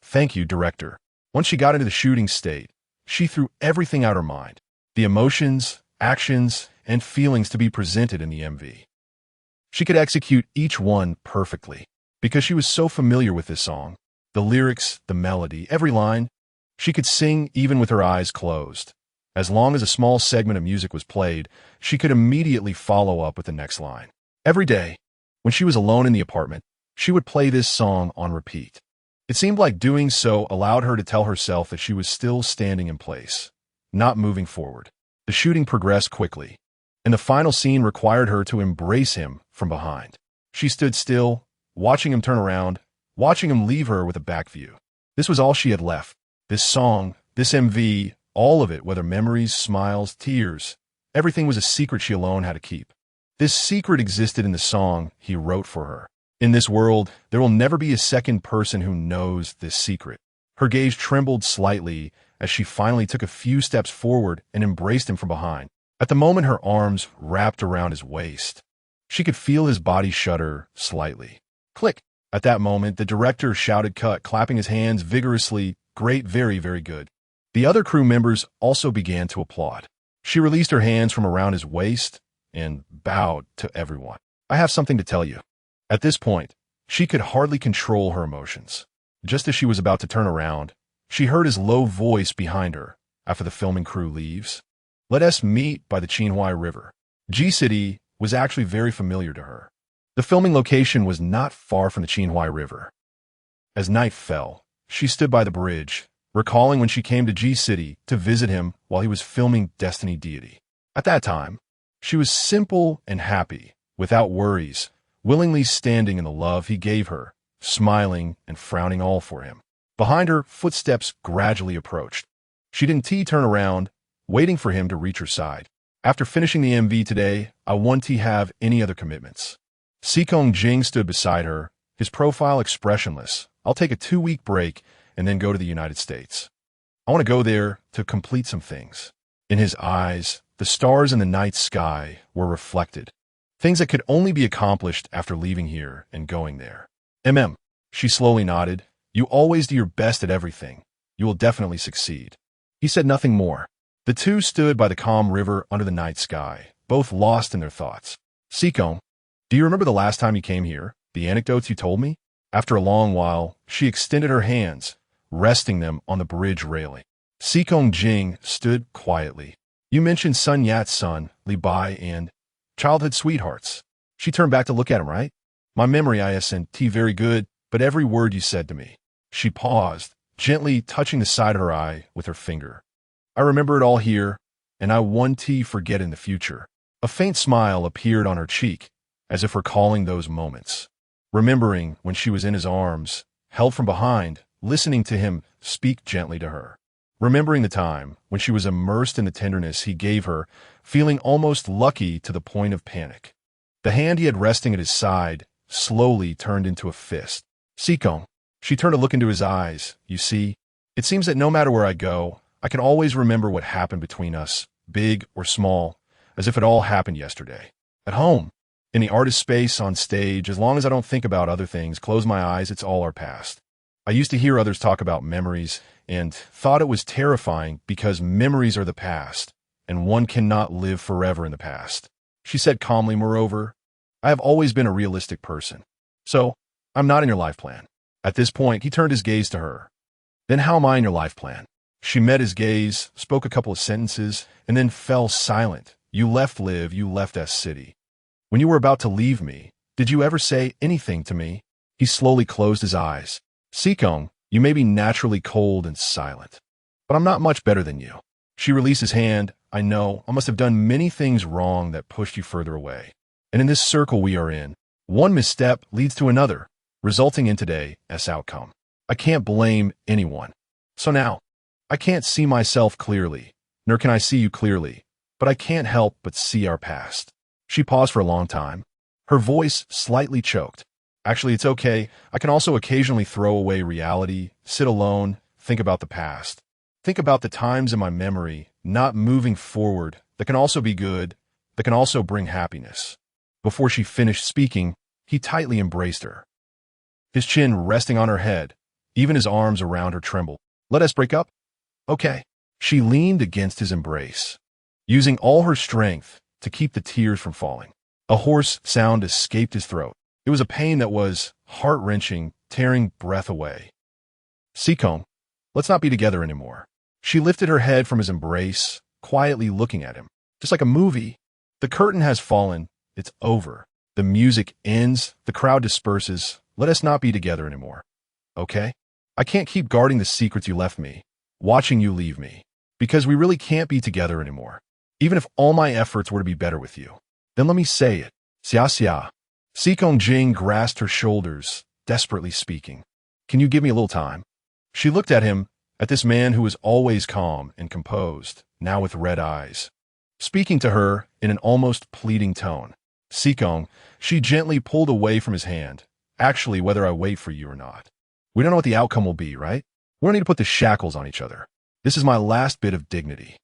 Thank you, director. Once she got into the shooting state, she threw everything out her mind, the emotions, actions, and feelings to be presented in the MV. She could execute each one perfectly, because she was so familiar with this song, the lyrics, the melody, every line. She could sing even with her eyes closed. As long as a small segment of music was played, she could immediately follow up with the next line. Every day, when she was alone in the apartment, she would play this song on repeat. It seemed like doing so allowed her to tell herself that she was still standing in place, not moving forward. The shooting progressed quickly, and the final scene required her to embrace him from behind. She stood still, watching him turn around, watching him leave her with a back view. This was all she had left. This song, this MV, all of it, whether memories, smiles, tears, everything was a secret she alone had to keep. This secret existed in the song he wrote for her. In this world, there will never be a second person who knows this secret. Her gaze trembled slightly as she finally took a few steps forward and embraced him from behind. At the moment, her arms wrapped around his waist. She could feel his body shudder slightly. Click! At that moment, the director shouted cut, clapping his hands vigorously. Great, very, very good. The other crew members also began to applaud. She released her hands from around his waist and bowed to everyone. I have something to tell you. At this point, she could hardly control her emotions. Just as she was about to turn around, she heard his low voice behind her after the filming crew leaves. Let us meet by the Qinghai River. G-City was actually very familiar to her. The filming location was not far from the Qinghai River. As night fell, she stood by the bridge, recalling when she came to G-City to visit him while he was filming Destiny Deity. At that time, she was simple and happy, without worries, willingly standing in the love he gave her, smiling and frowning all for him. Behind her, footsteps gradually approached. She didn't turn around, waiting for him to reach her side. After finishing the MV today, I won't have any other commitments. Sikong Jing stood beside her, his profile expressionless. I'll take a 2-week break and then go to the United States. I want to go there to complete some things. In his eyes, the stars in the night sky were reflected. Things that could only be accomplished after leaving here and going there. She slowly nodded. You always do your best at everything. You will definitely succeed. He said nothing more. The two stood by the calm river under the night sky, both lost in their thoughts. Sikong, do you remember the last time you came here? The anecdotes you told me? After a long while, she extended her hands, resting them on the bridge railing. Sikong Jing stood quietly. You mentioned Sun Yat's son, Li Bai, and childhood sweethearts. She turned back to look at him, right? My memory isn't very good, but every word you said to me. She paused, gently touching the side of her eye with her finger. I remember it all here, and I won't forget in the future. A faint smile appeared on her cheek, as if recalling those moments. Remembering when she was in his arms, held from behind, listening to him speak gently to her. Remembering the time when she was immersed in the tenderness he gave her, feeling almost lucky to the point of panic. The hand he had resting at his side slowly turned into a fist. Sikong. She turned to look into his eyes. You see, it seems that no matter where I go, I can always remember what happened between us, big or small, as if it all happened yesterday. At home, in the artist space, on stage, as long as I don't think about other things, close my eyes, it's all our past. I used to hear others talk about memories and thought it was terrifying because memories are the past, and one cannot live forever in the past. She said calmly, moreover, I have always been a realistic person, so I'm not in your life plan. At this point, he turned his gaze to her. Then how am I in your life plan? She met his gaze, spoke a couple of sentences, and then fell silent. You left Liv, you left S City. When you were about to leave me, did you ever say anything to me? He slowly closed his eyes. Sikong, you may be naturally cold and silent, but I'm not much better than you. She released his hand. I know, I must have done many things wrong that pushed you further away. And in this circle we are in, one misstep leads to another, resulting in today's outcome. I can't blame anyone. So now, I can't see myself clearly, nor can I see you clearly, but I can't help but see our past. She paused for a long time. Her voice slightly choked. Actually, it's okay. I can also occasionally throw away reality, sit alone, think about the past. Think about the times in my memory, not moving forward, that can also be good, that can also bring happiness. Before she finished speaking, he tightly embraced her. His chin resting on her head, even his arms around her trembled. Let us break up? Okay. She leaned against his embrace, using all her strength to keep the tears from falling. A hoarse sound escaped his throat. It was a pain that was heart-wrenching, tearing breath away. Sikong, Let's not be together anymore. She lifted her head from his embrace, quietly looking at him. Just like a movie. The curtain has fallen. It's over. The music ends. The crowd disperses. Let us not be together anymore. Okay? I can't keep guarding the secrets you left me, watching you leave me, because we really can't be together anymore. Even if all my efforts were to be better with you. Then let me say it. Xia xia. Xikong Jing grasped her shoulders, desperately speaking. Can you give me a little time? She looked at him, at this man who was always calm and composed, now with red eyes. Speaking to her in an almost pleading tone. Xikong, she gently pulled away from his hand. Actually, whether I wait for you or not. We don't know what the outcome will be, right? We don't need to put the shackles on each other. This is my last bit of dignity.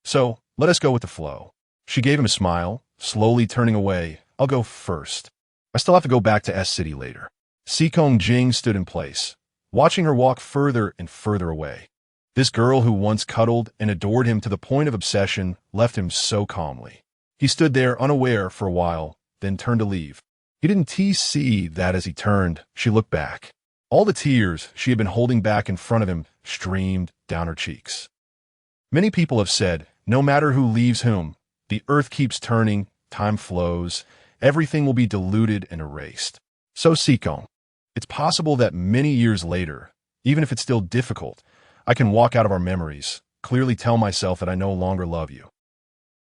So, let us go with the flow. She gave him a smile, slowly turning away. I'll go first. I still have to go back to S City later. Xikong Jing stood in place, watching her walk further and further away. This girl who once cuddled and adored him to the point of obsession left him so calmly. He stood there unaware for a while, then turned to leave. He didn't see that as he turned, she looked back. All the tears she had been holding back in front of him streamed down her cheeks. Many people have said, no matter who leaves whom, the earth keeps turning, time flows, everything will be diluted and erased. So Xikong, it's possible that many years later, even if it's still difficult, I can walk out of our memories, clearly tell myself that I no longer love you.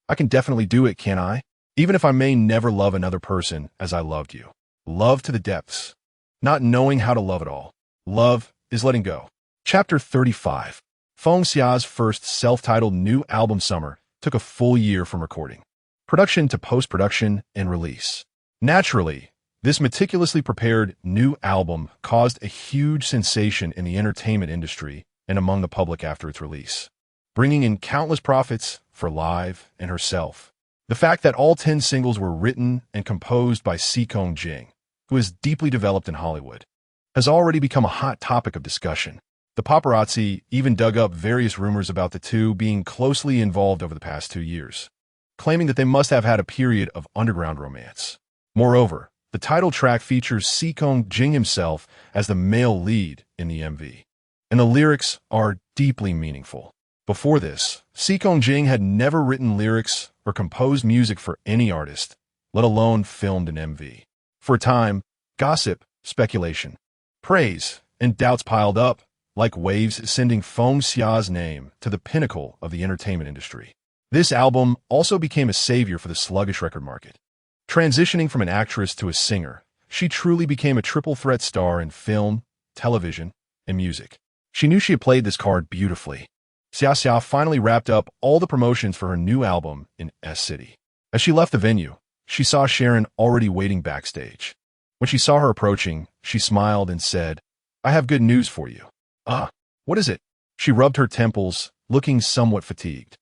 I can definitely do it, can't I? Even if I may never love another person as I loved you. Love to the depths. Not knowing how to love at all. Love is letting go. Chapter 35. Feng Xia's first self-titled new album Summer took a full year from recording, production to post-production and release. Naturally, this meticulously prepared new album caused a huge sensation in the entertainment industry and among the public after its release, bringing in countless profits for Live and herself. The fact that all 10 singles were written and composed by Xikong Jing, who is deeply developed in Hollywood, has already become a hot topic of discussion. The paparazzi even dug up various rumors about the two being closely involved over the past 2 years, claiming that they must have had a period of underground romance. Moreover, the title track features Xikong Jing himself as the male lead in the MV, and the lyrics are deeply meaningful. Before this, Xikong Jing had never written lyrics or composed music for any artist, let alone filmed an MV. For a time, gossip, speculation, praise, and doubts piled up, like waves sending Feng Xia's name to the pinnacle of the entertainment industry. This album also became a savior for the sluggish record market. Transitioning from an actress to a singer, she truly became a triple-threat star in film, television, and music. She knew she had played this card beautifully. Xia Xia finally wrapped up all the promotions for her new album in S City. As she left the venue, she saw Sharon already waiting backstage. When she saw her approaching, she smiled and said, I have good news for you. What is it? She rubbed her temples, looking somewhat fatigued.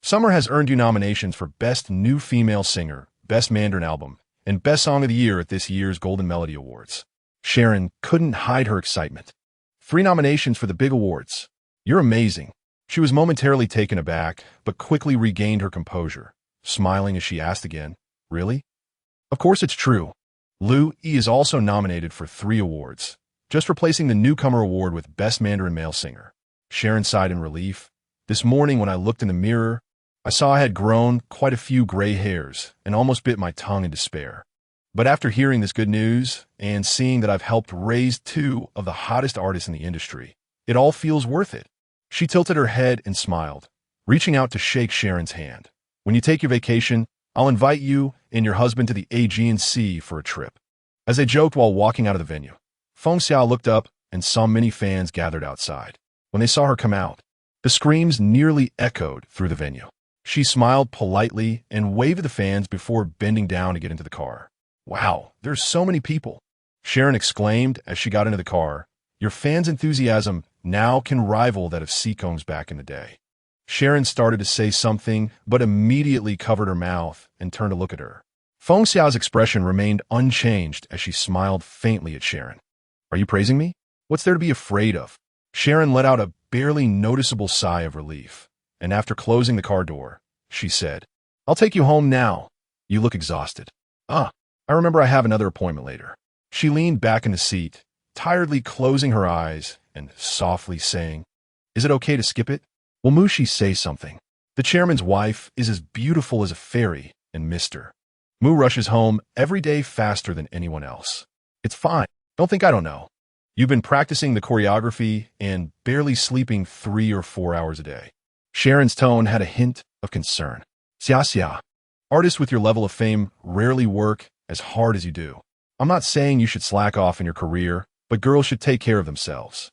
Summer has earned you nominations for Best New Female Singer, Best Mandarin Album, and Best Song of the Year at this year's Golden Melody Awards. Sharon couldn't hide her excitement. 3 nominations for the big awards. You're amazing. She was momentarily taken aback, but quickly regained her composure, smiling as she asked again, Really? Of course it's true. Liu Yi is also nominated for 3 awards, just replacing the newcomer award with Best Mandarin Male Singer. Sharon sighed in relief. This morning when I looked in the mirror, I saw I had grown quite a few gray hairs and almost bit my tongue in despair. But after hearing this good news and seeing that I've helped raise 2 of the hottest artists in the industry, it all feels worth it. She tilted her head and smiled, reaching out to shake Sharon's hand. When you take your vacation, I'll invite you and your husband to the Aegean Sea for a trip. As they joked while walking out of the venue, Feng Xiao looked up and saw many fans gathered outside. When they saw her come out, the screams nearly echoed through the venue. She smiled politely and waved at the fans before bending down to get into the car. Wow, there's so many people, Sharon exclaimed as she got into the car. Your fans' enthusiasm now can rival that of Xikong's back in the day. Sharon started to say something, but immediately covered her mouth and turned to look at her. Feng Xiao's expression remained unchanged as she smiled faintly at Sharon. Are you praising me? What's there to be afraid of? Sharon let out a barely noticeable sigh of relief, and after closing the car door, she said, I'll take you home now. You look exhausted. I remember I have another appointment later. She leaned back in the seat, tiredly closing her eyes and softly saying, Is it okay to skip it? Will Mushi say something? The chairman's wife is as beautiful as a fairy, and Mr. Mu rushes home every day faster than anyone else. It's fine. Don't think I don't know. You've been practicing the choreography and barely sleeping 3 or 4 hours a day. Sharon's tone had a hint of concern. Xia xia. Artists with your level of fame rarely work as hard as you do. I'm not saying you should slack off in your career, but girls should take care of themselves.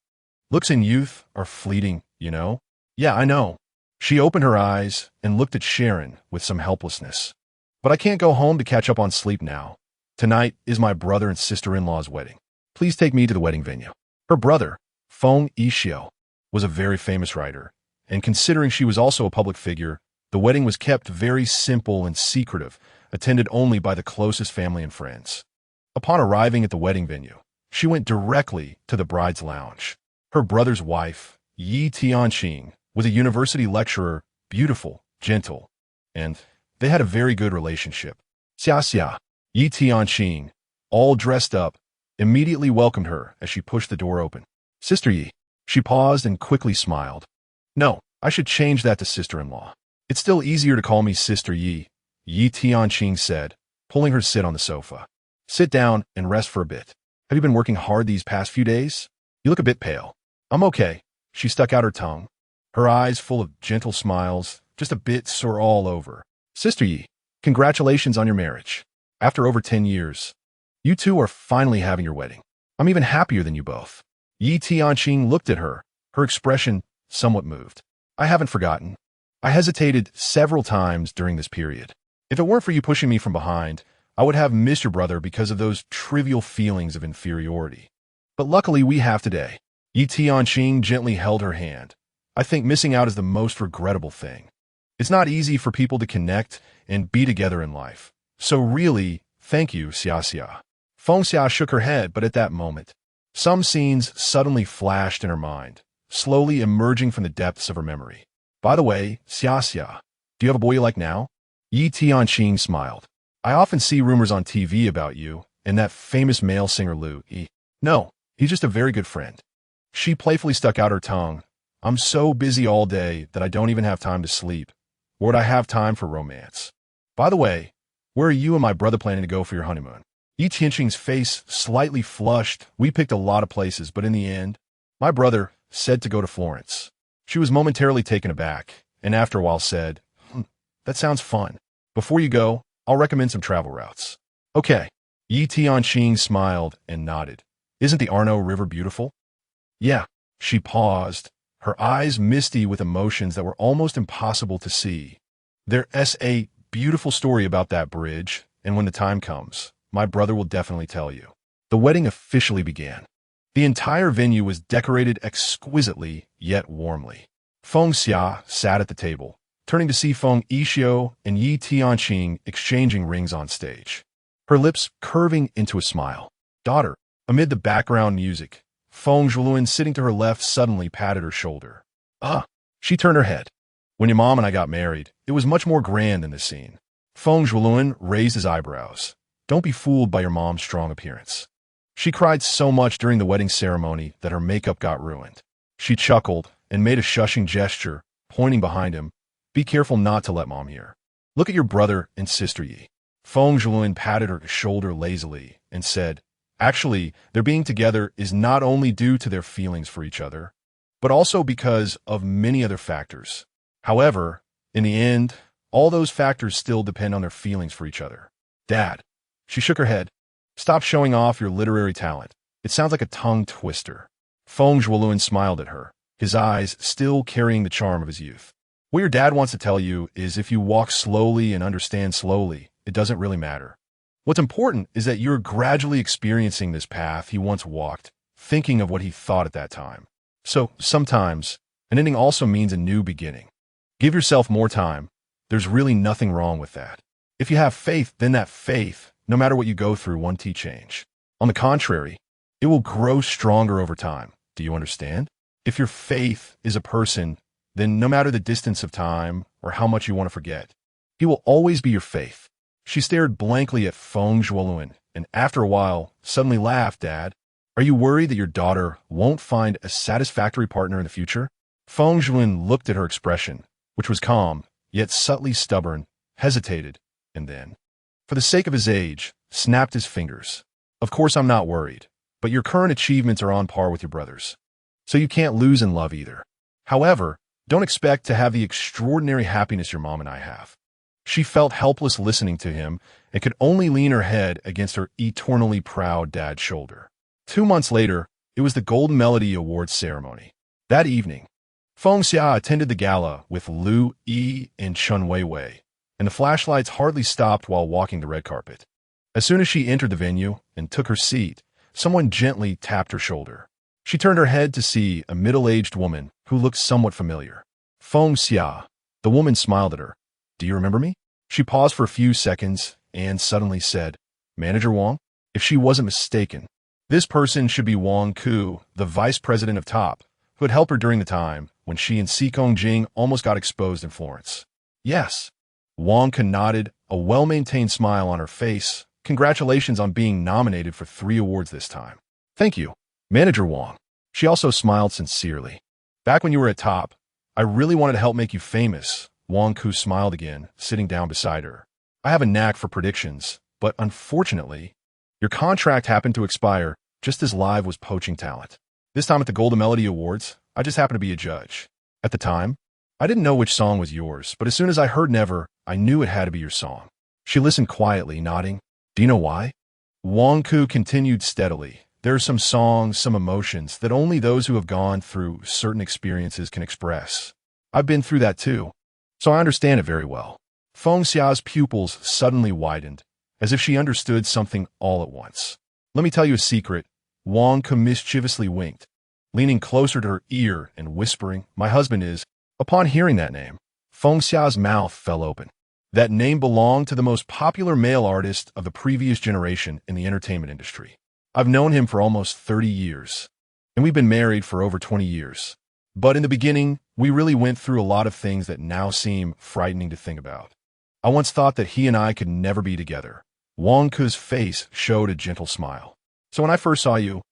Looks and youth are fleeting, you know? Yeah, I know. She opened her eyes and looked at Sharon with some helplessness. But I can't go home to catch up on sleep now. Tonight is my brother and sister-in-law's wedding. Please take me to the wedding venue. Her brother, Feng Yixio, was a very famous writer, and considering she was also a public figure, the wedding was kept very simple and secretive, attended only by the closest family and friends. Upon arriving at the wedding venue, she went directly to the bride's lounge. Her brother's wife, Yi Tianqing, was a university lecturer, beautiful, gentle, and they had a very good relationship. Xia xia. Yi Tianqing, all dressed up, immediately welcomed her as she pushed the door open. Sister Yi. She paused and quickly smiled. No, I should change that to sister-in-law. It's still easier to call me Sister Yi, Yi Tianqing said, pulling her sit on the sofa. Sit down and rest for a bit. Have you been working hard these past few days? You look a bit pale. I'm okay. She stuck out her tongue, her eyes full of gentle smiles, just a bit sore all over. Sister Yi, congratulations on your marriage. After over 10 years, you two are finally having your wedding. I'm even happier than you both. Yi Tianqing looked at her, her expression somewhat moved. I haven't forgotten. I hesitated several times during this period. If it weren't for you pushing me from behind, I would have missed your brother because of those trivial feelings of inferiority. But luckily we have today. Yi Tianqing gently held her hand. I think missing out is the most regrettable thing. It's not easy for people to connect and be together in life. So really, thank you, Xia xia. Feng Xia shook her head, but at that moment, some scenes suddenly flashed in her mind, slowly emerging from the depths of her memory. By the way, Xia xia, do you have a boy you like now? Yi Tianqing smiled. I often see rumors on TV about you and that famous male singer Lu Yi. No, he's just a very good friend. She playfully stuck out her tongue. I'm so busy all day that I don't even have time to sleep. Or would I have time for romance? By the way, where are you and my brother planning to go for your honeymoon? Yi Tianqing's face slightly flushed. We picked a lot of places, but in the end, my brother said to go to Florence. She was momentarily taken aback, and after a while said, that sounds fun. Before you go, I'll recommend some travel routes. Okay. Yi Tianqing smiled and nodded. Isn't the Arno River beautiful? Yeah. She paused, her eyes misty with emotions that were almost impossible to see. There's a beautiful story about that bridge, and when the time comes, my brother will definitely tell you. The wedding officially began. The entire venue was decorated exquisitely, yet warmly. Feng Xia sat at the table, turning to see Feng Yixio and Yi Tianqing exchanging rings on stage, her lips curving into a smile. Daughter, amid the background music, Feng Zhuoluan sitting to her left suddenly patted her shoulder. She turned her head. When your mom and I got married, it was much more grand than this scene. Feng Zhuoluan raised his eyebrows. Don't be fooled by your mom's strong appearance. She cried so much during the wedding ceremony that her makeup got ruined. She chuckled and made a shushing gesture, pointing behind him. Be careful not to let mom hear. Look at your brother and sister Yi. Feng Zhuoluan patted her shoulder lazily and said, actually, their being together is not only due to their feelings for each other, but also because of many other factors. However, in the end, all those factors still depend on their feelings for each other. Dad. She shook her head. Stop showing off your literary talent. It sounds like a tongue twister. Feng Zhuoluan smiled at her, his eyes still carrying the charm of his youth. What your dad wants to tell you is if you walk slowly and understand slowly, it doesn't really matter. What's important is that you're gradually experiencing this path he once walked, thinking of what he thought at that time. So, sometimes, an ending also means a new beginning. Give yourself more time. There's really nothing wrong with that. If you have faith, then that faith, no matter what you go through, won't change. On the contrary, it will grow stronger over time. Do you understand? If your faith is a person, then no matter the distance of time or how much you want to forget, he will always be your faith. She stared blankly at Feng Zhuoluan and after a while suddenly laughed. Dad, are you worried that your daughter won't find a satisfactory partner in the future? Feng Zhuan looked at her expression, which was calm, yet subtly stubborn, hesitated, and then, for the sake of his age, snapped his fingers. Of course I'm not worried, but your current achievements are on par with your brother's. So you can't lose in love either. However, don't expect to have the extraordinary happiness your mom and I have. She felt helpless listening to him and could only lean her head against her eternally proud dad's shoulder. 2 months later, it was the Golden Melody Awards ceremony. That evening, Feng Xia attended the gala with Lu Yi and Chen Weiwei, and the flashlights hardly stopped while walking the red carpet. As soon as she entered the venue and took her seat, someone gently tapped her shoulder. She turned her head to see a middle-aged woman who looked somewhat familiar. Feng Xia. The woman smiled at her. Do you remember me? She paused for a few seconds and suddenly said, Manager Wang? If she wasn't mistaken, this person should be Wang Ku, the vice president of Top, who had helped her during the time when she and Xikong Jing almost got exposed in Florence. Yes. Wang Ku nodded, a well-maintained smile on her face. Congratulations on being nominated for 3 awards this time. Thank you, Manager Wang. She also smiled sincerely. Back when you were at Top, I really wanted to help make you famous. Wang Ku smiled again, sitting down beside her. I have a knack for predictions, but unfortunately, your contract happened to expire just as Live was poaching talent. This time at the Golden Melody Awards, I just happened to be a judge. At the time, I didn't know which song was yours, but as soon as I heard Never, I knew it had to be your song. She listened quietly, nodding. Do you know why? Wang Ku continued steadily. There are some songs, some emotions that only those who have gone through certain experiences can express. I've been through that too, so I understand it very well. Feng Xia's pupils suddenly widened, as if she understood something all at once. Let me tell you a secret. Wang Ku mischievously winked, leaning closer to her ear and whispering, My husband is. Upon hearing that name, Feng Xia's mouth fell open. That name belonged to the most popular male artist of the previous generation in the entertainment industry. I've known him for almost 30 years, and we've been married for over 20 years. But in the beginning, we really went through a lot of things that now seem frightening to think about. I once thought that he and I could never be together. Wang Ku's face showed a gentle smile. So when I first saw you,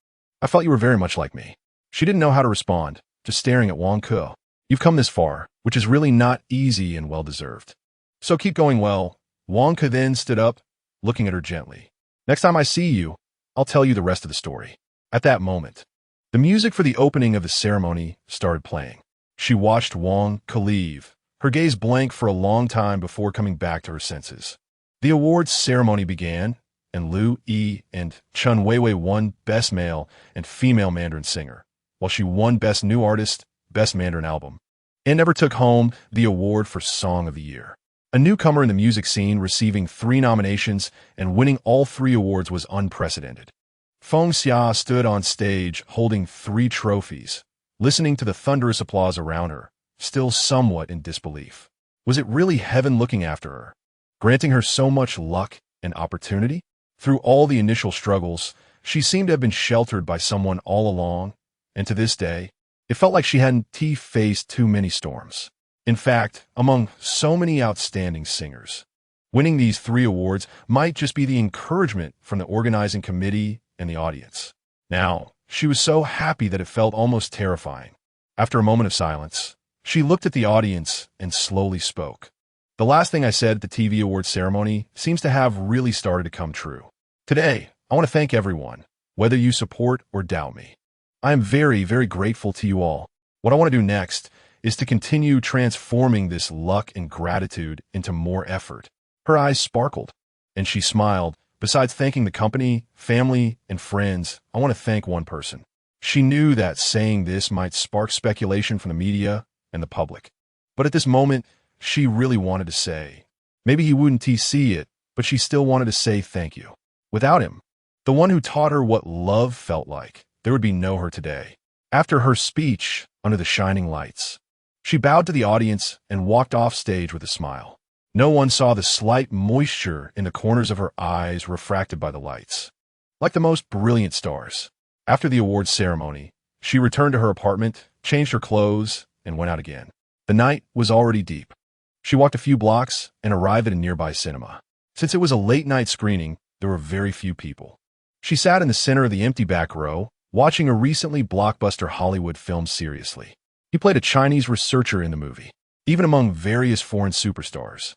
I felt you were very much like me. She didn't know how to respond, just staring at Wang Ku. You've come this far, which is really not easy and well-deserved. So keep going well. Wang Ku then stood up, looking at her gently. Next time I see you, I'll tell you the rest of the story. At that moment, the music for the opening of the ceremony started playing. She watched Wang Ku leave, her gaze blank for a long time before coming back to her senses. The awards ceremony began, and Lu Yi and Chen Weiwei won Best Male and Female Mandarin Singer, while she won Best New Artist, Best Mandarin Album, and never took home the award for Song of the Year. A newcomer in the music scene receiving 3 nominations and winning all 3 awards was unprecedented. Feng Xia stood on stage holding 3 trophies, listening to the thunderous applause around her, still somewhat in disbelief. Was it really heaven looking after her, granting her so much luck and opportunity? Through all the initial struggles, she seemed to have been sheltered by someone all along, and to this day, it felt like she hadn't faced too many storms. In fact, among so many outstanding singers, winning these 3 awards might just be the encouragement from the organizing committee and the audience. Now, she was so happy that it felt almost terrifying. After a moment of silence, she looked at the audience and slowly spoke. The last thing I said at the TV awards ceremony seems to have really started to come true. Today, I want to thank everyone, whether you support or doubt me. I am very, very grateful to you all. What I want to do next is to continue transforming this luck and gratitude into more effort. Her eyes sparkled, and she smiled. Besides thanking the company, family, and friends, I want to thank one person. She knew that saying this might spark speculation from the media and the public. But at this moment, she really wanted to say, maybe he wouldn't see it, but she still wanted to say thank you. Without him, the one who taught her what love felt like, there would be no her today. After her speech under the shining lights, she bowed to the audience and walked off stage with a smile. No one saw the slight moisture in the corners of her eyes refracted by the lights, like the most brilliant stars. After the awards ceremony, she returned to her apartment, changed her clothes, and went out again. The night was already deep. She walked a few blocks and arrived at a nearby cinema. Since it was a late-night screening, there were very few people. She sat in the center of the empty back row, watching a recently blockbuster Hollywood film seriously. He played a Chinese researcher in the movie, even among various foreign superstars.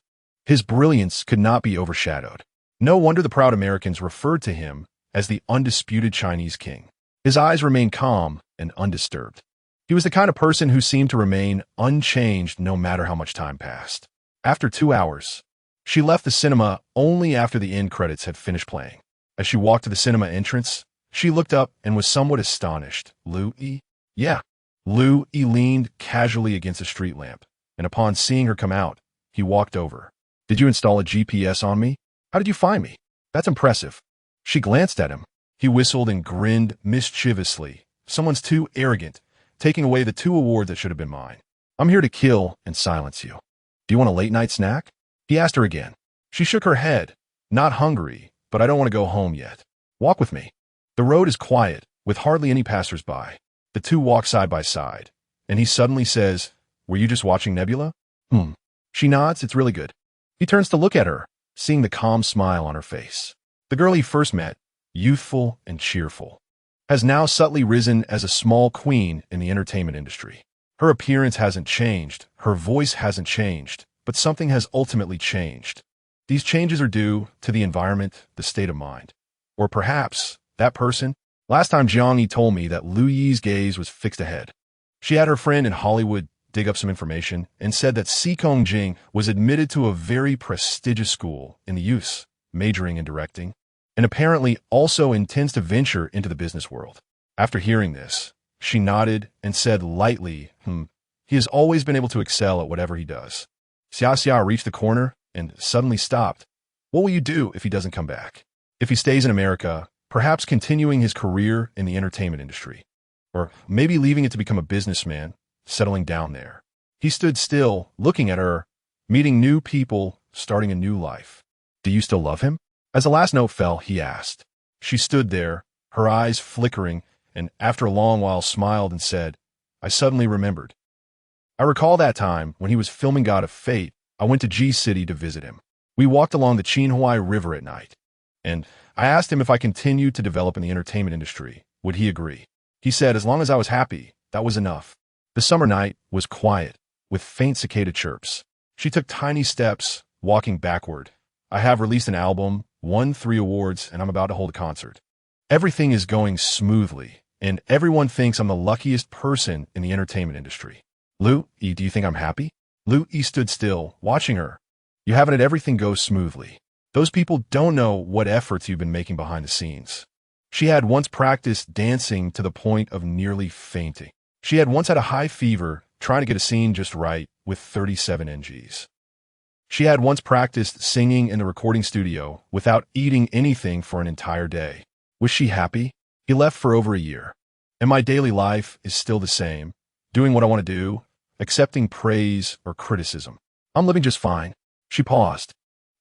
His brilliance could not be overshadowed. No wonder the proud Americans referred to him as the undisputed Chinese king. His eyes remained calm and undisturbed. He was the kind of person who seemed to remain unchanged no matter how much time passed. After 2 hours, she left the cinema only after the end credits had finished playing. As she walked to the cinema entrance, she looked up and was somewhat astonished. Lu-yi? Yeah. Lu-yi leaned casually against a street lamp, and upon seeing her come out, he walked over. Did you install a GPS on me? How did you find me? That's impressive. She glanced at him. He whistled and grinned mischievously. Someone's too arrogant, taking away the 2 awards that should have been mine. I'm here to kill and silence you. Do you want a late-night snack? He asked her again. She shook her head. Not hungry, but I don't want to go home yet. Walk with me. The road is quiet, with hardly any passers-by. The 2 walk side by side, and he suddenly says, Were you just watching Nebula? She nods. It's really good. He turns to look at her, seeing the calm smile on her face. The girl he first met, youthful and cheerful, has now subtly risen as a small queen in the entertainment industry. Her appearance hasn't changed, her voice hasn't changed, but something has ultimately changed. These changes are due to the environment, the state of mind. Or perhaps that person. Last time Jiang Yi told me that Lu Yi's gaze was fixed ahead. She had her friend in Hollywood dig up some information and said that Sikong Jing was admitted to a very prestigious school in the US, majoring in directing, and apparently also intends to venture into the business world. After hearing this, she nodded and said lightly, He has always been able to excel at whatever he does. Xia Xia reached the corner and suddenly stopped. What will you do if he doesn't come back? If he stays in America, perhaps continuing his career in the entertainment industry, or maybe leaving it to become a businessman, settling down there. He stood still, looking at her, meeting new people, starting a new life. Do you still love him? As the last note fell, he asked. She stood there, her eyes flickering, and after a long while smiled and said, I suddenly remembered. I recall that time when he was filming God of Fate. I went to G City to visit him. We walked along the Qinhuai River at night, and I asked him if I continued to develop in the entertainment industry, would he agree? He said as long as I was happy, that was enough. The summer night was quiet, with faint cicada chirps. She took tiny steps, walking backward. I have released an album, won 3 awards, and I'm about to hold a concert. Everything is going smoothly, and everyone thinks I'm the luckiest person in the entertainment industry. Lu-yi, do you think I'm happy? Lu-yi stood still, watching her. You haven't had everything go smoothly. Those people don't know what efforts you've been making behind the scenes. She had once practiced dancing to the point of nearly fainting. She had once had a high fever, trying to get a scene just right with 37 NGs. She had once practiced singing in the recording studio without eating anything for an entire day. Was she happy? He left for over a year. And my daily life is still the same, doing what I want to do, accepting praise or criticism. I'm living just fine. She paused.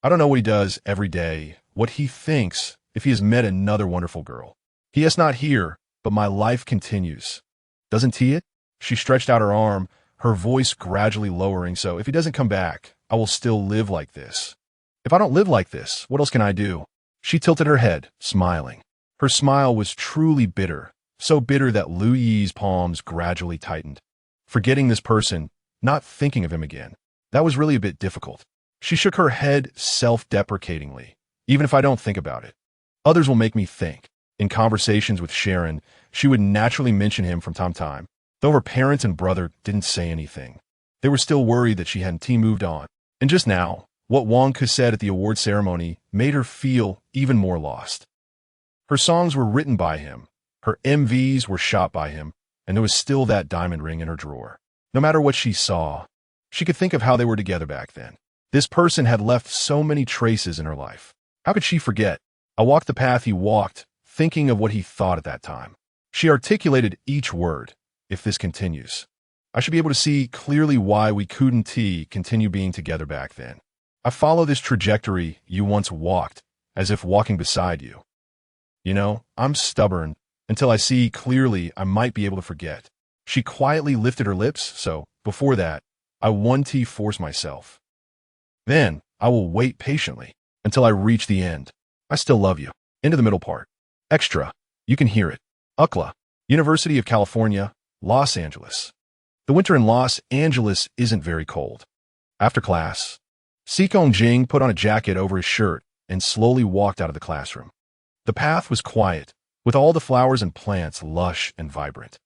I don't know what he does every day, what he thinks if he has met another wonderful girl. He is not here, but my life continues. Doesn't he it? She stretched out her arm, her voice gradually lowering, so if he doesn't come back, I will still live like this. If I don't live like this, what else can I do? She tilted her head, smiling. Her smile was truly bitter, so bitter that Lu-yi's palms gradually tightened. Forgetting this person, not thinking of him again, that was really a bit difficult. She shook her head self-deprecatingly. Even if I don't think about it, others will make me think. In conversations with Sharon, she would naturally mention him from time to time, though her parents and brother didn't say anything. They were still worried that she hadn't moved on. And just now, what Wang Ke said at the award ceremony made her feel even more lost. Her songs were written by him, her MVs were shot by him, and there was still that diamond ring in her drawer. No matter what she saw, she could think of how they were together back then. This person had left so many traces in her life. How could she forget? I walked the path he walked, thinking of what he thought at that time. She articulated each word. If this continues, I should be able to see clearly why we couldn't continue being together back then. I follow this trajectory you once walked, as if walking beside you. You know, I'm stubborn. Until I see clearly, I might be able to forget. She quietly lifted her lips, so, before that, I force myself. Then, I will wait patiently, until I reach the end. I still love you. Into the middle part. Extra. You can hear it. UCLA, University of California, Los Angeles. The winter in Los Angeles isn't very cold. After class, Sikong Jing put on a jacket over his shirt and slowly walked out of the classroom. The path was quiet, with all the flowers and plants lush and vibrant.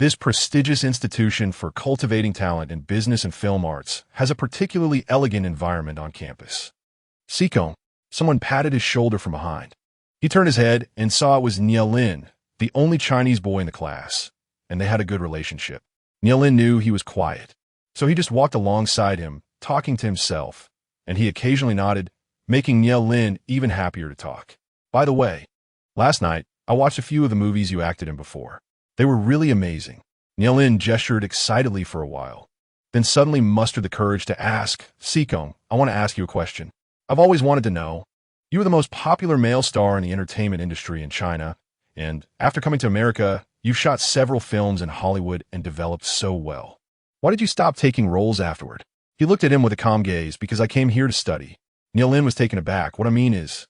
This prestigious institution for cultivating talent in business and film arts has a particularly elegant environment on campus. Sikong, someone patted his shoulder from behind. He turned his head and saw it was Nielin, the only Chinese boy in the class, and they had a good relationship. Nielin knew he was quiet, so he just walked alongside him, talking to himself, and he occasionally nodded, making Nielin even happier to talk. By the way, last night, I watched a few of the movies you acted in before. They were really amazing. Nielin gestured excitedly for a while, then suddenly mustered the courage to ask, Sikong, I want to ask you a question. I've always wanted to know. You were the most popular male star in the entertainment industry in China, and after coming to America, you've shot several films in Hollywood and developed so well. Why did you stop taking roles afterward? He looked at him with a calm gaze. Because I came here to study. Nielin was taken aback. What I mean is,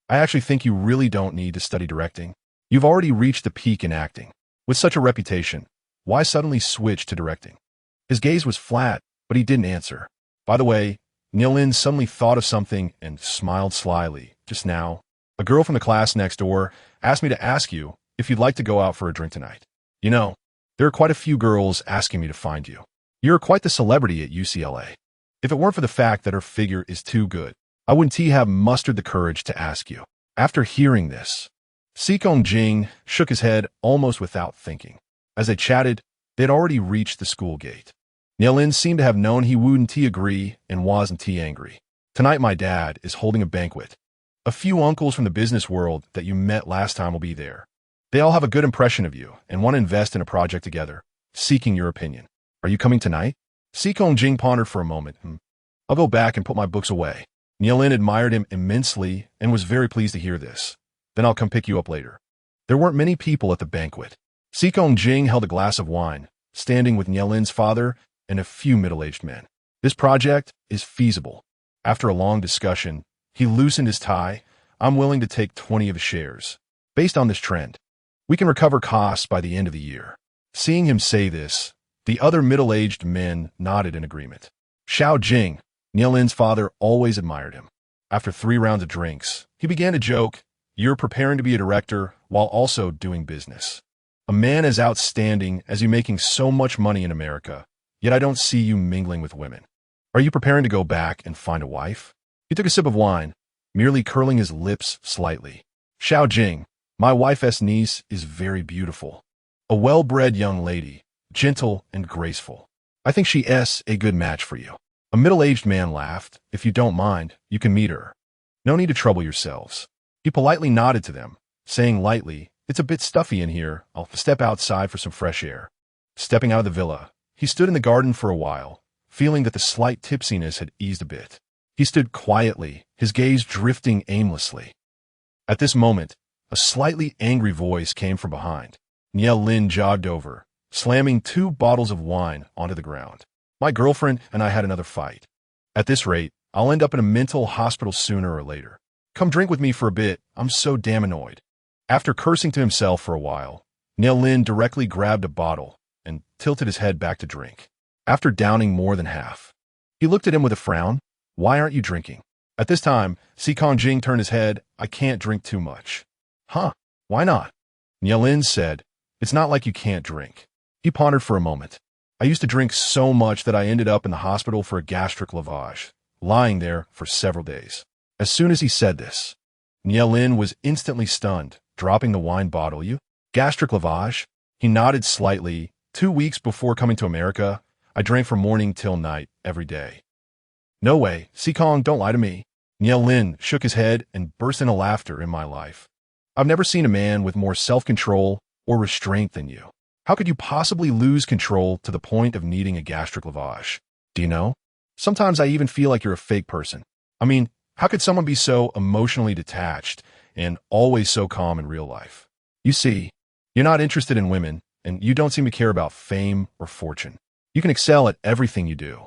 I actually think you really don't need to study directing. You've already reached the peak in acting. With such a reputation, why suddenly switch to directing? His gaze was flat, but he didn't answer. By the way, Nielin suddenly thought of something and smiled slyly. Just now, a girl from the class next door asked me to ask you if you'd like to go out for a drink tonight. You know, there are quite a few girls asking me to find you. You're quite the celebrity at UCLA. If it weren't for the fact that her figure is too good, I wouldn't have mustered the courage to ask you. After hearing this, Sikong Jing shook his head almost without thinking. As they chatted, they had already reached the school gate. Nielin seemed to have known he wouldn't agree and wasn't angry. Tonight my dad is holding a banquet. A few uncles from the business world that you met last time will be there. They all have a good impression of you and want to invest in a project together, seeking your opinion. Are you coming tonight? Sikong Jing pondered for a moment. I'll go back and put my books away. Nielin admired him immensely and was very pleased to hear this. Then I'll come pick you up later. There weren't many people at the banquet. Sikong Jing held a glass of wine, standing with Nielin's father and a few middle-aged men. This project is feasible. After a long discussion, he loosened his tie. I'm willing to take 20 of his shares. Based on this trend, we can recover costs by the end of the year. Seeing him say this, the other middle-aged men nodded in agreement. Xiao Jing, Nielin's father, always admired him. After 3 rounds of drinks, he began to joke, you're preparing to be a director while also doing business. A man as outstanding as you making so much money in America, yet I don't see you mingling with women. Are you preparing to go back and find a wife? He took a sip of wine, merely curling his lips slightly. Xiao Jing, my wife's niece is very beautiful. A well-bred young lady, gentle and graceful. I think she is a good match for you. A middle-aged man laughed. If you don't mind, you can meet her. No need to trouble yourselves. He politely nodded to them, saying lightly, it's a bit stuffy in here. I'll step outside for some fresh air. Stepping out of the villa, he stood in the garden for a while, feeling that the slight tipsiness had eased a bit. He stood quietly, his gaze drifting aimlessly. At this moment, a slightly angry voice came from behind. Nielin jogged over, slamming 2 bottles of wine onto the ground. My girlfriend and I had another fight. At this rate, I'll end up in a mental hospital sooner or later. Come drink with me for a bit, I'm so damn annoyed. After cursing to himself for a while, Nielin directly grabbed a bottle and tilted his head back to drink. After downing more than half, he looked at him with a frown. Why aren't you drinking? At this time, Sikong Jing turned his head. I can't drink too much. Huh, why not? Nielin said, it's not like you can't drink. He pondered for a moment. I used to drink so much that I ended up in the hospital for a gastric lavage, lying there for several days. As soon as he said this, Nielin was instantly stunned, dropping the wine bottle. You? Gastric lavage? He nodded slightly. 2 weeks before coming to America, I drank from morning till night, every day. No way, Sikong, don't lie to me. Nielin shook his head and burst into laughter. In my life, I've never seen a man with more self-control or restraint than you. How could you possibly lose control to the point of needing a gastric lavage? Do you know? Sometimes I even feel like you're a fake person. I mean, how could someone be so emotionally detached and always so calm in real life? You see, you're not interested in women, and you don't seem to care about fame or fortune. You can excel at everything you do.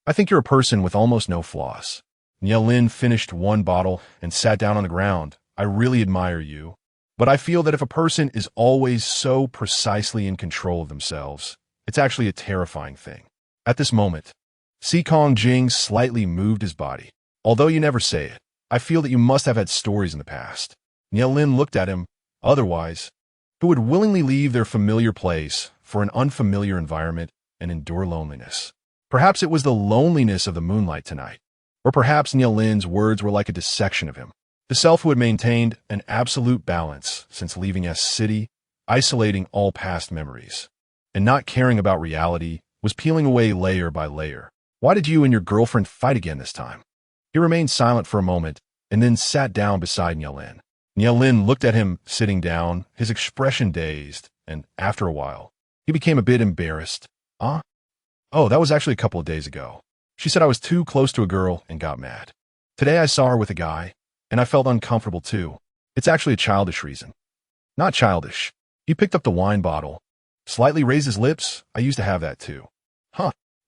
I think you're a person with almost no flaws. Nielin finished 1 bottle and sat down on the ground. I really admire you, but I feel that if a person is always so precisely in control of themselves, it's It's actually a terrifying thing. At this moment, Si Kong Jing slightly moved his body. Although you never say it, I feel that you must have had stories in the past. Niao Lin looked at him. Otherwise, who would willingly leave their familiar place for an unfamiliar environment and endure loneliness? Perhaps it was the loneliness of the moonlight tonight. Or perhaps Niao Lin's words were like a dissection of him. The self who had maintained an absolute balance since leaving S City, isolating all past memories, and not caring about reality, was peeling away layer by layer. Why did you and your girlfriend fight again this time? He remained silent for a moment and then sat down beside Niao Lin. Niao Lin looked at him sitting down, his expression dazed, and after a while, he became a bit embarrassed. Oh, that was actually a couple of days ago. She said I was too close to a girl and got mad. Today I saw her with a guy, and I felt uncomfortable too. It's actually a childish reason. Not childish. He picked up the wine bottle, slightly raised his lips. I used to have that too.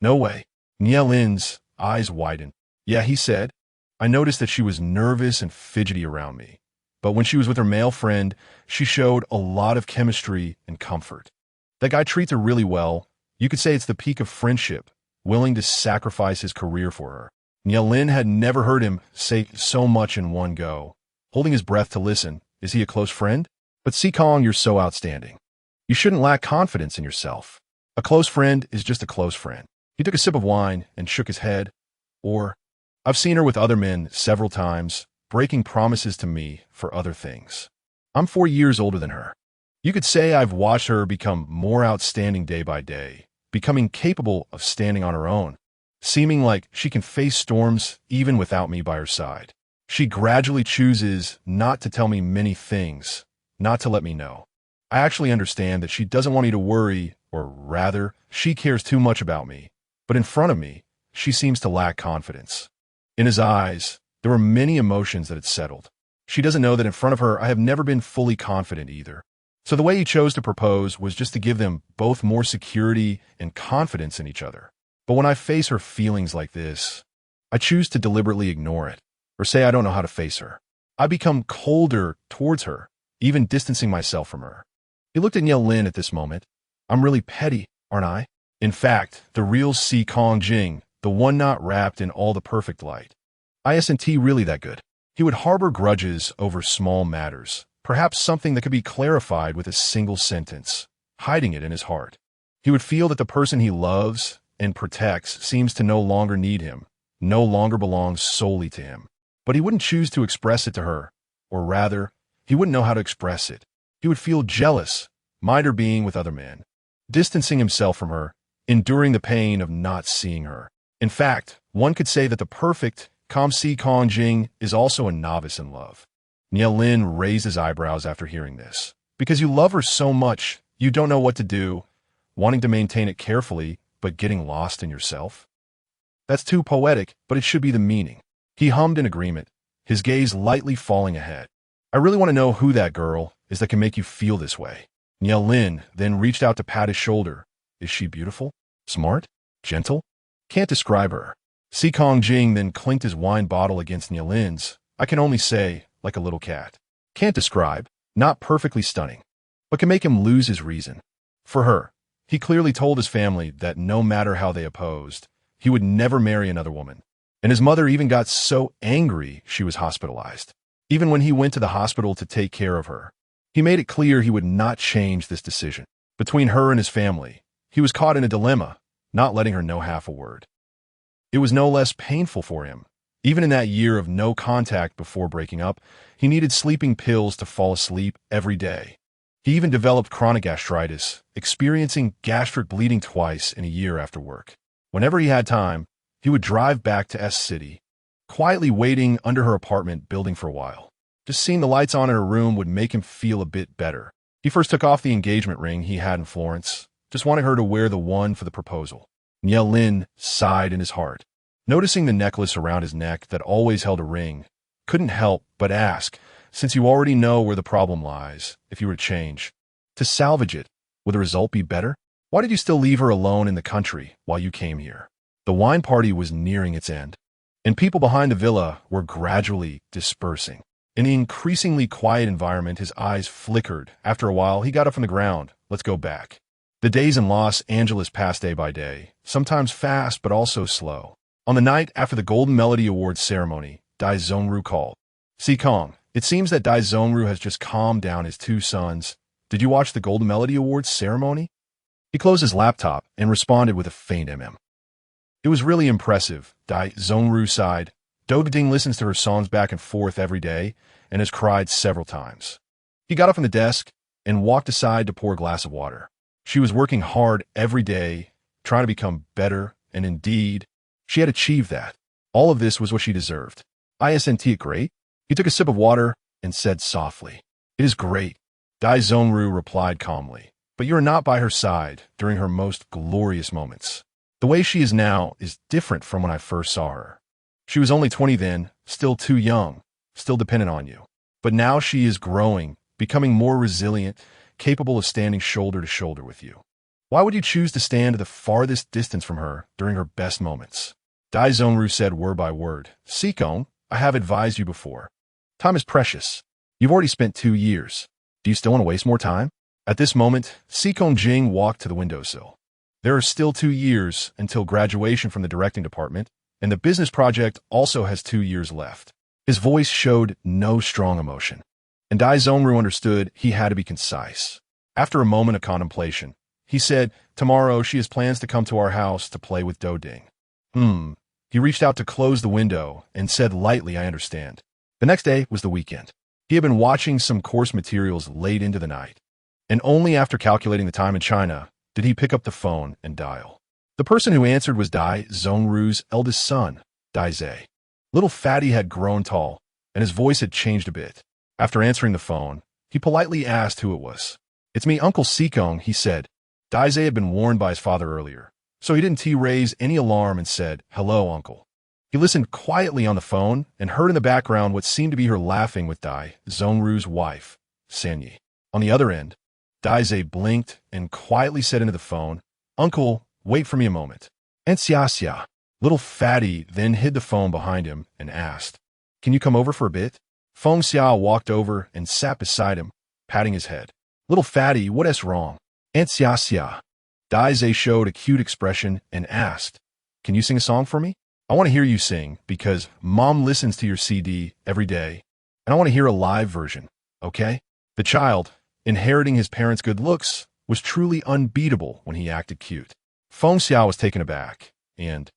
No way. Niao Lin's eyes widened. Yeah, he said. I noticed that she was nervous and fidgety around me. But when she was with her male friend, she showed a lot of chemistry and comfort. That guy treats her really well. You could say it's the peak of friendship, willing to sacrifice his career for her. Niao Lin had never heard him say so much in one go. Holding his breath to listen, is he a close friend? But Si Kong, you're so outstanding. You shouldn't lack confidence in yourself. A close friend is just a close friend. He took a sip of wine and shook his head. I've seen her with other men several times, breaking promises to me for other things. I'm 4 years older than her. You could say I've watched her become more outstanding day by day, becoming capable of standing on her own, seeming like she can face storms even without me by her side. She gradually chooses not to tell me many things, not to let me know. I actually understand that she doesn't want me to worry, or rather, she cares too much about me. But in front of me, she seems to lack confidence. In his eyes, there were many emotions that had settled. She doesn't know that in front of her, I have never been fully confident either. So the way he chose to propose was just to give them both more security and confidence in each other. But when I face her feelings like this, I choose to deliberately ignore it, or say I don't know how to face her. I become colder towards her, even distancing myself from her. He looked at Niao Lin at this moment. I'm really petty, aren't I? In fact, the real Si Kong Jing, the one not wrapped in all the perfect light. Isn't really that good? He would harbor grudges over small matters, perhaps something that could be clarified with a single sentence, hiding it in his heart. He would feel that the person he loves and protects seems to no longer need him, no longer belongs solely to him. But he wouldn't choose to express it to her, or rather, he wouldn't know how to express it. He would feel jealous, mind her being with other men, distancing himself from her, enduring the pain of not seeing her. In fact, one could say that the perfect Si Kong Jing is also a novice in love. Niao Lin raised his eyebrows after hearing this. Because you love her so much, you don't know what to do, wanting to maintain it carefully, but getting lost in yourself? That's too poetic, but it should be the meaning. He hummed in agreement, his gaze lightly falling ahead. I really want to know who that girl is that can make you feel this way. Niao Lin then reached out to pat his shoulder. Is she beautiful? Smart? Gentle? Can't describe her. Si Kong Jing then clinked his wine bottle against Niao Lin's. I can only say, like a little cat. Can't describe, not perfectly stunning, but can make him lose his reason. For her, he clearly told his family that no matter how they opposed, he would never marry another woman. And his mother even got so angry she was hospitalized. Even when he went to the hospital to take care of her, he made it clear he would not change this decision. Between her and his family, he was caught in a dilemma, not letting her know half a word. It was no less painful for him. Even in that year of no contact before breaking up, he needed sleeping pills to fall asleep every day. He even developed chronic gastritis, experiencing gastric bleeding twice in a year after work. Whenever he had time, he would drive back to S City, quietly waiting under her apartment building for a while. Just seeing the lights on in her room would make him feel a bit better. He first took off the engagement ring he had in Florence, just wanting her to wear the one for the proposal. Niao Lin sighed in his heart. Noticing the necklace around his neck that always held a ring, couldn't help but ask, since you already know where the problem lies, if you were to change, to salvage it, would the result be better? Why did you still leave her alone in the country while you came here? The wine party was nearing its end, and people behind the villa were gradually dispersing. In the increasingly quiet environment, his eyes flickered. After a while, he got up from the ground. Let's go back. The days in Los Angeles passed day by day, sometimes fast but also slow. On the night after the Golden Melody Awards ceremony, Dai Zhongru called. "Si-Kong, it seems that Dai Zhongru has just calmed down his two sons. Did you watch the Golden Melody Awards ceremony?" He closed his laptop and responded with a faint mm. "It was really impressive," Dai Zhongru sighed. "Doding listens to her songs back and forth every day and has cried several times." He got up from the desk and walked aside to pour a glass of water. She was working hard every day, trying to become better, and indeed, she had achieved that. All of this was what she deserved. "Isn't it great?" He took a sip of water and said softly. "It is great," Dai Zhongru replied calmly. "But you are not by her side during her most glorious moments. The way she is now is different from when I first saw her. She was only 20 then, still too young, still dependent on you. But now she is growing, becoming more resilient, capable of standing shoulder to shoulder with you. Why would you choose to stand at the farthest distance from her during her best moments?" Dai Zhongru said word by word. "Si-Kong, I have advised you before. Time is precious. You've already spent 2 years. Do you still want to waste more time?" At this moment, Si-Kong Jing walked to the windowsill. There are still 2 years until graduation from the directing department, and the business project also has 2 years left. His voice showed no strong emotion, and Dai Zhongru understood he had to be concise. After a moment of contemplation, he said, "Tomorrow she has plans to come to our house to play with Doding." He reached out to close the window and said lightly, "I understand." The next day was the weekend. He had been watching some course materials late into the night, and only after calculating the time in China did he pick up the phone and dial. The person who answered was Dai Zhongru's eldest son, Dai Zhe. Little Fatty had grown tall, and his voice had changed a bit. After answering the phone, he politely asked who it was. "It's me, Uncle Si-Kong," he said. Dai Zhe had been warned by his father earlier, so he didn't raise any alarm and said, "Hello, Uncle." He listened quietly on the phone and heard in the background what seemed to be her laughing with Dai Zhongru's wife, Sanyi. On the other end, Dai Zhe blinked and quietly said into the phone, "Uncle, wait for me a moment." "And Xia." Little Fatty then hid the phone behind him and asked, "Can you come over for a bit?" Feng Xia walked over and sat beside him, patting his head. "Little Fatty, what is wrong?" "And Xia." Dai Zhe showed a cute expression and asked, "Can you sing a song for me? I want to hear you sing because Mom listens to your CD every day, and I want to hear a live version, okay?" The child, inheriting his parents' good looks, was truly unbeatable when he acted cute. Feng Xia was taken aback and,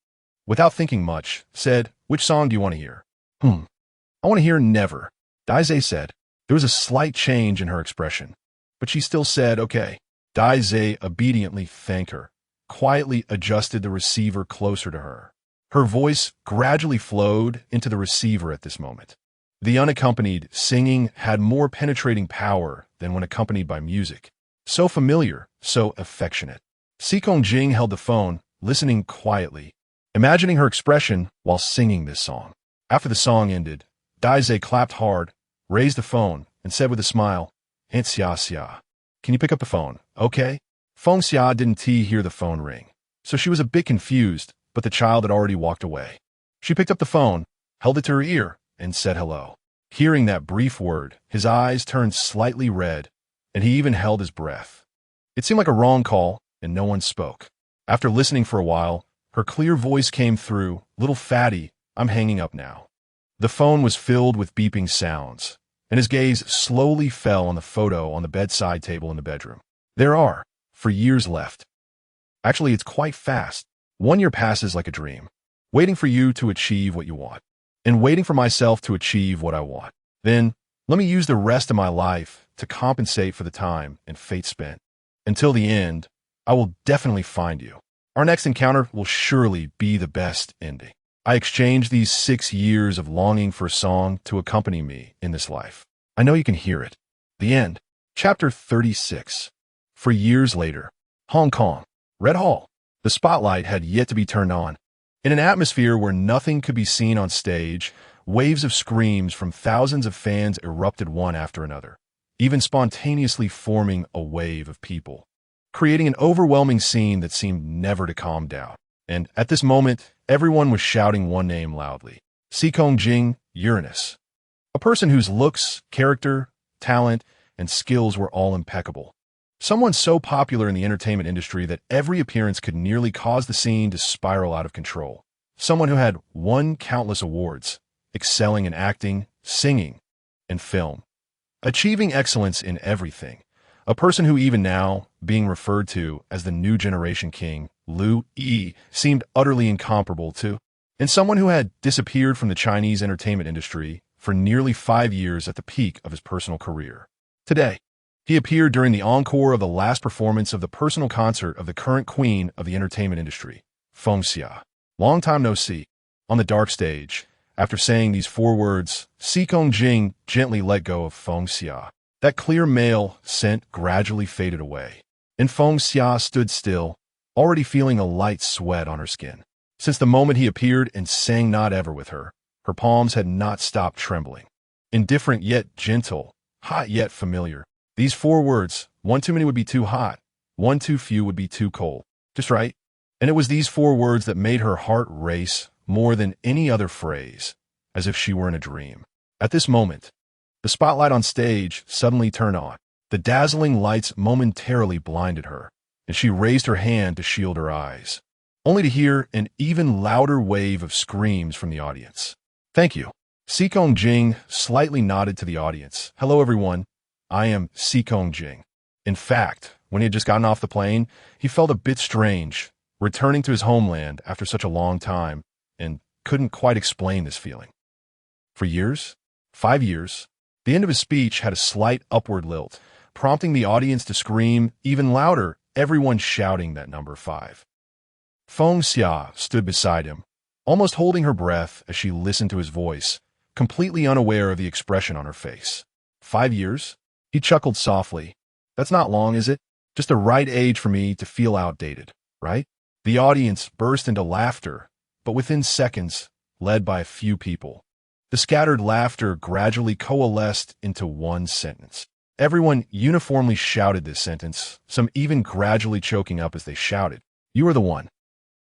without thinking much, said, "Which song do you want to hear?" "I want to hear Never," Dai Zhe said. There was a slight change in her expression, but she still said, "Okay." Dai Zhe obediently thanked her, quietly adjusted the receiver closer to her. Her voice gradually flowed into the receiver at this moment. The unaccompanied singing had more penetrating power than when accompanied by music. So familiar, so affectionate. Si-Kong Jing held the phone, listening quietly, imagining her expression while singing this song. After the song ended, Dai Zhe clapped hard, raised the phone, and said with a smile, "Aunt Xia, can you pick up the phone, okay?" Feng Xia didn't hear the phone ring, so she was a bit confused, but the child had already walked away. She picked up the phone, held it to her ear, and said hello. Hearing that brief word, his eyes turned slightly red, and he even held his breath. It seemed like a wrong call, and no one spoke. After listening for a while, her clear voice came through, "Little Fatty, I'm hanging up now." The phone was filled with beeping sounds, and his gaze slowly fell on the photo on the bedside table in the bedroom. There are, for years left. Actually, it's quite fast. 1 year passes like a dream, waiting for you to achieve what you want, and waiting for myself to achieve what I want. Then, let me use the rest of my life to compensate for the time and fate spent. Until the end, I will definitely find you. Our next encounter will surely be the best ending. I exchange these 6 years of longing for a song to accompany me in this life. I know you can hear it. The end. Chapter 36. For years later, Hong Kong, Red Hall. The spotlight had yet to be turned on. In an atmosphere where nothing could be seen on stage, waves of screams from thousands of fans erupted one after another, even spontaneously forming a wave of people, creating an overwhelming scene that seemed never to calm down. And at this moment, everyone was shouting one name loudly: Si-Kong Jing, Uranus. A person whose looks, character, talent, and skills were all impeccable. Someone so popular in the entertainment industry that every appearance could nearly cause the scene to spiral out of control. Someone who had won countless awards, excelling in acting, singing, and film, achieving excellence in everything. A person who even now, being referred to as the new generation king, Lu Yi, seemed utterly incomparable to. And someone who had disappeared from the Chinese entertainment industry for nearly 5 years at the peak of his personal career. Today, he appeared during the encore of the last performance of the personal concert of the current queen of the entertainment industry, Feng Xia. Long time no see. On the dark stage, after saying these 4 words, Xikong Jing gently let go of Feng Xia. That clear male scent gradually faded away, and Feng Xia stood still, already feeling a light sweat on her skin. Since the moment he appeared and sang Not Ever with her, her palms had not stopped trembling. Indifferent yet gentle, hot yet familiar. These 4 words, one too many would be too hot, one too few would be too cold. Just right. And it was these 4 words that made her heart race more than any other phrase, as if she were in a dream. At this moment, the spotlight on stage suddenly turned on. The dazzling lights momentarily blinded her, and she raised her hand to shield her eyes, only to hear an even louder wave of screams from the audience. Thank you. Xikong Jing slightly nodded to the audience. Hello, everyone. I am Xikong Jing. In fact, when he had just gotten off the plane, he felt a bit strange, returning to his homeland after such a long time, and couldn't quite explain this feeling. For years, 5 years, the end of his speech had a slight upward lilt, prompting the audience to scream even louder, everyone shouting that number 5. Feng Xia stood beside him, almost holding her breath as she listened to his voice, completely unaware of the expression on her face. 5 years? He chuckled softly. That's not long, is it? Just the right age for me to feel outdated, right? The audience burst into laughter, but within seconds, led by a few people. The scattered laughter gradually coalesced into one sentence. Everyone uniformly shouted this sentence, some even gradually choking up as they shouted. You are the one.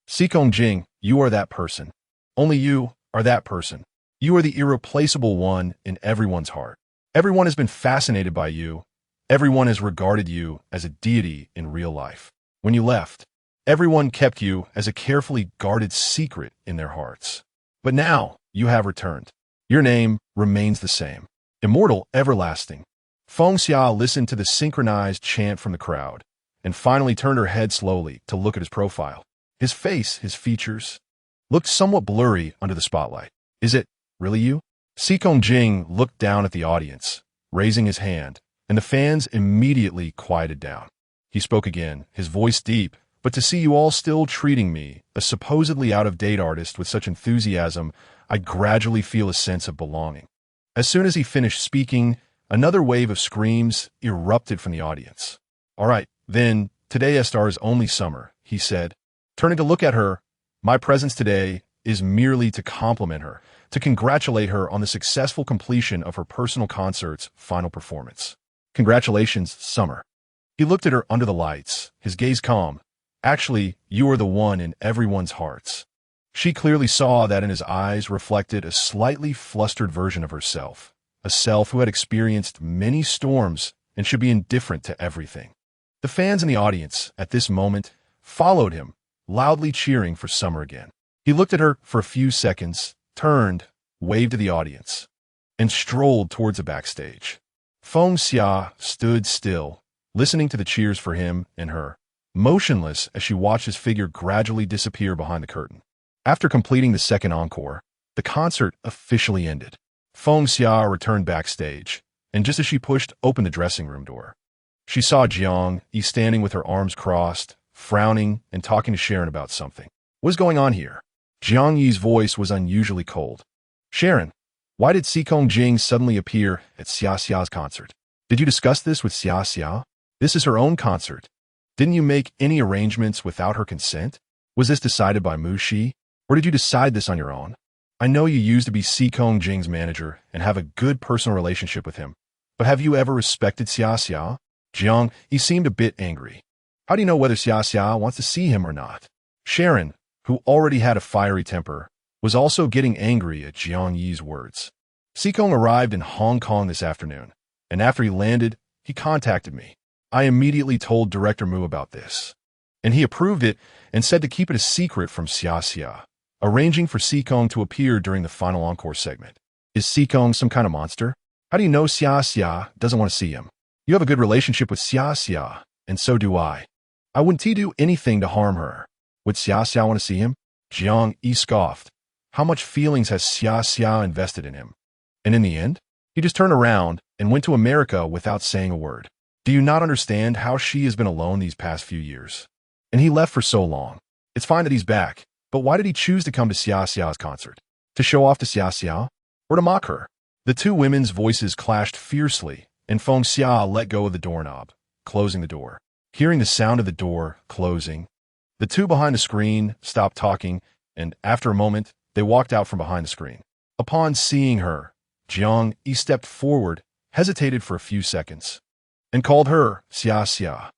Xikong Jing, you are that person. Only you are that person. You are the irreplaceable one in everyone's heart. Everyone has been fascinated by you. Everyone has regarded you as a deity in real life. When you left, everyone kept you as a carefully guarded secret in their hearts. But now you have returned. Your name remains the same. Immortal, everlasting. Feng Xia listened to the synchronized chant from the crowd, and finally turned her head slowly to look at his profile. His face, his features, looked somewhat blurry under the spotlight. Is it really you? Xikong Jing looked down at the audience, raising his hand, and the fans immediately quieted down. He spoke again, his voice deep. But to see you all still treating me, a supposedly out-of-date artist, with such enthusiasm, I gradually feel a sense of belonging. As soon as he finished speaking, another wave of screams erupted from the audience. All right, then, today Estar is only summer, he said. Turning to look at her, my presence today is merely to compliment her, to congratulate her on the successful completion of her personal concert's final performance. Congratulations, Summer. He looked at her under the lights, his gaze calm. Actually, you are the one in everyone's hearts. She clearly saw that in his eyes reflected a slightly flustered version of herself, a self who had experienced many storms and should be indifferent to everything. The fans in the audience, at this moment, followed him, loudly cheering for Summer again. He looked at her for a few seconds, turned, waved to the audience, and strolled towards the backstage. Feng Xia stood still, listening to the cheers for him and her, motionless as she watched his figure gradually disappear behind the curtain. After completing the second encore, the concert officially ended. Feng Xia returned backstage, and just as she pushed open the dressing room door, she saw Jiang Yi standing with her arms crossed, frowning and talking to Sharon about something. What is going on here? Jiang Yi's voice was unusually cold. Sharon, why did Xikong Jing suddenly appear at Xia Xia's concert? Did you discuss this with Xia Xia? This is her own concert. Didn't you make any arrangements without her consent? Was this decided by Mu Shi? Or did you decide this on your own? I know you used to be Xikong Jing's manager and have a good personal relationship with him, but have you ever respected Xia Xia? Jiang, he seemed a bit angry. How do you know whether Xia Xia wants to see him or not? Sharon, who already had a fiery temper, was also getting angry at Jiang Yi's words. Xikong arrived in Hong Kong this afternoon, and after he landed, he contacted me. I immediately told Director Mu about this, and he approved it and said to keep it a secret from Xia, arranging for Sikong to appear during the final encore segment. Is Sikong some kind of monster? How do you know Xia doesn't want to see him? You have a good relationship with Xia, and so do I. I wouldn't do anything to harm her. Would Xia want to see him? Jiang Yi scoffed. How much feelings has Xia invested in him? And in the end, he just turned around and went to America without saying a word. Do you not understand how she has been alone these past few years? And he left for so long. It's fine that he's back, but why did he choose to come to Xia's concert? To show off to Xia? Or to mock her? The two women's voices clashed fiercely, and Feng Xia let go of the doorknob, closing the door. Hearing the sound of the door closing, the two behind the screen stopped talking, and after a moment, they walked out from behind the screen. Upon seeing her, Jiang Yi stepped forward, hesitated for a few seconds, and called her Xia.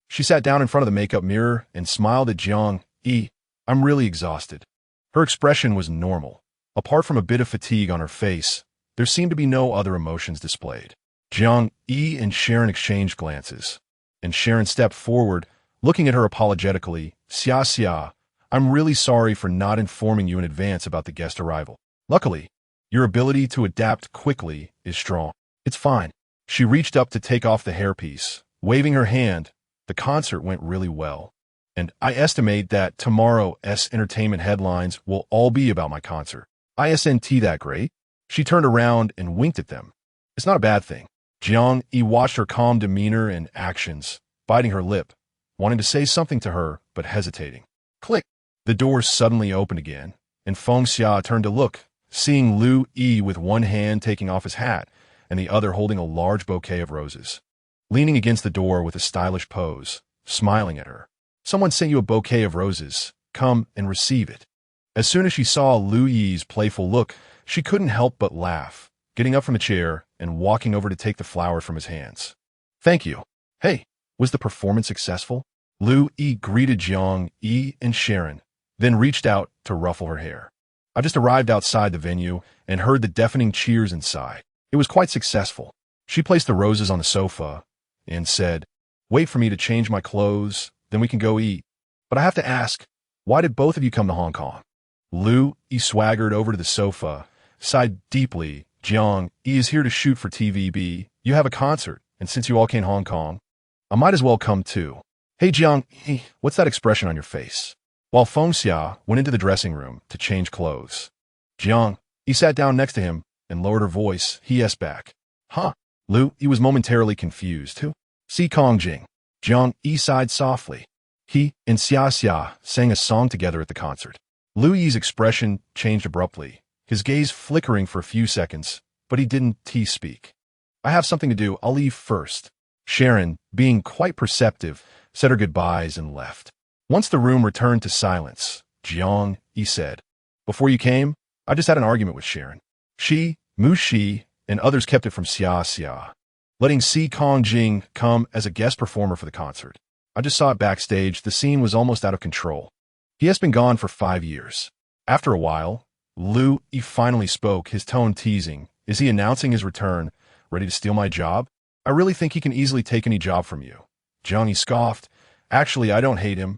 She sat down in front of the makeup mirror and smiled at Jiang Yi. I'm really exhausted. Her expression was normal. Apart from a bit of fatigue on her face, there seemed to be no other emotions displayed. Jiang Yi and Sharon exchanged glances, and Sharon stepped forward, looking at her apologetically. Xia, I'm really sorry for not informing you in advance about the guest arrival. Luckily, your ability to adapt quickly is strong. It's fine. She reached up to take off the hairpiece, waving her hand. The concert went really well, and I estimate that tomorrow's entertainment headlines will all be about my concert. Isn't that great? She turned around and winked at them. It's not a bad thing. Jiang Yi watched her calm demeanor and actions, biting her lip, wanting to say something to her, but hesitating. Click! The door suddenly opened again, and Feng Xia turned to look, seeing Lu Yi with one hand taking off his hat and the other holding a large bouquet of roses. Leaning against the door with a stylish pose, smiling at her. Someone sent you a bouquet of roses. Come and receive it. As soon as she saw Lu Yi's playful look, she couldn't help but laugh, getting up from the chair and walking over to take the flowers from his hands. Thank you. Hey, was the performance successful? Lu Yi greeted Jiang Yi and Sharon, then reached out to ruffle her hair. I just arrived outside the venue and heard the deafening cheers inside. It was quite successful. She placed the roses on the sofa and said, wait for me to change my clothes, then we can go eat. But I have to ask, why did both of you come to Hong Kong? Lu Yi swaggered over to the sofa, sighed deeply. Jiang Yi is here to shoot for TVB. You have a concert, and since you all came to Hong Kong, I might as well come too. Hey Jiang Yi, what's that expression on your face? While Feng Xia went into the dressing room to change clothes, Jiang Yi sat down next to him and lowered her voice. He back. Huh? Lu Yi was momentarily confused. Who? Si Kong Jing. Jiang Yi sighed softly. He and Xia sang a song together at the concert. Lu Yi's expression changed abruptly, his gaze flickering for a few seconds, but he didn't speak. I have something to do. I'll leave first. Sharon, being quite perceptive, said her goodbyes and left. Once the room returned to silence, Jiang Yi said, before you came, I just had an argument with Sharon. She, Mu Shi, and others kept it from Xia, letting Si Kong Jing come as a guest performer for the concert. I just saw it backstage. The scene was almost out of control. He has been gone for 5 years. After a while, Lu Yi finally spoke, his tone teasing. Is he announcing his return, ready to steal my job? I really think he can easily take any job from you. Jiang Yi scoffed. Actually, I don't hate him.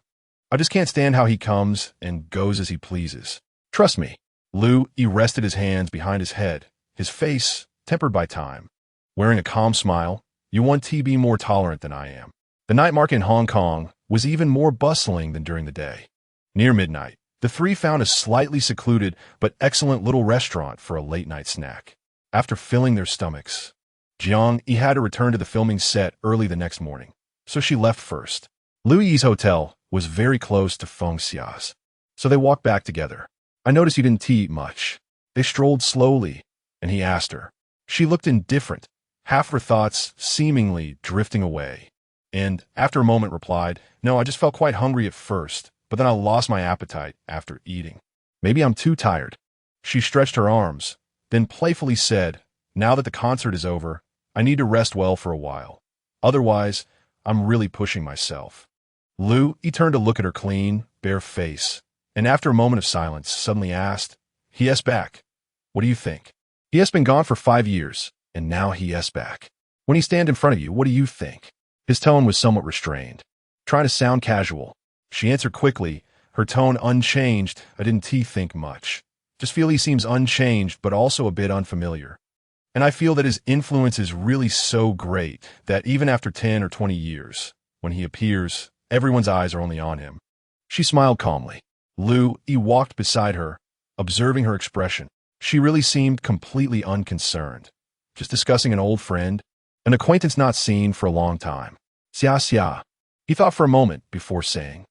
I just can't stand how he comes and goes as he pleases. Trust me. Lu Yi rested his hands behind his head, his face tempered by time. Wearing a calm smile, you want to be more tolerant than I am. The night market in Hong Kong was even more bustling than during the day. Near midnight, the three found a slightly secluded but excellent little restaurant for a late-night snack. After filling their stomachs, Jiang Yi had to return to the filming set early the next morning, so she left first. Lu Yi's hotel was very close to Feng Xia's, so they walked back together. I noticed you didn't eat much. They strolled slowly, and he asked her. She looked indifferent, half her thoughts seemingly drifting away, and after a moment replied, no, I just felt quite hungry at first, but then I lost my appetite after eating. Maybe I'm too tired. She stretched her arms, then playfully said, now that the concert is over, I need to rest well for a while. Otherwise, I'm really pushing myself. Lu Yi turned to look at her clean, bare face, and after a moment of silence, suddenly asked, He back. What do you think? He has been gone for 5 years, and now he back. When he stand in front of you, what do you think? His tone was somewhat restrained. Trying to sound casual, she answered quickly, her tone unchanged. I didn't think much. Just feel he seems unchanged, but also a bit unfamiliar. And I feel that his influence is really so great that even after 10 or 20 years, when he appears, everyone's eyes are only on him. She smiled calmly. He walked beside her, observing her expression. She really seemed completely unconcerned. Just discussing an old friend, an acquaintance not seen for a long time. Xia. He thought for a moment before saying,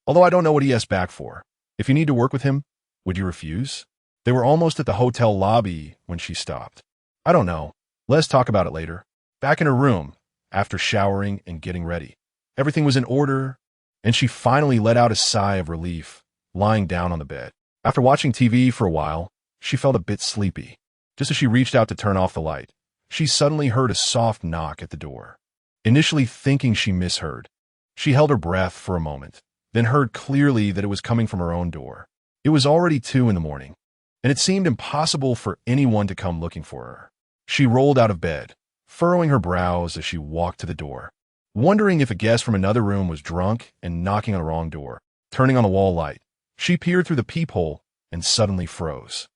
although I don't know what he asked back for. If you need to work with him, would you refuse? They were almost at the hotel lobby when she stopped. I don't know. Let's talk about it later. Back in her room, after showering and getting ready. Everything was in order, and she finally let out a sigh of relief, lying down on the bed. After watching TV for a while, she felt a bit sleepy. Just as she reached out to turn off the light, she suddenly heard a soft knock at the door. Initially thinking she misheard, she held her breath for a moment, then heard clearly that it was coming from her own door. It was already 2 in the morning, and it seemed impossible for anyone to come looking for her. She rolled out of bed, furrowing her brows as she walked to the door, wondering if a guest from another room was drunk and knocking on the wrong door. Turning on the wall light, she peered through the peephole and suddenly froze.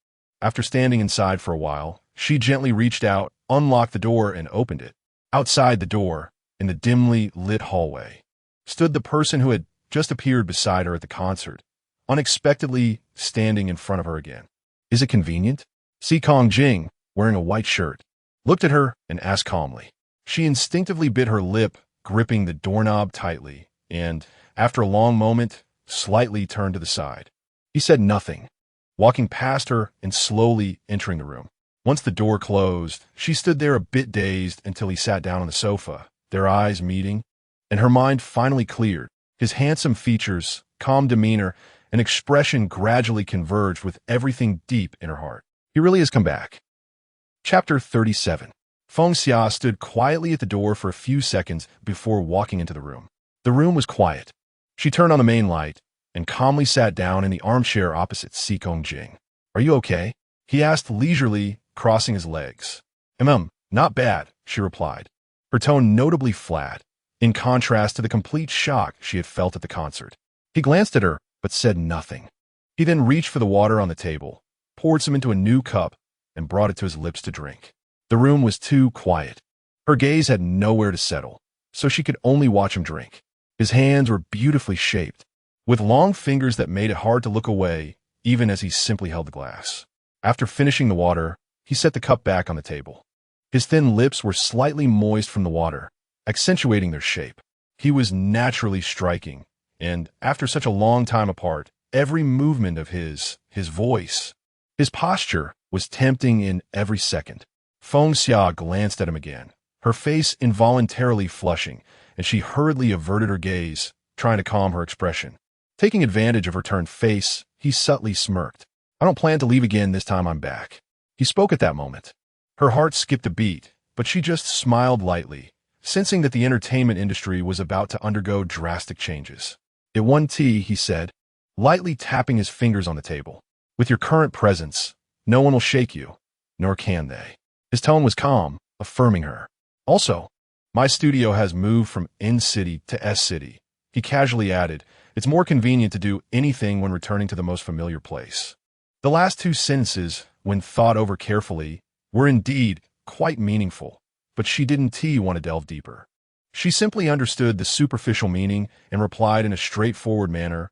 After standing inside for a while, she gently reached out, unlocked the door, and opened it. Outside the door, in the dimly lit hallway, stood the person who had just appeared beside her at the concert, unexpectedly standing in front of her again. Is it convenient? Kong Jing, wearing a white shirt, looked at her and asked calmly. She instinctively bit her lip, gripping the doorknob tightly, and, after a long moment, slightly turned to the side. He said nothing, walking past her and slowly entering the room. Once the door closed, she stood there a bit dazed until he sat down on the sofa, their eyes meeting, and her mind finally cleared. His handsome features, calm demeanor, and expression gradually converged with everything deep in her heart. He really has come back. Chapter 37. Feng Xia stood quietly at the door for a few seconds before walking into the room. The room was quiet. She turned on the main light and calmly sat down in the armchair opposite Kong Jing. Are you okay? He asked leisurely, crossing his legs. Not bad, she replied, her tone notably flat, in contrast to the complete shock she had felt at the concert. He glanced at her, but said nothing. He then reached for the water on the table, poured some into a new cup, and brought it to his lips to drink. The room was too quiet. Her gaze had nowhere to settle, so she could only watch him drink. His hands were beautifully shaped, with long fingers that made it hard to look away, even as he simply held the glass. After finishing the water, he set the cup back on the table. His thin lips were slightly moist from the water, accentuating their shape. He was naturally striking, and after such a long time apart, every movement of his voice, his posture was tempting in every second. Feng Xia glanced at him again, her face involuntarily flushing, and she hurriedly averted her gaze, trying to calm her expression. Taking advantage of her turned face, he subtly smirked. I don't plan to leave again this time I'm back. He spoke at that moment. Her heart skipped a beat, but she just smiled lightly, sensing that the entertainment industry was about to undergo drastic changes. At one tea, he said, lightly tapping his fingers on the table. With your current presence, no one will shake you, nor can they. His tone was calm, affirming her. Also, my studio has moved from N city to S city. He casually added, it's more convenient to do anything when returning to the most familiar place. The last 2 sentences, when thought over carefully, were indeed quite meaningful, but she didn't want to delve deeper. She simply understood the superficial meaning and replied in a straightforward manner,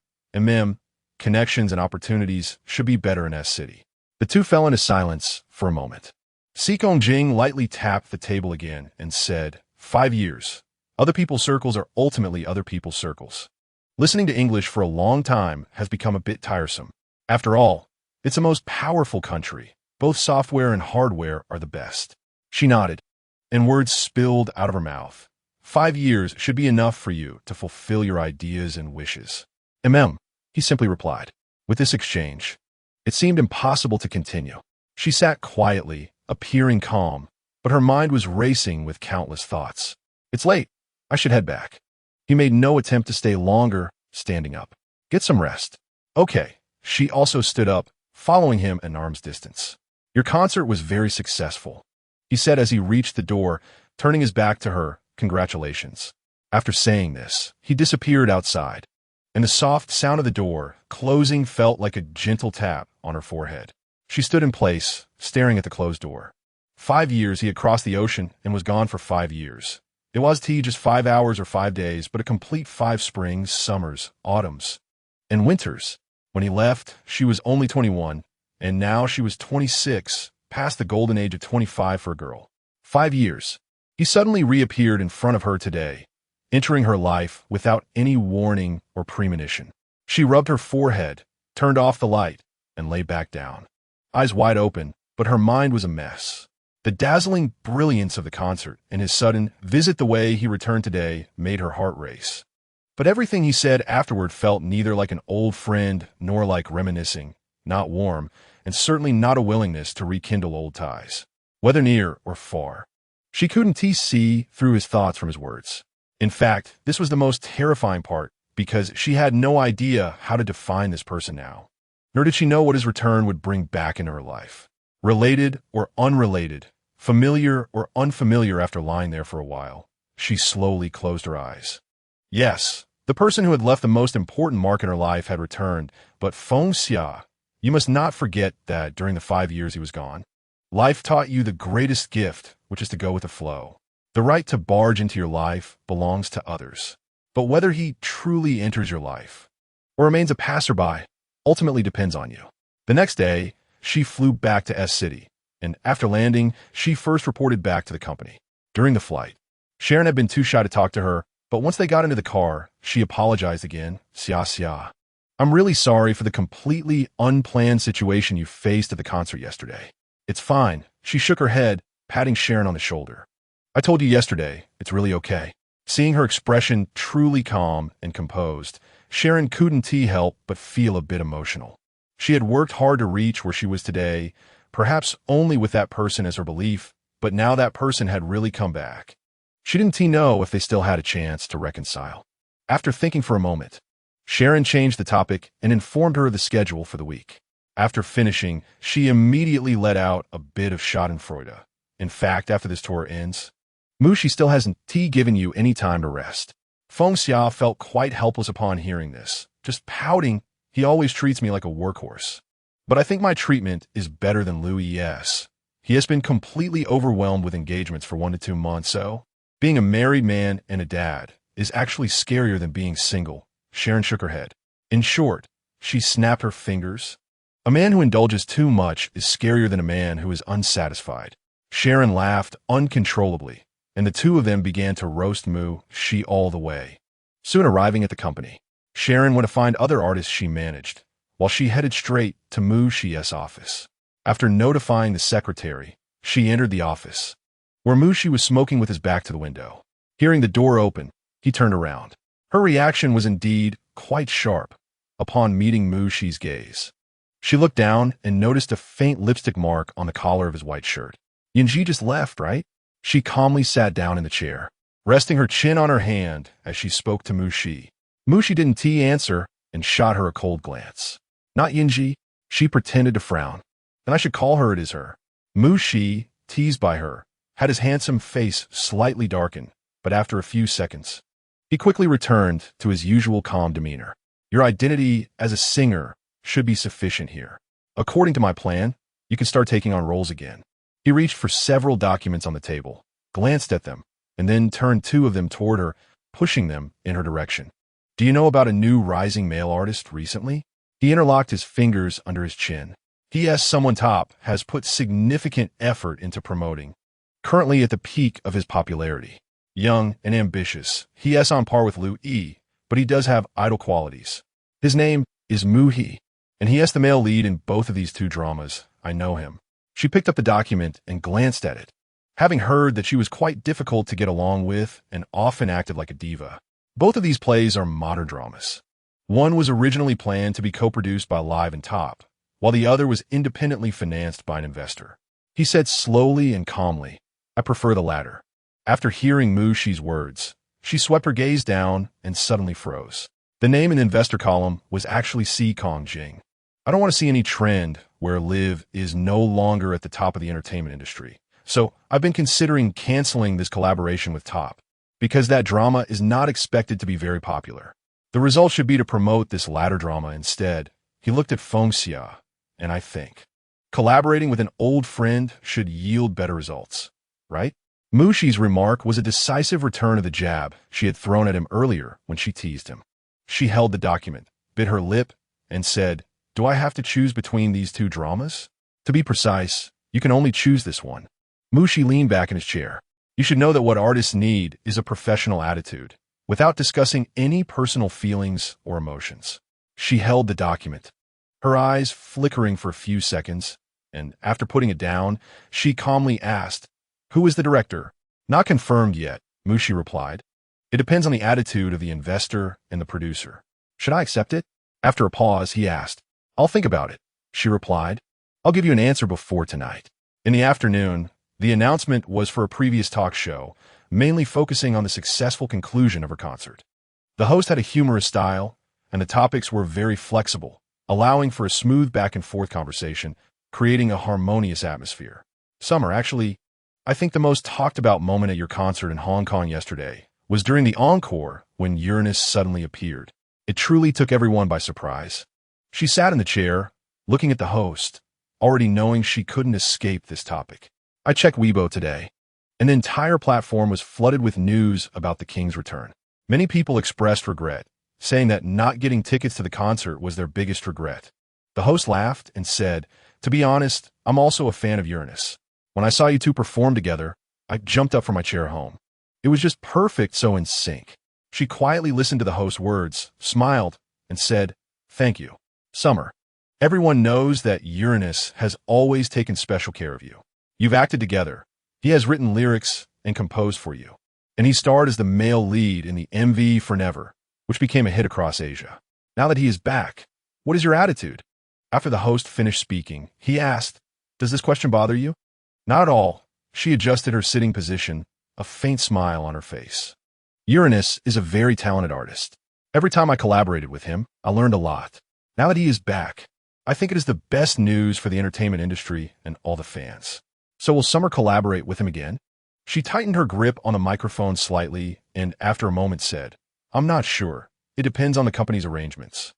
connections and opportunities should be better in S city. The two fell into silence for a moment. Kong Jing lightly tapped the table again and said, 5 years. Other people's circles are ultimately other people's circles. Listening to English for a long time has become a bit tiresome. After all, it's the most powerful country. Both software and hardware are the best. She nodded, and words spilled out of her mouth. 5 years should be enough for you to fulfill your ideas and wishes. He simply replied. With this exchange, it seemed impossible to continue. She sat quietly, appearing calm, but her mind was racing with countless thoughts. It's late. I should head back. He made no attempt to stay longer, standing up. Get some rest. Okay. She also stood up, following him an arm's distance. Your concert was very successful, he said as he reached the door, turning his back to her. Congratulations. After saying this, he disappeared outside, and the soft sound of the door closing felt like a gentle tap on her forehead. She stood in place, staring at the closed door. 5 years he had crossed the ocean and was gone for 5 years. It wasn't just 5 hours or 5 days, but a complete 5 springs, summers, autumns, and winters. When he left, she was only 21, and now she was 26, past the golden age of 25 for a girl. 5 years. He suddenly reappeared in front of her today, entering her life without any warning or premonition. She rubbed her forehead, turned off the light, and lay back down. Eyes wide open, but her mind was a mess. The dazzling brilliance of the concert and his sudden visit the way he returned today made her heart race. But everything he said afterward felt neither like an old friend nor like reminiscing, not warm, and certainly not a willingness to rekindle old ties, whether near or far. She couldn't see through his thoughts from his words. In fact, this was the most terrifying part, because she had no idea how to define this person now. Nor did she know what his return would bring back into her life. Related or unrelated, familiar or unfamiliar. After lying there for a while, she slowly closed her eyes. Yes, the person who had left the most important mark in her life had returned, but Feng Xia, you must not forget that during the 5 years he was gone, life taught you the greatest gift, which is to go with the flow. The right to barge into your life belongs to others. But whether he truly enters your life or remains a passerby ultimately depends on you. The next day, she flew back to S City, and after landing, she first reported back to the company. During the flight, Sharon had been too shy to talk to her, but once they got into the car, she apologized again. Xia. I'm really sorry for the completely unplanned situation you faced at the concert yesterday. It's fine. She shook her head, patting Sharon on the shoulder. I told you yesterday, it's really okay. Seeing her expression truly calm and composed, Sharon couldn't help but feel a bit emotional. She had worked hard to reach where she was today, perhaps only with that person as her belief, but now that person had really come back. She didn't know if they still had a chance to reconcile. After thinking for a moment, Sharon changed the topic and informed her of the schedule for the week. After finishing, she immediately let out a bit of schadenfreude. In fact, after this tour ends, Mushi still hasn't given you any time to rest. Feng Xia felt quite helpless upon hearing this, just pouting. He always treats me like a workhorse. But I think my treatment is better than Louis'. He has been completely overwhelmed with engagements for 1 to 2 months, so being a married man and a dad is actually scarier than being single. Sharon shook her head. In short, she snapped her fingers. A man who indulges too much is scarier than a man who is unsatisfied. Sharon laughed uncontrollably, and the two of them began to roast Mushi all the way. Soon arriving at the company, Sharon went to find other artists she managed, while she headed straight to Mushi's office. After notifying the secretary, she entered the office, where Mushi was smoking with his back to the window. Hearing the door open, he turned around. Her reaction was indeed quite sharp upon meeting Mushi's gaze. She looked down and noticed a faint lipstick mark on the collar of his white shirt. Yinji just left, right? She calmly sat down in the chair, resting her chin on her hand as she spoke to Mushi. Mushi didn't answer and shot her a cold glance. Not Yinji, she pretended to frown. Then I should call her it is her. Mushi, teased by her, had his handsome face slightly darkened, but after a few seconds, he quickly returned to his usual calm demeanor. Your identity as a singer should be sufficient here. According to my plan, you can start taking on roles again. He reached for several documents on the table, glanced at them, and then turned 2 of them toward her, pushing them in her direction. Do you know about a new rising male artist recently? He interlocked his fingers under his chin. Someone top has put significant effort into promoting. Currently at the peak of his popularity. Young and ambitious, he is on par with Liu Yi, but he does have idol qualities. His name is Mu He, and he is the male lead in both of these 2 dramas. I know him. She picked up the document and glanced at it, having heard that she was quite difficult to get along with and often acted like a diva. Both of these plays are modern dramas. One was originally planned to be co-produced by Live and Top, while the other was independently financed by an investor. He said slowly and calmly, I prefer the latter. After hearing Mushi's words, she swept her gaze down and suddenly froze. The name in the investor column was actually C. Kong Jing. I don't want to see any trend where Liv is no longer at the top of the entertainment industry. So I've been considering canceling this collaboration with Top. because that drama is not expected to be very popular. The result should be to promote this latter drama instead. He looked at Feng Xia, and I think collaborating with an old friend should yield better results, right? Mushi's remark was a decisive return of the jab she had thrown at him earlier when she teased him. She held the document, bit her lip, and said, "Do I have to choose between these two dramas? To be precise, you can only choose this one." Mushi leaned back in his chair. "You should know that what artists need is a professional attitude, without discussing any personal feelings or emotions." She held the document, her eyes flickering for a few seconds, and after putting it down, she calmly asked, "Who is the director?" "Not confirmed yet," Mushi replied. "It depends on the attitude of the investor and the producer." "Should I accept it?" After a pause, he asked. "I'll think about it," she replied. "I'll give you an answer before tonight." In the afternoon, the announcement was for a previous talk show, mainly focusing on the successful conclusion of her concert. The host had a humorous style, and the topics were very flexible, allowing for a smooth back-and-forth conversation, creating a harmonious atmosphere. "Summer, actually, I think the most talked-about moment at your concert in Hong Kong yesterday was during the encore when Uranus suddenly appeared. It truly took everyone by surprise." She sat in the chair, looking at the host, already knowing she couldn't escape this topic. "I checked Weibo today, and the entire platform was flooded with news about the King's return. Many people expressed regret, saying that not getting tickets to the concert was their biggest regret." The host laughed and said, "To be honest, I'm also a fan of Uranus. When I saw you two perform together, I jumped up from my chair home. It was just perfect, so in sync." She quietly listened to the host's words, smiled, and said, "Thank you. Summer, everyone knows that Uranus has always taken special care of you. You've acted together. He has written lyrics and composed for you. And he starred as the male lead in the MV for Never, which became a hit across Asia. Now that he is back, what is your attitude?" After the host finished speaking, he asked, "Does this question bother you?" "Not at all." She adjusted her sitting position, a faint smile on her face. "Uranus is a very talented artist. Every time I collaborated with him, I learned a lot. Now that he is back, I think it is the best news for the entertainment industry and all the fans." "So will Summer collaborate with him again?" She tightened her grip on the microphone slightly and after a moment said, "I'm not sure. It depends on the company's arrangements.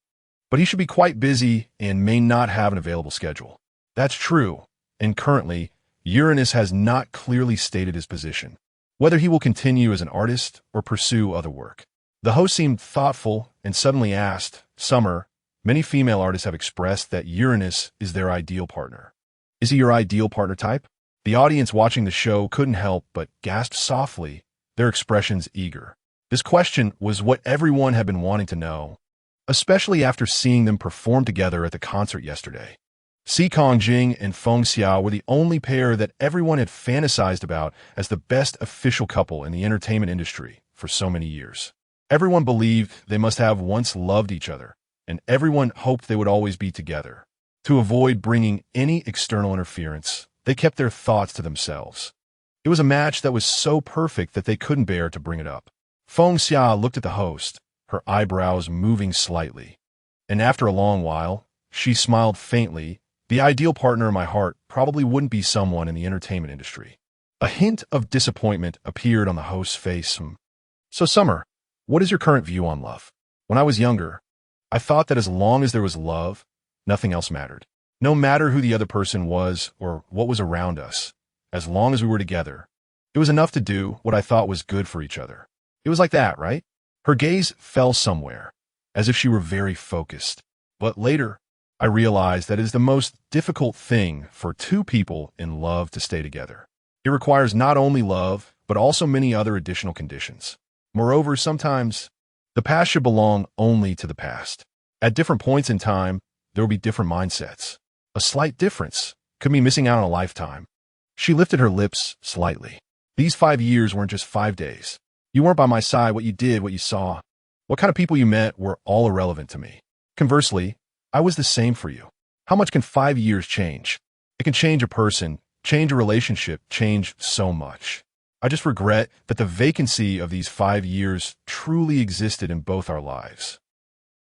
But he should be quite busy and may not have an available schedule." "That's true, and currently, Uranus has not clearly stated his position, whether he will continue as an artist or pursue other work." The host seemed thoughtful and suddenly asked, "Summer, many female artists have expressed that Uranus is their ideal partner. Is he your ideal partner type?" The audience watching the show couldn't help but gasp softly, their expressions eager. This question was what everyone had been wanting to know, especially after seeing them perform together at the concert yesterday. Si Kongjing and Feng Xia were the only pair that everyone had fantasized about as the best official couple in the entertainment industry for so many years. Everyone believed they must have once loved each other, and everyone hoped they would always be together. To avoid bringing any external interference, they kept their thoughts to themselves. It was a match that was so perfect that they couldn't bear to bring it up. Feng Xia looked at the host, her eyebrows moving slightly. And after a long while, she smiled faintly. "The ideal partner in my heart probably wouldn't be someone in the entertainment industry." A hint of disappointment appeared on the host's face. "So, Summer, what is your current view on love?" "When I was younger, I thought that as long as there was love, nothing else mattered. No matter who the other person was or what was around us, as long as we were together, it was enough to do what I thought was good for each other. It was like that, right?" Her gaze fell somewhere, as if she were very focused. "But later, I realized that it is the most difficult thing for two people in love to stay together. It requires not only love, but also many other additional conditions. Moreover, sometimes the past should belong only to the past. At different points in time, there will be different mindsets. A slight difference could be missing out on a lifetime." She lifted her lips slightly. "These 5 years weren't just 5 days. You weren't by my side. What you did, what you saw, what kind of people you met were all irrelevant to me. Conversely, I was the same for you. How much can 5 years change? It can change a person, change a relationship, change so much. I just regret that the vacancy of these 5 years truly existed in both our lives."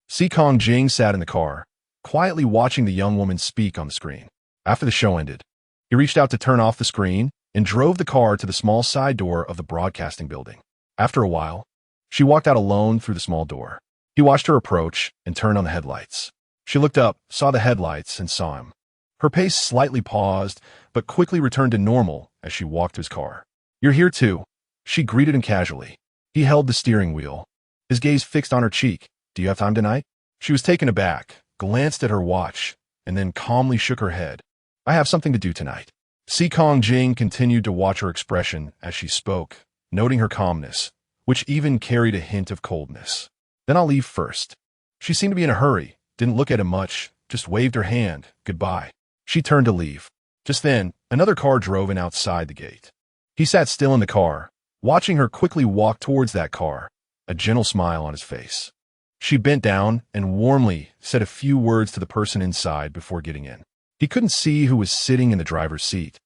Si Kongjing sat in the car, quietly watching the young woman speak on the screen. After the show ended, he reached out to turn off the screen and drove the car to the small side door of the broadcasting building. After a while, she walked out alone through the small door. He watched her approach and turned on the headlights. She looked up, saw the headlights, and saw him. Her pace slightly paused, but quickly returned to normal as she walked to his car. "You're here too," she greeted him casually. He held the steering wheel, his gaze fixed on her cheek. "Do you have time tonight?" She was taken aback, glanced at her watch, and then calmly shook her head. "I have something to do tonight." Seekong Jing continued to watch her expression as she spoke, noting her calmness, which even carried a hint of coldness. "Then I'll leave first." She seemed to be in a hurry, didn't look at him much, just waved her hand, goodbye. She turned to leave. Just then, another car drove in outside the gate. He sat still in the car, watching her quickly walk towards that car, a gentle smile on his face. She bent down and warmly said a few words to the person inside before getting in. He couldn't see who was sitting in the driver's seat,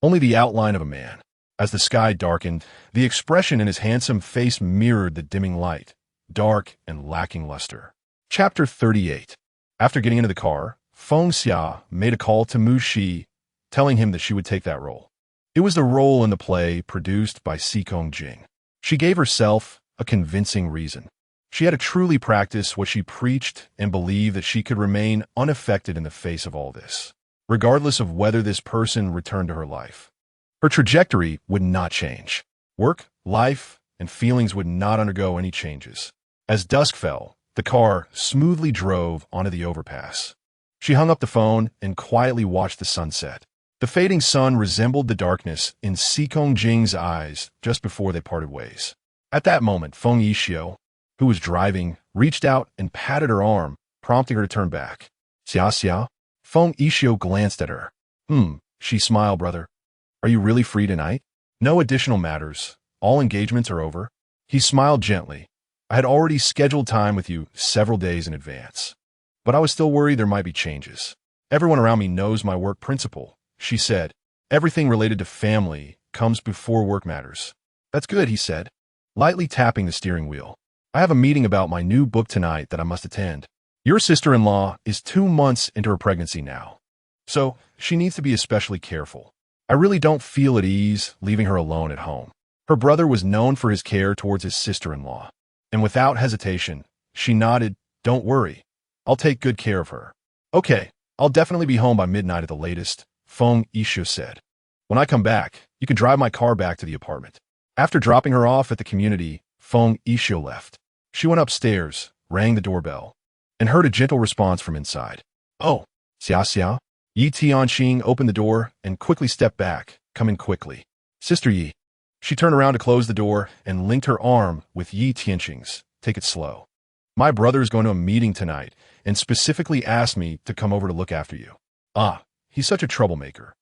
only the outline of a man. As the sky darkened, the expression in his handsome face mirrored the dimming light, dark and lacking luster. Chapter 38. After getting into the car, Feng Xia made a call to Mu Shi, telling him that she would take that role. It was the role in the play produced by Seekong Jing. She gave herself a convincing reason. She had to truly practice what she preached and believe that she could remain unaffected in the face of all this, regardless of whether this person returned to her life. Her trajectory would not change. Work, life, and feelings would not undergo any changes. As dusk fell, the car smoothly drove onto the overpass. She hung up the phone and quietly watched the sunset. The fading sun resembled the darkness in Seekong Jing's eyes just before they parted ways. At that moment, Feng Yixio, who was driving, reached out and patted her arm, prompting her to turn back. "Xia Xia?" Feng Yixio glanced at her. She smiled, "Brother. Are you really free tonight? No additional matters. All engagements are over." He smiled gently. "I had already scheduled time with you several days in advance, but I was still worried there might be changes. Everyone around me knows my work principle," she said. "Everything related to family comes before work matters." "That's good," he said, lightly tapping the steering wheel. "I have a meeting about my new book tonight that I must attend. Your sister-in-law is 2 months into her pregnancy now, so she needs to be especially careful. I really don't feel at ease leaving her alone at home." Her brother was known for his care towards his sister-in-law, and without hesitation, she nodded. "Don't worry. I'll take good care of her." "Okay, I'll definitely be home by midnight at the latest," Feng Yixio said. "When I come back, you can drive my car back to the apartment." After dropping her off at the community, Feng Yixio left. She went upstairs, rang the doorbell, and heard a gentle response from inside. "Oh, Xia Xia?" Yi Tianqing opened the door and quickly stepped back, coming quickly. "Sister Yi." She turned around to close the door and linked her arm with Yi Tianqing's. "Take it slow. My brother is going to a meeting tonight and specifically asked me to come over to look after you." "Ah, he's such a troublemaker."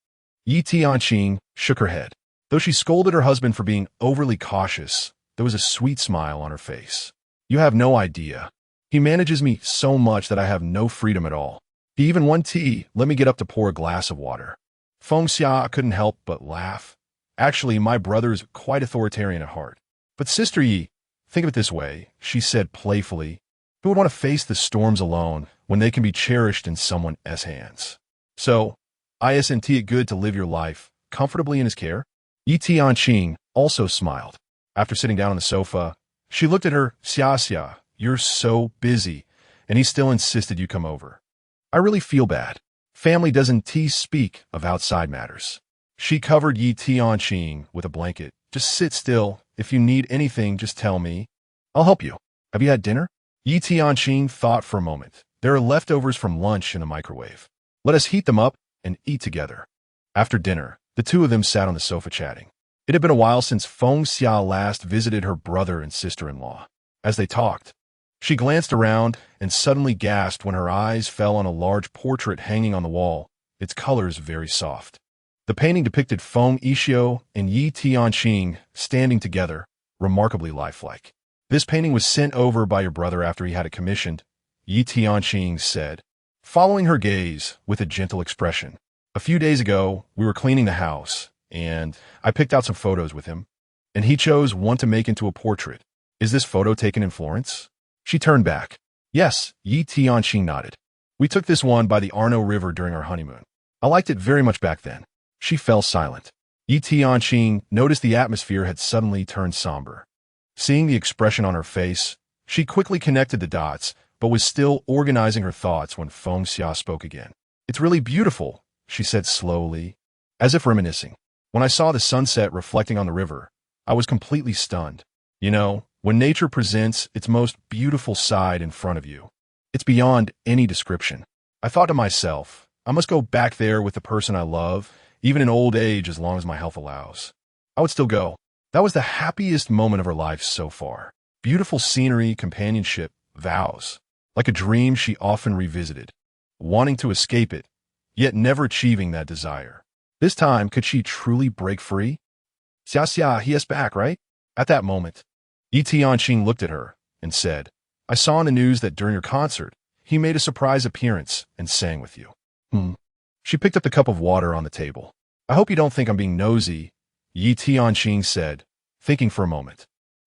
Yi Tianqing shook her head. Though she scolded her husband for being overly cautious, there was a sweet smile on her face. "You have no idea. He manages me so much that I have no freedom at all. He even won tea, let me get up to pour a glass of water." Feng Xia couldn't help but laugh. "Actually, my brother is quite authoritarian at heart. But Sister Yi, think of it this way," she said playfully. "Who would want to face the storms alone when they can be cherished in someone else's hands? So, isn't it good to live your life comfortably in his care?" Yi Tianqing also smiled. After sitting down on the sofa, she looked at her. "Xia Xia, you're so busy, and he still insisted you come over. I really feel bad. Family doesn't speak of outside matters." She covered Yi Tianqing with a blanket. "Just sit still. If you need anything, just tell me. I'll help you. Have you had dinner?" Yi Tianqing thought for a moment. "There are leftovers from lunch in the microwave. Let us heat them up and eat together." After dinner, the two of them sat on the sofa chatting. It had been a while since Feng Xia last visited her brother and sister-in-law. As they talked, she glanced around and suddenly gasped when her eyes fell on a large portrait hanging on the wall, its colors very soft. The painting depicted Feng Yixio and Yi Tianqing standing together, remarkably lifelike. "This painting was sent over by your brother after he had it commissioned," Yi Tianqing said, following her gaze with a gentle expression. "A few days ago, we were cleaning the house, and I picked out some photos with him, and he chose one to make into a portrait. Is this photo taken in Florence?" She turned back. "Yes," Yi Tianqing nodded. "We took this one by the Arno River during our honeymoon. I liked it very much back then." She fell silent. Yi Tianqing noticed the atmosphere had suddenly turned somber. Seeing the expression on her face, she quickly connected the dots, but was still organizing her thoughts when Feng Xia spoke again. "It's really beautiful," she said slowly, as if reminiscing. "When I saw the sunset reflecting on the river, I was completely stunned. You know, when nature presents its most beautiful side in front of you, it's beyond any description. I thought to myself, I must go back there with the person I love, even in old age as long as my health allows. I would still go." That was the happiest moment of her life so far. Beautiful scenery, companionship, vows. Like a dream she often revisited, wanting to escape it, yet never achieving that desire. This time, could she truly break free? "Xia Xia, he is back, right?" At that moment, Yi Tianqing looked at her and said, "I saw in the news that during your concert, he made a surprise appearance and sang with you." She picked up the cup of water on the table. "I hope you don't think I'm being nosy," Yi Tianqing said, thinking for a moment.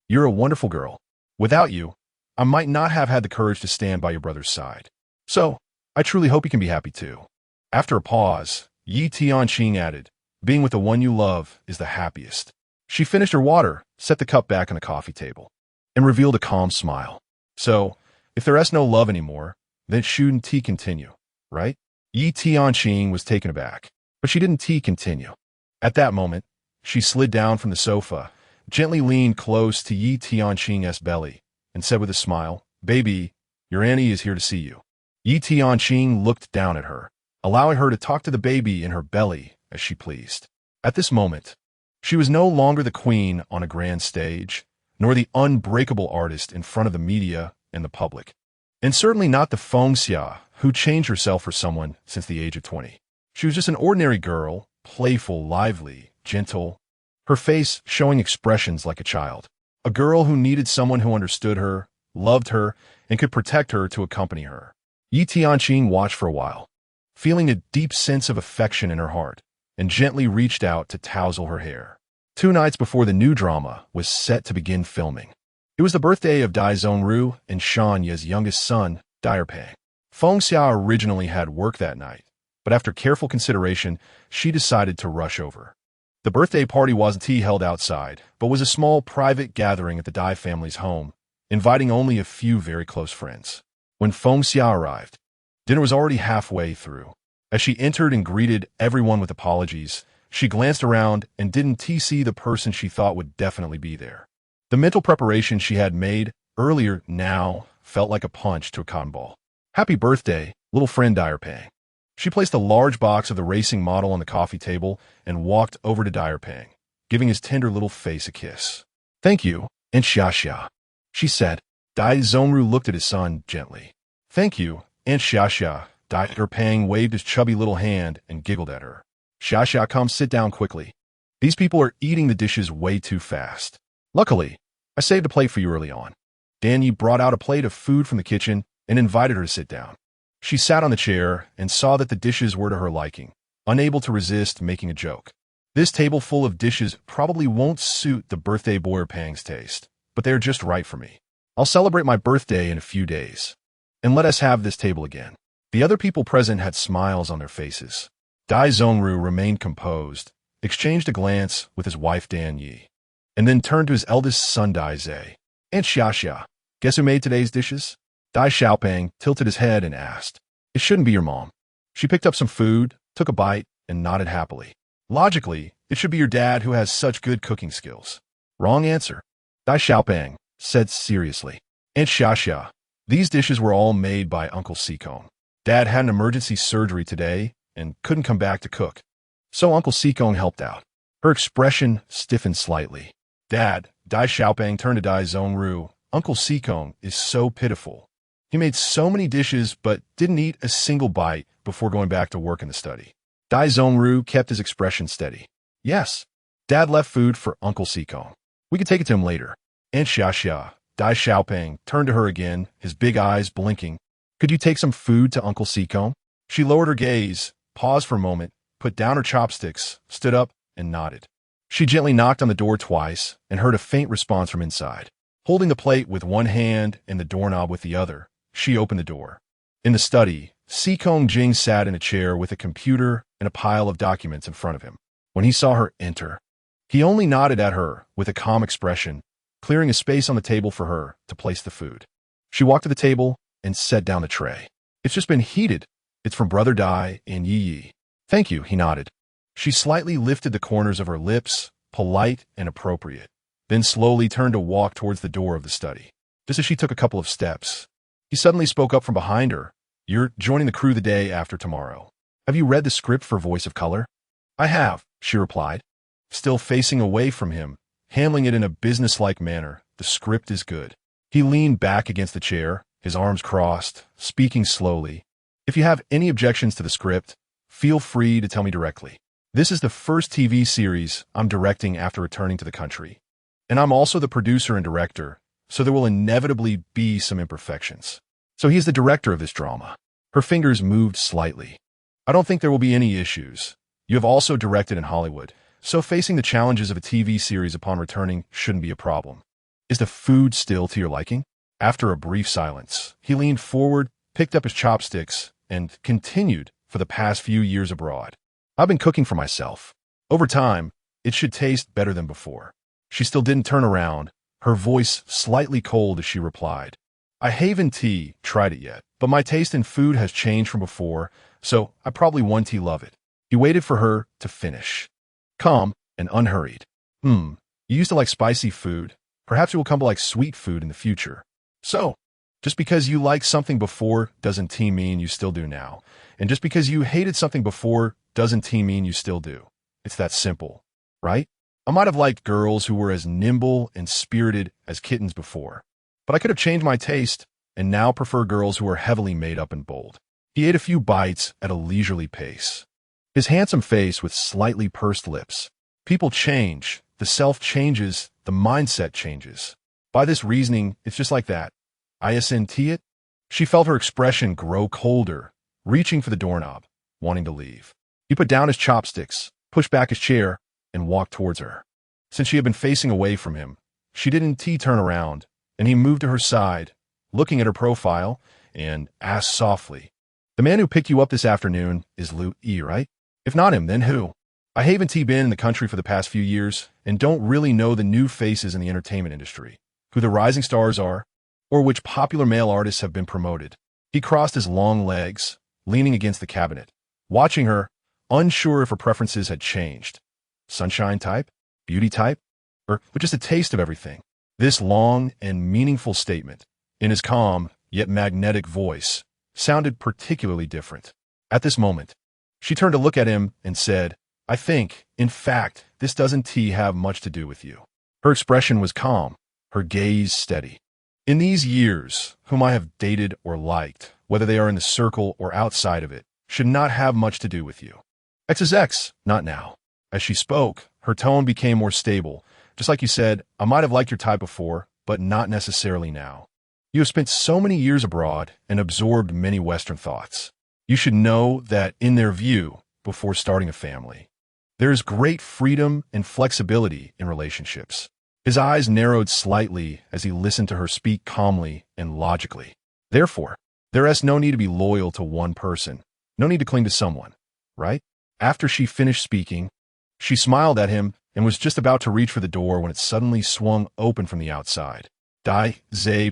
"You're a wonderful girl. Without you, I might not have had the courage to stand by your brother's side. So, I truly hope you can be happy too." After a pause, Yi Tianqing added, "Being with the one you love is the happiest." She finished her water, set the cup back on the coffee table, and revealed a calm smile. "So, if there is no love anymore, then it shouldn't continue, right?" Yi Tianqing was taken aback, but she didn't continue. At that moment, she slid down from the sofa, gently leaned close to Yi Tianqing's belly, and said with a smile, "Baby, your Annie is here to see you." Yi Tianqing looked down at her, allowing her to talk to the baby in her belly as she pleased. At this moment, she was no longer the queen on a grand stage, nor the unbreakable artist in front of the media and the public, and certainly not the Feng Xia who changed herself for someone since the age of 20. She was just an ordinary girl, playful, lively, gentle, her face showing expressions like a child. A girl who needed someone who understood her, loved her, and could protect her to accompany her. Yi Tianqing watched for a while, feeling a deep sense of affection in her heart, and gently reached out to tousle her hair. 2 nights before the new drama was set to begin filming. It was the birthday of Dai Zhongru and Shan Ye's youngest son, diva.As. Feng Xia originally had work that night, but after careful consideration, she decided to rush over. The birthday party wasn't held outside, but was a small private gathering at the Dai family's home, inviting only a few very close friends. When Feng Xia arrived, dinner was already halfway through. As she entered and greeted everyone with apologies, she glanced around and didn't see the person she thought would definitely be there. The mental preparation she had made earlier now felt like a punch to a cotton ball. "Happy birthday, little friend diva.As." She placed a large box of the racing model on the coffee table and walked over to diva.As, giving his tender little face a kiss. "Thank you, and Xia Xia," she said. Dai Zhongru looked at his son gently. "Thank you, and Xia Xia." Diva.As waved his chubby little hand and giggled at her. "Xia Xia, come sit down quickly. These people are eating the dishes way too fast. Luckily, I saved a plate for you early on." Dan Yi brought out a plate of food from the kitchen and invited her to sit down. She sat on the chair and saw that the dishes were to her liking, unable to resist making a joke. "This table full of dishes probably won't suit the birthday boy Pang's taste, but they're just right for me. I'll celebrate my birthday in a few days. And let us have this table again." The other people present had smiles on their faces. Dai Zhongru remained composed, exchanged a glance with his wife Dan Yi, and then turned to his eldest son Dai Zhe. "Aunt Xia Xia, guess who made today's dishes?" Dai Xiaoping tilted his head and asked. "It shouldn't be your mom." She picked up some food, took a bite, and nodded happily. "Logically, it should be your dad who has such good cooking skills." "Wrong answer," Dai Xiaoping said seriously. "Aunt Xia Xia, these dishes were all made by Uncle Sikong. Dad had an emergency surgery today and couldn't come back to cook, so Uncle Sikong helped out." Her expression stiffened slightly. "Dad," Dai Xiaoping turned to Dai Zhongru, "Uncle Sikong is so pitiful. He made so many dishes but didn't eat a single bite before going back to work in the study." Dai Zhongru kept his expression steady. "Yes, Dad left food for Uncle Sikong. We could take it to him later." "Aunt Xia Xia," Dai Xiaoping turned to her again, his big eyes blinking. "Could you take some food to Uncle Sikong?" She lowered her gaze, paused for a moment, put down her chopsticks, stood up, and nodded. She gently knocked on the door twice and heard a faint response from inside. Holding the plate with one hand and the doorknob with the other, she opened the door. In the study, Sikong Jing sat in a chair with a computer and a pile of documents in front of him. When he saw her enter, he only nodded at her with a calm expression clearing a space on the table for her to place the food. She walked to the table and set down the tray. It's just been heated. It's from Brother Dai and Yi. Thank you, he nodded. She slightly lifted the corners of her lips, polite and appropriate, then slowly turned to walk towards the door of the study. Just as she took a couple of steps, he suddenly spoke up from behind her. You're joining the crew the day after tomorrow. Have you read the script for Voice of Color? I have, she replied, still facing away from him, handling it in a businesslike manner. The script is good. He leaned back against the chair, his arms crossed, speaking slowly. If you have any objections to the script, feel free to tell me directly. This is the first TV series I'm directing after returning to the country. And I'm also the producer and director, so there will inevitably be some imperfections. So he is the director of this drama. Her fingers moved slightly. I don't think there will be any issues. You have also directed in Hollywood, so facing the challenges of a TV series upon returning shouldn't be a problem. Is the food still to your liking? After a brief silence, he leaned forward, picked up his chopsticks, and continued. For the past few years abroad, I've been cooking for myself. Over time, it should taste better than before. She still didn't turn around, her voice slightly cold as she replied. I haven't tried it yet, but my taste in food has changed from before, so I probably won't love it. He waited for her to finish. Calm and unhurried. You used to like spicy food. Perhaps it will come to like sweet food in the future. So, just because you liked something before doesn't mean you still do now. And just because you hated something before doesn't mean you still do. It's that simple, right? I might have liked girls who were as nimble and spirited as kittens before, but I could have changed my taste and now prefer girls who are heavily made up and bold. He ate a few bites at a leisurely pace. His handsome face with slightly pursed lips. People change, the self changes, the mindset changes. By this reasoning, it's just like that. Isn't it? She felt her expression grow colder, reaching for the doorknob, wanting to leave. He put down his chopsticks, pushed back his chair, and walked towards her. Since she had been facing away from him, she didn't turn around, and he moved to her side, looking at her profile, and asked softly, The man who picked you up this afternoon is Lu Yi, right? If not him, then who? I haven't been in the country for the past few years, and don't really know the new faces in the entertainment industry, who the rising stars are, or which popular male artists have been promoted. He crossed his long legs, leaning against the cabinet, watching her, unsure if her preferences had changed. Sunshine type? Beauty type? Or just a taste of everything? This long and meaningful statement, in his calm yet magnetic voice, sounded particularly different. At this moment, she turned to look at him and said, I think, in fact, this doesn't have much to do with you. Her expression was calm, her gaze steady. In these years, whom I have dated or liked, whether they are in the circle or outside of it, should not have much to do with you. X is X, not now. As she spoke, her tone became more stable. Just like you said, I might have liked your type before, but not necessarily now. You have spent so many years abroad and absorbed many Western thoughts. You should know that in their view, before starting a family, there is great freedom and flexibility in relationships. His eyes narrowed slightly as he listened to her speak calmly and logically. Therefore, there is no need to be loyal to one person, no need to cling to someone, right? After she finished speaking, she smiled at him and was just about to reach for the door when it suddenly swung open from the outside. Dai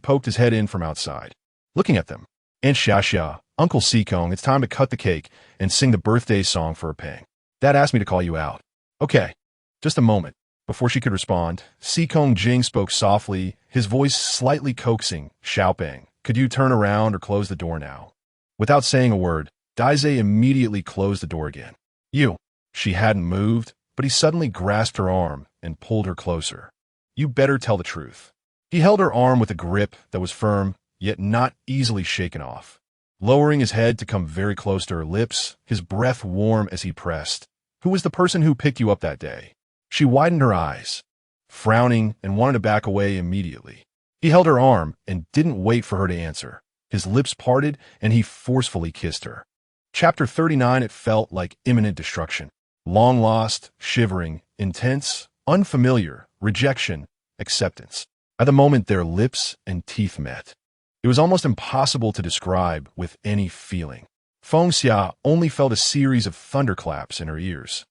poked his head in from outside, looking at them. Aunt Xia, Uncle Sikong, it's time to cut the cake and sing the birthday song for a pang. Dad asked me to call you out. Okay, just a moment. Before she could respond, Sikong Jing spoke softly, his voice slightly coaxing, Xiaoping, could you turn around or close the door now? Without saying a word, Daizhe immediately closed the door again. You. She hadn't moved, but he suddenly grasped her arm and pulled her closer. You better tell the truth. He held her arm with a grip that was firm, yet not easily shaken off. Lowering his head to come very close to her lips, his breath warm as he pressed. Who was the person who picked you up that day? She widened her eyes, frowning and wanted to back away immediately. He held her arm and didn't wait for her to answer. His lips parted and he forcefully kissed her. Chapter 39. It felt like imminent destruction. Long lost, shivering, intense, unfamiliar, rejection, acceptance. At the moment their lips and teeth met, it was almost impossible to describe with any feeling. Feng Xia only felt a series of thunderclaps in her ears.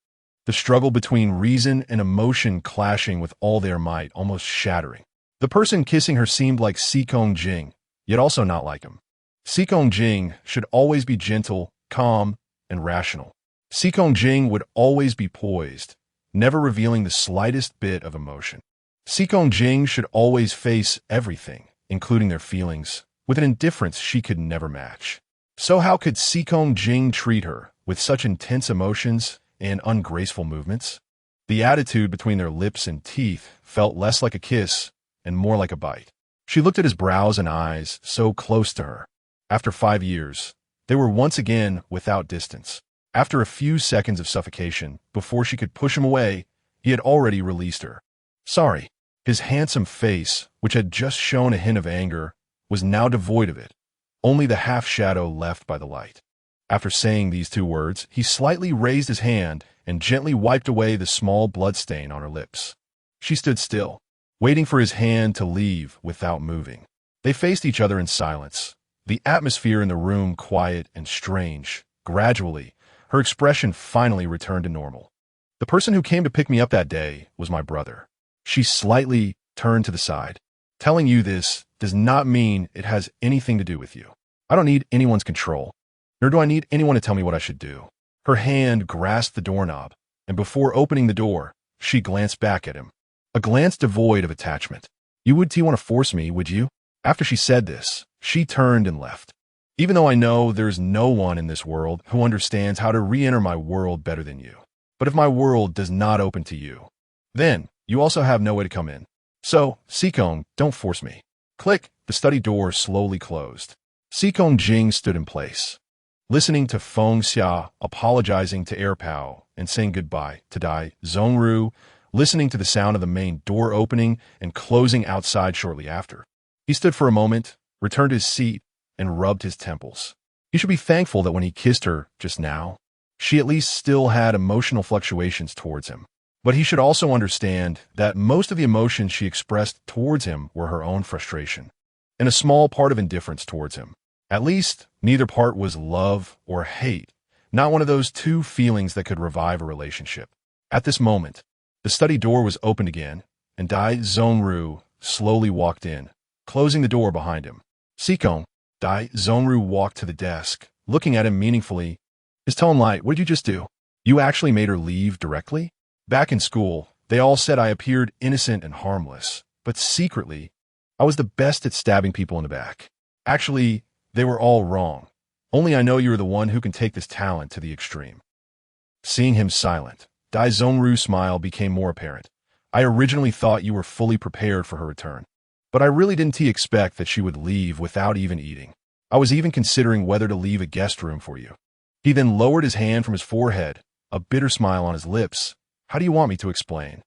The struggle between reason and emotion clashing with all their might, almost shattering. The person kissing her seemed like Si Kong Jing, yet also not like him. Si Kong Jing should always be gentle, calm, and rational. Si Kong Jing would always be poised, never revealing the slightest bit of emotion. Si Kong Jing should always face everything, including their feelings, with an indifference she could never match. So how could Si Kong Jing treat her with such intense emotions and ungraceful movements? The attitude between their lips and teeth felt less like a kiss and more like a bite. She looked at his brows and eyes, so close to her. After 5 years, they were once again without distance. After a few seconds of suffocation, before she could push him away, he had already released her. Sorry. His handsome face, which had just shown a hint of anger, was now devoid of it, only the half-shadow left by the light. After saying these 2 words, he slightly raised his hand and gently wiped away the small bloodstain on her lips. She stood still, waiting for his hand to leave without moving. They faced each other in silence, the atmosphere in the room quiet and strange. Gradually, her expression finally returned to normal. The person who came to pick me up that day was my brother. She slightly turned to the side. Telling you this does not mean it has anything to do with you. I don't need anyone's control, nor do I need anyone to tell me what I should do. Her hand grasped the doorknob, and before opening the door, she glanced back at him. A glance devoid of attachment. You wouldn't want to force me, would you? After she said this, she turned and left. Even though I know there's no one in this world who understands how to re-enter my world better than you. But if my world does not open to you, then you also have no way to come in. So, Si Kong, don't force me. Click, the study door slowly closed. Si Kong Jing stood in place, listening to Feng Xia apologizing to Air Pao and saying goodbye to Dai Zhongru, listening to the sound of the main door opening and closing outside shortly after. He stood for a moment, returned to his seat, and rubbed his temples. He should be thankful that when he kissed her just now, she at least still had emotional fluctuations towards him. But he should also understand that most of the emotions she expressed towards him were her own frustration, and a small part of indifference towards him. At least, neither part was love or hate, not one of those 2 feelings that could revive a relationship. At this moment, the study door was opened again, and Dai Zhongru slowly walked in, closing the door behind him. Si Kong, Dai Zhongru walked to the desk, looking at him meaningfully. His tone light. What did you just do? You actually made her leave directly? Back in school, they all said I appeared innocent and harmless, but secretly, I was the best at stabbing people in the back. Actually, they were all wrong. Only I know you are the one who can take this talent to the extreme. Seeing him silent, Dai Zhongru's smile became more apparent. I originally thought you were fully prepared for her return, but I really didn't expect that she would leave without even eating. I was even considering whether to leave a guest room for you. He then lowered his hand from his forehead, a bitter smile on his lips. How do you want me to explain?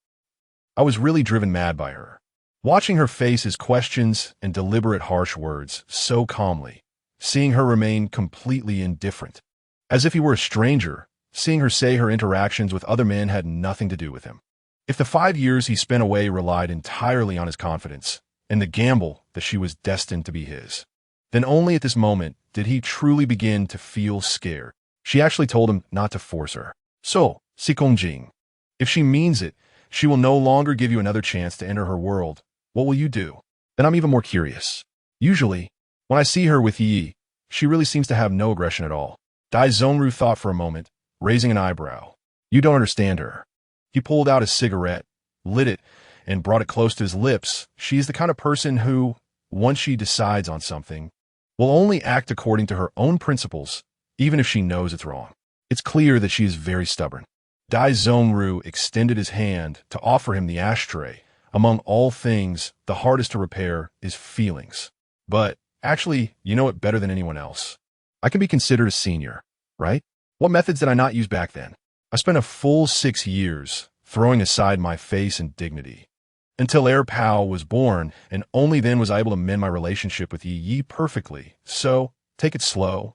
I was really driven mad by her. Watching her face his questions and deliberate harsh words so calmly, seeing her remain completely indifferent, as if he were a stranger, seeing her say her interactions with other men had nothing to do with him. If the 5 years he spent away relied entirely on his confidence and the gamble that she was destined to be his, then only at this moment did he truly begin to feel scared. She actually told him not to force her. So, Si Kong Jing, if she means it, she will no longer give you another chance to enter her world. What will you do? Then I'm even more curious. Usually, when I see her with Yi, she really seems to have no aggression at all. Dai Zhongru thought for a moment, raising an eyebrow. You don't understand her. He pulled out a cigarette, lit it, and brought it close to his lips. She is the kind of person who, once she decides on something, will only act according to her own principles, even if she knows it's wrong. It's clear that she is very stubborn. Dai Zhongru extended his hand to offer him the ashtray. Among all things, the hardest to repair is feelings. But, actually, you know it better than anyone else. I can be considered a senior, right? What methods did I not use back then? I spent a full 6 years throwing aside my face and dignity, until Air Pao was born, and only then was I able to mend my relationship with Yi perfectly. So, take it slow.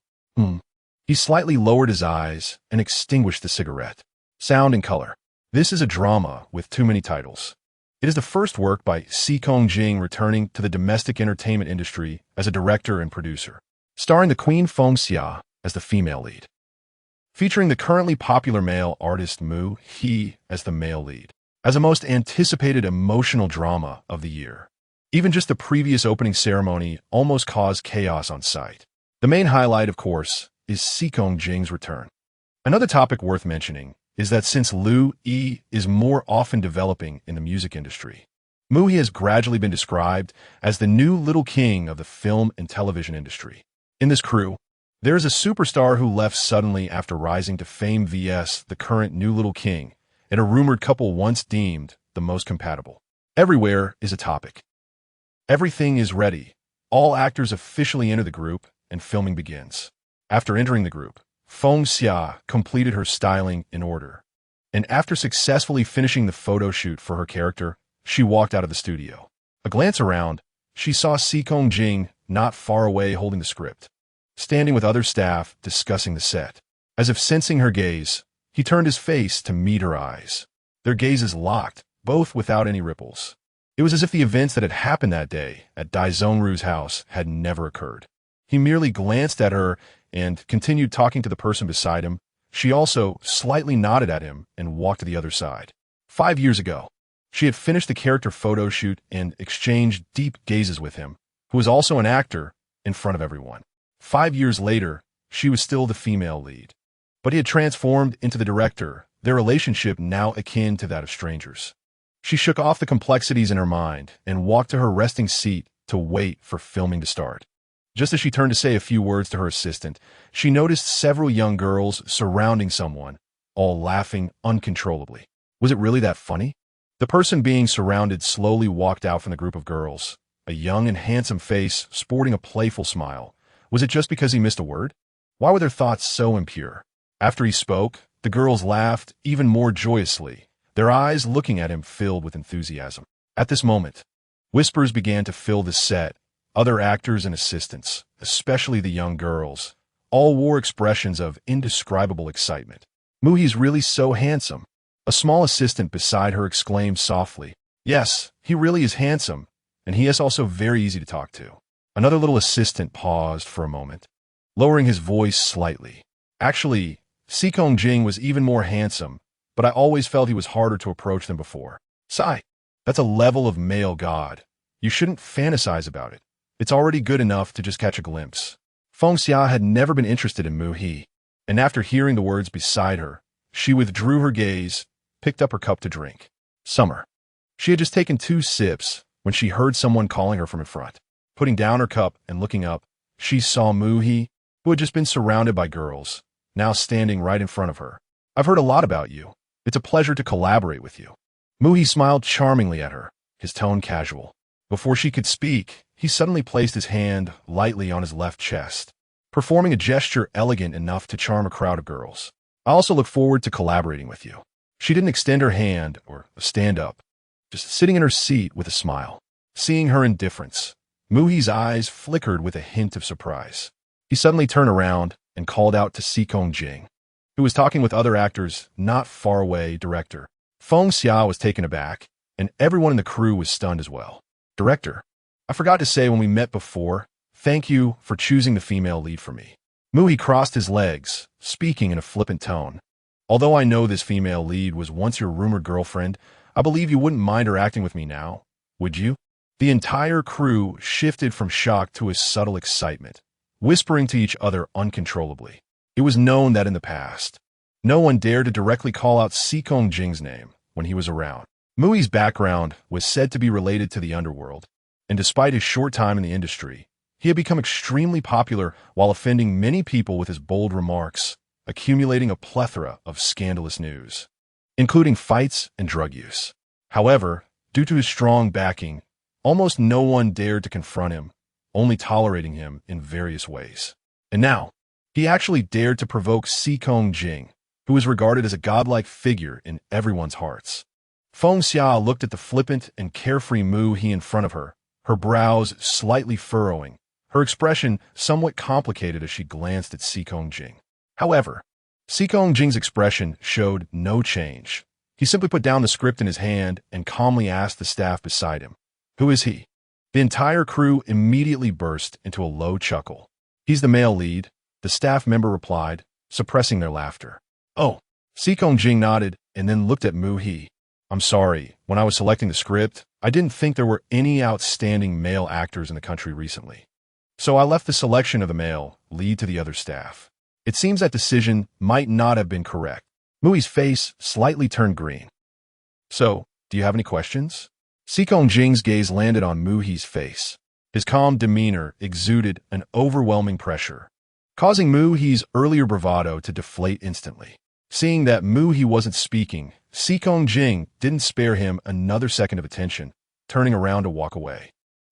He slightly lowered his eyes and extinguished the cigarette. Sound and color. This is a drama with too many titles. It is the first work by Si Kong Jing returning to the domestic entertainment industry as a director and producer, starring the Queen Feng Xia as the female lead, featuring the currently popular male artist Mu He as the male lead, as a most anticipated emotional drama of the year. Even just the previous opening ceremony almost caused chaos on site. The main highlight, of course, is Seokong Jing's return. Another topic worth mentioning is that since Liu-yi is more often developing in the music industry, Mu-hee has gradually been described as the new little king of the film and television industry. In this crew, there is a superstar who left suddenly after rising to fame vs the current new little king, and a rumored couple once deemed the most compatible. Everywhere is a topic. Everything is ready. All actors officially enter the group, and filming begins. After entering the group, Feng Xia completed her styling in order, and after successfully finishing the photo shoot for her character, she walked out of the studio. A glance around, she saw Seokong Jing not far away holding the script, standing with other staff discussing the set. As if sensing her gaze, he turned his face to meet her eyes. Their gazes locked, both without any ripples. It was as if the events that had happened that day at Dai Zhongru's house had never occurred. He merely glanced at her and continued talking to the person beside him. She also slightly nodded at him and walked to the other side. 5 years ago, she had finished the character photo shoot and exchanged deep gazes with him, who was also an actor, in front of everyone. 5 years later, she was still the female lead. But he had transformed into the director, their relationship now akin to that of strangers. She shook off the complexities in her mind and walked to her resting seat to wait for filming to start. Just as she turned to say a few words to her assistant, she noticed several young girls surrounding someone, all laughing uncontrollably. Was it really that funny? The person being surrounded slowly walked out from the group of girls, a young and handsome face sporting a playful smile. Was it just because he missed a word? Why were their thoughts so impure? After he spoke, the girls laughed even more joyously, their eyes looking at him filled with enthusiasm. At this moment, whispers began to fill the set. Other actors and assistants, especially the young girls, all wore expressions of indescribable excitement. Mu-hee's really so handsome. A small assistant beside her exclaimed softly, "Yes, he really is handsome, and he is also very easy to talk to." Another little assistant paused for a moment, lowering his voice slightly. "Actually, Seokong Jing was even more handsome, but I always felt he was harder to approach than before. Sigh, that's a level of male god. You shouldn't fantasize about it. It's already good enough to just catch a glimpse." Feng Xia had never been interested in Mu-hee, and after hearing the words beside her, she withdrew her gaze, picked up her cup to drink. Summer. She had just taken 2 sips when she heard someone calling her from in front. Putting down her cup and looking up, she saw Mu-hee, who had just been surrounded by girls, now standing right in front of her. "I've heard a lot about you. It's a pleasure to collaborate with you." Mu-hee smiled charmingly at her, his tone casual. Before she could speak, he suddenly placed his hand lightly on his left chest, performing a gesture elegant enough to charm a crowd of girls. "I also look forward to collaborating with you." She didn't extend her hand or stand up, just sitting in her seat with a smile. Seeing her indifference, Mu-hee's eyes flickered with a hint of surprise. He suddenly turned around and called out to Seokong Jing, who was talking with other actors not far away. "Director." Feng Xia was taken aback, and everyone in the crew was stunned as well. "Director, I forgot to say when we met before, thank you for choosing the female lead for me." Mu-hee crossed his legs, speaking in a flippant tone. "Although I know this female lead was once your rumored girlfriend, I believe you wouldn't mind her acting with me now, would you?" The entire crew shifted from shock to a subtle excitement, whispering to each other uncontrollably. It was known that in the past, no one dared to directly call out Seokong Jing's name when he was around. Mu-hee's background was said to be related to the underworld, and despite his short time in the industry, he had become extremely popular while offending many people with his bold remarks, accumulating a plethora of scandalous news, including fights and drug use. However, due to his strong backing, almost no one dared to confront him, only tolerating him in various ways. And now, he actually dared to provoke Seokong Jing, who was regarded as a godlike figure in everyone's hearts. Feng Xia looked at the flippant and carefree Mu-hee in front of her, her brows slightly furrowing, her expression somewhat complicated as she glanced at Seokong Jing. However, Seokong Jing's expression showed no change. He simply put down the script in his hand and calmly asked the staff beside him, "Who is he?" The entire crew immediately burst into a low chuckle. "He's the male lead," the staff member replied, suppressing their laughter. "Oh." Seokong Jing nodded and then looked at Mu-hee. I'm sorry, when I was selecting the script, I didn't think there were any outstanding male actors in the country recently. So I left the selection of the male lead to the other staff. It seems that decision might not have been correct. Mui's face slightly turned green. So, do you have any questions? Sikong Jing's gaze landed on Muhi's face. His calm demeanor exuded an overwhelming pressure, causing Muhi's earlier bravado to deflate instantly. Seeing that Muhi wasn't speaking, Sikong Jing didn't spare him another second of attention, turning around to walk away.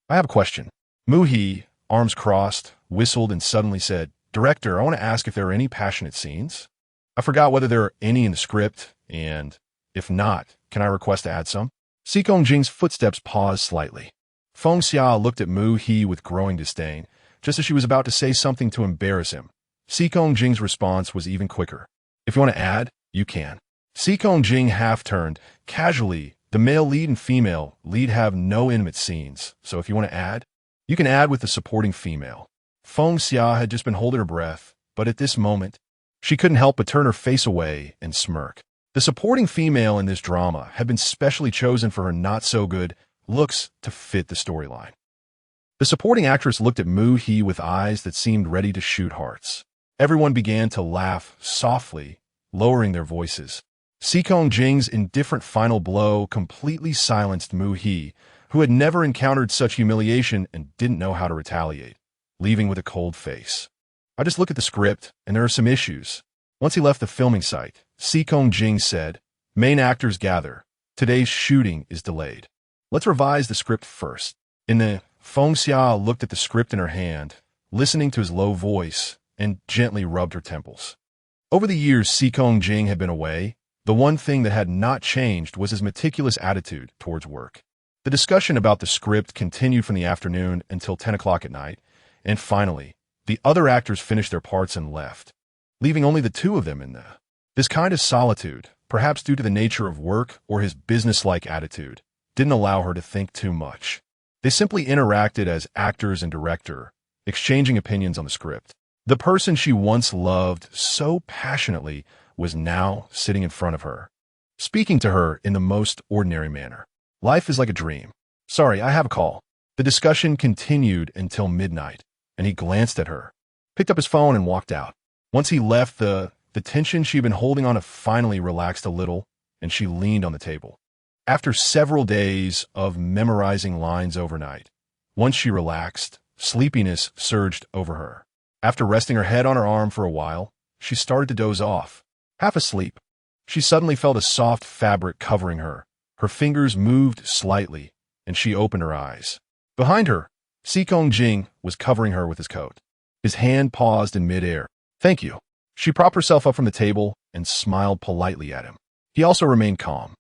I have a question. Muhi, arms crossed, whistled and suddenly said, "Director, I want to ask if there are any passionate scenes. I forgot whether there are any in the script, and if not, can I request to add some?" Sikong Jing's footsteps paused slightly. Feng Xia looked at Muhi with growing disdain, just as she was about to say something to embarrass him. Sikong Jing's response was even quicker. "If you want to add, you can." Sikong Jing half-turned. Casually, the male lead and female lead have no intimate scenes, so if you want to add, you can add with the supporting female. Feng Xia had just been holding her breath, but at this moment, she couldn't help but turn her face away and smirk. The supporting female in this drama had been specially chosen for her not-so-good looks to fit the storyline. The supporting actress looked at Muhi with eyes that seemed ready to shoot hearts. Everyone began to laugh softly, lowering their voices. Sikong Jing's indifferent final blow completely silenced Muhi, who had never encountered such humiliation and didn't know how to retaliate, leaving with a cold face. "I just look at the script, and there are some issues." Once he left the filming site, Sikong Jing said, "Main actors gather. Today's shooting is delayed. Let's revise the script first." Feng Xia looked at the script in her hand, listening to his low voice, and gently rubbed her temples. Over the years Sikong Jing had been away, the one thing that had not changed was his meticulous attitude towards work. The discussion about the script continued from the afternoon until 10 o'clock at night, and finally, the other actors finished their parts and left, leaving only the two of them in there. This kind of solitude, perhaps due to the nature of work or his business-like attitude, didn't allow her to think too much. They simply interacted as actors and director, exchanging opinions on the script. The person she once loved so passionately was now sitting in front of her, speaking to her in the most ordinary manner. "Life is like a dream. Sorry, I have a call." The discussion continued until midnight, and he glanced at her, picked up his phone and walked out. Once he left, the tension she'd been holding on to finally relaxed a little, and she leaned on the table. After several days of memorizing lines overnight, once she relaxed, sleepiness surged over her. After resting her head on her arm for a while, she started to doze off. Half asleep, she suddenly felt a soft fabric covering her. Her fingers moved slightly, and she opened her eyes. Behind her, Sikong Jing was covering her with his coat. His hand paused in midair. "Thank you." She propped herself up from the table and smiled politely at him. He also remained calm,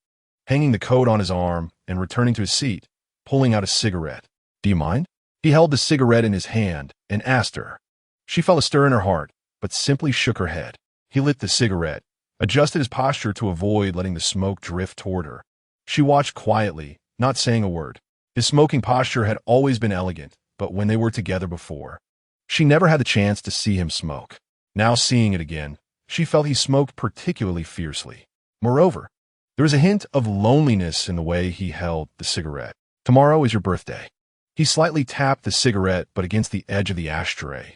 hanging the coat on his arm and returning to his seat, pulling out a cigarette. "Do you mind?" He held the cigarette in his hand and asked her. She felt a stir in her heart, but simply shook her head. He lit the cigarette, adjusted his posture to avoid letting the smoke drift toward her. She watched quietly, not saying a word. His smoking posture had always been elegant, but when they were together before, she never had the chance to see him smoke. Now seeing it again, she felt he smoked particularly fiercely. Moreover, there was a hint of loneliness in the way he held the cigarette. "Tomorrow is your birthday." He slightly tapped the cigarette, but against the edge of the ashtray.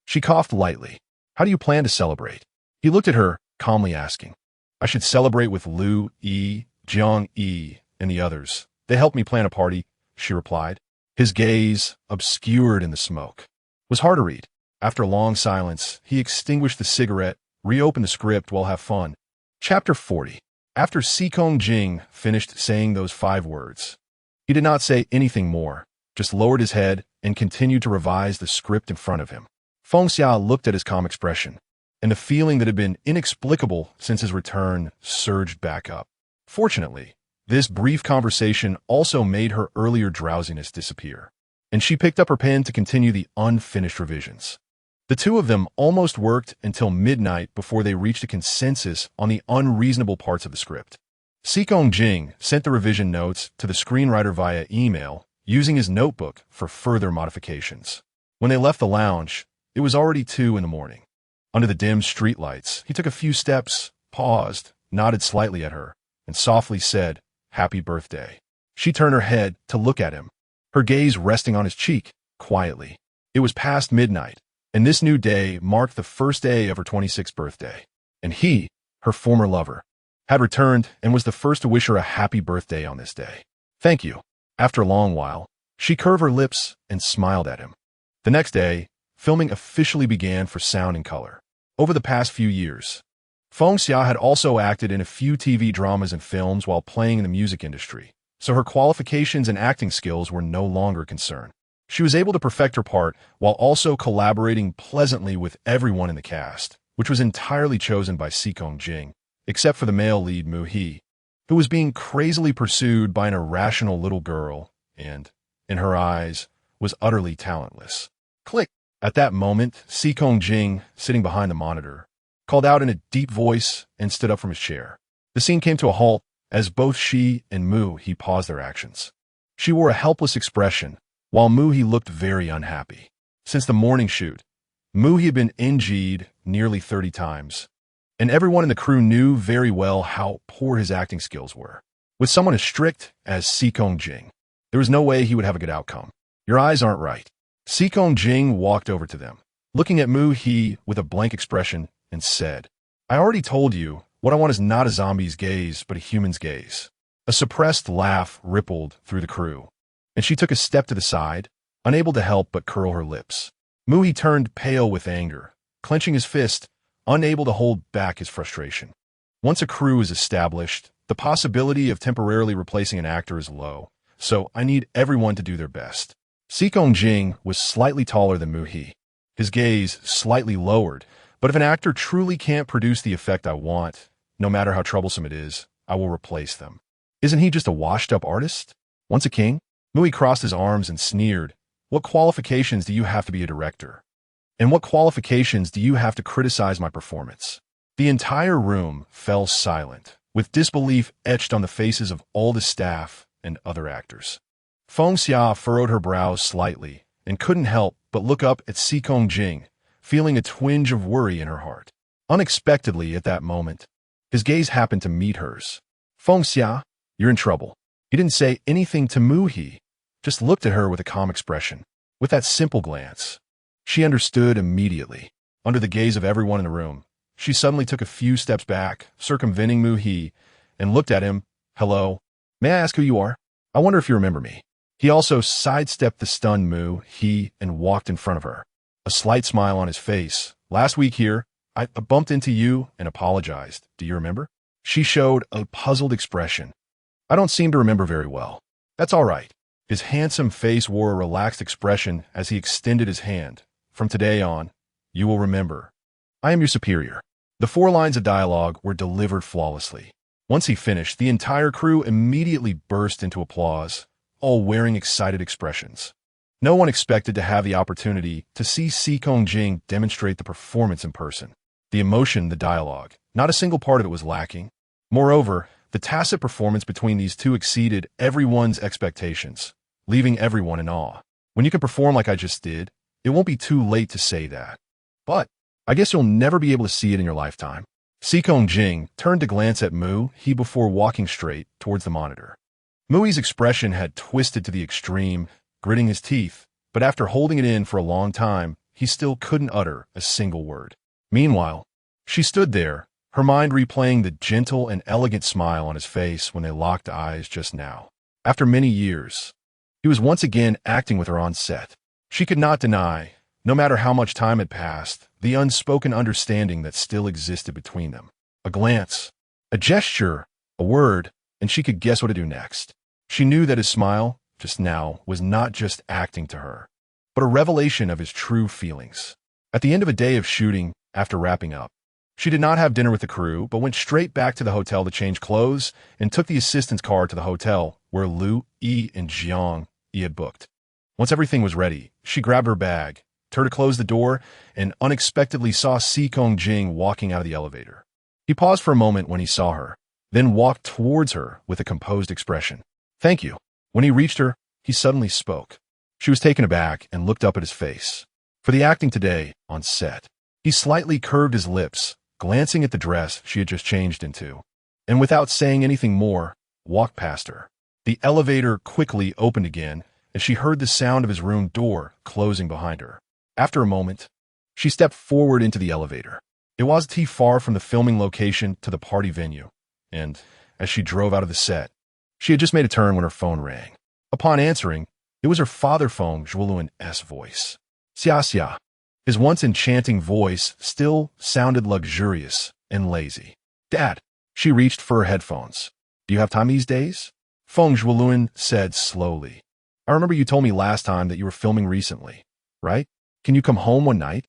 She coughed lightly. "How do you plan to celebrate?" He looked at her, calmly asking. "I should celebrate with Lu Yi, Jiang Yi, and the others. They helped me plan a party," she replied. His gaze, obscured in the smoke, was hard to read. After a long silence, he extinguished the cigarette, reopened the script. "We'll have fun." Chapter 40. After Sikong Jing finished saying those 5 words, he did not say anything more, just lowered his head and continued to revise the script in front of him. Feng Xia looked at his calm expression, and the feeling that had been inexplicable since his return surged back up. Fortunately, this brief conversation also made her earlier drowsiness disappear, and she picked up her pen to continue the unfinished revisions. The two of them almost worked until midnight before they reached a consensus on the unreasonable parts of the script. Sikong Jing sent the revision notes to the screenwriter via email, using his notebook for further modifications. When they left the lounge, it was already 2 in the morning. Under the dim streetlights, he took a few steps, paused, nodded slightly at her, and softly said, "Happy birthday." She turned her head to look at him, her gaze resting on his cheek, quietly. It was past midnight, and this new day marked the first day of her 26th birthday. And he, her former lover, had returned and was the first to wish her a happy birthday on this day. "Thank you." After a long while, she curved her lips and smiled at him. The next day, filming officially began for Sound and Color. Over the past few years, Feng Xia had also acted in a few TV dramas and films while playing in the music industry, so her qualifications and acting skills were no longer a concern. She was able to perfect her part while also collaborating pleasantly with everyone in the cast, which was entirely chosen by Seekong Jing, except for the male lead Mu He, who was being crazily pursued by an irrational little girl and, in her eyes, was utterly talentless. Click! At that moment, Seekong Jing, sitting behind the monitor, called out in a deep voice and stood up from his chair. The scene came to a halt as both she and Mu He paused their actions. She wore a helpless expression, while Mu He looked very unhappy. Since the morning shoot, Mu He had been NG'd nearly 30 times, and everyone in the crew knew very well how poor his acting skills were. With someone as strict as Seekong Jing, there was no way he would have a good outcome. "Your eyes aren't right." Seekong Jing walked over to them, looking at Mu He with a blank expression, and said, "I already told you, what I want is not a zombie's gaze, but a human's gaze." A suppressed laugh rippled through the crew, and she took a step to the side, unable to help but curl her lips. Mu He turned pale with anger, clenching his fist, unable to hold back his frustration. Once a crew is established, the possibility of temporarily replacing an actor is low, so I need everyone to do their best. Seekong Jing was slightly taller than Mu He, his gaze slightly lowered, but if an actor truly can't produce the effect I want, no matter how troublesome it is, I will replace them. Isn't he just a washed-up artist? Once a king? Mu He crossed his arms and sneered, "What qualifications do you have to be a director? And what qualifications do you have to criticize my performance?" The entire room fell silent, with disbelief etched on the faces of all the staff and other actors. Feng Xia furrowed her brows slightly and couldn't help but look up at Seekong Jing, feeling a twinge of worry in her heart. Unexpectedly at that moment, his gaze happened to meet hers. "Feng Xia, you're in trouble." He didn't say anything to Mu He, just looked at her with a calm expression. With that simple glance, she understood immediately. Under the gaze of everyone in the room, she suddenly took a few steps back, circumventing Mu He, and looked at him. "Hello, may I ask who you are? I wonder if you remember me." He also sidestepped the stunned Mu He and walked in front of her, a slight smile on his face. "Last week here, I bumped into you and apologized. Do you remember?" She showed a puzzled expression. "I don't seem to remember very well." "That's all right." His handsome face wore a relaxed expression as he extended his hand. "From today on, you will remember. I am your superior." The 4 lines of dialogue were delivered flawlessly. Once he finished, the entire crew immediately burst into applause, all wearing excited expressions. No one expected to have the opportunity to see Seekong Jing demonstrate the performance in person. The emotion, the dialogue, not a single part of it was lacking. Moreover, the tacit performance between these two exceeded everyone's expectations, leaving everyone in awe. When you can perform like I just did, it won't be too late to say that. But I guess you'll never be able to see it in your lifetime. Seekong Jing turned to glance at Mu He before walking straight towards the monitor. Mu He's expression had twisted to the extreme, gritting his teeth, but after holding it in for a long time, he still couldn't utter a single word. Meanwhile, she stood there, her mind replaying the gentle and elegant smile on his face when they locked eyes just now. After many years, he was once again acting with her on set. She could not deny, no matter how much time had passed, the unspoken understanding that still existed between them. A glance, a gesture, a word, and she could guess what to do next. She knew that his smile, just now, was not just acting to her, but a revelation of his true feelings. At the end of a day of shooting, after wrapping up, she did not have dinner with the crew, but went straight back to the hotel to change clothes and took the assistant's car to the hotel where Lu, Yi, and Jiang Yi had booked. Once everything was ready, she grabbed her bag, turned to close the door, and unexpectedly saw Seekong Jing walking out of the elevator. He paused for a moment when he saw her, then walked towards her with a composed expression. "Thank you." When he reached her, he suddenly spoke. She was taken aback and looked up at his face. For the acting today, on set, he slightly curved his lips, glancing at the dress she had just changed into. and without saying anything more, walked past her. The elevator quickly opened again, and she heard the sound of his room door closing behind her. After a moment, she stepped forward into the elevator. It wasn't far from the filming location to the party venue, and as she drove out of the set, she had just made a turn when her phone rang. Upon answering, it was her father Feng Zhuoluan's voice. Xia. His once enchanting voice still sounded luxurious and lazy. Dad. She reached for her headphones. Do you have time these days? Feng Zhuoluan said slowly. I remember you told me last time that you were filming recently, right? Can you come home one night?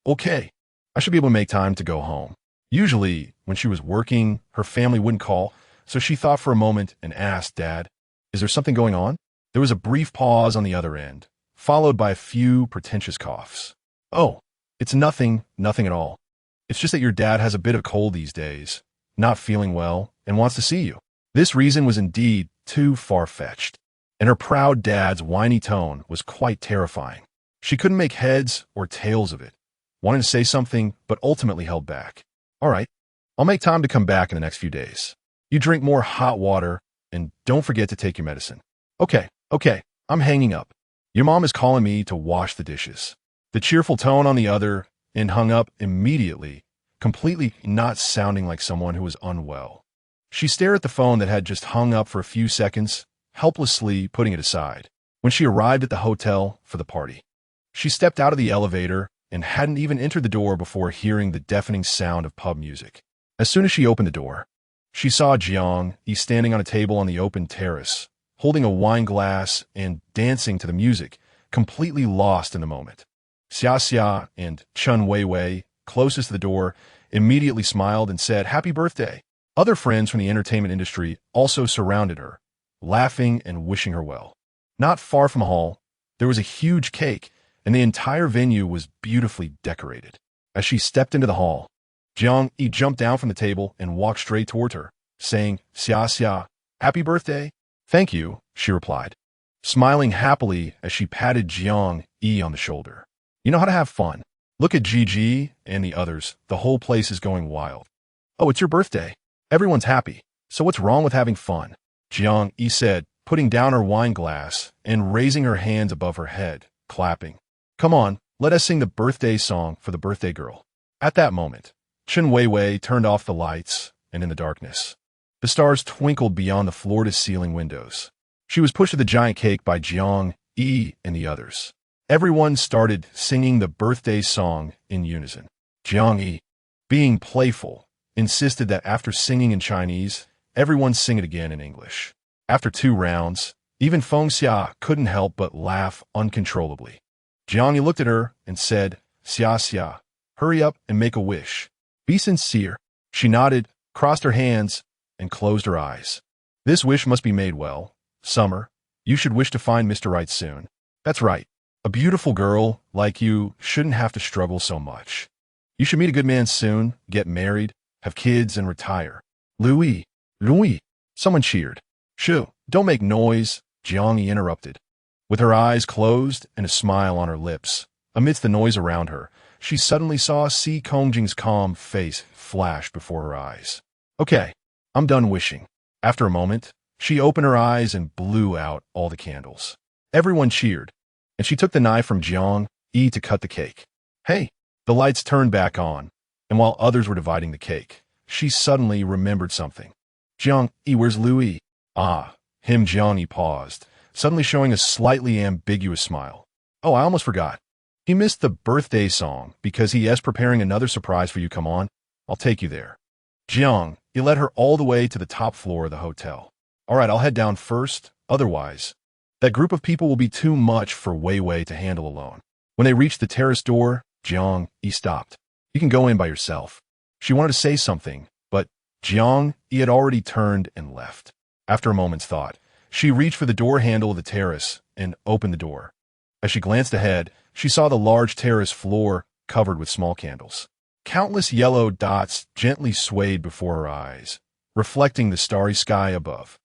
Okay. I should be able to make time to go home. Usually, when she was working, her family wouldn't call, so she thought for a moment and asked, Dad, is there something going on? There was a brief pause on the other end, followed by a few pretentious coughs. Oh, it's nothing at all. It's just that your dad has a bit of cold these days, not feeling well, and wants to see you. This reason was indeed too far-fetched, and her proud dad's whiny tone was quite terrifying. She couldn't make heads or tails of it, wanting to say something, but ultimately held back. All right, I'll make time to come back in the next few days. You drink more hot water, and don't forget to take your medicine. Okay, I'm hanging up. Your mom is calling me to wash the dishes. The cheerful tone on the other end hung up immediately, completely not sounding like someone who was unwell. She stared at the phone that had just hung up for a few seconds, helplessly putting it aside. When she arrived at the hotel for the party, she stepped out of the elevator and hadn't even entered the door before hearing the deafening sound of pub music. As soon as she opened the door, she saw Jiang Yi standing on a table on the open terrace, holding a wine glass and dancing to the music, completely lost in the moment. Xia and Chun Weiwei, closest to the door, immediately smiled and said, Happy birthday. Other friends from the entertainment industry also surrounded her, laughing and wishing her well. Not far from the hall, there was a huge cake, and the entire venue was beautifully decorated. As she stepped into the hall, Jiang Yi jumped down from the table and walked straight toward her, saying, Xia, happy birthday. Thank you, she replied, smiling happily as she patted Jiang Yi on the shoulder. You know how to have fun. Look at Gigi and the others. The whole place is going wild. Oh, it's your birthday. Everyone's happy. So what's wrong with having fun? Jiang Yi said, putting down her wine glass and raising her hands above her head, clapping. Come on, let us sing the birthday song for the birthday girl. At that moment, Chun Weiwei turned off the lights, and in the darkness, the stars twinkled beyond the floor-to-ceiling windows. She was pushed to the giant cake by Jiang Yi and the others. Everyone started singing the birthday song in unison. Jiang Yi, being playful, insisted that after singing in Chinese, everyone sing it again in English. After 2 rounds, even Feng Xia couldn't help but laugh uncontrollably. Jiang Yi looked at her and said, Xia, hurry up and make a wish. Be sincere. She nodded, crossed her hands, and closed her eyes. This wish must be made well. Summer, you should wish to find Mr. Right soon. That's right. A beautiful girl like you shouldn't have to struggle so much. You should meet a good man soon, get married, have kids, and retire. Louis, someone cheered. Shoo, don't make noise, Jiang Yi interrupted. With her eyes closed and a smile on her lips, amidst the noise around her, she suddenly saw Si Kongjing's calm face flash before her eyes. Okay, I'm done wishing. After a moment, she opened her eyes and blew out all the candles. Everyone cheered, and she took the knife from Jiang Yi to cut the cake. Hey, the lights turned back on, and while others were dividing the cake, she suddenly remembered something. Jiang Yi, where's Louis? Ah, him. Jiang Yi paused, suddenly showing a slightly ambiguous smile. Oh, I almost forgot. He missed the birthday song because he is preparing another surprise for you. Come on, I'll take you there. Jiang Yi led her all the way to the top floor of the hotel. All right, I'll head down first. Otherwise, that group of people will be too much for Weiwei to handle alone. When they reached the terrace door, Jiang Yi stopped. You can go in by yourself. She wanted to say something, but Jiang Yi had already turned and left. After a moment's thought, she reached for the door handle of the terrace and opened the door. As she glanced ahead, she saw the large terrace floor covered with small candles. Countless yellow dots gently swayed before her eyes, reflecting the starry sky above.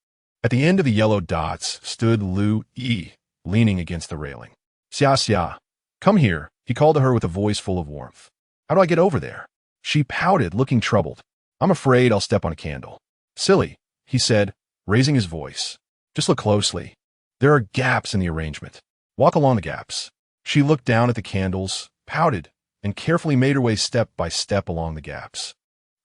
At the end of the yellow dots stood Lu Yi, leaning against the railing. Xia, come here, he called to her with a voice full of warmth. How do I get over there? She pouted, looking troubled. I'm afraid I'll step on a candle. Silly, he said, raising his voice. Just look closely. There are gaps in the arrangement. Walk along the gaps. She looked down at the candles, pouted, and carefully made her way step by step along the gaps.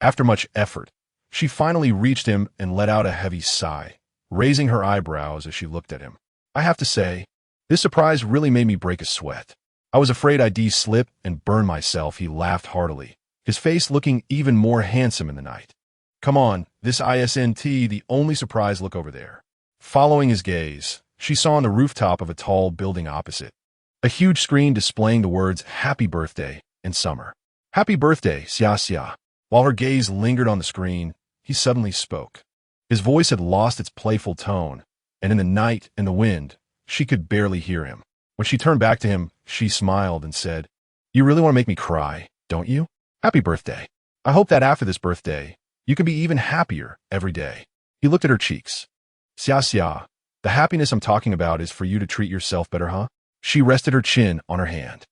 After much effort, she finally reached him and let out a heavy sigh, raising her eyebrows as she looked at him. I have to say, this surprise really made me break a sweat. I was afraid I'd slip and burn myself, he laughed heartily, his face looking even more handsome in the night. Come on, this isn't the only surprise. Look over there. Following his gaze, she saw on the rooftop of a tall building opposite a huge screen displaying the words Happy Birthday in summer. Happy birthday, Xia Xia. While her gaze lingered on the screen, he suddenly spoke. His voice had lost its playful tone, and in the night and the wind, she could barely hear him. When she turned back to him, she smiled and said, You really want to make me cry, don't you? Happy birthday. I hope that after this birthday, you can be even happier every day. He looked at her cheeks. Xia Xia, the happiness I'm talking about is for you to treat yourself better, huh? She rested her chin on her hand.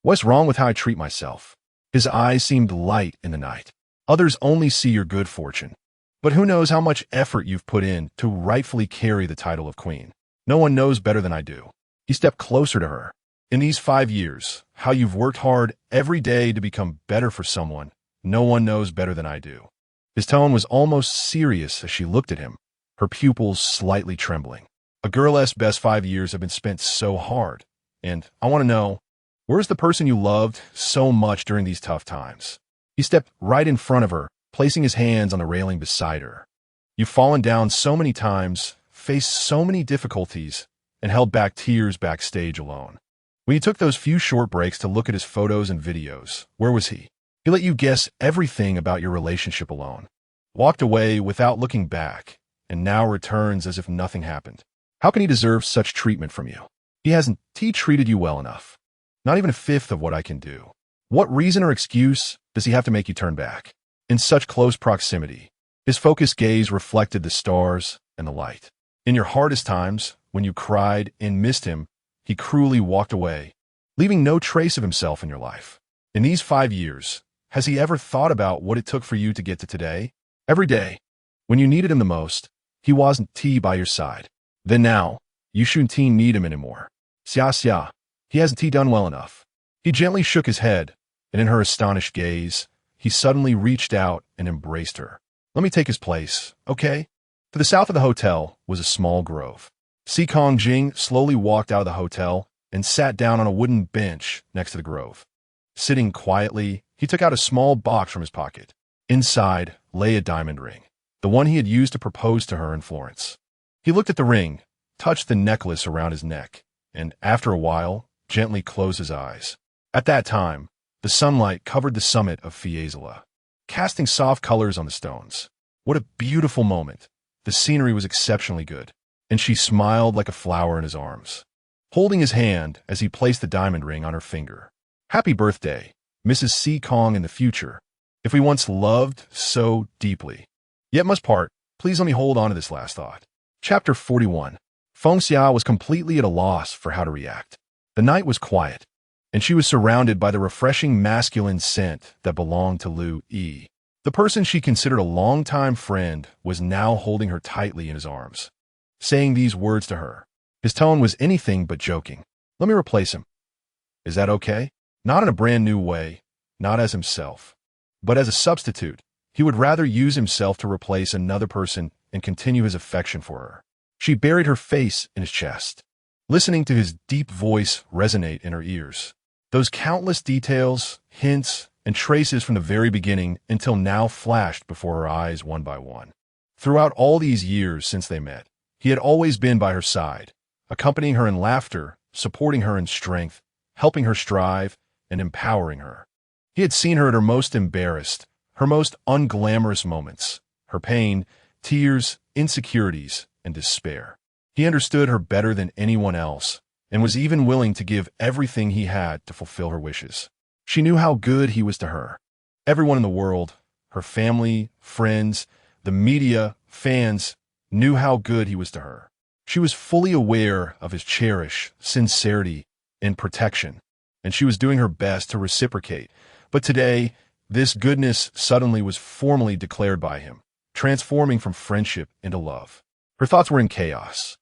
What's wrong with how I treat myself? His eyes seemed light in the night. Others only see your good fortune. But who knows how much effort you've put in to rightfully carry the title of queen? No one knows better than I do. He stepped closer to her. In these 5 years, how you've worked hard every day to become better for someone, no one knows better than I do. His tone was almost serious as she looked at him, her pupils slightly trembling. A girl's best 5 years have been spent so hard. And I want to know, where's the person you loved so much during these tough times? He stepped right in front of her, placing his hands on the railing beside her. You've fallen down so many times, faced so many difficulties, and held back tears backstage alone. When you took those few short breaks to look at his photos and videos, where was he? He let you guess everything about your relationship alone. Walked away without looking back, and now returns as if nothing happened. How can he deserve such treatment from you? He hasn't treated you well enough. Not even a fifth of what I can do. What reason or excuse does he have to make you turn back? In such close proximity, his focused gaze reflected the stars and the light. In your hardest times, when you cried and missed him, he cruelly walked away, leaving no trace of himself in your life. In these 5 years, has he ever thought about what it took for you to get to today? Every day, when you needed him the most, he wasn't by your side. Then now, you shouldn't need him anymore. Xia Xia, he hasn't done well enough. He gently shook his head, and in her astonished gaze, he suddenly reached out and embraced her. Let me take his place, okay? To the south of the hotel was a small grove. Si Kong Jing slowly walked out of the hotel and sat down on a wooden bench next to the grove. Sitting quietly, he took out a small box from his pocket. Inside lay a diamond ring, the one he had used to propose to her in Florence. He looked at the ring, touched the necklace around his neck, and after a while, gently closed his eyes. At that time, the sunlight covered the summit of Fiesole, casting soft colors on the stones. What a beautiful moment. The scenery was exceptionally good, and she smiled like a flower in his arms, holding his hand as he placed the diamond ring on her finger. Happy birthday, Mrs. Si Kong in the future. If we once loved so deeply, yet must part, please let me hold on to this last thought. Chapter 41. Feng Xia was completely at a loss for how to react. The night was quiet, and she was surrounded by the refreshing masculine scent that belonged to Lu Yi. The person she considered a longtime friend was now holding her tightly in his arms, saying these words to her. His tone was anything but joking. Let me replace him. Is that okay? Not in a brand new way, not as himself, but as a substitute. He would rather use himself to replace another person and continue his affection for her. She buried her face in his chest, listening to his deep voice resonate in her ears. Those countless details, hints, and traces from the very beginning until now flashed before her eyes one by one. Throughout all these years since they met, he had always been by her side, accompanying her in laughter, supporting her in strength, helping her strive, and empowering her. He had seen her at her most embarrassed, her most unglamorous moments, her pain, tears, insecurities, and despair. He understood her better than anyone else, and was even willing to give everything he had to fulfill her wishes. She knew how good he was to her. Everyone in the world, her family, friends, the media, fans, knew how good he was to her. She was fully aware of his cherish, sincerity, and protection, and she was doing her best to reciprocate. But today, This goodness suddenly was formally declared by him, transforming from friendship into love. Her thoughts were in chaos,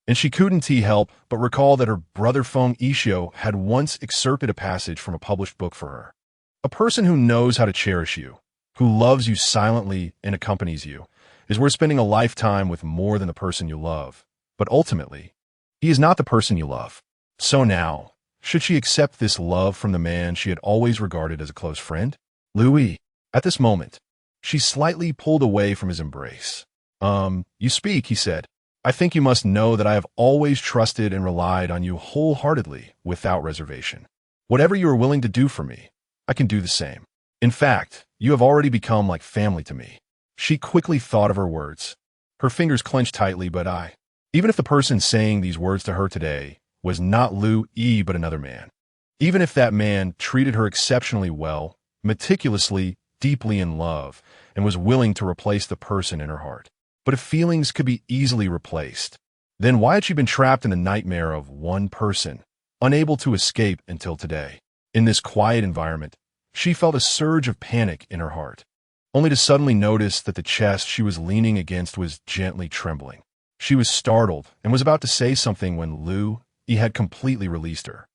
and she couldn't help but recall that her brother Feng Yishio had once excerpted a passage from a published book for her. A person who knows how to cherish you, who loves you silently and accompanies you, is worth spending a lifetime with more than the person you love. But ultimately, he is not the person you love. So now, should she accept this love from the man she had always regarded as a close friend? Louis. At this moment, she slightly pulled away from his embrace. You speak, he said. I think you must know that I have always trusted and relied on you wholeheartedly, without reservation. Whatever you are willing to do for me, I can do the same. In fact, you have already become like family to me. She quickly thought of her words. Her fingers clenched tightly, even if the person saying these words to her today was not Liu Yi but another man, even if that man treated her exceptionally well, meticulously, deeply in love, and was willing to replace the person in her heart. But if feelings could be easily replaced, then why had she been trapped in the nightmare of one person, unable to escape until today? In this quiet environment, she felt a surge of panic in her heart, only to suddenly notice that the chest she was leaning against was gently trembling. She was startled and was about to say something when Liu Yi had completely released her.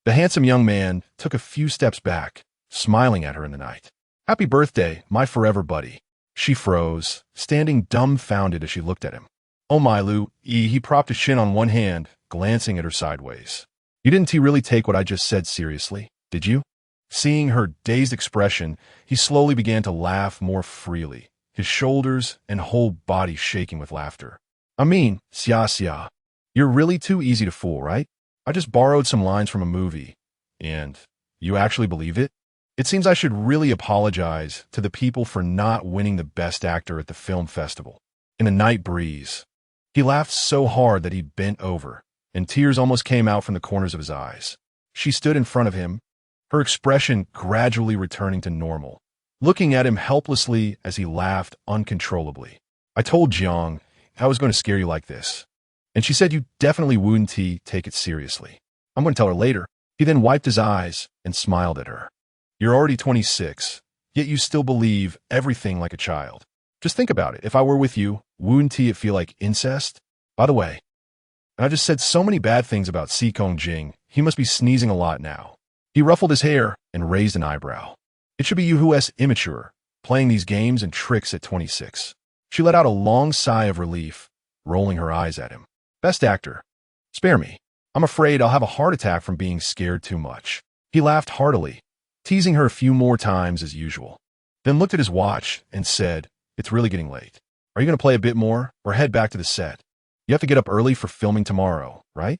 The handsome young man took a few steps back, smiling at her in the night. Happy birthday, my forever buddy. She froze, standing dumbfounded as she looked at him. Oh my, Liu Yi, he propped his chin on one hand, glancing at her sideways. You didn't really take what I just said seriously, did you? Seeing her dazed expression, he slowly began to laugh more freely, his shoulders and whole body shaking with laughter. I mean, xia, you're really too easy to fool, right? I just borrowed some lines from a movie, and you actually believe it? It seems I should really apologize to the people for not winning the best actor at the film festival. In a night breeze, he laughed so hard that he bent over, and tears almost came out from the corners of his eyes. She stood in front of him, her expression gradually returning to normal, looking at him helplessly as he laughed uncontrollably. I told Jiang I was going to scare you like this, and she said you definitely wouldn't take it seriously. I'm going to tell her later. He then wiped his eyes and smiled at her. You're already 26, yet you still believe everything like a child. Just think about it. If I were with you, wouldn't it feel like incest? By the way, and I just said so many bad things about Sikong Jing, he must be sneezing a lot now. He ruffled his hair and raised an eyebrow. It should be you who is immature, playing these games and tricks at 26. She let out a long sigh of relief, rolling her eyes at him. Best actor. Spare me. I'm afraid I'll have a heart attack from being scared too much. He laughed heartily, teasing her a few more times as usual, then looked at his watch and said, It's really getting late. Are you going to play a bit more or head back to the set? You have to get up early for filming tomorrow, right?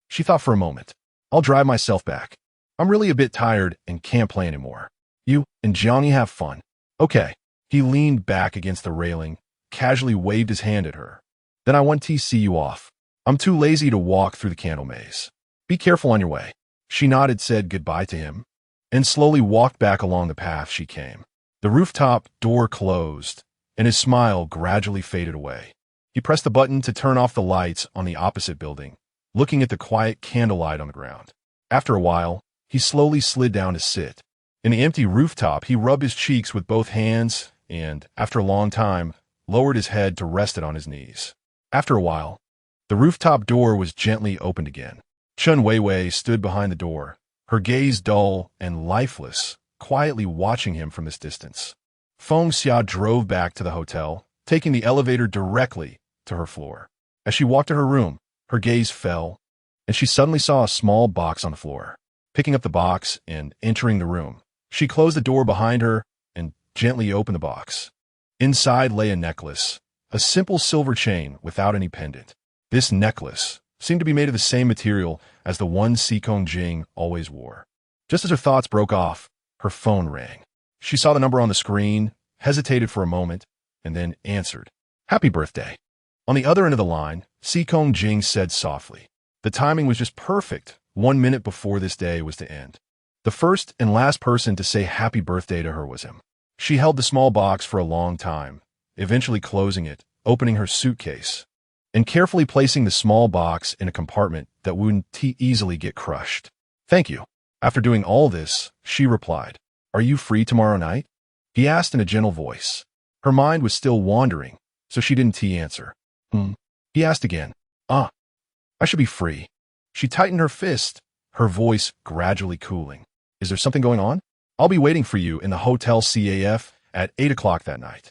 She thought for a moment. I'll drive myself back. I'm really a bit tired and can't play anymore. You and Johnny have fun. Okay. He leaned back against the railing, casually waved his hand at her. Then I want to see you off. I'm too lazy to walk through the candle maze. Be careful on your way. She nodded, said goodbye to him, and slowly walked back along the path she came. The rooftop door closed, and his smile gradually faded away. He pressed the button to turn off the lights on the opposite building, looking at the quiet candlelight on the ground. After a while, he slowly slid down to sit. In the empty rooftop, he rubbed his cheeks with both hands and, after a long time, lowered his head to rest it on his knees. After a while, the rooftop door was gently opened again. Chun Weiwei stood behind the door, her gaze dull and lifeless, quietly watching him from this distance. Feng Xia drove back to the hotel, taking the elevator directly to her floor. As she walked to her room, her gaze fell, and she suddenly saw a small box on the floor. Picking up the box and entering the room, she closed the door behind her and gently opened the box. Inside lay a necklace, a simple silver chain without any pendant. This necklace seemed to be made of the same material as the one Sikong Jing always wore. Just as her thoughts broke off, her phone rang. She saw the number on the screen, hesitated for a moment, and then answered. Happy birthday. On the other end of the line, Sikong Jing said softly. The timing was just perfect, 1 minute before this day was to end. The first and last person to say happy birthday to her was him. She held the small box for a long time, eventually closing it, opening her suitcase, and carefully placing the small box in a compartment that wouldn't easily get crushed. Thank you. After doing all this, she replied. "Are you free tomorrow night?" he asked in a gentle voice. Her mind was still wandering, so she didn't answer. He asked again. I should be free." She tightened her fist, her voice gradually cooling. "Is there something going on? I'll be waiting for you in the Hotel CAF at 8 o'clock that night."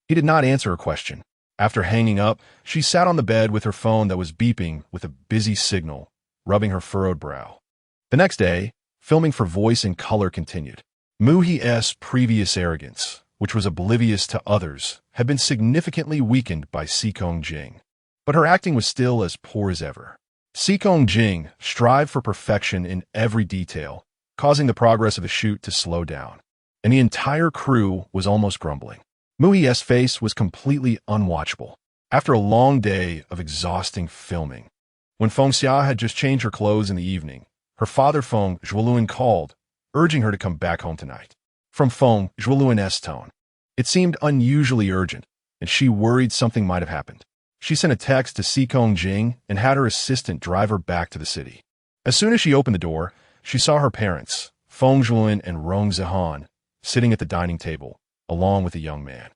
He did not answer her question. After hanging up, she sat on the bed with her phone that was beeping with a busy signal, rubbing her furrowed brow. The next day, filming for Voice and Color continued. Muhi's previous arrogance, which was oblivious to others, had been significantly weakened by Seokong Jing. But her acting was still as poor as ever. Seokong Jing strived for perfection in every detail, causing the progress of the shoot to slow down. And the entire crew was almost grumbling. Muhi's face was completely unwatchable. After a long day of exhausting filming, when Feng Xia had just changed her clothes in the evening, her father Feng Zhuoluan called, urging her to come back home tonight. From Feng Zhuoluan's tone, it seemed unusually urgent, and she worried something might have happened. She sent a text to Seokong Jing and had her assistant drive her back to the city. As soon as she opened the door, she saw her parents, Feng Zhuoluan and Rong Zihan, sitting at the dining table, along with a young man.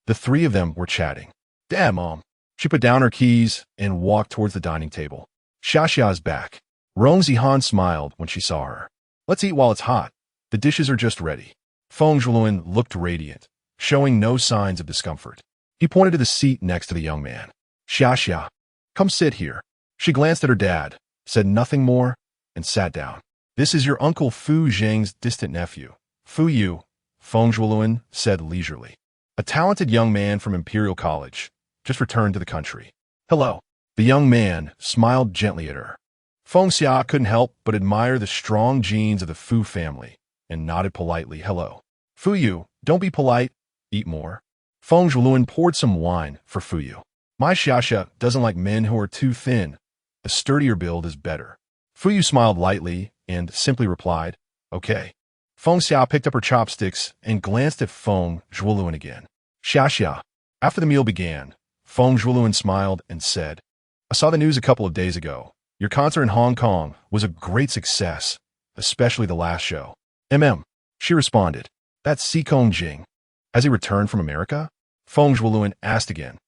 The three of them were chatting. "Dad, Mom." She put down her keys and walked towards the dining table. "Xiaxia's back." Rong Zihan smiled when she saw her. "Let's eat while it's hot. The dishes are just ready." Feng Zhuoluan looked radiant, showing no signs of discomfort. He pointed to the seat next to the young man. "Xiaxia, come sit here." She glanced at her dad, said nothing more, and sat down. "This is your uncle Fu Zheng's distant nephew, Fu Yu," Feng Zhuoluan said leisurely. "A talented young man from Imperial College, just returned to the country." "Hello." The young man smiled gently at her. Feng Xia couldn't help but admire the strong genes of the Fu family, and nodded politely. "Hello." "Fu Yu, don't be polite, eat more." Feng Zhuoluan poured some wine for Fu Yu. "My Xiaxia doesn't like men who are too thin. A sturdier build is better." Fu Yu smiled lightly and simply replied, "Okay." Feng Xia picked up her chopsticks and glanced at Feng Zhuoluan again. "Xiaxia." After the meal began, Feng Zhuoluan smiled and said, "I saw the news a couple of days ago. Your concert in Hong Kong was a great success, especially the last show." She responded. "That's Seokong Jing. Has he returned from America?" Feng Zhuoluan asked again.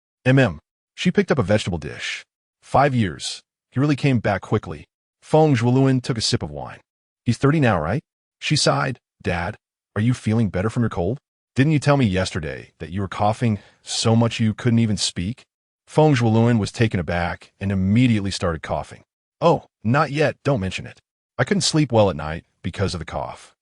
She picked up a vegetable dish. 5 years. He really came back quickly." Feng Zhuoluan took a sip of wine. "He's 30 now, right?" She sighed. "Dad, are you feeling better from your cold? Didn't you tell me yesterday that you were coughing so much you couldn't even speak?" Feng Zhuoluan was taken aback and immediately started coughing. "Oh, not yet, don't mention it. I couldn't sleep well at night because of the cough."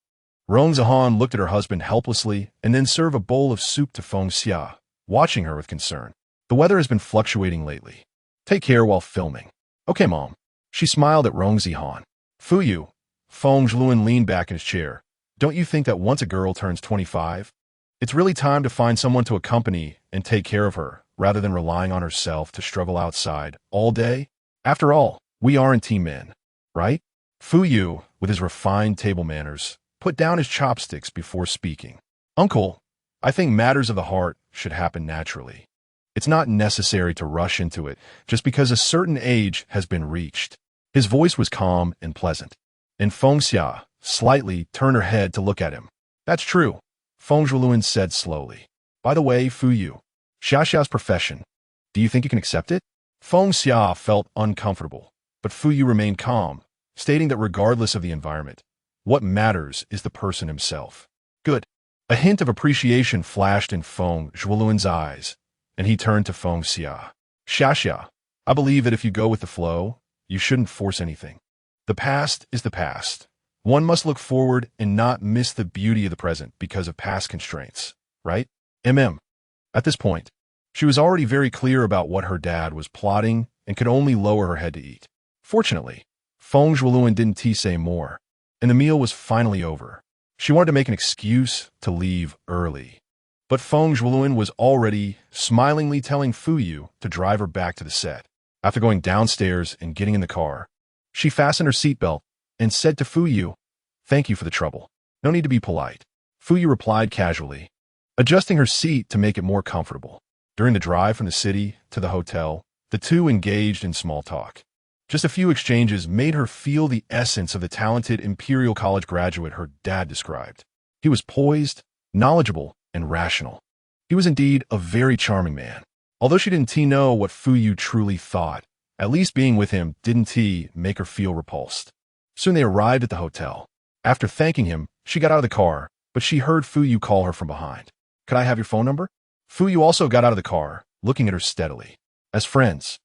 Rong Zihan looked at her husband helplessly and then served a bowl of soup to Feng Xia, watching her with concern. "The weather has been fluctuating lately. Take care while filming." "Okay, Mom." She smiled at Rong Zihan. "Fu Yu." Feng Zhuoluan leaned back in his chair. "Don't you think that once a girl turns 25, it's really time to find someone to accompany and take care of her, rather than relying on herself to struggle outside all day? After all, we aren't team men, right?" Fu Yu, with his refined table manners, put down his chopsticks before speaking. "Uncle, I think matters of the heart should happen naturally. It's not necessary to rush into it just because a certain age has been reached." His voice was calm and pleasant, and Feng Xia slightly turned her head to look at him. "That's true," Feng Zhuoluan said slowly. "By the way, Fu Yu, Xiaxia's profession, do you think you can accept it?" Feng Xia felt uncomfortable, but Fu Yu remained calm, stating that regardless of the environment, what matters is the person himself. "Good." A hint of appreciation flashed in Feng Zhuoluan's eyes, and he turned to Feng Xia. "Xiaxia, I believe that if you go with the flow, you shouldn't force anything. The past is the past. One must look forward and not miss the beauty of the present because of past constraints, right?" At this point, she was already very clear about what her dad was plotting and could only lower her head to eat. Fortunately, Feng Zhuoluan didn't say more, and the meal was finally over. She wanted to make an excuse to leave early. But Feng Zhuoluan was already smilingly telling Fu Yu to drive her back to the set. After going downstairs and getting in the car, she fastened her seatbelt and said to Fu Yu, "Thank you for the trouble. No need to be polite." Fu Yu replied casually, adjusting her seat to make it more comfortable. During the drive from the city to the hotel, the two engaged in small talk. Just a few exchanges made her feel the essence of the talented Imperial College graduate her dad described. He was poised, knowledgeable, and rational. He was indeed a very charming man. Although she didn't know what Fu Yu truly thought, at least being with him didn't make her feel repulsed. Soon they arrived at the hotel. After thanking him, she got out of the car, but she heard Fu Yu call her from behind. "Could I have your phone number?" Fu Yu also got out of the car, looking at her steadily. "As friends."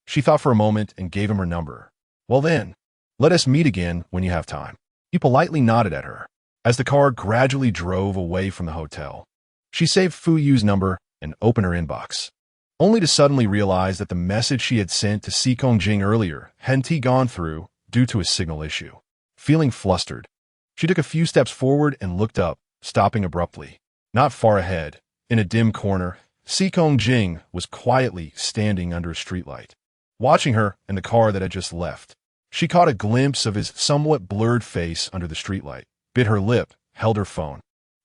She thought for a moment and gave him her number. "Well then, let us meet again when you have time." He politely nodded at her. As the car gradually drove away from the hotel, she saved Fu Yu's number and opened her inbox, only to suddenly realize that the message she had sent to Si Kongjing earlier hadn't gone through due to a signal issue. Feeling flustered, she took a few steps forward and looked up, stopping abruptly. Not far ahead, in a dim corner, Si Kongjing was quietly standing under a streetlight, watching her and the car that had just left. She caught a glimpse of his somewhat blurred face under the streetlight, bit her lip, held her phone,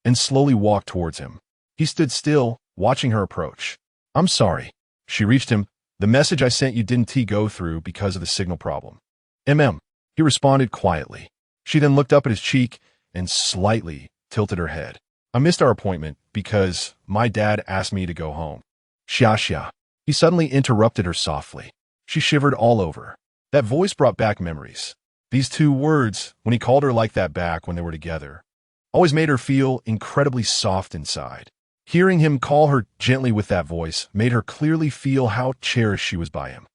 and slowly walked towards him. He stood still, watching her approach. "I'm sorry." She reached him. "The message I sent you didn't go through because of the signal problem." He responded quietly. She then looked up at his cheek and slightly tilted her head. "I missed our appointment because my dad asked me to go home." Xia. He suddenly interrupted her softly. She shivered all over. That voice brought back memories. These two words, when he called her like that back when they were together, always made her feel incredibly soft inside. Hearing him call her gently with that voice made her clearly feel how cherished she was by him.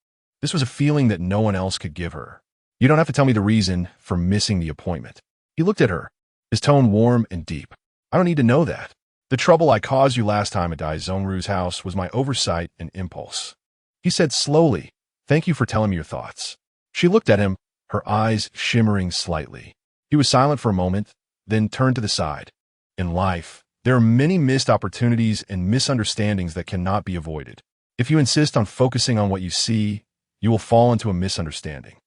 This was a feeling that no one else could give her. "You don't have to tell me the reason for missing the appointment." He looked at her, his tone warm and deep. "I don't need to know that. The trouble I caused you last time at Dai Zhongru's house was my oversight and impulse." He said slowly, "Thank you for telling me your thoughts." She looked at him, her eyes shimmering slightly. He was silent for a moment, then turned to the side. In life, there are many missed opportunities and misunderstandings that cannot be avoided. If you insist on focusing on what you see, you will fall into a misunderstanding.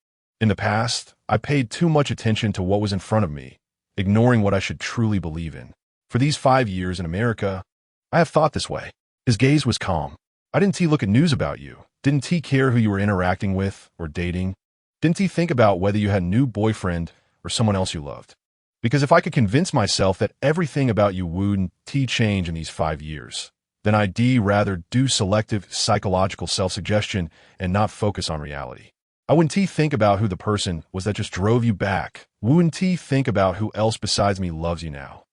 In the past, I paid too much attention to what was in front of me, ignoring what I should truly believe in. For these 5 years in America, I have thought this way. His gaze was calm. "I didn't look at news about you. Didn't care who you were interacting with or dating. Didn't think about whether you had a new boyfriend or someone else you loved. Because if I could convince myself that everything about you wouldn't change in these 5 years, then I'd rather do selective psychological self-suggestion and not focus on reality. I wouldn't think about who the person was that just drove you back. Wouldn't think about who else besides me loves you now.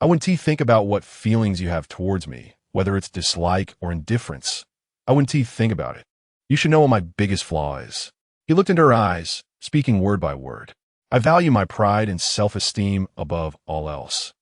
I wouldn't think about what feelings you have towards me, whether it's dislike or indifference. I wouldn't think about it. You should know what my biggest flaw is." He looked into her eyes, speaking word by word. "I value my pride and self-esteem above all else.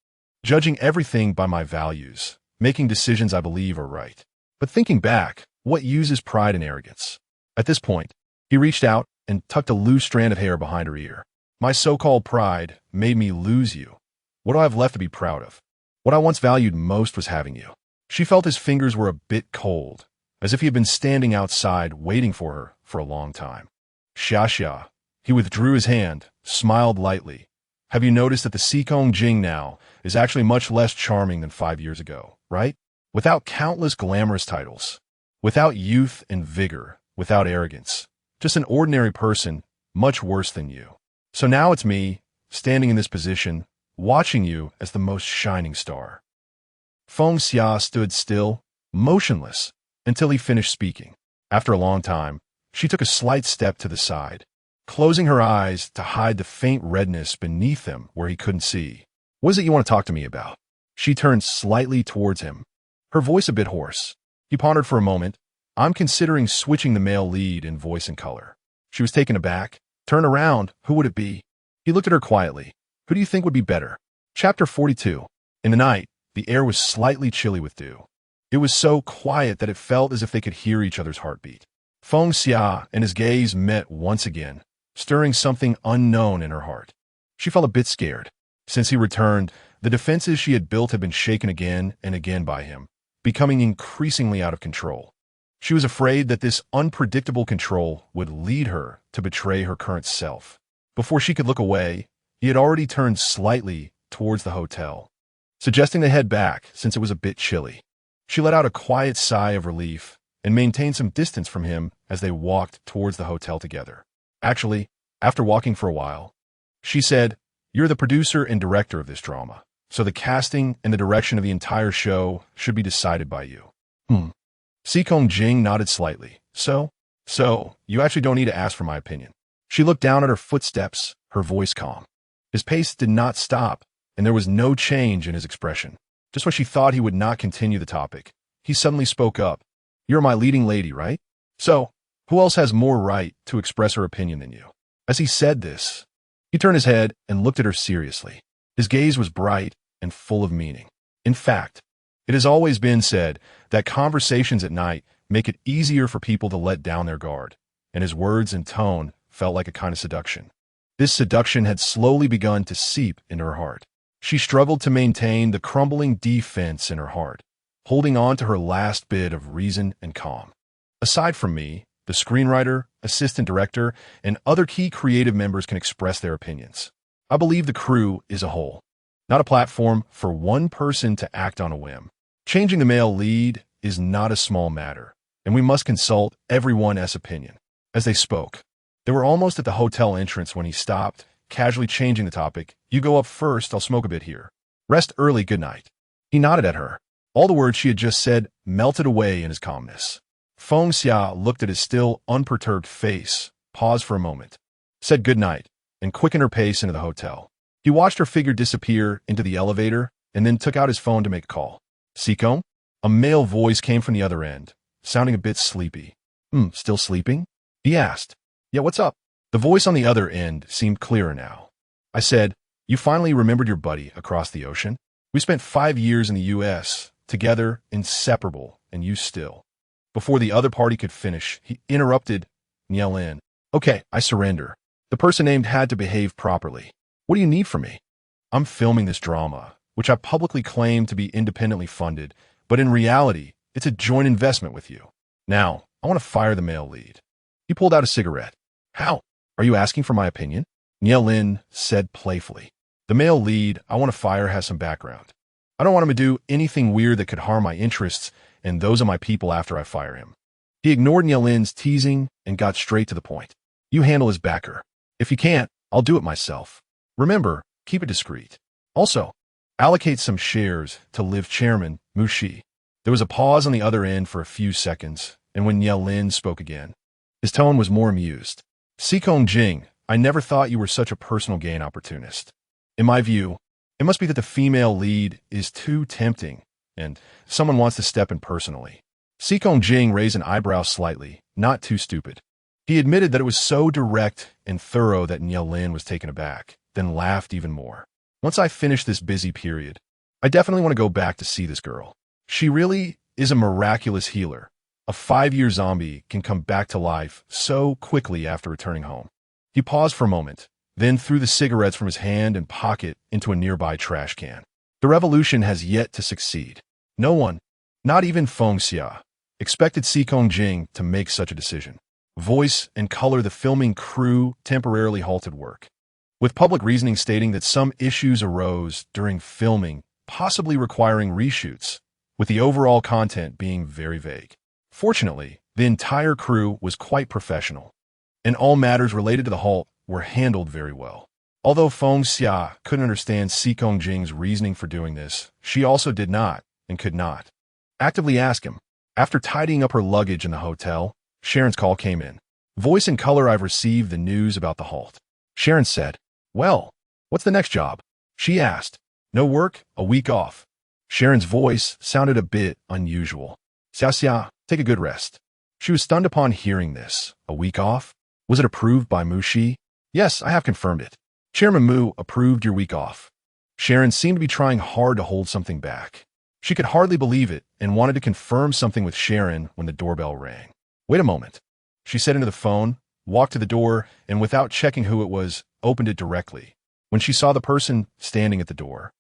Judging everything by my values, making decisions I believe are right. But thinking back, what use is pride and arrogance?" At this point, he reached out and tucked a loose strand of hair behind her ear. "My so-called pride made me lose you. What do I have left to be proud of? What I once valued most was having you." She felt his fingers were a bit cold, as if he had been standing outside waiting for her for a long time. "Xia." He withdrew his hand, smiled lightly. "Have you noticed that the Si Kongjing now is actually much less charming than 5 years ago, right? Without countless glamorous titles, without youth and vigor, without arrogance. Just an ordinary person, much worse than you. So now it's me, standing in this position, watching you as the most shining star." Feng Xia stood still, motionless, until he finished speaking. After a long time, she took a slight step to the side, closing her eyes to hide the faint redness beneath them where he couldn't see. "What is it you want to talk to me about?" She turned slightly towards him, her voice a bit hoarse. He pondered for a moment. "I'm considering switching the male lead in voice and color." She was taken aback. "Turn around. Who would it be?" He looked at her quietly. "Who do you think would be better?" Chapter 42. In the night, the air was slightly chilly with dew. It was so quiet that it felt as if they could hear each other's heartbeat. Feng Xia and his gaze met once again, stirring something unknown in her heart. She felt a bit scared. Since he returned, the defenses she had built had been shaken again and again by him, becoming increasingly out of control. She was afraid that this unpredictable control would lead her to betray her current self. Before she could look away, he had already turned slightly towards the hotel, suggesting they head back since it was a bit chilly. She let out a quiet sigh of relief and maintained some distance from him as they walked towards the hotel together. Actually, after walking for a while, she said, "You're the producer and director of this drama. So the casting and the direction of the entire show should be decided by you. Seekong Jing nodded slightly. So, you actually don't need to ask for my opinion. She looked down at her footsteps, her voice calm. His pace did not stop, and there was no change in his expression. Just when she thought he would not continue the topic, he suddenly spoke up. You're my leading lady, right? So, who else has more right to express her opinion than you? As he said this, he turned his head and looked at her seriously. His gaze was bright and full of meaning. In fact, it has always been said that conversations at night make it easier for people to let down their guard, and his words and tone felt like a kind of seduction. This seduction had slowly begun to seep into her heart. She struggled to maintain the crumbling defense in her heart, holding on to her last bit of reason and calm. Aside from me, the screenwriter, assistant director, and other key creative members can express their opinions. I believe the crew is a whole, not a platform for one person to act on a whim. Changing the male lead is not a small matter, and we must consult everyone's opinion. As they spoke, they were almost at the hotel entrance when he stopped, casually changing the topic. You go up first, I'll smoke a bit here. Rest early, good night. He nodded at her. All the words she had just said melted away in his calmness. Feng Xia looked at his still unperturbed face, paused for a moment, said good night, and quickened her pace into the hotel. He watched her figure disappear into the elevator and then took out his phone to make a call. Seekong? A male voice came from the other end, sounding a bit sleepy. Still sleeping? He asked. Yeah, what's up? The voice on the other end seemed clearer now. I said, you finally remembered your buddy across the ocean? We spent 5 years in the U.S., together, inseparable, and you still. Before the other party could finish, he interrupted, Nielin. Okay, I surrender. The person named had to behave properly. What do you need from me? I'm filming this drama, which I publicly claim to be independently funded, but in reality, it's a joint investment with you. Now, I want to fire the male lead. He pulled out a cigarette. How? Are you asking for my opinion? Nielin said playfully. The male lead I want to fire has some background. I don't want him to do anything weird that could harm my interests and those of my people after I fire him. He ignored Nielin's teasing and got straight to the point. You handle his backer. If you can't, I'll do it myself. Remember, keep it discreet. Also, allocate some shares to Live Chairman Mushi. There was a pause on the other end for a few seconds, and when Nielin spoke again, his tone was more amused. Seekong Jing, I never thought you were such a personal gain opportunist. In my view, it must be that the female lead is too tempting, and someone wants to step in personally. Seekong Jing raised an eyebrow slightly, not too stupid. He admitted that it was so direct and thorough that Nielin was taken aback, then laughed even more. Once I finish this busy period, I definitely want to go back to see this girl. She really is a miraculous healer. A 5-year zombie can come back to life so quickly after returning home. He paused for a moment, then threw the cigarettes from his hand and pocket into a nearby trash can. The revolution has yet to succeed. No one, not even Feng Xia, expected Seekong Jing to make such a decision. Voice and color, the filming crew temporarily halted work, with public reasoning stating that some issues arose during filming, possibly requiring reshoots, with the overall content being very vague. Fortunately, the entire crew was quite professional, and all matters related to the halt were handled very well. Although Feng Xia couldn't understand Seekong Jing's reasoning for doing this, she also did not, and could not, actively ask him. After tidying up her luggage in the hotel, Sharon's call came in. Voice and color, I've received the news about the halt. Sharon said, well, what's the next job? She asked. No work, a week off. Sharon's voice sounded a bit unusual. Xia, take a good rest. She was stunned upon hearing this. A week off? Was it approved by Mushi? Yes, I have confirmed it. Chairman Mu approved your week off. Sharon seemed to be trying hard to hold something back. She could hardly believe it and wanted to confirm something with Sharon when the doorbell rang. Wait a moment, she said into the phone, walked to the door, and without checking who it was, opened it directly. When she saw the person standing at the door,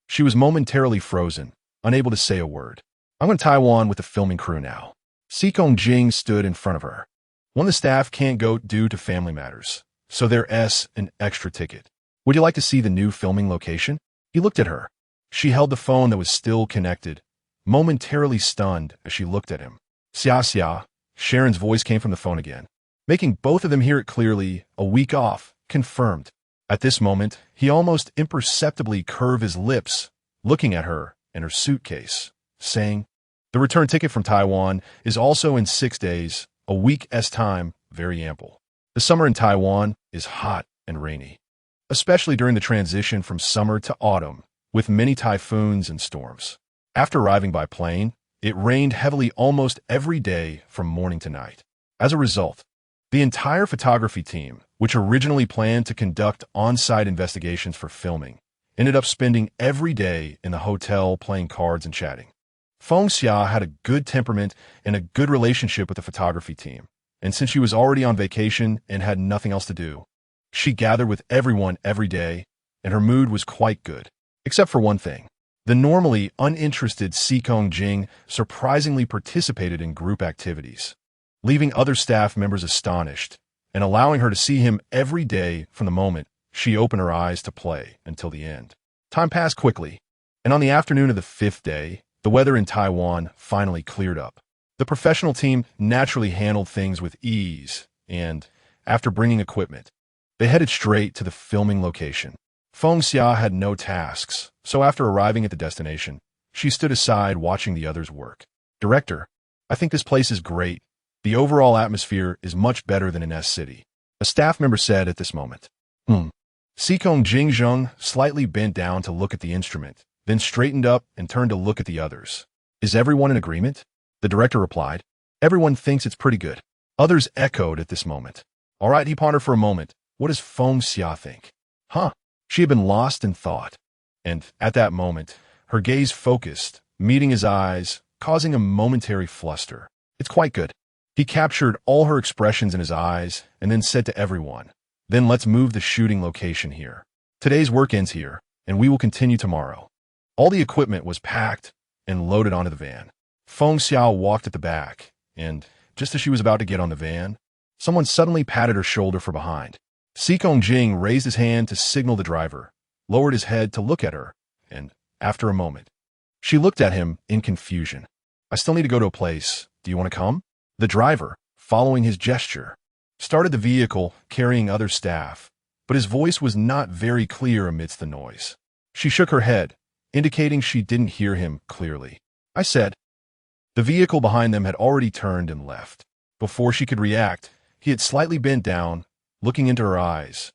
she was momentarily frozen, unable to say a word. I'm going to Taiwan with the filming crew now. Seekong Jing stood in front of her. One of the staff can't go due to family matters, so there's an extra ticket. Would you like to see the new filming location? He looked at her. She held the phone that was still connected, momentarily stunned as she looked at him. Xia, Sharon's voice came from the phone again, making both of them hear it clearly. A week off, confirmed. At this moment, he almost imperceptibly curved his lips looking at her and her suitcase, saying, "The return ticket from Taiwan is also in 6 days, a week's time, very ample. The summer in Taiwan is hot and rainy, especially during the transition from summer to autumn, with many typhoons and storms. After arriving by plane, it rained heavily almost every day from morning to night. As a result, the entire photography team, which originally planned to conduct on-site investigations for filming, ended up spending every day in the hotel playing cards and chatting. Feng Xia had a good temperament and a good relationship with the photography team, and since she was already on vacation and had nothing else to do, she gathered with everyone every day, and her mood was quite good. Except for one thing. The normally uninterested Sikong Jing surprisingly participated in group activities, leaving other staff members astonished and allowing her to see him every day from the moment she opened her eyes to play until the end. Time passed quickly, and on the afternoon of the 5th day, the weather in Taiwan finally cleared up. The professional team naturally handled things with ease, and, after bringing equipment, they headed straight to the filming location. Feng Xia had no tasks, so after arriving at the destination, she stood aside watching the others work. "Director, I think this place is great. The overall atmosphere is much better than in S City," a staff member said at this moment. Sikong Jingzheng slightly bent down to look at the instrument, then straightened up and turned to look at the others. "Is everyone in agreement?" The director replied. "Everyone thinks it's pretty good." Others echoed at this moment. "All right," he pondered for a moment. "What does Feng Xia think?" She had been lost in thought, and at that moment, her gaze focused, meeting his eyes, causing a momentary fluster. "It's quite good." He captured all her expressions in his eyes and then said to everyone, "Then let's move the shooting location here. Today's work ends here, and we will continue tomorrow." All the equipment was packed and loaded onto the van. Feng Xiao walked at the back, and just as she was about to get on the van, someone suddenly patted her shoulder from behind. Sikong Jing raised his hand to signal the driver, lowered his head to look at her, and, after a moment, she looked at him in confusion. "I still need to go to a place. Do you want to come?" The driver, following his gesture, started the vehicle carrying other staff, but his voice was not very clear amidst the noise. She shook her head, indicating she didn't hear him clearly. "I said." The vehicle behind them had already turned and left. Before she could react, he had slightly bent down, looking into her eyes.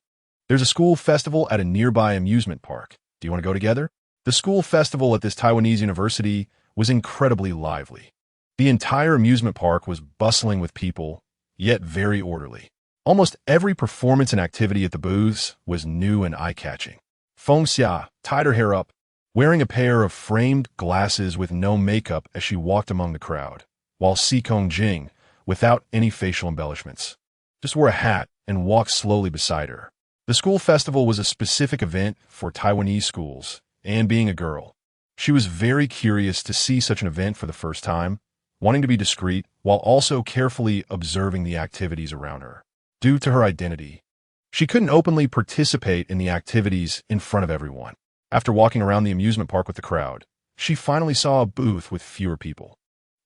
"There's a school festival at a nearby amusement park. Do you want to go together?" The school festival at this Taiwanese university was incredibly lively. The entire amusement park was bustling with people, yet very orderly. Almost every performance and activity at the booths was new and eye-catching. Feng Xia tied her hair up, wearing a pair of framed glasses with no makeup as she walked among the crowd, while Sikong Jing, without any facial embellishments, just wore a hat and walked slowly beside her. The school festival was a specific event for Taiwanese schools, and being a girl, she was very curious to see such an event for the first time, wanting to be discreet while also carefully observing the activities around her. Due to her identity, she couldn't openly participate in the activities in front of everyone. After walking around the amusement park with the crowd, she finally saw a booth with fewer people.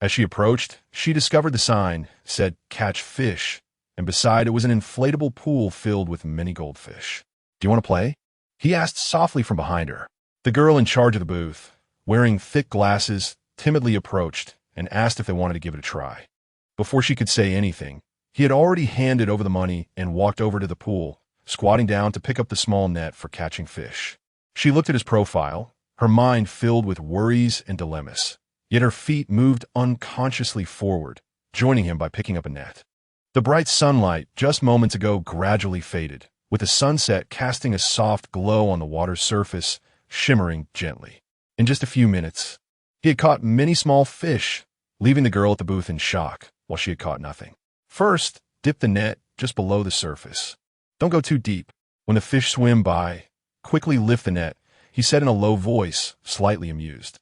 As she approached, she discovered the sign said "Catch Fish," and beside it was an inflatable pool filled with many goldfish. "Do you want to play?" he asked softly from behind her. The girl in charge of the booth, wearing thick glasses, timidly approached and asked if they wanted to give it a try. Before she could say anything, he had already handed over the money and walked over to the pool, squatting down to pick up the small net for catching fish. She looked at his profile, her mind filled with worries and dilemmas, yet her feet moved unconsciously forward, joining him by picking up a net. The bright sunlight just moments ago gradually faded, with the sunset casting a soft glow on the water's surface, shimmering gently. In just a few minutes, he had caught many small fish, leaving the girl at the booth in shock, while she had caught nothing. "First, dip the net just below the surface. Don't go too deep. When the fish swim by, quickly lift the net," he said in a low voice, slightly amused.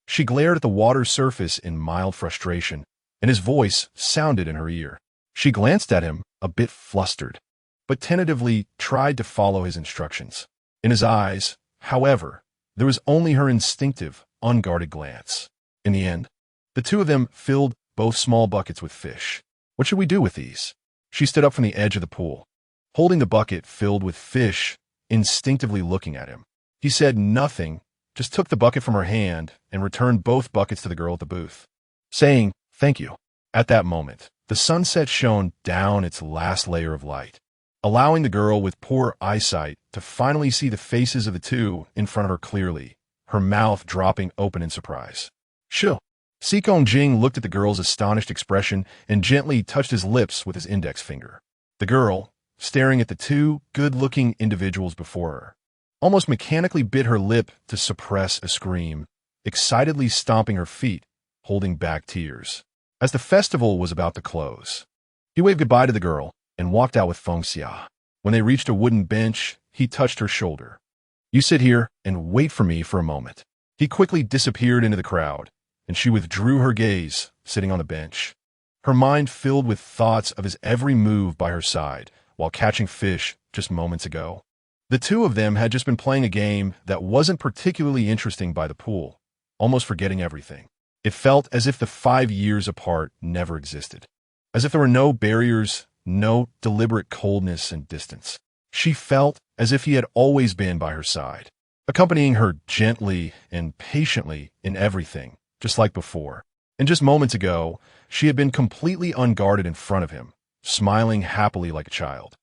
She glared at the water's surface in mild frustration, and his voice sounded in her ear. She glanced at him, a bit flustered, but tentatively tried to follow his instructions. In his eyes, however, there was only her instinctive, unguarded glance. In the end, the two of them filled both small buckets with fish. "What should we do with these?" She stood up from the edge of the pool, holding the bucket filled with fish, instinctively looking at him. He said nothing, just took the bucket from her hand and returned both buckets to the girl at the booth, saying, "Thank you." At that moment, the sunset shone down its last layer of light, allowing the girl with poor eyesight to finally see the faces of the two in front of her clearly, her mouth dropping open in surprise. "Sure." Sikong Jing looked at the girl's astonished expression and gently touched his lips with his index finger. The girl, staring at the two good-looking individuals before her, almost mechanically bit her lip to suppress a scream, excitedly stomping her feet, holding back tears. As the festival was about to close, he waved goodbye to the girl and walked out with Feng Xia. When they reached a wooden bench, he touched her shoulder. "You sit here and wait for me for a moment." He quickly disappeared into the crowd, and she withdrew her gaze, sitting on the bench, her mind filled with thoughts of his every move by her side while catching fish just moments ago. The two of them had just been playing a game that wasn't particularly interesting by the pool, almost forgetting everything. It felt as if the 5 years apart never existed, as if there were no barriers, no deliberate coldness and distance. She felt as if he had always been by her side, accompanying her gently and patiently in everything, just like before. And just moments ago, she had been completely unguarded in front of him, smiling happily like a child.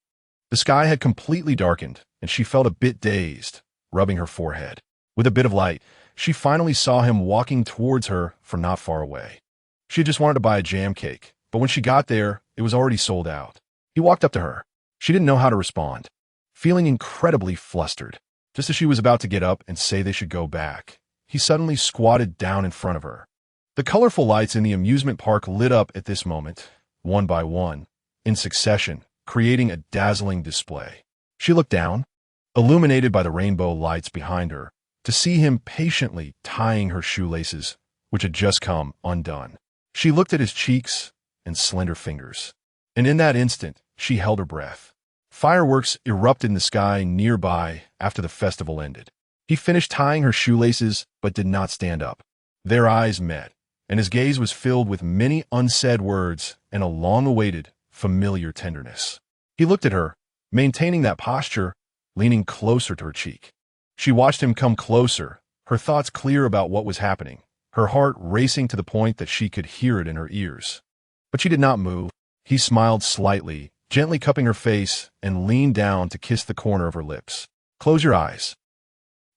The sky had completely darkened, and she felt a bit dazed, rubbing her forehead. With a bit of light, she finally saw him walking towards her from not far away. She had just wanted to buy a jam cake, but when she got there, it was already sold out. He walked up to her. She didn't know how to respond, feeling incredibly flustered. Just as she was about to get up and say they should go back, he suddenly squatted down in front of her. The colorful lights in the amusement park lit up at this moment, one by one, in succession, creating a dazzling display. She looked down, illuminated by the rainbow lights behind her, to see him patiently tying her shoelaces, which had just come undone. She looked at his cheeks and slender fingers, and in that instant, she held her breath. Fireworks erupted in the sky nearby after the festival ended. He finished tying her shoelaces but did not stand up. Their eyes met, and his gaze was filled with many unsaid words and a long-awaited, familiar tenderness. He looked at her, maintaining that posture, leaning closer to her cheek. She watched him come closer, her thoughts clear about what was happening, her heart racing to the point that she could hear it in her ears. But she did not move. He smiled slightly, gently cupping her face, and leaned down to kiss the corner of her lips. "Close your eyes."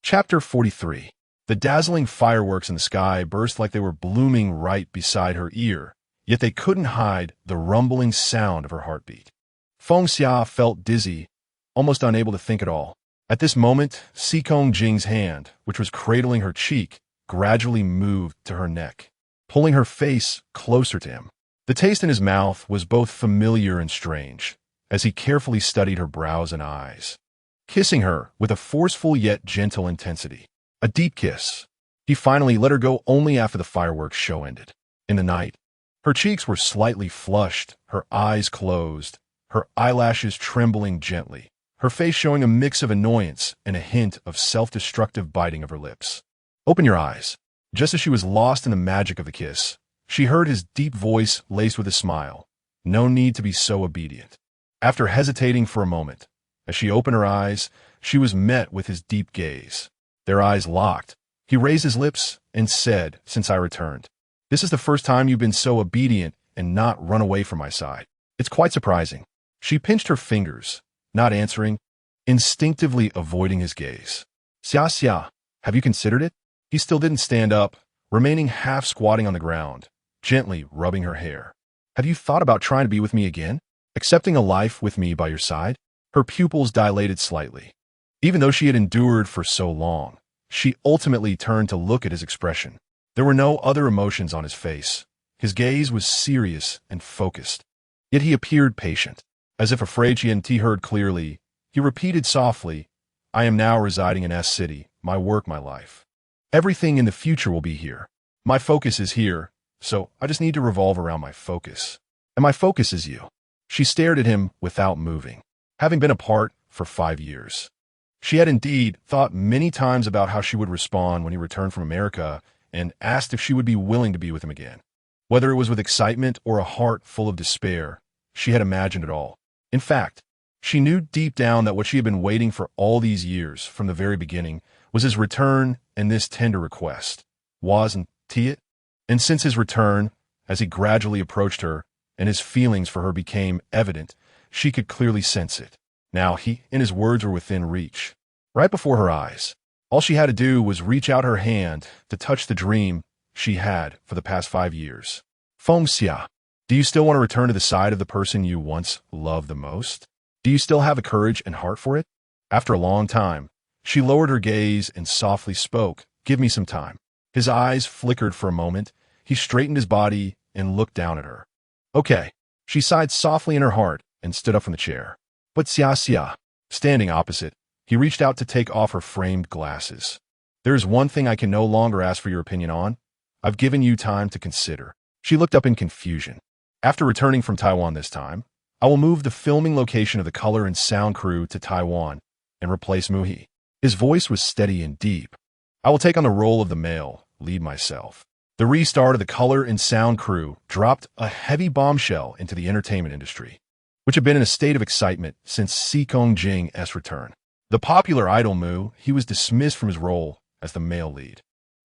Chapter 43. The dazzling fireworks in the sky burst like they were blooming right beside her ear, yet they couldn't hide the rumbling sound of her heartbeat. Feng Xia felt dizzy, almost unable to think at all. At this moment, Sikong Jing's hand, which was cradling her cheek, gradually moved to her neck, pulling her face closer to him. The taste in his mouth was both familiar and strange, as he carefully studied her brows and eyes, kissing her with a forceful yet gentle intensity. A deep kiss. He finally let her go only after the fireworks show ended. In the night, her cheeks were slightly flushed, her eyes closed, her eyelashes trembling gently, her face showing a mix of annoyance and a hint of self-destructive biting of her lips. "Open your eyes." Just as she was lost in the magic of the kiss, she heard his deep voice laced with a smile. No need to be so obedient. After hesitating for a moment, as she opened her eyes, she was met with his deep gaze. Their eyes locked. He raised his lips and said, "Since I returned, this is the first time you've been so obedient and not run away from my side. It's quite surprising." She pinched her fingers, not answering, instinctively avoiding his gaze. "Xia Xia, have you considered it?" He still didn't stand up, remaining half squatting on the ground, gently rubbing her hair. "Have you thought about trying to be with me again? Accepting a life with me by your side?" Her pupils dilated slightly. Even though she had endured for so long, she ultimately turned to look at his expression. There were no other emotions on his face. His gaze was serious and focused. Yet he appeared patient. As if afraid she hadn't heard clearly, he repeated softly, "I am now residing in S City, my work, my life. Everything in the future will be here. My focus is here, so I just need to revolve around my focus. And my focus is you." She stared at him without moving, having been apart for 5 years. She had indeed thought many times about how she would respond when he returned from America and asked if she would be willing to be with him again. Whether it was with excitement or a heart full of despair, she had imagined it all. In fact, She knew deep down that what she had been waiting for all these years, from the very beginning, was his return and this tender request. Wasn't it? And since his return, as he gradually approached her, and his feelings for her became evident, she could clearly sense it. Now he and his words were within reach, right before her eyes. All she had to do was reach out her hand to touch the dream she had for the past 5 years. Feng Xia, do you still want to return to the side of the person you once loved the most? Do you still have the courage and heart for it? After a long time, she lowered her gaze and softly spoke, "Give me some time." His eyes flickered for a moment. He straightened his body and looked down at her. Okay. She sighed softly in her heart and stood up from the chair. But Xia, standing opposite, he reached out to take off her framed glasses. There is one thing I can no longer ask for your opinion on. I've given you time to consider. She looked up in confusion. After returning from Taiwan this time, I will move the filming location of the color and sound crew to Taiwan and replace Muhi. His voice was steady and deep. I will take on the role of the male lead myself. The restart of the color and sound crew dropped a heavy bombshell into the entertainment industry, which had been in a state of excitement since Seekong Jing's return. The popular idol Mu, he was dismissed from his role as the male lead,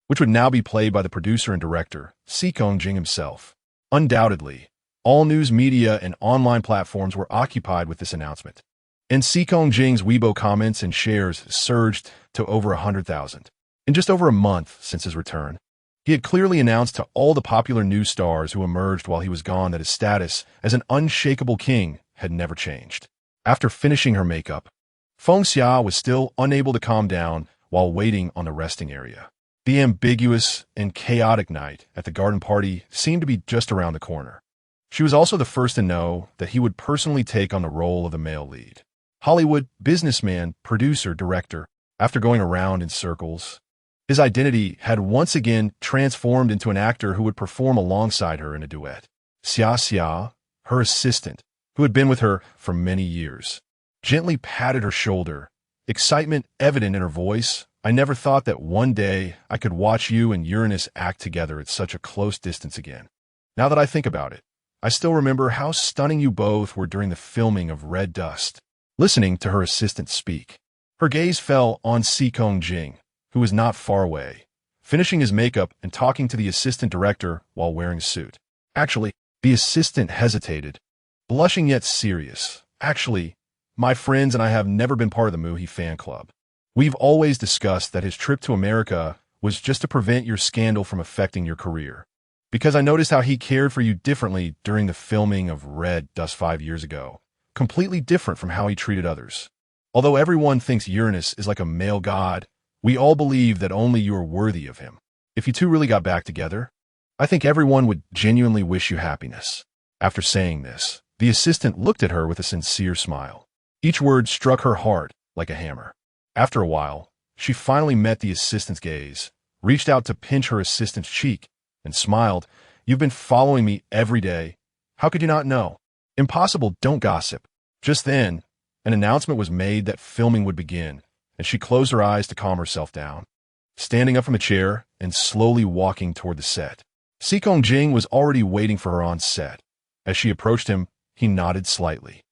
which would now be played by the producer and director, Seekong Jing himself. Undoubtedly, all news media and online platforms were occupied with this announcement, and Seekong Jing's Weibo comments and shares surged to over 100,000. In just over a month since his return, he had clearly announced to all the popular news stars who emerged while he was gone that his status as an unshakable king had never changed. After finishing her makeup, Feng Xia was still unable to calm down while waiting on the resting area. The ambiguous and chaotic night at the garden party seemed to be just around the corner. She was also the first to know that he would personally take on the role of the male lead. Hollywood businessman, producer, director. After going around in circles, his identity had once again transformed into an actor who would perform alongside her in a duet. Xia, her assistant, who had been with her for many years, gently patted her shoulder, excitement evident in her voice. I never thought that one day I could watch you and Uranus act together at such a close distance again. Now that I think about it, I still remember how stunning you both were during the filming of Red Dust. Listening to her assistant speak, her gaze fell on Seekong Jing, who was not far away, finishing his makeup and talking to the assistant director while wearing a suit. Actually, the assistant hesitated, blushing yet serious. Actually, my friends and I have never been part of the Muhi fan club. We've always discussed that his trip to America was just to prevent your scandal from affecting your career. Because I noticed how he cared for you differently during the filming of Red Dust 5 years ago. Completely different from how he treated others. Although everyone thinks Uranus is like a male god, we all believe that only you are worthy of him. If you two really got back together, I think everyone would genuinely wish you happiness. After saying this, the assistant looked at her with a sincere smile. Each word struck her heart like a hammer. After a while, she finally met the assistant's gaze, reached out to pinch her assistant's cheek, and smiled. You've been following me every day. How could you not know? Impossible, don't gossip. Just then, an announcement was made that filming would begin, and she closed her eyes to calm herself down, standing up from the chair and slowly walking toward the set. Seekong Jing was already waiting for her on set. As she approached him, he nodded slightly.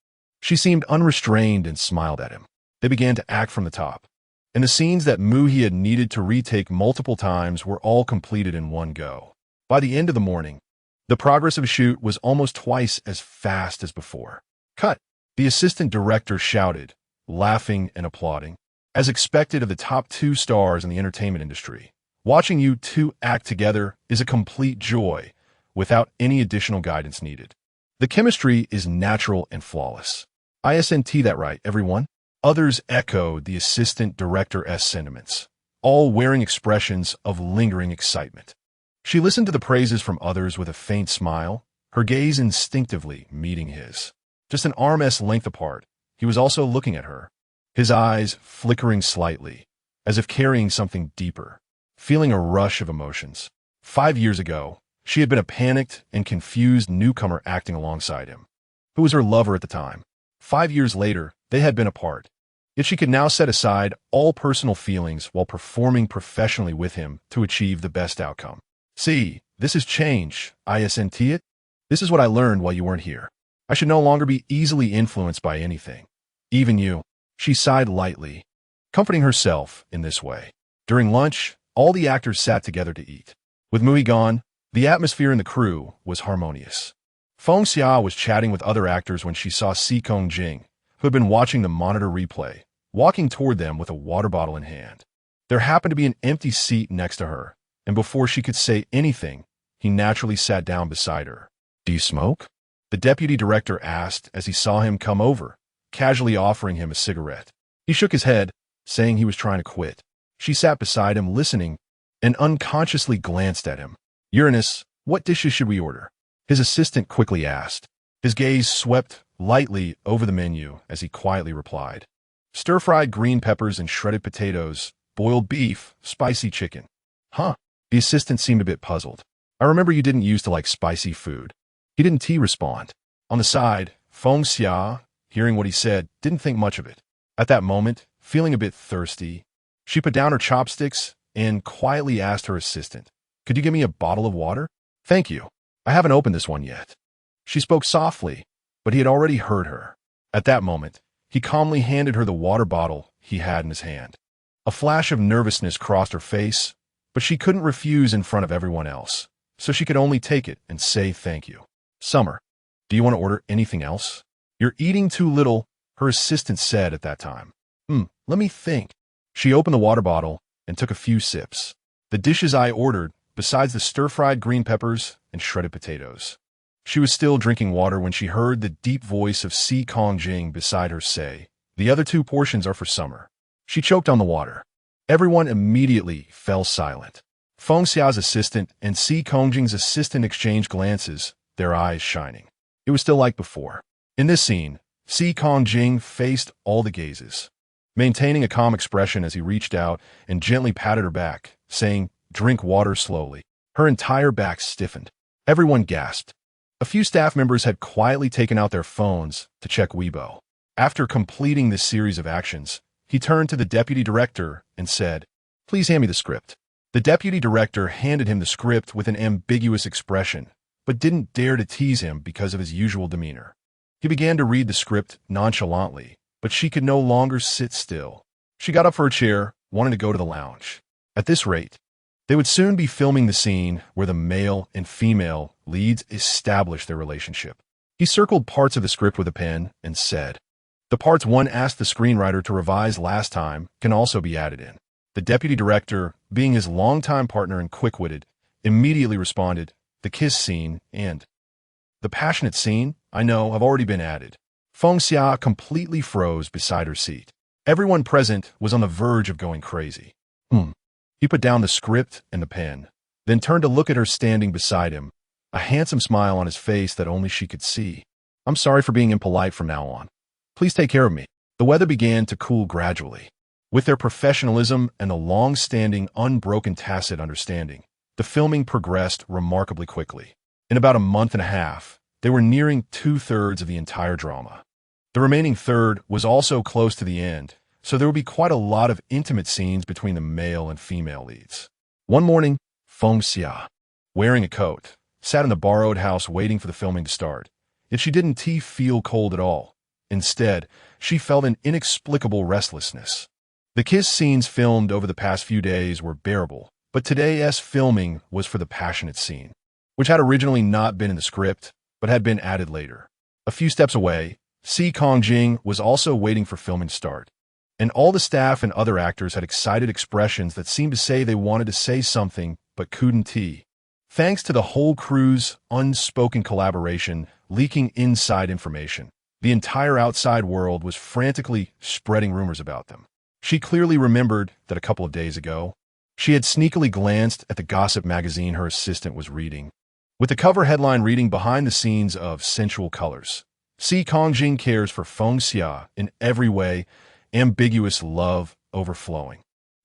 She seemed unrestrained and smiled at him. They began to act from the top, and the scenes that Muhi had needed to retake multiple times were all completed in one go. By the end of the morning, the progress of the shoot was almost twice as fast as before. Cut! The assistant director shouted, laughing and applauding. As expected of the top 2 stars in the entertainment industry, watching you two act together is a complete joy without any additional guidance needed. The chemistry is natural and flawless. Isn't that right, everyone? Others echoed the assistant director's sentiments, all wearing expressions of lingering excitement. She listened to the praises from others with a faint smile, her gaze instinctively meeting his. Just an arm's length apart, he was also looking at her, his eyes flickering slightly, as if carrying something deeper, feeling a rush of emotions. 5 years ago, she had been a panicked and confused newcomer acting alongside him, who was her lover at the time. 5 years later, they had been apart, yet she could now set aside all personal feelings while performing professionally with him to achieve the best outcome. See, this is change, isn't it? This is what I learned while you weren't here. I should no longer be easily influenced by anything. Even you. She sighed lightly, comforting herself in this way. During lunch, all the actors sat together to eat. With Mui gone, the atmosphere in the crew was harmonious. Feng Xia was chatting with other actors when she saw Si Kongjing, who had been watching the monitor replay, walking toward them with a water bottle in hand. There happened to be an empty seat next to her, and before she could say anything, he naturally sat down beside her. "Do you smoke?" the deputy director asked as he saw him come over, casually offering him a cigarette. He shook his head, saying he was trying to quit. She sat beside him listening and unconsciously glanced at him. "Uranus, what dishes should we order?" his assistant quickly asked. His gaze swept lightly over the menu as he quietly replied. "Stir-fried green peppers and shredded potatoes, boiled beef, spicy chicken." "Huh?" The assistant seemed a bit puzzled. "I remember you didn't used to like spicy food." He didn't respond. On the side, Feng Xia, hearing what he said, didn't think much of it. At that moment, feeling a bit thirsty, she put down her chopsticks and quietly asked her assistant, "Could you give me a bottle of water?" "Thank you. I haven't opened this one yet." She spoke softly, but he had already heard her. At that moment, he calmly handed her the water bottle he had in his hand. A flash of nervousness crossed her face, but she couldn't refuse in front of everyone else, so she could only take it and say thank you. "Summer, do you want to order anything else?" "You're eating too little," her assistant said at that time. Let me think." She opened the water bottle and took a few sips. "The dishes I ordered, besides the stir-fried green peppers and shredded potatoes." She was still drinking water when she heard the deep voice of Si Kongjing beside her say, "The other 2 portions are for Summer." She choked on the water. Everyone immediately fell silent. Feng Xiao's assistant and Si Kongjing's assistant exchanged glances, their eyes shining. It was still like before. In this scene, Si Kongjing faced all the gazes, maintaining a calm expression as he reached out and gently patted her back, saying, "Drink water slowly." Her entire back stiffened. Everyone gasped. A few staff members had quietly taken out their phones to check Weibo. After completing this series of actions, he turned to the deputy director and said, "Please hand me the script." The deputy director handed him the script with an ambiguous expression, but didn't dare to tease him because of his usual demeanor. He began to read the script nonchalantly, but she could no longer sit still. She got up for a chair, wanting to go to the lounge. At this rate, they would soon be filming the scene where the male and female leads establish their relationship. He circled parts of the script with a pen and said, "The parts one asked the screenwriter to revise last time can also be added in." The deputy director, being his longtime partner and quick-witted, immediately responded, "The kiss scene and the passionate scene, I know, have already been added." Feng Xia completely froze beside her seat. Everyone present was on the verge of going crazy. He put down the script and the pen, then turned to look at her standing beside him, a handsome smile on his face that only she could see. "I'm sorry for being impolite from now on. Please take care of me." The weather began to cool gradually. With their professionalism and the long-standing, unbroken tacit understanding, the filming progressed remarkably quickly. In about a month and a half, they were nearing 2/3 of the entire drama. The remaining third was also close to the end, so there would be quite a lot of intimate scenes between the male and female leads. One morning, Feng Xia, wearing a coat, sat in the borrowed house waiting for the filming to start. Yet she didn't feel cold at all. Instead, she felt an inexplicable restlessness. The kiss scenes filmed over the past few days were bearable, but today's filming was for the passionate scene, which had originally not been in the script, but had been added later. A few steps away, Si Kongjing was also waiting for filming to start, and all the staff and other actors had excited expressions that seemed to say they wanted to say something but couldn't. Thanks to the whole crew's unspoken collaboration, leaking inside information, the entire outside world was frantically spreading rumors about them. She clearly remembered that a couple of days ago, she had sneakily glanced at the gossip magazine her assistant was reading, with the cover headline reading "Behind the Scenes of Sensual Colors. Si Kongjing cares for Feng Xia in every way, ambiguous love overflowing."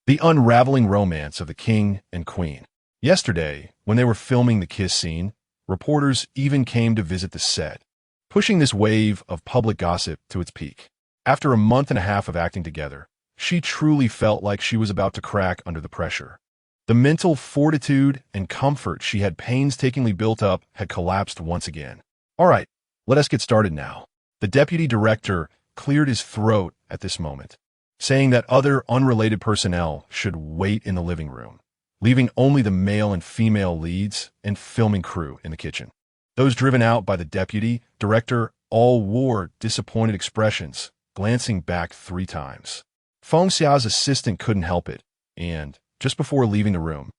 The unraveling romance of the king and queen. Yesterday, when they were filming the kiss scene, reporters even came to visit the set, pushing this wave of public gossip to its peak. After a month and a half of acting together, she truly felt like she was about to crack under the pressure. The mental fortitude and comfort she had painstakingly built up had collapsed once again. "All right, let us get started now." The deputy director cleared his throat at this moment, saying that other unrelated personnel should wait in the living room, leaving only the male and female leads and filming crew in the kitchen. Those driven out by the deputy director all wore disappointed expressions, glancing back 3 times. Feng Xia's assistant couldn't help it, and, just before leaving the room,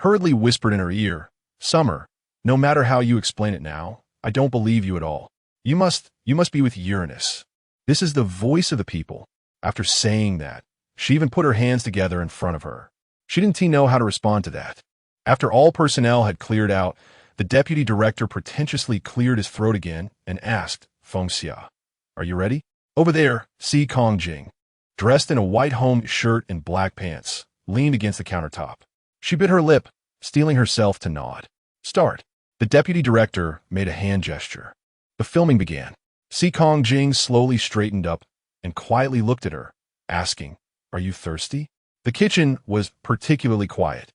hurriedly whispered in her ear, "Summer, no matter how you explain it now, I don't believe you at all. You must be with Uranus. This is the voice of the people." After saying that, she even put her hands together in front of her. She didn't know how to respond to that. After all personnel had cleared out, the deputy director pretentiously cleared his throat again and asked Feng Xia, "Are you ready?" Over there, Si Kongjing, dressed in a white home shirt and black pants, leaned against the countertop. She bit her lip, steeling herself to nod. "Start." The deputy director made a hand gesture. The filming began. Si Kongjing slowly straightened up and quietly looked at her, asking, "Are you thirsty?" The kitchen was particularly quiet.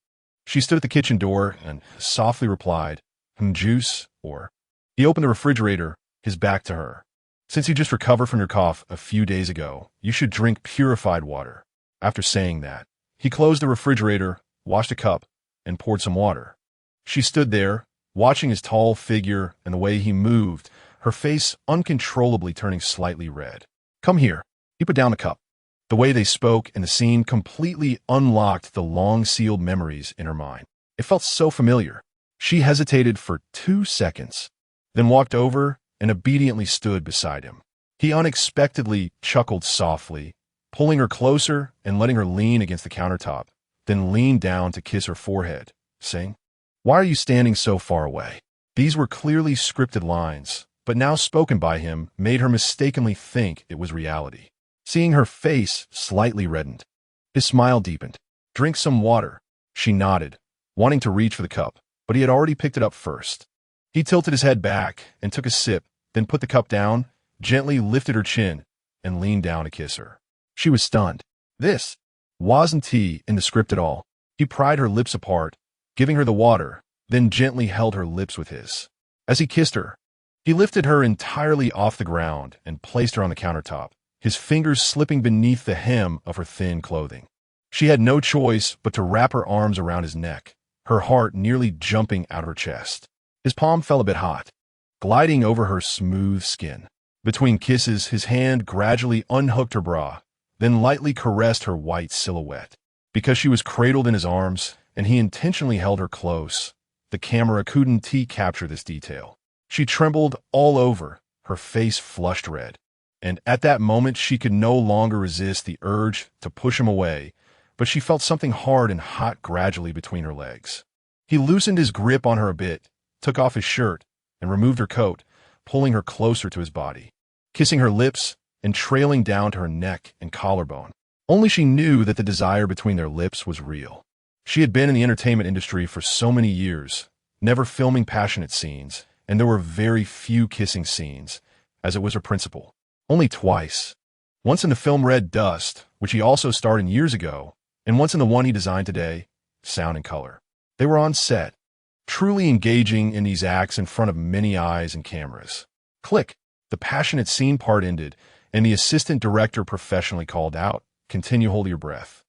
She stood at the kitchen door and softly replied, "Juice, or..." He opened the refrigerator, his back to her. "Since you just recovered from your cough a few days ago, you should drink purified water." After saying that, he closed the refrigerator, washed a cup, and poured some water. She stood there, watching his tall figure and the way he moved, her face uncontrollably turning slightly red. "Come here." He put down the cup. The way they spoke and the scene completely unlocked the long-sealed memories in her mind. It felt so familiar. She hesitated for 2 seconds, then walked over and obediently stood beside him. He unexpectedly chuckled softly, pulling her closer and letting her lean against the countertop, then leaned down to kiss her forehead, saying, "Why are you standing so far away?" These were clearly scripted lines, but now spoken by him made her mistakenly think it was reality. Seeing her face slightly reddened, his smile deepened. "Drink some water." She nodded, wanting to reach for the cup, but he had already picked it up first. He tilted his head back and took a sip, then put the cup down, gently lifted her chin, and leaned down to kiss her. She was stunned. This wasn't he in the script at all. He pried her lips apart, giving her the water, then gently held her lips with his. As he kissed her, he lifted her entirely off the ground and placed her on the countertop, his fingers slipping beneath the hem of her thin clothing. She had no choice but to wrap her arms around his neck, her heart nearly jumping out of her chest. His palm felt a bit hot, gliding over her smooth skin. Between kisses, his hand gradually unhooked her bra, then lightly caressed her white silhouette. Because she was cradled in his arms and he intentionally held her close, the camera couldn't capture this detail. She trembled all over, her face flushed red. And at that moment, she could no longer resist the urge to push him away, but she felt something hard and hot gradually between her legs. He loosened his grip on her a bit, took off his shirt, and removed her coat, pulling her closer to his body, kissing her lips and trailing down to her neck and collarbone. Only she knew that the desire between their lips was real. She had been in the entertainment industry for so many years, never filming passionate scenes, and there were very few kissing scenes, as it was her principle. Only twice. Once in the film Red Dust, which he also starred in years ago, and once in the one he designed today, Sound and Color. They were on set, truly engaging in these acts in front of many eyes and cameras. Click. The passionate scene part ended, and the assistant director professionally called out, "Continue, hold your breath."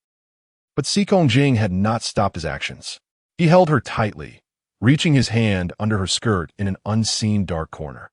But Si Kongjing had not stopped his actions. He held her tightly, reaching his hand under her skirt in an unseen dark corner.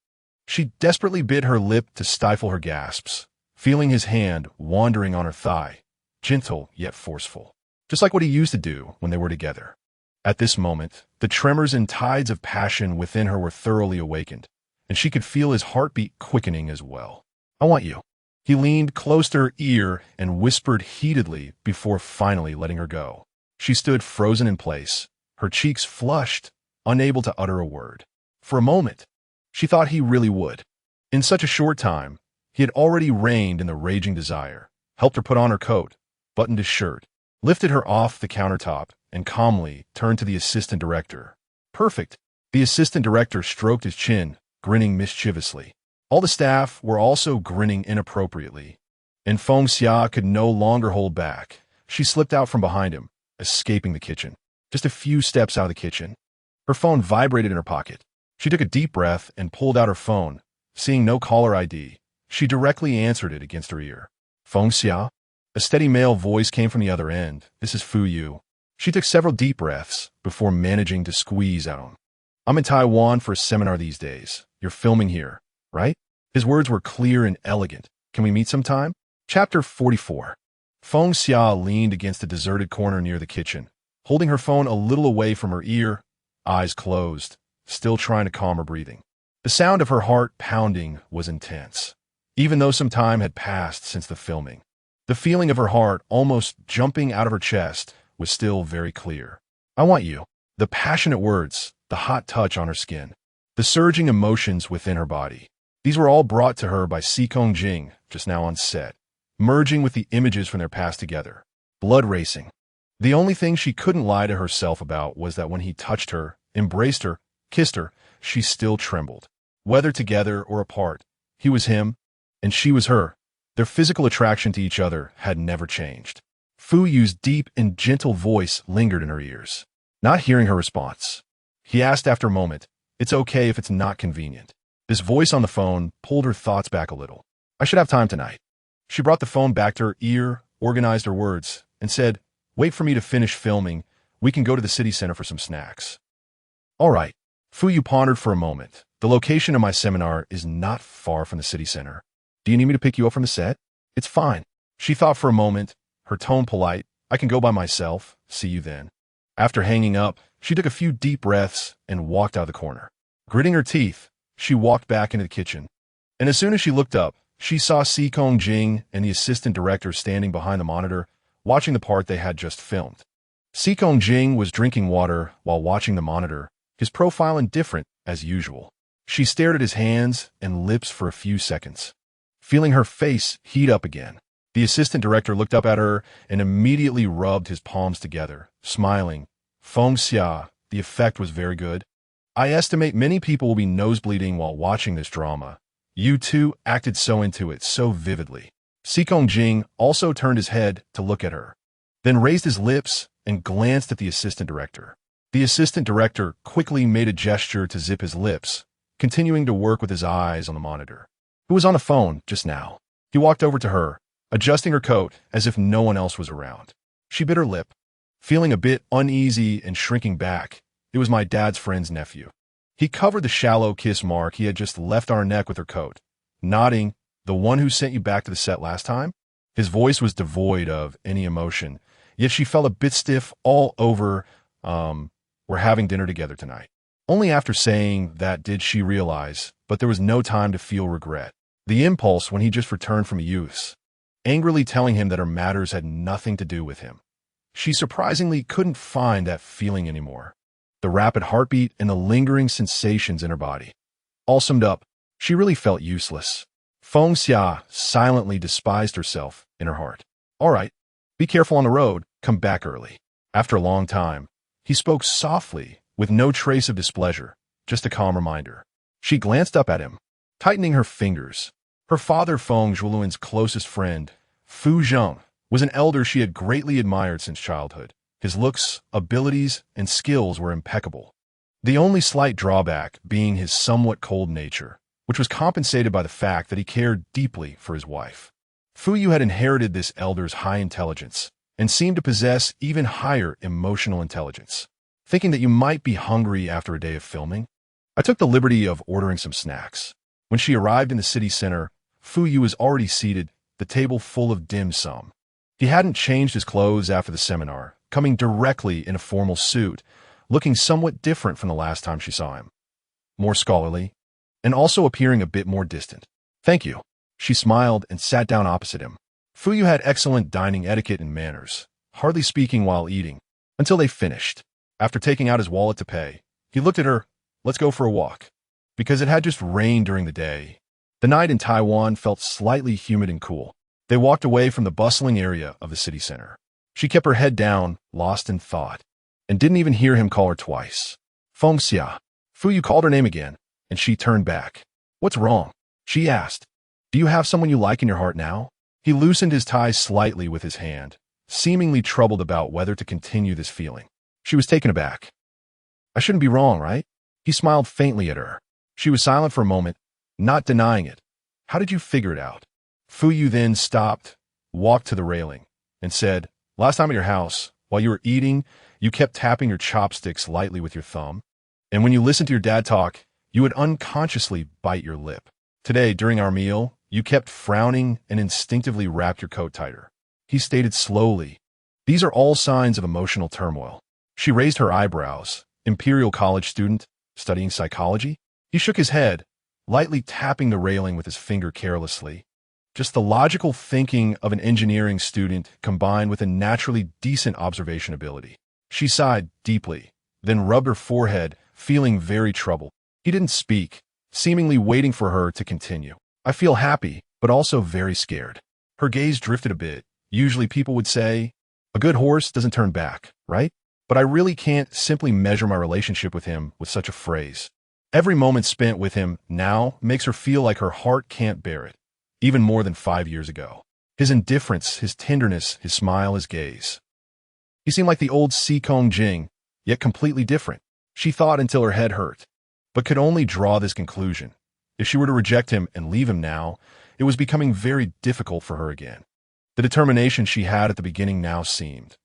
She desperately bit her lip to stifle her gasps, feeling his hand wandering on her thigh, gentle yet forceful, just like what he used to do when they were together. At this moment, the tremors and tides of passion within her were thoroughly awakened, and she could feel his heartbeat quickening as well. "I want you." He leaned close to her ear and whispered heatedly before finally letting her go. She stood frozen in place, her cheeks flushed, unable to utter a word. For a moment, she thought he really would. In such a short time, he had already reined in the raging desire, helped her put on her coat, buttoned his shirt, lifted her off the countertop, and calmly turned to the assistant director. "Perfect." The assistant director stroked his chin, grinning mischievously. All the staff were also grinning inappropriately, and Feng Xia could no longer hold back. She slipped out from behind him, escaping the kitchen. Just a few steps out of the kitchen, her phone vibrated in her pocket. She took a deep breath and pulled out her phone, seeing no caller ID, She directly answered it against her ear. Feng Xia? A steady male voice came from the other end. This is Fu Yu. She took several deep breaths before managing to squeeze out. I'm in Taiwan for a seminar these days. You're filming here, right? His words were clear and elegant. Can we meet sometime? Chapter 44. Feng Xia leaned against a deserted corner near the kitchen, holding her phone a little away from her ear, eyes closed, still trying to calm her breathing. The sound of her heart pounding was intense, even though some time had passed since the filming. The feeling of her heart almost jumping out of her chest was still very clear. I want you. The passionate words, the hot touch on her skin, the surging emotions within her body. These were all brought to her by Seekong Jing just now on set, merging with the images from their past together. Blood racing. The only thing she couldn't lie to herself about was that when he touched her, embraced her, kissed her, she still trembled. Whether together or apart, he was him, and she was her. Their physical attraction to each other had never changed. Fu Yu's deep and gentle voice lingered in her ears. Not hearing her response, he asked after a moment, "It's okay if it's not convenient." This voice on the phone pulled her thoughts back a little. "I should have time tonight." She brought the phone back to her ear, organized her words, and said, "Wait for me to finish filming. We can go to the city center for some snacks." All right. Fu Yu pondered for a moment. The location of my seminar is not far from the city center. Do you need me to pick you up from the set? It's fine. She thought for a moment, her tone polite. I can go by myself. See you then. After hanging up, she took a few deep breaths and walked out of the corner. Gritting her teeth, she walked back into the kitchen. And as soon as she looked up, she saw Seekong Jing and the assistant director standing behind the monitor, watching the part they had just filmed. Seekong Jing was drinking water while watching the monitor, his profile indifferent as usual. She stared at his hands and lips for a few seconds, feeling her face heat up again. The assistant director looked up at her and immediately rubbed his palms together, smiling. Feng Xia, the effect was very good. I estimate many people will be nosebleeding while watching this drama. You two acted so into it, so vividly. Seekong Jing also turned his head to look at her, then raised his lips and glanced at the assistant director. The assistant director quickly made a gesture to zip his lips, continuing to work with his eyes on the monitor. Who was on the phone just now? He walked over to her, adjusting her coat as if no one else was around. She bit her lip, feeling a bit uneasy and shrinking back. It was my dad's friend's nephew. He covered the shallow kiss mark he had just left on her neck with her coat, nodding. The one who sent you back to the set last time? His voice was devoid of any emotion, yet she felt a bit stiff all over. We're having dinner together tonight. Only after saying that did she realize, but there was no time to feel regret. The impulse when he just returned from a youth's, angrily telling him that her matters had nothing to do with him. She surprisingly couldn't find that feeling anymore. The rapid heartbeat and the lingering sensations in her body. All summed up, she really felt useless. Feng Xia silently despised herself in her heart. All right, be careful on the road, come back early. After a long time, he spoke softly, with no trace of displeasure, just a calm reminder. She glanced up at him, tightening her fingers. Her father, Feng Zhuoluan's closest friend, Fu Zheng, was an elder she had greatly admired since childhood. His looks, abilities, and skills were impeccable. The only slight drawback being his somewhat cold nature, which was compensated by the fact that he cared deeply for his wife. Fu Yu had inherited this elder's high intelligence and seemed to possess even higher emotional intelligence. Thinking that you might be hungry after a day of filming, I took the liberty of ordering some snacks. When she arrived in the city center, Fu Yu was already seated, the table full of dim sum. He hadn't changed his clothes after the seminar, coming directly in a formal suit, looking somewhat different from the last time she saw him. More scholarly, and also appearing a bit more distant. Thank you. She smiled and sat down opposite him. Fu Yu had excellent dining etiquette and manners, hardly speaking while eating, until they finished. After taking out his wallet to pay, he looked at her. Let's go for a walk. Because it had just rained during the day, the night in Taiwan felt slightly humid and cool. They walked away from the bustling area of the city center. She kept her head down, lost in thought, and didn't even hear him call her twice. Feng Xia. Fu Yu called her name again, and she turned back. What's wrong? She asked. Do you have someone you like in your heart now? He loosened his tie slightly with his hand, seemingly troubled about whether to continue this feeling. She was taken aback. I shouldn't be wrong, right? He smiled faintly at her. She was silent for a moment, not denying it. How did you figure it out? Fu Yu then stopped, walked to the railing, and said, last time at your house, while you were eating, you kept tapping your chopsticks lightly with your thumb. And when you listened to your dad talk, you would unconsciously bite your lip. Today, during our meal, you kept frowning and instinctively wrapped your coat tighter. He stated slowly, these are all signs of emotional turmoil. She raised her eyebrows. Imperial college student, studying psychology? He shook his head, lightly tapping the railing with his finger carelessly. Just the logical thinking of an engineering student combined with a naturally decent observation ability. She sighed deeply, then rubbed her forehead, feeling very troubled. He didn't speak, seemingly waiting for her to continue. I feel happy, but also very scared. Her gaze drifted a bit. Usually people would say, a good horse doesn't turn back, right? But I really can't simply measure my relationship with him with such a phrase. Every moment spent with him now makes her feel like her heart can't bear it, even more than 5 years ago. His indifference, his tenderness, his smile, his gaze. He seemed like the old Seekong Jing, yet completely different. She thought until her head hurt, but could only draw this conclusion. If she were to reject him and leave him now, it was becoming very difficult for her again. The determination she had at the beginning now seemed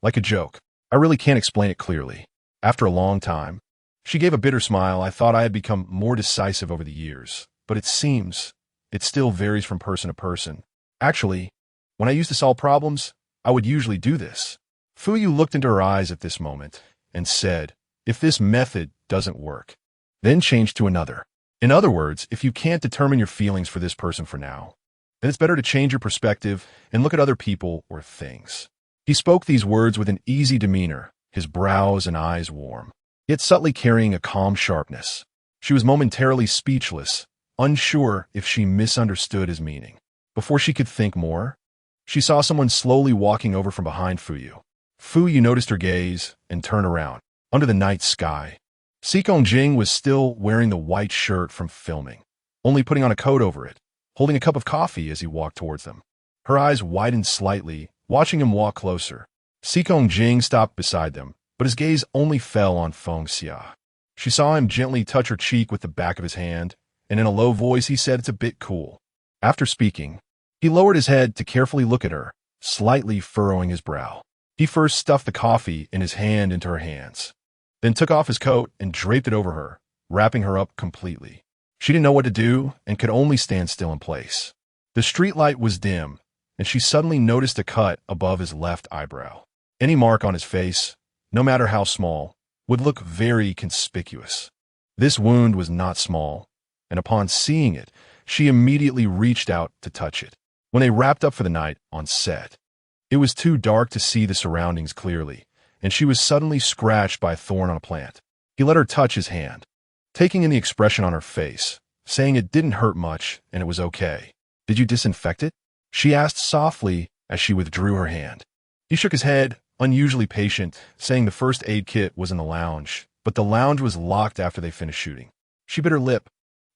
like a joke. I really can't explain it clearly. After a long time, she gave a bitter smile. I thought I had become more decisive over the years, but it seems it still varies from person to person. Actually, when I used to solve problems, I would usually do this. Fu Yu looked into her eyes at this moment and said, if this method doesn't work, then change to another. In other words, if you can't determine your feelings for this person for now, then it's better to change your perspective and look at other people or things. He spoke these words with an easy demeanor, his brows and eyes warm, yet subtly carrying a calm sharpness. She was momentarily speechless, unsure if she misunderstood his meaning. Before she could think more, she saw someone slowly walking over from behind Fu Yu. Fu Yu noticed her gaze and turned around. Under the night sky, Seekong Jing was still wearing the white shirt from filming, only putting on a coat over it, holding a cup of coffee as he walked towards them. Her eyes widened slightly, watching him walk closer. Seekong Jing stopped beside them, but his gaze only fell on Feng Xia. She saw him gently touch her cheek with the back of his hand, and in a low voice he said, it's a bit cool. After speaking, he lowered his head to carefully look at her, slightly furrowing his brow. He first stuffed the coffee in his hand into her hands, then took off his coat and draped it over her, wrapping her up completely. She didn't know what to do and could only stand still in place. The streetlight was dim, and she suddenly noticed a cut above his left eyebrow. Any mark on his face, no matter how small, would look very conspicuous. This wound was not small, and upon seeing it, she immediately reached out to touch it. When they wrapped up for the night on set, it was too dark to see the surroundings clearly, and she was suddenly scratched by a thorn on a plant. He let her touch his hand, taking in the expression on her face, saying it didn't hurt much and it was okay. Did you disinfect it? She asked softly as she withdrew her hand. He shook his head, unusually patient, saying the first aid kit was in the lounge, but the lounge was locked after they finished shooting. She bit her lip,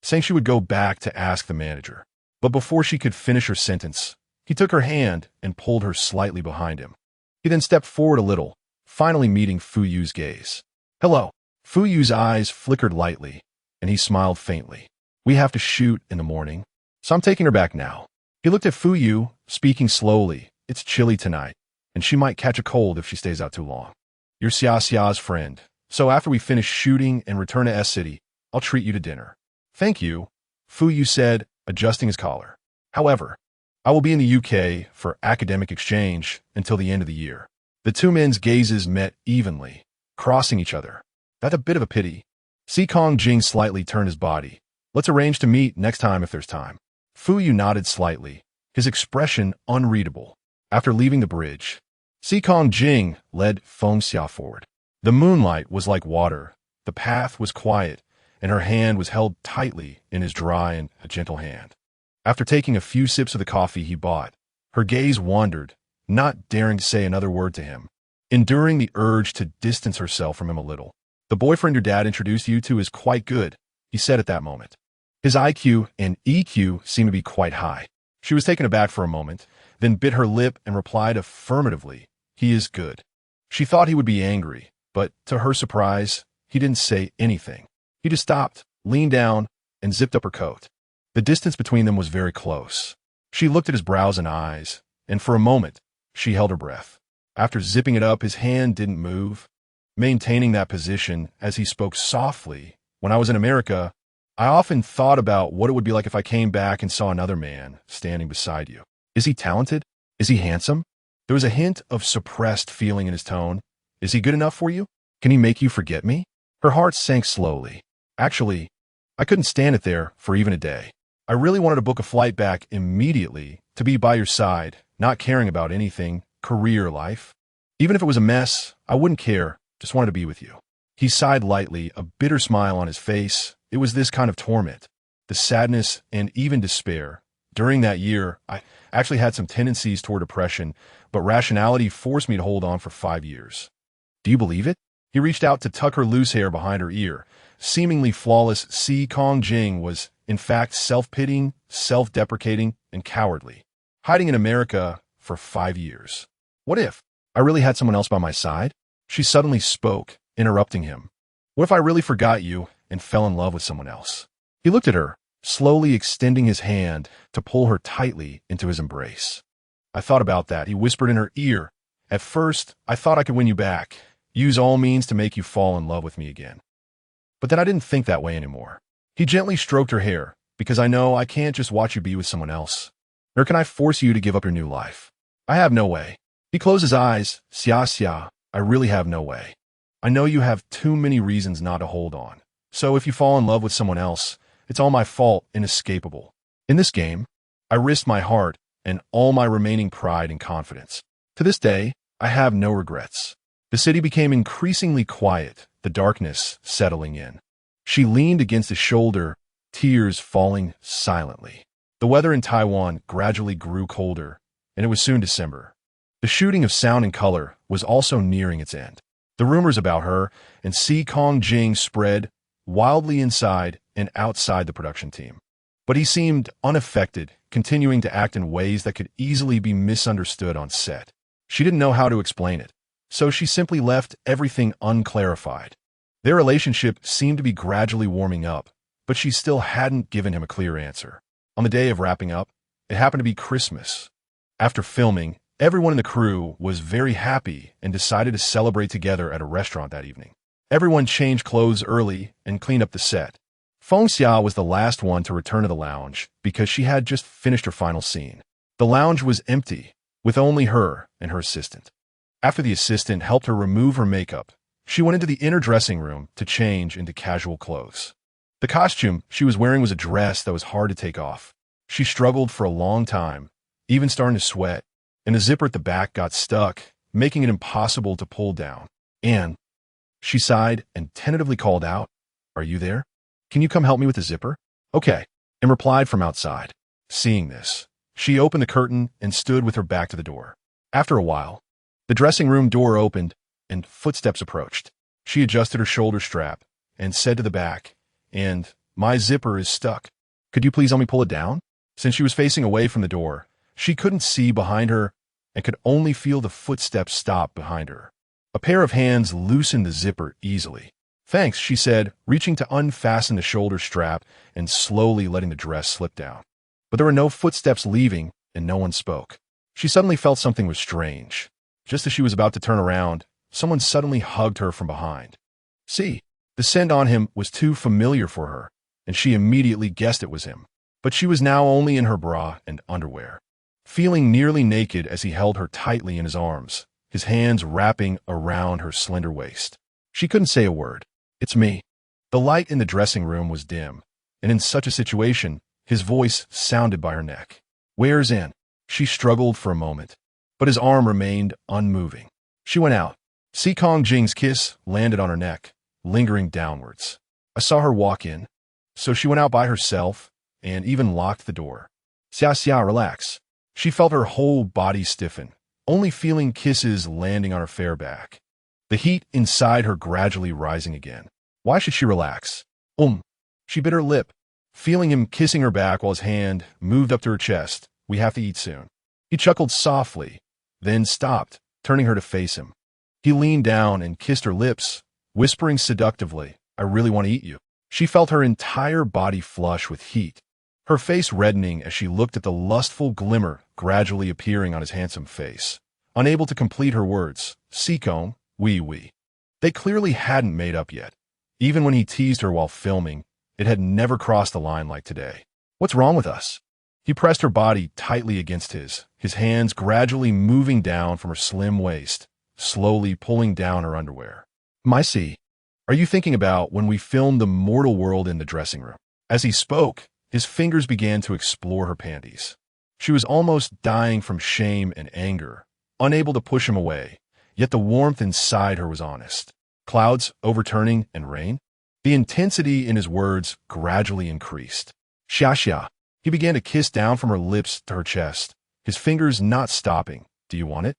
saying she would go back to ask the manager. But before she could finish her sentence, he took her hand and pulled her slightly behind him. He then stepped forward a little, finally meeting Fu Yu's gaze. Hello. Fu Yu's eyes flickered lightly, and he smiled faintly. We have to shoot in the morning, so I'm taking her back now. He looked at Fu Yu, speaking slowly. It's chilly tonight, and she might catch a cold if she stays out too long. You're Xia Xia's friend, so after we finish shooting and return to S City, I'll treat you to dinner. Thank you, Fu Yu said, adjusting his collar. However, I will be in the UK for academic exchange until the end of the year. The two men's gazes met evenly, crossing each other. That's a bit of a pity. Seekong Jing slightly turned his body. Let's arrange to meet next time if there's time. Fu Yu nodded slightly, his expression unreadable. After leaving the bridge, Seekong Jing led Feng Xia forward. The moonlight was like water, the path was quiet, and her hand was held tightly in his dry and a gentle hand. After taking a few sips of the coffee he bought, her gaze wandered, not daring to say another word to him, enduring the urge to distance herself from him a little. The boyfriend your dad introduced you to is quite good, he said at that moment. His IQ and EQ seemed to be quite high. She was taken aback for a moment, then bit her lip and replied affirmatively, he is good. She thought he would be angry, but to her surprise, he didn't say anything. He just stopped, leaned down, and zipped up her coat. The distance between them was very close. She looked at his brows and eyes, and for a moment, she held her breath. After zipping it up, his hand didn't move, maintaining that position as he spoke softly. When I was in America, I often thought about what it would be like if I came back and saw another man standing beside you. Is he talented? Is he handsome? There was a hint of suppressed feeling in his tone. Is he good enough for you? Can he make you forget me? Her heart sank slowly. Actually, I couldn't stand it there for even a day. I really wanted to book a flight back immediately to be by your side, not caring about anything, career, life. Even if it was a mess, I wouldn't care, just wanted to be with you. He sighed lightly, a bitter smile on his face. It was this kind of torment, the sadness and even despair. During that year, I actually had some tendencies toward depression, but rationality forced me to hold on for 5 years. Do you believe it? He reached out to tuck her loose hair behind her ear. Seemingly flawless Si Kong Jing was, in fact, self-pitying, self-deprecating, and cowardly. Hiding in America for 5 years. What if I really had someone else by my side? She suddenly spoke, interrupting him. What if I really forgot you and fell in love with someone else? He looked at her, slowly extending his hand to pull her tightly into his embrace. I thought about that, he whispered in her ear. At first, I thought I could win you back, use all means to make you fall in love with me again. But then I didn't think that way anymore. He gently stroked her hair, because I know I can't just watch you be with someone else. Nor can I force you to give up your new life. I have no way. He closed his eyes. Xia, I really have no way. I know you have too many reasons not to hold on. So if you fall in love with someone else, it's all my fault, inescapable. In this game, I risked my heart and all my remaining pride and confidence. To this day, I have no regrets. The city became increasingly quiet, the darkness settling in. She leaned against his shoulder, tears falling silently. The weather in Taiwan gradually grew colder, and it was soon December. The shooting of Sound and Color was also nearing its end. The rumors about her and Si Kong Jing spread wildly inside and outside the production team. But he seemed unaffected, continuing to act in ways that could easily be misunderstood on set. She didn't know how to explain it, so she simply left everything unclarified. Their relationship seemed to be gradually warming up, but she still hadn't given him a clear answer. On the day of wrapping up, it happened to be Christmas. After filming, everyone in the crew was very happy and decided to celebrate together at a restaurant that evening. Everyone changed clothes early and cleaned up the set. Feng Xia was the last one to return to the lounge because she had just finished her final scene. The lounge was empty, with only her and her assistant. After the assistant helped her remove her makeup, she went into the inner dressing room to change into casual clothes. The costume she was wearing was a dress that was hard to take off. She struggled for a long time, even starting to sweat, and the zipper at the back got stuck, making it impossible to pull down. "Anne," she sighed and tentatively called out, "Are you there? Can you come help me with the zipper?" "Okay," and replied from outside. Seeing this, she opened the curtain and stood with her back to the door. After a while, the dressing room door opened and footsteps approached. She adjusted her shoulder strap and said to the back, "And my zipper is stuck. Could you please help me pull it down?" Since she was facing away from the door, she couldn't see behind her and could only feel the footsteps stop behind her. A pair of hands loosened the zipper easily. "Thanks," she said, reaching to unfasten the shoulder strap and slowly letting the dress slip down. But there were no footsteps leaving, and no one spoke. She suddenly felt something was strange. Just as she was about to turn around, someone suddenly hugged her from behind. See, the scent on him was too familiar for her, and she immediately guessed it was him. But she was now only in her bra and underwear. Feeling nearly naked as he held her tightly in his arms, his hands wrapping around her slender waist. She couldn't say a word. "It's me." The light in the dressing room was dim, and in such a situation, his voice sounded by her neck. "Where's Anne?" She struggled for a moment, but his arm remained unmoving. She went out. Si Kong Jing's kiss landed on her neck, lingering downwards. I saw her walk in, so she went out by herself and even locked the door. Xia, relax. She felt her whole body stiffen, only feeling kisses landing on her fair back. The heat inside her gradually rising again. Why should she relax? She bit her lip, feeling him kissing her back while his hand moved up to her chest. "We have to eat soon." He chuckled softly, then stopped, turning her to face him. He leaned down and kissed her lips, whispering seductively, "I really want to eat you." She felt her entire body flush with heat. her face reddening as she looked at the lustful glimmer gradually appearing on his handsome face. Unable to complete her words, series.We. They clearly hadn't made up yet. Even when he teased her while filming, it had never crossed the line like today. What's wrong with us? He pressed her body tightly against his hands gradually moving down from her slim waist, slowly pulling down her underwear. "My are you thinking about when we filmed the mortal world in the dressing room?" As he spoke, his fingers began to explore her panties. She was almost dying from shame and anger, unable to push him away, yet the warmth inside her was honest. Clouds overturning and rain? The intensity in his words gradually increased. Xia. He began to kiss down from her lips to her chest, his fingers not stopping. "Do you want it?"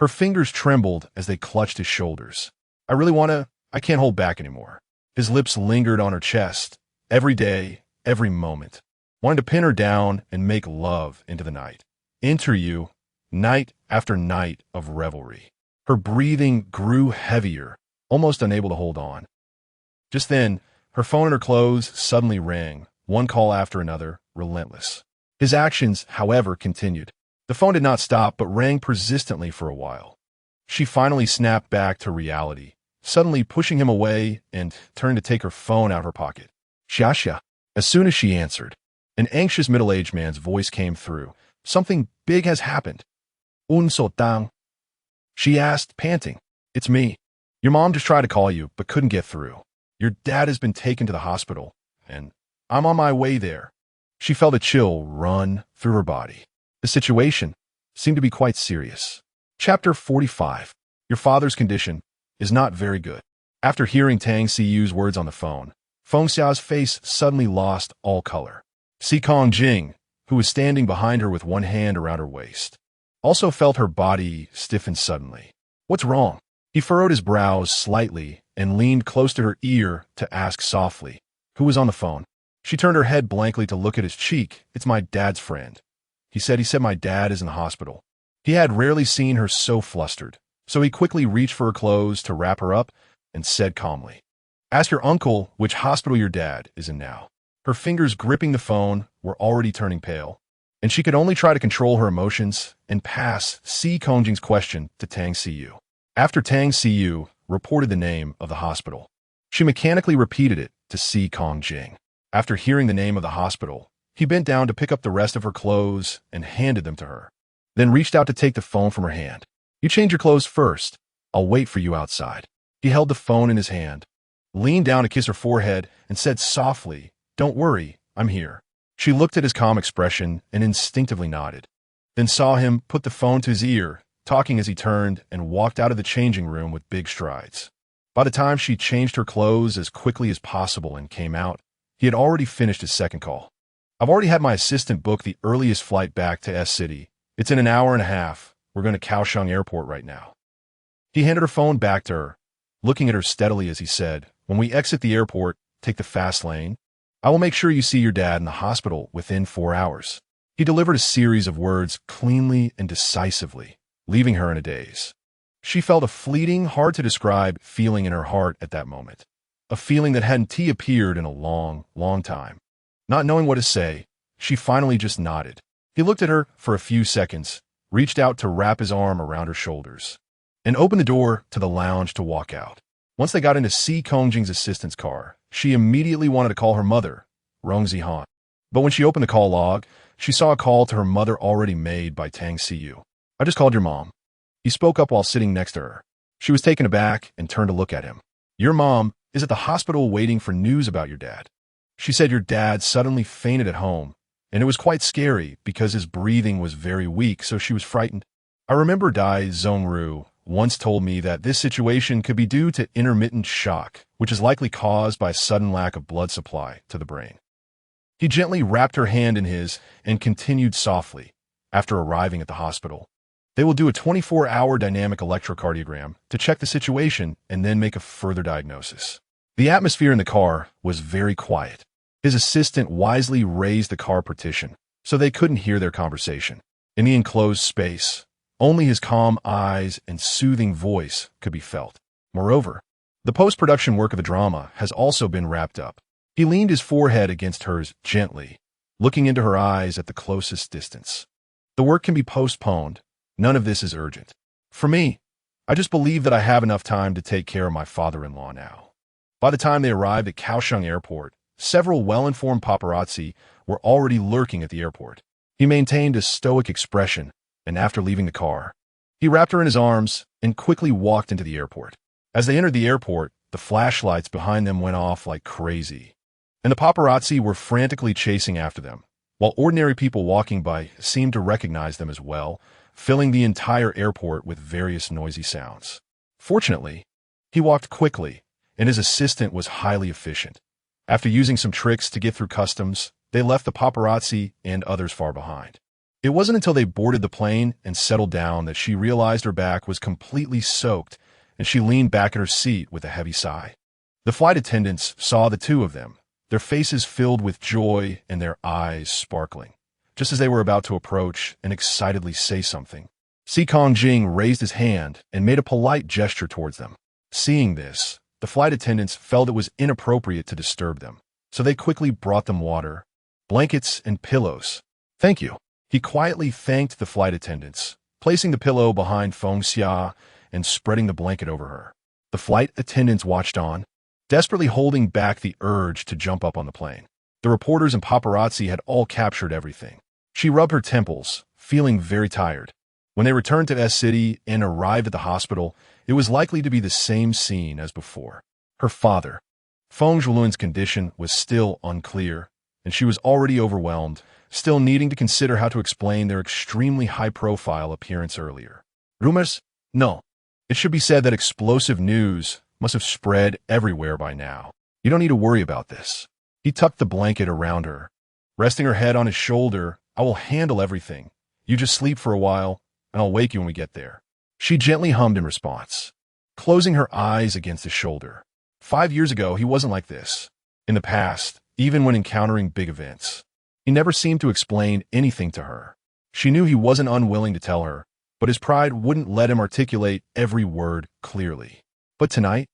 Her fingers trembled as they clutched his shoulders. I can't hold back anymore." His lips lingered on her chest, every day, every moment, wanting to pin her down and make love into the night. Enter you, night after night of revelry. Her breathing grew heavier, almost unable to hold on. Just then, her phone in her clothes suddenly rang, one call after another, relentless. His actions, however, continued. The phone did not stop but rang persistently for a while. She finally snapped back to reality, suddenly pushing him away and turned to take her phone out of her pocket. "Xia." As soon as she answered, an anxious middle-aged man's voice came through. "Something big has happened." "Un sotang?" she asked, panting. "It's me. Your mom just tried to call you, but couldn't get through. Your dad has been taken to the hospital, and I'm on my way there." She felt a chill run through her body. The situation seemed to be quite serious. Chapter 45. Your father's condition is not very good. After hearing Tang Siyu's words on the phone, Feng Xiao's face suddenly lost all color. Si Kongjing, who was standing behind her with one hand around her waist, also felt her body stiffen suddenly. "What's wrong?" He furrowed his brows slightly and leaned close to her ear to ask softly, "Who was on the phone?" She turned her head blankly to look at his cheek. "It's my dad's friend. He said my dad is in the hospital." He had rarely seen her so flustered, so he quickly reached for her clothes to wrap her up and said calmly, "Ask your uncle which hospital your dad is in now." Her fingers gripping the phone were already turning pale, and she could only try to control her emotions and pass Si Kongjing's question to Tang Siyu. After Tang Siyu reported the name of the hospital, she mechanically repeated it to Si Kongjing. After hearing the name of the hospital, he bent down to pick up the rest of her clothes and handed them to her, then reached out to take the phone from her hand. "You change your clothes first. I'll wait for you outside." He held the phone in his hand, leaned down to kiss her forehead, and said softly, "Don't worry, I'm here." She looked at his calm expression and instinctively nodded, then saw him put the phone to his ear, talking as he turned and walked out of the changing room with big strides. By the time she changed her clothes as quickly as possible and came out, he had already finished his second call. "I've already had my assistant book the earliest flight back to S City. It's in an hour and a half. We're going to Kaohsiung Airport right now." He handed her phone back to her, looking at her steadily as he said, "When we exit the airport, take the fast lane. I will make sure you see your dad in the hospital within 4 hours." He delivered a series of words cleanly and decisively, leaving her in a daze. She felt a fleeting, hard-to-describe feeling in her heart at that moment, a feeling that hadn't appeared in a long, long time. Not knowing what to say, she finally just nodded. He looked at her for a few seconds, reached out to wrap his arm around her shoulders, and opened the door to the lounge to walk out. Once they got into Si Kongjing's assistant's car, she immediately wanted to call her mother, Rong Zihan. But when she opened the call log, she saw a call to her mother already made by Tang Siyu. "I just called your mom." He spoke up while sitting next to her. She was taken aback and turned to look at him. "Your mom is at the hospital waiting for news about your dad. She said your dad suddenly fainted at home, and it was quite scary because his breathing was very weak, so she was frightened. I remember Dai Zhongru once told me that this situation could be due to intermittent shock, which is likely caused by a sudden lack of blood supply to the brain." He gently wrapped her hand in his and continued softly. "After arriving at the hospital, they will do a 24-hour dynamic electrocardiogram to check the situation and then make a further diagnosis." The atmosphere in the car was very quiet. His assistant wisely raised the car partition so they couldn't hear their conversation. In the enclosed space, only his calm eyes and soothing voice could be felt. Moreover, the post-production work of the drama has also been wrapped up. He leaned his forehead against hers gently, looking into her eyes at the closest distance. The work can be postponed. None of this is urgent. For me, I just believe that I have enough time to take care of my father-in-law now. By the time they arrived at Kaohsiung Airport, several well-informed paparazzi were already lurking at the airport. He maintained a stoic expression, and after leaving the car, he wrapped her in his arms and quickly walked into the airport. As they entered the airport, the flashlights behind them went off like crazy, and the paparazzi were frantically chasing after them, while ordinary people walking by seemed to recognize them as well, filling the entire airport with various noisy sounds. Fortunately, he walked quickly, and his assistant was highly efficient. After using some tricks to get through customs, they left the paparazzi and others far behind. It wasn't until they boarded the plane and settled down that she realized her back was completely soaked, and she leaned back in her seat with a heavy sigh. The flight attendants saw the two of them, their faces filled with joy and their eyes sparkling, just as they were about to approach and excitedly say something. Seekong Jing raised his hand and made a polite gesture towards them. Seeing this, the flight attendants felt it was inappropriate to disturb them, so they quickly brought them water, blankets, and pillows. "Thank you." He quietly thanked the flight attendants, placing the pillow behind Feng Xia and spreading the blanket over her. The flight attendants watched on, desperately holding back the urge to jump up on the plane. The reporters and paparazzi had all captured everything. She rubbed her temples, feeling very tired. When they returned to S City and arrived at the hospital, it was likely to be the same scene as before. Her father, Feng Zhuolun's condition was still unclear, and she was already overwhelmed, still needing to consider how to explain their extremely high-profile appearance earlier. Rumors? No. It should be said that explosive news must have spread everywhere by now. You don't need to worry about this. He tucked the blanket around her. Resting her head on his shoulder, "I will handle everything. You just sleep for a while, and I'll wake you when we get there." She gently hummed in response, closing her eyes against his shoulder. 5 years ago, he wasn't like this. In the past, even when encountering big events, he never seemed to explain anything to her. She knew he wasn't unwilling to tell her, but his pride wouldn't let him articulate every word clearly. But tonight,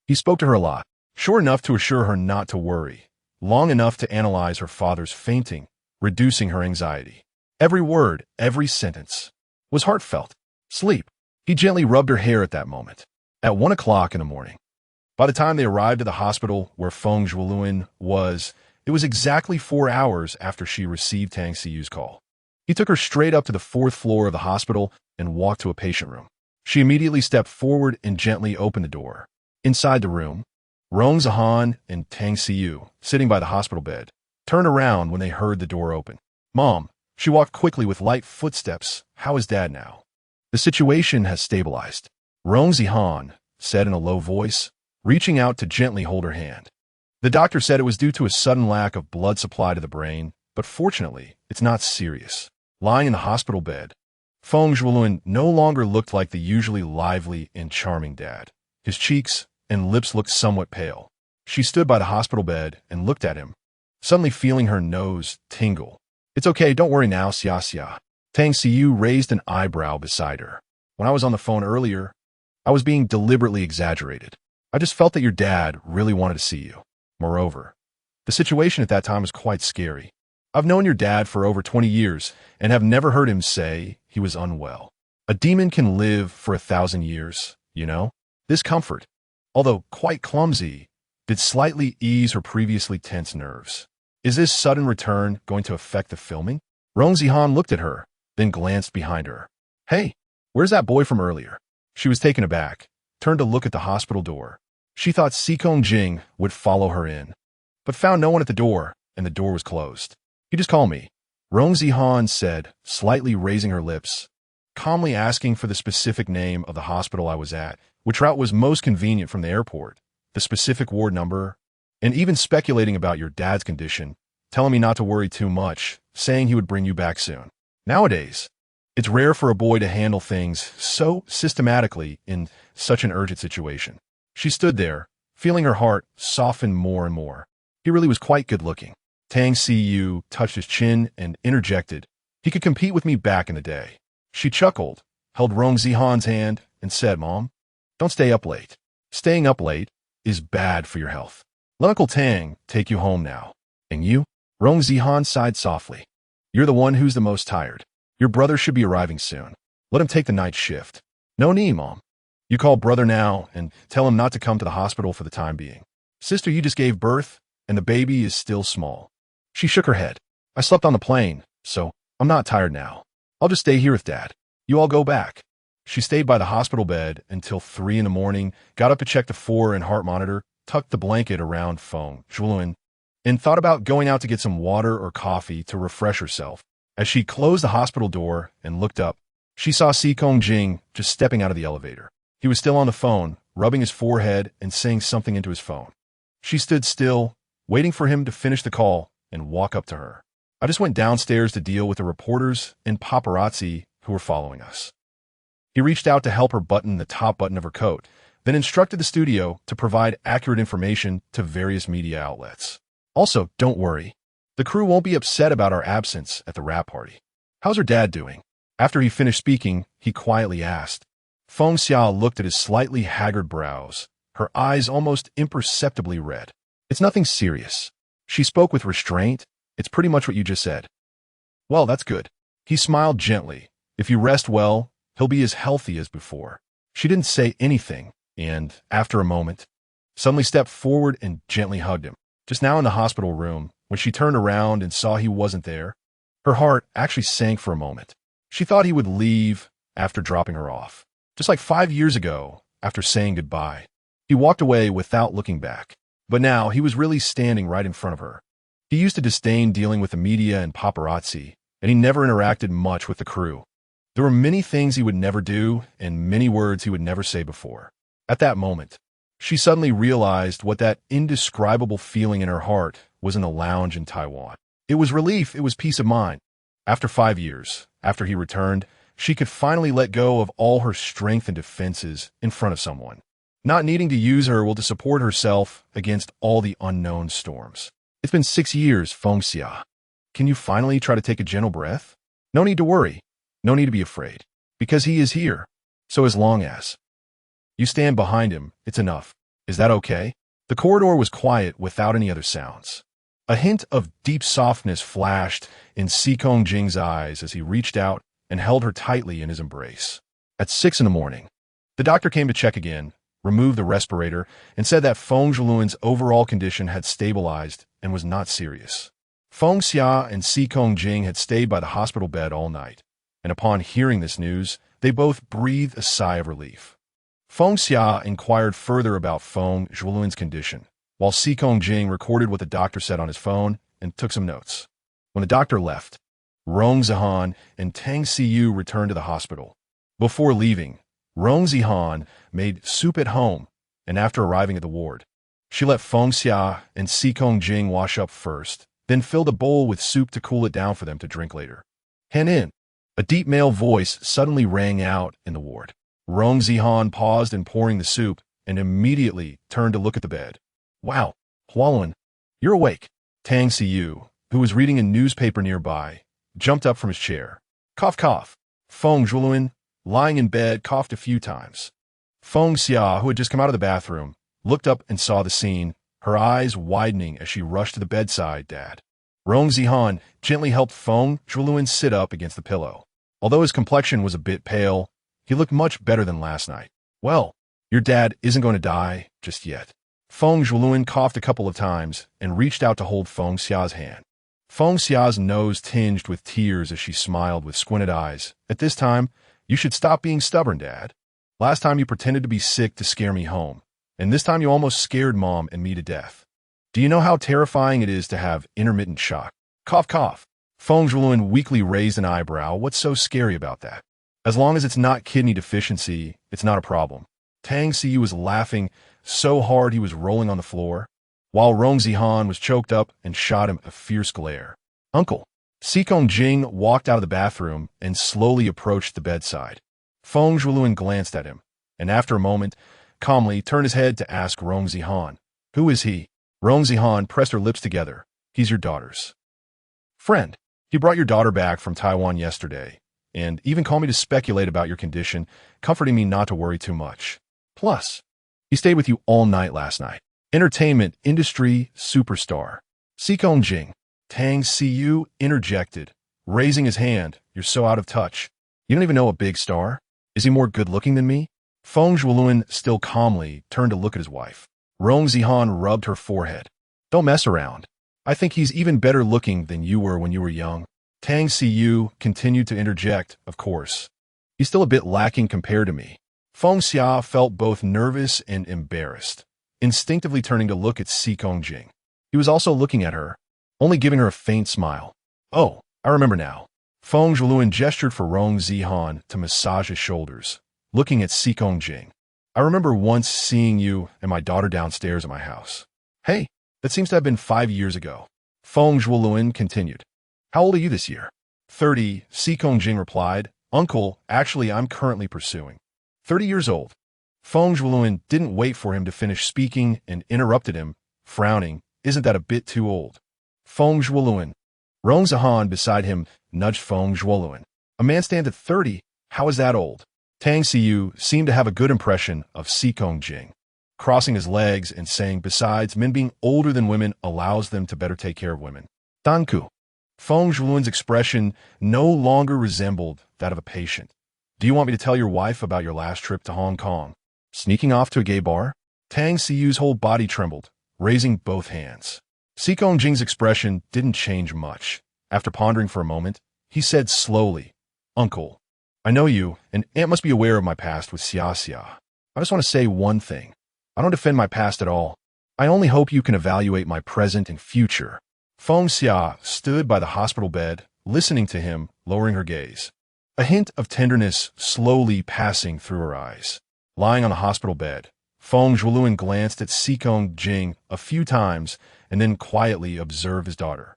he spoke to her a lot, short enough to assure her not to worry, long enough to analyze her father's fainting, reducing her anxiety. Every word, every sentence, was heartfelt. Sleep. He gently rubbed her hair at that moment. At 1 o'clock in the morning. By the time they arrived at the hospital where Feng Zhuolun was, it was exactly 4 hours after she received Tang Siyu's call. He took her straight up to the 4th floor of the hospital and walked to a patient room. She immediately stepped forward and gently opened the door. Inside the room, Rong Zihan and Tang Siyu, sitting by the hospital bed, turned around when they heard the door open. "Mom," she walked quickly with light footsteps. "How is Dad now?" "The situation has stabilized," Rong Zihan said in a low voice, reaching out to gently hold her hand. "The doctor said it was due to a sudden lack of blood supply to the brain, but fortunately, it's not serious." Lying in the hospital bed, Feng Zhuolun no longer looked like the usually lively and charming dad. His cheeks and lips looked somewhat pale. She stood by the hospital bed and looked at him, suddenly feeling her nose tingle. "It's okay, don't worry now, Xia." Tang Siyu raised an eyebrow beside her. "When I was on the phone earlier, I was being deliberately exaggerated. I just felt that your dad really wanted to see you. Moreover, the situation at that time was quite scary. I've known your dad for over 20 years and have never heard him say he was unwell. A demon can live for 1,000 years, you know? This comfort, although quite clumsy, did slightly ease her previously tense nerves. Is this sudden return going to affect the filming?" Rong Zihan looked at her, then glanced behind her. "Hey, where's that boy from earlier?" She was taken aback, turned to look at the hospital door. She thought Seekong Jing would follow her in, but found no one at the door, and the door was closed. "You just call me," Rong Zihan said, slightly raising her lips, calmly asking for the specific name of the hospital I was at, which route was most convenient from the airport, the specific ward number, and even speculating about your dad's condition, telling me not to worry too much, saying he would bring you back soon. Nowadays, it's rare for a boy to handle things so systematically in such an urgent situation. She stood there, feeling her heart soften more and more. He really was quite good-looking. Tang Siyu touched his chin and interjected, "He could compete with me back in the day." She chuckled, held Rong Zihan's hand, and said, "Mom, don't stay up late. Staying up late is bad for your health. Let Uncle Tang take you home now." "And you?" Rong Zihan sighed softly. You're the one who's the most tired. Your brother should be arriving soon. Let him take the night shift. No need, Mom. You call brother now and tell him not to come to the hospital for the time being. Sister, you just gave birth, and the baby is still small. She shook her head. I slept on the plane, so I'm not tired now. I'll just stay here with Dad. You all go back. She stayed by the hospital bed until 3 in the morning, got up to check the 4 and heart monitor, tucked the blanket around Feng Zhuolin, and thought about going out to get some water or coffee to refresh herself. As she closed the hospital door and looked up, she saw Si Kongjing just stepping out of the elevator. He was still on the phone, rubbing his forehead and saying something into his phone. She stood still, waiting for him to finish the call and walk up to her. I just went downstairs to deal with the reporters and paparazzi who were following us. He reached out to help her button the top button of her coat, then instructed the studio to provide accurate information to various media outlets. Also, don't worry. The crew won't be upset about our absence at the wrap party. How's her dad doing? After he finished speaking, he quietly asked. Feng Xia looked at his slightly haggard brows, her eyes almost imperceptibly red. It's nothing serious. She spoke with restraint. It's pretty much what you just said. Well, that's good. He smiled gently. If you rest well, he'll be as healthy as before. She didn't say anything, and, after a moment, suddenly stepped forward and gently hugged him. Just now in the hospital room, when she turned around and saw he wasn't there, her heart actually sank for a moment. She thought he would leave after dropping her off. Just like 5 years ago, after saying goodbye. He walked away without looking back. But now he was really standing right in front of her. He used to disdain dealing with the media and paparazzi, and he never interacted much with the crew. There were many things he would never do and many words he would never say before. At that moment, she suddenly realized what that indescribable feeling in her heart was in the lounge in Taiwan. It was relief, it was peace of mind. After 5 years, after he returned, she could finally let go of all her strength and defenses in front of someone. Not needing to use her will to support herself against all the unknown storms. It's been 6 years, Feng Xia. Can you finally try to take a gentle breath? No need to worry. No need to be afraid. Because he is here. So as long as you stand behind him, it's enough. Is that okay? The corridor was quiet without any other sounds. A hint of deep softness flashed in Si Kongjing's eyes as he reached out and held her tightly in his embrace. At 6 in the morning, the doctor came to check again, removed the respirator, and said that Feng Zhuolun's overall condition had stabilized and was not serious. Feng Xia and Si Kongjing had stayed by the hospital bed all night, and upon hearing this news, they both breathed a sigh of relief. Feng Xia inquired further about Feng Zhuolun's condition, while Si Kongjing recorded what the doctor said on his phone and took some notes. When the doctor left, Rong Zihan and Tang Siyu returned to the hospital. Before leaving, Rong Zihan made soup at home, and after arriving at the ward, she let Feng Xia and Si Kongjing wash up first, then filled a bowl with soup to cool it down for them to drink later. "Hen in." A deep male voice suddenly rang out in the ward. Rong Zihan paused in pouring the soup and immediately turned to look at the bed. "Wow, Hualun, you're awake." Tang Siyu, who was reading a newspaper nearby, jumped up from his chair. Cough, cough. Feng Zhuolun, lying in bed, coughed a few times. Feng Xia, who had just come out of the bathroom, looked up and saw the scene, her eyes widening as she rushed to the bedside. "Dad." Rong Zihan gently helped Feng Zhuolun sit up against the pillow. Although his complexion was a bit pale, he looked much better than last night. "Well, your dad isn't going to die just yet." Feng Zhuolun coughed a couple of times and reached out to hold Feng Xia's hand. Feng Xia's nose tinged with tears as she smiled with squinted eyes. "At this time, you should stop being stubborn, Dad. Last time you pretended to be sick to scare me home, and this time you almost scared Mom and me to death. Do you know how terrifying it is to have intermittent shock?" Cough, cough. Feng Zhuolun weakly raised an eyebrow. "What's so scary about that? As long as it's not kidney deficiency, it's not a problem." Tang Siyu was laughing so hard he was rolling on the floor, while Rong Zihan was choked up and shot him a fierce glare. "Uncle." Si Kongjing walked out of the bathroom and slowly approached the bedside. Feng Zhuolun glanced at him, and after a moment, calmly turned his head to ask Rong Zihan, "Who is he?" Rong Zihan pressed her lips together. "He's your daughter's friend. He brought your daughter back from Taiwan yesterday, and even called me to speculate about your condition, comforting me not to worry too much. Plus, he stayed with you all night last night. Entertainment industry superstar." Si Kongjing. Tang Siyu interjected, raising his hand. You're so out of touch. You don't even know a big star? Is he more good-looking than me? Feng Zhuolun, still calmly, turned to look at his wife. Rong Zihan rubbed her forehead. Don't mess around. I think he's even better looking than you were when you were young. Tang Siyu continued to interject, of course. He's still a bit lacking compared to me. Feng Xia felt both nervous and embarrassed, instinctively turning to look at Xikong Jing. He was also looking at her, only giving her a faint smile. Oh, I remember now. Feng Zhuolun gestured for Rong Zihan to massage his shoulders, looking at Xikong Jing. I remember once seeing you and my daughter downstairs at my house. Hey, that seems to have been 5 years ago. Feng Zhuolun continued. How old are you this year? 30, Xikong Jing replied. Uncle, actually I'm currently pursuing. 30 years old. Feng Zhuolun didn't wait for him to finish speaking and interrupted him, frowning. Isn't that a bit too old? Feng Zhuolun. Rong Zihan beside him nudged Feng Zhuolun. A man stands at 30. How is that old? Tang Siyu seemed to have a good impression of Xikong Jing, crossing his legs and saying, besides, men being older than women allows them to better take care of women. Danku. Feng Zhuolun's expression no longer resembled that of a patient. Do you want me to tell your wife about your last trip to Hong Kong? Sneaking off to a gay bar? Tang Siyu's whole body trembled, raising both hands. Xikong Jing's expression didn't change much. After pondering for a moment, he said slowly, Uncle, I know you, and Aunt must be aware of my past with Xia Xia. I just want to say one thing. I don't defend my past at all. I only hope you can evaluate my present and future. Feng Xia stood by the hospital bed, listening to him, lowering her gaze. A hint of tenderness slowly passing through her eyes. Lying on the hospital bed, Feng Zhuolun glanced at Xikong Jing a few times and then quietly observed his daughter.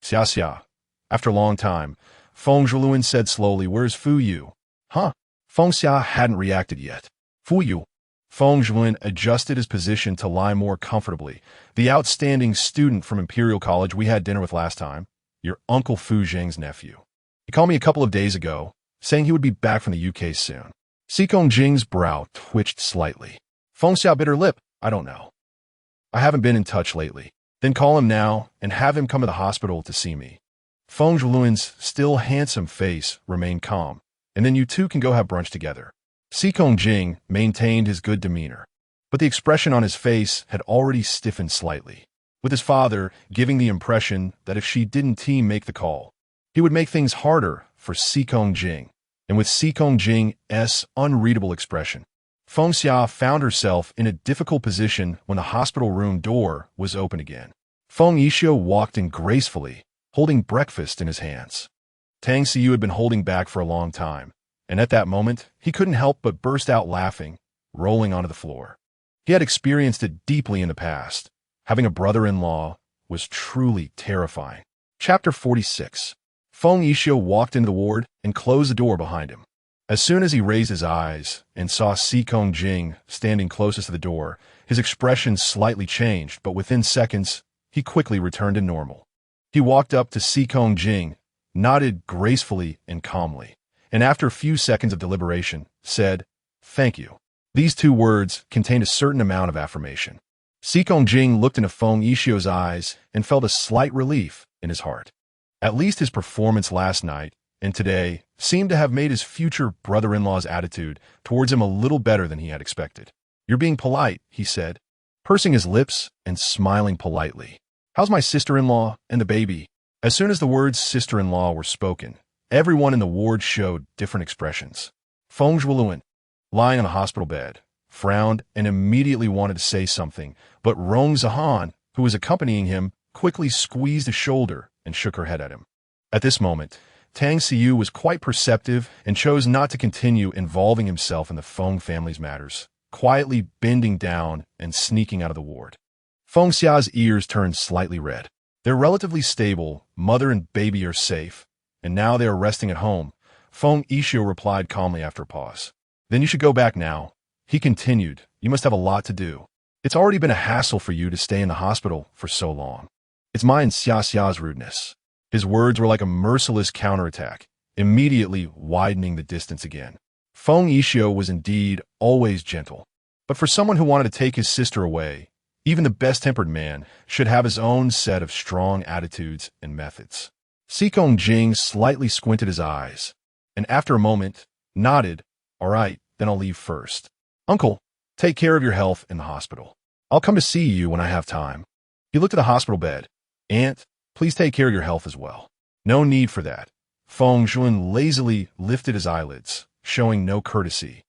Xia Xia. After a long time, Feng Zhuolun said slowly, Where's Fu Yu? Huh? Feng Xia hadn't reacted yet. Fu Yu. Feng Zhuolun adjusted his position to lie more comfortably. The outstanding student from Imperial College we had dinner with last time. Your Uncle Fu Jing's nephew. He called me a couple of days ago, saying he would be back from the UK soon. Xikong Jing's brow twitched slightly. Feng Xia bit her lip. I don't know. I haven't been in touch lately. Then call him now and have him come to the hospital to see me. Feng Zhuolun's still handsome face remained calm, and then you two can go have brunch together. Xikong Jing maintained his good demeanor, but the expression on his face had already stiffened slightly, with his father giving the impression that if she didn't make the call, he would make things harder for Xikong Jing, and with Xikong Jing's unreadable expression, Feng Xia found herself in a difficult position when the hospital room door was open again. Feng Yixio walked in gracefully, holding breakfast in his hands. Tang Siyu had been holding back for a long time, and at that moment, he couldn't help but burst out laughing, rolling onto the floor. He had experienced it deeply in the past. Having a brother-in-law was truly terrifying. Chapter 46. Feng Yixio walked into the ward and closed the door behind him. As soon as he raised his eyes and saw Xikong Jing standing closest to the door, his expression slightly changed, but within seconds, he quickly returned to normal. He walked up to Xikong Jing, nodded gracefully and calmly, and after a few seconds of deliberation, said, Thank you. These two words contained a certain amount of affirmation. Xikong Jing looked into Feng Yixio's eyes and felt a slight relief in his heart. At least his performance last night and today seemed to have made his future brother-in-law's attitude towards him a little better than he had expected. You're being polite, he said, pursing his lips and smiling politely. How's my sister-in-law and the baby? As soon as the words sister-in-law were spoken, everyone in the ward showed different expressions. Feng Zhuolun, lying on a hospital bed, frowned and immediately wanted to say something, but Rong Zihan, who was accompanying him, quickly squeezed his shoulder and shook her head at him. At this moment, Tang Siyu was quite perceptive and chose not to continue involving himself in the Feng family's matters, quietly bending down and sneaking out of the ward. Feng Xia's ears turned slightly red. They're relatively stable, mother and baby are safe, and now they are resting at home. Feng Yixio replied calmly after a pause. Then you should go back now. He continued, you must have a lot to do. It's already been a hassle for you to stay in the hospital for so long. It's my and Xia Xia's rudeness. His words were like a merciless counterattack, immediately widening the distance again. Feng Yixio was indeed always gentle, but for someone who wanted to take his sister away, Even the best-tempered man should have his own set of strong attitudes and methods. Seekong Jing slightly squinted his eyes, and after a moment, nodded. All right, then I'll leave first. Uncle, take care of your health in the hospital. I'll come to see you when I have time. He looked at the hospital bed. Aunt, please take care of your health as well. No need for that. Feng Zhuan lazily lifted his eyelids, showing no courtesy,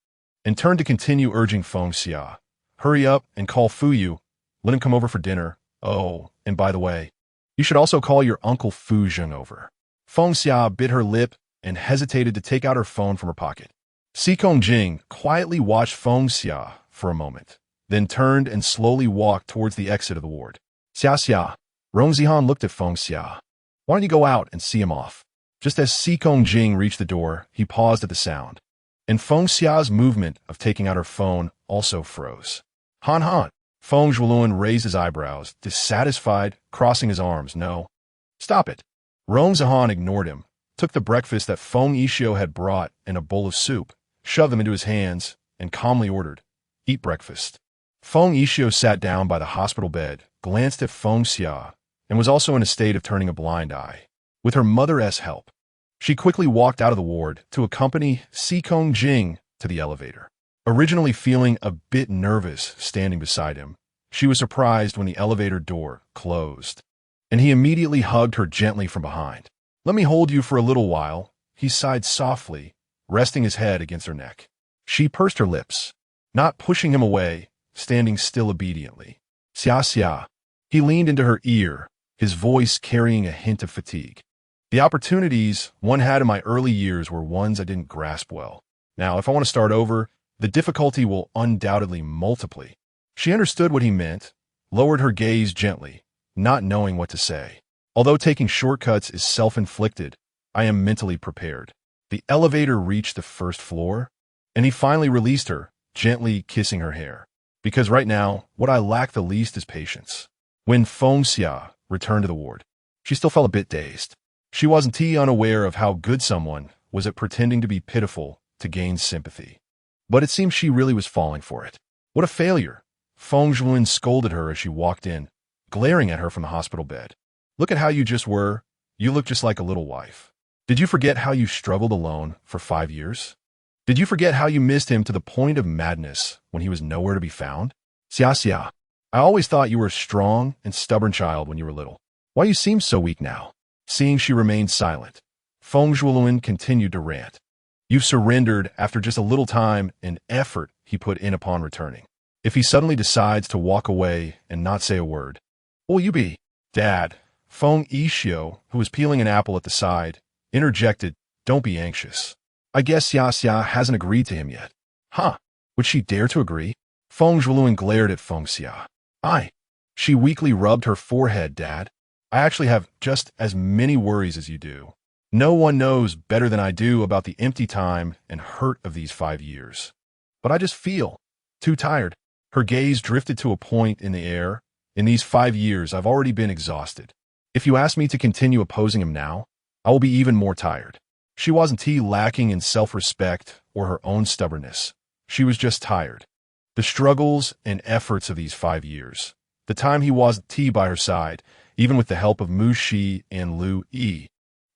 and turned to continue urging Feng Xia. Hurry up and call Fu Yu. Let him come over for dinner. Oh, and by the way, you should also call your uncle Fu Zheng over. Feng Xia bit her lip and hesitated to take out her phone from her pocket. Seekong Jing quietly watched Feng Xia for a moment, then turned and slowly walked towards the exit of the ward. Xia. Rong Zihan looked at Feng Xia. Why don't you go out and see him off? Just as Seekong Jing reached the door, he paused at the sound, and Feng Xia's movement of taking out her phone also froze. Han. Feng Zhuoluan raised his eyebrows, dissatisfied, crossing his arms. No. Stop it. Rong Zihan ignored him, took the breakfast that Feng Yishio had brought and a bowl of soup, shoved them into his hands, and calmly ordered, Eat breakfast. Feng Yishio sat down by the hospital bed, glanced at Feng Xia, and was also in a state of turning a blind eye. With her mother's help, she quickly walked out of the ward to accompany Seekong Jing to the elevator. Originally feeling a bit nervous standing beside him, she was surprised when the elevator door closed, and he immediately hugged her gently from behind. Let me hold you for a little while, he sighed softly, resting his head against her neck. She pursed her lips, not pushing him away, standing still obediently. Xia. He leaned into her ear, his voice carrying a hint of fatigue. The opportunities one had in my early years were ones I didn't grasp well. Now, if I want to start over, the difficulty will undoubtedly multiply. She understood what he meant, lowered her gaze gently, not knowing what to say. Although taking shortcuts is self-inflicted, I am mentally prepared. The elevator reached the first floor, and he finally released her, gently kissing her hair. Because right now, what I lack the least is patience. When Feng Xia returned to the ward, she still felt a bit dazed. She wasn't unaware of how good someone was at pretending to be pitiful to gain sympathy. But it seemed she really was falling for it. What a failure! Feng Zhuoluan scolded her as she walked in, glaring at her from the hospital bed. Look at how you just were. You look just like a little wife. Did you forget how you struggled alone for 5 years? Did you forget how you missed him to the point of madness when he was nowhere to be found? Xia. I always thought you were a strong and stubborn child when you were little. Why you seem so weak now? Seeing she remained silent, Feng Zhuoluan continued to rant. You've surrendered after just a little time and effort he put in upon returning. If he suddenly decides to walk away and not say a word, what will you be? Dad, Feng Yishio, who was peeling an apple at the side, interjected, Don't be anxious. I guess Xia hasn't agreed to him yet. Huh? Would she dare to agree? Feng Zhuoluan glared at Feng Xia. She weakly rubbed her forehead. Dad, I actually have just as many worries as you do. No one knows better than I do about the empty time and hurt of these 5 years. But I just feel too tired. Her gaze drifted to a point in the air. In these 5 years, I've already been exhausted. If you ask me to continue opposing him now, I will be even more tired. She wasn't lacking in self-respect or her own stubbornness. She was just tired. The struggles and efforts of these 5 years. The time he wasn't by her side, even with the help of Mu Shi and Lu Yi.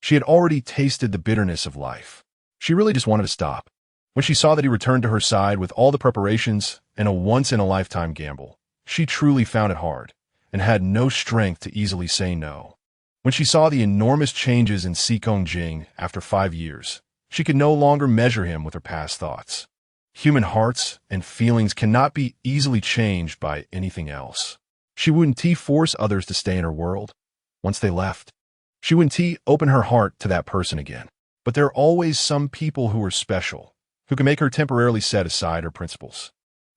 She had already tasted the bitterness of life. She really just wanted to stop. When she saw that he returned to her side with all the preparations and a once-in-a-lifetime gamble, she truly found it hard and had no strength to easily say no. When she saw the enormous changes in Seekong Jing after 5 years, she could no longer measure him with her past thoughts. Human hearts and feelings cannot be easily changed by anything else. She wouldn't force others to stay in her world. Once they left, she wouldn't open her heart to that person again. But there are always some people who are special, who can make her temporarily set aside her principles.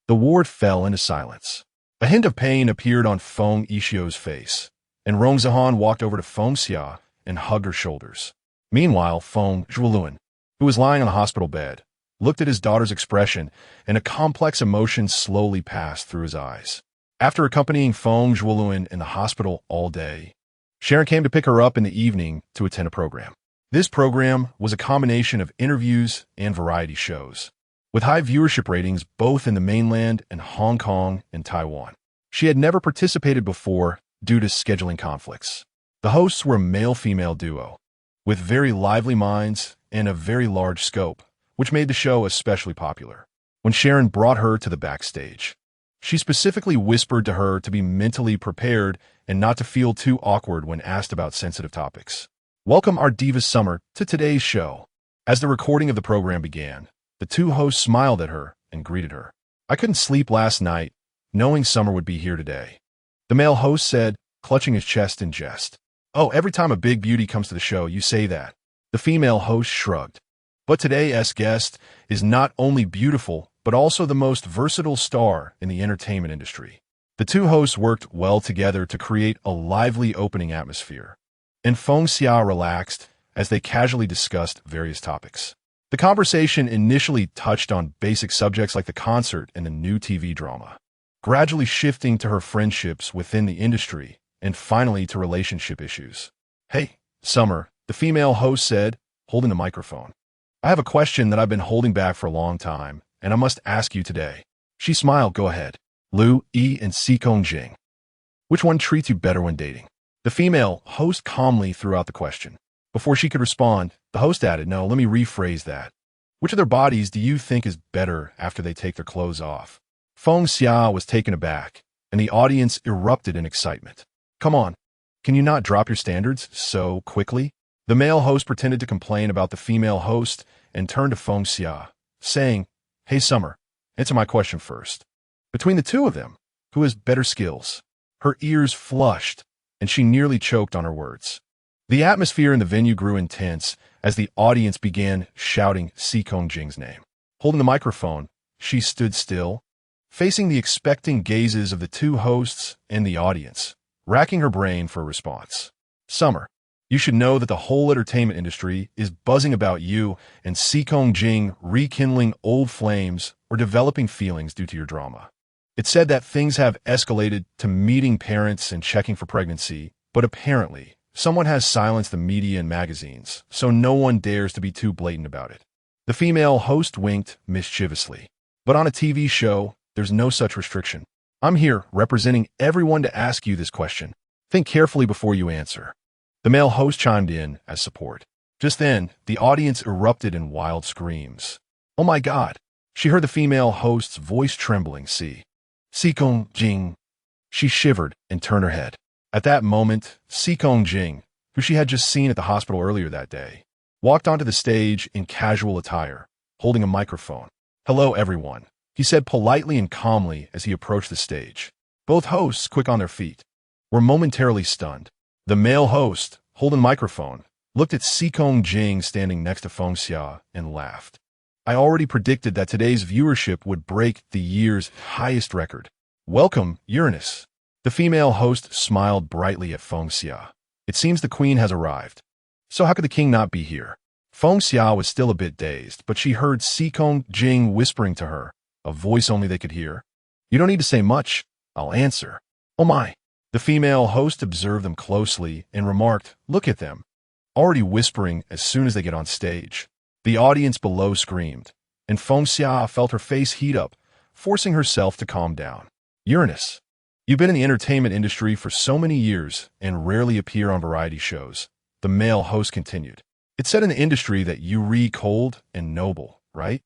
The ward fell into silence. A hint of pain appeared on Feng Yishio's face, and Rong Zihan walked over to Feng Xia and hugged her shoulders. Meanwhile, Feng Zhuoluan, who was lying on the hospital bed, looked at his daughter's expression, and a complex emotion slowly passed through his eyes. After accompanying Feng Zhuoluan in the hospital all day, Sharon came to pick her up in the evening to attend a program. This program was a combination of interviews and variety shows, with high viewership ratings both in the mainland and Hong Kong and Taiwan. She had never participated before due to scheduling conflicts. The hosts were a male-female duo, with very lively minds and a very large scope, which made the show especially popular. When Sharon brought her to the backstage, she specifically whispered to her to be mentally prepared and not to feel too awkward when asked about sensitive topics. Welcome our diva Summer to today's show. As the recording of the program began, the two hosts smiled at her and greeted her. I couldn't sleep last night, knowing Summer would be here today. The male host said, clutching his chest in jest. Oh, every time a big beauty comes to the show, you say that. The female host shrugged. But today's guest is not only beautiful, but also the most versatile star in the entertainment industry. The two hosts worked well together to create a lively opening atmosphere, and Feng Xia relaxed as they casually discussed various topics. The conversation initially touched on basic subjects like the concert and the new TV drama, gradually shifting to her friendships within the industry, and finally to relationship issues. Hey, Summer, the female host said, holding the microphone. I have a question that I've been holding back for a long time, and I must ask you today. She smiled. Go ahead. Lu Yi and Xikong Jing. Which one treats you better when dating? The female host calmly threw out the question. Before she could respond, the host added, no, let me rephrase that. Which of their bodies do you think is better after they take their clothes off? Feng Xia was taken aback, and the audience erupted in excitement. Come on, can you not drop your standards so quickly? The male host pretended to complain about the female host and turned to Feng Xia, saying, Hey Summer, answer my question first. Between the two of them, who has better skills? Her ears flushed, and she nearly choked on her words. The atmosphere in the venue grew intense as the audience began shouting Xikong Jing's name. Holding the microphone, she stood still, facing the expecting gazes of the two hosts and the audience, racking her brain for a response. Summer, you should know that the whole entertainment industry is buzzing about you and Xikong Jing rekindling old flames or developing feelings due to your drama. It's said that things have escalated to meeting parents and checking for pregnancy, but apparently, someone has silenced the media and magazines, so no one dares to be too blatant about it. The female host winked mischievously. But on a TV show, there's no such restriction. I'm here representing everyone to ask you this question. Think carefully before you answer. The male host chimed in as support. Just then, the audience erupted in wild screams. Oh my God! She heard the female host's voice trembling. Xikong Jing. She shivered and turned her head. At that moment, Xikong Jing, who she had just seen at the hospital earlier that day, walked onto the stage in casual attire, holding a microphone. Hello, everyone, he said politely and calmly as he approached the stage. Both hosts, quick on their feet, were momentarily stunned. The male host, holding the microphone, looked at Xikong Jing standing next to Feng Xia and laughed. I already predicted that today's viewership would break the year's highest record. Welcome, Uranus. The female host smiled brightly at Feng Xia. It seems the queen has arrived. So how could the king not be here? Feng Xia was still a bit dazed, but she heard Xikong Jing whispering to her, a voice only they could hear. You don't need to say much. I'll answer. Oh my. The female host observed them closely and remarked, look at them, already whispering as soon as they get on stage. The audience below screamed, and Feng Xia felt her face heat up, forcing herself to calm down. Uranus, you've been in the entertainment industry for so many years and rarely appear on variety shows. The male host continued. It's said in the industry that you read cold and noble, right?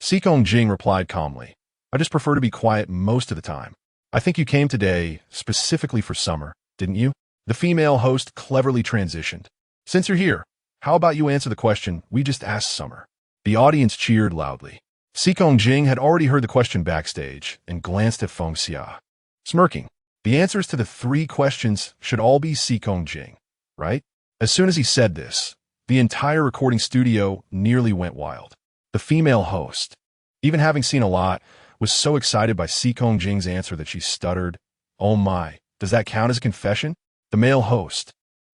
Xikong Jing replied calmly. I just prefer to be quiet most of the time. I think you came today specifically for Summer, didn't you? The female host cleverly transitioned. Since you're here, how about you answer the question we just asked Summer? The audience cheered loudly. Xikong Jing had already heard the question backstage and glanced at Feng Xia. Smirking, the answers to the three questions should all be Xikong Jing, right? As soon as he said this, the entire recording studio nearly went wild. The female host, even having seen a lot, was so excited by Xikong Jing's answer that she stuttered, oh my, does that count as a confession? The male host,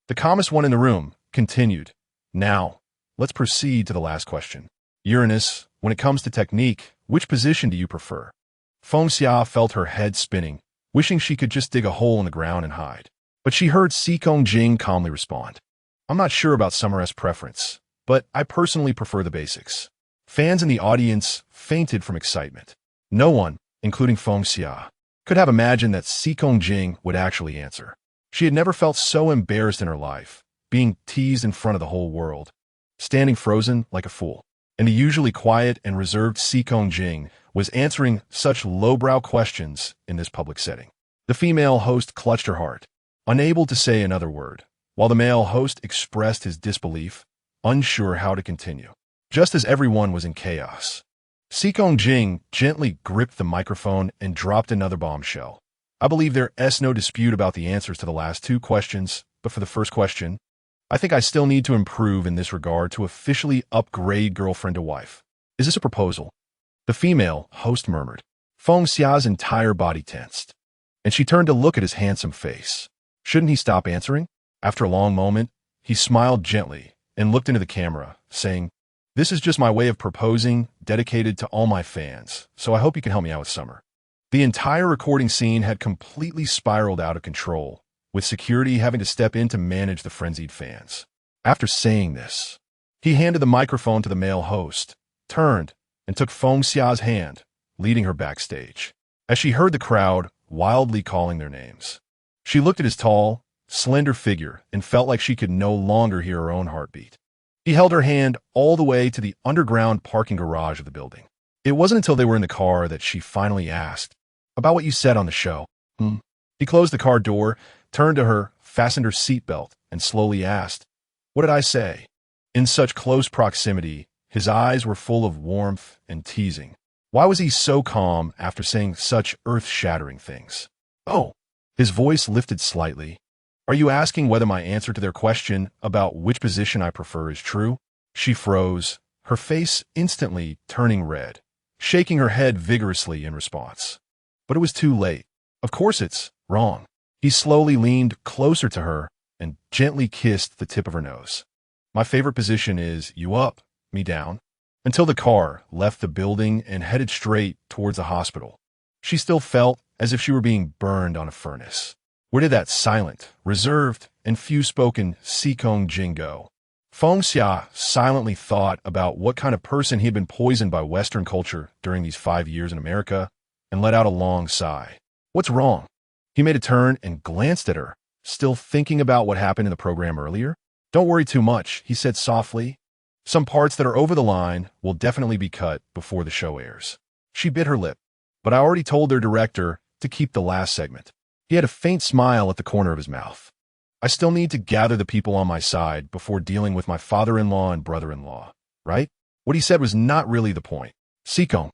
the calmest one in the room, continued. Now, let's proceed to the last question. Uranus, when it comes to technique, which position do you prefer? Feng Xia felt her head spinning, wishing she could just dig a hole in the ground and hide. But she heard Xikong Jing calmly respond. I'm not sure about Summer's preference, but I personally prefer the basics. Fans in the audience fainted from excitement. No one, including Feng Xia, could have imagined that Si Jing would actually answer. She had never felt so embarrassed in her life, being teased in front of the whole world, standing frozen like a fool. And the usually quiet and reserved Si Jing was answering such lowbrow questions in this public setting. The female host clutched her heart, unable to say another word, while the male host expressed his disbelief, unsure how to continue. Just as everyone was in chaos, Si Jing gently gripped the microphone and dropped another bombshell. I believe there's no dispute about the answers to the last two questions, but for the first question, I think I still need to improve in this regard to officially upgrade girlfriend to wife. Is this a proposal? The female host murmured. Feng Xia's entire body tensed, and she turned to look at his handsome face. Shouldn't he stop answering? After a long moment, he smiled gently and looked into the camera, saying, "This is just my way of proposing, dedicated to all my fans, so I hope you can help me out with summer." The entire recording scene had completely spiraled out of control, with security having to step in to manage the frenzied fans. After saying this, he handed the microphone to the male host, turned, and took Feng Xia's hand, leading her backstage. As she heard the crowd wildly calling their names, she looked at his tall, slender figure and felt like she could no longer hear her own heartbeat. He held her hand all the way to the underground parking garage of the building. It wasn't until they were in the car that she finally asked, "About what you said on the show." He closed the car door, turned to her, fastened her seatbelt, and slowly asked, "What did I say?" In such close proximity, his eyes were full of warmth and teasing. Why was he so calm after saying such earth-shattering things? "Oh." His voice lifted slightly. "Are you asking whether my answer to their question about which position I prefer is true?" She froze, her face instantly turning red, shaking her head vigorously in response. But it was too late. Of course it's wrong. He slowly leaned closer to her and gently kissed the tip of her nose. "My favorite position is you up, me down." Until the car left the building and headed straight towards the hospital, she still felt as if she were being burned on a furnace. Where did that silent, reserved, and few-spoken Si Jing go? Feng Xia silently thought about what kind of person he had been poisoned by Western culture during these 5 years in America and let out a long sigh. What's wrong? He made a turn and glanced at her, still thinking about what happened in the program earlier. "Don't worry too much," he said softly. "Some parts that are over the line will definitely be cut before the show airs." She bit her lip, but I already told their director to keep the last segment. He had a faint smile at the corner of his mouth. "I still need to gather the people on my side before dealing with my father-in-law and brother-in-law, right?" What he said was not really the point. "Sikong."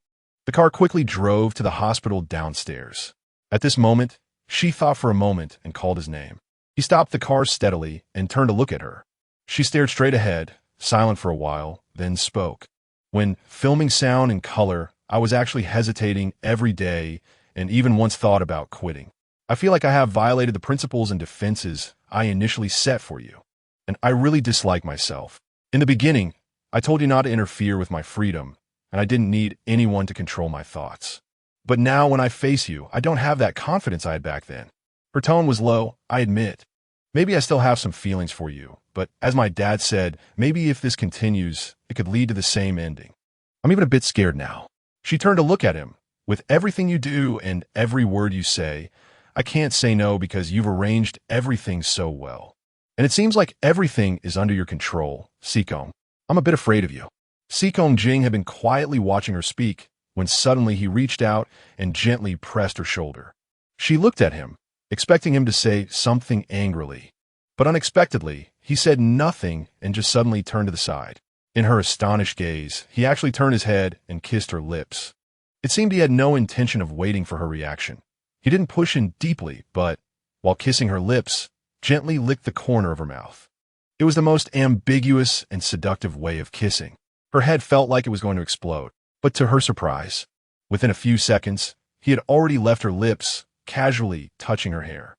The car quickly drove to the hospital downstairs. At this moment, she thought for a moment and called his name. He stopped the car steadily and turned to look at her. She stared straight ahead, silent for a while, then spoke. "When filming sound and color, I was actually hesitating every day and even once thought about quitting. I feel like I have violated the principles and defenses I initially set for you, and I really dislike myself. In the beginning, I told you not to interfere with my freedom, and I didn't need anyone to control my thoughts. But now when I face you, I don't have that confidence I had back then." Her tone was low, I admit. "Maybe I still have some feelings for you, but as my dad said, maybe if this continues, it could lead to the same ending. I'm even a bit scared now." She turned to look at him. "With everything you do and every word you say, I can't say no because you've arranged everything so well. And it seems like everything is under your control, Sikong. I'm a bit afraid of you." Si Jing had been quietly watching her speak when suddenly he reached out and gently pressed her shoulder. She looked at him, expecting him to say something angrily. But unexpectedly, he said nothing and just suddenly turned to the side. In her astonished gaze, he actually turned his head and kissed her lips. It seemed he had no intention of waiting for her reaction. He didn't push in deeply, but, while kissing her lips, gently licked the corner of her mouth. It was the most ambiguous and seductive way of kissing. Her head felt like it was going to explode. But to her surprise, within a few seconds, he had already left her lips, casually touching her hair.